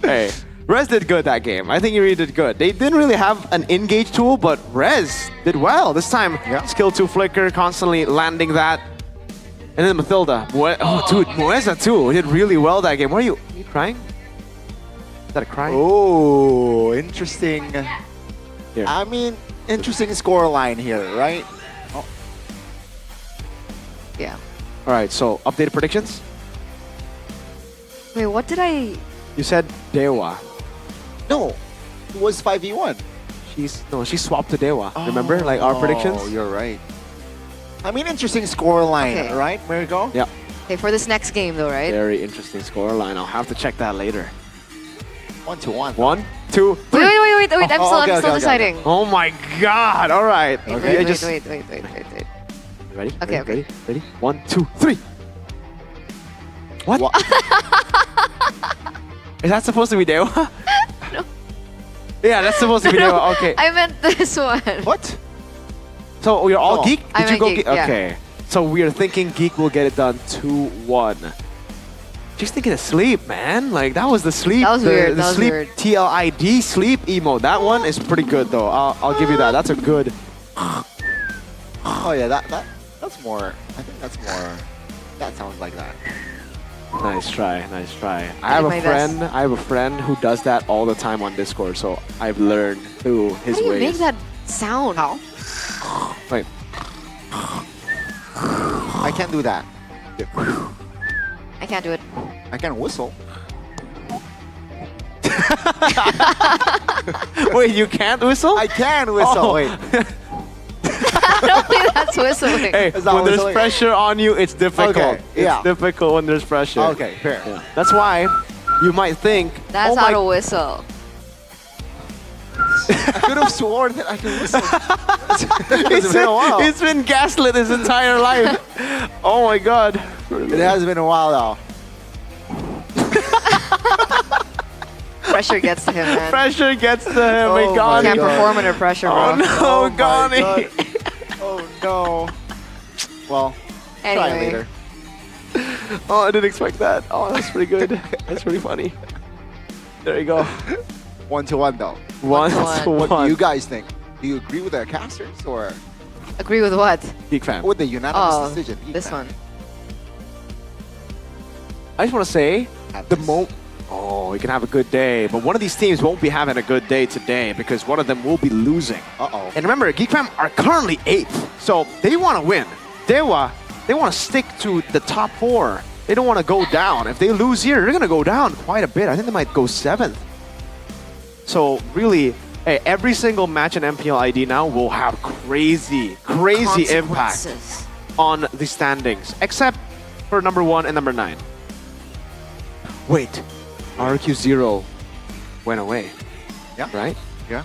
Hey, Rez did good that game. I think he really did good. They didn't really have an engage tool, but Rez did well. This time, skill 2 flicker, constantly landing that. And then Mathilda. Oh, dude, Moeza too did really well that game. Are you crying? Is that a cry? Oh, interesting. Here. I mean, interesting score line here, right? Oh. Yeah. All right, so updated predictions. Wait, what did I... You said Dewa. No, it was 5v1. She swapped to Dewa. Remember, like our predictions? Oh, you're right. I mean, interesting score line, Okay. right, Miracle? Yeah. Okay, for this next game though, right? Very interesting scoreline. I'll have to check that later. 1-1. 1, 2, Wait, 3. wait. I'm Oh, still, okay, I'm still okay, deciding. Oh my God! All right. Wait, Okay. wait. Ready? Okay, Ready? Ready? 1, 2, 3. What? Is that supposed to be Dewa? No. Yeah, that's supposed to be Dewa. Okay. I meant this one. What? So we're all Oh, geek? I Did you meant go geek, geek? yeah. Okay. So we are thinking geek will get it done 2-1. She's thinking of sleep, man. Like that was the sleep. That was the, weird, The that was sleep weird. TLID sleep emo. That one is pretty good though. I'll give you that. That's a good. Oh yeah, that's more. I think that's more. That sounds like that. Nice try. Nice try. I did have my a best. friend. I have a friend who does that all the time on Discord. So I've learned through his How do you ways. make that sound? How? Like, I can't do that. I can't do it. I can whistle. wait, you can't whistle? I can whistle. Oh. Wait. I don't think that's whistling. Hey, Is that when there's whistling? pressure on you, it's difficult. Okay, yeah. It's difficult when there's pressure. Okay, fair. Yeah. That's why you might think, That's oh how my to whistle. I could have sworn that I can whistle. It's It's been a while. It's been gaslit his entire life. Oh my God. It has been a while now. Pressure gets to him, man. Pressure gets to him. Oh and my Gani. Can't God. perform under pressure, bro. Oh no, Oh my Gani. God. Oh no. Well, try Anyway. later. Oh, I didn't expect that. Oh, that's pretty good. That's pretty funny. There you go. 1-1 though. 1-1. What do you guys think? Do you agree with our casters or Agree with what? Geek fan. with the unanimous Oh, decision? this one. I just want to say, Have the this. Oh, you can have a good day, but one of these teams won't be having a good day today because one of them will be losing. Uh-oh. And remember, Geek Fam are currently 8th, so they want to win. They want to stick to the top 4. They don't want to go down. If they lose here, they're going to go down quite a bit. I think they might go 7th. So really, hey, every single match in MPL ID now will have crazy impact Consequences. on the standings, except for number 1 and number 9. Wait, RQ0 went away. Yeah. Right? Yeah.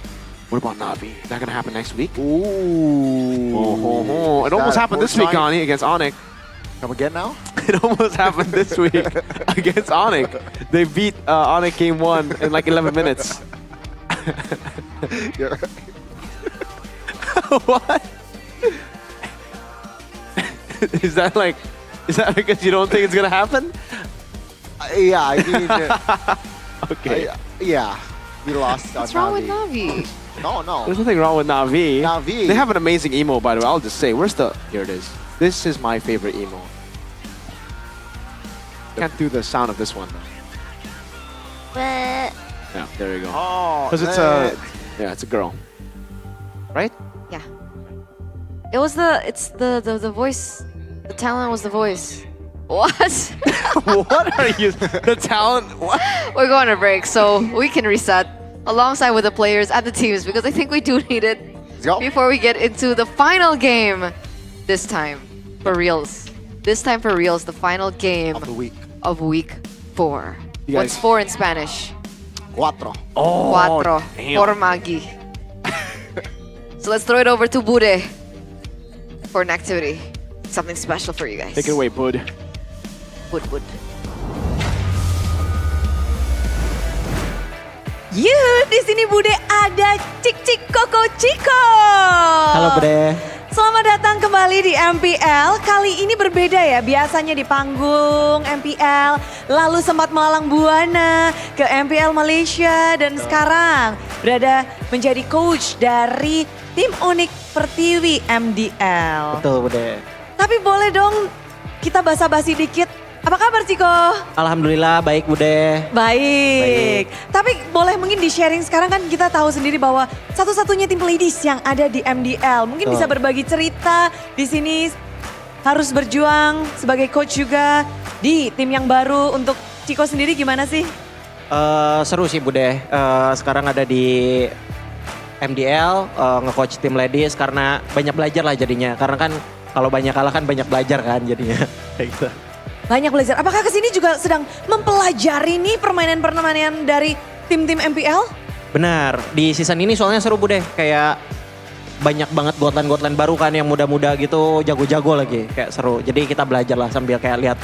What about Navi? Is that gonna happen next week? Ooh. Oh. It Is almost that happened this more week, time? Onyx, against Onyx. Come again now? It almost happened this week against Onyx. They beat Onyx game 1 in like 11 minutes. You're right. What? Is that because you don't think it's gonna happen? Yeah, I mean, Okay. yeah, we lost. What's on wrong with Navi. Navi? No. There's nothing wrong with Navi. Navi. They have an amazing emo, by the way. I'll just say, here it is. This is my favorite emo. Can't do the sound of this one though. Yeah, there you go. Oh, Because it's a girl. Right? Yeah. It's the voice. The talent was the voice. What? What are you? The talent? What? We're going to break, so we can reset alongside with the players and the teams because I think we do need it before we get into the final game. This time for reals. This time for reals, the final game of the week. Of week 4. You What's guys- 4 in Spanish? Cuatro. Oh, Cuatro. damn. Por Magi. So let's throw it over to Bude for an activity. Something special for you guys. Take it away, bud. Wood. Di sini Bude ada Cik Koko Ciko. Halo Bude. Selamat datang kembali di MPL. Kali ini berbeda ya, biasanya di panggung MPL, lalu sempat melalang buana ke MPL Malaysia dan sekarang berada menjadi coach dari tim Onyx Pertiwi MDL. Betul Bude. Tapi boleh dong kita basa-basi dikit. Apa kabar Ciko? Alhamdulillah baik Bude. Baik. Tapi boleh mungkin di-sharing sekarang kan kita tahu sendiri bahwa satu-satunya tim ladies yang ada di MDL. Mungkin bisa berbagi cerita di sini harus berjuang sebagai coach juga di tim yang baru. Untuk Ciko sendiri gimana sih? Seru sih Bude. Sekarang ada di MDL nge-coach tim ladies karena banyak belajar lah jadinya. Karena kan kalau banyak kalah kan banyak belajar kan jadinya. Kayak gitu. Banyak belajar. Apakah kesini juga sedang mempelajari nih permainan-permainan dari tim-tim MPL? Benar, di season ini soalnya seru Bude. Kayak banyak banget gotland-gotland baru kan yang muda-muda gitu, jago-jago lagi. Kayak seru. Jadi kita belajar lah sambil kayak lihat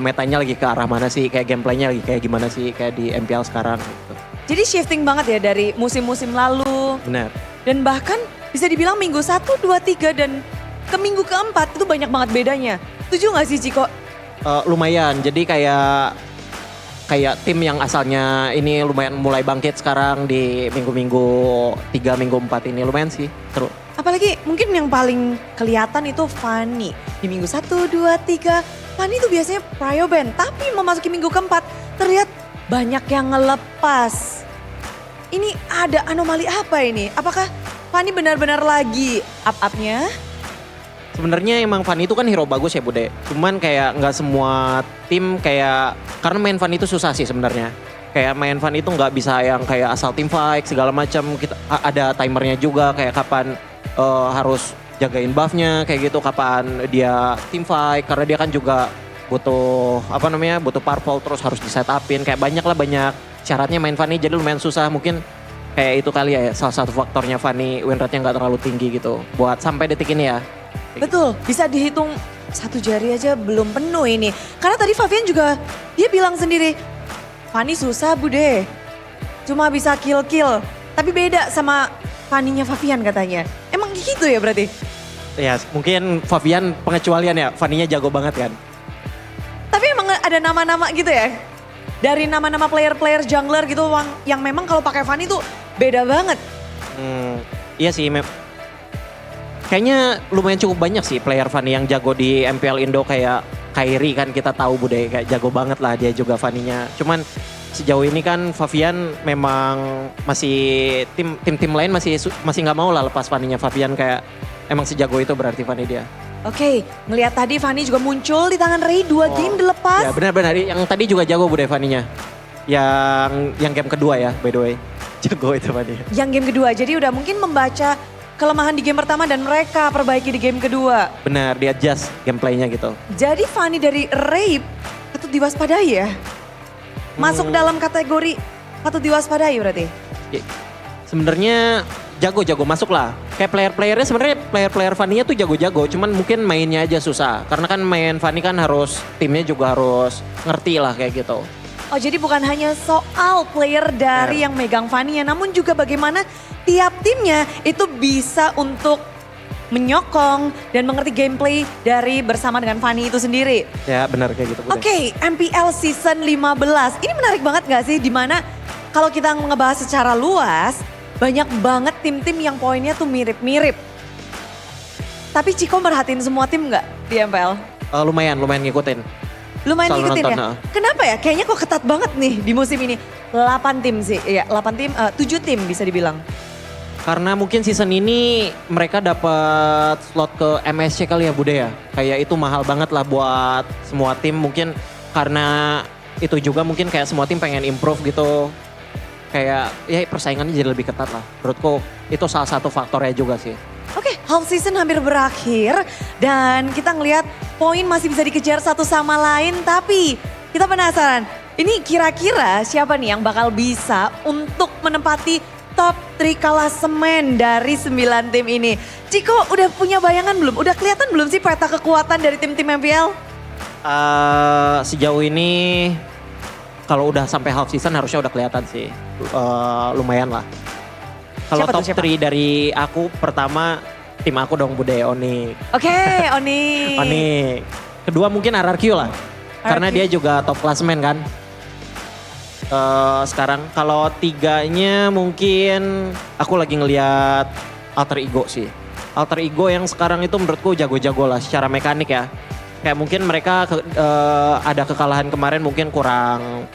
metanya lagi ke arah mana sih, kayak gameplaynya lagi kayak gimana sih kayak di MPL sekarang gitu. Jadi shifting banget ya dari musim-musim lalu. Benar. Dan bahkan bisa dibilang minggu 1, 2, 3 dan ke minggu keempat itu banyak banget bedanya. Setuju gak sih Ciko? Lumayan, jadi kayak tim yang asalnya ini lumayan mulai bangkit sekarang di minggu-minggu 3, minggu 4 ini lumayan sih, seru. Apalagi mungkin yang paling kelihatan itu Fanny. Di minggu 1, 2, 3, Fanny itu biasanya prio band. Tapi memasuki minggu keempat terlihat banyak yang ngelepas. Ini ada anomali apa ini? Apakah Fanny benar-benar lagi up-upnya? Sebenarnya emang Fanny itu kan hero bagus ya Bude. Cuman kayak nggak semua tim kayak, karena main Fanny itu susah sih sebenarnya. Kayak main Fanny itu nggak bisa yang kayak asal team fight segala macam. Kita ada timernya juga kayak kapan harus jagain buffnya kayak gitu, kapan dia team fight. Karena dia kan juga butuh butuh purple terus harus di set upin. Kayak banyak syaratnya main Fanny jadi lumayan susah. Mungkin kayak itu kali ya salah satu faktornya Fanny win rate-nya nggak terlalu tinggi gitu. Buat sampai detik ini ya. Betul, bisa dihitung satu jari aja belum penuh ini. Karena tadi Fabian juga, dia bilang sendiri, Fanny susah Bude, cuma bisa kill-kill. Tapi beda sama Fanny-nya Fabian katanya. Emang gitu ya berarti? Ya mungkin Fabian pengecualian ya, Fanny-nya jago banget kan. Tapi emang ada nama-nama gitu ya? Dari nama-nama player-player jungler gitu yang memang kalau pakai Fanny tuh beda banget. Iya sih, kayaknya lumayan cukup banyak sih player Fanny yang jago di MPL Indo kayak Kairi kan kita tahu Bude kayak jago banget lah dia juga Fanny-nya. Cuman sejauh ini kan Fabian memang masih tim lain masih nggak mau lah lepas Fanny-nya Fabian kayak emang sejago itu berarti Fanny dia. Oke, ngelihat tadi Fanny juga muncul di tangan Ray 2 game dilepas. Ya benar-benar yang tadi juga jago Bude Fanny-nya. Yang game kedua ya by the way. Jago itu Fanny. Yang game kedua, jadi udah mungkin membaca kelemahan di game pertama dan mereka perbaiki di game kedua. Benar, dia adjust gameplaynya gitu. Jadi Fanny dari Rape patut diwaspadai ya? Masuk dalam kategori patut diwaspadai berarti? Sebenarnya jago-jago masuk lah. Kayak player-playernya sebenarnya player-player Fanny-nya tuh jago-jago. Cuman mungkin mainnya aja susah. Karena kan main Fanny kan harus, timnya juga harus ngerti lah kayak gitu. Oh jadi bukan hanya soal player dari yang megang Fanny-nya, namun juga bagaimana tiap timnya itu bisa untuk menyokong dan mengerti gameplay dari bersama dengan Fanny itu sendiri. Ya benar kayak gitu. Oke, MPL Season 15. Ini menarik banget gak sih? Dimana kalau kita ngebahas secara luas, banyak banget tim-tim yang poinnya tuh mirip-mirip. Tapi Ciko merhatiin semua tim gak di MPL? Lumayan ngikutin. Lumayan Selalu ngikutin nonton, ya? Kenapa ya? Kayaknya kok ketat banget nih di musim ini. 8 tim sih, ya 8 tim, 7 tim bisa dibilang. Karena mungkin season ini mereka dapat slot ke MSC kali ya Bude ya. Kayak itu mahal banget lah buat semua tim. Mungkin karena itu juga mungkin kayak semua tim pengen improve gitu. Kayak ya persaingannya jadi lebih ketat lah. Menurutku itu salah satu faktornya juga sih. Oke, half season hampir berakhir dan kita ngelihat poin masih bisa dikejar satu sama lain, tapi kita penasaran, ini kira-kira siapa nih yang bakal bisa untuk menempati top 3 klasemen dari 9 tim ini? Ciko udah punya bayangan belum? Udah kelihatan belum sih peta kekuatan dari tim-tim MPL? Sejauh ini kalau udah sampai half season harusnya udah kelihatan sih. lumayan lah. Kalau Siapa tuh, top siapa? 3 dari aku pertama tim aku dong Bude, Onyx. Oke, Onyx. Onyx. Kedua mungkin RRQ lah. Karena dia juga top klasemen kan. Sekarang kalau tiganya mungkin aku lagi ngelihat Alter Ego sih. Alter Ego yang sekarang itu menurutku jago-jago lah secara mekanik ya. Kayak mungkin mereka ada kekalahan kemarin mungkin kurang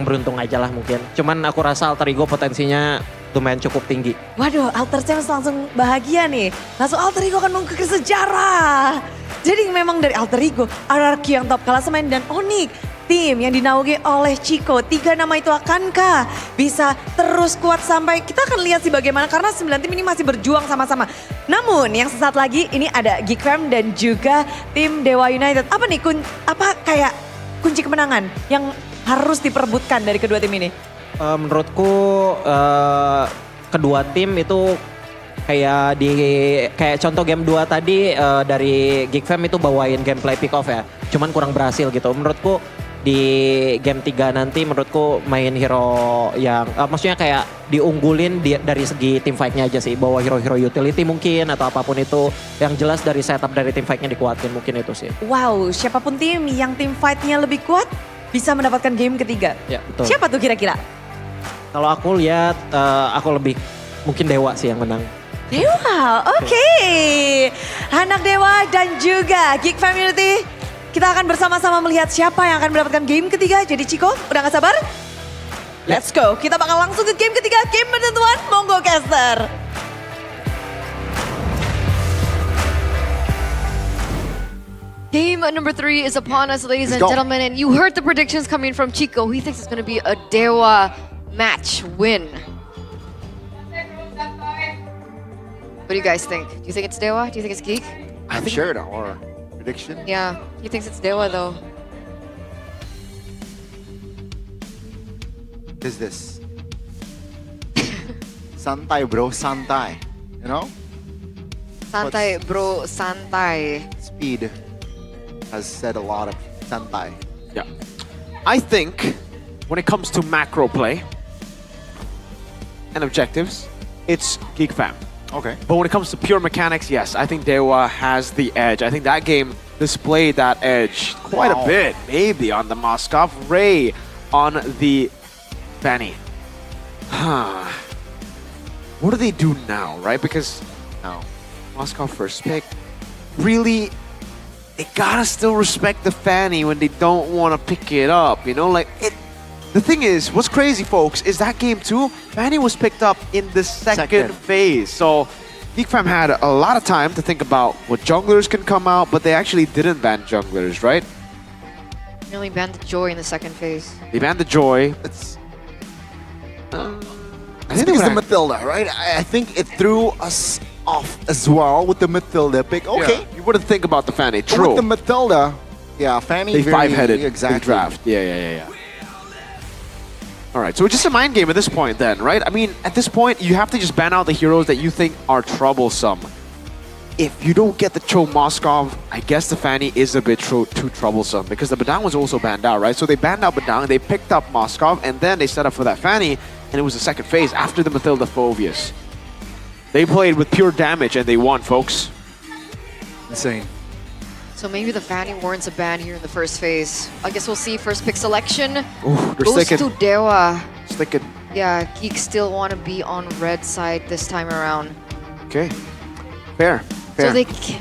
beruntung aja lah mungkin. Cuman aku rasa Alter Ego potensinya lumayan cukup tinggi. Waduh, Alter Champs langsung bahagia nih. Langsung Alter Ego akan mengukir sejarah. Jadi memang dari Alter Ego, RRQ yang top klasemen dan Onyx, tim yang dinaungi oleh Chico. 3 nama itu akankah bisa terus kuat sampai kita akan lihat sih bagaimana karena 9 tim ini masih berjuang sama-sama. Namun yang sesaat lagi ini ada Geekfam dan juga tim Dewa United. Apa nih kayak kunci kemenangan yang harus diperebutkan dari kedua tim ini? Menurutku kedua tim itu kayak contoh game 2 tadi dari Geekfam itu bawain gameplay pick off ya. Cuman kurang berhasil gitu. Menurutku di game 3 nanti menurutku main hero yang maksudnya kayak diunggulin dari segi team fight-nya aja sih. Bawa hero-hero utility mungkin atau apapun itu. Yang jelas dari setup dari team fight-nya dikuatin mungkin itu sih. Wow, siapapun tim yang tim fight-nya lebih kuat bisa mendapatkan game ketiga. Ya, betul. Siapa tuh kira-kira? Kalau aku lihat aku lebih mungkin Dewa sih yang menang. Dewa, oke. Anak Dewa dan juga Geek Community. Kita akan bersama-sama melihat siapa yang akan mendapatkan game ketiga. Jadi Chico, udah gak sabar? Let's go. Kita bakal langsung ke game ketiga, game penentuan. Monggo caster. Game number 3 is upon us, ladies and gentlemen. And you heard the predictions coming from Chico. He thinks it's going to be a Dewa match win. What do you guys think? Do you think it's Dewa? Do you think it's Geek? I'm sure our prediction. Yeah, he thinks it's Dewa though. What is this? Santai bro, santai. You know? Santai bro, santai. Speed has said a lot of santai. Yeah. I think when it comes to macro play and objectives, it's Geek Fam. Okay. But when it comes to pure mechanics, yes, I think Dewa has the edge. I think that game displayed that edge quite a bit. Maybe on the Moskov, Ray on the Fanny. What do they do now, right? Because now, Moskov first pick. Really, they gotta still respect the Fanny when they don't want to pick it up, you know? Like, the thing is, what's crazy, folks, is that game too, Fanny was picked up in the second phase. So, Geek Fam had a lot of time to think about what junglers can come out, but they actually didn't ban junglers, right? They only banned the Joy in the second phase. They banned the Joy. I think it's the Matilda, right? I think it threw us off as well with the Matilda pick. Okay. Yeah, you wouldn't think about the Fanny, But true. with the Matilda, yeah, Fanny They very, five-headed exactly. the draft. Yeah. All right, so it's just a mind game at this point then, right? I mean, at this point, you have to just ban out the heroes that you think are troublesome. If you don't get the Cho Moskov, I guess the Fanny is a bit too troublesome because the Badang was also banned out, right? So they banned out Badang, they picked up Moskov, and then they set up for that Fanny, and it was the second phase after the Matilda Phobius. They played with pure damage and they won, folks. Insane. So maybe the Fanny warrants a ban here in the first phase. I guess we'll see. First pick selection They're goes sticking. to Dewa. Sticking. Yeah, Geeks still want to be on red side this time around. Okay. Fair. So they can...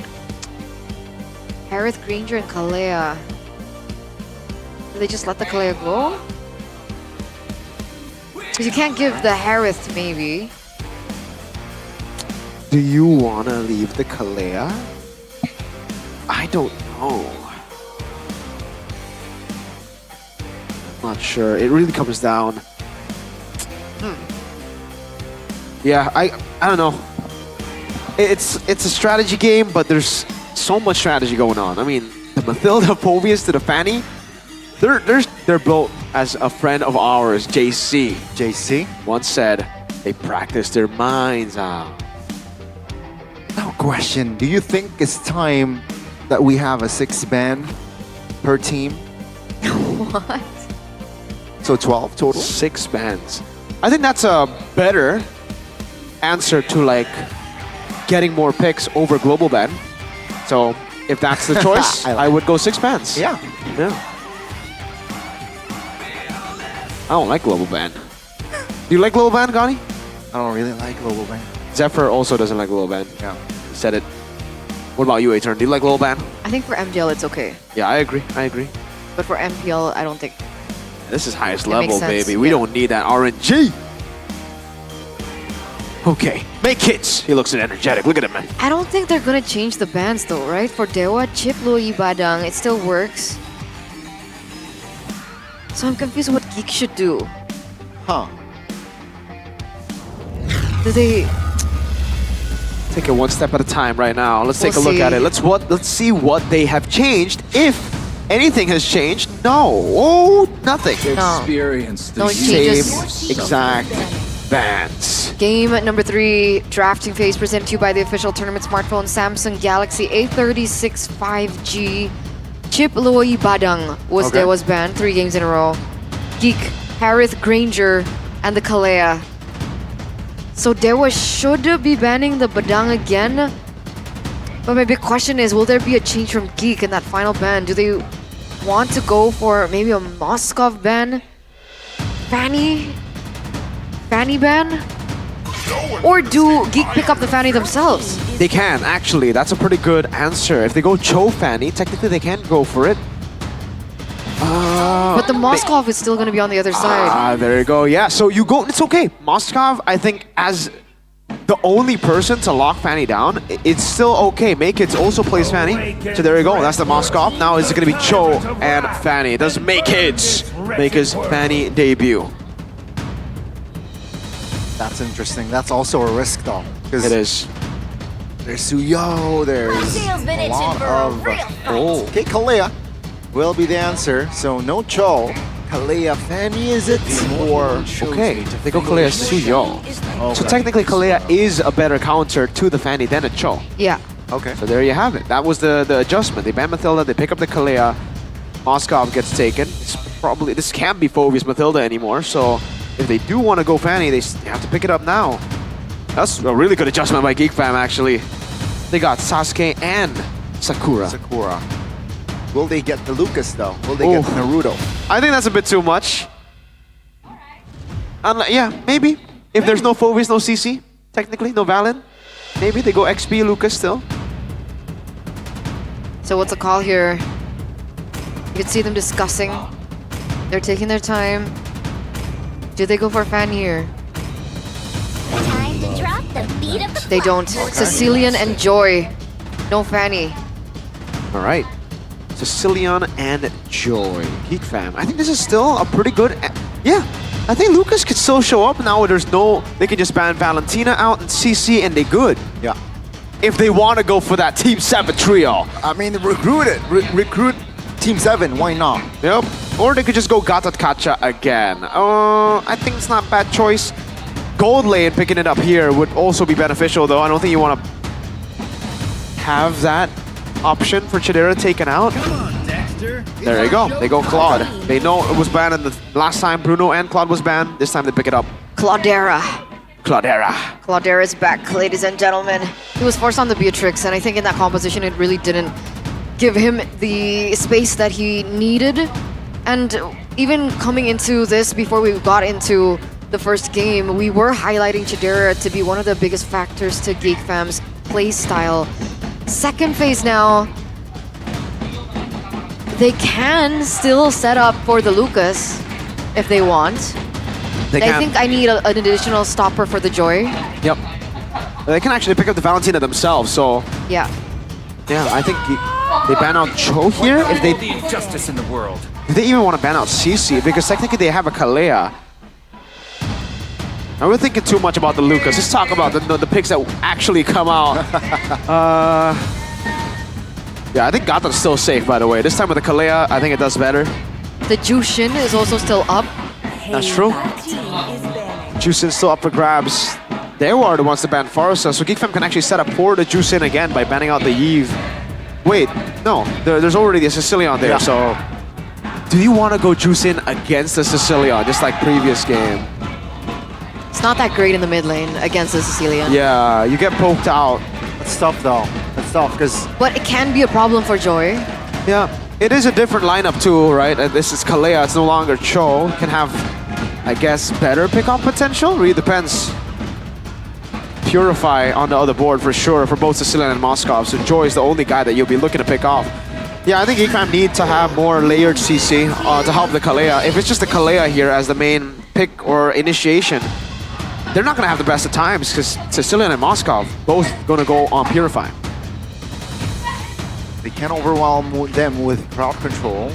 Harith, Granger, and Kalea. Do they just let the Kalea go? Because you can't give the Harith, maybe. Do you want to leave the Kalea? I don't know. Not sure. It really comes down. Yeah, I don't know. It's a strategy game, but there's so much strategy going on. I mean, the Matilda Phobius to the Fanny, they're built as a friend of ours, JC. JC once said they practice their minds out. Now, question: do you think it's time that we have a 6 ban per team? What? So 12 total? 6 bans. I think that's a better answer to like getting more picks over global ban. So if that's the choice, I would go 6 bans. Yeah. Yeah. I don't like global ban. Do you like global ban, Gani? I don't really like global ban. Zephyr also doesn't like global ban. Yeah. Said it. What about you, A-Turn? Do you like global ban? I think for MPL it's okay. Yeah, I agree. I agree. But for MPL, I don't think. This is highest It makes level, sense, baby. We yeah. don't need that RNG. Okay, make hits. He looks energetic. Look at him, man. I don't think they're gonna change the bans though, right? For Dewa, Chip, Lui, Badang, it still works. So I'm confused what Geek should do. Huh. Do they... Take it one step at a time right now. Let's We'll take a look at see. it. Let's see what they have changed. If anything has changed, no. Oh, nothing. No. Experience No Same changes. exact bans. Game number 3, drafting phase presented to you by the official tournament smartphone Samsung Galaxy A36 5G. Chip, Lui, Badang was Okay. Dewa's ban 3 games in a row. Geek, Harith, Granger, and the Kalea. So Dewa should be banning the Badang again. But my big question is, will there be a change from Geek in that final ban? Do they want to go for maybe a Moskov ban? Fanny ban? Or do Geek pick up the Fanny themselves? They can, actually. That's a pretty good answer. If they go Cho Fanny, technically they can go for it. But the Moskov is still going to be on the other side. Ah, there you go. Yeah, so you go, it's okay. Moskov, I think, as the only person to lock Fanny down, it's still okay. Make-Kids also plays Fanny. So there you go. That's the Moskov. Now it's going to be Cho and Fanny. Does Make-Kids make his Fanny debut? That's interesting. That's also a risk though. It is. There's Suyo, there's been a itching lot for a of... real Oh, okay, Kalea will be the answer. So no Cho. Kalea Fanny is it? Or... Okay, they go Kalea Suyo. So technically Kalea is a better counter to the Fanny than a Cho. Yeah. Okay. So there you have it. That was the adjustment. They ban Mathilda, they pick up the Kalea. Moskov gets taken. It's probably, this can't be Phobia's Mathilda anymore, so if they do want to go Fanny, they have to pick it up now. That's a really good adjustment by Geek Fam, actually. They got Sasuke and Sakura. Sakura. Will they get the Lucas though? Will they get the Naruto? I think that's a bit too much. Yeah, maybe. If there's no Phobias, no CC, technically, no Valen, maybe they go XP Lucas still. So what's the call here? You can see them discussing. They're taking their time. Do they go for Fan here? Time to drop the beat of the They don't. Sicilian and Joy. No Fanny. All right. Sicilian and Joy. Geek Fam. I think this is still a pretty good... Yeah. I think Lucas could still show up now. There's no... They can just ban Valentina out and CC and they good. Yeah. If they want to go for that Team 7 trio. I mean, recruit it. Recruit Team 7. Why not? Yep. Or they could just go Gatot Kacha again. I think it's not a bad choice. Gold lane picking it up here would also be beneficial, though. I don't think you want to have that option for Chidera taken out. There you go. They go Claude. They know it was banned in the last time Bruno and Claude was banned. This time they pick it up. Claudera. Claudera. Claudera is back, ladies and gentlemen. He was forced on the Beatrix, and I think in that composition it really didn't give him the space that he needed. And even coming into this, before we got into the first game, we were highlighting Chidera to be one of the biggest factors to Geek Fam's play style. Second phase now, they can still set up for the Lucas if they want. They I can. think I need an additional stopper for the Joy. Yep. They can actually pick up the Valentina themselves, so... Yeah. Yeah, I think they ban out Cho here. If they... Justice in the world. Do they even want to ban out CC? Because technically they have a Kalea. Now we're thinking too much about the Lucas. Let's talk about the picks that actually come out. Yeah, I think Gata's still safe, by the way. This time with the Kalea, I think it does better. The Jushin is also still up. That's true. Jushin's still up for grabs. They are the ones to ban Farusa, so Geek Fam can actually set up for the Jushin again by banning out the Yves. Wait, no, there's already a Sicilian there, so... do you want to go juice in against the Sicilian, just like previous game? It's not that great in the mid lane against the Sicilian. Yeah, you get poked out. It's tough though. It's tough because... But it can be a problem for Joy. Yeah, it is a different lineup too, right? This is Kalea, it's no longer Cho. Can have, I guess, better pickoff potential. Really depends. Purify on the other board for sure for both Sicilian and Moscow. So Joy is the only guy that you'll be looking to pick off. Yeah, I think Geekfam need to have more layered CC to help the Kalea. If it's just the Kalea here as the main pick or initiation, they're not going to have the best of times because Sicilian and Moscow both going to go on Purify. They can overwhelm them with crowd control.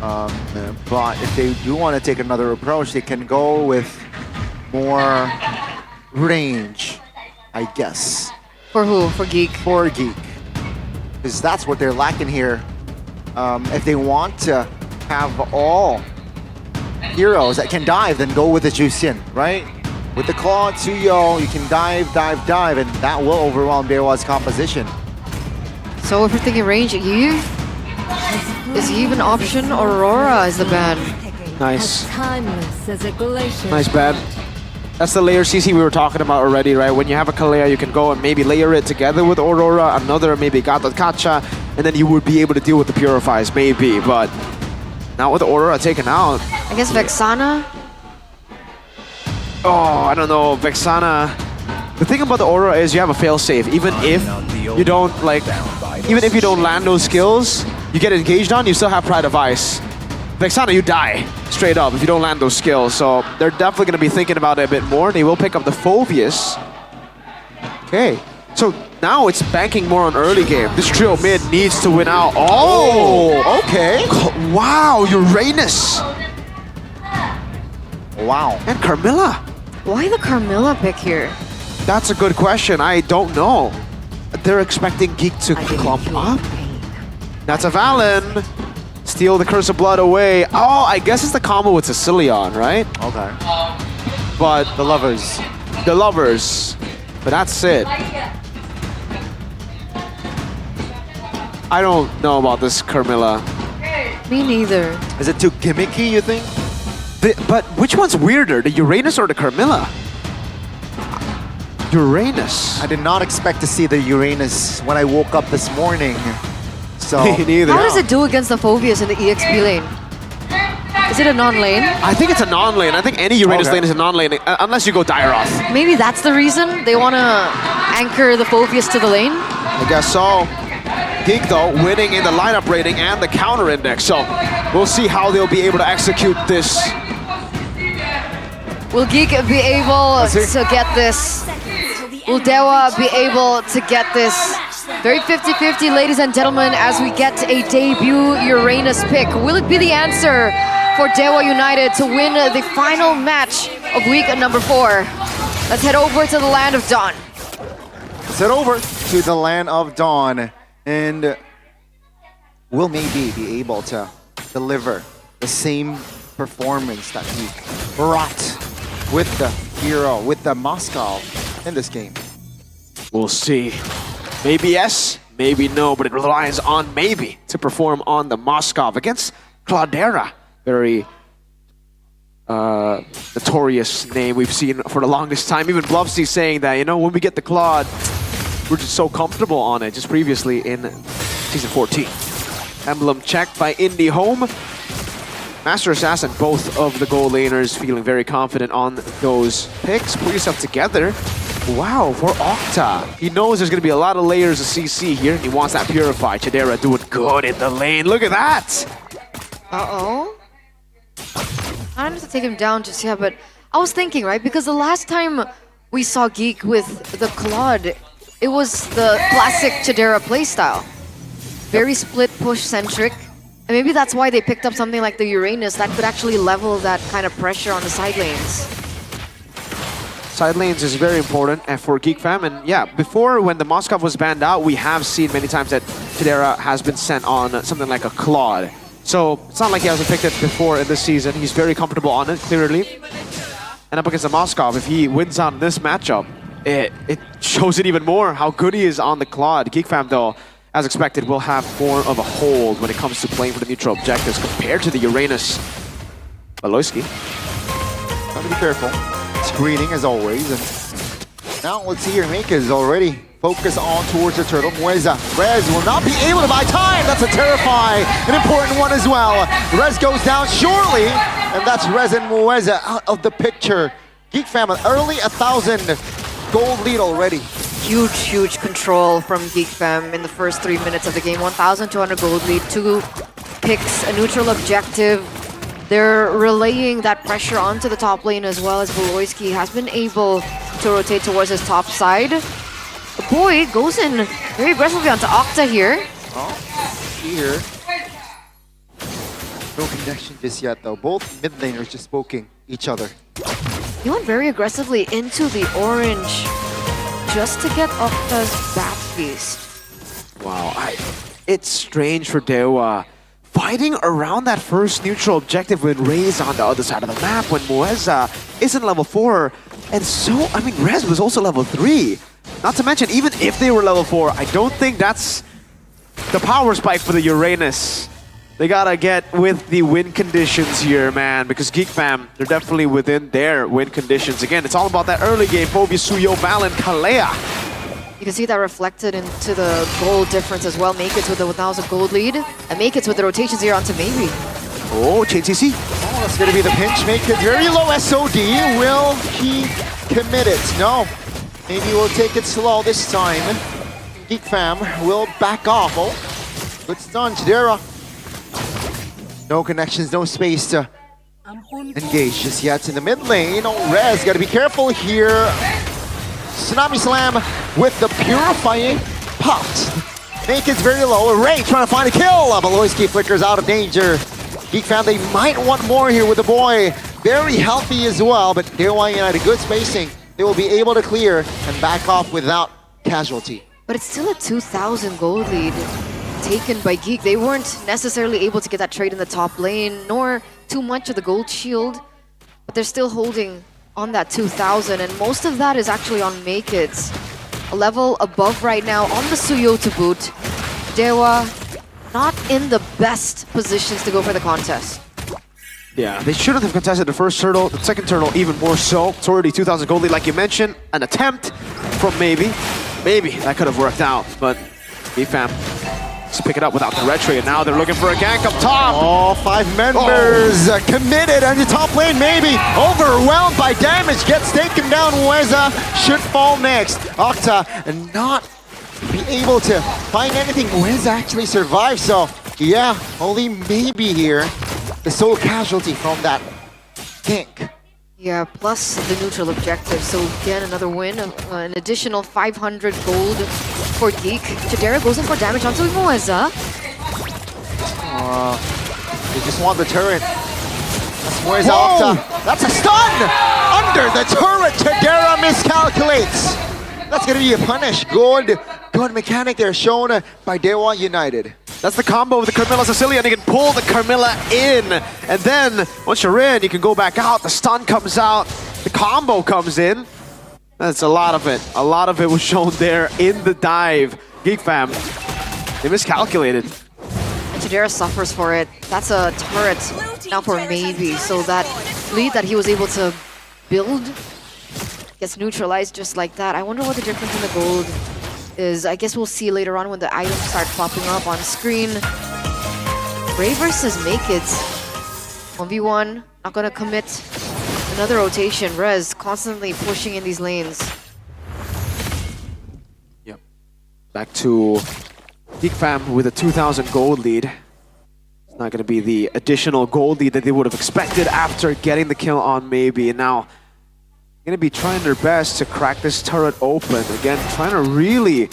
But if they do want to take another approach, they can go with more range, I guess. For who? For Geek? For Geek. Because that's what they're lacking here. If they want to have all heroes that can dive, then go with the Jusin, right? With the Claw, Tsuyo, you can dive, dive, dive, and that will overwhelm Dewa's composition. So if we're thinking range, Eve? Is Eve an option? Aurora is the ban. Nice. Timeless as a glacier. Nice ban. That's the layer CC we were talking about already, right? When you have a Kalea, you can go and maybe layer it together with Aurora, another maybe Gata Kacha, and then you would be able to deal with the Purifies, maybe, but not with Aurora taken out. I guess Vexana? Oh, I don't know, Vexana. The thing about the Aura is you have a failsafe. Even if you don't even if you don't land those skills, you get engaged on, you still have Pride of Ice. Vexana, you die straight up if you don't land those skills. So they're definitely going to be thinking about it a bit more. They will pick up the Phobius. Okay, so now it's banking more on early game. This trio mid needs to win out. Oh, okay. Wow, Uranus. Wow. And Carmilla. Why the Carmilla pick here? That's a good question. I don't know. They're expecting Geek to clump up. That's a Valen. Steal the Curse of Blood away. Oh, I guess it's the combo with Sicilian, right? Okay. But the lovers. The lovers. But that's it. I don't know about this Carmilla. Me neither. Is it too gimmicky, you think? But which one's weirder, the Uranus or the Carmilla? Uranus. I did not expect to see the Uranus when I woke up this morning. So neither. How does it do against the Phobius in the EXP lane? Is it a non-lane? I think it's a non-lane. I think any Uranus lane is a non-lane, unless you go Dairoth. Maybe that's the reason they want to anchor the Phobius to the lane? I guess so. Geek, though, winning in the lineup rating and the counter index. So we'll see how they'll be able to execute this. Will Geek be able to get this? Will Dewa be able to get this? Very 50-50, ladies and gentlemen, as we get a debut Uranus pick. Will it be the answer for Dewa United to win the final match of week number 4? Let's head over to the Land of Dawn. Let's head over to the Land of Dawn, and will maybe be able to deliver the same performance that he brought with the hero, with the Moscow in this game. We'll see. Maybe yes, maybe no, but it relies on maybe to perform on the Moscow against Claudera. Very notorious name we've seen for the longest time. Even Bluffsy saying that, you know, when we get the Claude, we're just so comfortable on it, just previously in Season 14. Emblem checked by Indie Home. Master Assassin, both of the goal laners feeling very confident on those picks. Put yourself together. Wow, for Octa. He knows there's going to be a lot of layers of CC here, and he wants that Purify. Chidera doing good in the lane. Look at that! Uh-oh. I don't have to take him down just yet, but I was thinking, right? Because the last time we saw Geek with the Claude, it was the classic Chidera playstyle. Very split push-centric. And maybe that's why they picked up something like the Uranus that could actually level that kind of pressure on the side lanes. Side lanes is very important for Geek Fam, and yeah, before when the Moskov was banned out, we have seen many times that Chidera has been sent on something like a Claude. So it's not like he hasn't picked it before in this season. He's very comfortable on it, clearly. And up against the Moskov, if he wins on this matchup, it shows it even more how good he is on the Claude. Geek Fam, though, as expected, will have more of a hold when it comes to playing for the neutral objectives compared to the Uranus. Aloyski. Gotta be careful. Screening as always. And now let's see here, Mika is already focused on towards the turtle. Mueza. Rez will not be able to buy time. That's a terrifying, an important one as well. Rez goes down shortly, and that's Rez and Mueza out of the picture. Geek Fam, early 1,000 gold lead already. Huge control from Geek Fam in the first 3 minutes of the game. 1,200 gold lead, 2 picks, a neutral objective. They're relaying that pressure onto the top lane as well as Voloisky has been able to rotate towards his top side. The boy goes in very aggressively onto Octa here. Oh, here. No connection just yet though. Both mid laners just poking each other. He went very aggressively into the orange just to get Octa's Bat Feast. Wow, it's strange for Dewa. Fighting around that first neutral objective when Rey's on the other side of the map, when Mueza isn't level 4. And so, I mean, Rez was also level 3. Not to mention, even if they were level 4, I don't think that's the power spike for the Uranus. They gotta get with the win conditions here, man, because Geek Fam, they're definitely within their win conditions. Again, it's all about that early game. Phobia, Suyo, Valen, Kalea. You can see that reflected into the gold difference as well. Make it with the 1,000 gold lead, and make it with the rotations here onto Maybe. Oh, Chain CC. Oh, that's gonna be the pinch. Make it very low SOD. Will he commit it? No. Maybe we'll take it slow this time. Geek Fam will back off. Oh, good stun, Chidera. No connections, no space to engage just yet in the mid lane. Oh, Rez, gotta be careful here. Tsunami Slam with the purifying pot. Make it very low. Ray trying to find a kill. Aloyski flickers out of danger. Geek Fam, they might want more here with the boy. Very healthy as well, but Dewa United, good spacing. They will be able to clear and back off without casualty. But it's still a 2,000 gold lead taken by Geek. They weren't necessarily able to get that trade in the top lane, nor too much of the gold shield, but they're still holding on that 2,000, and most of that is actually on Make It. A level above right now on the Suyo to boot. Dewa not in the best positions to go for the contest. Yeah, they shouldn't have contested the first turtle, the second turtle even more so. It's already 2,000 gold lead, like you mentioned. An attempt from Maybe. Maybe that could have worked out, but Geek Fam just pick it up without the red trade, and now they're looking for a gank up top. All 5 members committed on the top lane. Maybe overwhelmed by damage, gets taken down. Mueza should fall next. Octa and not be able to find anything. Mueza actually survived, so yeah, only Maybe here. The sole casualty from that gank. Yeah, plus the neutral objective. So again, another win, an additional 500 gold for Geek. Chidera goes in for damage onto Mueza. They just want the turret. That's Mueza Octa. That's a stun! Under the turret, Chidera miscalculates. That's gonna be a punish. Good mechanic there shown by Dewa United. That's the combo with the Carmilla Sicilian. You can pull the Carmilla in. And then, once you're in, you can go back out. The stun comes out. The combo comes in. That's a lot of it. A lot of it was shown there in the dive. Geek Fam, they miscalculated. And Chidera suffers for it. That's a turret now for Maybe. So that lead that he was able to build gets neutralized just like that. I wonder what the difference in the gold is. I guess we'll see later on when the items start popping up on screen. Ray versus Make It. 1v1, not gonna commit another rotation. Rez constantly pushing in these lanes. Yep. Back to Geek Fam with a 2,000 gold lead. It's not gonna be the additional gold lead that they would have expected after getting the kill on Maybe. And now going to be trying their best to crack this turret open. Again, trying to really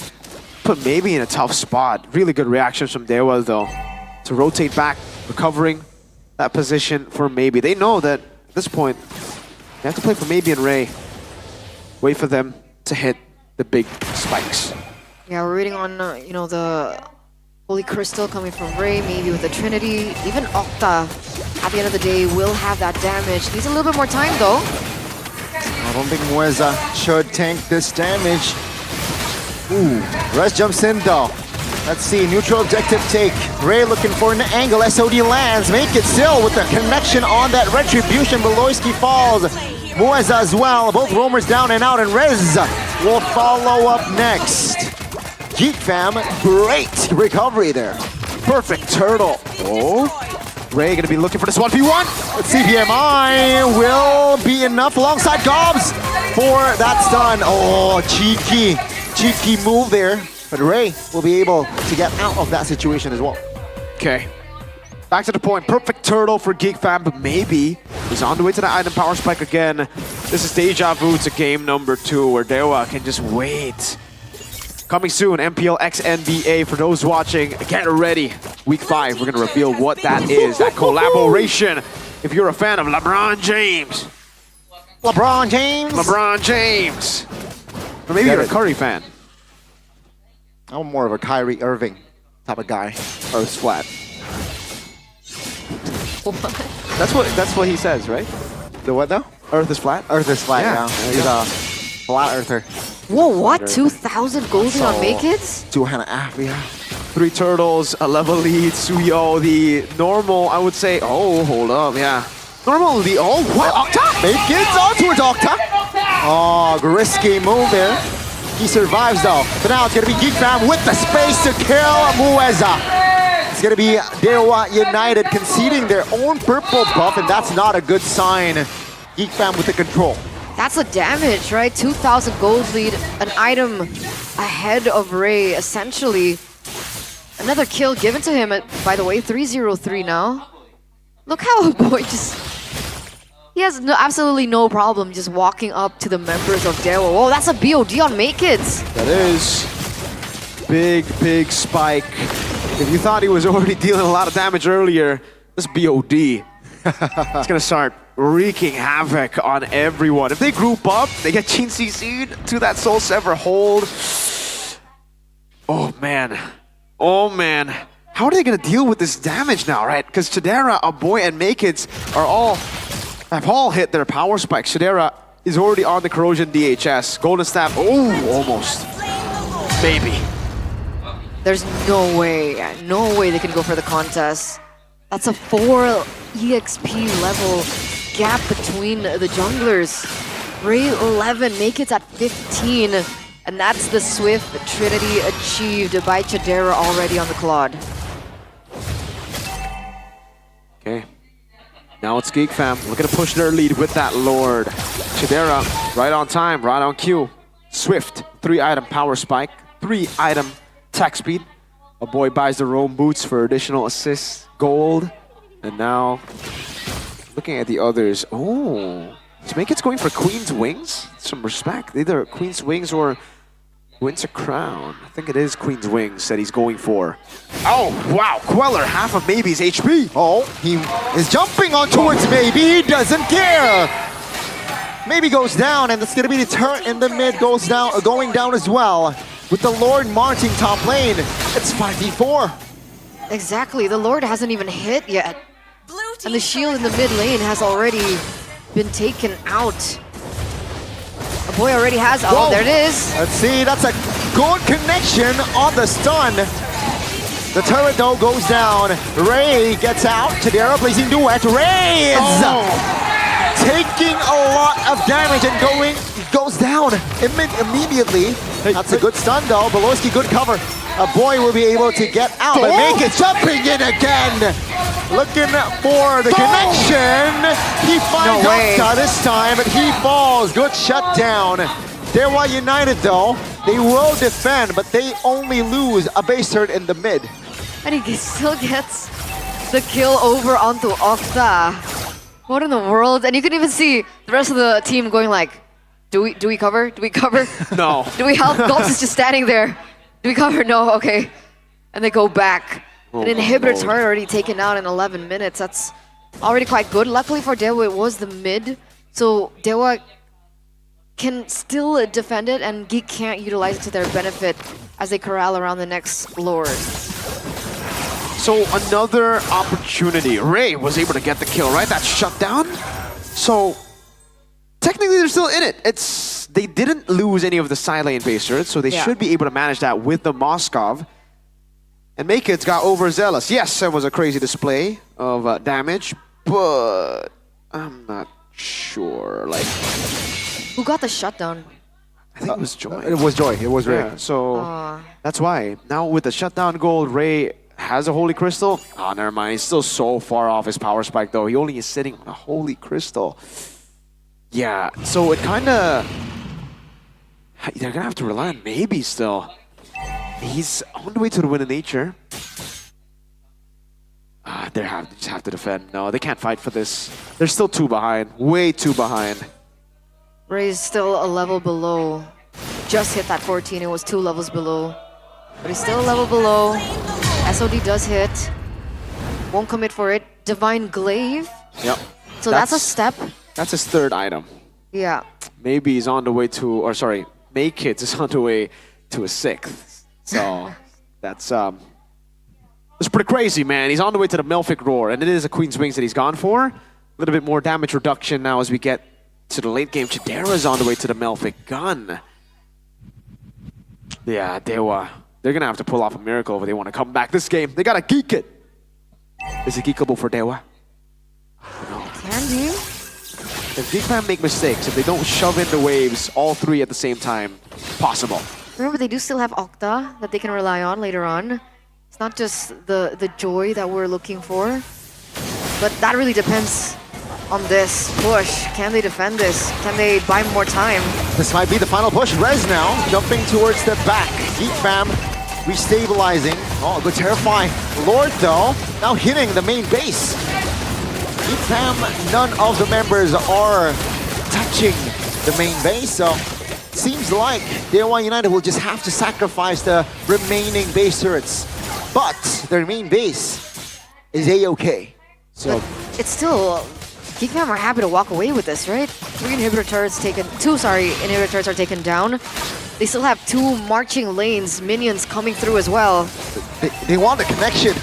put Maybe in a tough spot. Really good reactions from Dewa though. To rotate back, recovering that position for Maybe. They know that at this point, they have to play for Maybe and Ray. Wait for them to hit the big spikes. Yeah, we're reading on, you know, the Holy Crystal coming from Ray, Maybe with the Trinity. Even Octa, at the end of the day, will have that damage. Needs a little bit more time though. I don't think Mueza should tank this damage. Ooh, Rez jumps in though. Let's see, neutral objective take. Ray looking for an angle, SOD lands. Make it still with the connection on that retribution. Beloyski falls. Mueza as well. Both roamers down and out, and Rez will follow up next. Geek Fam, great recovery there. Perfect turtle. Oh, Ray gonna be looking for this 1v1. Let's see, PMI will be enough alongside Gobs for that stun. Oh, cheeky move there. But Ray will be able to get out of that situation as well. Okay. Back to the point. Perfect turtle for Geek Fam, but maybe he's on the way to the item power spike again. This is deja vu to game number 2 where Dewa can just wait. Coming soon, MPL X NBA. For those watching, get ready. Week 5, we're gonna reveal what that is. That collaboration. If you're a fan of LeBron James. LeBron James. Or maybe you're a Curry fan. I'm more of a Kyrie Irving type of guy. Earth's flat. What? That's what he says, right? The what though? Earth is flat? Earth is flat, yeah. He's a flat earther. Whoa, what? 2,000 golden on Make It? 2.5, yeah. 3 turtles, a level lead, Suyo, the normal, I would say, oh, hold up, yeah. Normal lead, oh, what? Octa? Make it onto it, Octa. Oh, risky move there. He survives though. But now it's gonna be Geek Fam with the space to kill Mueza. It's gonna be Dewa United conceding their own purple buff, and that's not a good sign. Geek Fam with the control. That's the damage, right? 2,000 gold lead, an item ahead of Ray, essentially. Another kill given to him, by the way, 303 now. Look how boy just... He has absolutely no problem just walking up to the members of Dewa. Whoa, that's a BOD on Make It. That is. Big spike. If you thought he was already dealing a lot of damage earlier, this BOD. It's gonna start wreaking havoc on everyone. If they group up, they get Chin CC'd to that Soul Sever hold. Oh man. How are they gonna deal with this damage now, right? Because Chidera, Aboy, and Make It have all hit their power spike. Chidera is already on the Corrosion DHS. Golden Staff, oh, almost. Maybe. There's no way they can go for the contest. That's a 4 EXP level gap between the junglers. Ray 11, Make It at 15. And that's the Swift Trinity achieved by Chidera already on the Claude. Okay. Now it's Geek Fam. Looking to push their lead with that Lord. Chidera, right on time, right on cue. Swift, 3-item power spike, 3-item attack speed. A boy buys the roam boots for additional assists, gold. And now, looking at the others, oh. Make It's going for Queen's Wings? Some respect. Either Queen's Wings or Winter Crown. I think it is Queen's Wings that he's going for. Oh, wow. Queller, half of Maybe's HP. Oh, he is jumping on towards Maybe. He doesn't care. Maybe goes down, and it's going to be the turret in the mid goes down, going down as well. With the Lord marching top lane, it's 5v4. Exactly. The Lord hasn't even hit yet. And the shield in the mid lane has already been taken out. A boy already has... Oh, Whoa. There it is. Let's see. That's a good connection on the stun. The turret, though, goes down. Ray gets out. Chidera placing duet. Ray is taking a lot of damage and goes down immediately. That's a good stun, though. Beloyski, good cover. A boy will be able to get out, but Make It jumping in again. Looking for the connection. He finds Octa this time, but he falls. Good shutdown. Dewa United, though, they will defend, but they only lose a base turret in the mid. And he still gets the kill over onto Octa. What in the world? And you can even see the rest of the team going like, do we cover? Do we cover? No. Do we help? Gulps is just standing there. Do we cover? No, okay. And they go back. An inhibitor turret already taken out in 11 minutes. That's already quite good. Luckily for Dewa, it was the mid. So Dewa can still defend it, and Geek can't utilize it to their benefit as they corral around the next Lord. So another opportunity. Ray was able to get the kill, right? That shut down. So technically they're still in it. They didn't lose any of the side lane base turrets, so they should be able to manage that with the Moskov. And Makeits got overzealous. Yes, that was a crazy display of damage, but I'm not sure. Like, who got the shutdown? I think it was Joy. It was Joy. It was Ray. Yeah, so that's why. Now with the shutdown gold, Ray has a Holy Crystal. Oh, never mind. He's still so far off his power spike, though. He only is sitting on a Holy Crystal. Yeah, so it kind of... They're going to have to rely on maybe still. He's on the way to the Win of Nature. They just have to defend. No, they can't fight for this. They're still 2 behind. Way 2 behind. Ray's still a level below. Just hit that 14. It was 2 levels below. But he's still a level below. SOD does hit. Won't commit for it. Divine Glaive. Yep. So that's a step. That's his 3rd item. Yeah. Maybe he's on the way to... Or sorry, Makeits is on the way to a 6th. So that's pretty crazy, man. He's on the way to the Melfic Roar, and it is a Queen's Wings that he's gone for. A little bit more damage reduction now as we get to the late game. Chidera's on the way to the Melfic Gun. Yeah, Dewa. They're going to have to pull off a miracle if they want to come back this game. They got to geek it. Is it geekable for Dewa? Can do. If Geekfam make mistakes, if they don't shove in the waves, all 3 at the same time, possible. Remember, they do still have Octa that they can rely on later on. It's not just the joy that we're looking for. But that really depends on this push. Can they defend this? Can they buy more time? This might be the final push. Rez now jumping towards the back. Geek Fam restabilizing. Oh, good Terrify. Lord though, now hitting the main base. Geek Fam, none of the members are touching the main base, so seems like Dewa United will just have to sacrifice the remaining base turrets. But their main base is A-okay. So but it's still... Geek Fam are happy to walk away with this, right? 2 inhibitor turrets are taken down. They still have 2 marching lanes, minions coming through as well. They want the connection.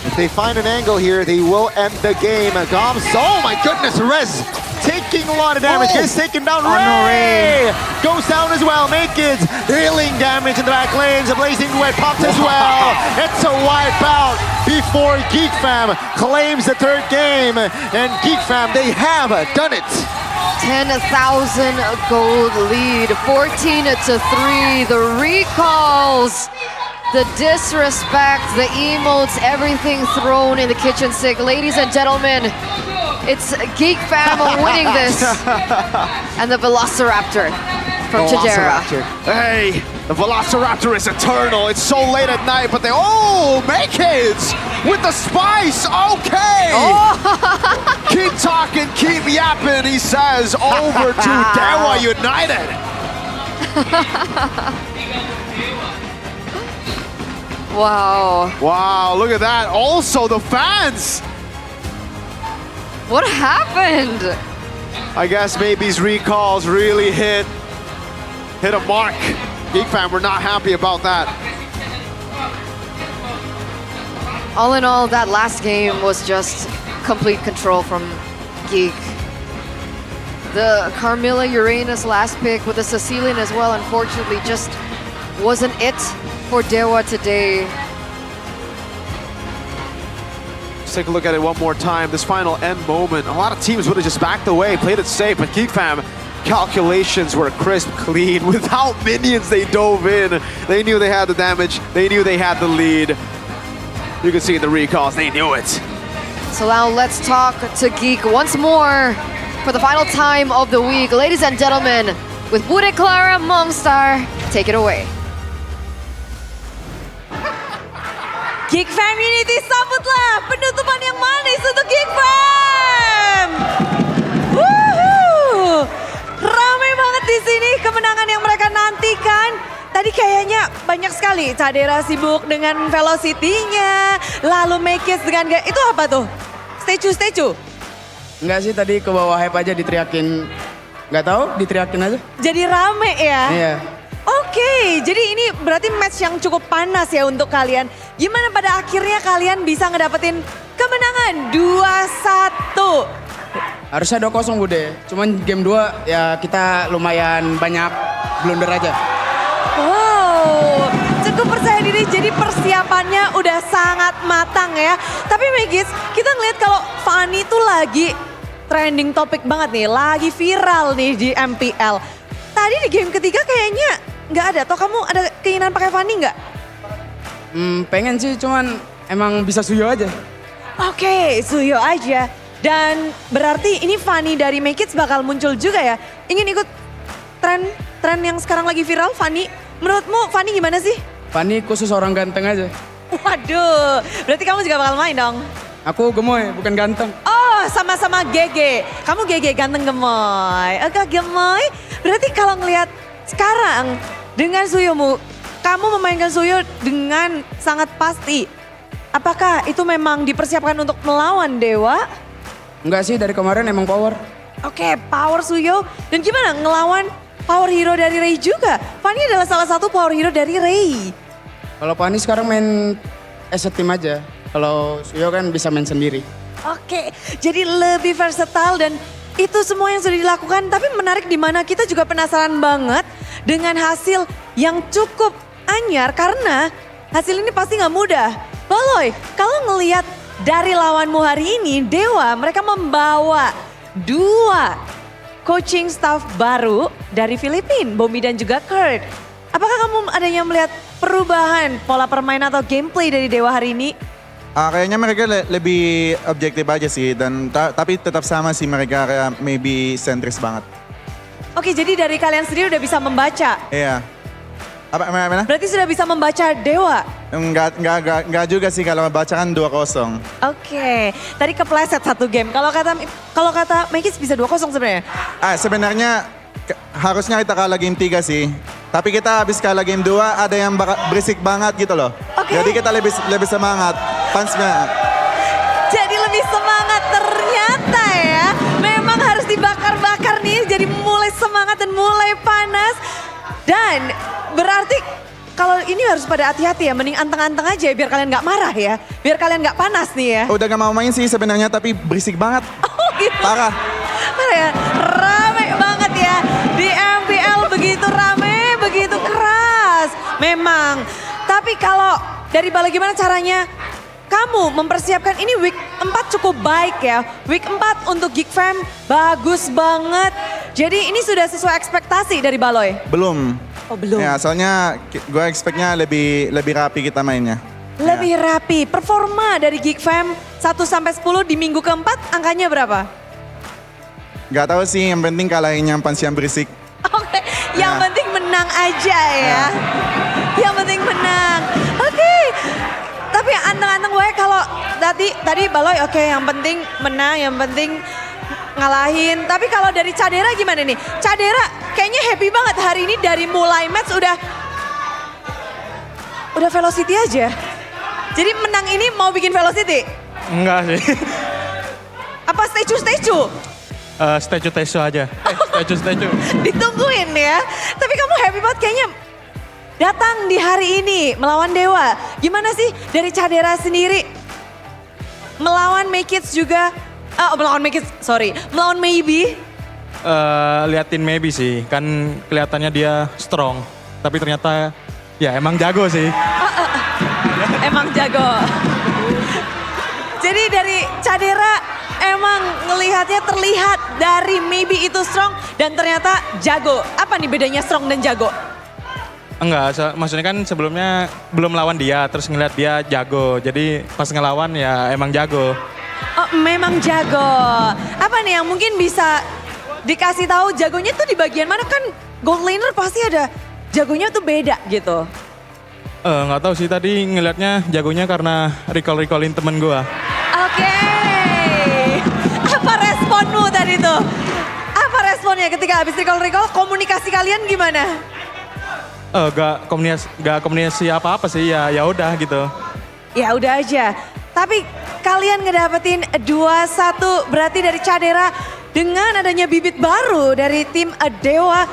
If they find an angle here, they will end the game. Goms, oh my goodness, Rez taking a lot of damage. Gets taken down. Ray goes down as well. Makeits dealing damage in the back lanes. A blazing duet popped as well. It's a wipeout before Geek Fam claims the 3rd game. And Geek Fam, they have done it. 10,000 gold lead, 14-3. The recalls, the disrespect, the emotes, everything thrown in the kitchen sink. Ladies and gentlemen, it's Geek Fam winning this. And the Velociraptor from Chidera. Hey, the Velociraptor is eternal. It's so late at night, but they... Oh, Makeits with the spice. Okay. Oh. Keep talking, keep yapping, he says, over to Dewa United. Wow. Wow, look at that. Also, the fans. What happened? I guess maybe his recalls really hit a mark. Geek Fam, we're not happy about that. All in all, that last game was just complete control from Geek. The Carmilla Uranus last pick with the Cecilian as well, unfortunately, just wasn't it for Dewa today. Let's take a look at it one more time. This final end moment. A lot of teams would have just backed away, played it safe, but Geek Fam, calculations were crisp, clean. Without minions, they dove in. They knew they had the damage. They knew they had the lead. You can see in the recalls, they knew it. So now let's talk to Geek once more for the final time of the week. Ladies and gentlemen, with Bude Clara Mongstar, take it away. Geek Fam Unity, sambutlah penutupan yang manis untuk Geek Fam. Woohoo! Ramai banget di sini kemenangan yang mereka nantikan. Tadi kayaknya banyak sekali. Chidera sibuk dengan velocity-nya, lalu Makeits dengan itu apa tuh? Statue. Enggak sih, tadi ke bawah hype aja diteriakin. Nggak tahu, diteriakin aja. Jadi rame ya? Iya. Oke, jadi ini berarti match yang cukup panas ya untuk kalian. Gimana pada akhirnya kalian bisa ngedapetin kemenangan 2-1? Harusnya 2-0 Bude. Cuman game 2 ya kita lumayan banyak blunder aja. Wow, cukup percaya sendiri jadi persiapannya udah sangat matang ya. Tapi Megis, kita ngeliat kalau Fanny tuh lagi trending topik banget nih, lagi viral nih di MPL. Tadi di game ketiga kayaknya nggak ada, atau kamu ada keinginan pakai Fanny nggak? Pengen sih, cuman emang bisa Suyo aja. Oke, Suyo aja. Dan berarti ini Fanny dari Make It bakal muncul juga ya. Ingin ikut tren yang sekarang lagi viral, Fanny. Menurutmu Fanny gimana sih? Fanny khusus orang ganteng aja. Waduh, berarti kamu juga bakal main dong? Aku gemoy, bukan ganteng. Oh, sama-sama GG. Kamu GG, ganteng gemoy. Oke, gemoy. Berarti kalau ngelihat sekarang dengan Suyomu, kamu memainkan Suyo dengan sangat pasti. Apakah itu memang dipersiapkan untuk melawan Dewa? Enggak sih, dari kemarin emang power. Oke, power Suyo. Dan gimana ngelawan power hero dari Ray juga? Fanny adalah salah satu power hero dari Ray. Kalau Fanny sekarang main as a team aja. Kalau Suyo kan bisa main sendiri. Oke, jadi lebih versatile dan itu semua yang sudah dilakukan. Tapi menarik di mana kita juga penasaran banget dengan hasil yang cukup anyar karena hasil ini pasti nggak mudah. Baloy, kalau ngelihat dari lawanmu hari ini, Dewa, mereka membawa 2 coaching staff baru dari Filipina, Bombi dan juga Kurt. Apakah kamu adanya melihat perubahan pola permainan atau gameplay dari Dewa hari ini? Kayaknya mereka lebih objektif aja sih, dan tapi tetap sama sih mereka, kayak maybe sentris banget. Oke, jadi dari kalian sendiri udah bisa membaca? Iya. Apa? Berarti sudah bisa membaca Dewa? Enggak juga sih, kalau membaca kan 2-0. Oke, tadi kepleset 1 game. Kalau kata Megis bisa 2-0 sebenarnya? Sebenarnya harusnya kita kalah game 3 sih. Tapi kita habis kalah game 2 ada yang berisik banget gitu loh. Jadi kita lebih semangat. Fansnya. Jadi lebih semangat ternyata ya. Memang harus dibakar-bakar nih, jadi mulai semangat dan mulai panas. Dan berarti kalau ini harus pada hati-hati ya, mending anteng-anteng aja biar kalian nggak marah ya. Biar kalian nggak panas nih ya. Udah gak mau main sih sebenarnya, tapi berisik banget. Oh gitu. Parah. Parah ya, rame banget ya. Di MPL begitu rame, begitu keras. Memang. Tapi kalau dari Bala gimana caranya kamu mempersiapkan ini week 4 cukup baik ya. Week 4 untuk Geek Fam bagus banget. Jadi ini sudah sesuai ekspektasi dari Baloy? Belum. Oh belum. Ya soalnya gue expect-nya lebih rapi kita mainnya. Lebih rapi. Performa dari Geek Fam 1-10 di minggu keempat angkanya berapa? Gak tahu sih, yang penting kalahin yang fans yang berisik. Oke, yang penting menang aja ya. Yang penting menang. Oke. Tapi anteng-anteng gue kalau tadi Baloy oke, yang penting menang, yang penting ngalahin. Tapi kalau dari Cadera gimana nih? Cadera kayaknya happy banget hari ini, dari mulai match udah velocity aja. Jadi menang ini mau bikin velocity? Enggak sih. Apa statue? Statue aja. Statue. Ditungguin ya. Tapi kamu happy banget kayaknya datang di hari ini melawan Dewa. Gimana sih dari Cadera sendiri? Melawan Make It juga. Melawan Maybe. Liatin Maybe sih, kan kelihatannya dia strong. Tapi ternyata ya emang jago sih. Emang jago. Jadi dari Cadera emang ngelihatnya terlihat dari Maybe itu strong dan ternyata jago. Apa nih bedanya strong dan jago? Enggak, maksudnya kan sebelumnya belum lawan dia, terus ngeliat dia jago. Jadi pas ngelawan ya emang jago. Oh, memang jago. Apa nih yang mungkin bisa dikasih tahu jagonya tuh di bagian mana? Kan gold laner pasti ada jagonya tuh beda gitu. Nggak tahu sih, tadi ngeliatnya jagonya karena recall-recallin temen gua. Oke. Apa responmu tadi tuh? Apa responnya ketika habis recall-recall? Komunikasi kalian gimana? Gak komunikasi apa-apa sih, ya udah gitu. Ya udah aja. Tapi kalian ngedapetin 2-1 berarti dari Cadera dengan adanya bibit baru dari tim Dewa.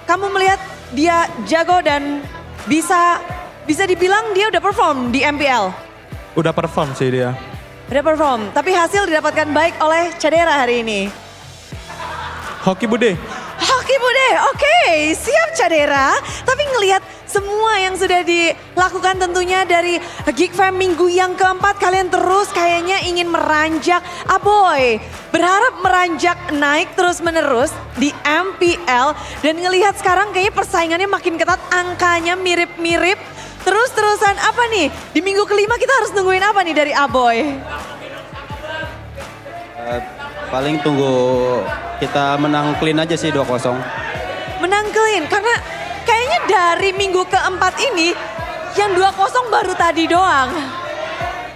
Kamu melihat dia jago dan bisa dibilang dia udah perform di MPL. Udah perform sih dia. Udah perform, tapi hasil didapatkan baik oleh Cadera hari ini. Hoki Bude. Oke, siap Cadera. Tapi ngelihat semua yang sudah dilakukan tentunya dari Geek Fam minggu yang keempat. Kalian terus kayaknya ingin meranjak. Aboy berharap meranjak naik terus menerus di MPL. Dan ngelihat sekarang kayaknya persaingannya makin ketat, angkanya mirip-mirip. Terus-terusan apa nih? Di minggu kelima kita harus nungguin apa nih dari Aboy? Paling tunggu kita menang clean aja sih 2-0. Menang clean karena kayaknya dari minggu keempat ini yang 2-0 baru tadi doang.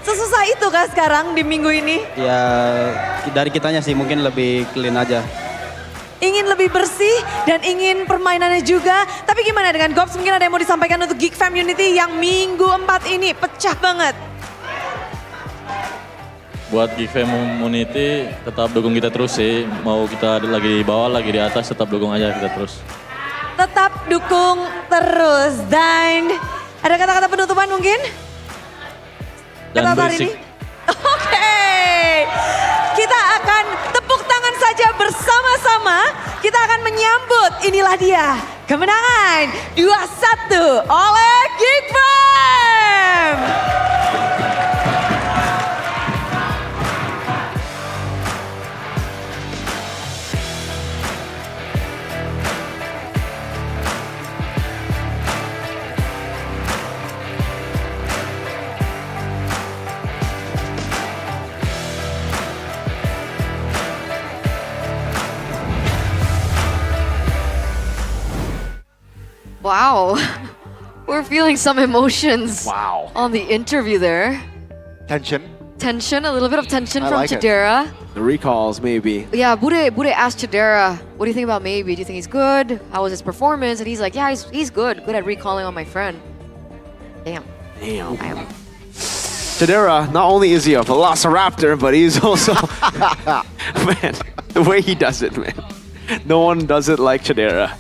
Sesusah itu kah sekarang di minggu ini? Ya dari kitanya sih mungkin lebih clean aja. Ingin lebih bersih dan ingin permainannya juga. Tapi gimana dengan Gops? Mungkin ada yang mau disampaikan untuk Geek Fam Unity yang minggu 4 ini pecah banget. Buat Geek Fam Community tetap dukung kita terus sih. Mau kita lagi di bawah, lagi di atas, tetap dukung aja kita terus. Tetap dukung terus. Dan ada kata-kata penutupan mungkin? Dan Kata-kata hari berisik. ini? Oke. Kita akan tepuk tangan saja bersama-sama. Kita akan menyambut, inilah dia, kemenangan 2-1 oleh Geek Fam. Wow. We're feeling some emotions. Wow. On the interview there. Tension. Tension, a little bit of tension I from like it. Chidera. The recalls, maybe. Yeah, Bude asked Chidera, what do you think about Maybe? Do you think he's good? How was his performance? And he's like, yeah, he's good. Good at recalling on my friend. Damn. Damn. Chidera, not only is he a velociraptor, but he's also... man, the way he does it, man. No one does it like Chidera.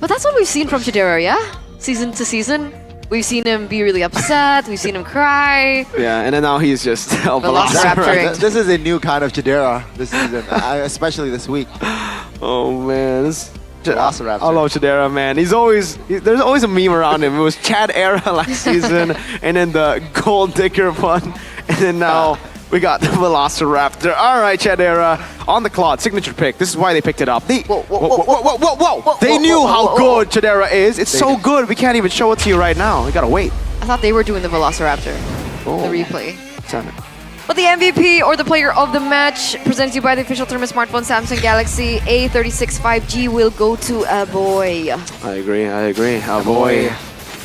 But that's what we've seen from Chidera, yeah? Season to season. We've seen him be really upset. We've seen him cry. Yeah, and then now he's just a Velociraptor. This is a new kind of Chidera this season, especially this week. Oh man, Velociraptor. I love Chidera, man. There's always a meme around him. It was Chad era last season, and then the gold digger one, and then now we got the Velociraptor. All right, Chidera on the clock, signature pick. This is why they picked it up. Whoa. They knew how good Chidera is. It's so good, we can't even show it to you right now. We gotta wait. I thought they were doing the Velociraptor. The replay. Damn it. But the MVP or the player of the match presented to you by the official tournament smartphone Samsung Galaxy A36 5G will go to Aboy. I agree.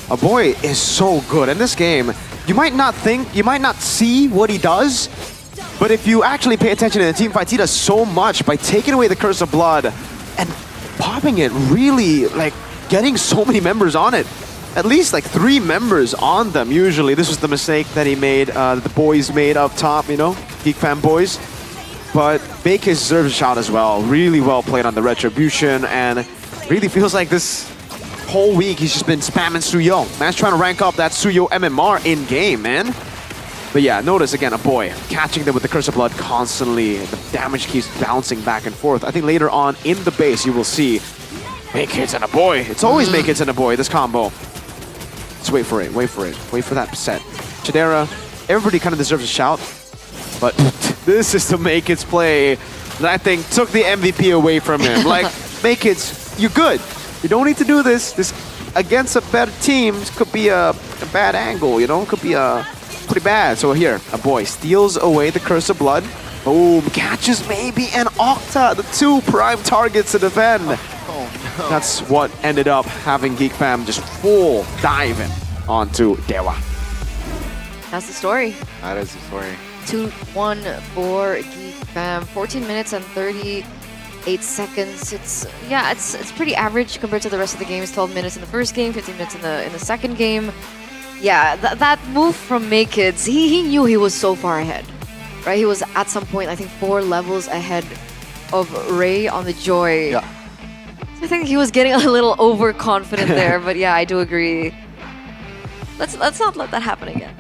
Aboy is so good in this game. You might not see what he does, but if you actually pay attention to the team fights, he does so much by taking away the Curse of Blood and popping it, really like getting so many members on it. At least like 3 members on them usually. This was the mistake that he made, the boys made up top, you know, Geek Fam boys. But Bake deserves a shout as well. Really well played on the Retribution, and really feels like this whole week he's just been spamming Suyo. Man's trying to rank up that Suyo MMR in game, man. But yeah, notice again, Aboy catching them with the Curse of Blood constantly. The damage keeps bouncing back and forth. I think later on in the base you will see Make Hits and Aboy. It's always Make Hits and Aboy, this combo. Let's wait for it. Wait for that set. Chidera, everybody kind of deserves a shout, but this is the Make Hits play that I think took the MVP away from him. Like, Make Hits, you're good. You don't need to do this. This against a better team could be a bad angle, you know? Could be pretty bad. So here, Aboy steals away the Curse of Blood. Boom, catches maybe an Octa, the 2 prime targets to defend. Oh, no. That's what ended up having Geek Fam just full diving onto Dewa. That's the story. That is the story. 2-1 for Geek Fam. 14 minutes and 38 seconds. It's pretty average compared to the rest of the games. 12 minutes in the first game, 15 minutes in the second game. Yeah, that move from Make Kids, he knew he was so far ahead, right? He was at some point, I think, 4 levels ahead of Ray on the Joy. Yeah. So I think he was getting a little overconfident there, but yeah, I do agree. Let's not let that happen again.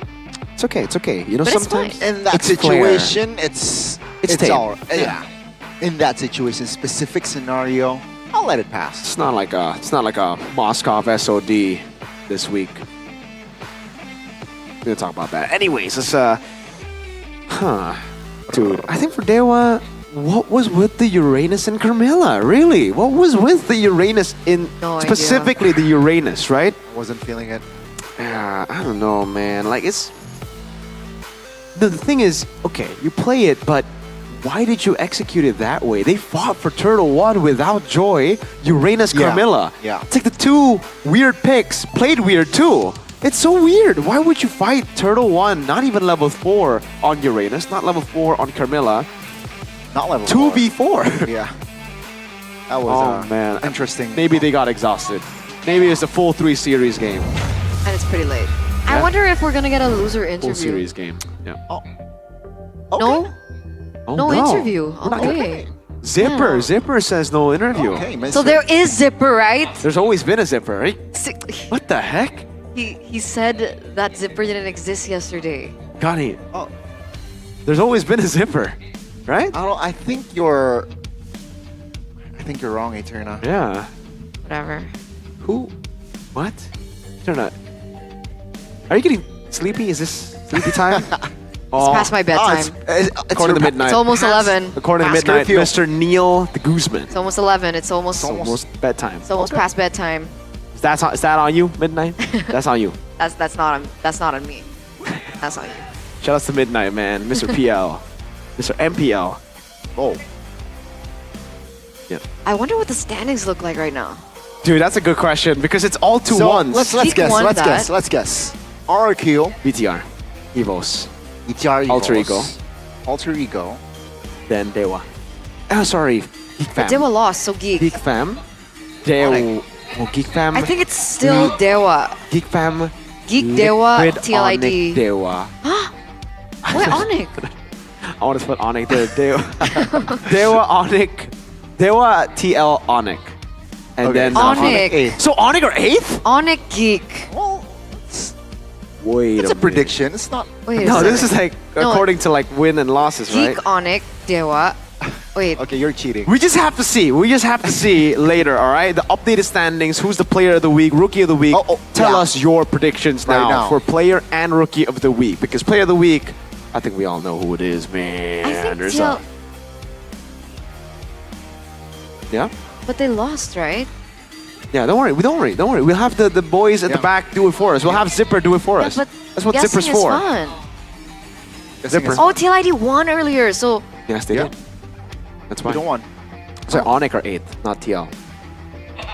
It's okay, it's okay. You know, But it's sometimes fine. In that situation, it's tame. all yeah. In that situation, specific scenario, I'll let it pass. It's not like a Moskov SOD this week. We're gonna talk about that. Anyways, it's dude, I think for Dewa, what was with the Uranus and Carmilla? Really? What was with the Uranus in No idea. specifically the Uranus, right? Wasn't feeling it. Yeah, I don't know, man. Like it's the thing is, okay, you play it, but why did you execute it that way? They fought for Turtle 1 without Joy, Uranus, Yeah, Carmilla. yeah. It's like the two weird picks played weird too. It's so weird. Why would you fight Turtle 1, not even level 4 on Uranus, not level 4 on Carmilla? Not level 2v4. Yeah. That was man. interesting. Maybe they got exhausted. Maybe it's a full 3 series game. And it's pretty late. I Yeah. wonder if we're gonna get a loser Full interview. series game. Yeah. No? Oh, no interview. We're not gonna- Okay. Zipper. Zipper says no interview. So there is Zipper, right? There's always been a Zipper, right? What the heck? He said that Zipper didn't exist yesterday. Gani. Oh. There's always been a Zipper, right? I think you're wrong, Eterna. Yeah. Whatever. Who? What? Eterna. Are you getting sleepy? Is this sleepy time? It's past my bedtime. According to midnight. It's almost 11. According to Past midnight, curfew. Mr. Neil the Guzman. It's almost 11. It's almost bedtime. It's almost past bedtime. Is that on you, midnight? That's on you. That's not on me. That's on you. Shout out to midnight, man. Mr. PL. Mr. MPL. Oh. Yeah. I wonder what the standings look like right now. Dude, that's a good question because it's all 2 So, ones. let's guess. Let's guess. RRQ. BTR. Evos. BTR. Alter Ego. Alter Ego. Then Dewa. Oh, sorry. Geek Fam. Dewa lost, so Geek. Geek Fam. Dewa. Oh, Geek Fam. I think it's still Dewa. Geek Fam. Geek Dewa Liquid TLID. Onyx Dewa. Why Onyx? I want to put Onyx there. Dewa. Dewa Onyx. Dewa TL Onyx. And then Onyx. So Onyx are 8th? Onyx Geek. Wait It's a prediction. It's not. Wait a No, this second. is like No, according to like win and losses, right? Geek Onyx Dewa. Wait. Okay, you're cheating. We just have to see. We just have to see later, all right? The updated standings, who's the player of the week, rookie of the week. Tell us your predictions Right now, now. for player and rookie of the week. Because player of the week, I think we all know who it is, man. I think There's TL yeah? But they lost, right? Yeah, don't worry. Don't worry. We'll have the boys at the back do it for us. We'll have Zipper do it for us. But That's what guessing Zipper's is for. fun. Zipper. Oh, TLID won earlier, so Yes, they did. That's why. We don't want. So Onyx are 8th, not TL.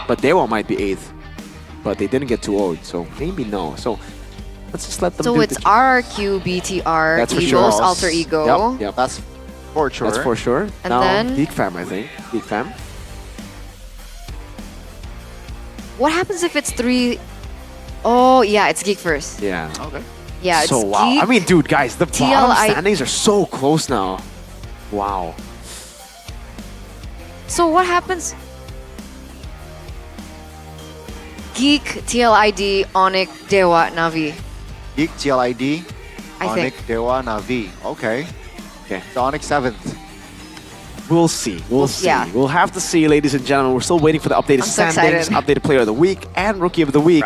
But Dewa might be 8th. But they didn't get 2-0, so maybe no. So let's just let them so do it's the RRQ, BTR, That's for Evos, sure. Alter Ego. Yep. That's for sure. That's for sure. And now, then- Geek Fam, I think. Geek Fam. What happens if it's 3? Oh, yeah, it's Geek first. Yeah. Okay. Yeah, it's so wow. Geek. I mean, dude, guys, the bottom TLI standings are so close now. Wow. So what happens? Geek, TLID, Onyx, Dewa, Navi. Geek, TLID, I Onyx, Dewa, Navi. Okay. Okay. The Onyx 7th. We'll see. We'll see. yeah. We'll have to see, ladies and gentlemen. We're still waiting for the updated I'm so standings, excited. updated player of the week, and rookie of the week.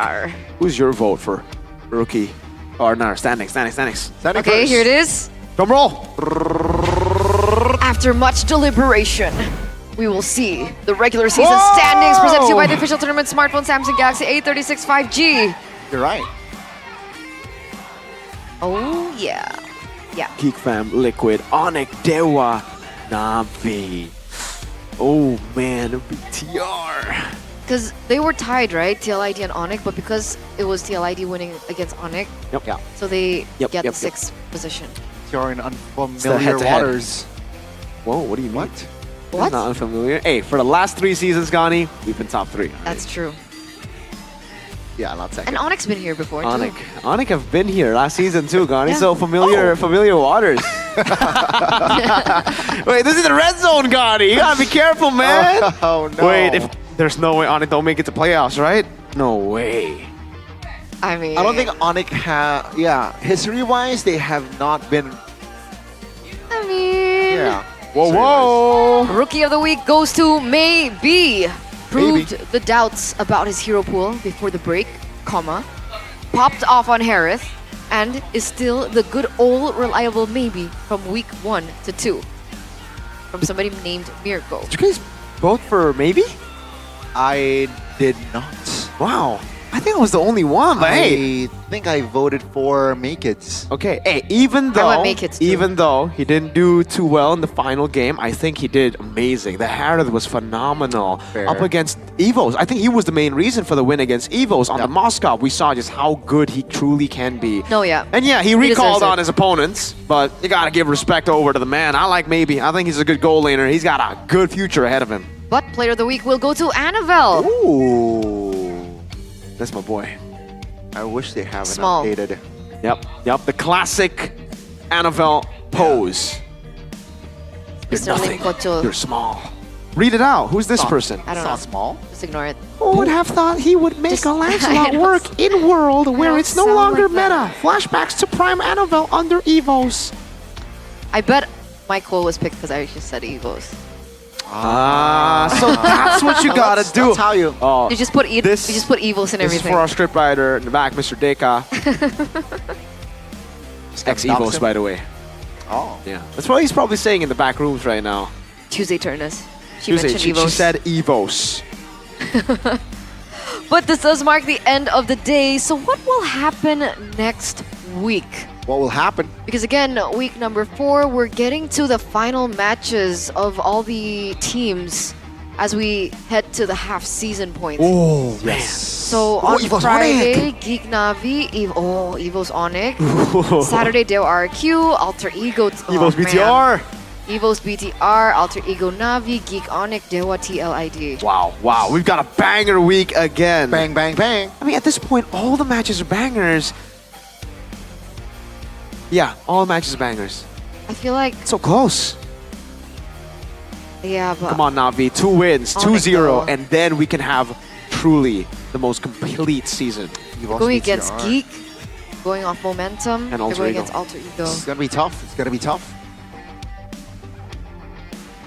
Who's your vote for rookie? Or no, standings. Okay, here it is. Drum roll. After much deliberation, we will see the regular season standings presented to you by the official tournament smartphone Samsung Galaxy A36 5G. You're right. Oh, yeah. Yeah. Geek Fam, Liquid, Onyx, Dewa, Navi. Oh man, BTR. Because they were tied, right? TLID and Onyx, but because it was TLID winning against Onyx, Yep. Yeah. so they Yep, get yep, the 6th position. You're in It's the unfamiliar head-to-head. waters. Whoa, what do you mean? What? That's not unfamiliar. Hey, for the last 3 seasons, Gani, we've been top 3. That's true. Yeah, not second. And Onyx been here before, Onyx. too. Onyx have been here last season too, Gani. Yeah. So familiar waters. Wait, this is the red zone, Gani. You gotta be careful, man. Oh, no. Wait, if there's no way Onyx don't make it to playoffs, right? No way. I mean, I don't think Onyx history-wise, they have not been. I mean, Yeah. Whoa. Rookie of the week goes to Maybe. Proved the doubts about his hero pool before the break. popped off on Harith, and is still the good old reliable maybe from week 1 to 2 from somebody named Mirko. Did you guys vote for maybe? I did not. Wow. I think I was the only one, but hey. I think I voted for Make It. Okay, hey, even though he didn't do too well in the final game, I think he did amazing. The Harith was phenomenal. Fair. Up against Evos. I think he was the main reason for the win against Evos. On the Moscow, we saw just how good he truly can be. No, yeah. And yeah, he deserves recalled on it. his opponents, but you gotta give respect over to the man. I like Maybe. I think he's a good goal laner. He's got a good future ahead of him. But player of the week will go to Annabelle. Ooh. That's my boy. I wish they haven't Small. updated. Yep. The classic Annabelle pose. You're Mr. nothing. Limpocho. You're small. Read it out. Who's this Small. person? I don't know. Small? Just ignore it. Who would have thought he would make Just- a I Lancelot don't- work in world where don't it's no sound longer like that. meta? Flashbacks to Prime Annabelle under Evos. I bet my quote was picked because I just said Evos. So that's what you gotta do. That's how you. Oh, You just put you just put Evos in this is everything. for our scriptwriter in the back, Mr. Deka. Ex-Evos, by the way. Oh. Yeah. That's what he's probably saying in the back rooms right now. Tuesday Turnus. She Tuesday, mentioned Evos. she said Evos. But this does mark the end of the day. So what will happen next week? What will happen? Because again, week number 4, we're getting to the final matches of all the teams as we head to the half-season point. Oh, yes. So Oh, on Evo's Friday, Geek Navi, Evo's Onyx. Saturday, Deo RQ, Alter Ego. Evos BTR. Evo's BTR, Alter Ego Navi, Geek Onyx, Dewa TLID. Wow. We've got a banger week again. Bang, bang, bang. I mean, at this point, all the matches are bangers. Yeah, all matches are bangers. I feel like, So close. yeah, but Come on, Navi. 2 wins, Onyx 2-0, though. and then we can have truly the most complete season. going against Geek, going off momentum, And they're Alter going Ego. against Alter Ego. It's gonna be tough. It's gonna be tough.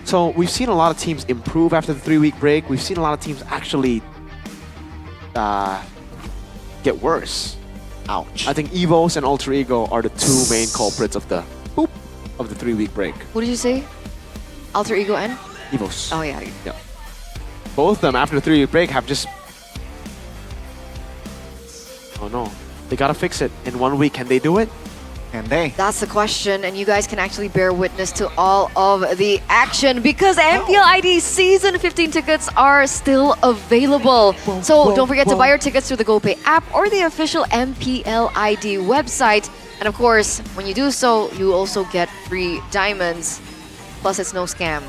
So we've seen a lot of teams improve after the 3-week break. We've seen a lot of teams actually get worse. Ouch. I think Evos and Alter Ego are the 2 main culprits of the 3-week break. What did you say? Alter Ego and? Evos. Oh yeah. Yeah. Both of them after the 3-week break have just... Oh no. They gotta fix it in 1 week. Can they do it? Can they? That's the question, and you guys can actually bear witness to all of the action because MPL ID Season 15 tickets are still available. So don't forget to buy your tickets through the GoPay app or the official MPL ID website. And of course, when you do so, you also get free diamonds. Plus, it's no scam.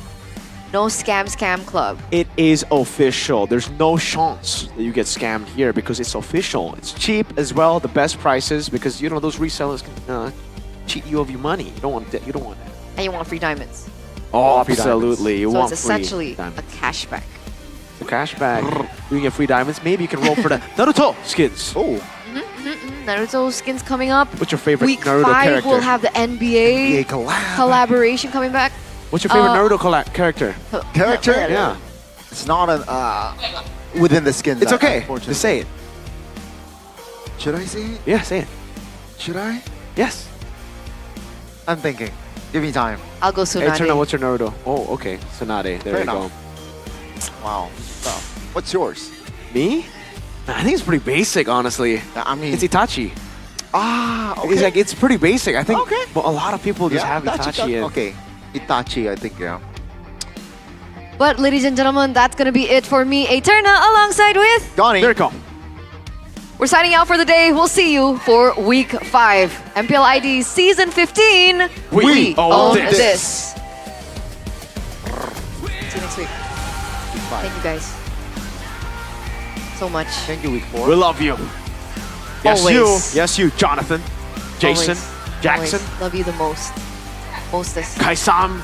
No scam club. It is official. There's no chance that you get scammed here because it's official. It's cheap as well, the best prices because you know those resellers can cheat you of your money. You don't want that. You don't want that. And you want free diamonds. Oh, free absolutely. You So want it's free essentially a diamonds. cashback. A cashback. You get free diamonds. Maybe you can roll for the Naruto skins. Oh. Naruto skins coming up. What's your favorite Week Naruto 5 character? will have the NBA collaboration coming back. What's your favorite Naruto character? Character? Yeah. It's not an within the skins. It's okay. Unfortunately. Just say it. Should I say it? Yeah, say it. Should I? Yes. I'm thinking. Give me time. I'll go Hey, Tsunade. Turner, what's your Naruto? Oh, okay. Tsunade. There Fair you enough. go. Wow. So, what's yours? Me? I think it's pretty basic, honestly. I mean, It's Itachi. okay. It's like it's pretty basic. I think Okay. well, a lot of people just have Itachi. And Okay. Itachi, I think, yeah. But ladies and gentlemen, that's gonna be it for me, Eterna, alongside with Donnie. There you go. We're signing out for the day. We'll see you for week 5. MPL ID Season 15. We own this. See you next week. Thank you guys so much. Thank you, week 4. We love you. Yes, Always. you. Yes, you. Jonathan, Jason, Always. Jackson, Always. Love you the most. Mostest. Kaisam,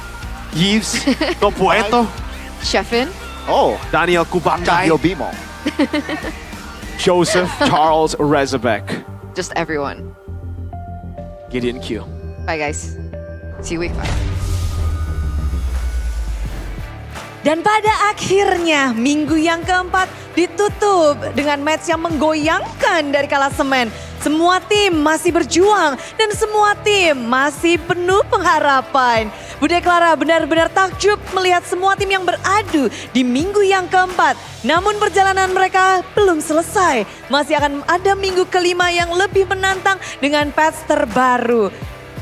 Yves, Don Poeto, Chefin. Oh, Daniel Kubangay, Daniel Bimo. Joseph, Charles Rezabek, Just everyone. Gideon Q. Bye guys. See you week 5. Dan pada akhirnya minggu yang keempat ditutup dengan match yang menggoyangkan dari klasemen. Semua tim masih berjuang dan semua tim masih penuh pengharapan. Bude Clara benar-benar takjub melihat semua tim yang beradu di minggu yang keempat. Namun perjalanan mereka belum selesai. Masih akan ada minggu kelima yang lebih menantang dengan patch terbaru.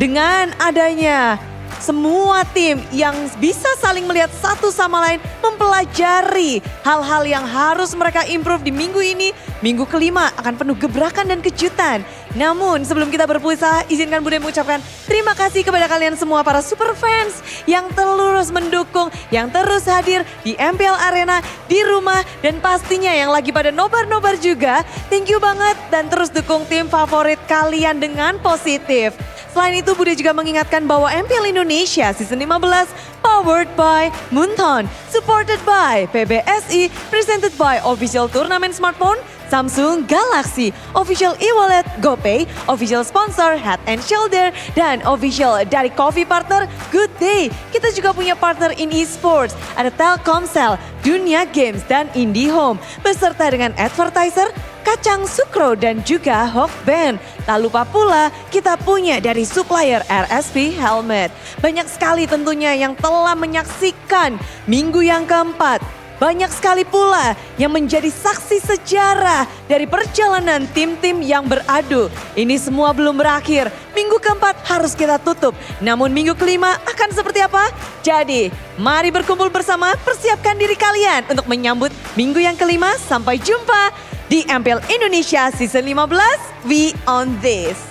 Dengan adanya semua tim yang bisa saling melihat satu sama lain mempelajari hal-hal yang harus mereka improve di minggu ini. Minggu kelima akan penuh gebrakan dan kejutan. Namun sebelum kita berpisah, izinkan Bude mengucapkan terima kasih kepada kalian semua para super fans yang terus mendukung, yang terus hadir di MPL Arena, di rumah, dan pastinya yang lagi pada nobar-nobar juga. Thank you banget dan terus dukung tim favorit kalian dengan positif. Selain itu, Bude juga mengingatkan bahwa MPL Indonesia Season 15 powered by Moonton, supported by PBSI, presented by Official Turnamen Smartphone, Samsung Galaxy, Official e-wallet GoPay, Official Sponsor Head and Shoulder, dan Official dari Coffee Partner Good Day. Kita juga punya partner in esports, ada Telkomsel, Dunia Games, dan IndiHome, beserta dengan advertiser Kacang Sukro dan juga Hawkband. Tak lupa pula kita punya dari supplier RSP Helmet. Banyak sekali tentunya yang telah menyaksikan minggu yang keempat. Banyak sekali pula yang menjadi saksi sejarah dari perjalanan tim-tim yang beradu. Ini semua belum berakhir. Minggu keempat harus kita tutup. Namun minggu kelima akan seperti apa? Jadi mari berkumpul bersama, persiapkan diri kalian untuk menyambut minggu yang kelima. Sampai jumpa di MPL Indonesia Season 15, We On This.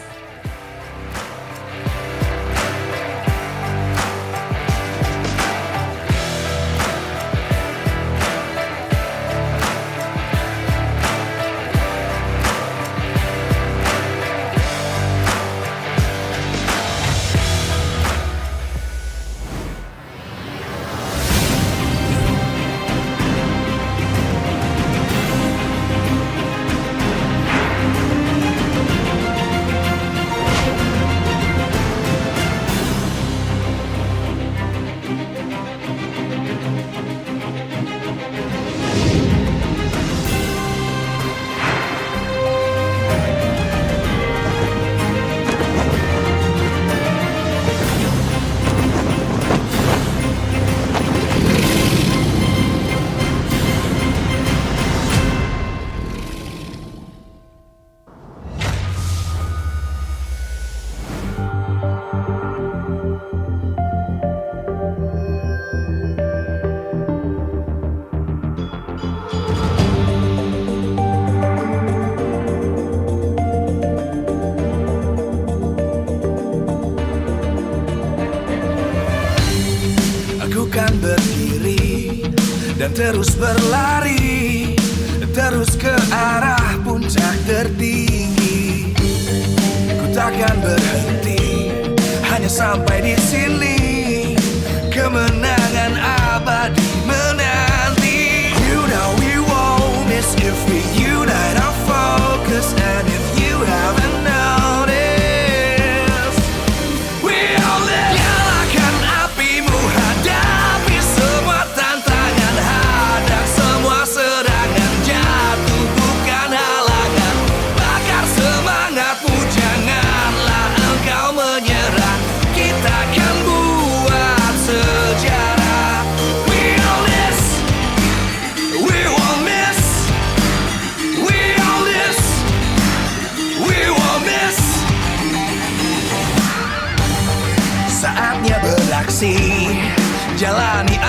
Kan berdiri dan terus berlari, terus ke arah puncak tertinggi. Ku takkan berhenti, hanya sampai di sini. Kemenangan abadi menanti. You know we won't miss if we unite our focus. And if you haven't noticed, we all live. Nyalakan apimu, hadapi semua tantangan, hadang semua serangan, jatuh bukan halangan. Bakar semangatmu, janganlah engkau menyerah. Kita akan buat sejarah. We all this, we won't miss. We all this, we won't miss. Saatnya beraksi, jalani